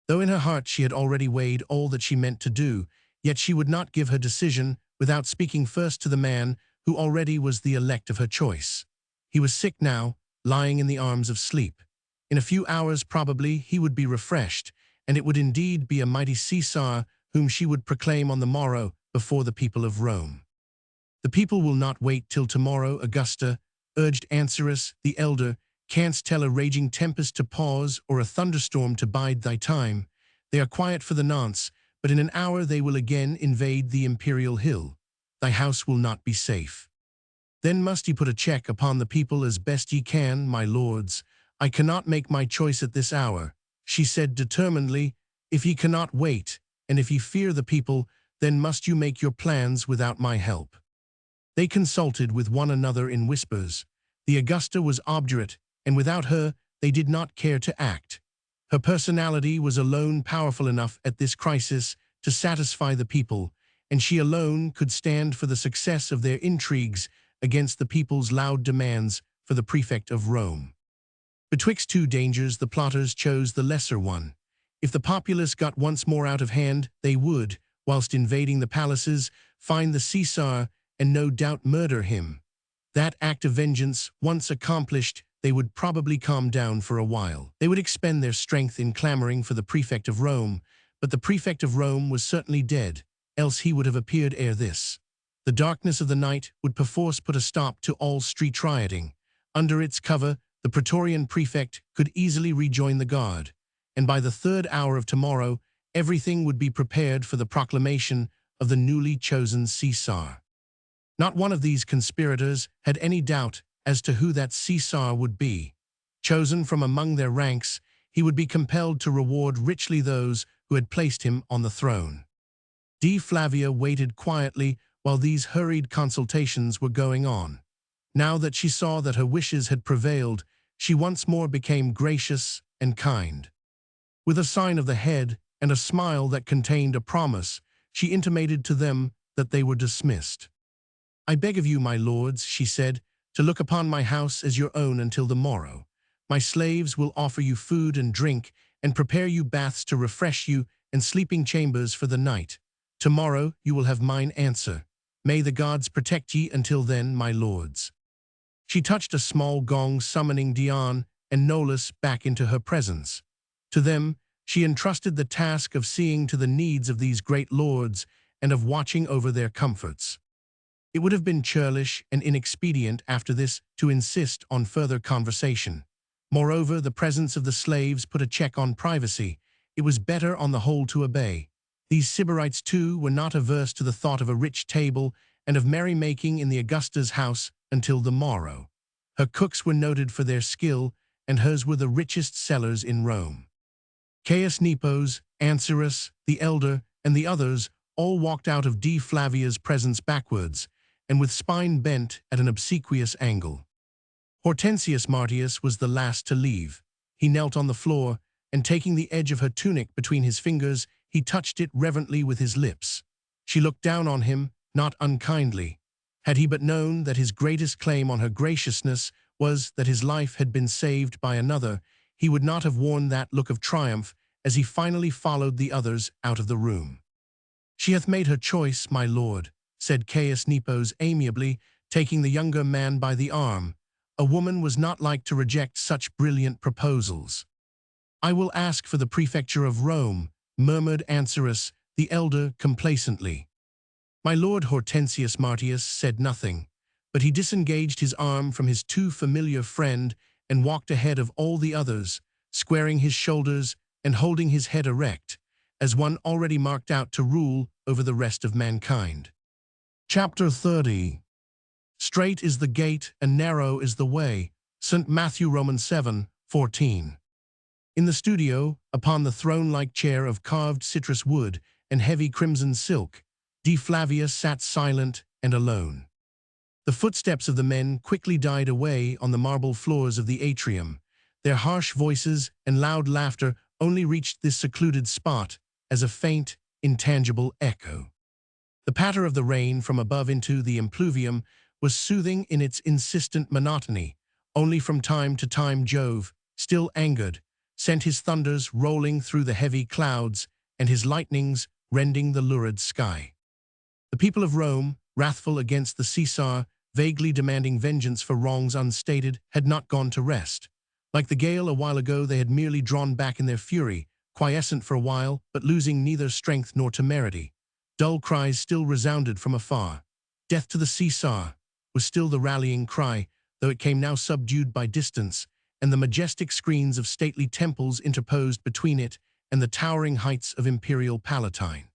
Though in her heart she had already weighed all that she meant to do, yet she would not give her decision without speaking first to the man who already was the elect of her choice. He was sick now, lying in the arms of sleep. In a few hours probably he would be refreshed, and it would indeed be a mighty Caesar whom she would proclaim on the morrow before the people of Rome. "The people will not wait till tomorrow, Augusta," urged Ansirus the elder. "Canst tell a raging tempest to pause or a thunderstorm to bide thy time? They are quiet for the nonce, but in an hour they will again invade the imperial hill. Thy house will not be safe. Then must ye put a check upon the people as best ye can, my lords. I cannot make my choice at this hour, she said determinedly. If ye cannot wait, and if ye fear the people, then must you make your plans without my help. They consulted with one another in whispers. The Augusta was obdurate, and without her they did not care to act. Her personality was alone powerful enough at this crisis to satisfy the people, and she alone could stand for the success of their intrigues against the people's loud demands for the prefect of Rome. Betwixt two dangers the plotters chose the lesser one. If the populace got once more out of hand, they would, whilst invading the palaces, find the Caesar and no doubt murder him. That act of vengeance once accomplished, they would probably calm down for a while. They would expend their strength in clamoring for the prefect of Rome, but the prefect of Rome was certainly dead, else he would have appeared ere this. The darkness of the night would perforce put a stop to all street rioting. Under its cover, the Praetorian prefect could easily rejoin the guard, and by the 3rd hour of tomorrow, everything would be prepared for the proclamation of the newly chosen Caesar. Not one of these conspirators had any doubt as to who that Caesar would be. Chosen from among their ranks, he would be compelled to reward richly those who had placed him on the throne. Dea Flavia waited quietly while these hurried consultations were going on. Now that she saw that her wishes had prevailed, she once more became gracious and kind. With a sign of the head and a smile that contained a promise, she intimated to them that they were dismissed. I beg of you, my lords, she said, to look upon my house as your own until the morrow. My slaves will offer you food and drink, and prepare you baths to refresh you, and sleeping chambers for the night. Tomorrow you will have mine answer. May the gods protect ye until then, my lords. She touched a small gong summoning Dion and Nolus back into her presence. To them, she entrusted the task of seeing to the needs of these great lords and of watching over their comforts. It would have been churlish and inexpedient after this to insist on further conversation. Moreover, the presence of the slaves put a check on privacy. It was better on the whole to obey. These Sybarites, too, were not averse to the thought of a rich table and of merrymaking in the Augusta's house until the morrow. Her cooks were noted for their skill, and hers were the richest cellars in Rome. Caius Nepos, Ancerus, the elder, and the others all walked out of Dea Flavia's presence backwards, and with spine bent at an obsequious angle. Hortensius Martius was the last to leave. He knelt on the floor, and taking the edge of her tunic between his fingers, he touched it reverently with his lips. She looked down on him, not unkindly. Had he but known that his greatest claim on her graciousness was that his life had been saved by another, he would not have worn that look of triumph as he finally followed the others out of the room. She hath made her choice, my lord, said Caius Nepos amiably, taking the younger man by the arm. A woman was not like to reject such brilliant proposals. I will ask for the prefecture of Rome, murmured Ancerus, the elder, complacently. My lord Hortensius Martius said nothing, but he disengaged his arm from his too familiar friend and walked ahead of all the others, squaring his shoulders and holding his head erect, as one already marked out to rule over the rest of mankind. Chapter 30. Strait is the gate and narrow is the way. St. Matthew Romans 7:14. In the studio, upon the throne-like chair of carved citrus wood and heavy crimson silk, Dea Flavia sat silent and alone. The footsteps of the men quickly died away on the marble floors of the atrium. Their harsh voices and loud laughter only reached this secluded spot as a faint, intangible echo. The patter of the rain from above into the impluvium was soothing in its insistent monotony. Only from time to time Jove, still angered, sent his thunders rolling through the heavy clouds and his lightnings rending the lurid sky. The people of Rome, wrathful against the Caesar, vaguely demanding vengeance for wrongs unstated, had not gone to rest. Like the gale a while ago, they had merely drawn back in their fury, quiescent for a while, but losing neither strength nor temerity. Dull cries still resounded from afar. Death to the Caesar was still the rallying cry, though it came now subdued by distance, and the majestic screens of stately temples interposed between it and the towering heights of imperial Palatine.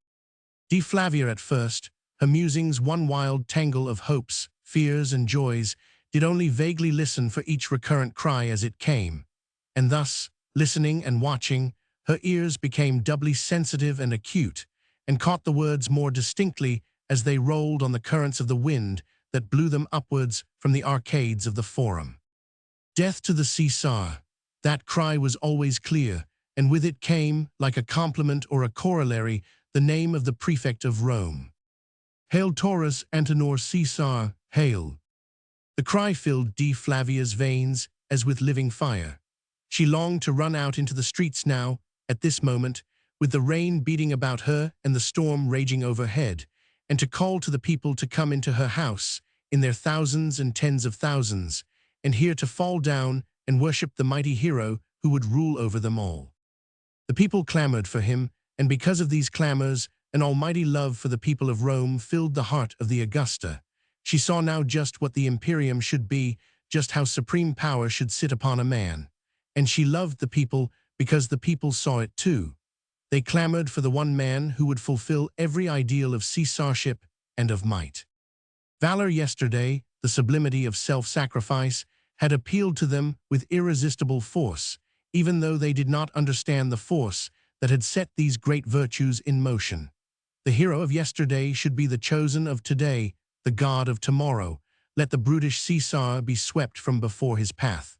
D. Flavia at first, her musings one wild tangle of hopes, fears, and joys, did only vaguely listen for each recurrent cry as it came. And thus, listening and watching, her ears became doubly sensitive and acute, and caught the words more distinctly as they rolled on the currents of the wind that blew them upwards from the arcades of the Forum. Death to the Caesar! That cry was always clear, and with it came, like a complement or a corollary, the name of the prefect of Rome. Hail Taurus Antenor Caesar, hail! The cry filled D. Flavia's veins as with living fire. She longed to run out into the streets now, at this moment, with the rain beating about her and the storm raging overhead, and to call to the people to come into her house, in their thousands and tens of thousands, and here to fall down and worship the mighty hero who would rule over them all. The people clamored for him, and because of these clamors, an almighty love for the people of Rome filled the heart of the Augusta. She saw now just what the imperium should be, just how supreme power should sit upon a man. And she loved the people because the people saw it too. They clamored for the one man who would fulfill every ideal of Caesarship and of might. Valor yesterday, the sublimity of self-sacrifice, had appealed to them with irresistible force, even though they did not understand the force that had set these great virtues in motion. The hero of yesterday should be the chosen of today, the god of tomorrow. Let the brutish Caesar be swept from before his path.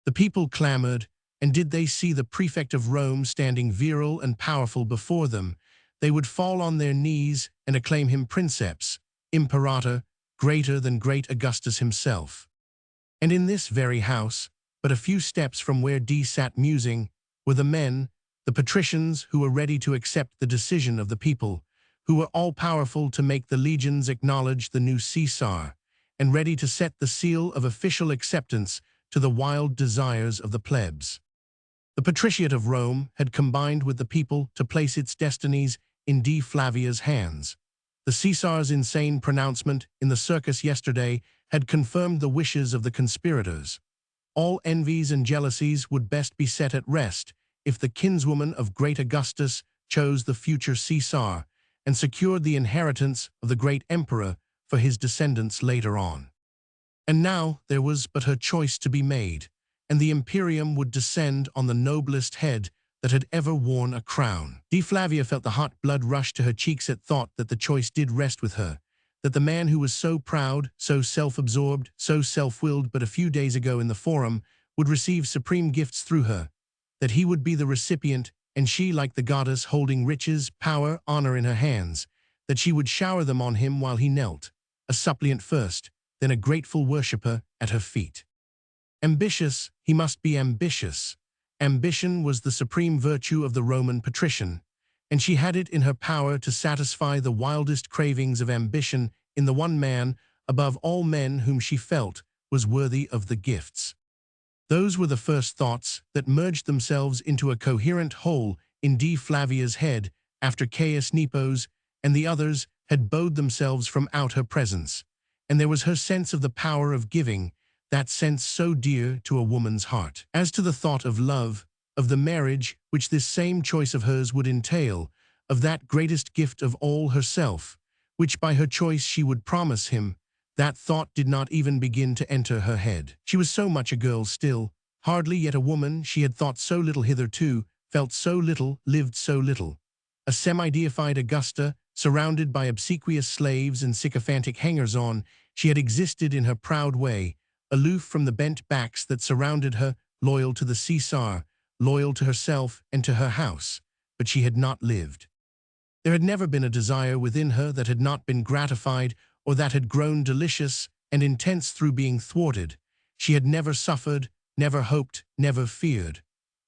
The people clamored, and did they see the prefect of Rome standing virile and powerful before them, they would fall on their knees and acclaim him princeps, imperator, greater than great Augustus himself. And in this very house, but a few steps from where D sat musing, were the men, the patricians who were ready to accept the decision of the people, who were all-powerful to make the legions acknowledge the new Caesar, and ready to set the seal of official acceptance to the wild desires of the plebs. The patriciate of Rome had combined with the people to place its destinies in D. Flavia's hands. The Caesar's insane pronouncement in the circus yesterday had confirmed the wishes of the conspirators. All envies and jealousies would best be set at rest if the kinswoman of great Augustus chose the future Caesar and secured the inheritance of the great emperor for his descendants later on. And now there was but her choice to be made, and the imperium would descend on the noblest head that had ever worn a crown. D. Flavia felt the hot blood rush to her cheeks at thought that the choice did rest with her, that the man who was so proud, so self-absorbed, so self-willed but a few days ago in the Forum would receive supreme gifts through her, that he would be the recipient, and she, like the goddess, holding riches, power, honor in her hands, that she would shower them on him while he knelt, a suppliant first, then a grateful worshipper at her feet. Ambitious, he must be ambitious. Ambition was the supreme virtue of the Roman patrician, and she had it in her power to satisfy the wildest cravings of ambition in the one man, above all men whom she felt was worthy of the gifts. Those were the first thoughts that merged themselves into a coherent whole in D. Flavia's head after Caius Nepos and the others had bowed themselves from out her presence, and there was her sense of the power of giving, that sense so dear to a woman's heart. As to the thought of love, of the marriage which this same choice of hers would entail, of that greatest gift of all herself, which by her choice she would promise him, that thought did not even begin to enter her head. She was so much a girl still, hardly yet a woman. She had thought so little hitherto, felt so little, lived so little. A semi-deified Augusta, surrounded by obsequious slaves and sycophantic hangers-on, she had existed in her proud way, aloof from the bent backs that surrounded her, loyal to the Caesar, loyal to herself and to her house, but she had not lived. There had never been a desire within her that had not been gratified or that had grown delicious and intense through being thwarted. She had never suffered, never hoped, never feared.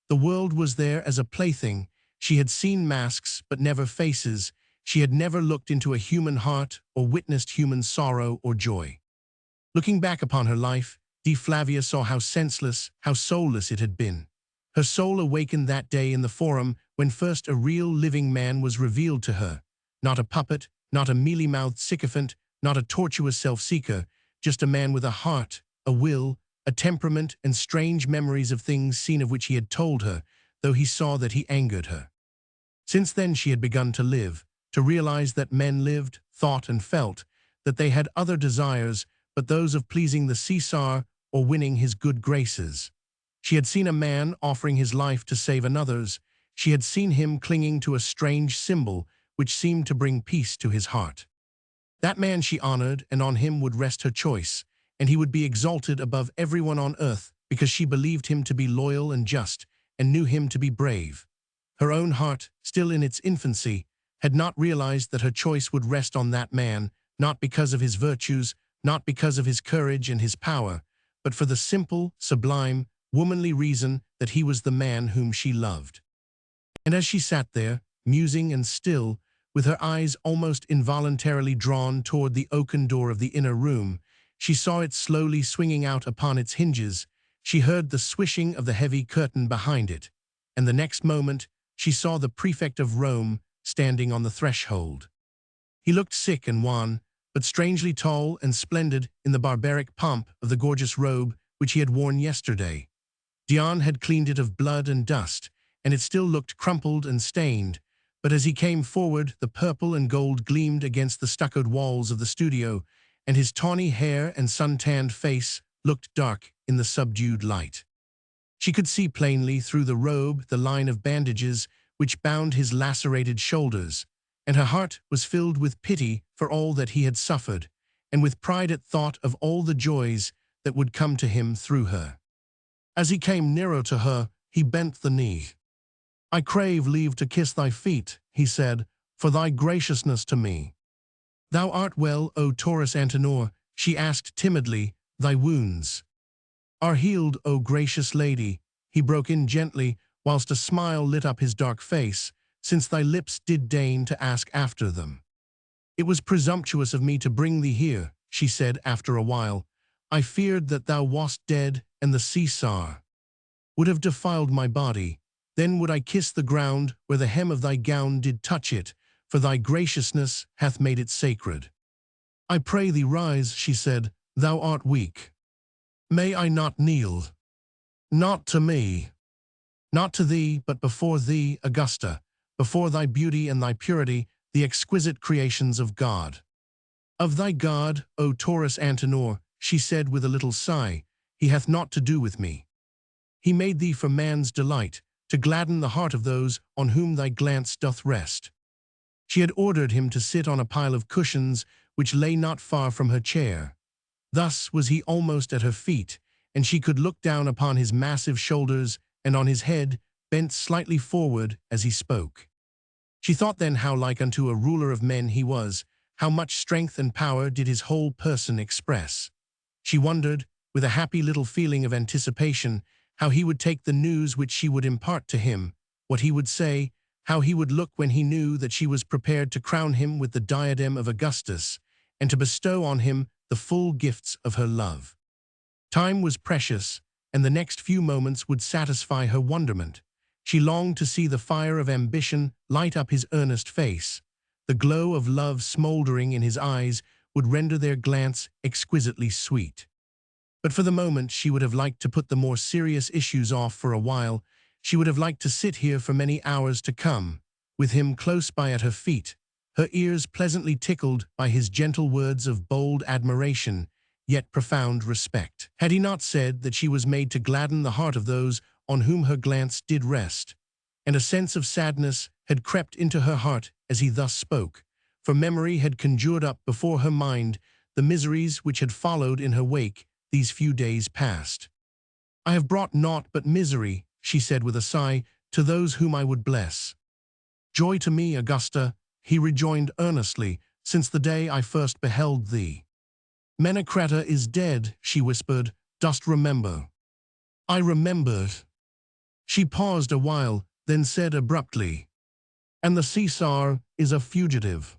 The world was there as a plaything. She had seen masks but never faces. She had never looked into a human heart or witnessed human sorrow or joy. Looking back upon her life, D. Flavia saw how senseless, how soulless it had been. Her soul awakened that day in the Forum when first a real living man was revealed to her. Not a puppet, not a mealy-mouthed sycophant, not a tortuous self-seeker, just a man with a heart, a will, a temperament, and strange memories of things seen of which he had told her, though he saw that he angered her. Since then she had begun to live to realize that men lived, thought, and felt, that they had other desires but those of pleasing the Caesar or winning his good graces. She had seen a man offering his life to save another's. She had seen him clinging to a strange symbol which seemed to bring peace to his heart. That man she honored, and on him would rest her choice, and he would be exalted above everyone on earth because she believed him to be loyal and just and knew him to be brave. Her own heart, still in its infancy, had not realized that her choice would rest on that man, not because of his virtues, not because of his courage and his power, but for the simple, sublime, womanly reason that he was the man whom she loved. And as she sat there, musing and still, with her eyes almost involuntarily drawn toward the oaken door of the inner room, she saw it slowly swinging out upon its hinges. She heard the swishing of the heavy curtain behind it, and the next moment she saw the prefect of Rome standing on the threshold. He looked sick and wan, but strangely tall and splendid in the barbaric pomp of the gorgeous robe which he had worn yesterday. Dion had cleaned it of blood and dust, and it still looked crumpled and stained, but as he came forward, the purple and gold gleamed against the stuccoed walls of the studio, and his tawny hair and sun-tanned face looked dark in the subdued light. She could see plainly through the robe the line of bandages which bound his lacerated shoulders, and her heart was filled with pity for all that he had suffered, and with pride at thought of all the joys that would come to him through her. As he came nearer to her, he bent the knee. "I crave leave to kiss thy feet," he said, "for thy graciousness to me." "Thou art well, O Taurus Antenor," she asked timidly, "thy wounds are healed, O gracious lady," he broke in gently, whilst a smile lit up his dark face, "since thy lips did deign to ask after them." "It was presumptuous of me to bring thee here," she said after a while. "I feared that thou wast dead, and the Caesar would have defiled my body. Then would I kiss the ground where the hem of thy gown did touch it, for thy graciousness hath made it sacred." "I pray thee rise," she said, "thou art weak." "May I not kneel?" "Not to me. Not to thee, but before thee, Augusta, before thy beauty and thy purity, the exquisite creations of God." "Of thy God, O Taurus Antenor," she said with a little sigh, "he hath naught to do with me. He made thee for man's delight, to gladden the heart of those on whom thy glance doth rest." She had ordered him to sit on a pile of cushions which lay not far from her chair. Thus was he almost at her feet, and she could look down upon his massive shoulders and on his head, bent slightly forward as he spoke. She thought then how like unto a ruler of men he was, how much strength and power did his whole person express. She wondered, with a happy little feeling of anticipation, how he would take the news which she would impart to him, what he would say, how he would look when he knew that she was prepared to crown him with the diadem of Augustus, and to bestow on him the full gifts of her love. Time was precious, and the next few moments would satisfy her wonderment. She longed to see the fire of ambition light up his earnest face. The glow of love smoldering in his eyes would render their glance exquisitely sweet. But for the moment she would have liked to put the more serious issues off for a while. She would have liked to sit here for many hours to come, with him close by at her feet, her ears pleasantly tickled by his gentle words of bold admiration, yet profound respect. Had he not said that she was made to gladden the heart of those on whom her glance did rest? And a sense of sadness had crept into her heart as he thus spoke, for memory had conjured up before her mind the miseries which had followed in her wake these few days past. "I have brought naught but misery," she said with a sigh, "to those whom I would bless." "Joy to me, Augusta," he rejoined earnestly, "since the day I first beheld thee." "Menecreta is dead," she whispered. "Dost remember?" "I remembered." She paused a while, then said abruptly, "And the Caesar is a fugitive."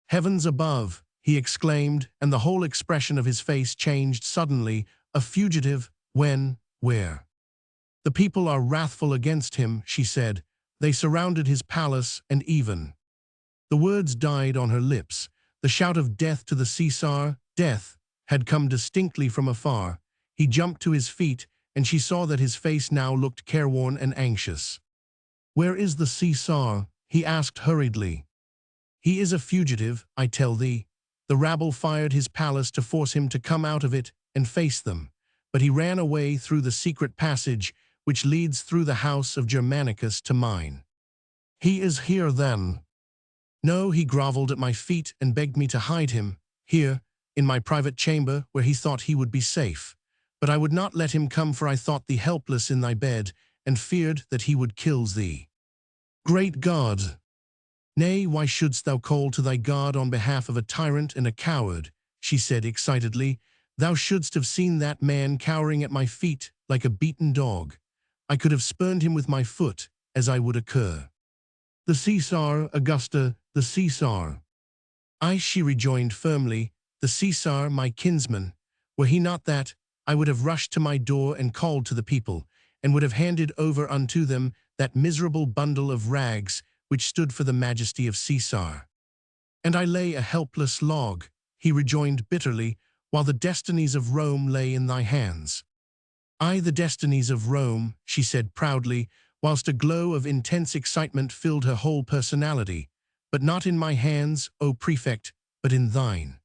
"Heavens above!" he exclaimed, and the whole expression of his face changed suddenly. "A fugitive? When? Where?" "The people are wrathful against him," she said. "They surrounded his palace, and even—" The words died on her lips. The shout of death to the Caesar, death, had come distinctly from afar. He jumped to his feet, and she saw that his face now looked careworn and anxious. "Where is the Caesar?" he asked hurriedly. He is a fugitive, I tell thee. The rabble fired his palace to force him to come out of it and face them, but he ran away through the secret passage which leads through the house of Germanicus to mine. He is here then. No, he groveled at my feet and begged me to hide him, here, in my private chamber where he thought he would be safe. But I would not let him come, for I thought thee helpless in thy bed, and feared that he would kill thee. Great God! Nay, why shouldst thou call to thy God on behalf of a tyrant and a coward? She said excitedly. Thou shouldst have seen that man cowering at my feet like a beaten dog. I could have spurned him with my foot, as I would a cur. The Caesar, Augusta, the Caesar. I, she rejoined firmly, the Caesar, my kinsman. Were he not that, I would have rushed to my door and called to the people, and would have handed over unto them that miserable bundle of rags which stood for the majesty of Caesar. And I lay a helpless log, he rejoined bitterly, while the destinies of Rome lay in thy hands. I, the destinies of Rome, she said proudly, whilst a glow of intense excitement filled her whole personality, but not in my hands, O prefect, but in thine.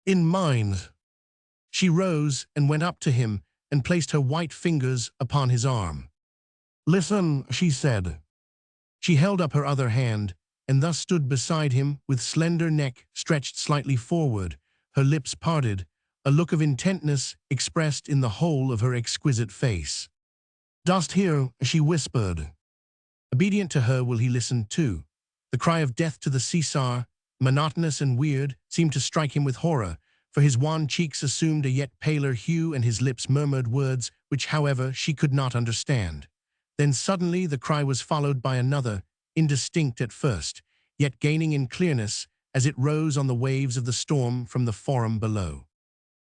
In mine. She rose and went up to him and placed her white fingers upon his arm. Listen, she said. She held up her other hand, and thus stood beside him with slender neck stretched slightly forward, her lips parted, a look of intentness expressed in the whole of her exquisite face. Dost hear? She whispered. Obedient to her will he listen too. The cry of death to the Caesar, monotonous and weird, seemed to strike him with horror, for his wan cheeks assumed a yet paler hue and his lips murmured words which, however, she could not understand. Then suddenly the cry was followed by another, indistinct at first, yet gaining in clearness as it rose on the waves of the storm from the forum below.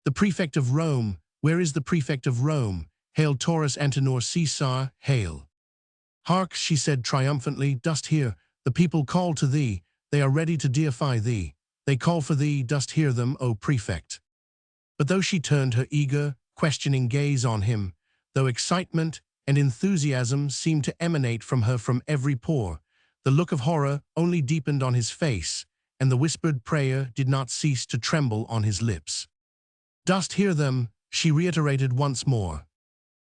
The prefect of Rome, where is the prefect of Rome? Hail Taurus Antenor Caesar, hail. Hark, she said triumphantly, dost hear? The people call to thee, they are ready to deify thee. They call for thee, dost hear them, O prefect? But though she turned her eager, questioning gaze on him, though excitement and enthusiasm seemed to emanate from her from every pore, the look of horror only deepened on his face, and the whispered prayer did not cease to tremble on his lips. Dost hear them? She reiterated once more.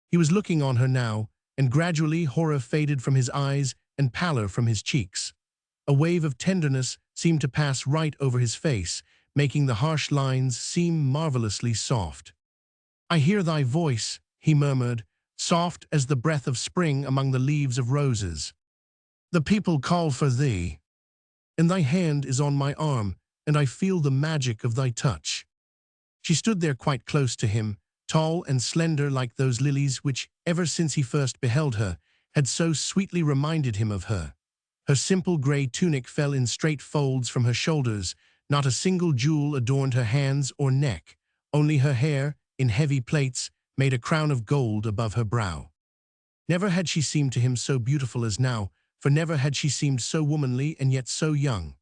He was looking on her now, and gradually horror faded from his eyes and pallor from his cheeks. A wave of tenderness seemed to pass right over his face, making the harsh lines seem marvelously soft. I hear thy voice, he murmured, soft as the breath of spring among the leaves of roses. The people call for thee. And thy hand is on my arm, and I feel the magic of thy touch. She stood there quite close to him, tall and slender like those lilies which, ever since he first beheld her, had so sweetly reminded him of her. Her simple grey tunic fell in straight folds from her shoulders, not a single jewel adorned her hands or neck, only her hair, in heavy plaits, made a crown of gold above her brow. Never had she seemed to him so beautiful as now, for never had she seemed so womanly and yet so young.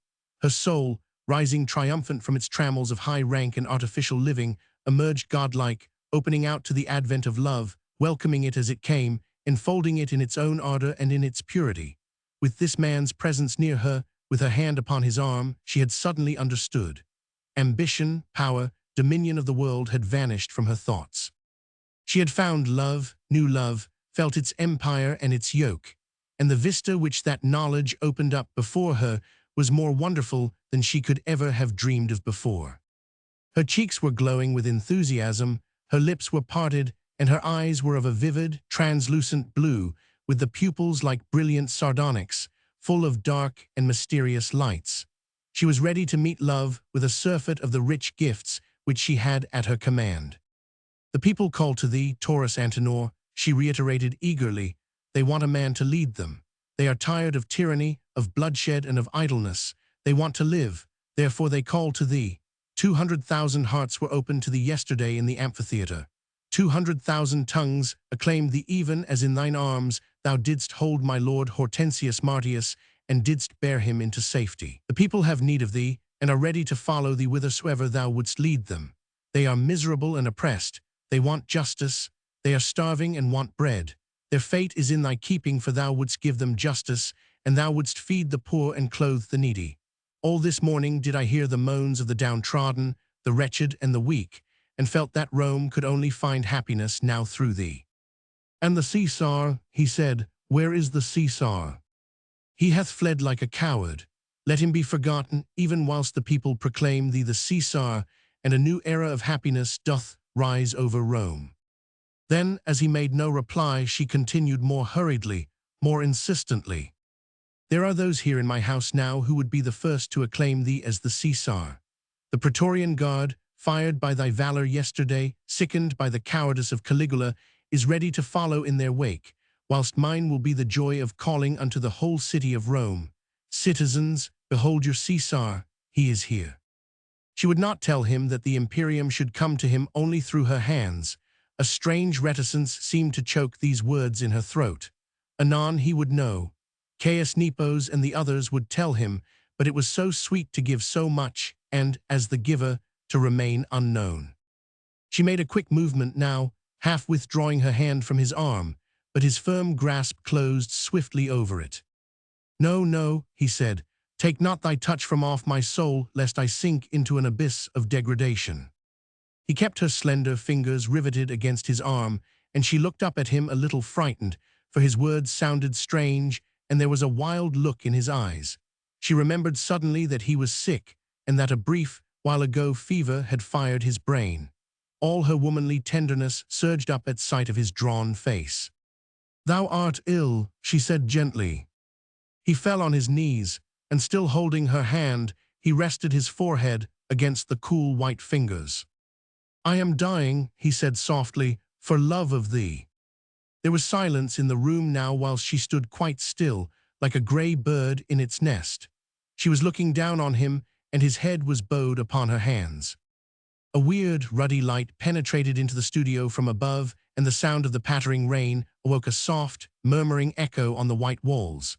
Her soul, rising triumphant from its trammels of high rank and artificial living, emerged godlike, opening out to the advent of love, welcoming it as it came, enfolding it in its own ardor and in its purity. With this man's presence near her, with her hand upon his arm, she had suddenly understood. Ambition, power, dominion of the world had vanished from her thoughts. She had found love, knew love, felt its empire and its yoke, and the vista which that knowledge opened up before her was more wonderful than she could ever have dreamed of before. Her cheeks were glowing with enthusiasm, her lips were parted, and her eyes were of a vivid, translucent blue, with the pupils like brilliant sardonyx, full of dark and mysterious lights. She was ready to meet love with a surfeit of the rich gifts which she had at her command. The people call to thee, Taurus Antenor, she reiterated eagerly. They want a man to lead them. They are tired of tyranny, of bloodshed, and of idleness. They want to live, therefore they call to thee. 200,000 hearts were opened to thee yesterday in the amphitheatre. 200,000 tongues acclaimed thee even as in thine arms thou didst hold my lord Hortensius Martius and didst bear him into safety. The people have need of thee and are ready to follow thee whithersoever thou wouldst lead them. They are miserable and oppressed. They want justice. They are starving and want bread. Their fate is in thy keeping, for thou wouldst give them justice, and thou wouldst feed the poor and clothe the needy. All this morning did I hear the moans of the downtrodden, the wretched and the weak, and felt that Rome could only find happiness now through thee. And the Caesar, he said, where is the Caesar? He hath fled like a coward. Let him be forgotten, even whilst the people proclaim thee the Caesar, and a new era of happiness doth rise over Rome. Then, as he made no reply, she continued more hurriedly, more insistently. There are those here in my house now who would be the first to acclaim thee as the Caesar. The Praetorian Guard, fired by thy valor yesterday, sickened by the cowardice of Caligula, is ready to follow in their wake, whilst mine will be the joy of calling unto the whole city of Rome, Citizens, behold your Caesar, he is here. She would not tell him that the imperium should come to him only through her hands. A strange reticence seemed to choke these words in her throat. Anon he would know. Caius Nepos and the others would tell him, but it was so sweet to give so much, and, as the giver, to remain unknown. She made a quick movement now, half withdrawing her hand from his arm, but his firm grasp closed swiftly over it. No, no, he said, take not thy touch from off my soul, lest I sink into an abyss of degradation. He kept her slender fingers riveted against his arm, and she looked up at him a little frightened, for his words sounded strange, and there was a wild look in his eyes. She remembered suddenly that he was sick, and that a brief, while ago fever had fired his brain. All her womanly tenderness surged up at sight of his drawn face. Thou art ill, she said gently. He fell on his knees, and still holding her hand, he rested his forehead against the cool white fingers. I am dying, he said softly, for love of thee. There was silence in the room now whilst she stood quite still, like a grey bird in its nest. She was looking down on him, and his head was bowed upon her hands. A weird, ruddy light penetrated into the studio from above, and the sound of the pattering rain awoke a soft, murmuring echo on the white walls.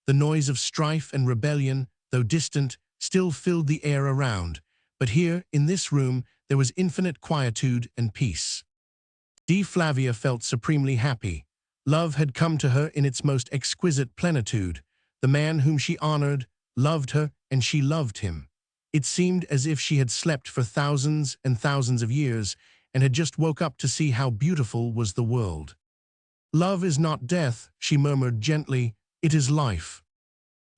The noise of strife and rebellion, though distant, still filled the air around, but here, in this room, there was infinite quietude and peace. D. Flavia felt supremely happy. Love had come to her in its most exquisite plenitude. The man whom she honored loved her, and she loved him. It seemed as if she had slept for thousands and thousands of years, and had just woke up to see how beautiful was the world. Love is not death, she murmured gently, it is life.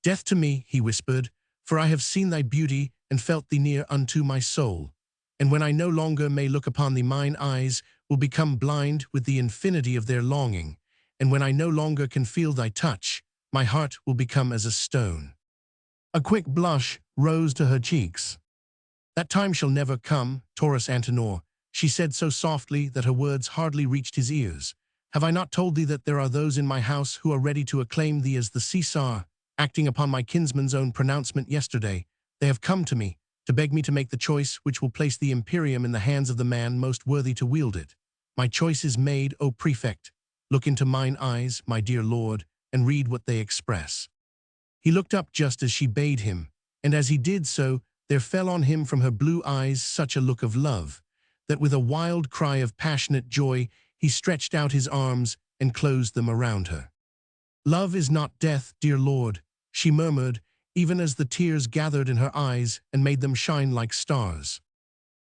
Death to me, he whispered, for I have seen thy beauty and felt thee near unto my soul. And when I no longer may look upon thee, mine eyes will become blind with the infinity of their longing. And when I no longer can feel thy touch, my heart will become as a stone. A quick blush rose to her cheeks. That time shall never come, Taurus Antenor, she said so softly that her words hardly reached his ears. Have I not told thee that there are those in my house who are ready to acclaim thee as the Caesar? Acting upon my kinsman's own pronouncement yesterday, they have come to me, to beg me to make the choice which will place the imperium in the hands of the man most worthy to wield it. My choice is made, O prefect. Look into mine eyes, my dear lord, and read what they express. He looked up just as she bade him, and as he did so, there fell on him from her blue eyes such a look of love, that with a wild cry of passionate joy, he stretched out his arms and closed them around her. Love is not death, dear lord, she murmured, even as the tears gathered in her eyes and made them shine like stars.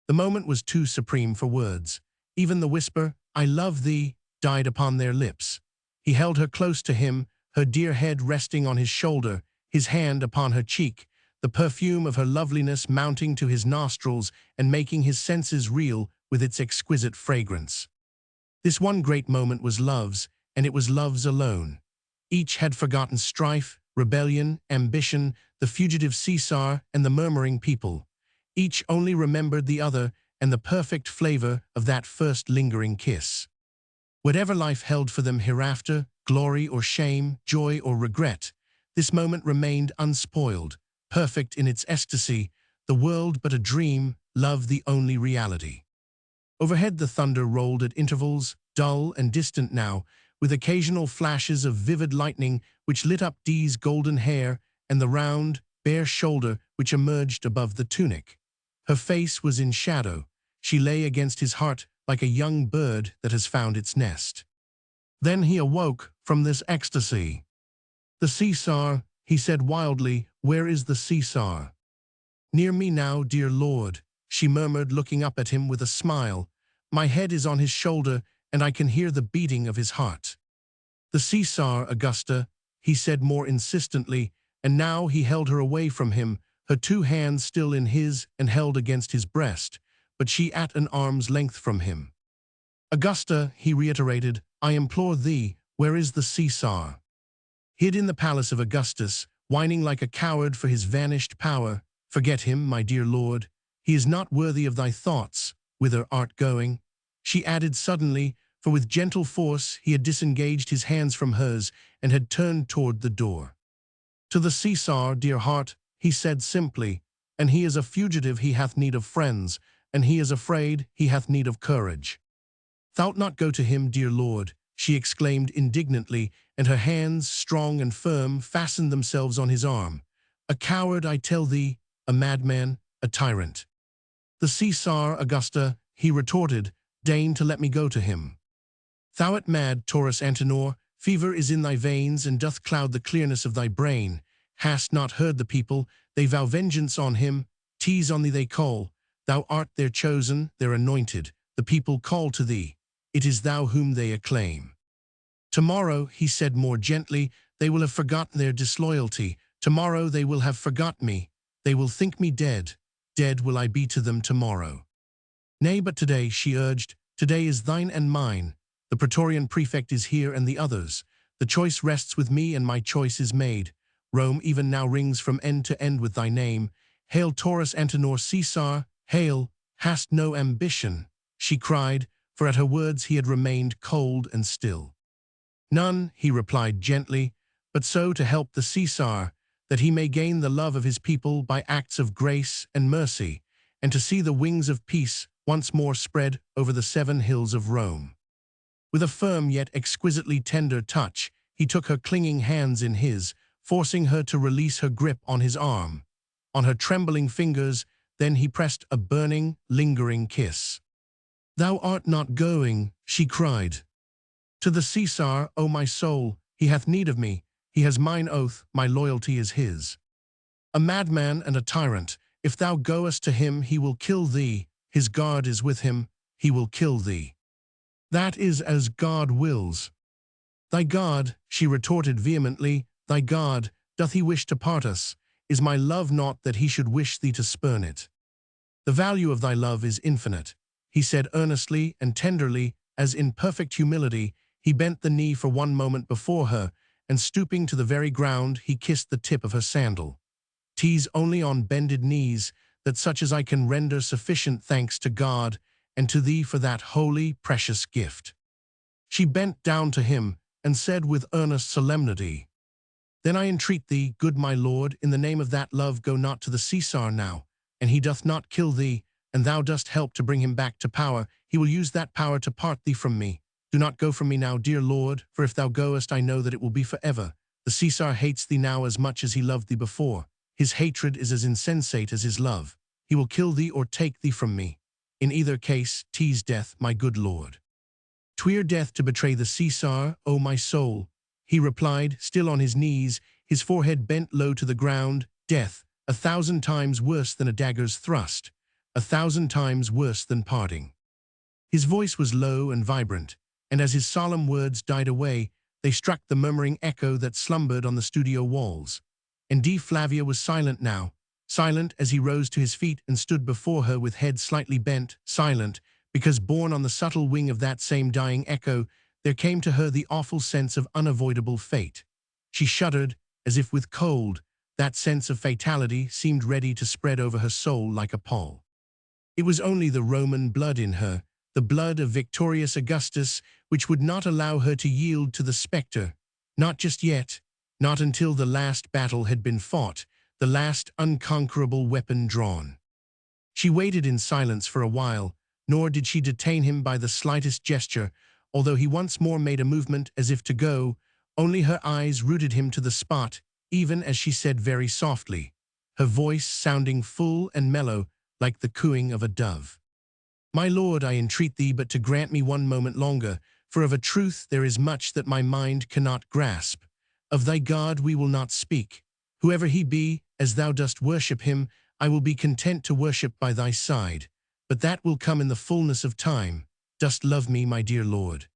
The moment was too supreme for words. Even the whisper, I love thee, died upon their lips. He held her close to him, her dear head resting on his shoulder, his hand upon her cheek, the perfume of her loveliness mounting to his nostrils and making his senses reel with its exquisite fragrance. This one great moment was love's, and it was love's alone. Each had forgotten strife, rebellion, ambition, the fugitive Caesar, and the murmuring people. Each only remembered the other and the perfect flavor of that first lingering kiss. Whatever life held for them hereafter, glory or shame, joy or regret, this moment remained unspoiled, perfect in its ecstasy, the world but a dream, love the only reality. Overhead the thunder rolled at intervals, dull and distant now, with occasional flashes of vivid lightning which lit up Dee's golden hair and the round, bare shoulder which emerged above the tunic. Her face was in shadow. She lay against his heart like a young bird that has found its nest. Then he awoke from this ecstasy. The Caesar, he said wildly, where is the Caesar? Near me now, dear lord, she murmured, looking up at him with a smile. My head is on his shoulder, and I can hear the beating of his heart. The Caesar, Augusta, he said more insistently, and now he held her away from him, her two hands still in his and held against his breast, but she at an arm's length from him. Augusta, he reiterated, I implore thee, where is the Caesar? Hid in the palace of Augustus, whining like a coward for his vanished power. Forget him, my dear lord. He is not worthy of thy thoughts. Whither art going? She added suddenly, for with gentle force he had disengaged his hands from hers and had turned toward the door. To the Caesar, dear heart, he said simply, and he is a fugitive, he hath need of friends, and he is afraid, he hath need of courage. Thou'lt not go to him, dear lord, she exclaimed indignantly, and her hands, strong and firm, fastened themselves on his arm. A coward, I tell thee, a madman, a tyrant. The Caesar, Augusta, he retorted, deign to let me go to him. Thou art mad, Taurus Antenor, fever is in thy veins and doth cloud the clearness of thy brain. Hast not heard the people, they vow vengeance on him, tease on thee they call. Thou art their chosen, their anointed, the people call to thee. It is thou whom they acclaim. Tomorrow, he said more gently, they will have forgotten their disloyalty. Tomorrow they will have forgot me. They will think me dead. Dead will I be to them tomorrow. Nay, but today, she urged, today is thine and mine. The Praetorian prefect is here and the others. The choice rests with me and my choice is made. Rome even now rings from end to end with thy name. Hail, Taurus Antenor Caesar, hail, hast no ambition, she cried, for at her words he had remained cold and still. None, he replied gently, but so to help the Caesar, that he may gain the love of his people by acts of grace and mercy, and to see the wings of peace once more spread over the 7 hills of Rome. With a firm yet exquisitely tender touch, he took her clinging hands in his, forcing her to release her grip on his arm. On her trembling fingers, then he pressed a burning, lingering kiss. Thou art not going, she cried. To the Caesar, O my soul, he hath need of me, he has mine oath, my loyalty is his. A madman and a tyrant, if thou goest to him, he will kill thee, his guard is with him, he will kill thee. That is as God wills. Thy God, she retorted vehemently, thy God, doth he wish to part us? Is my love not that he should wish thee to spurn it? The value of thy love is infinite, he said earnestly and tenderly, as in perfect humility, he bent the knee for one moment before her, and stooping to the very ground, he kissed the tip of her sandal. 'Tis only on bended knees that such as I can render sufficient thanks to God and to thee for that holy, precious gift. She bent down to him and said with earnest solemnity, Then I entreat thee, good my lord, in the name of that love, go not to the Caesar now, and he doth not kill thee, and thou dost help to bring him back to power. He will use that power to part thee from me. Do not go from me now, dear lord, for if thou goest, I know that it will be forever. The Caesar hates thee now as much as he loved thee before. His hatred is as insensate as his love. He will kill thee or take thee from me. In either case, 'tis death, my good lord. 'Twere death to betray the Caesar, O my soul, he replied, still on his knees, his forehead bent low to the ground. Death, 1,000 times worse than a dagger's thrust, 1,000 times worse than parting. His voice was low and vibrant, and as his solemn words died away, they struck the murmuring echo that slumbered on the studio walls. And D. Flavia was silent now, silent as he rose to his feet and stood before her with head slightly bent, silent, because borne on the subtle wing of that same dying echo, there came to her the awful sense of unavoidable fate. She shuddered, as if with cold. That sense of fatality seemed ready to spread over her soul like a pall. It was only the Roman blood in her, the blood of victorious Augustus, which would not allow her to yield to the spectre. Not just yet, not until the last battle had been fought, the last unconquerable weapon drawn. She waited in silence for a while, nor did she detain him by the slightest gesture, although he once more made a movement as if to go. Only her eyes rooted him to the spot, even as she said very softly, her voice sounding full and mellow like the cooing of a dove. My lord, I entreat thee but to grant me one moment longer, for of a truth there is much that my mind cannot grasp. Of thy God we will not speak, Whoever he be, as thou dost worship him, I will be content to worship by thy side. But that will come in the fullness of time. Dost love me, my dear Lord?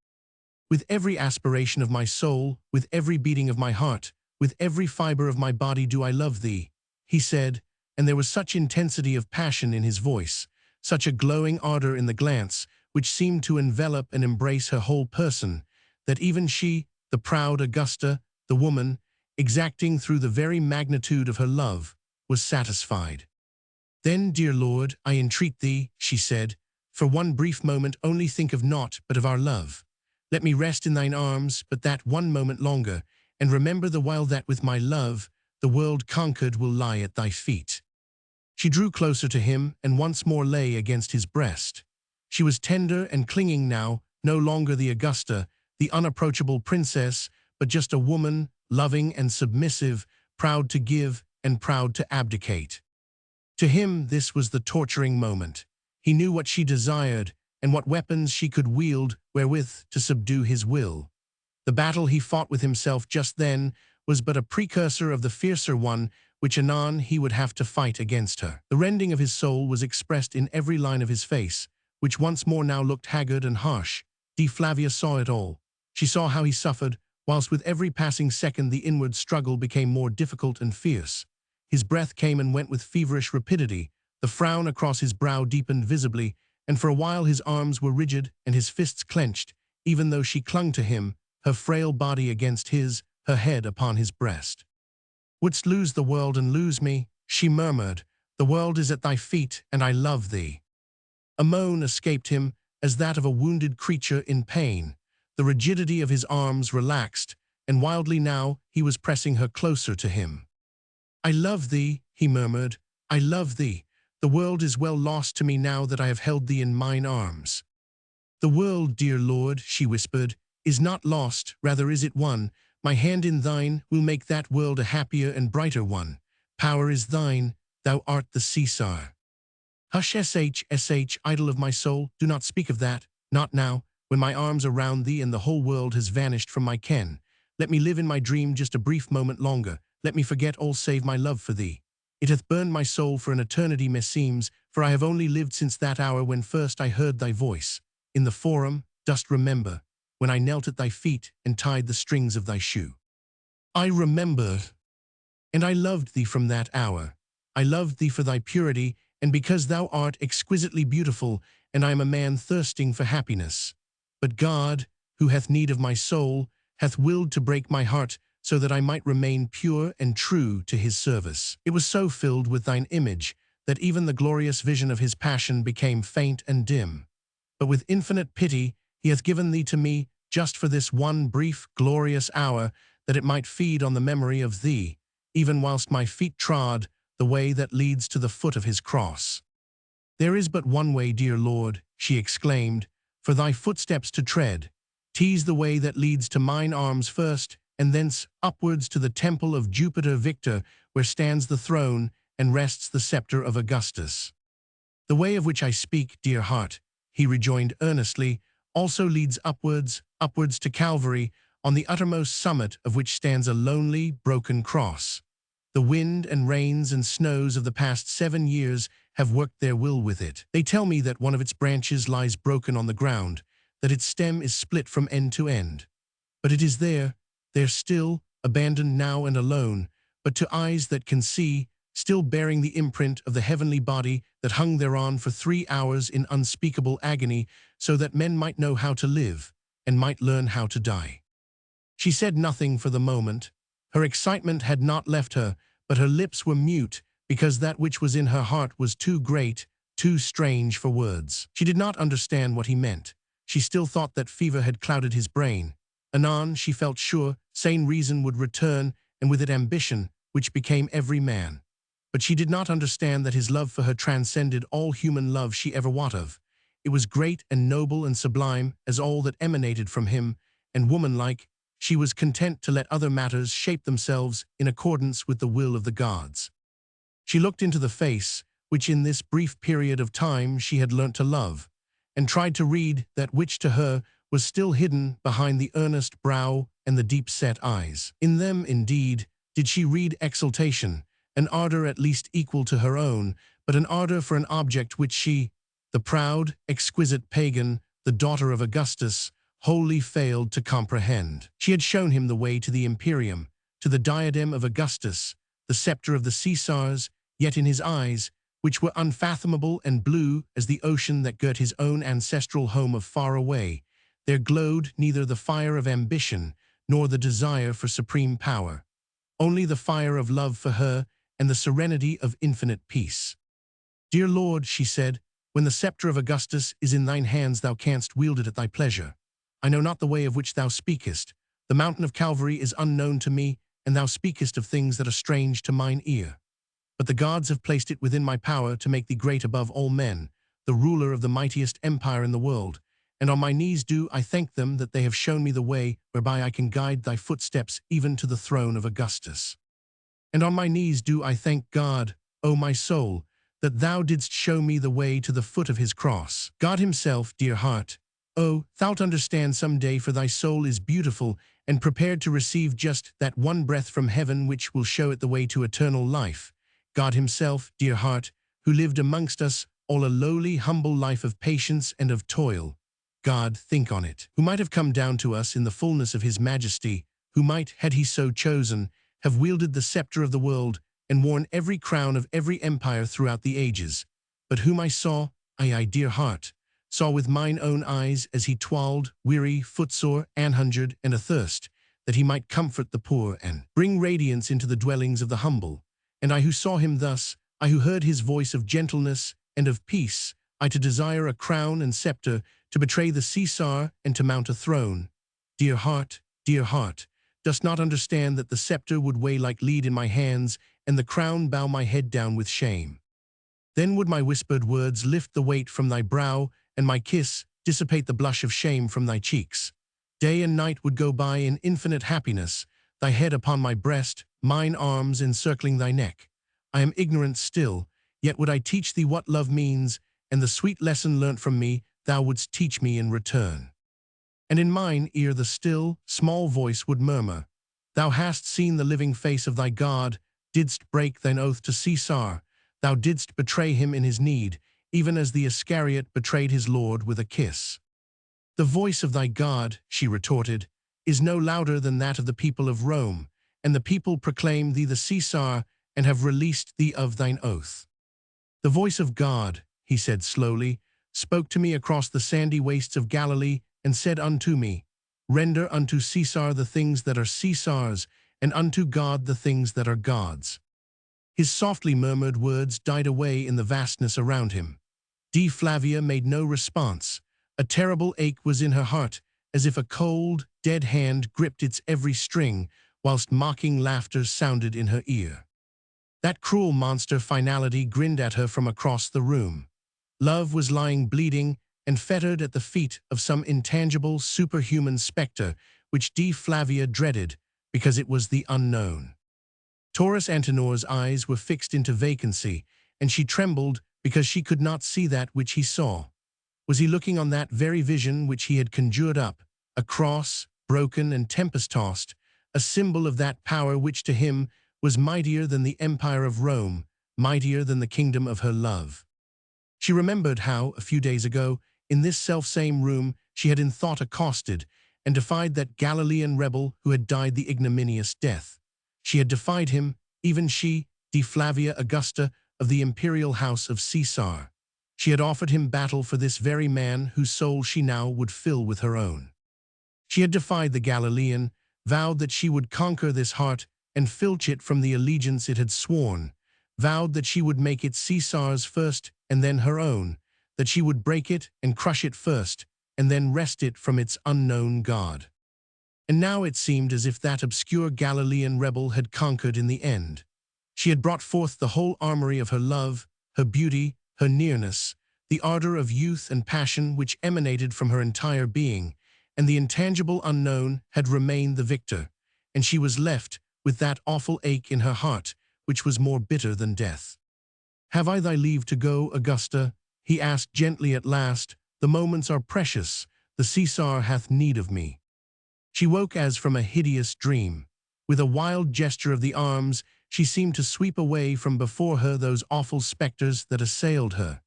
With every aspiration of my soul, with every beating of my heart, with every fiber of my body do I love thee, he said, and there was such intensity of passion in his voice, such a glowing ardor in the glance, which seemed to envelop and embrace her whole person, that even she, the proud Augusta, the woman, exacting through the very magnitude of her love, was satisfied. Then, dear Lord, I entreat thee, she said, for one brief moment only think of naught but of our love. Let me rest in thine arms but that one moment longer, and remember the while that with my love the world conquered will lie at thy feet. She drew closer to him and once more lay against his breast. She was tender and clinging now, no longer the Augusta, the unapproachable princess, but just a woman, loving and submissive, proud to give and proud to abdicate. To him this was the torturing moment. He knew what she desired and what weapons she could wield wherewith to subdue his will. The battle he fought with himself just then was but a precursor of the fiercer one which anon he would have to fight against her. The rending of his soul was expressed in every line of his face, which once more now looked haggard and harsh. Dea Flavia saw it all. She saw how he suffered, whilst with every passing second the inward struggle became more difficult and fierce. His breath came and went with feverish rapidity, the frown across his brow deepened visibly, and for a while his arms were rigid and his fists clenched, even though she clung to him, her frail body against his, her head upon his breast. "Wouldst lose the world and lose me?" she murmured. "The world is at thy feet, and I love thee." A moan escaped him, as that of a wounded creature in pain. The rigidity of his arms relaxed, and wildly now he was pressing her closer to him. "I love thee," he murmured. "I love thee. The world is well lost to me now that I have held thee in mine arms." "The world, dear Lord," she whispered, "is not lost, rather is it won. My hand in thine will make that world a happier and brighter one. Power is thine, thou art the Caesar." "Hush, sh, idol of my soul, do not speak of that, not now, when my arms are round thee and the whole world has vanished from my ken. Let me live in my dream just a brief moment longer. Let me forget all save my love for thee. It hath burned my soul for an eternity meseems, for I have only lived since that hour when first I heard thy voice. In the forum, dost remember, when I knelt at thy feet and tied the strings of thy shoe? I remember. And I loved thee from that hour. I loved thee for thy purity, and because thou art exquisitely beautiful, and I am a man thirsting for happiness. But God, who hath need of my soul, hath willed to break my heart, so that I might remain pure and true to his service. It was so filled with thine image, that even the glorious vision of his passion became faint and dim. But with infinite pity he hath given thee to me just for this one brief, glorious hour, that it might feed on the memory of thee, even whilst my feet trod the way that leads to the foot of his cross. There is but one way, dear Lord, she exclaimed, for thy footsteps to tread. 'Tis the way that leads to mine arms first, and thence upwards to the temple of Jupiter Victor, where stands the throne and rests the scepter of Augustus. The way of which I speak, dear heart, he rejoined earnestly, also leads upwards to Calvary, on the uttermost summit of which stands a lonely, broken cross. The wind and rains and snows of the past 7 years have worked their will with it. They tell me that one of its branches lies broken on the ground, that its stem is split from end to end. But it is there still, abandoned now and alone, but to eyes that can see, still bearing the imprint of the heavenly body that hung thereon for 3 hours in unspeakable agony, so that men might know how to live, and might learn how to die." She said nothing for the moment. Her excitement had not left her, but her lips were mute, because that which was in her heart was too great, too strange for words. She did not understand what he meant. She still thought that fever had clouded his brain. Anon, she felt sure, sane reason would return, and with it ambition, which became every man. But she did not understand that his love for her transcended all human love she ever wot of. It was great and noble and sublime as all that emanated from him, and womanlike, she was content to let other matters shape themselves in accordance with the will of the gods. She looked into the face, which in this brief period of time she had learnt to love, and tried to read that which to her was still hidden behind the earnest brow and the deep-set eyes. In them, indeed, did she read exultation, an ardor at least equal to her own, but an ardor for an object which she, the proud, exquisite pagan, the daughter of Augustus, wholly failed to comprehend. She had shown him the way to the imperium, to the diadem of Augustus, the scepter of the Caesars, yet in his eyes, which were unfathomable and blue as the ocean that girt his own ancestral home of far away, there glowed neither the fire of ambition nor the desire for supreme power, only the fire of love for her and the serenity of infinite peace. "Dear Lord," she said, "when the scepter of Augustus is in thine hands thou canst wield it at thy pleasure. I know not the way of which thou speakest. The mountain of Calvary is unknown to me, and thou speakest of things that are strange to mine ear. But the gods have placed it within my power to make thee great above all men, the ruler of the mightiest empire in the world, and on my knees do I thank them that they have shown me the way whereby I can guide thy footsteps even to the throne of Augustus. And on my knees do I thank God, O my soul, that thou didst show me the way to the foot of his cross. God himself, dear heart, oh, thou'lt understand some day, for thy soul is beautiful and prepared to receive just that one breath from heaven which will show it the way to eternal life. God himself, dear heart, who lived amongst us all a lowly, humble life of patience and of toil. God, think on it, who might have come down to us in the fullness of his majesty, who might, had he so chosen, have wielded the scepter of the world and worn every crown of every empire throughout the ages, but whom I saw, I, dear heart, saw with mine own eyes as he toiled, weary, footsore, an-hungered, and athirst, that he might comfort the poor and bring radiance into the dwellings of the humble. And I who saw him thus, I who heard his voice of gentleness and of peace, I to desire a crown and scepter, to betray the Caesar and to mount a throne. Dear heart, dost not understand that the scepter would weigh like lead in my hands, and the crown bow my head down with shame? Then would my whispered words lift the weight from thy brow, and my kiss dissipate the blush of shame from thy cheeks. Day and night would go by in infinite happiness, thy head upon my breast, mine arms encircling thy neck. I am ignorant still, yet would I teach thee what love means, and the sweet lesson learnt from me thou wouldst teach me in return. And in mine ear the still, small voice would murmur, Thou hast seen the living face of thy God, didst break thine oath to Caesar, thou didst betray him in his need, even as the Iscariot betrayed his Lord with a kiss. The voice of thy God, she retorted, is no louder than that of the people of Rome, and the people proclaim thee the Caesar and have released thee of thine oath. The voice of God, he said slowly, spoke to me across the sandy wastes of Galilee and said unto me, Render unto Caesar the things that are Caesar's, and unto God the things that are God's. His softly murmured words died away in the vastness around him. D. Flavia made no response. A terrible ache was in her heart, as if a cold, dead hand gripped its every string, whilst mocking laughter sounded in her ear. That cruel monster finality grinned at her from across the room. Love was lying bleeding and fettered at the feet of some intangible, superhuman spectre, which D. Flavia dreaded, because it was the unknown. Taurus Antinor's eyes were fixed into vacancy, and she trembled because she could not see that which he saw. Was he looking on that very vision which he had conjured up, a cross, broken and tempest-tossed, a symbol of that power which to him was mightier than the empire of Rome, mightier than the kingdom of her love? She remembered how, a few days ago, in this selfsame room, she had in thought accosted and defied that Galilean rebel who had died the ignominious death. She had defied him, even she, D. Flavia Augusta, of the imperial house of Caesar. She had offered him battle for this very man whose soul she now would fill with her own. She had defied the Galilean, vowed that she would conquer this heart and filch it from the allegiance it had sworn, vowed that she would make it Caesar's first and then her own, that she would break it and crush it first and then wrest it from its unknown God. And now it seemed as if that obscure Galilean rebel had conquered in the end. She had brought forth the whole armory of her love, her beauty, her nearness, the ardor of youth and passion which emanated from her entire being, and the intangible unknown had remained the victor, and she was left with that awful ache in her heart, which was more bitter than death. Have I thy leave to go, Augusta? He asked gently at last. The moments are precious. The Caesar hath need of me. She woke as from a hideous dream. With a wild gesture of the arms, she seemed to sweep away from before her those awful spectres that assailed her.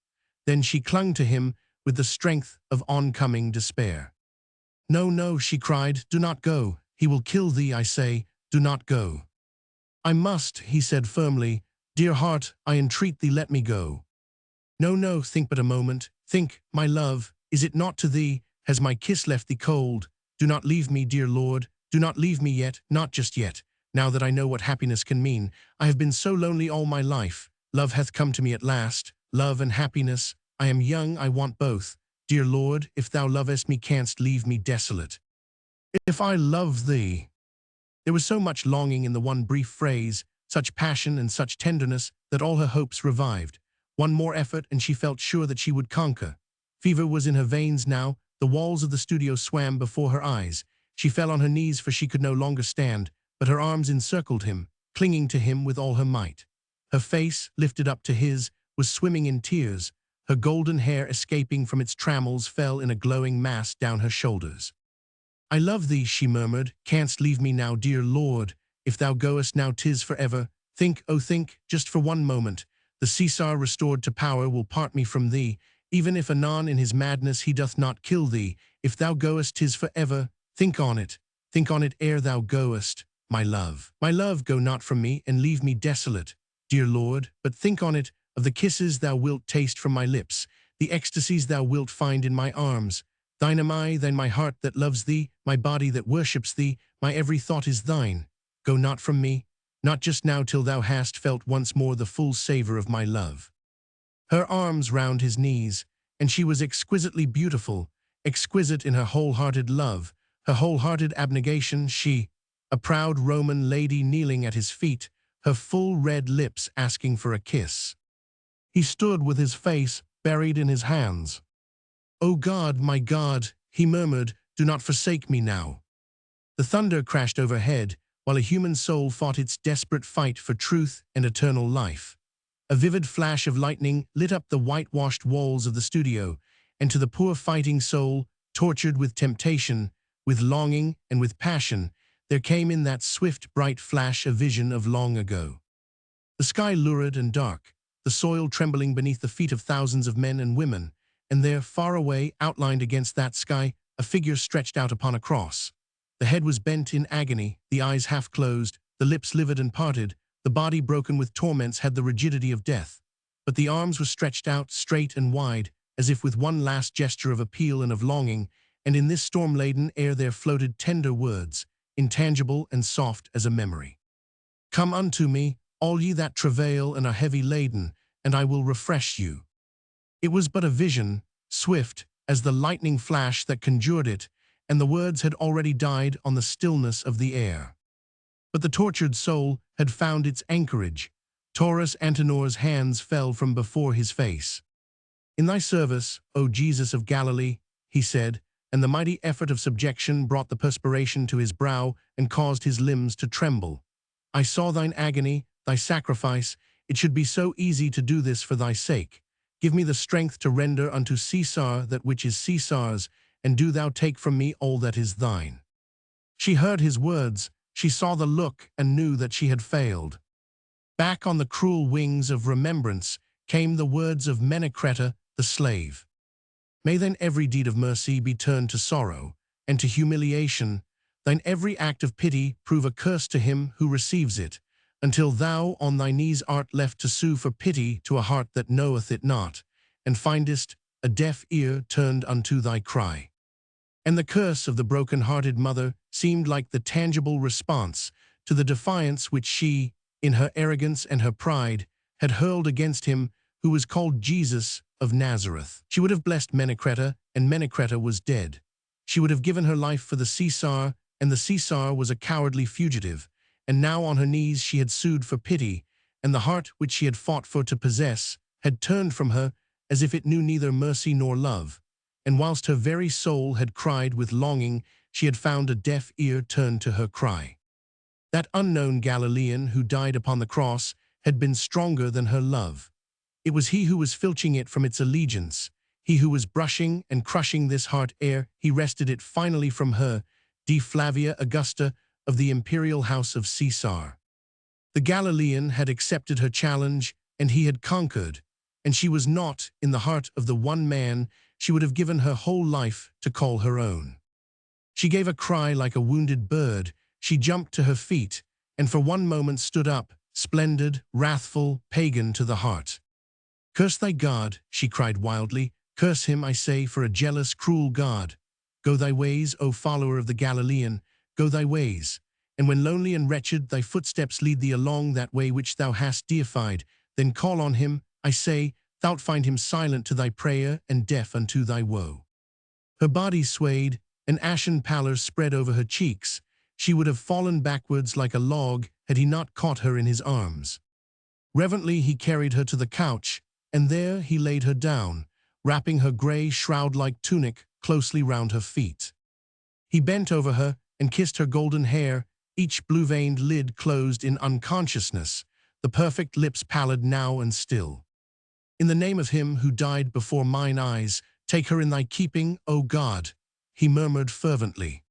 Then she clung to him with the strength of oncoming despair. "No, no," she cried, "do not go. He will kill thee, I say, do not go." "I must," he said firmly. "Dear heart, I entreat thee, let me go." "No, no, think but a moment. Think, my love, is it not to thee? Has my kiss left thee cold? Do not leave me, dear Lord. Do not leave me yet, not just yet. Now that I know what happiness can mean, I have been so lonely all my life. Love hath come to me at last. Love and happiness. I am young, I want both. Dear Lord, if thou lovest me, canst leave me desolate. If I love thee. There was so much longing in the one brief phrase, such passion and such tenderness, that all her hopes revived. One more effort and she felt sure that she would conquer. Fever was in her veins now. The walls of the studio swam before her eyes. She fell on her knees, for she could no longer stand, but her arms encircled him, clinging to him with all her might. Her face, lifted up to his, was swimming in tears. Her golden hair, escaping from its trammels, fell in a glowing mass down her shoulders. "I love thee," she murmured. "Canst leave me now, dear Lord? If thou goest now, 'tis forever. Think, oh think, just for one moment. The Caesar restored to power will part me from thee, even if anon in his madness he doth not kill thee. If thou goest, 'tis forever. Think on it ere thou goest, my love. My love, go not from me and leave me desolate, dear Lord, but think on it, of the kisses thou wilt taste from my lips, the ecstasies thou wilt find in my arms. Thine am I, thine my heart that loves thee, my body that worships thee, my every thought is thine. Go not from me, not just now, till thou hast felt once more the full savor of my love." Her arms round his knees, and she was exquisitely beautiful, exquisite in her wholehearted love, her wholehearted abnegation. She, a proud Roman lady kneeling at his feet, her full red lips asking for a kiss. He stood with his face buried in his hands. "O God, my God," he murmured, "do not forsake me now." The thunder crashed overhead, while a human soul fought its desperate fight for truth and eternal life. A vivid flash of lightning lit up the whitewashed walls of the studio, and to the poor fighting soul, tortured with temptation, with longing, and with passion, there came in that swift, bright flash a vision of long ago. The sky lurid and dark, the soil trembling beneath the feet of thousands of men and women, and there, far away, outlined against that sky, a figure stretched out upon a cross. The head was bent in agony, the eyes half closed, the lips livid and parted, the body broken with torments had the rigidity of death. But the arms were stretched out, straight and wide, as if with one last gesture of appeal and of longing, and in this storm-laden air there floated tender words, intangible and soft as a memory. "Come unto me, all ye that travail and are heavy laden, and I will refresh you." It was but a vision, swift as the lightning flash that conjured it, and the words had already died on the stillness of the air. But the tortured soul had found its anchorage. Taurus Antinor's hands fell from before his face. "In thy service, O Jesus of Galilee," he said, and the mighty effort of subjection brought the perspiration to his brow and caused his limbs to tremble. "I saw thine agony, thy sacrifice. It should be so easy to do this for thy sake. Give me the strength to render unto Caesar that which is Caesar's, and do thou take from me all that is thine." She heard his words, she saw the look, and knew that she had failed. Back on the cruel wings of remembrance came the words of Menecreta, the slave. "May then every deed of mercy be turned to sorrow, and to humiliation, thine every act of pity prove a curse to him who receives it, until thou on thy knees art left to sue for pity to a heart that knoweth it not, and findest a deaf ear turned unto thy cry." And the curse of the broken-hearted mother seemed like the tangible response to the defiance which she, in her arrogance and her pride, had hurled against him who was called Jesus of Nazareth. She would have blessed Menecreta, and Menecreta was dead. She would have given her life for the Caesar, and the Caesar was a cowardly fugitive, and now on her knees she had sued for pity, and the heart which she had fought for to possess had turned from her as if it knew neither mercy nor love, and whilst her very soul had cried with longing, she had found a deaf ear turned to her cry. That unknown Galilean who died upon the cross had been stronger than her love. It was he who was filching it from its allegiance, he who was brushing and crushing this heart ere he wrested it finally from her, Dea Flavia Augusta of the imperial house of Caesar. The Galilean had accepted her challenge, and he had conquered, and she was not in the heart of the one man she would have given her whole life to call her own. She gave a cry like a wounded bird, she jumped to her feet, and for one moment stood up, splendid, wrathful, pagan to the heart. "Curse thy God," she cried wildly, "curse him, I say, for a jealous, cruel God. Go thy ways, O follower of the Galilean, go thy ways. And when lonely and wretched thy footsteps lead thee along that way which thou hast deified, then call on him, I say, thou'lt find him silent to thy prayer and deaf unto thy woe." Her body swayed, an ashen pallor spread over her cheeks. She would have fallen backwards like a log had he not caught her in his arms. Reverently he carried her to the couch, and there he laid her down, wrapping her grey shroud-like tunic closely round her feet. He bent over her and kissed her golden hair, each blue-veined lid closed in unconsciousness, the perfect lips pallid now and still. "In the name of him who died before mine eyes, take her in thy keeping, O God," he murmured fervently.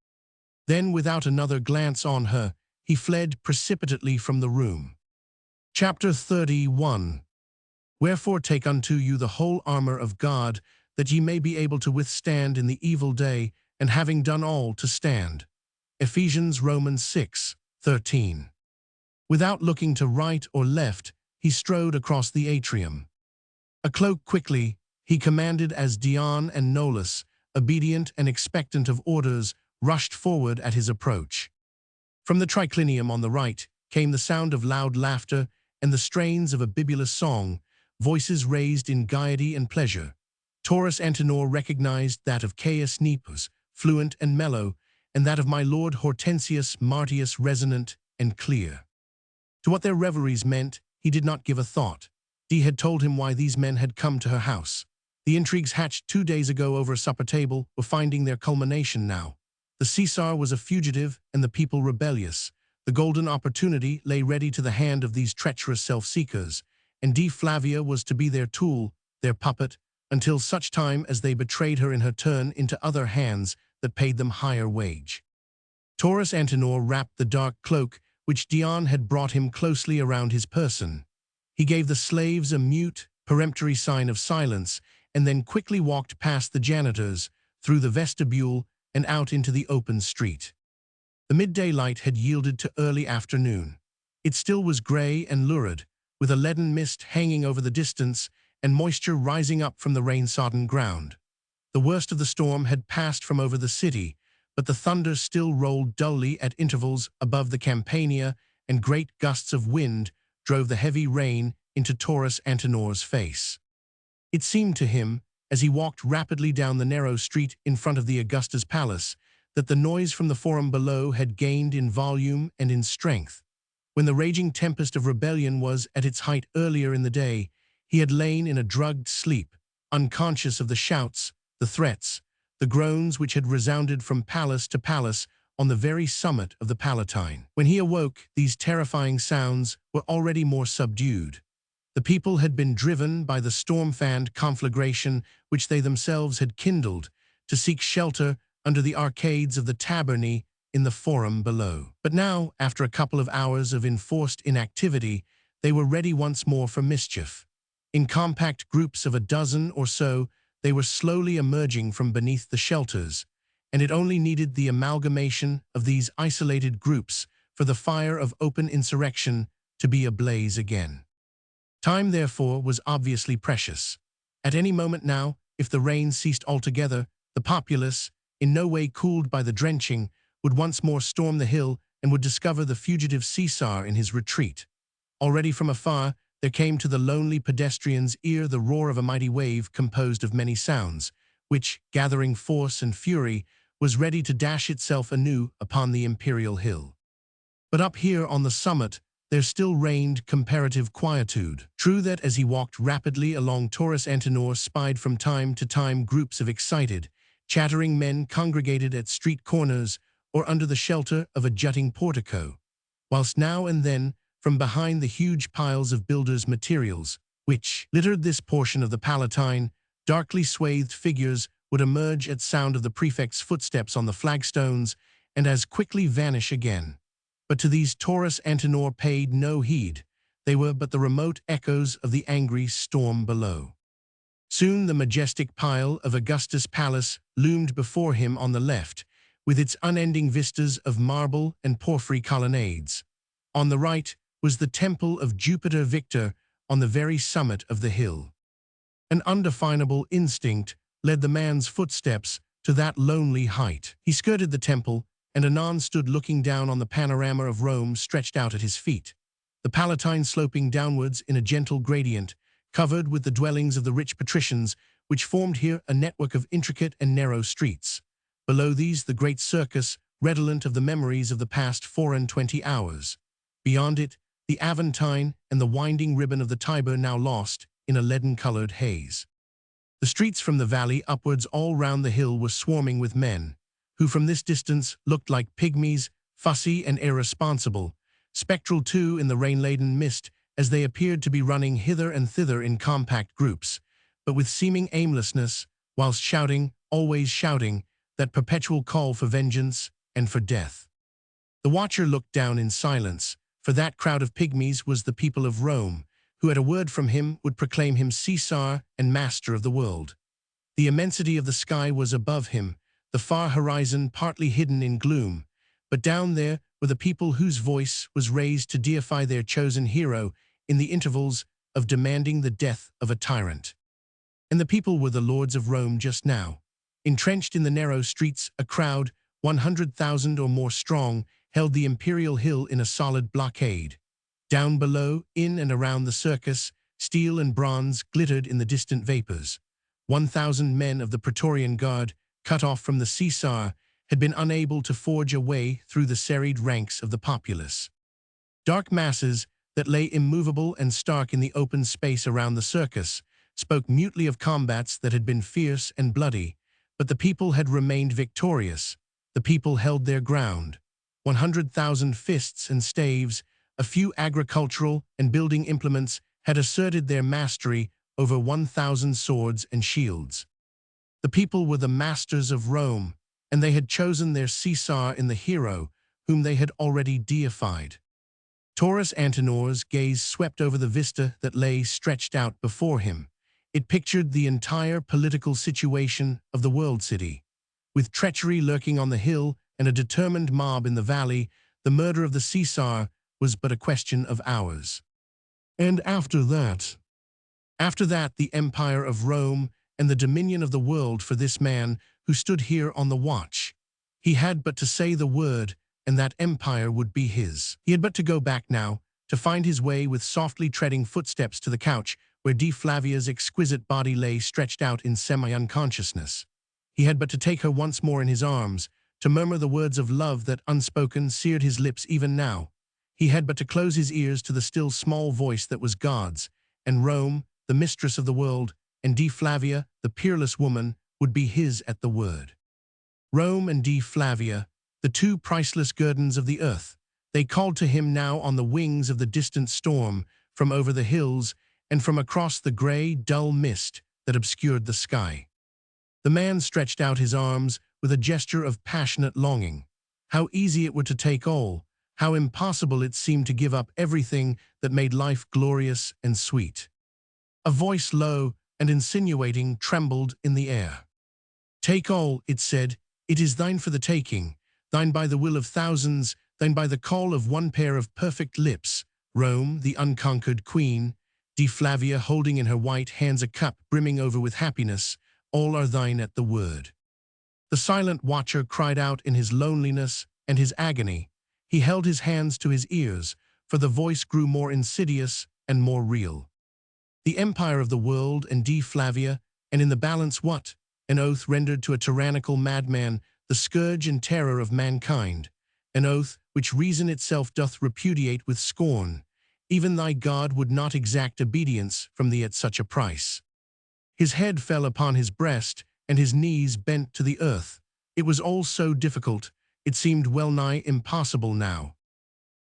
Then, without another glance on her, he fled precipitately from the room. Chapter 31. "Wherefore take unto you the whole armor of God, that ye may be able to withstand in the evil day, and having done all to stand." Ephesians, Romans 6:13. Without looking to right or left, he strode across the atrium. A cloak quickly, he commanded as Dion and Nolus, obedient and expectant of orders, rushed forward at his approach. From the triclinium on the right came the sound of loud laughter and the strains of a bibulous song, voices raised in gaiety and pleasure. Taurus Antenor recognized that of Caius Nepos, fluent and mellow, and that of my lord Hortensius Martius resonant and clear. To what their revelries meant, he did not give a thought. Dee had told him why these men had come to her house. The intrigues hatched 2 days ago over a supper table were finding their culmination now. The Caesar was a fugitive and the people rebellious. The golden opportunity lay ready to the hand of these treacherous self-seekers, and Dee Flavia was to be their tool, their puppet, until such time as they betrayed her in her turn into other hands that paid them higher wage. Taurus Antenor wrapped the dark cloak which Dion had brought him closely around his person. He gave the slaves a mute, peremptory sign of silence, and then quickly walked past the janitors, through the vestibule, and out into the open street. The midday light had yielded to early afternoon. It still was grey and lurid, with a leaden mist hanging over the distance and moisture rising up from the rain-sodden ground. The worst of the storm had passed from over the city, but the thunder still rolled dully at intervals above the Campania, and great gusts of wind drove the heavy rain into Taurus Antenor's face. It seemed to him, as he walked rapidly down the narrow street in front of the Augusta's palace, that the noise from the forum below had gained in volume and in strength. When the raging tempest of rebellion was at its height earlier in the day, he had lain in a drugged sleep, unconscious of the shouts, the threats, the groans which had resounded from palace to palace on the very summit of the Palatine. When he awoke, these terrifying sounds were already more subdued. The people had been driven by the storm-fanned conflagration which they themselves had kindled to seek shelter under the arcades of the tabernae in the forum below. But now, after a couple of hours of enforced inactivity, they were ready once more for mischief. In compact groups of a dozen or so, they were slowly emerging from beneath the shelters, and it only needed the amalgamation of these isolated groups for the fire of open insurrection to be ablaze again. Time, therefore, was obviously precious. At any moment now, if the rain ceased altogether, the populace, in no way cooled by the drenching, would once more storm the hill and would discover the fugitive Caesar in his retreat. Already from afar, there came to the lonely pedestrian's ear the roar of a mighty wave composed of many sounds, which, gathering force and fury, was ready to dash itself anew upon the imperial hill. But up here on the summit, there still reigned comparative quietude. True that as he walked rapidly along, Taurus Antenor spied from time to time groups of excited, chattering men congregated at street corners or under the shelter of a jutting portico, whilst now and then, from behind the huge piles of builders' materials, which littered this portion of the Palatine, darkly swathed figures would emerge at sound of the prefect's footsteps on the flagstones and as quickly vanish again. But to these Taurus Antenor paid no heed. They were but the remote echoes of the angry storm below. Soon the majestic pile of Augustus' palace loomed before him on the left, with its unending vistas of marble and porphyry colonnades. On the right was the temple of Jupiter Victor on the very summit of the hill. An undefinable instinct led the man's footsteps to that lonely height. He skirted the temple, and anon stood looking down on the panorama of Rome stretched out at his feet, the Palatine sloping downwards in a gentle gradient, covered with the dwellings of the rich patricians, which formed here a network of intricate and narrow streets. Below these, the great circus, redolent of the memories of the past 24 hours. Beyond it, the Aventine and the winding ribbon of the Tiber now lost in a leaden-colored haze. The streets from the valley upwards all round the hill were swarming with men, who from this distance looked like pygmies, fussy and irresponsible, spectral too in the rain-laden mist, as they appeared to be running hither and thither in compact groups, but with seeming aimlessness, whilst shouting, always shouting, that perpetual call for vengeance and for death. The watcher looked down in silence, for that crowd of pygmies was the people of Rome, who at a word from him would proclaim him Caesar and master of the world. The immensity of the sky was above him, the far horizon partly hidden in gloom, but down there were the people whose voice was raised to deify their chosen hero in the intervals of demanding the death of a tyrant. And the people were the lords of Rome just now. Entrenched in the narrow streets, a crowd, 100,000 or more strong, held the imperial hill in a solid blockade. Down below, in and around the circus, steel and bronze glittered in the distant vapors. 1,000 men of the Praetorian Guard, cut off from the Caesar, had been unable to forge a way through the serried ranks of the populace. Dark masses that lay immovable and stark in the open space around the circus spoke mutely of combats that had been fierce and bloody, but the people had remained victorious. The people held their ground. 100,000 fists and staves, a few agricultural and building implements had asserted their mastery over 1,000 swords and shields. The people were the masters of Rome, and they had chosen their Caesar in the hero whom they had already deified. Taurus Antenor's gaze swept over the vista that lay stretched out before him. It pictured the entire political situation of the world city. With treachery lurking on the hill and a determined mob in the valley, the murder of the Caesar was but a question of hours. And after that, the empire of Rome and the dominion of the world for this man who stood here on the watch. He had but to say the word, and that empire would be his. He had but to go back now, to find his way with softly treading footsteps to the couch where Dea Flavia's exquisite body lay stretched out in semi-unconsciousness. He had but to take her once more in his arms, to murmur the words of love that, unspoken, seared his lips even now. He had but to close his ears to the still small voice that was God's, and Rome, the mistress of the world, and Dea Flavia, the peerless woman, would be his at the word. Rome and Dea Flavia, the two priceless guerdons of the earth, they called to him now on the wings of the distant storm, from over the hills and from across the gray, dull mist that obscured the sky. The man stretched out his arms with a gesture of passionate longing. How easy it were to take all, how impossible it seemed to give up everything that made life glorious and sweet. A voice low and insinuating trembled in the air. "Take all," it said, "it is thine for the taking, thine by the will of thousands, thine by the call of one pair of perfect lips. Rome, the unconquered queen, Dea Flavia holding in her white hands a cup brimming over with happiness, all are thine at the word." The silent watcher cried out in his loneliness and his agony. He held his hands to his ears, for the voice grew more insidious and more real. The empire of the world and Dea Flavia, and in the balance what? An oath rendered to a tyrannical madman, the scourge and terror of mankind. An oath which reason itself doth repudiate with scorn. Even thy God would not exact obedience from thee at such a price. His head fell upon his breast, and his knees bent to the earth. It was all so difficult, it seemed well-nigh impossible now.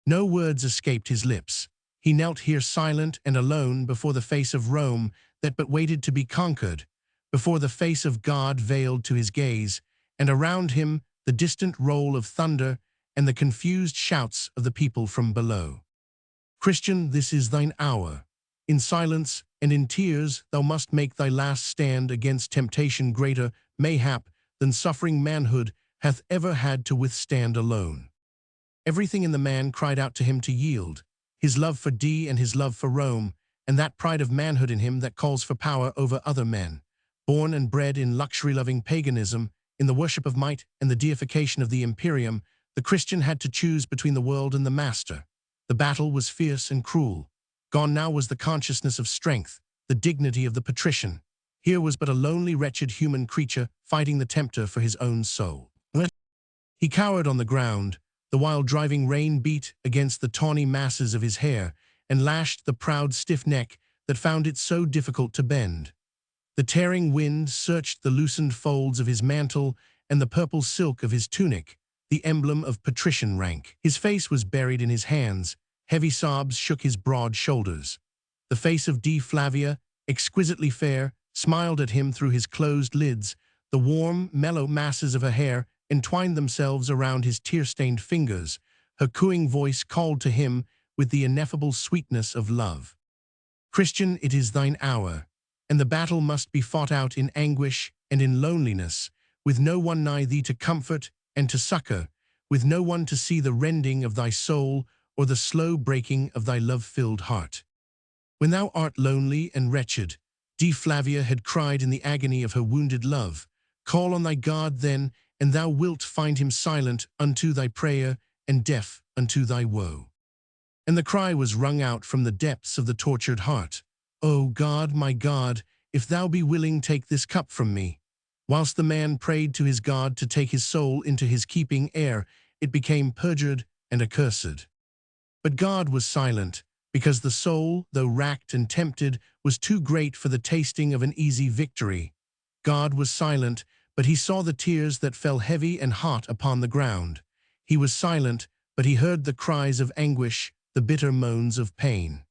No words escaped his lips. He knelt here silent and alone before the face of Rome that but waited to be conquered, before the face of God veiled to his gaze, and around him the distant roll of thunder and the confused shouts of the people from below. Christian, this is thine hour. In silence and in tears thou must make thy last stand against temptation greater, mayhap, than suffering manhood hath ever had to withstand alone. Everything in the man cried out to him to yield, his love for D and his love for Rome, and that pride of manhood in him that calls for power over other men. Born and bred in luxury-loving paganism, in the worship of might and the deification of the imperium, the Christian had to choose between the world and the master. The battle was fierce and cruel. Gone now was the consciousness of strength, the dignity of the patrician. Here was but a lonely, wretched human creature fighting the tempter for his own soul. He cowered on the ground, the while driving rain beat against the tawny masses of his hair and lashed the proud stiff neck that found it so difficult to bend. The tearing wind searched the loosened folds of his mantle and the purple silk of his tunic, the emblem of patrician rank. His face was buried in his hands, heavy sobs shook his broad shoulders. The face of D. Flavia, exquisitely fair, smiled at him through his closed lids. The warm, mellow masses of her hair entwined themselves around his tear-stained fingers. Her cooing voice called to him with the ineffable sweetness of love. Christian, it is thine hour, and the battle must be fought out in anguish and in loneliness, with no one nigh thee to comfort and to succor, with no one to see the rending of thy soul or the slow breaking of thy love-filled heart. When thou art lonely and wretched, D. Flavia had cried in the agony of her wounded love, call on thy God then, and thou wilt find him silent unto thy prayer and deaf unto thy woe. And the cry was wrung out from the depths of the tortured heart, O God, my God, if thou be willing, take this cup from me. Whilst the man prayed to his God to take his soul into his keeping ere it became perjured and accursed. But God was silent, because the soul, though racked and tempted, was too great for the tasting of an easy victory. God was silent, but he saw the tears that fell heavy and hot upon the ground. He was silent, but he heard the cries of anguish, the bitter moans of pain.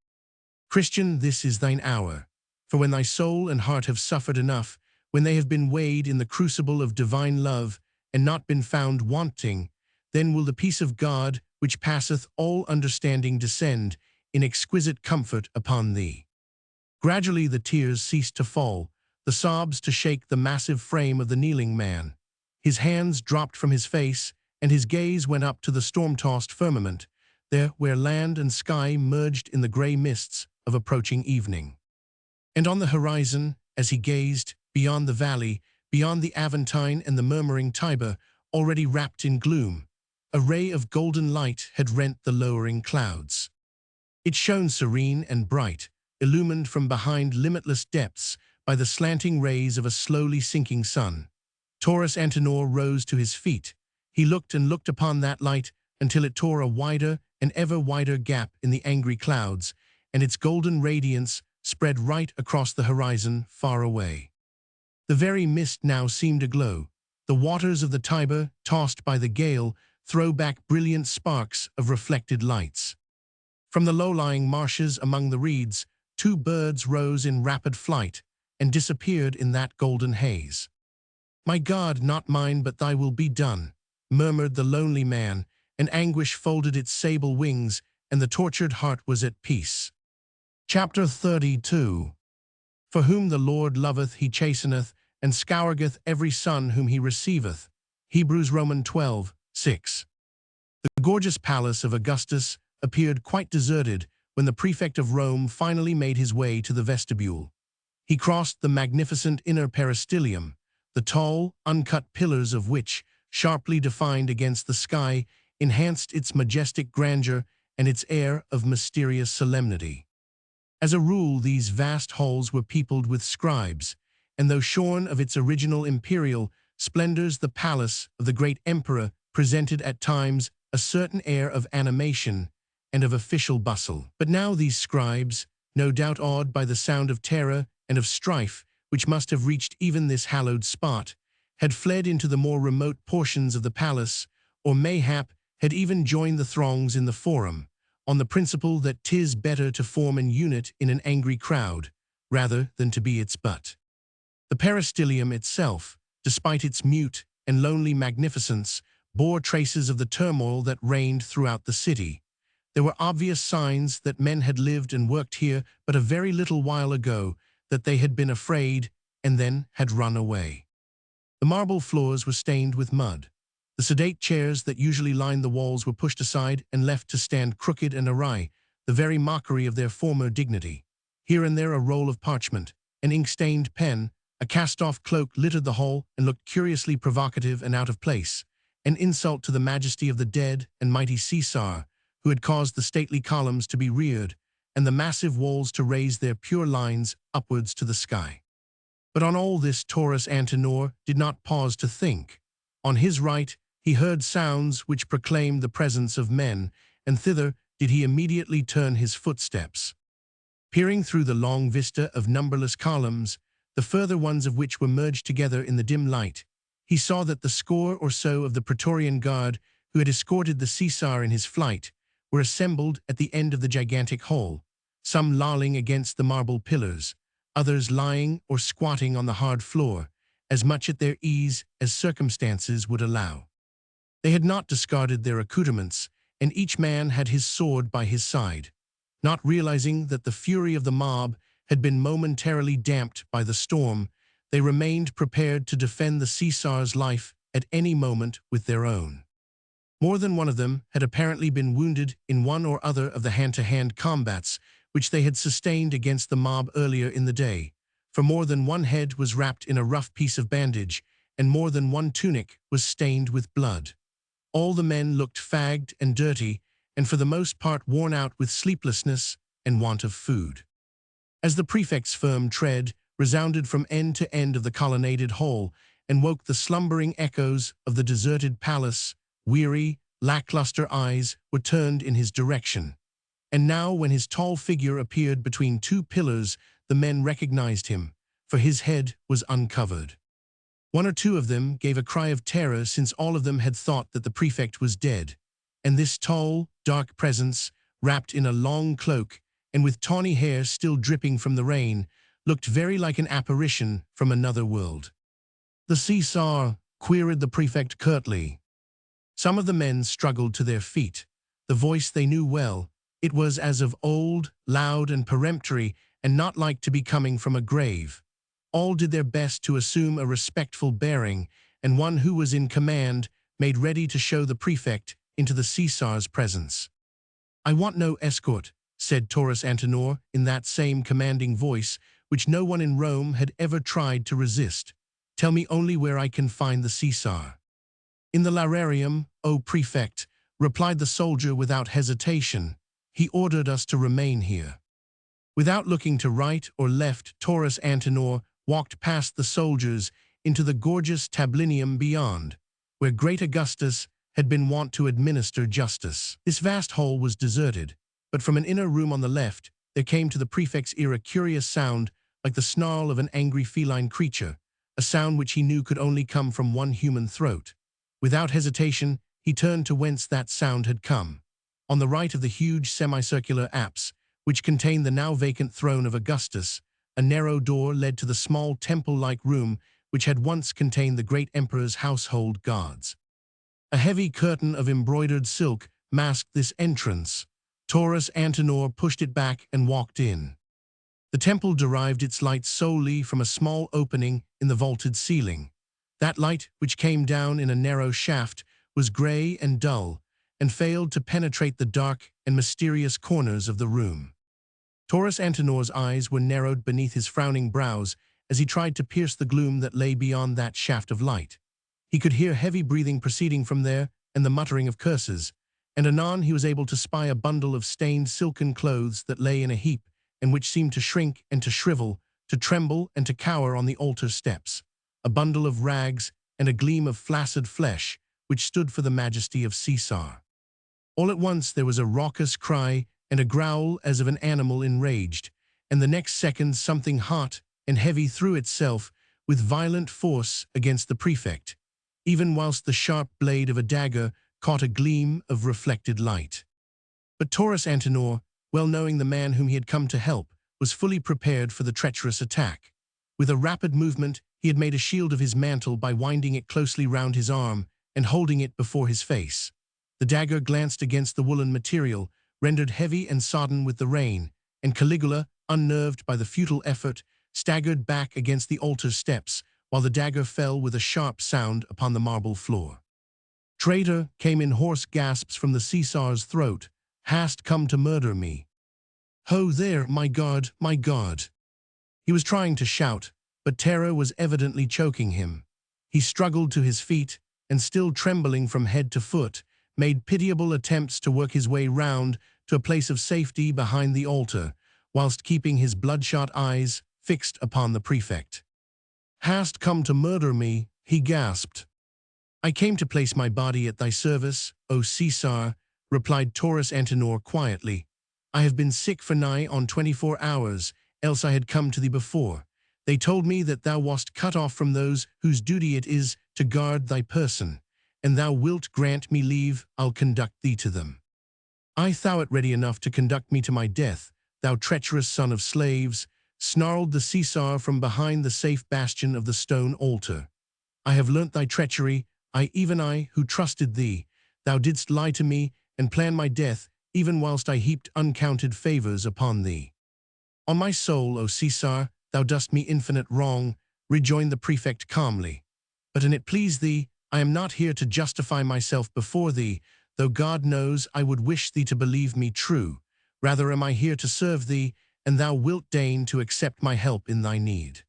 Christian, this is thine hour. For when thy soul and heart have suffered enough, when they have been weighed in the crucible of divine love and not been found wanting, then will the peace of God, which passeth all understanding, descend in exquisite comfort upon thee. Gradually the tears ceased to fall, the sobs to shake the massive frame of the kneeling man. His hands dropped from his face, and his gaze went up to the storm-tossed firmament, there where land and sky merged in the grey mists of approaching evening. And on the horizon, as he gazed, beyond the valley, beyond the Aventine and the murmuring Tiber, already wrapped in gloom, a ray of golden light had rent the lowering clouds. It shone serene and bright, illumined from behind limitless depths by the slanting rays of a slowly sinking sun. Taurus Antenor rose to his feet. He looked and looked upon that light until it tore a wider and ever wider gap in the angry clouds, and its golden radiance spread right across the horizon far away. The very mist now seemed aglow. The waters of the Tiber, tossed by the gale, throw back brilliant sparks of reflected lights. From the low-lying marshes among the reeds, two birds rose in rapid flight and disappeared in that golden haze. My God, not mine, but thy will be done, murmured the lonely man, and anguish folded its sable wings, and the tortured heart was at peace. Chapter 32. For whom the Lord loveth he chasteneth, and scourgeth every son whom he receiveth. Hebrews Roman 12:6. The gorgeous palace of Augustus appeared quite deserted when the prefect of Rome finally made his way to the vestibule. He crossed the magnificent inner peristylium, the tall, uncut pillars of which, sharply defined against the sky, enhanced its majestic grandeur and its air of mysterious solemnity. As a rule, these vast halls were peopled with scribes, and though shorn of its original imperial splendors, the palace of the great emperor presented at times a certain air of animation and of official bustle. But now these scribes, no doubt awed by the sound of terror and of strife which must have reached even this hallowed spot, had fled into the more remote portions of the palace, or mayhap had even joined the throngs in the forum, on the principle that 'tis better to form an unit in an angry crowd, rather than to be its butt. The peristylium itself, despite its mute and lonely magnificence, bore traces of the turmoil that reigned throughout the city. There were obvious signs that men had lived and worked here but a very little while ago, that they had been afraid and then had run away. The marble floors were stained with mud. The sedate chairs that usually lined the walls were pushed aside and left to stand crooked and awry, the very mockery of their former dignity. Here and there a roll of parchment, an ink-stained pen, a cast-off cloak littered the hall and looked curiously provocative and out of place, an insult to the majesty of the dead and mighty Caesar, who had caused the stately columns to be reared and the massive walls to raise their pure lines upwards to the sky. But on all this Taurus Antinor did not pause to think. On his right he heard sounds which proclaimed the presence of men, and thither did he immediately turn his footsteps. Peering through the long vista of numberless columns, the further ones of which were merged together in the dim light, he saw that the score or so of the Praetorian Guard who had escorted the Caesar in his flight were assembled at the end of the gigantic hall, some lolling against the marble pillars, others lying or squatting on the hard floor, as much at their ease as circumstances would allow. They had not discarded their accoutrements, and each man had his sword by his side. Not realizing that the fury of the mob had been momentarily damped by the storm, they remained prepared to defend the Caesar's life at any moment with their own. More than one of them had apparently been wounded in one or other of the hand-to-hand combats which they had sustained against the mob earlier in the day, for more than one head was wrapped in a rough piece of bandage, and more than one tunic was stained with blood. All the men looked fagged and dirty, and for the most part worn out with sleeplessness and want of food. As the prefect's firm tread resounded from end to end of the colonnaded hall and woke the slumbering echoes of the deserted palace, weary, lackluster eyes were turned in his direction. And now when his tall figure appeared between two pillars, the men recognized him, for his head was uncovered. One or two of them gave a cry of terror, since all of them had thought that the prefect was dead. And this tall, dark presence, wrapped in a long cloak and with tawny hair still dripping from the rain, looked very like an apparition from another world. "The Caesar?" queried the prefect curtly. Some of the men struggled to their feet. The voice they knew well. It was as of old, loud and peremptory, and not like to be coming from a grave. All did their best to assume a respectful bearing, and one who was in command made ready to show the prefect into the Caesar's presence. "I want no escort," said Taurus Antinor in that same commanding voice which no one in Rome had ever tried to resist. "Tell me only where I can find the Caesar." "In the lararium, O prefect," replied the soldier without hesitation. "He ordered us to remain here." Without looking to right or left, Taurus Antinor walked past the soldiers into the gorgeous tablinum beyond, where great Augustus had been wont to administer justice. This vast hall was deserted, but from an inner room on the left there came to the prefect's ear a curious sound like the snarl of an angry feline creature, a sound which he knew could only come from one human throat. Without hesitation, he turned to whence that sound had come. On the right of the huge semicircular apse, which contained the now vacant throne of Augustus, a narrow door led to the small temple-like room which had once contained the great emperor's household gods. A heavy curtain of embroidered silk masked this entrance. Taurus Antinor pushed it back and walked in. The temple derived its light solely from a small opening in the vaulted ceiling. That light, which came down in a narrow shaft, was gray and dull, and failed to penetrate the dark and mysterious corners of the room. Taurus Antinor's eyes were narrowed beneath his frowning brows as he tried to pierce the gloom that lay beyond that shaft of light. He could hear heavy breathing proceeding from there and the muttering of curses, and anon he was able to spy a bundle of stained silken clothes that lay in a heap and which seemed to shrink and to shrivel, to tremble and to cower on the altar steps. A bundle of rags and a gleam of flaccid flesh, which stood for the majesty of Caesar. All at once there was a raucous cry and a growl as of an animal enraged, and the next second something hot and heavy threw itself with violent force against the prefect, even whilst the sharp blade of a dagger caught a gleam of reflected light. But Taurus Antinor, well knowing the man whom he had come to help, was fully prepared for the treacherous attack. With a rapid movement, he had made a shield of his mantle by winding it closely round his arm and holding it before his face. The dagger glanced against the woolen material, rendered heavy and sodden with the rain, and Caligula, unnerved by the futile effort, staggered back against the altar steps, while the dagger fell with a sharp sound upon the marble floor. "Traitor," came in hoarse gasps from the Caesar's throat. "Hast come to murder me?" "Ho there, my God, my God!" He was trying to shout, but terror was evidently choking him. He struggled to his feet, and still trembling from head to foot, made pitiable attempts to work his way round to a place of safety behind the altar, whilst keeping his bloodshot eyes fixed upon the prefect. "Hast come to murder me?" he gasped. "I came to place my body at thy service, O Caesar," replied Taurus Antinor quietly. "I have been sick for nigh on 24 hours, else I had come to thee before. They told me that thou wast cut off from those whose duty it is to guard thy person, and thou wilt grant me leave, I'll conduct thee to them." "I thou it ready enough to conduct me to my death, thou treacherous son of slaves," snarled the Caesar from behind the safe bastion of the stone altar. "I have learnt thy treachery, even I, who trusted thee. Thou didst lie to me and plan my death, even whilst I heaped uncounted favors upon thee." "On my soul, O Caesar, thou dost me infinite wrong," rejoined the prefect calmly. "But an it please thee, I am not here to justify myself before thee, though God knows I would wish thee to believe me true. Rather am I here to serve thee, and thou wilt deign to accept my help in thy need."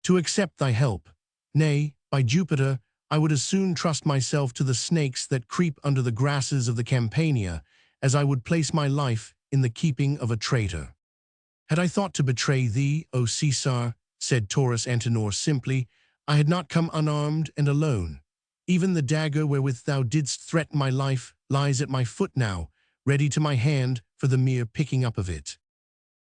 "To accept thy help? Nay, by Jupiter, I would as soon trust myself to the snakes that creep under the grasses of the Campania, as I would place my life in the keeping of a traitor." "Had I thought to betray thee, O Caesar," said Taurus Antinor simply, "I had not come unarmed and alone. Even the dagger wherewith thou didst threaten my life lies at my foot now, ready to my hand for the mere picking up of it."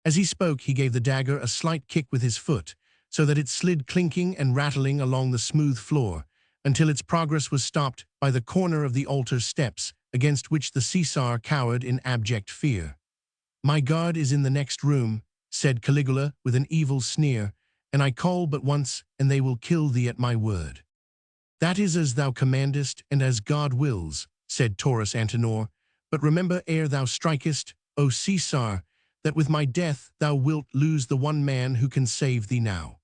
As he spoke, he gave the dagger a slight kick with his foot, so that it slid clinking and rattling along the smooth floor, until its progress was stopped by the corner of the altar steps, against which the Caesar cowered in abject fear. "My guard is in the next room," said Caligula with an evil sneer, "and I call but once, and they will kill thee at my word." "That is as thou commandest, and as God wills," said Taurus Antinor, "but remember ere thou strikest, O Caesar, that with my death thou wilt lose the one man who can save thee now."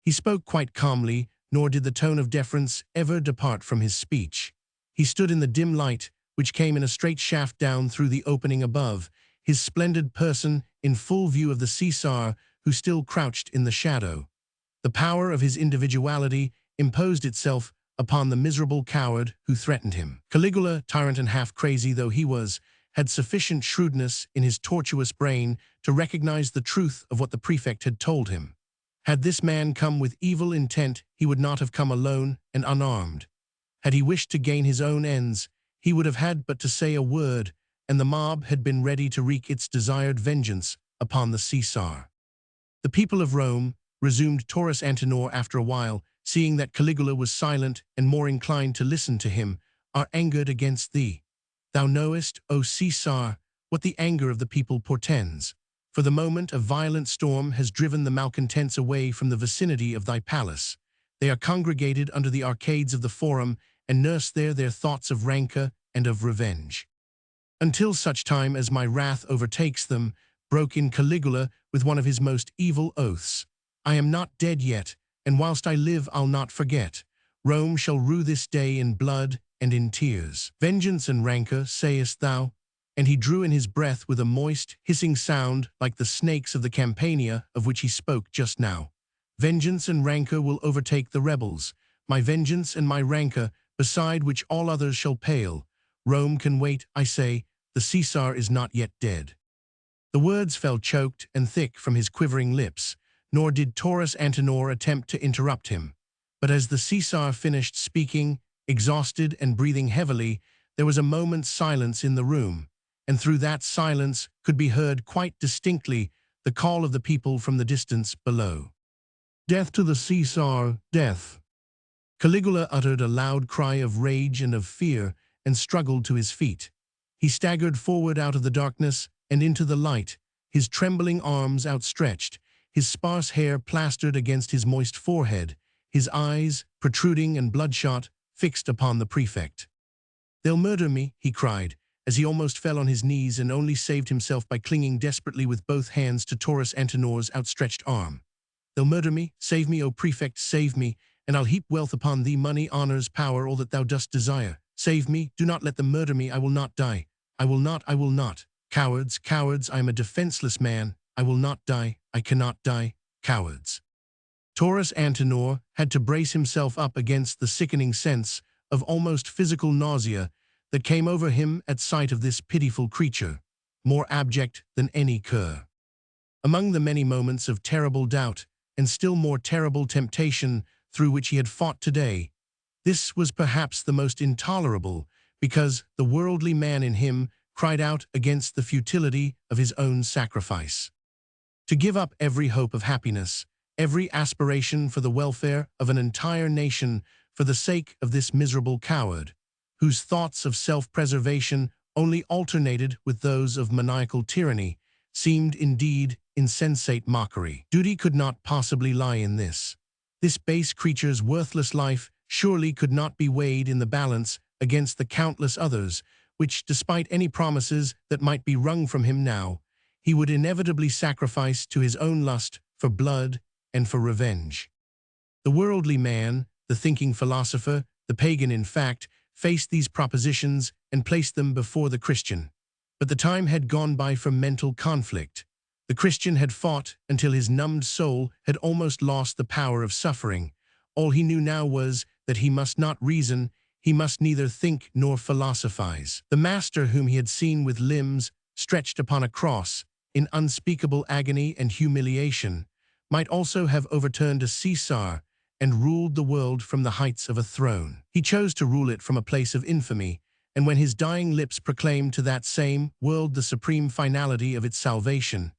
He spoke quite calmly, nor did the tone of deference ever depart from his speech. He stood in the dim light, which came in a straight shaft down through the opening above, his splendid person in full view of the Caesar, who still crouched in the shadow. The power of his individuality imposed itself upon the miserable coward who threatened him. Caligula, tyrant and half-crazy though he was, had sufficient shrewdness in his tortuous brain to recognize the truth of what the prefect had told him. Had this man come with evil intent, he would not have come alone and unarmed. Had he wished to gain his own ends, he would have had but to say a word, and the mob had been ready to wreak its desired vengeance upon the Caesar. "The people of Rome," resumed Taurus Antinor after a while, seeing that Caligula was silent and more inclined to listen to him, "are angered against thee. Thou knowest, O Caesar, what the anger of the people portends. For the moment a violent storm has driven the malcontents away from the vicinity of thy palace. They are congregated under the arcades of the Forum, and nurse there their thoughts of rancor and of revenge. Until such time as my wrath overtakes them," broke in Caligula with one of his most evil oaths, "I am not dead yet, and whilst I live I'll not forget. Rome shall rue this day in blood and in tears." "Vengeance and rancor, sayest thou?" And he drew in his breath with a moist, hissing sound like the snakes of the Campania of which he spoke just now. "Vengeance and rancor will overtake the rebels. My vengeance and my rancor, beside which all others shall pale. Rome can wait, I say, the Caesar is not yet dead." The words fell choked and thick from his quivering lips, nor did Taurus Antinor attempt to interrupt him. But as the Caesar finished speaking, exhausted and breathing heavily, there was a moment's silence in the room, and through that silence could be heard quite distinctly the call of the people from the distance below. "Death to the Caesar, death!" Caligula uttered a loud cry of rage and of fear and struggled to his feet. He staggered forward out of the darkness and into the light, his trembling arms outstretched, his sparse hair plastered against his moist forehead, his eyes, protruding and bloodshot, fixed upon the prefect. "They'll murder me," he cried, as he almost fell on his knees and only saved himself by clinging desperately with both hands to Taurus Antinor's outstretched arm. "They'll murder me. Save me, O prefect, save me, and I'll heap wealth upon thee, money, honors, power, all that thou dost desire. Save me, do not let them murder me, I will not die. I will not, I will not. Cowards, cowards, I am a defenseless man. I will not die, I cannot die. Cowards." Taurus Antinor had to brace himself up against the sickening sense of almost physical nausea that came over him at sight of this pitiful creature, more abject than any cur. Among the many moments of terrible doubt and still more terrible temptation through which he had fought today, this was perhaps the most intolerable, because the worldly man in him cried out against the futility of his own sacrifice. To give up every hope of happiness, every aspiration for the welfare of an entire nation for the sake of this miserable coward, whose thoughts of self-preservation only alternated with those of maniacal tyranny, seemed indeed insensate mockery. Duty could not possibly lie in this. This base creature's worthless life surely could not be weighed in the balance against the countless others, which, despite any promises that might be wrung from him now, he would inevitably sacrifice to his own lust for blood and for revenge. The worldly man, the thinking philosopher, the pagan in fact, faced these propositions and placed them before the Christian. But the time had gone by for mental conflict. The Christian had fought until his numbed soul had almost lost the power of suffering. All he knew now was that he must not reason, he must neither think nor philosophize. The master whom he had seen with limbs stretched upon a cross, in unspeakable agony and humiliation, might also have overturned a Caesar and ruled the world from the heights of a throne. He chose to rule it from a place of infamy, and when his dying lips proclaimed to that same world the supreme finality of its salvation,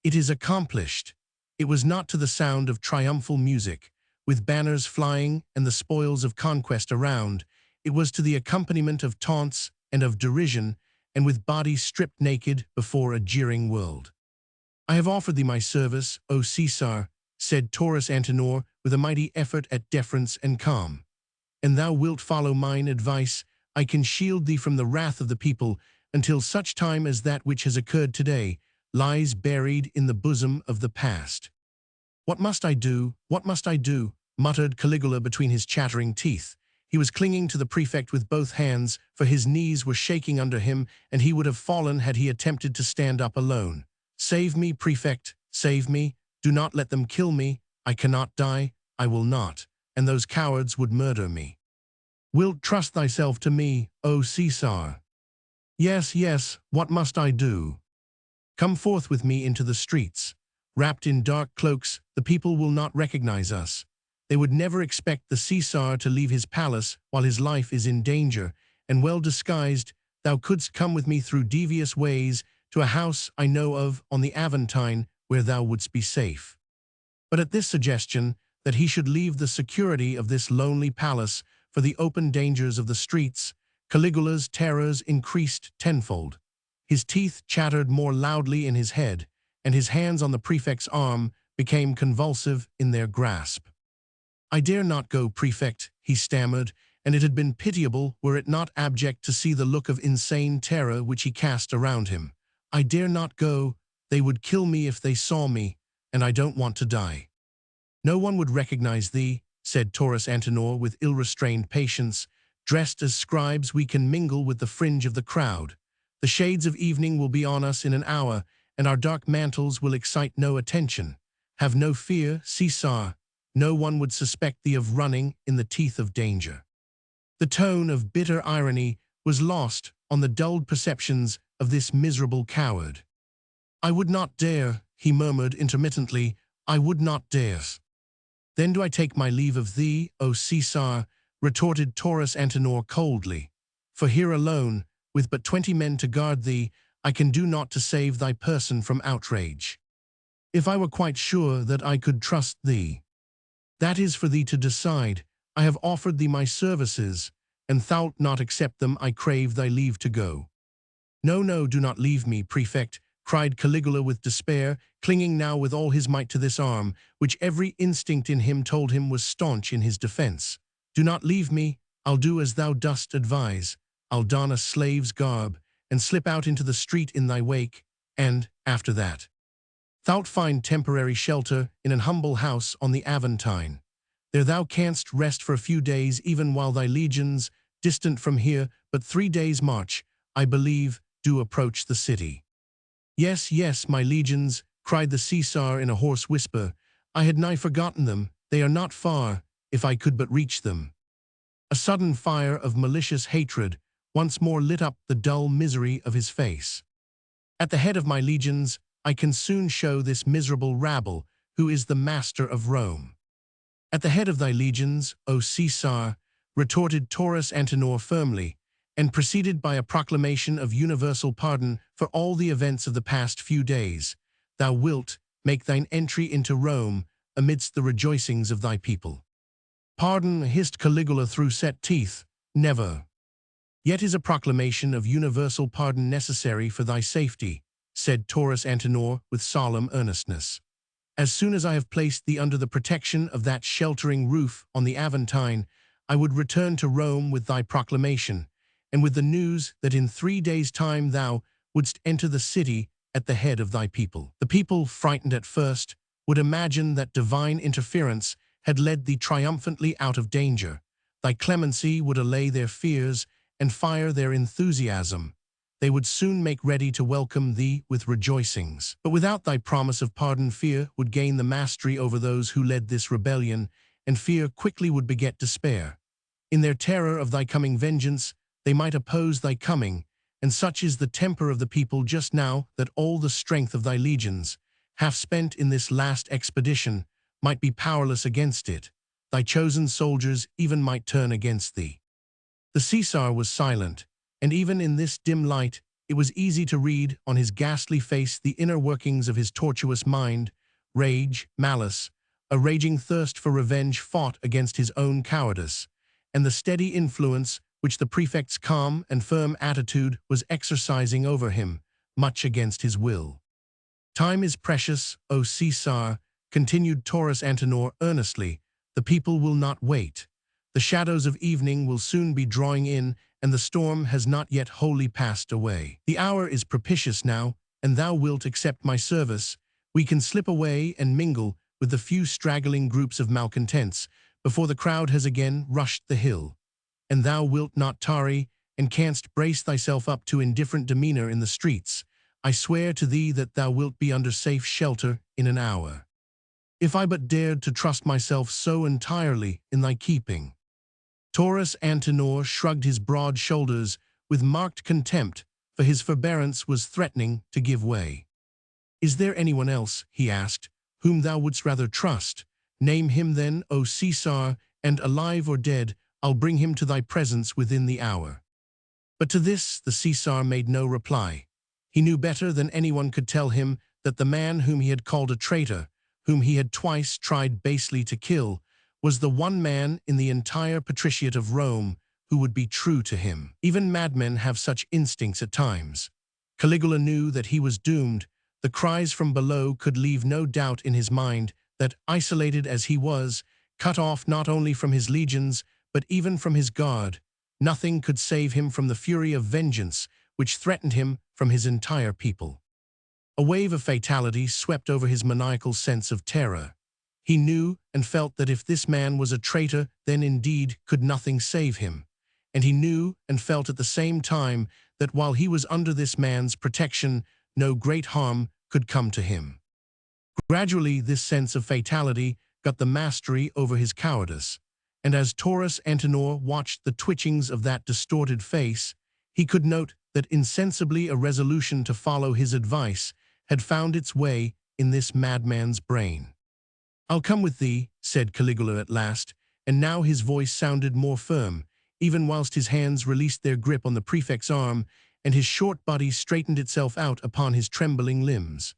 "It is accomplished," it was not to the sound of triumphal music, with banners flying and the spoils of conquest around. It was to the accompaniment of taunts and of derision, and with bodies stripped naked before a jeering world. "I have offered thee my service, O Caesar," said Taurus Antinor with a mighty effort at deference and calm. "And thou wilt follow mine advice. I can shield thee from the wrath of the people until such time as that which has occurred today lies buried in the bosom of the past." "What must I do? What must I do?" muttered Caligula between his chattering teeth. He was clinging to the prefect with both hands, for his knees were shaking under him, and he would have fallen had he attempted to stand up alone. "Save me, prefect, save me. Do not let them kill me. I cannot die. I will not. And those cowards would murder me." "Wilt trust thyself to me, O Caesar?" "Yes, yes, what must I do?" "Come forth with me into the streets. Wrapped in dark cloaks, the people will not recognize us. They would never expect the Caesar to leave his palace while his life is in danger, and well disguised, thou couldst come with me through devious ways to a house I know of on the Aventine where thou wouldst be safe." But at this suggestion, that he should leave the security of this lonely palace for the open dangers of the streets, Caligula's terrors increased tenfold. His teeth chattered more loudly in his head, and his hands on the prefect's arm became convulsive in their grasp. "I dare not go, prefect," he stammered, and it had been pitiable were it not abject to see the look of insane terror which he cast around him. "I dare not go. They would kill me if they saw me, and I don't want to die." "No one would recognize thee," said Taurus Antinor with ill-restrained patience. "Dressed as scribes, we can mingle with the fringe of the crowd. The shades of evening will be on us in an hour, and our dark mantles will excite no attention. Have no fear, Caesar. No one would suspect thee of running in the teeth of danger." The tone of bitter irony was lost on the dulled perceptions of this miserable coward. "I would not dare," he murmured intermittently. "I would not dare." "Then do I take my leave of thee, O Caesar," retorted Taurus Antinor coldly. "For here alone, with but 20 men to guard thee, I can do naught to save thy person from outrage. If I were quite sure that I could trust thee. That is for thee to decide. I have offered thee my services, and thou'lt not accept them. I crave thy leave to go." "No, no, do not leave me, prefect," cried Caligula with despair, clinging now with all his might to this arm, which every instinct in him told him was staunch in his defense. "Do not leave me. I'll do as thou dost advise. I'll don a slave's garb, and slip out into the street in thy wake, and, after that, thou'lt find temporary shelter in an humble house on the Aventine. There thou canst rest for a few days, even while thy legions, distant from here but 3 days' march, I believe, do approach the city. Yes, yes, my legions, cried the Caesar in a hoarse whisper. I had nigh forgotten them. They are not far, if I could but reach them. A sudden fire of malicious hatred once more lit up the dull misery of his face. At the head of my legions, I can soon show this miserable rabble who is the master of Rome. At the head of thy legions, O Caesar, retorted Taurus Antinor firmly, and preceded by a proclamation of universal pardon for all the events of the past few days, thou wilt make thine entry into Rome amidst the rejoicings of thy people. Pardon, hissed Caligula through set teeth, never. Yet is a proclamation of universal pardon necessary for thy safety, said Taurus Antinor with solemn earnestness. As soon as I have placed thee under the protection of that sheltering roof on the Aventine, I would return to Rome with thy proclamation, and with the news that in 3 days' time thou wouldst enter the city at the head of thy people. The people, frightened at first, would imagine that divine interference had led thee triumphantly out of danger. Thy clemency would allay their fears and fire their enthusiasm. They would soon make ready to welcome thee with rejoicings. But without thy promise of pardon, fear would gain the mastery over those who led this rebellion, and fear quickly would beget despair. In their terror of thy coming vengeance, they might oppose thy coming, and such is the temper of the people just now that all the strength of thy legions, half spent in this last expedition, might be powerless against it. Thy chosen soldiers even might turn against thee. The Caesar was silent, and even in this dim light, it was easy to read on his ghastly face the inner workings of his tortuous mind. Rage, malice, a raging thirst for revenge fought against his own cowardice, and the steady influence which the prefect's calm and firm attitude was exercising over him, much against his will. Time is precious, O Caesar, continued Taurus Antinor earnestly. The people will not wait. The shadows of evening will soon be drawing in, and the storm has not yet wholly passed away. The hour is propitious now, and thou wilt accept my service. We can slip away and mingle with the few straggling groups of malcontents before the crowd has again rushed the hill. And thou wilt not tarry, and canst brace thyself up to indifferent demeanor in the streets. I swear to thee that thou wilt be under safe shelter in an hour. If I but dared to trust myself so entirely in thy keeping. Taurus Antinor shrugged his broad shoulders with marked contempt, for his forbearance was threatening to give way. Is there anyone else, he asked, whom thou wouldst rather trust? Name him then, O Caesar, and alive or dead, I'll bring him to thy presence within the hour. But to this the Caesar made no reply. He knew better than anyone could tell him that the man whom he had called a traitor, whom he had twice tried basely to kill, was the one man in the entire patriciate of Rome who would be true to him. Even madmen have such instincts at times. Caligula knew that he was doomed. The cries from below could leave no doubt in his mind that, isolated as he was, cut off not only from his legions, but even from his guard, nothing could save him from the fury of vengeance which threatened him from his entire people. A wave of fatality swept over his maniacal sense of terror. He knew and felt that if this man was a traitor, then indeed could nothing save him. And he knew and felt at the same time that while he was under this man's protection, no great harm could come to him. Gradually, this sense of fatality got the mastery over his cowardice, and as Taurus Antinor watched the twitchings of that distorted face, he could note that insensibly a resolution to follow his advice had found its way in this madman's brain. I'll come with thee, said Caligula at last, and now his voice sounded more firm, even whilst his hands released their grip on the prefect's arm, and his short body straightened itself out upon his trembling limbs.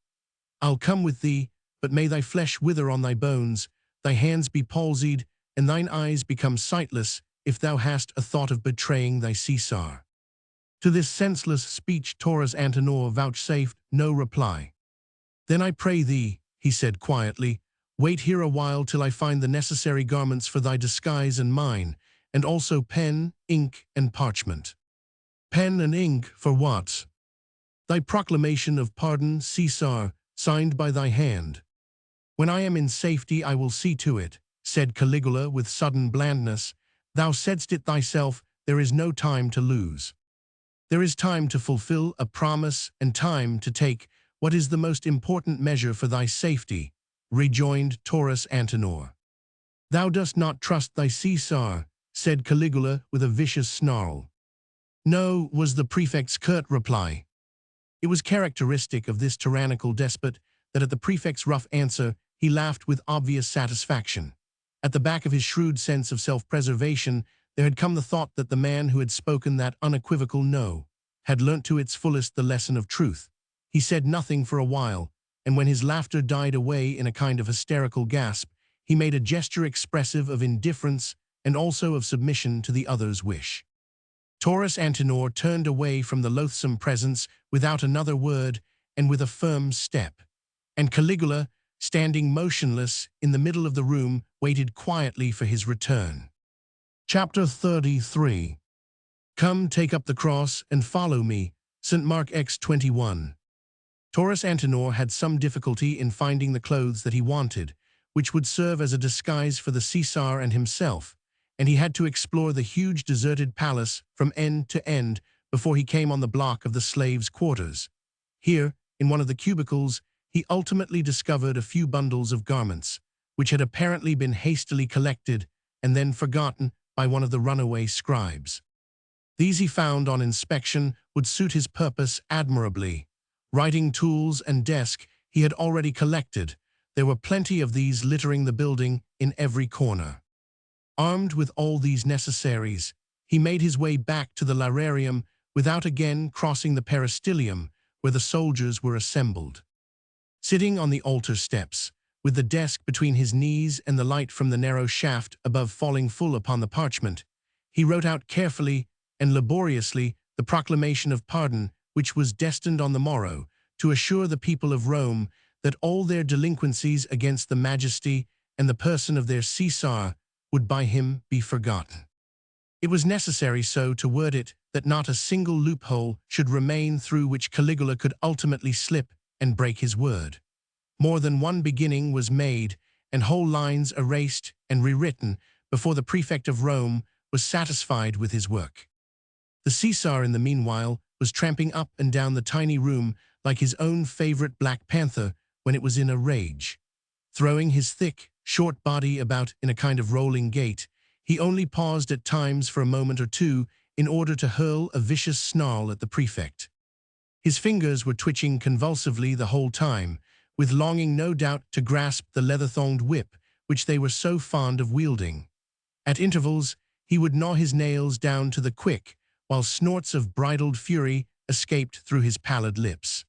I'll come with thee, but may thy flesh wither on thy bones, thy hands be palsied, and thine eyes become sightless, if thou hast a thought of betraying thy Caesar. To this senseless speech Taurus Antinor vouchsafed no reply. Then I pray thee, he said quietly, wait here a while till I find the necessary garments for thy disguise and mine, and also pen, ink, and parchment. Pen and ink for what? Thy proclamation of pardon, Caesar, signed by thy hand. When I am in safety I will see to it, said Caligula with sudden blandness. Thou saidst it thyself, there is no time to lose. There is time to fulfill a promise and time to take what is the most important measure for thy safety, rejoined Taurus Antinor. Thou dost not trust thy Caesar, said Caligula with a vicious snarl. No, was the prefect's curt reply. It was characteristic of this tyrannical despot that at the prefect's rough answer he laughed with obvious satisfaction. At the back of his shrewd sense of self-preservation there had come the thought that the man who had spoken that unequivocal no had learnt to its fullest the lesson of truth. He said nothing for a while, and when his laughter died away in a kind of hysterical gasp, he made a gesture expressive of indifference and also of submission to the other's wish. Taurus Antinor turned away from the loathsome presence without another word and with a firm step, and Caligula, standing motionless in the middle of the room, waited quietly for his return. Chapter 33. Come, take up the cross and follow me. St. Mark X21. Taurus Antinor had some difficulty in finding the clothes that he wanted, which would serve as a disguise for the Caesar and himself, and he had to explore the huge deserted palace from end to end before he came on the block of the slaves' quarters. Here, in one of the cubicles, he ultimately discovered a few bundles of garments, which had apparently been hastily collected and then forgotten by one of the runaway scribes. These he found on inspection would suit his purpose admirably. Writing tools and desk he had already collected. There were plenty of these littering the building in every corner. Armed with all these necessaries, he made his way back to the lararium without again crossing the peristylium where the soldiers were assembled. Sitting on the altar steps, with the desk between his knees and the light from the narrow shaft above falling full upon the parchment, he wrote out carefully and laboriously the proclamation of pardon which was destined on the morrow to assure the people of Rome that all their delinquencies against the majesty and the person of their Caesar would by him be forgotten. It was necessary so to word it that not a single loophole should remain through which Caligula could ultimately slip and break his word. More than one beginning was made, and whole lines erased and rewritten before the prefect of Rome was satisfied with his work. The Caesar, in the meanwhile, was tramping up and down the tiny room like his own favorite Black Panther when it was in a rage. Throwing his thick, short body about in a kind of rolling gait, he only paused at times for a moment or two in order to hurl a vicious snarl at the prefect. His fingers were twitching convulsively the whole time, with longing no doubt to grasp the leather-thonged whip which they were so fond of wielding. At intervals, he would gnaw his nails down to the quick, while snorts of bridled fury escaped through his pallid lips.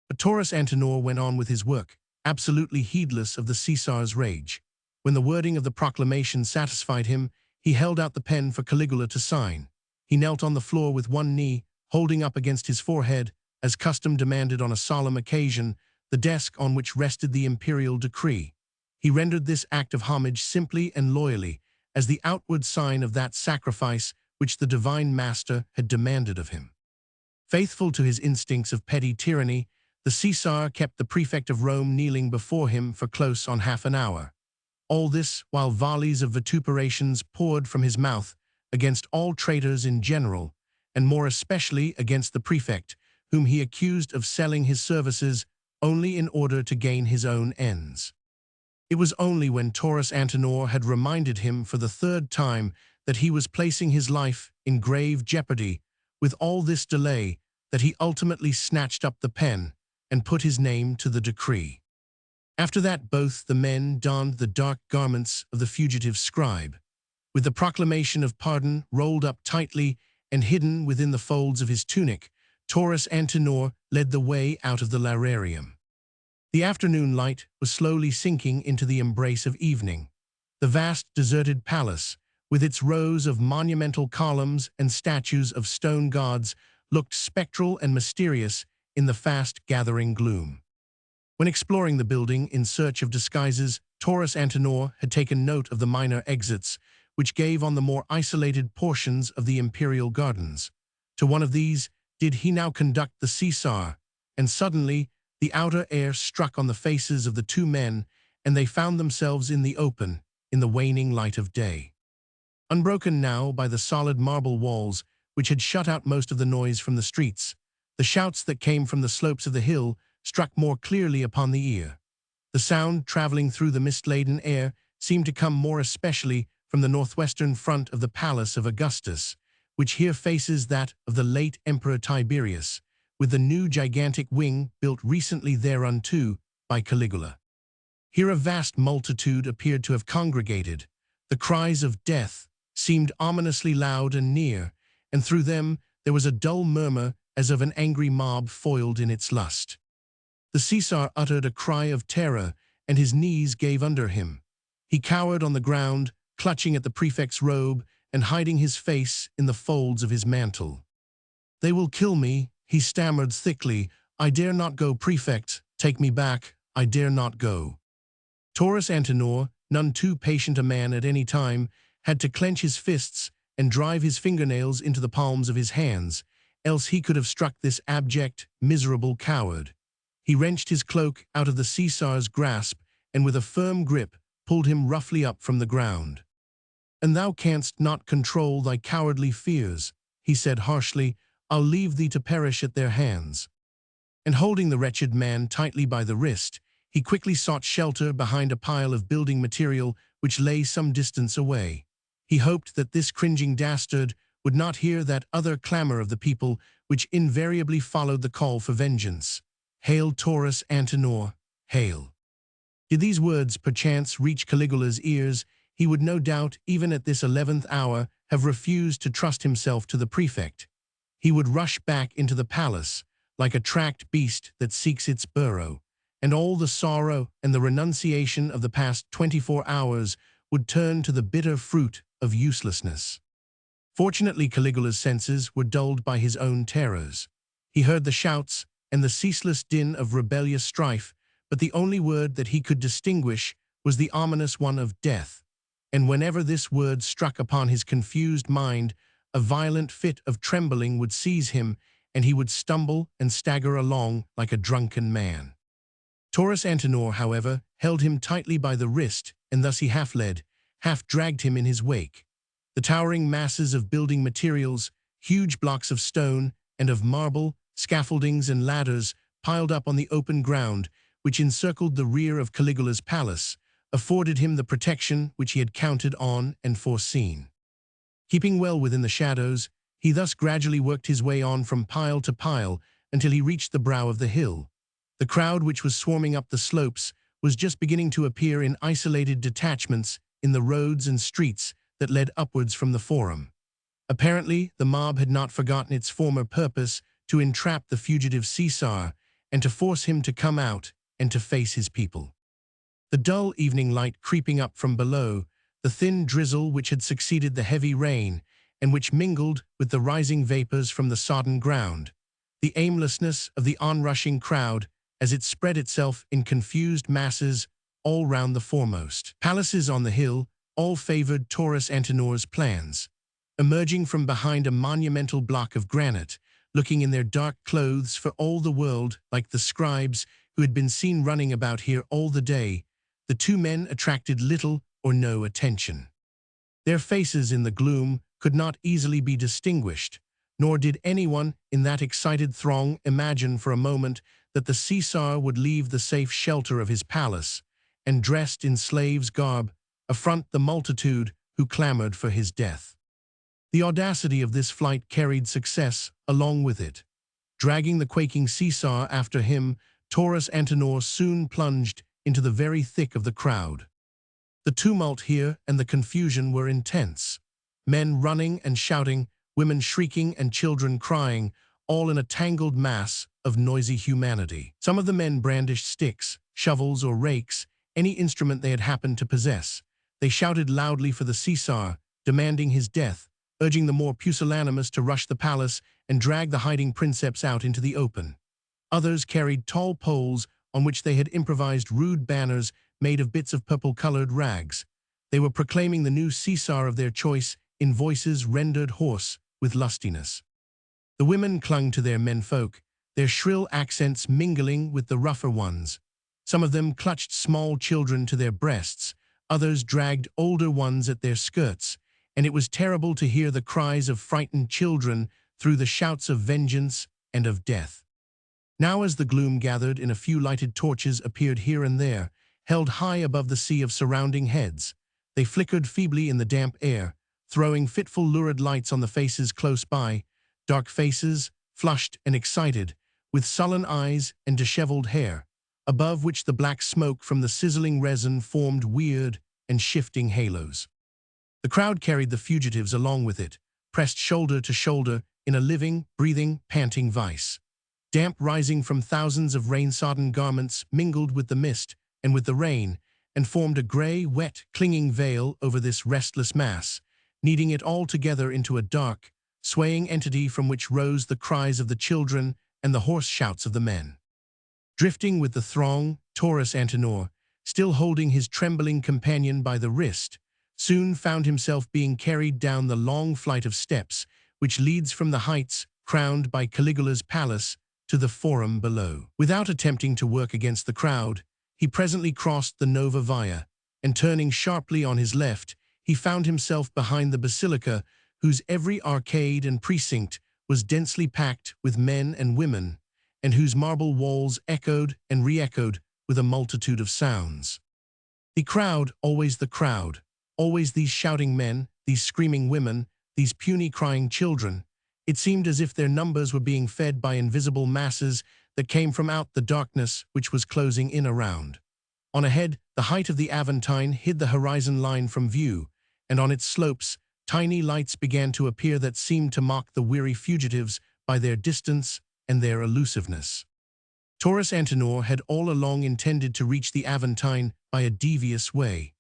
But Taurus Antinor went on with his work, absolutely heedless of the Caesar's rage. When the wording of the proclamation satisfied him, he held out the pen for Caligula to sign. He knelt on the floor with one knee, holding up against his forehead, as custom demanded on a solemn occasion, the desk on which rested the imperial decree. He rendered this act of homage simply and loyally, as the outward sign of that sacrifice which the divine master had demanded of him. Faithful to his instincts of petty tyranny, the Caesar kept the prefect of Rome kneeling before him for close on half an hour. All this while volleys of vituperations poured from his mouth against all traitors in general, and more especially against the prefect, whom he accused of selling his services only in order to gain his own ends. It was only when Taurus Antinor had reminded him for the third time that he was placing his life in grave jeopardy with all this delay that he ultimately snatched up the pen and put his name to the decree. After that both the men donned the dark garments of the fugitive scribe. With the proclamation of pardon rolled up tightly and hidden within the folds of his tunic, Taurus Antinor led the way out of the lararium. The afternoon light was slowly sinking into the embrace of evening. The vast deserted palace, with its rows of monumental columns and statues of stone gods, looked spectral and mysterious in the fast-gathering gloom. When exploring the building in search of disguises, Taurus Antinor had taken note of the minor exits, which gave on the more isolated portions of the imperial gardens. To one of these did he now conduct the Caesar, and suddenly the outer air struck on the faces of the two men, and they found themselves in the open, in the waning light of day. Unbroken now by the solid marble walls, which had shut out most of the noise from the streets, the shouts that came from the slopes of the hill struck more clearly upon the ear. The sound, traveling through the mist-laden air, seemed to come more especially from the northwestern front of the palace of Augustus, which here faces that of the late Emperor Tiberius, with the new gigantic wing built recently thereunto by Caligula. Here a vast multitude appeared to have congregated. The cries of death seemed ominously loud and near, and through them there was a dull murmur as of an angry mob foiled in its lust. The Caesar uttered a cry of terror, and his knees gave under him. He cowered on the ground, clutching at the prefect's robe and hiding his face in the folds of his mantle. "They will kill me," he stammered thickly. "I dare not go, prefect. Take me back. I dare not go." Taurus Antinor, none too patient a man at any time, had to clench his fists and drive his fingernails into the palms of his hands, else he could have struck this abject, miserable coward. He wrenched his cloak out of the Caesar's grasp and with a firm grip pulled him roughly up from the ground. "And thou canst not control thy cowardly fears," he said harshly. "I'll leave thee to perish at their hands." And holding the wretched man tightly by the wrist, he quickly sought shelter behind a pile of building material which lay some distance away. He hoped that this cringing dastard would not hear that other clamor of the people which invariably followed the call for vengeance. "Hail, Taurus Antinor, hail!" Did these words perchance reach Caligula's ears, he would no doubt, even at this 11th hour, have refused to trust himself to the prefect. He would rush back into the palace, like a tracked beast that seeks its burrow, and all the sorrow and the renunciation of the past 24 hours would turn to the bitter fruit of uselessness. Fortunately, Caligula's senses were dulled by his own terrors. He heard the shouts and the ceaseless din of rebellious strife, but the only word that he could distinguish was the ominous one of death, and whenever this word struck upon his confused mind, a violent fit of trembling would seize him, and he would stumble and stagger along like a drunken man. Taurus Antinor, however, held him tightly by the wrist, and thus he half led, half dragged him in his wake. The towering masses of building materials, huge blocks of stone and of marble, scaffoldings and ladders piled up on the open ground, which encircled the rear of Caligula's palace, afforded him the protection which he had counted on and foreseen. Keeping well within the shadows, he thus gradually worked his way on from pile to pile until he reached the brow of the hill. The crowd which was swarming up the slopes was just beginning to appear in isolated detachments in the roads and streets that led upwards from the forum. Apparently, the mob had not forgotten its former purpose to entrap the fugitive Caesar and to force him to come out and to face his people. The dull evening light creeping up from below, the thin drizzle which had succeeded the heavy rain and which mingled with the rising vapors from the sodden ground, the aimlessness of the onrushing crowd as it spread itself in confused masses all round the foremost palaces on the hill, all favored Taurus Antinor's plans. Emerging from behind a monumental block of granite, looking in their dark clothes for all the world like the scribes who had been seen running about here all the day, the two men attracted little or no attention. Their faces in the gloom could not easily be distinguished, nor did anyone in that excited throng imagine for a moment that the Caesar would leave the safe shelter of his palace and, dressed in slave's garb, affront the multitude who clamored for his death. The audacity of this flight carried success along with it. Dragging the quaking Caesar after him, Taurus Antinor soon plunged into the very thick of the crowd. The tumult here and the confusion were intense. Men running and shouting, women shrieking and children crying, all in a tangled mass of noisy humanity. Some of the men brandished sticks, shovels or rakes, any instrument they had happened to possess. They shouted loudly for the Caesar, demanding his death, urging the more pusillanimous to rush the palace and drag the hiding princeps out into the open. Others carried tall poles on which they had improvised rude banners made of bits of purple-colored rags. They were proclaiming the new Caesar of their choice in voices rendered hoarse with lustiness. The women clung to their menfolk, their shrill accents mingling with the rougher ones. Some of them clutched small children to their breasts, others dragged older ones at their skirts, and it was terrible to hear the cries of frightened children through the shouts of vengeance and of death. Now as the gloom gathered in, a few lighted torches appeared here and there, held high above the sea of surrounding heads. They flickered feebly in the damp air, throwing fitful lurid lights on the faces close by, dark faces, flushed and excited, with sullen eyes and disheveled hair, above which the black smoke from the sizzling resin formed weird and shifting halos. The crowd carried the fugitives along with it, pressed shoulder to shoulder in a living, breathing, panting vice. Damp rising from thousands of rain-sodden garments mingled with the mist and with the rain, and formed a gray, wet, clinging veil over this restless mass, kneading it all together into a dark, swaying entity from which rose the cries of the children and the hoarse shouts of the men. Drifting with the throng, Taurus Antinor, still holding his trembling companion by the wrist, soon found himself being carried down the long flight of steps which leads from the heights crowned by Caligula's palace to the forum below. Without attempting to work against the crowd, he presently crossed the Nova Via, and turning sharply on his left, he found himself behind the basilica, whose every arcade and precinct was densely packed with men and women, and whose marble walls echoed and re-echoed with a multitude of sounds. The crowd, always these shouting men, these screaming women, these puny crying children. It seemed as if their numbers were being fed by invisible masses that came from out the darkness which was closing in around. On ahead, the height of the Aventine hid the horizon line from view, and on its slopes, tiny lights began to appear that seemed to mock the weary fugitives by their distance and their elusiveness. Taurus Antinor had all along intended to reach the Aventine by a devious way.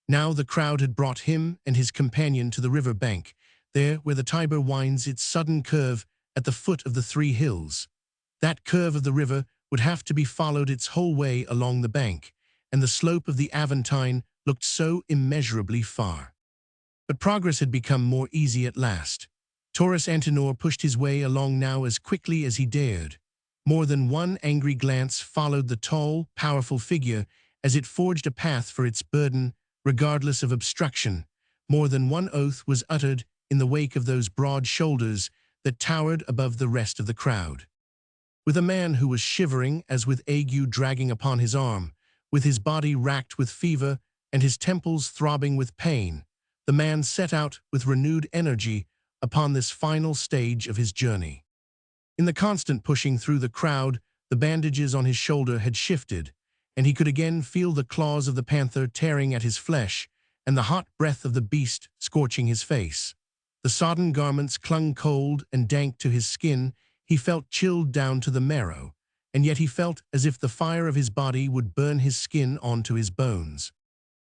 Now the crowd had brought him and his companion to the river bank, there where the Tiber winds its sudden curve at the foot of the three hills. That curve of the river would have to be followed its whole way along the bank, and the slope of the Aventine looked so immeasurably far. But progress had become more easy at last. Taurus Antinor pushed his way along now as quickly as he dared. More than one angry glance followed the tall, powerful figure as it forged a path for its burden, regardless of obstruction. More than one oath was uttered in the wake of those broad shoulders that towered above the rest of the crowd. With a man who was shivering as with ague dragging upon his arm, with his body racked with fever and his temples throbbing with pain, the man set out with renewed energy upon this final stage of his journey. In the constant pushing through the crowd, the bandages on his shoulder had shifted, and he could again feel the claws of the panther tearing at his flesh and the hot breath of the beast scorching his face. The sodden garments clung cold and dank to his skin. He felt chilled down to the marrow, and yet he felt as if the fire of his body would burn his skin onto his bones.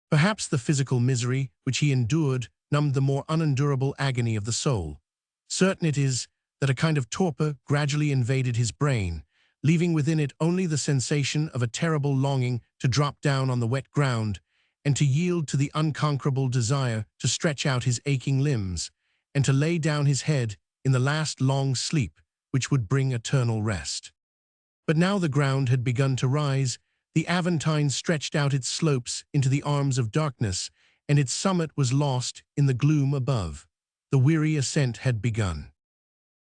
Perhaps the physical misery which he endured numbed the more unendurable agony of the soul. Certain it is that a kind of torpor gradually invaded his brain, leaving within it only the sensation of a terrible longing to drop down on the wet ground and to yield to the unconquerable desire to stretch out his aching limbs and to lay down his head in the last long sleep which would bring eternal rest. But now the ground had begun to rise, the Aventine stretched out its slopes into the arms of darkness, and its summit was lost in the gloom above. The weary ascent had begun.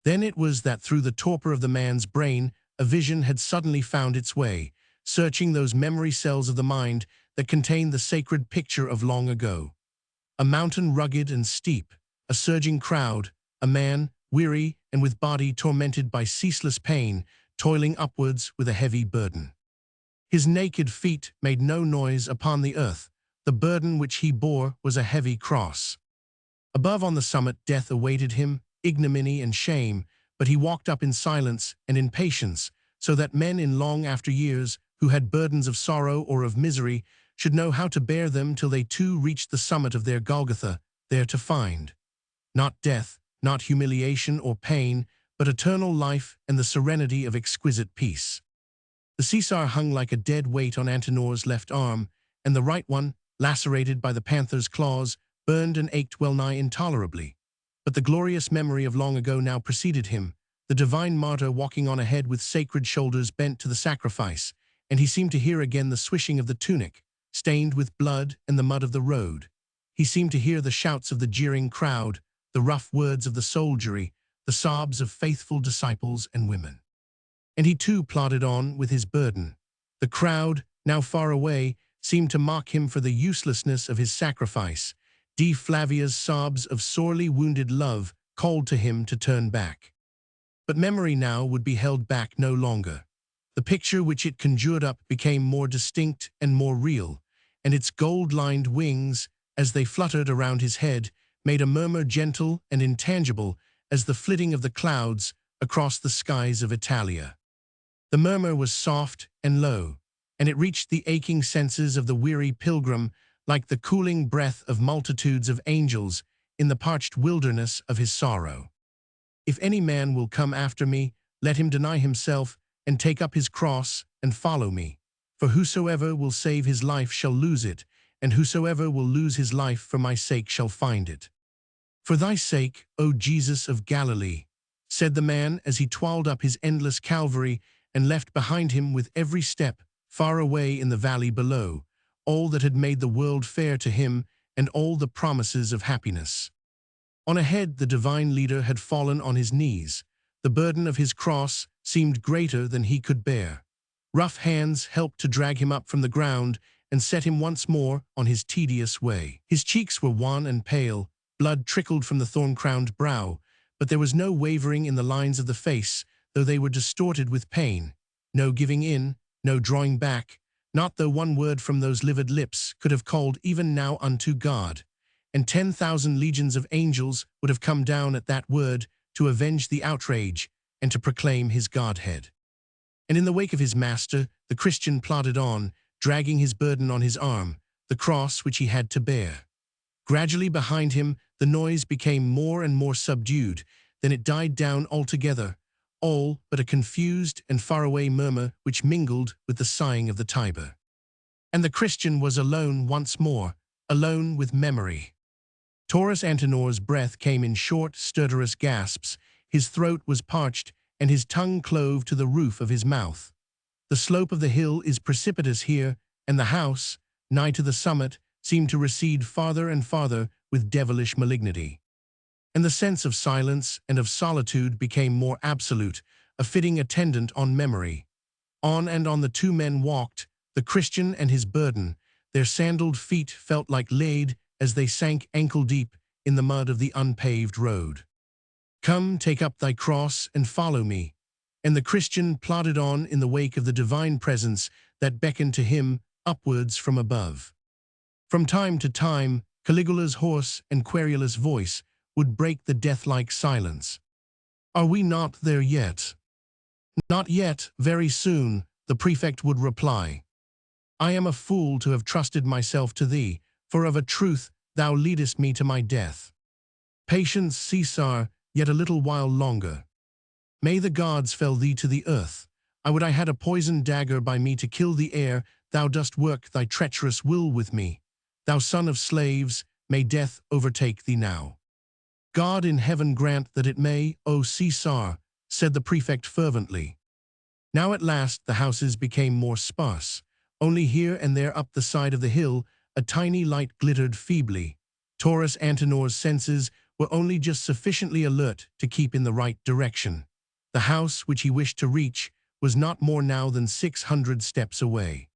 Then it was that through the torpor of the man's brain, a vision had suddenly found its way, searching those memory cells of the mind that contained the sacred picture of long ago. A mountain rugged and steep, a surging crowd, a man, weary and with body tormented by ceaseless pain, toiling upwards with a heavy burden. His naked feet made no noise upon the earth. The burden which he bore was a heavy cross. Above on the summit death awaited him, ignominy and shame, but he walked up in silence and in patience, so that men in long after years, who had burdens of sorrow or of misery, should know how to bear them till they too reached the summit of their Golgotha, there to find not death, not humiliation or pain, but eternal life and the serenity of exquisite peace. The Caesar hung like a dead weight on Antinor's left arm, and the right one, lacerated by the panther's claws, burned and ached well-nigh intolerably. But the glorious memory of long ago now preceded him, the divine martyr walking on ahead with sacred shoulders bent to the sacrifice, and he seemed to hear again the swishing of the tunic, stained with blood and the mud of the road. He seemed to hear the shouts of the jeering crowd, the rough words of the soldiery, the sobs of faithful disciples and women. And he too plodded on with his burden. The crowd, now far away, seemed to mock him for the uselessness of his sacrifice. D. Flavia's sobs of sorely wounded love called to him to turn back. But memory now would be held back no longer. The picture which it conjured up became more distinct and more real, and its gold-lined wings, as they fluttered around his head, made a murmur gentle and intangible as the flitting of the clouds across the skies of Italia. The murmur was soft and low, and it reached the aching senses of the weary pilgrim like the cooling breath of multitudes of angels in the parched wilderness of his sorrow. If any man will come after me, let him deny himself and take up his cross and follow me. For whosoever will save his life shall lose it, and whosoever will lose his life for my sake shall find it. For thy sake, O Jesus of Galilee, said the man as he toiled up his endless Calvary and left behind him with every step, far away in the valley below, all that had made the world fair to him and all the promises of happiness. On ahead the divine leader had fallen on his knees. The burden of his cross seemed greater than he could bear. Rough hands helped to drag him up from the ground and set him once more on his tedious way. His cheeks were wan and pale, blood trickled from the thorn-crowned brow, but there was no wavering in the lines of the face, though they were distorted with pain. No giving in, no drawing back, not though one word from those livid lips could have called even now unto God. And 10,000 legions of angels would have come down at that word to avenge the outrage and to proclaim his Godhead. And in the wake of his master, the Christian plodded on, dragging his burden on his arm, the cross which he had to bear. Gradually behind him, the noise became more and more subdued, then it died down altogether, all but a confused and faraway murmur which mingled with the sighing of the Tiber. And the Christian was alone once more, alone with memory. Taurus Antinor's breath came in short, stertorous gasps, his throat was parched, and his tongue clove to the roof of his mouth. The slope of the hill is precipitous here, and the house, nigh to the summit, seemed to recede farther and farther with devilish malignity. And the sense of silence and of solitude became more absolute, a fitting attendant on memory. On and on the two men walked, the Christian and his burden. Their sandaled feet felt like lead as they sank ankle-deep in the mud of the unpaved road. Come, take up thy cross and follow me. And the Christian plodded on in the wake of the divine presence that beckoned to him upwards from above. From time to time, Caligula's hoarse and querulous voice would break the death-like silence. Are we not there yet? Not yet, very soon, the prefect would reply. I am a fool to have trusted myself to thee, for of a truth thou leadest me to my death. Patience, Caesar, yet a little while longer. May the gods fell thee to the earth. I would I had a poisoned dagger by me to kill thee ere thou dost work thy treacherous will with me. Thou son of slaves, may death overtake thee now. God in heaven grant that it may, O Caesar, said the prefect fervently. Now at last the houses became more sparse. Only here and there up the side of the hill a tiny light glittered feebly. Taurus Antinor's senses were only just sufficiently alert to keep in the right direction. The house which he wished to reach was not more now than 600 steps away.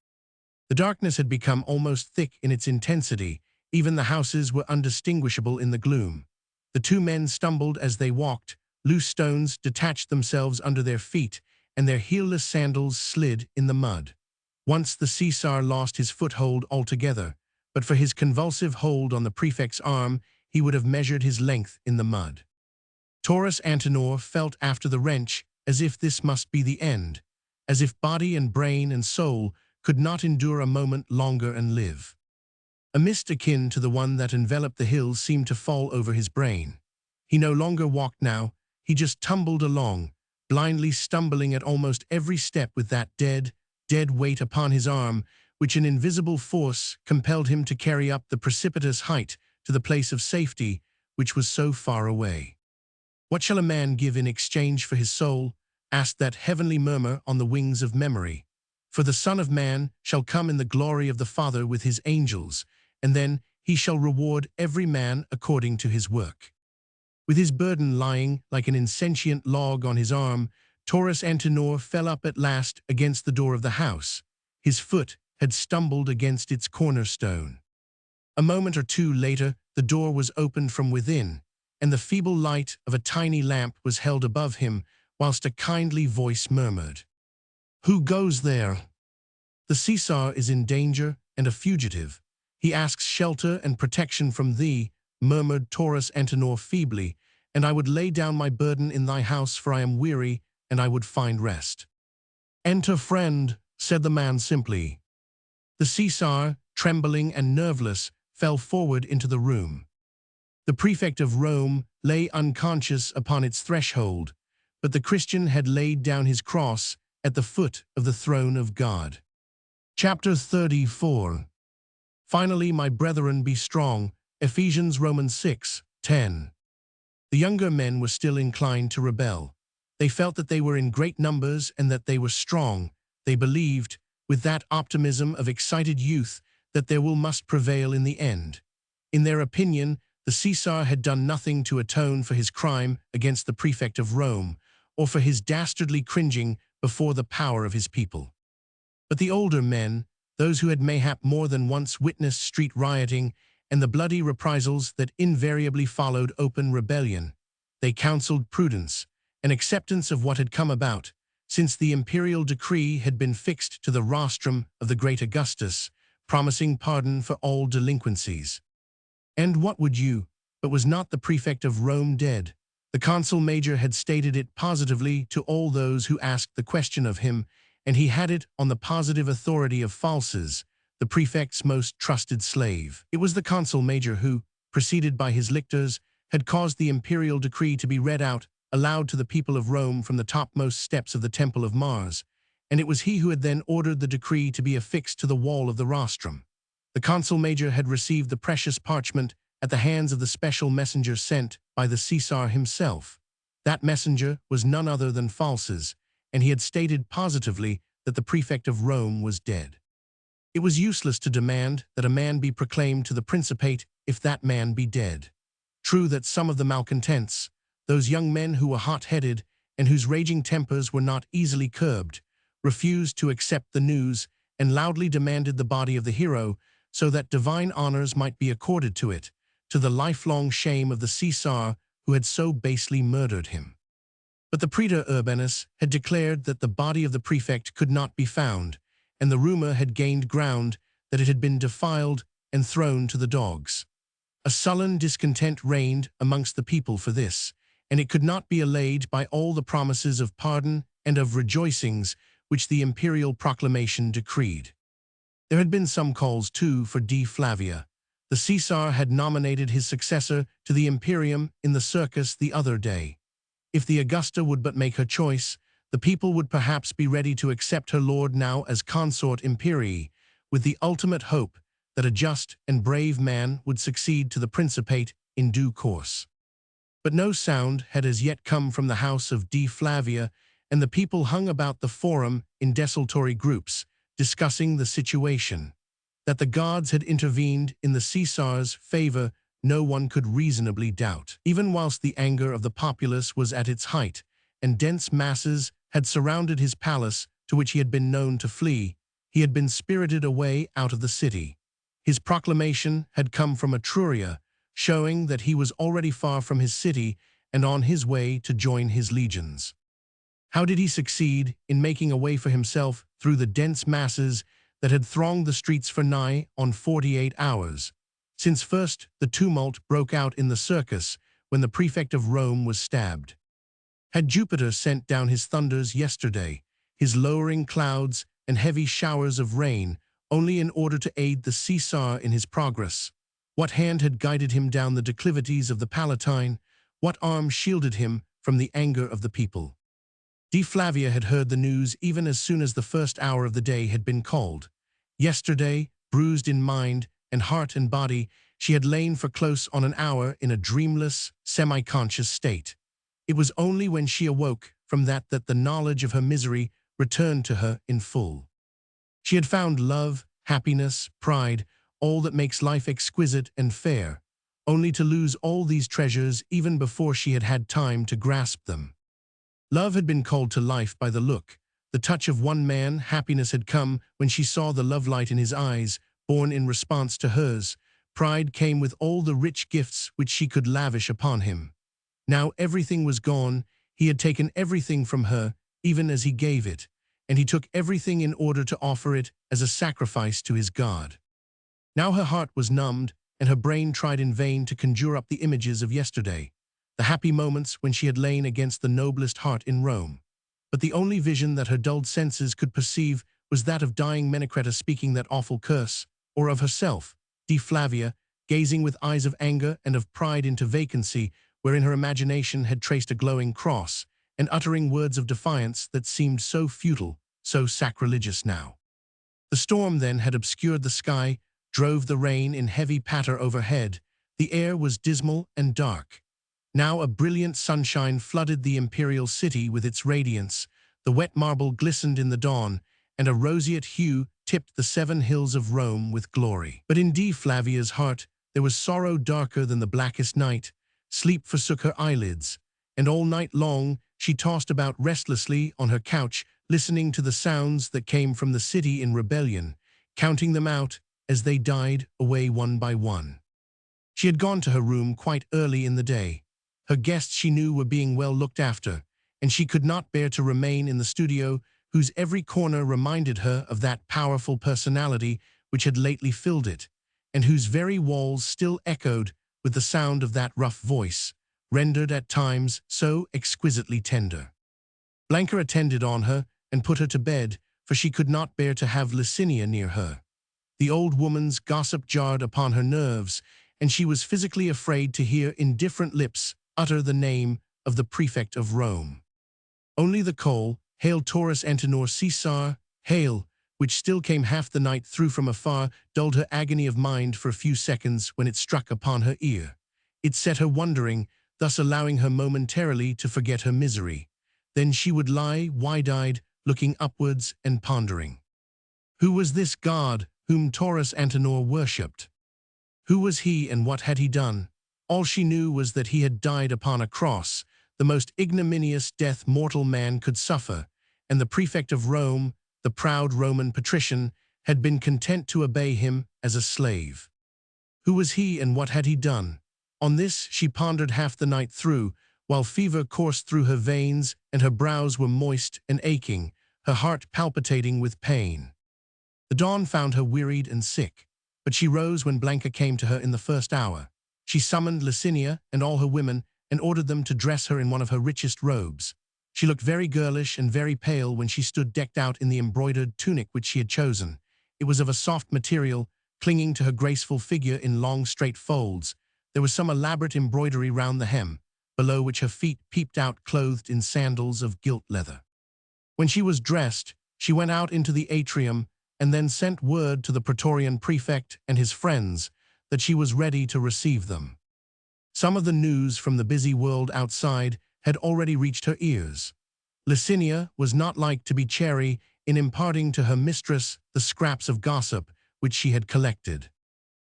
The darkness had become almost thick in its intensity. Even the houses were undistinguishable in the gloom. The two men stumbled as they walked. Loose stones detached themselves under their feet, and their heelless sandals slid in the mud. Once the Caesar lost his foothold altogether, but for his convulsive hold on the prefect's arm, he would have measured his length in the mud. Taurus Antinor felt after the wrench as if this must be the end, as if body and brain and soul could not endure a moment longer and live. A mist akin to the one that enveloped the hills seemed to fall over his brain. He no longer walked now, he just tumbled along, blindly stumbling at almost every step with that dead weight upon his arm which an invisible force compelled him to carry up the precipitous height to the place of safety, which was so far away. "What shall a man give in exchange for his soul?" asked that heavenly murmur on the wings of memory. "For the Son of Man shall come in the glory of the Father with his angels, and then he shall reward every man according to his work." With his burden lying like an insentient log on his arm, Taurus Antinor fell up at last against the door of the house. His foot had stumbled against its cornerstone. A moment or two later, the door was opened from within, and the feeble light of a tiny lamp was held above him, whilst a kindly voice murmured, "Who goes there?" "The Caesar is in danger and a fugitive. He asks shelter and protection from thee," murmured Taurus Antinor feebly, "and I would lay down my burden in thy house, for I am weary, and I would find rest." "Enter, friend," said the man simply. The Caesar, trembling and nerveless, fell forward into the room. The prefect of Rome lay unconscious upon its threshold, but the Christian had laid down his cross at the foot of the throne of God. Chapter 34. Finally, my brethren, be strong. Ephesians Romans 6:10. The younger men were still inclined to rebel. They felt that they were in great numbers and that they were strong. They believed, with that optimism of excited youth, that their will must prevail in the end. In their opinion, the Caesar had done nothing to atone for his crime against the prefect of Rome, or for his dastardly cringing before the power of his people. But the older men, those who had mayhap more than once witnessed street rioting and the bloody reprisals that invariably followed open rebellion, they counseled prudence and acceptance of what had come about, since the imperial decree had been fixed to the rostrum of the great Augustus, promising pardon for all delinquencies. And what would you? But was not the prefect of Rome dead? The consul major had stated it positively to all those who asked the question of him, and he had it on the positive authority of Falses, the prefect's most trusted slave. It was the consul major who, preceded by his lictors, had caused the imperial decree to be read out aloud to the people of Rome from the topmost steps of the Temple of Mars, and it was he who had then ordered the decree to be affixed to the wall of the rostrum. The consul major had received the precious parchment at the hands of the special messenger sent by the Caesar himself. That messenger was none other than Falses, and he had stated positively that the prefect of Rome was dead. It was useless to demand that a man be proclaimed to the Principate if that man be dead. True that some of the malcontents, those young men who were hot-headed and whose raging tempers were not easily curbed, refused to accept the news and loudly demanded the body of the hero so that divine honors might be accorded to it, to the lifelong shame of the Caesar who had so basely murdered him. But the praetor Urbanus had declared that the body of the prefect could not be found, and the rumor had gained ground that it had been defiled and thrown to the dogs. A sullen discontent reigned amongst the people for this, and it could not be allayed by all the promises of pardon and of rejoicings which the imperial proclamation decreed. There had been some calls, too, for D. Flavia. The Caesar had nominated his successor to the imperium in the circus the other day. If the Augusta would but make her choice, the people would perhaps be ready to accept her lord now as consort imperii, with the ultimate hope that a just and brave man would succeed to the principate in due course. But no sound had as yet come from the house of D. Flavia, and the people hung about the forum in desultory groups, discussing the situation. That the gods had intervened in the Caesar's favor no one could reasonably doubt. Even whilst the anger of the populace was at its height, and dense masses had surrounded his palace to which he had been known to flee, he had been spirited away out of the city. His proclamation had come from Etruria, showing that he was already far from his city and on his way to join his legions. How did he succeed in making a way for himself through the dense masses that had thronged the streets for nigh on 48 hours, since first the tumult broke out in the circus when the prefect of Rome was stabbed? Had Jupiter sent down his thunders yesterday, his lowering clouds and heavy showers of rain, only in order to aid the Caesar in his progress? What hand had guided him down the declivities of the Palatine? What arm shielded him from the anger of the people? D. Flavia had heard the news even as soon as the first hour of the day had been called, Yesterday, bruised in mind and heart and body, she had lain for close on an hour in a dreamless, semi-conscious state. It was only when she awoke from that the knowledge of her misery returned to her in full. She had found love, happiness, pride, all that makes life exquisite and fair, only to lose all these treasures even before she had had time to grasp them. Love had been called to life by the look, the touch of one man. Happiness had come when she saw the love light in his eyes, born in response to hers. Pride came with all the rich gifts which she could lavish upon him. Now everything was gone. He had taken everything from her, even as he gave it, and he took everything in order to offer it as a sacrifice to his God. Now her heart was numbed, and her brain tried in vain to conjure up the images of yesterday, the happy moments when she had lain against the noblest heart in Rome. But the only vision that her dulled senses could perceive was that of dying Menecreta speaking that awful curse, or of herself, Dea Flavia, gazing with eyes of anger and of pride into vacancy, wherein her imagination had traced a glowing cross, and uttering words of defiance that seemed so futile, so sacrilegious now. The storm then had obscured the sky, drove the rain in heavy patter overhead. The air was dismal and dark. Now a brilliant sunshine flooded the imperial city with its radiance. The wet marble glistened in the dawn, and a roseate hue tipped the 7 hills of Rome with glory. But in Dea Flavia's heart there was sorrow darker than the blackest night. Sleep forsook her eyelids, and all night long she tossed about restlessly on her couch, listening to the sounds that came from the city in rebellion, counting them out as they died away one by one. She had gone to her room quite early in the day. Her guests, she knew, were being well looked after, and she could not bear to remain in the studio, whose every corner reminded her of that powerful personality which had lately filled it, and whose very walls still echoed with the sound of that rough voice, rendered at times so exquisitely tender. Blanca attended on her and put her to bed, for she could not bear to have Licinia near her. The old woman's gossip jarred upon her nerves, and she was physically afraid to hear indifferent lips utter the name of the prefect of Rome. Only the call, "Hail Taurus Antenor Caesar, hail," which still came half the night through from afar, dulled her agony of mind for a few seconds when it struck upon her ear. It set her wondering, thus allowing her momentarily to forget her misery. Then she would lie wide-eyed, looking upwards and pondering. Who was this god whom Taurus Antenor worshipped? Who was he, and what had he done? All she knew was that he had died upon a cross, the most ignominious death mortal man could suffer, and the prefect of Rome, the proud Roman patrician, had been content to obey him as a slave. Who was he, and what had he done? On this she pondered half the night through, while fever coursed through her veins and her brows were moist and aching, her heart palpitating with pain. The dawn found her wearied and sick, but she rose when Blanca came to her in the first hour. She summoned Licinia and all her women and ordered them to dress her in one of her richest robes. She looked very girlish and very pale when she stood decked out in the embroidered tunic which she had chosen. It was of a soft material, clinging to her graceful figure in long straight folds. There was some elaborate embroidery round the hem, below which her feet peeped out clothed in sandals of gilt leather. When she was dressed, she went out into the atrium and then sent word to the Praetorian prefect and his friends that she was ready to receive them. Some of the news from the busy world outside had already reached her ears. Licinia was not like to be chary in imparting to her mistress the scraps of gossip which she had collected.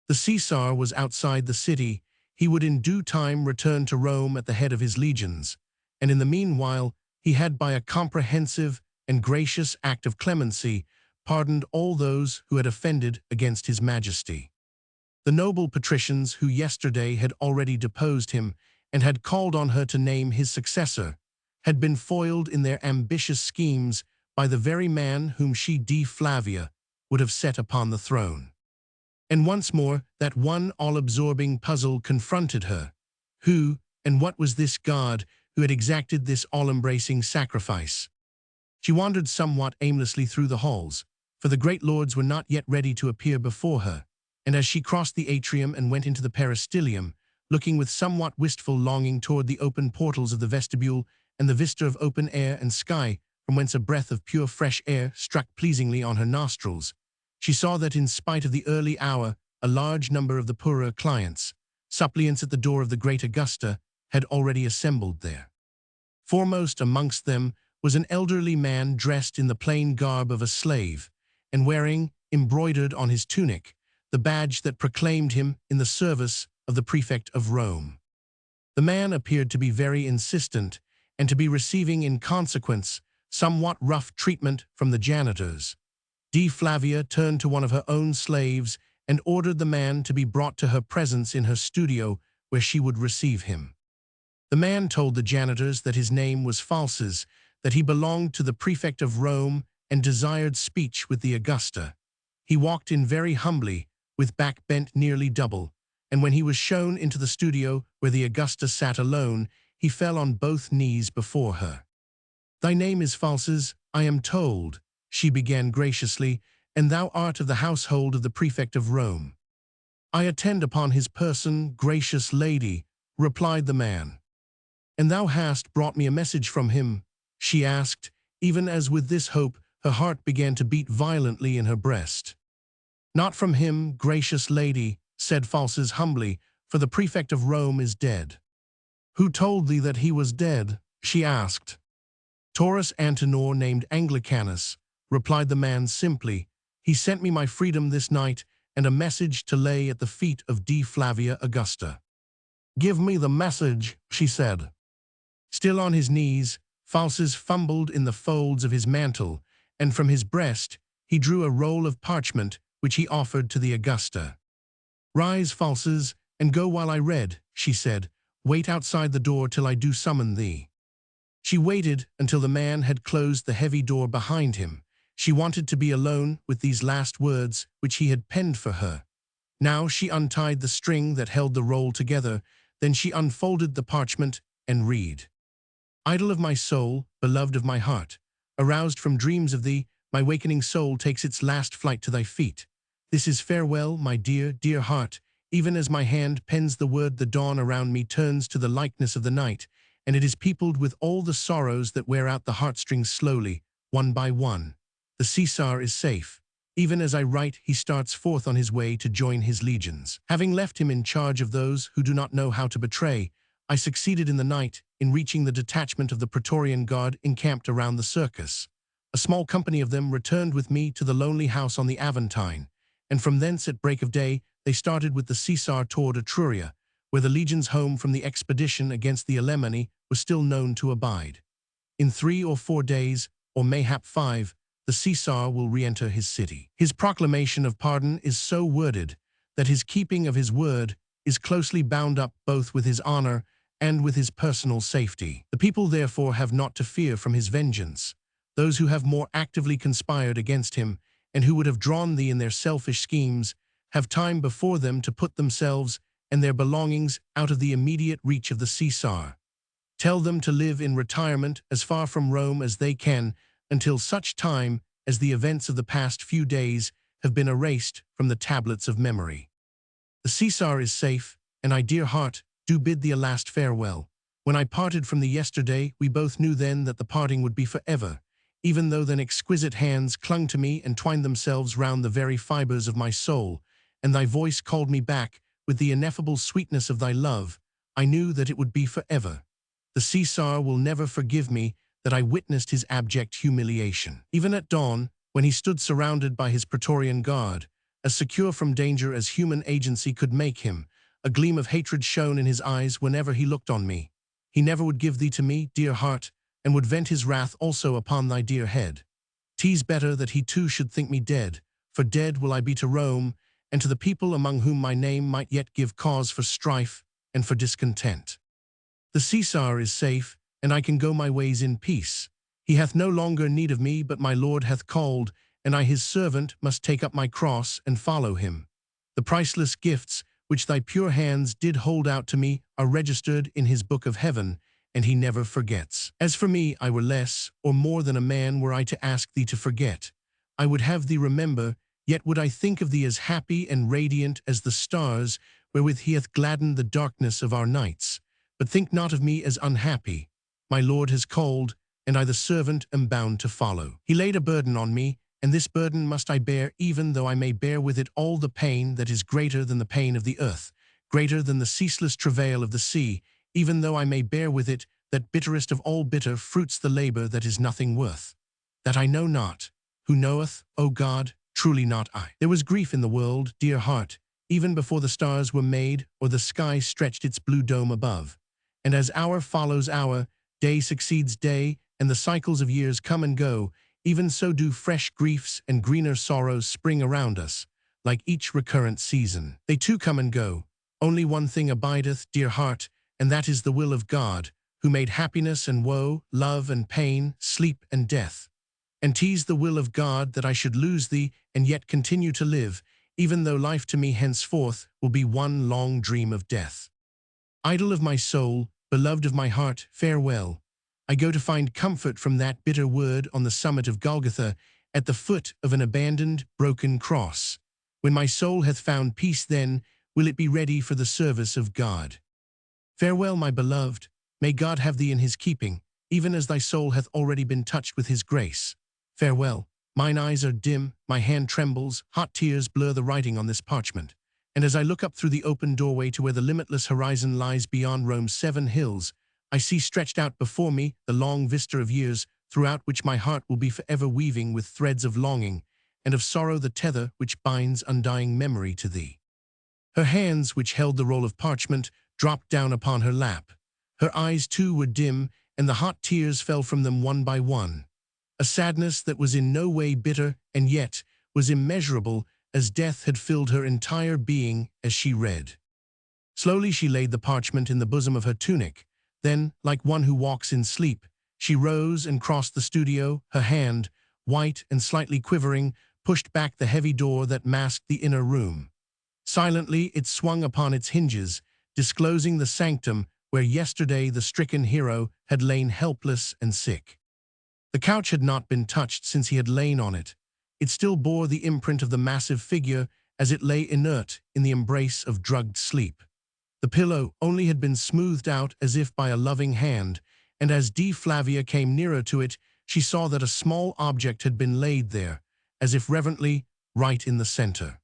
The Caesar was outside the city. He would in due time return to Rome at the head of his legions, and in the meanwhile he had, by a comprehensive and gracious act of clemency, pardoned all those who had offended against his majesty. The noble patricians who yesterday had already deposed him and had called on her to name his successor had been foiled in their ambitious schemes by the very man whom she, Dea Flavia, would have set upon the throne. And once more that one all-absorbing puzzle confronted her. Who and what was this god who had exacted this all-embracing sacrifice? She wandered somewhat aimlessly through the halls, for the great lords were not yet ready to appear before her, and as she crossed the atrium and went into the peristylium, looking with somewhat wistful longing toward the open portals of the vestibule and the vista of open air and sky, from whence a breath of pure fresh air struck pleasingly on her nostrils, She saw that in spite of the early hour, a large number of the poorer clients, suppliants at the door of the great Augusta, had already assembled there. Foremost amongst them was an elderly man dressed in the plain garb of a slave, and wearing, embroidered on his tunic, the badge that proclaimed him in the service of the prefect of Rome. The man appeared to be very insistent, and to be receiving in consequence somewhat rough treatment from the janitors. Flavia turned to one of her own slaves and ordered the man to be brought to her presence in her studio, where she would receive him. The man told the janitors that his name was Falses, that he belonged to the prefect of Rome and desired speech with the Augusta. He walked in very humbly, with back bent nearly double, and when he was shown into the studio where the Augusta sat alone, he fell on both knees before her. "Thy name is Falses, I am told," she began graciously, "and thou art of the household of the prefect of Rome." "I attend upon his person, gracious lady," replied the man. "And thou hast brought me a message from him?" she asked, even as with this hope her heart began to beat violently in her breast. "Not from him, gracious lady," said Falses humbly, "for the prefect of Rome is dead." "Who told thee that he was dead?" she asked. "Taurus Antenor named Anglicanus," replied the man simply. "He sent me my freedom this night and a message to lay at the feet of Flavia Augusta." "Give me the message," she said. Still on his knees, Falses fumbled in the folds of his mantle, and from his breast he drew a roll of parchment which he offered to the Augusta. "Rise, Falses, and go while I read," she said. "Wait outside the door till I do summon thee." She waited until the man had closed the heavy door behind him. She wanted to be alone with these last words which he had penned for her. Now she untied the string that held the roll together, then she unfolded the parchment and read. "Idol of my soul, beloved of my heart, aroused from dreams of thee, my wakening soul takes its last flight to thy feet. This is farewell, my dear, dear heart. Even as my hand pens the word, the dawn around me turns to the likeness of the night, and it is peopled with all the sorrows that wear out the heartstrings slowly, one by one. The Caesar is safe. Even as I write, he starts forth on his way to join his legions. Having left him in charge of those who do not know how to betray, I succeeded in the night in reaching the detachment of the Praetorian Guard encamped around the circus. A small company of them returned with me to the lonely house on the Aventine, and from thence at break of day they started with the Caesar toward Etruria, where the legions home from the expedition against the Alemanni was still known to abide. In 3 or 4 days, or mayhap 5, the Caesar will re-enter his city. His proclamation of pardon is so worded that his keeping of his word is closely bound up both with his honor and with his personal safety. The people therefore have naught to fear from his vengeance. Those who have more actively conspired against him, and who would have drawn thee in their selfish schemes, have time before them to put themselves and their belongings out of the immediate reach of the Caesar. Tell them to live in retirement as far from Rome as they can until such time as the events of the past few days have been erased from the tablets of memory. The Caesar is safe, and I, dear heart, do bid thee a last farewell. When I parted from thee yesterday, we both knew then that the parting would be forever, even though then exquisite hands clung to me and twined themselves round the very fibers of my soul, and thy voice called me back with the ineffable sweetness of thy love. I knew that it would be forever. The Caesar will never forgive me that I witnessed his abject humiliation. Even at dawn, when he stood surrounded by his Praetorian Guard, as secure from danger as human agency could make him, a gleam of hatred shone in his eyes whenever he looked on me. He never would give thee to me, dear heart, and would vent his wrath also upon thy dear head. 'Tis better that he too should think me dead, for dead will I be to Rome, and to the people among whom my name might yet give cause for strife and for discontent. The Caesar is safe, and I can go my ways in peace. He hath no longer need of me, but my Lord hath called, and I his servant must take up my cross and follow him. The priceless gifts which thy pure hands did hold out to me are registered in his book of heaven, and he never forgets. As for me, I were less or more than a man were I to ask thee to forget. I would have thee remember, yet would I think of thee as happy and radiant as the stars wherewith he hath gladdened the darkness of our nights. But think not of me as unhappy. My Lord has called, and I the servant am bound to follow. He laid a burden on me, and this burden must I bear, even though I may bear with it all the pain that is greater than the pain of the earth, greater than the ceaseless travail of the sea, even though I may bear with it that bitterest of all bitter fruits the labor that is nothing worth. That I know not. Who knoweth, O God? Truly not I. There was grief in the world, dear heart, even before the stars were made or the sky stretched its blue dome above. And as hour follows hour, day succeeds day, and the cycles of years come and go, even so do fresh griefs and greener sorrows spring around us, like each recurrent season. They too come and go. Only one thing abideth, dear heart, and that is the will of God, who made happiness and woe, love and pain, sleep and death. And 'tis the will of God that I should lose thee and yet continue to live, even though life to me henceforth will be one long dream of death. Idol of my soul, beloved of my heart, farewell. I go to find comfort from that bitter word on the summit of Golgotha, at the foot of an abandoned, broken cross. When my soul hath found peace, then will it be ready for the service of God. Farewell, my beloved. May God have thee in his keeping, even as thy soul hath already been touched with his grace. Farewell. Mine eyes are dim, my hand trembles, hot tears blur the writing on this parchment. And as I look up through the open doorway to where the limitless horizon lies beyond Rome's 7 hills, I see stretched out before me the long vista of years, throughout which my heart will be forever weaving with threads of longing, and of sorrow the tether which binds undying memory to thee. Her hands, which held the roll of parchment, dropped down upon her lap. Her eyes too were dim, and the hot tears fell from them one by one. A sadness that was in no way bitter, and yet was immeasurable, as death had filled her entire being as she read. Slowly she laid the parchment in the bosom of her tunic. Then, like one who walks in sleep, she rose and crossed the studio, her hand, white and slightly quivering, pushed back the heavy door that masked the inner room. Silently it swung upon its hinges, disclosing the sanctum where yesterday the stricken hero had lain helpless and sick. The couch had not been touched since he had lain on it. It still bore the imprint of the massive figure as it lay inert in the embrace of drugged sleep. The pillow only had been smoothed out as if by a loving hand, and as Dea Flavia came nearer to it, she saw that a small object had been laid there, as if reverently, right in the center.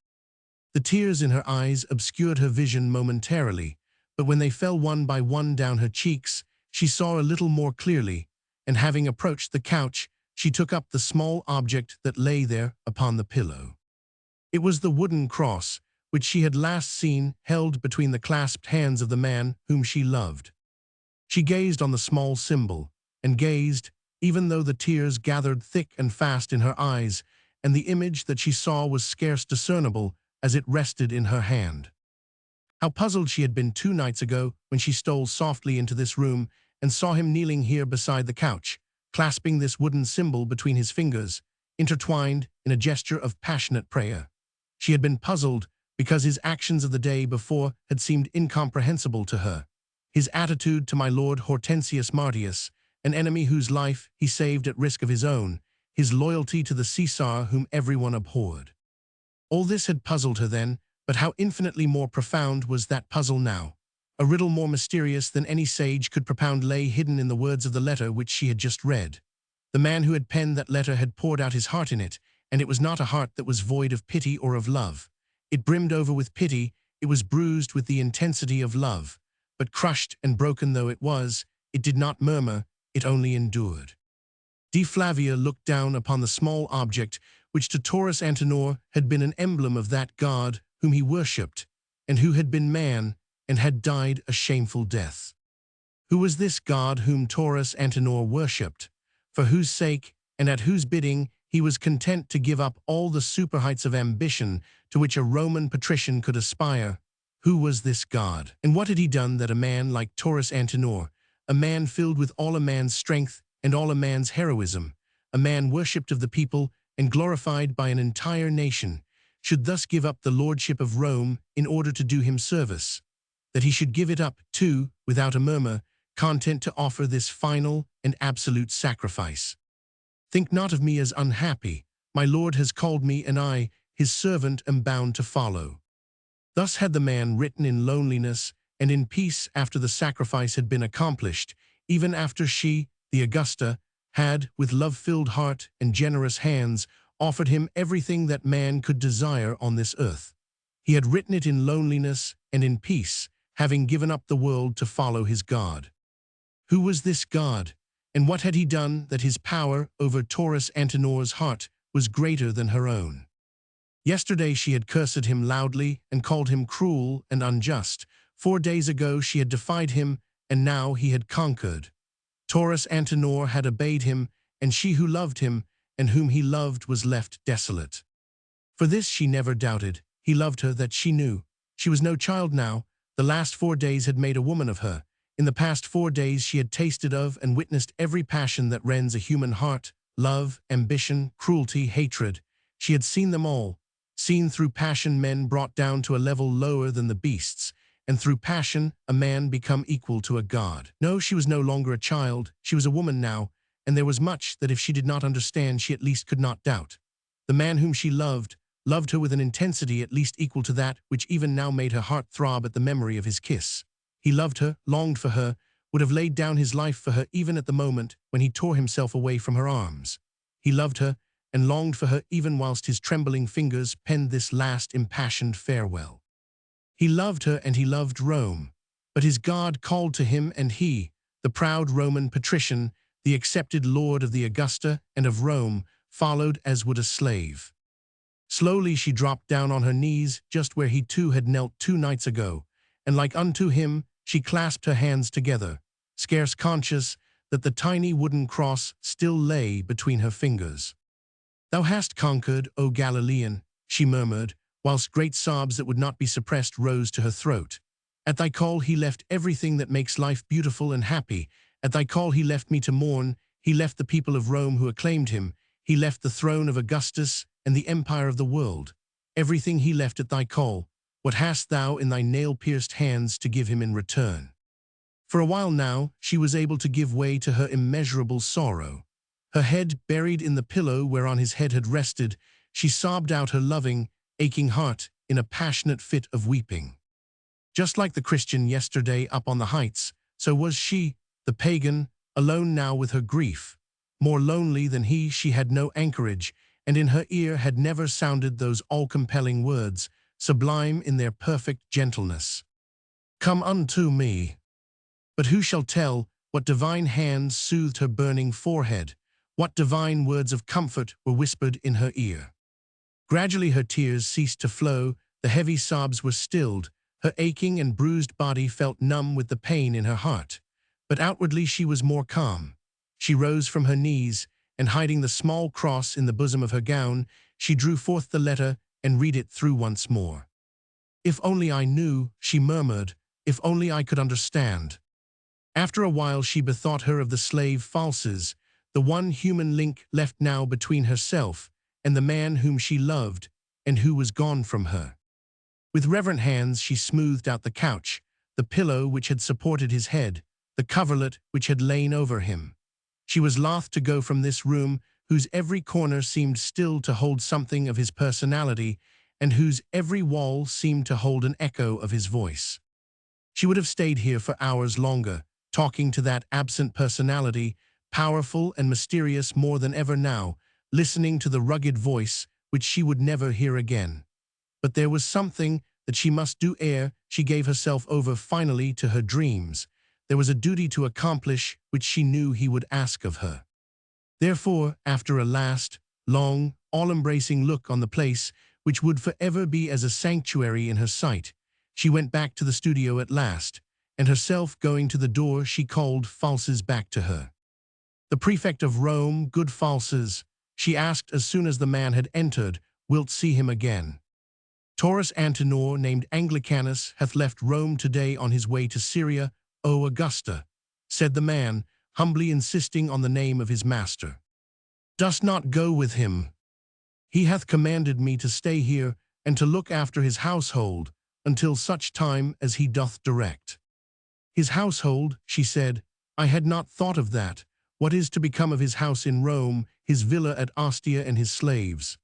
The tears in her eyes obscured her vision momentarily, but when they fell one by one down her cheeks, she saw a little more clearly, and having approached the couch, she took up the small object that lay there upon the pillow. It was the wooden cross, which she had last seen held between the clasped hands of the man whom she loved. She gazed on the small symbol, and gazed, even though the tears gathered thick and fast in her eyes, and the image that she saw was scarce discernible as it rested in her hand. How puzzled she had been 2 nights ago when she stole softly into this room and saw him kneeling here beside the couch, clasping this wooden symbol between his fingers, intertwined in a gesture of passionate prayer. She had been puzzled because his actions of the day before had seemed incomprehensible to her. His attitude to my lord Hortensius Martius, an enemy whose life he saved at risk of his own, his loyalty to the Caesar whom everyone abhorred. All this had puzzled her then, but how infinitely more profound was that puzzle now. A riddle more mysterious than any sage could propound lay hidden in the words of the letter which she had just read. The man who had penned that letter had poured out his heart in it, and it was not a heart that was void of pity or of love. It brimmed over with pity, it was bruised with the intensity of love. But crushed and broken though it was, it did not murmur, it only endured. Dea Flavia looked down upon the small object which to Taurus Antinor had been an emblem of that god whom he worshipped, and who had been man, and had died a shameful death. Who was this god whom Taurus Antinor worshipped, for whose sake and at whose bidding he was content to give up all the super heights of ambition to which a Roman patrician could aspire? Who was this god? And what had he done that a man like Taurus Antinor, a man filled with all a man's strength and all a man's heroism, a man worshipped of the people and glorified by an entire nation, should thus give up the lordship of Rome in order to do him service? That he should give it up, too, without a murmur, content to offer this final and absolute sacrifice. Think not of me as unhappy. My Lord has called me, and I, his servant, am bound to follow. Thus had the man written in loneliness and in peace after the sacrifice had been accomplished, even after she, the Augusta, had, with love-filled heart and generous hands, offered him everything that man could desire on this earth. He had written it in loneliness and in peace, having given up the world to follow his God. Who was this God, and what had he done that his power over Taurus Antinor's heart was greater than her own? Yesterday she had cursed him loudly and called him cruel and unjust. 4 days ago she had defied him, and now he had conquered. Taurus Antinor had obeyed him, and she who loved him and whom he loved was left desolate. For this she never doubted. He loved her, that she knew. She was no child now. The last 4 days had made a woman of her. In the past 4 days she had tasted of and witnessed every passion that rends a human heart: love, ambition, cruelty, hatred. She had seen them all. Seen through passion men brought down to a level lower than the beasts, and through passion a man become equal to a god. No, she was no longer a child. She was a woman now, and there was much that if she did not understand she at least could not doubt. The man whom she loved her with an intensity at least equal to that which even now made her heart throb at the memory of his kiss. He loved her, longed for her, would have laid down his life for her even at the moment when he tore himself away from her arms. He loved her and longed for her even whilst his trembling fingers penned this last impassioned farewell. He loved her and he loved Rome, but his God called to him, and he, the proud Roman patrician, the accepted lord of the Augusta and of Rome, followed as would a slave. Slowly she dropped down on her knees just where he too had knelt 2 nights ago, and like unto him she clasped her hands together, scarce conscious that the tiny wooden cross still lay between her fingers. "Thou hast conquered, O Galilean," she murmured, whilst great sobs that would not be suppressed rose to her throat. "At thy call he left everything that makes life beautiful and happy. At thy call he left me to mourn. He left the people of Rome who acclaimed him. He left the throne of Augustus and the empire of the world. Everything he left at thy call. What hast thou in thy nail-pierced hands to give him in return?" For a while now she was able to give way to her immeasurable sorrow. Her head buried in the pillow whereon his head had rested, she sobbed out her loving, aching heart in a passionate fit of weeping. Just like the Christian yesterday up on the heights, so was she, the pagan, alone now with her grief. More lonely than he, she had no anchorage, and in her ear had never sounded those all-compelling words, sublime in their perfect gentleness. "Come unto me." But who shall tell what divine hands soothed her burning forehead, what divine words of comfort were whispered in her ear? Gradually her tears ceased to flow, the heavy sobs were stilled, her aching and bruised body felt numb with the pain in her heart. But outwardly she was more calm. She rose from her knees, and hiding the small cross in the bosom of her gown, she drew forth the letter and read it through once more. "If only I knew," she murmured, "if only I could understand." After a while she bethought her of the slave Falses, the one human link left now between herself and the man whom she loved and who was gone from her. With reverent hands she smoothed out the couch, the pillow which had supported his head, the coverlet which had lain over him. She was loath to go from this room whose every corner seemed still to hold something of his personality and whose every wall seemed to hold an echo of his voice. She would have stayed here for hours longer, talking to that absent personality, powerful and mysterious more than ever now, listening to the rugged voice which she would never hear again. But there was something that she must do ere she gave herself over finally to her dreams. There was a duty to accomplish which she knew he would ask of her. Therefore, after a last, long, all-embracing look on the place which would forever be as a sanctuary in her sight, she went back to the studio at last, and herself going to the door she called Falses back to her. "The prefect of Rome, good Falses," she asked as soon as the man had entered, "wilt see him again?" "Taurus Antinor, named Anglicanus, hath left Rome today on his way to Syria, O Augusta," said the man, humbly insisting on the name of his master. "Dost not go with him. He hath commanded me to stay here and to look after his household until such time as he doth direct." "His household," she said. "I had not thought of that. What is to become of his house in Rome, his villa at Ostia, and his slaves?"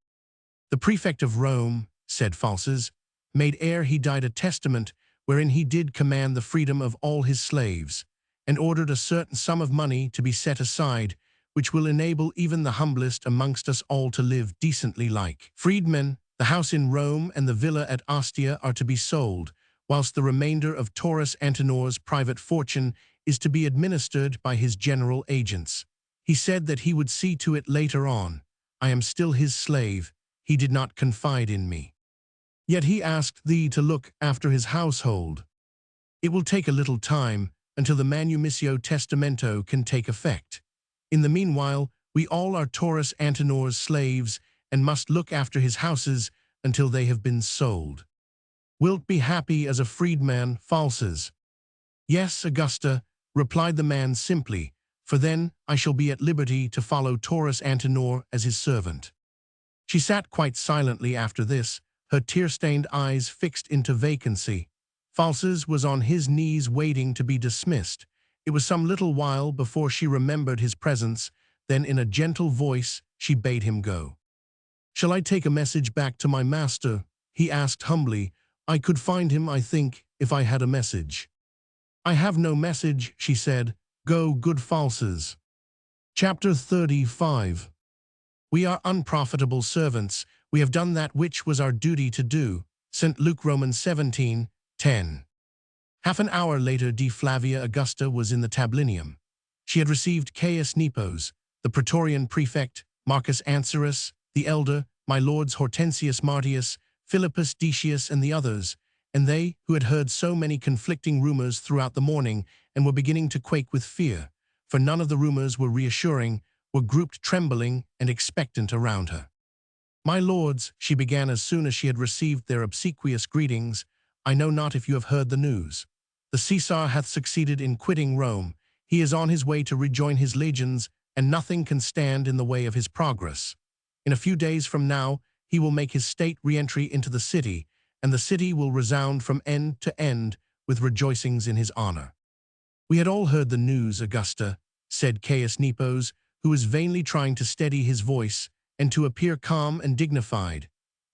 "The prefect of Rome," said Falses, "made ere he died a testament wherein he did command the freedom of all his slaves, and ordered a certain sum of money to be set aside, which will enable even the humblest amongst us all to live decently like freedmen. The house in Rome and the villa at Ostia are to be sold, whilst the remainder of Taurus Antinor's private fortune is to be administered by his general agents. He said that he would see to it later on. I am still his slave. He did not confide in me. Yet he asked thee to look after his household. It will take a little time until the manumissio testamento can take effect. In the meanwhile, we all are Taurus Antinor's slaves and must look after his houses until they have been sold. Wilt be happy as a freedman, Falses? Yes, Augusta, replied the man simply, for then I shall be at liberty to follow Taurus Antinor as his servant. She sat quite silently after this, her tear-stained eyes fixed into vacancy. Falses was on his knees waiting to be dismissed. It was some little while before she remembered his presence, then in a gentle voice she bade him go. Shall I take a message back to my master? He asked humbly. I could find him, I think, if I had a message. I have no message, she said. Go, good Falses. Chapter 35. We are unprofitable servants. We have done that which was our duty to do. St. Luke Romans 17:10. Half an hour later, D. Flavia Augusta was in the tablinum. She had received Caius Nepos, the Praetorian prefect, Marcus Ancerus, the elder, my lords Hortensius Martius, Philippus Decius, and the others, and they, who had heard so many conflicting rumors throughout the morning and were beginning to quake with fear, for none of the rumors were reassuring, were grouped trembling and expectant around her. My lords, she began as soon as she had received their obsequious greetings, I know not if you have heard the news. The Caesar hath succeeded in quitting Rome. He is on his way to rejoin his legions, and nothing can stand in the way of his progress. In a few days from now, he will make his state re-entry into the city, and the city will resound from end to end with rejoicings in his honor. We had all heard the news, Augusta, said Caius Nepos, who was vainly trying to steady his voice and to appear calm and dignified,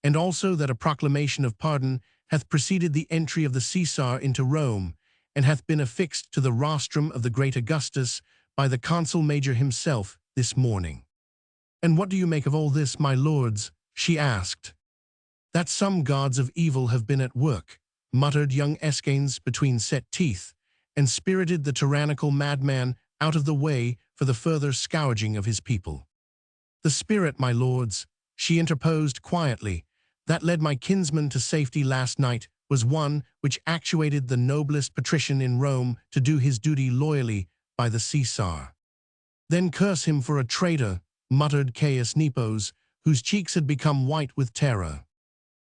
and also that a proclamation of pardon hath preceded the entry of the Caesar into Rome, and hath been affixed to the rostrum of the great Augustus by the consul major himself this morning. And what do you make of all this, my lords? She asked. That some gods of evil have been at work, muttered young Escanes between set teeth, and spirited the tyrannical madman out of the way for the further scourging of his people. The spirit, my lords, she interposed quietly, that led my kinsman to safety last night was one which actuated the noblest patrician in Rome to do his duty loyally by the Caesar. Then curse him for a traitor, muttered Caius Nepos, whose cheeks had become white with terror.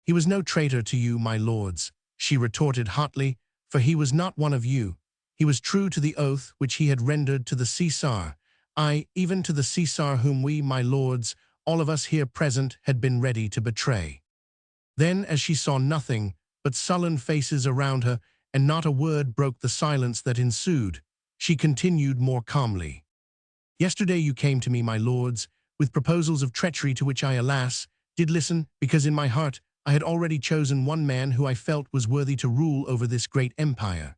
He was no traitor to you, my lords, she retorted hotly, for he was not one of you. He was true to the oath which he had rendered to the Caesar, aye, even to the Caesar whom we, my lords, all of us here present, had been ready to betray. Then, as she saw nothing but sullen faces around her, and not a word broke the silence that ensued, she continued more calmly. Yesterday you came to me, my lords, with proposals of treachery to which I, alas, did listen, because in my heart I had already chosen one man who I felt was worthy to rule over this great empire.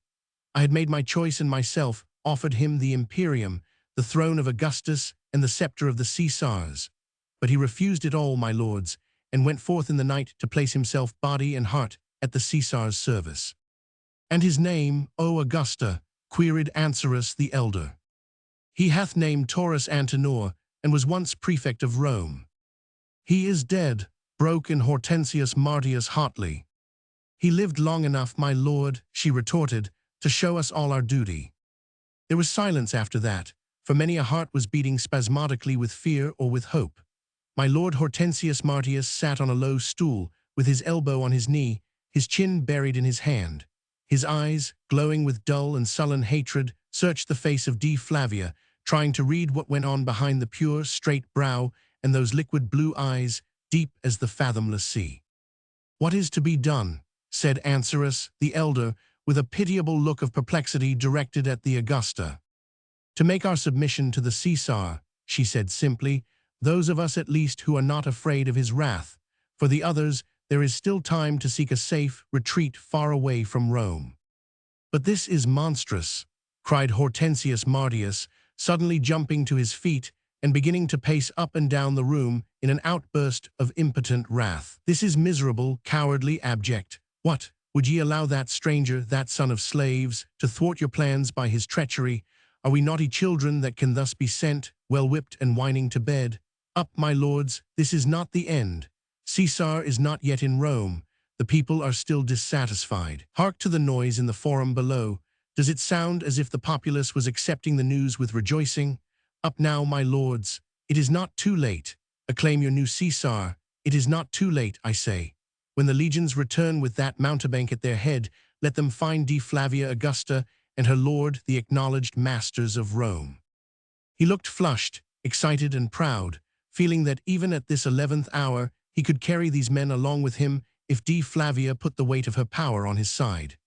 I had made my choice and myself offered him the imperium, the throne of Augustus and the scepter of the Caesars. But he refused it all, my lords, and went forth in the night to place himself body and heart at the Caesar's service. And his name, O Augusta, queried Ancerus the elder. He hath named Taurus Antinor, and was once prefect of Rome. He is dead, broke in Hortensius Martius hotly. He lived long enough, my lord, she retorted, to show us all our duty. There was silence after that, for many a heart was beating spasmodically with fear or with hope. My lord Hortensius Martius sat on a low stool, with his elbow on his knee, his chin buried in his hand. His eyes, glowing with dull and sullen hatred, searched the face of D. Flavia, trying to read what went on behind the pure, straight brow and those liquid blue eyes, deep as the fathomless sea. What is to be done? Said Ancerus, the elder, with a pitiable look of perplexity directed at the Augusta. To make our submission to the Caesar, she said simply, those of us at least who are not afraid of his wrath. For the others, there is still time to seek a safe retreat far away from Rome. But this is monstrous, cried Hortensius Martius, suddenly jumping to his feet and beginning to pace up and down the room in an outburst of impotent wrath. "This is miserable, cowardly, abject. What? Would ye allow that stranger, that son of slaves, to thwart your plans by his treachery? Are we naughty children that can thus be sent, well-whipped and whining to bed? Up, my lords, this is not the end. Caesar is not yet in Rome. The people are still dissatisfied. Hark to the noise in the forum below. Does it sound as if the populace was accepting the news with rejoicing? Up now, my lords. It is not too late. Acclaim your new Caesar. It is not too late, I say. When the legions return with that mountebank at their head, let them find Flavia Augusta and her lord the acknowledged masters of Rome." He looked flushed, excited and proud, feeling that even at this 11th hour he could carry these men along with him if Flavia put the weight of her power on his side.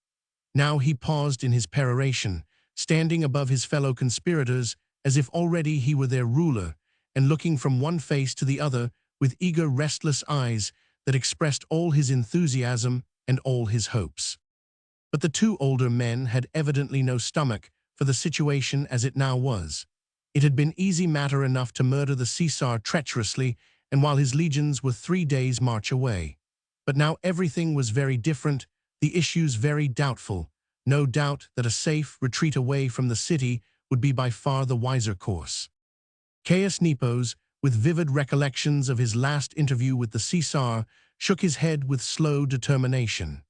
Now he paused in his peroration, standing above his fellow conspirators as if already he were their ruler, and looking from one face to the other with eager, restless eyes that expressed all his enthusiasm and all his hopes. But the two older men had evidently no stomach for the situation as it now was. It had been easy matter enough to murder the Caesar treacherously, and while his legions were 3 days' march away. But now everything was very different, the issues very doubtful. No doubt that a safe retreat away from the city would be by far the wiser course. Caius Nepos, with vivid recollections of his last interview with the Caesar, shook his head with slow determination.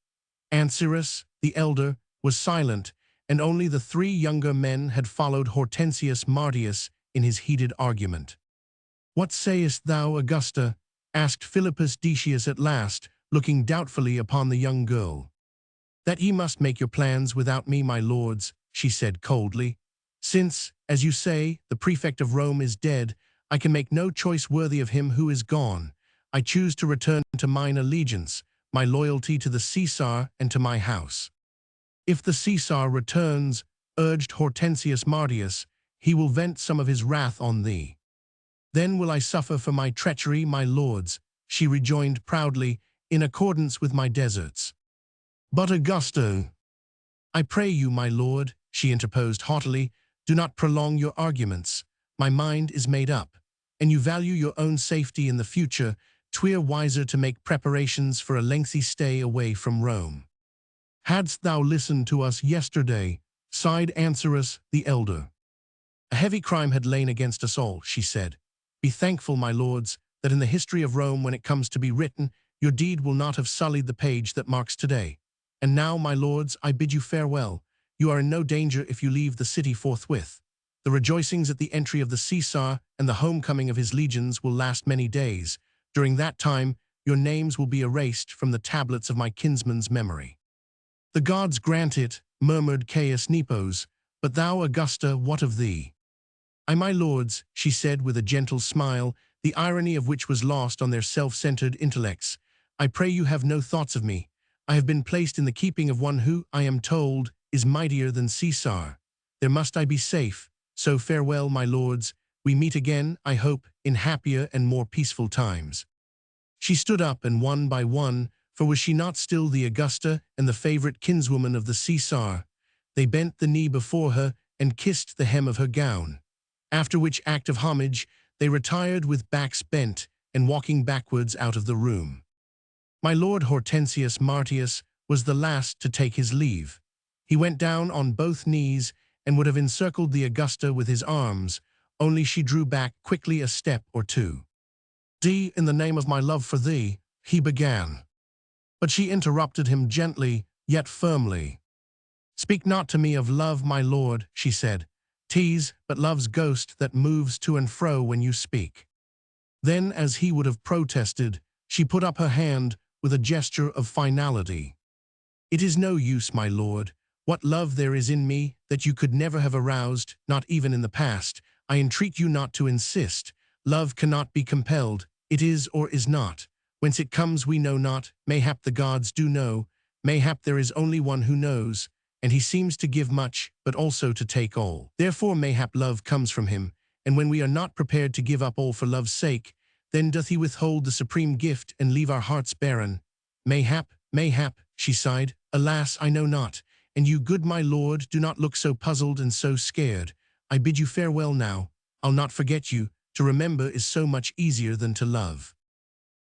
Ancyrus, the elder, was silent, and only the 3 younger men had followed Hortensius Martius in his heated argument. "What sayest thou, Augusta?" asked Philippus Decius at last, looking doubtfully upon the young girl. "That ye must make your plans without me, my lords," she said coldly. "Since, as you say, the prefect of Rome is dead, I can make no choice worthy of him who is gone. I choose to return to mine allegiance, my loyalty to the Caesar and to my house." "If the Caesar returns," urged Hortensius Martius, "he will vent some of his wrath on thee." "Then will I suffer for my treachery, my lords," she rejoined proudly, "in accordance with my deserts." "But Augusta—" "I pray you, my lord," she interposed haughtily, "do not prolong your arguments. My mind is made up, and you value your own safety in the future. 'Twere wiser to make preparations for a lengthy stay away from Rome." "Hadst thou listened to us yesterday," sighed Ancyrus the elder. "A heavy crime had lain against us all," she said. "Be thankful, my lords, that in the history of Rome, when it comes to be written, your deed will not have sullied the page that marks today. And now, my lords, I bid you farewell. You are in no danger if you leave the city forthwith. The rejoicings at the entry of the Caesar and the homecoming of his legions will last many days. During that time, your names will be erased from the tablets of my kinsman's memory." "The gods grant it," murmured Caius Nepos. "But thou, Augusta, what of thee?" "I, my lords," she said with a gentle smile, the irony of which was lost on their self-centered intellects, "I pray you have no thoughts of me. I have been placed in the keeping of one who, I am told, is mightier than Caesar. There must I be safe, so farewell, my lords. We meet again, I hope, in happier and more peaceful times." She stood up, and one by one, for was she not still the Augusta and the favorite kinswoman of the Caesar, they bent the knee before her and kissed the hem of her gown. After which act of homage, they retired with backs bent and walking backwards out of the room. My lord Hortensius Martius was the last to take his leave. He went down on both knees and would have encircled the Augusta with his arms, only she drew back quickly a step or two. "In the name of my love for thee," he began. But she interrupted him gently, yet firmly. "Speak not to me of love, my lord," she said. "'Tis but love's ghost that moves to and fro when you speak." Then, as he would have protested, she put up her hand with a gesture of finality. "It is no use, my lord. What love there is in me that you could never have aroused, not even in the past, I entreat you not to insist. Love cannot be compelled. It is or is not. Whence it comes we know not. Mayhap the gods do know. Mayhap there is only one who knows, and he seems to give much, but also to take all. Therefore mayhap love comes from him, and when we are not prepared to give up all for love's sake, then doth he withhold the supreme gift and leave our hearts barren. Mayhap, she sighed. Alas, I know not. And you, good my lord, do not look so puzzled and so scared. I bid you farewell now. I'll not forget you. To remember is so much easier than to love.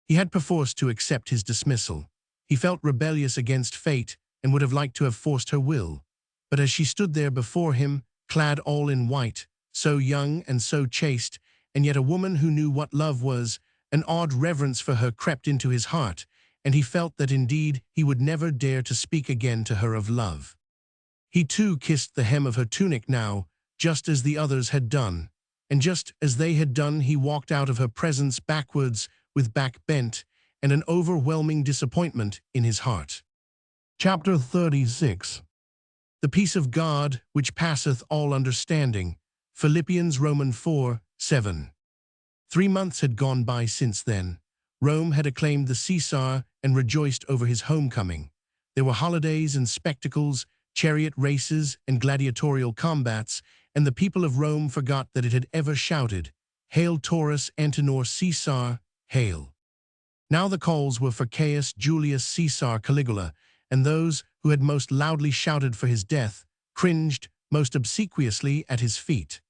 He had perforce to accept his dismissal. He felt rebellious against fate and would have liked to have forced her will. But as she stood there before him, clad all in white, so young and so chaste, and yet a woman who knew what love was, an odd reverence for her crept into his heart, and he felt that indeed he would never dare to speak again to her of love. He too kissed the hem of her tunic now, just as the others had done, and just as they had done he walked out of her presence backwards, with back bent, and an overwhelming disappointment in his heart. Chapter 36. The peace of God, which passeth all understanding. Philippians Roman 4:7. 3 months had gone by since then. Rome had acclaimed the Caesar and rejoiced over his homecoming. There were holidays and spectacles, chariot races and gladiatorial combats, and the people of Rome forgot that it had ever shouted, "Hail Taurus Antenor Caesar, hail!" Now the calls were for Caius Julius Caesar Caligula, and those who had most loudly shouted for his death cringed most obsequiously at his feet.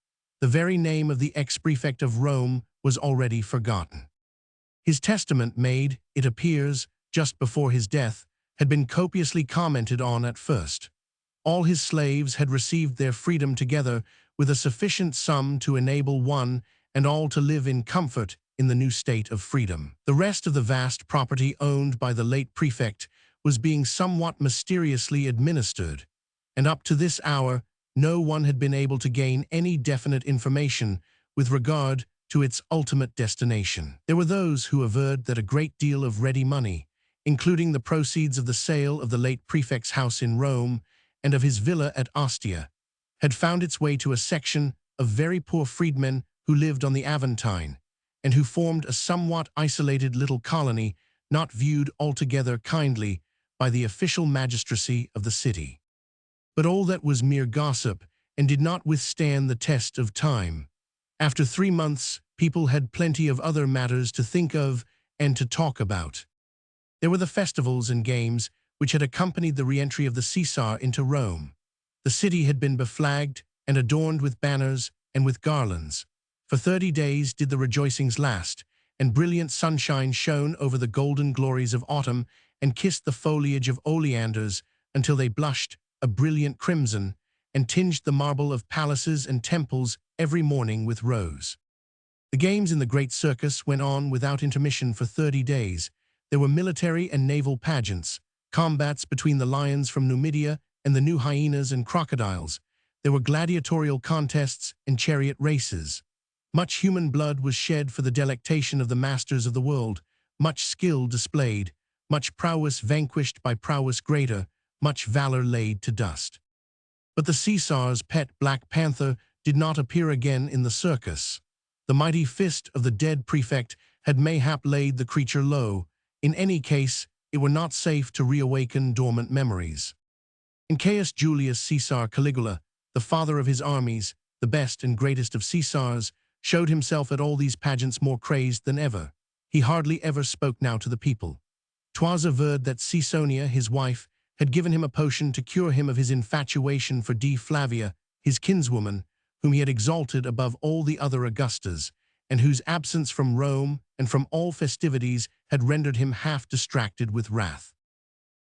The very name of the ex-prefect of Rome was already forgotten. His testament made, it appears, just before his death, had been copiously commented on at first. All his slaves had received their freedom together with a sufficient sum to enable one and all to live in comfort in the new state of freedom. The rest of the vast property owned by the late prefect was being somewhat mysteriously administered, and up to this hour no one had been able to gain any definite information with regard to its ultimate destination. There were those who averred that a great deal of ready money, including the proceeds of the sale of the late prefect's house in Rome and of his villa at Ostia, had found its way to a section of very poor freedmen who lived on the Aventine, and who formed a somewhat isolated little colony not viewed altogether kindly by the official magistracy of the city. But all that was mere gossip and did not withstand the test of time. After 3 months, people had plenty of other matters to think of and to talk about. There were the festivals and games which had accompanied the re-entry of the Caesar into Rome. The city had been beflagged and adorned with banners and with garlands. For 30 days did the rejoicings last, and brilliant sunshine shone over the golden glories of autumn and kissed the foliage of oleanders until they blushed a brilliant crimson and tinged the marble of palaces and temples every morning with rose. The games in the great circus went on without intermission for 30 days. There were military and naval pageants, combats between the lions from Numidia and the new hyenas and crocodiles. There were gladiatorial contests and chariot races. Much human blood was shed for the delectation of the masters of the world, much skill displayed, much prowess vanquished by prowess greater, much valor laid to dust. But the Caesar's pet Black Panther did not appear again in the circus. The mighty fist of the dead prefect had mayhap laid the creature low. In any case, it were not safe to reawaken dormant memories. In Caius Julius Caesar Caligula, the father of his armies, the best and greatest of Caesars, showed himself at all these pageants more crazed than ever. He hardly ever spoke now to the people. 'Twas averred that Caesonia, his wife, had given him a potion to cure him of his infatuation for D. Flavia, his kinswoman, whom he had exalted above all the other Augustas, and whose absence from Rome and from all festivities had rendered him half distracted with wrath.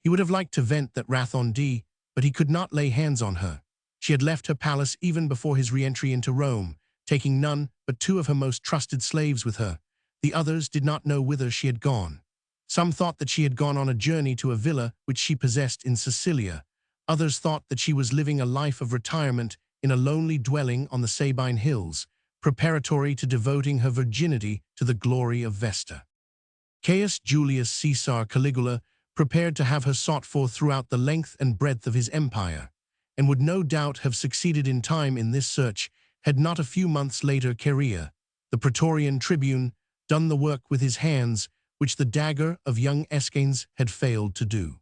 He would have liked to vent that wrath on D, but he could not lay hands on her. She had left her palace even before his re-entry into Rome, taking none but 2 of her most trusted slaves with her. The others did not know whither she had gone. Some thought that she had gone on a journey to a villa which she possessed in Sicilia. Others thought that she was living a life of retirement in a lonely dwelling on the Sabine hills, preparatory to devoting her virginity to the glory of Vesta. Caius Julius Caesar Caligula prepared to have her sought for throughout the length and breadth of his empire, and would no doubt have succeeded in time in this search had not a few months later Chaerea, the Praetorian tribune, done the work with his hands which the dagger of young Aeschines had failed to do.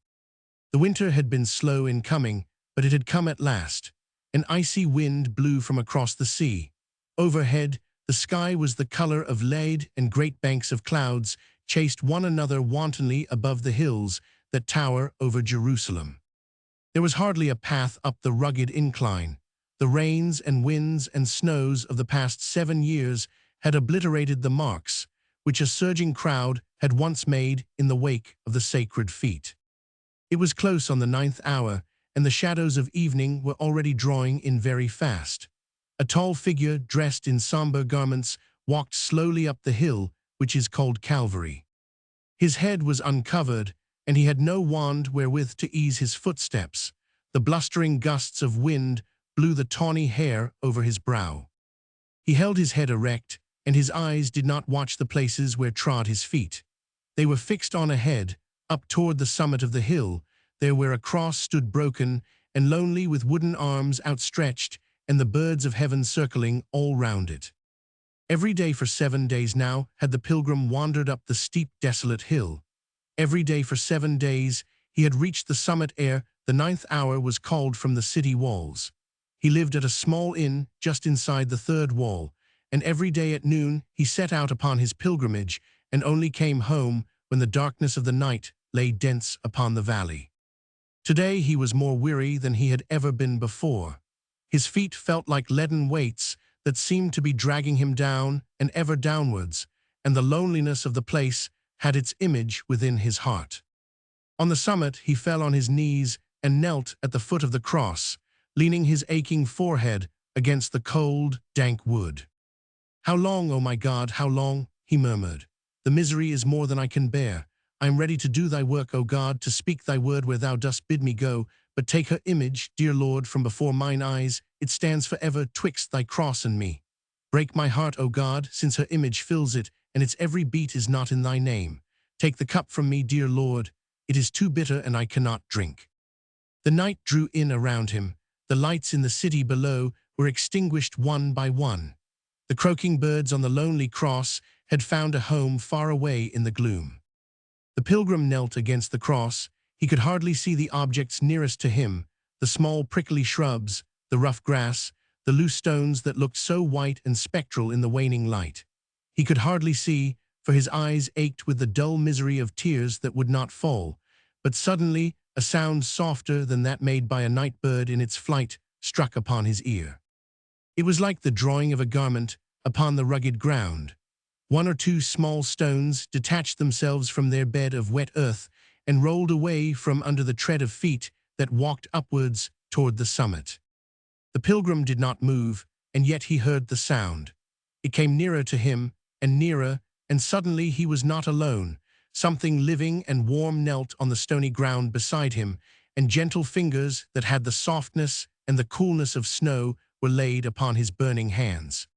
The winter had been slow in coming, but it had come at last. An icy wind blew from across the sea. Overhead, the sky was the color of lead, and great banks of clouds chased one another wantonly above the hills that tower over Jerusalem. There was hardly a path up the rugged incline. The rains and winds and snows of the past 7 years had obliterated the marks, which a surging crowd had once made in the wake of the sacred feet. It was close on the 9th hour, and the shadows of evening were already drawing in very fast. A tall figure, dressed in somber garments, walked slowly up the hill, which is called Calvary. His head was uncovered, and he had no wand wherewith to ease his footsteps. The blustering gusts of wind blew the tawny hair over his brow. He held his head erect, and his eyes did not watch the places where trod his feet. They were fixed on ahead, up toward the summit of the hill, there where a cross stood broken and lonely with wooden arms outstretched and the birds of heaven circling all round it. Every day for 7 days now had the pilgrim wandered up the steep, desolate hill. Every day for 7 days he had reached the summit ere the 9th hour was called from the city walls. He lived at a small inn just inside the 3rd wall, and every day at noon he set out upon his pilgrimage and only came home when the darkness of the night lay dense upon the valley. Today he was more weary than he had ever been before. His feet felt like leaden weights that seemed to be dragging him down and ever downwards, and the loneliness of the place had its image within his heart. On the summit he fell on his knees and knelt at the foot of the cross, leaning his aching forehead against the cold, dank wood. "How long, O my God, how long?" he murmured. "The misery is more than I can bear. I am ready to do thy work, O God, to speak thy word where thou dost bid me go, but take her image, dear Lord, from before mine eyes. It stands forever twixt thy cross and me. Break my heart, O God, since her image fills it, and its every beat is not in thy name. Take the cup from me, dear Lord. It is too bitter, and I cannot drink." The night drew in around him. The lights in the city below were extinguished one by one. The croaking birds on the lonely cross had found a home far away in the gloom. The pilgrim knelt against the cross. He could hardly see the objects nearest to him, the small prickly shrubs, the rough grass, the loose stones that looked so white and spectral in the waning light. He could hardly see, for his eyes ached with the dull misery of tears that would not fall. But suddenly, a sound softer than that made by a night bird in its flight struck upon his ear. It was like the drawing of a garment upon the rugged ground. 1 or 2 small stones detached themselves from their bed of wet earth and rolled away from under the tread of feet that walked upwards toward the summit. The pilgrim did not move, and yet he heard the sound. It came nearer to him, and suddenly he was not alone. Something living and warm knelt on the stony ground beside him, and gentle fingers that had the softness and the coolness of snow were laid upon his burning hands.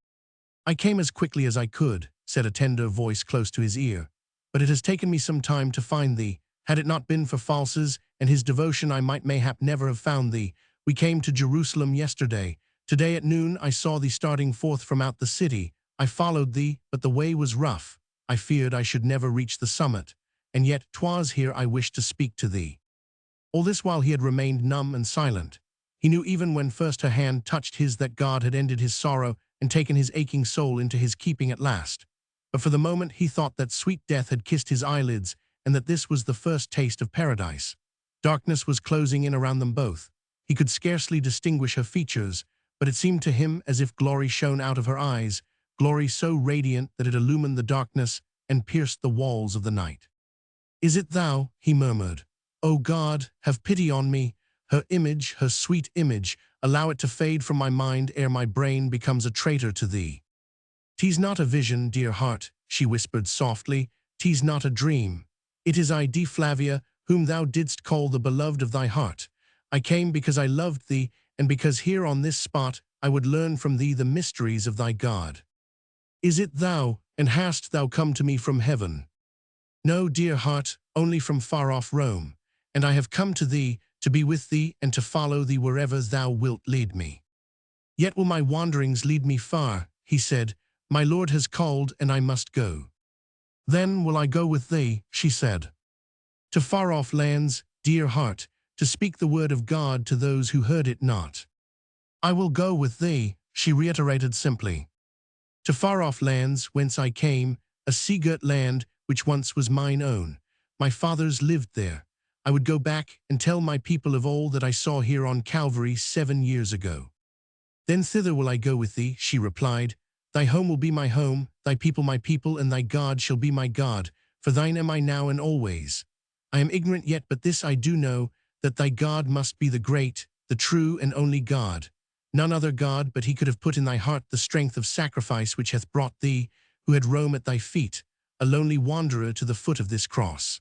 "I came as quickly as I could," said a tender voice close to his ear, "but it has taken me some time to find thee. Had it not been for Falses and his devotion, I might mayhap never have found thee. We came to Jerusalem yesterday. Today at noon I saw thee starting forth from out the city. I followed thee, but the way was rough. I feared I should never reach the summit, and yet 'twas here I wished to speak to thee." All this while he had remained numb and silent. He knew even when first her hand touched his that God had ended his sorrow and taken his aching soul into his keeping at last. But for the moment he thought that sweet death had kissed his eyelids, and that this was the first taste of paradise. Darkness was closing in around them both. He could scarcely distinguish her features, but it seemed to him as if glory shone out of her eyes, glory so radiant that it illumined the darkness and pierced the walls of the night. "Is it thou?" he murmured. "O God, have pity on me. Her image, her sweet image, allow it to fade from my mind ere my brain becomes a traitor to thee." "'Tis not a vision, dear heart," she whispered softly. "'Tis not a dream. It is I, Flavia, whom thou didst call the beloved of thy heart. I came because I loved thee, and because here on this spot I would learn from thee the mysteries of thy God. Is it thou, and hast thou come to me from heaven?" "No, dear heart, only from far-off Rome, and I have come to thee, to be with thee, and to follow thee wherever thou wilt lead me." "Yet will my wanderings lead me far," he said. "My Lord has called, and I must go." "Then will I go with thee," she said. "To far-off lands, dear heart, to speak the word of God to those who heard it not." "I will go with thee," she reiterated simply. "To far-off lands whence I came, a sea-girt land which once was mine own. My fathers lived there. I would go back and tell my people of all that I saw here on Calvary 7 years ago." "Then thither will I go with thee," she replied. Thy home will be my home, thy people my people, and thy God shall be my God, for thine am I now and always. I am ignorant yet, but this I do know, that thy God must be the great, the true and only God. None other God, but he could have put in thy heart the strength of sacrifice which hath brought thee, who had roam at thy feet, a lonely wanderer, to the foot of this cross.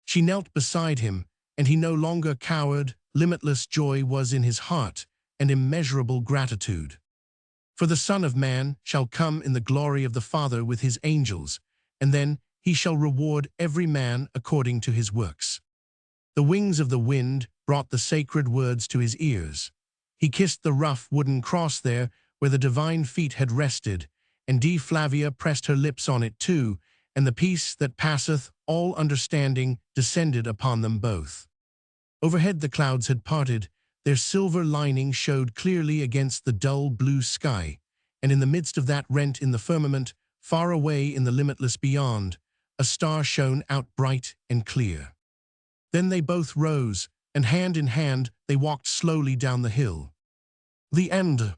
She knelt beside him, and he no longer cowered. Limitless joy was in his heart, and immeasurable gratitude. For the Son of Man shall come in the glory of the Father with his angels, and then he shall reward every man according to his works. The wings of the wind brought the sacred words to his ears. He kissed the rough wooden cross there where the divine feet had rested, and Dea Flavia pressed her lips on it too, and the peace that passeth all understanding descended upon them both. Overhead the clouds had parted, their silver lining showed clearly against the dull blue sky, and in the midst of that rent in the firmament, far away in the limitless beyond, a star shone out bright and clear. Then they both rose, and hand in hand they walked slowly down the hill. The end.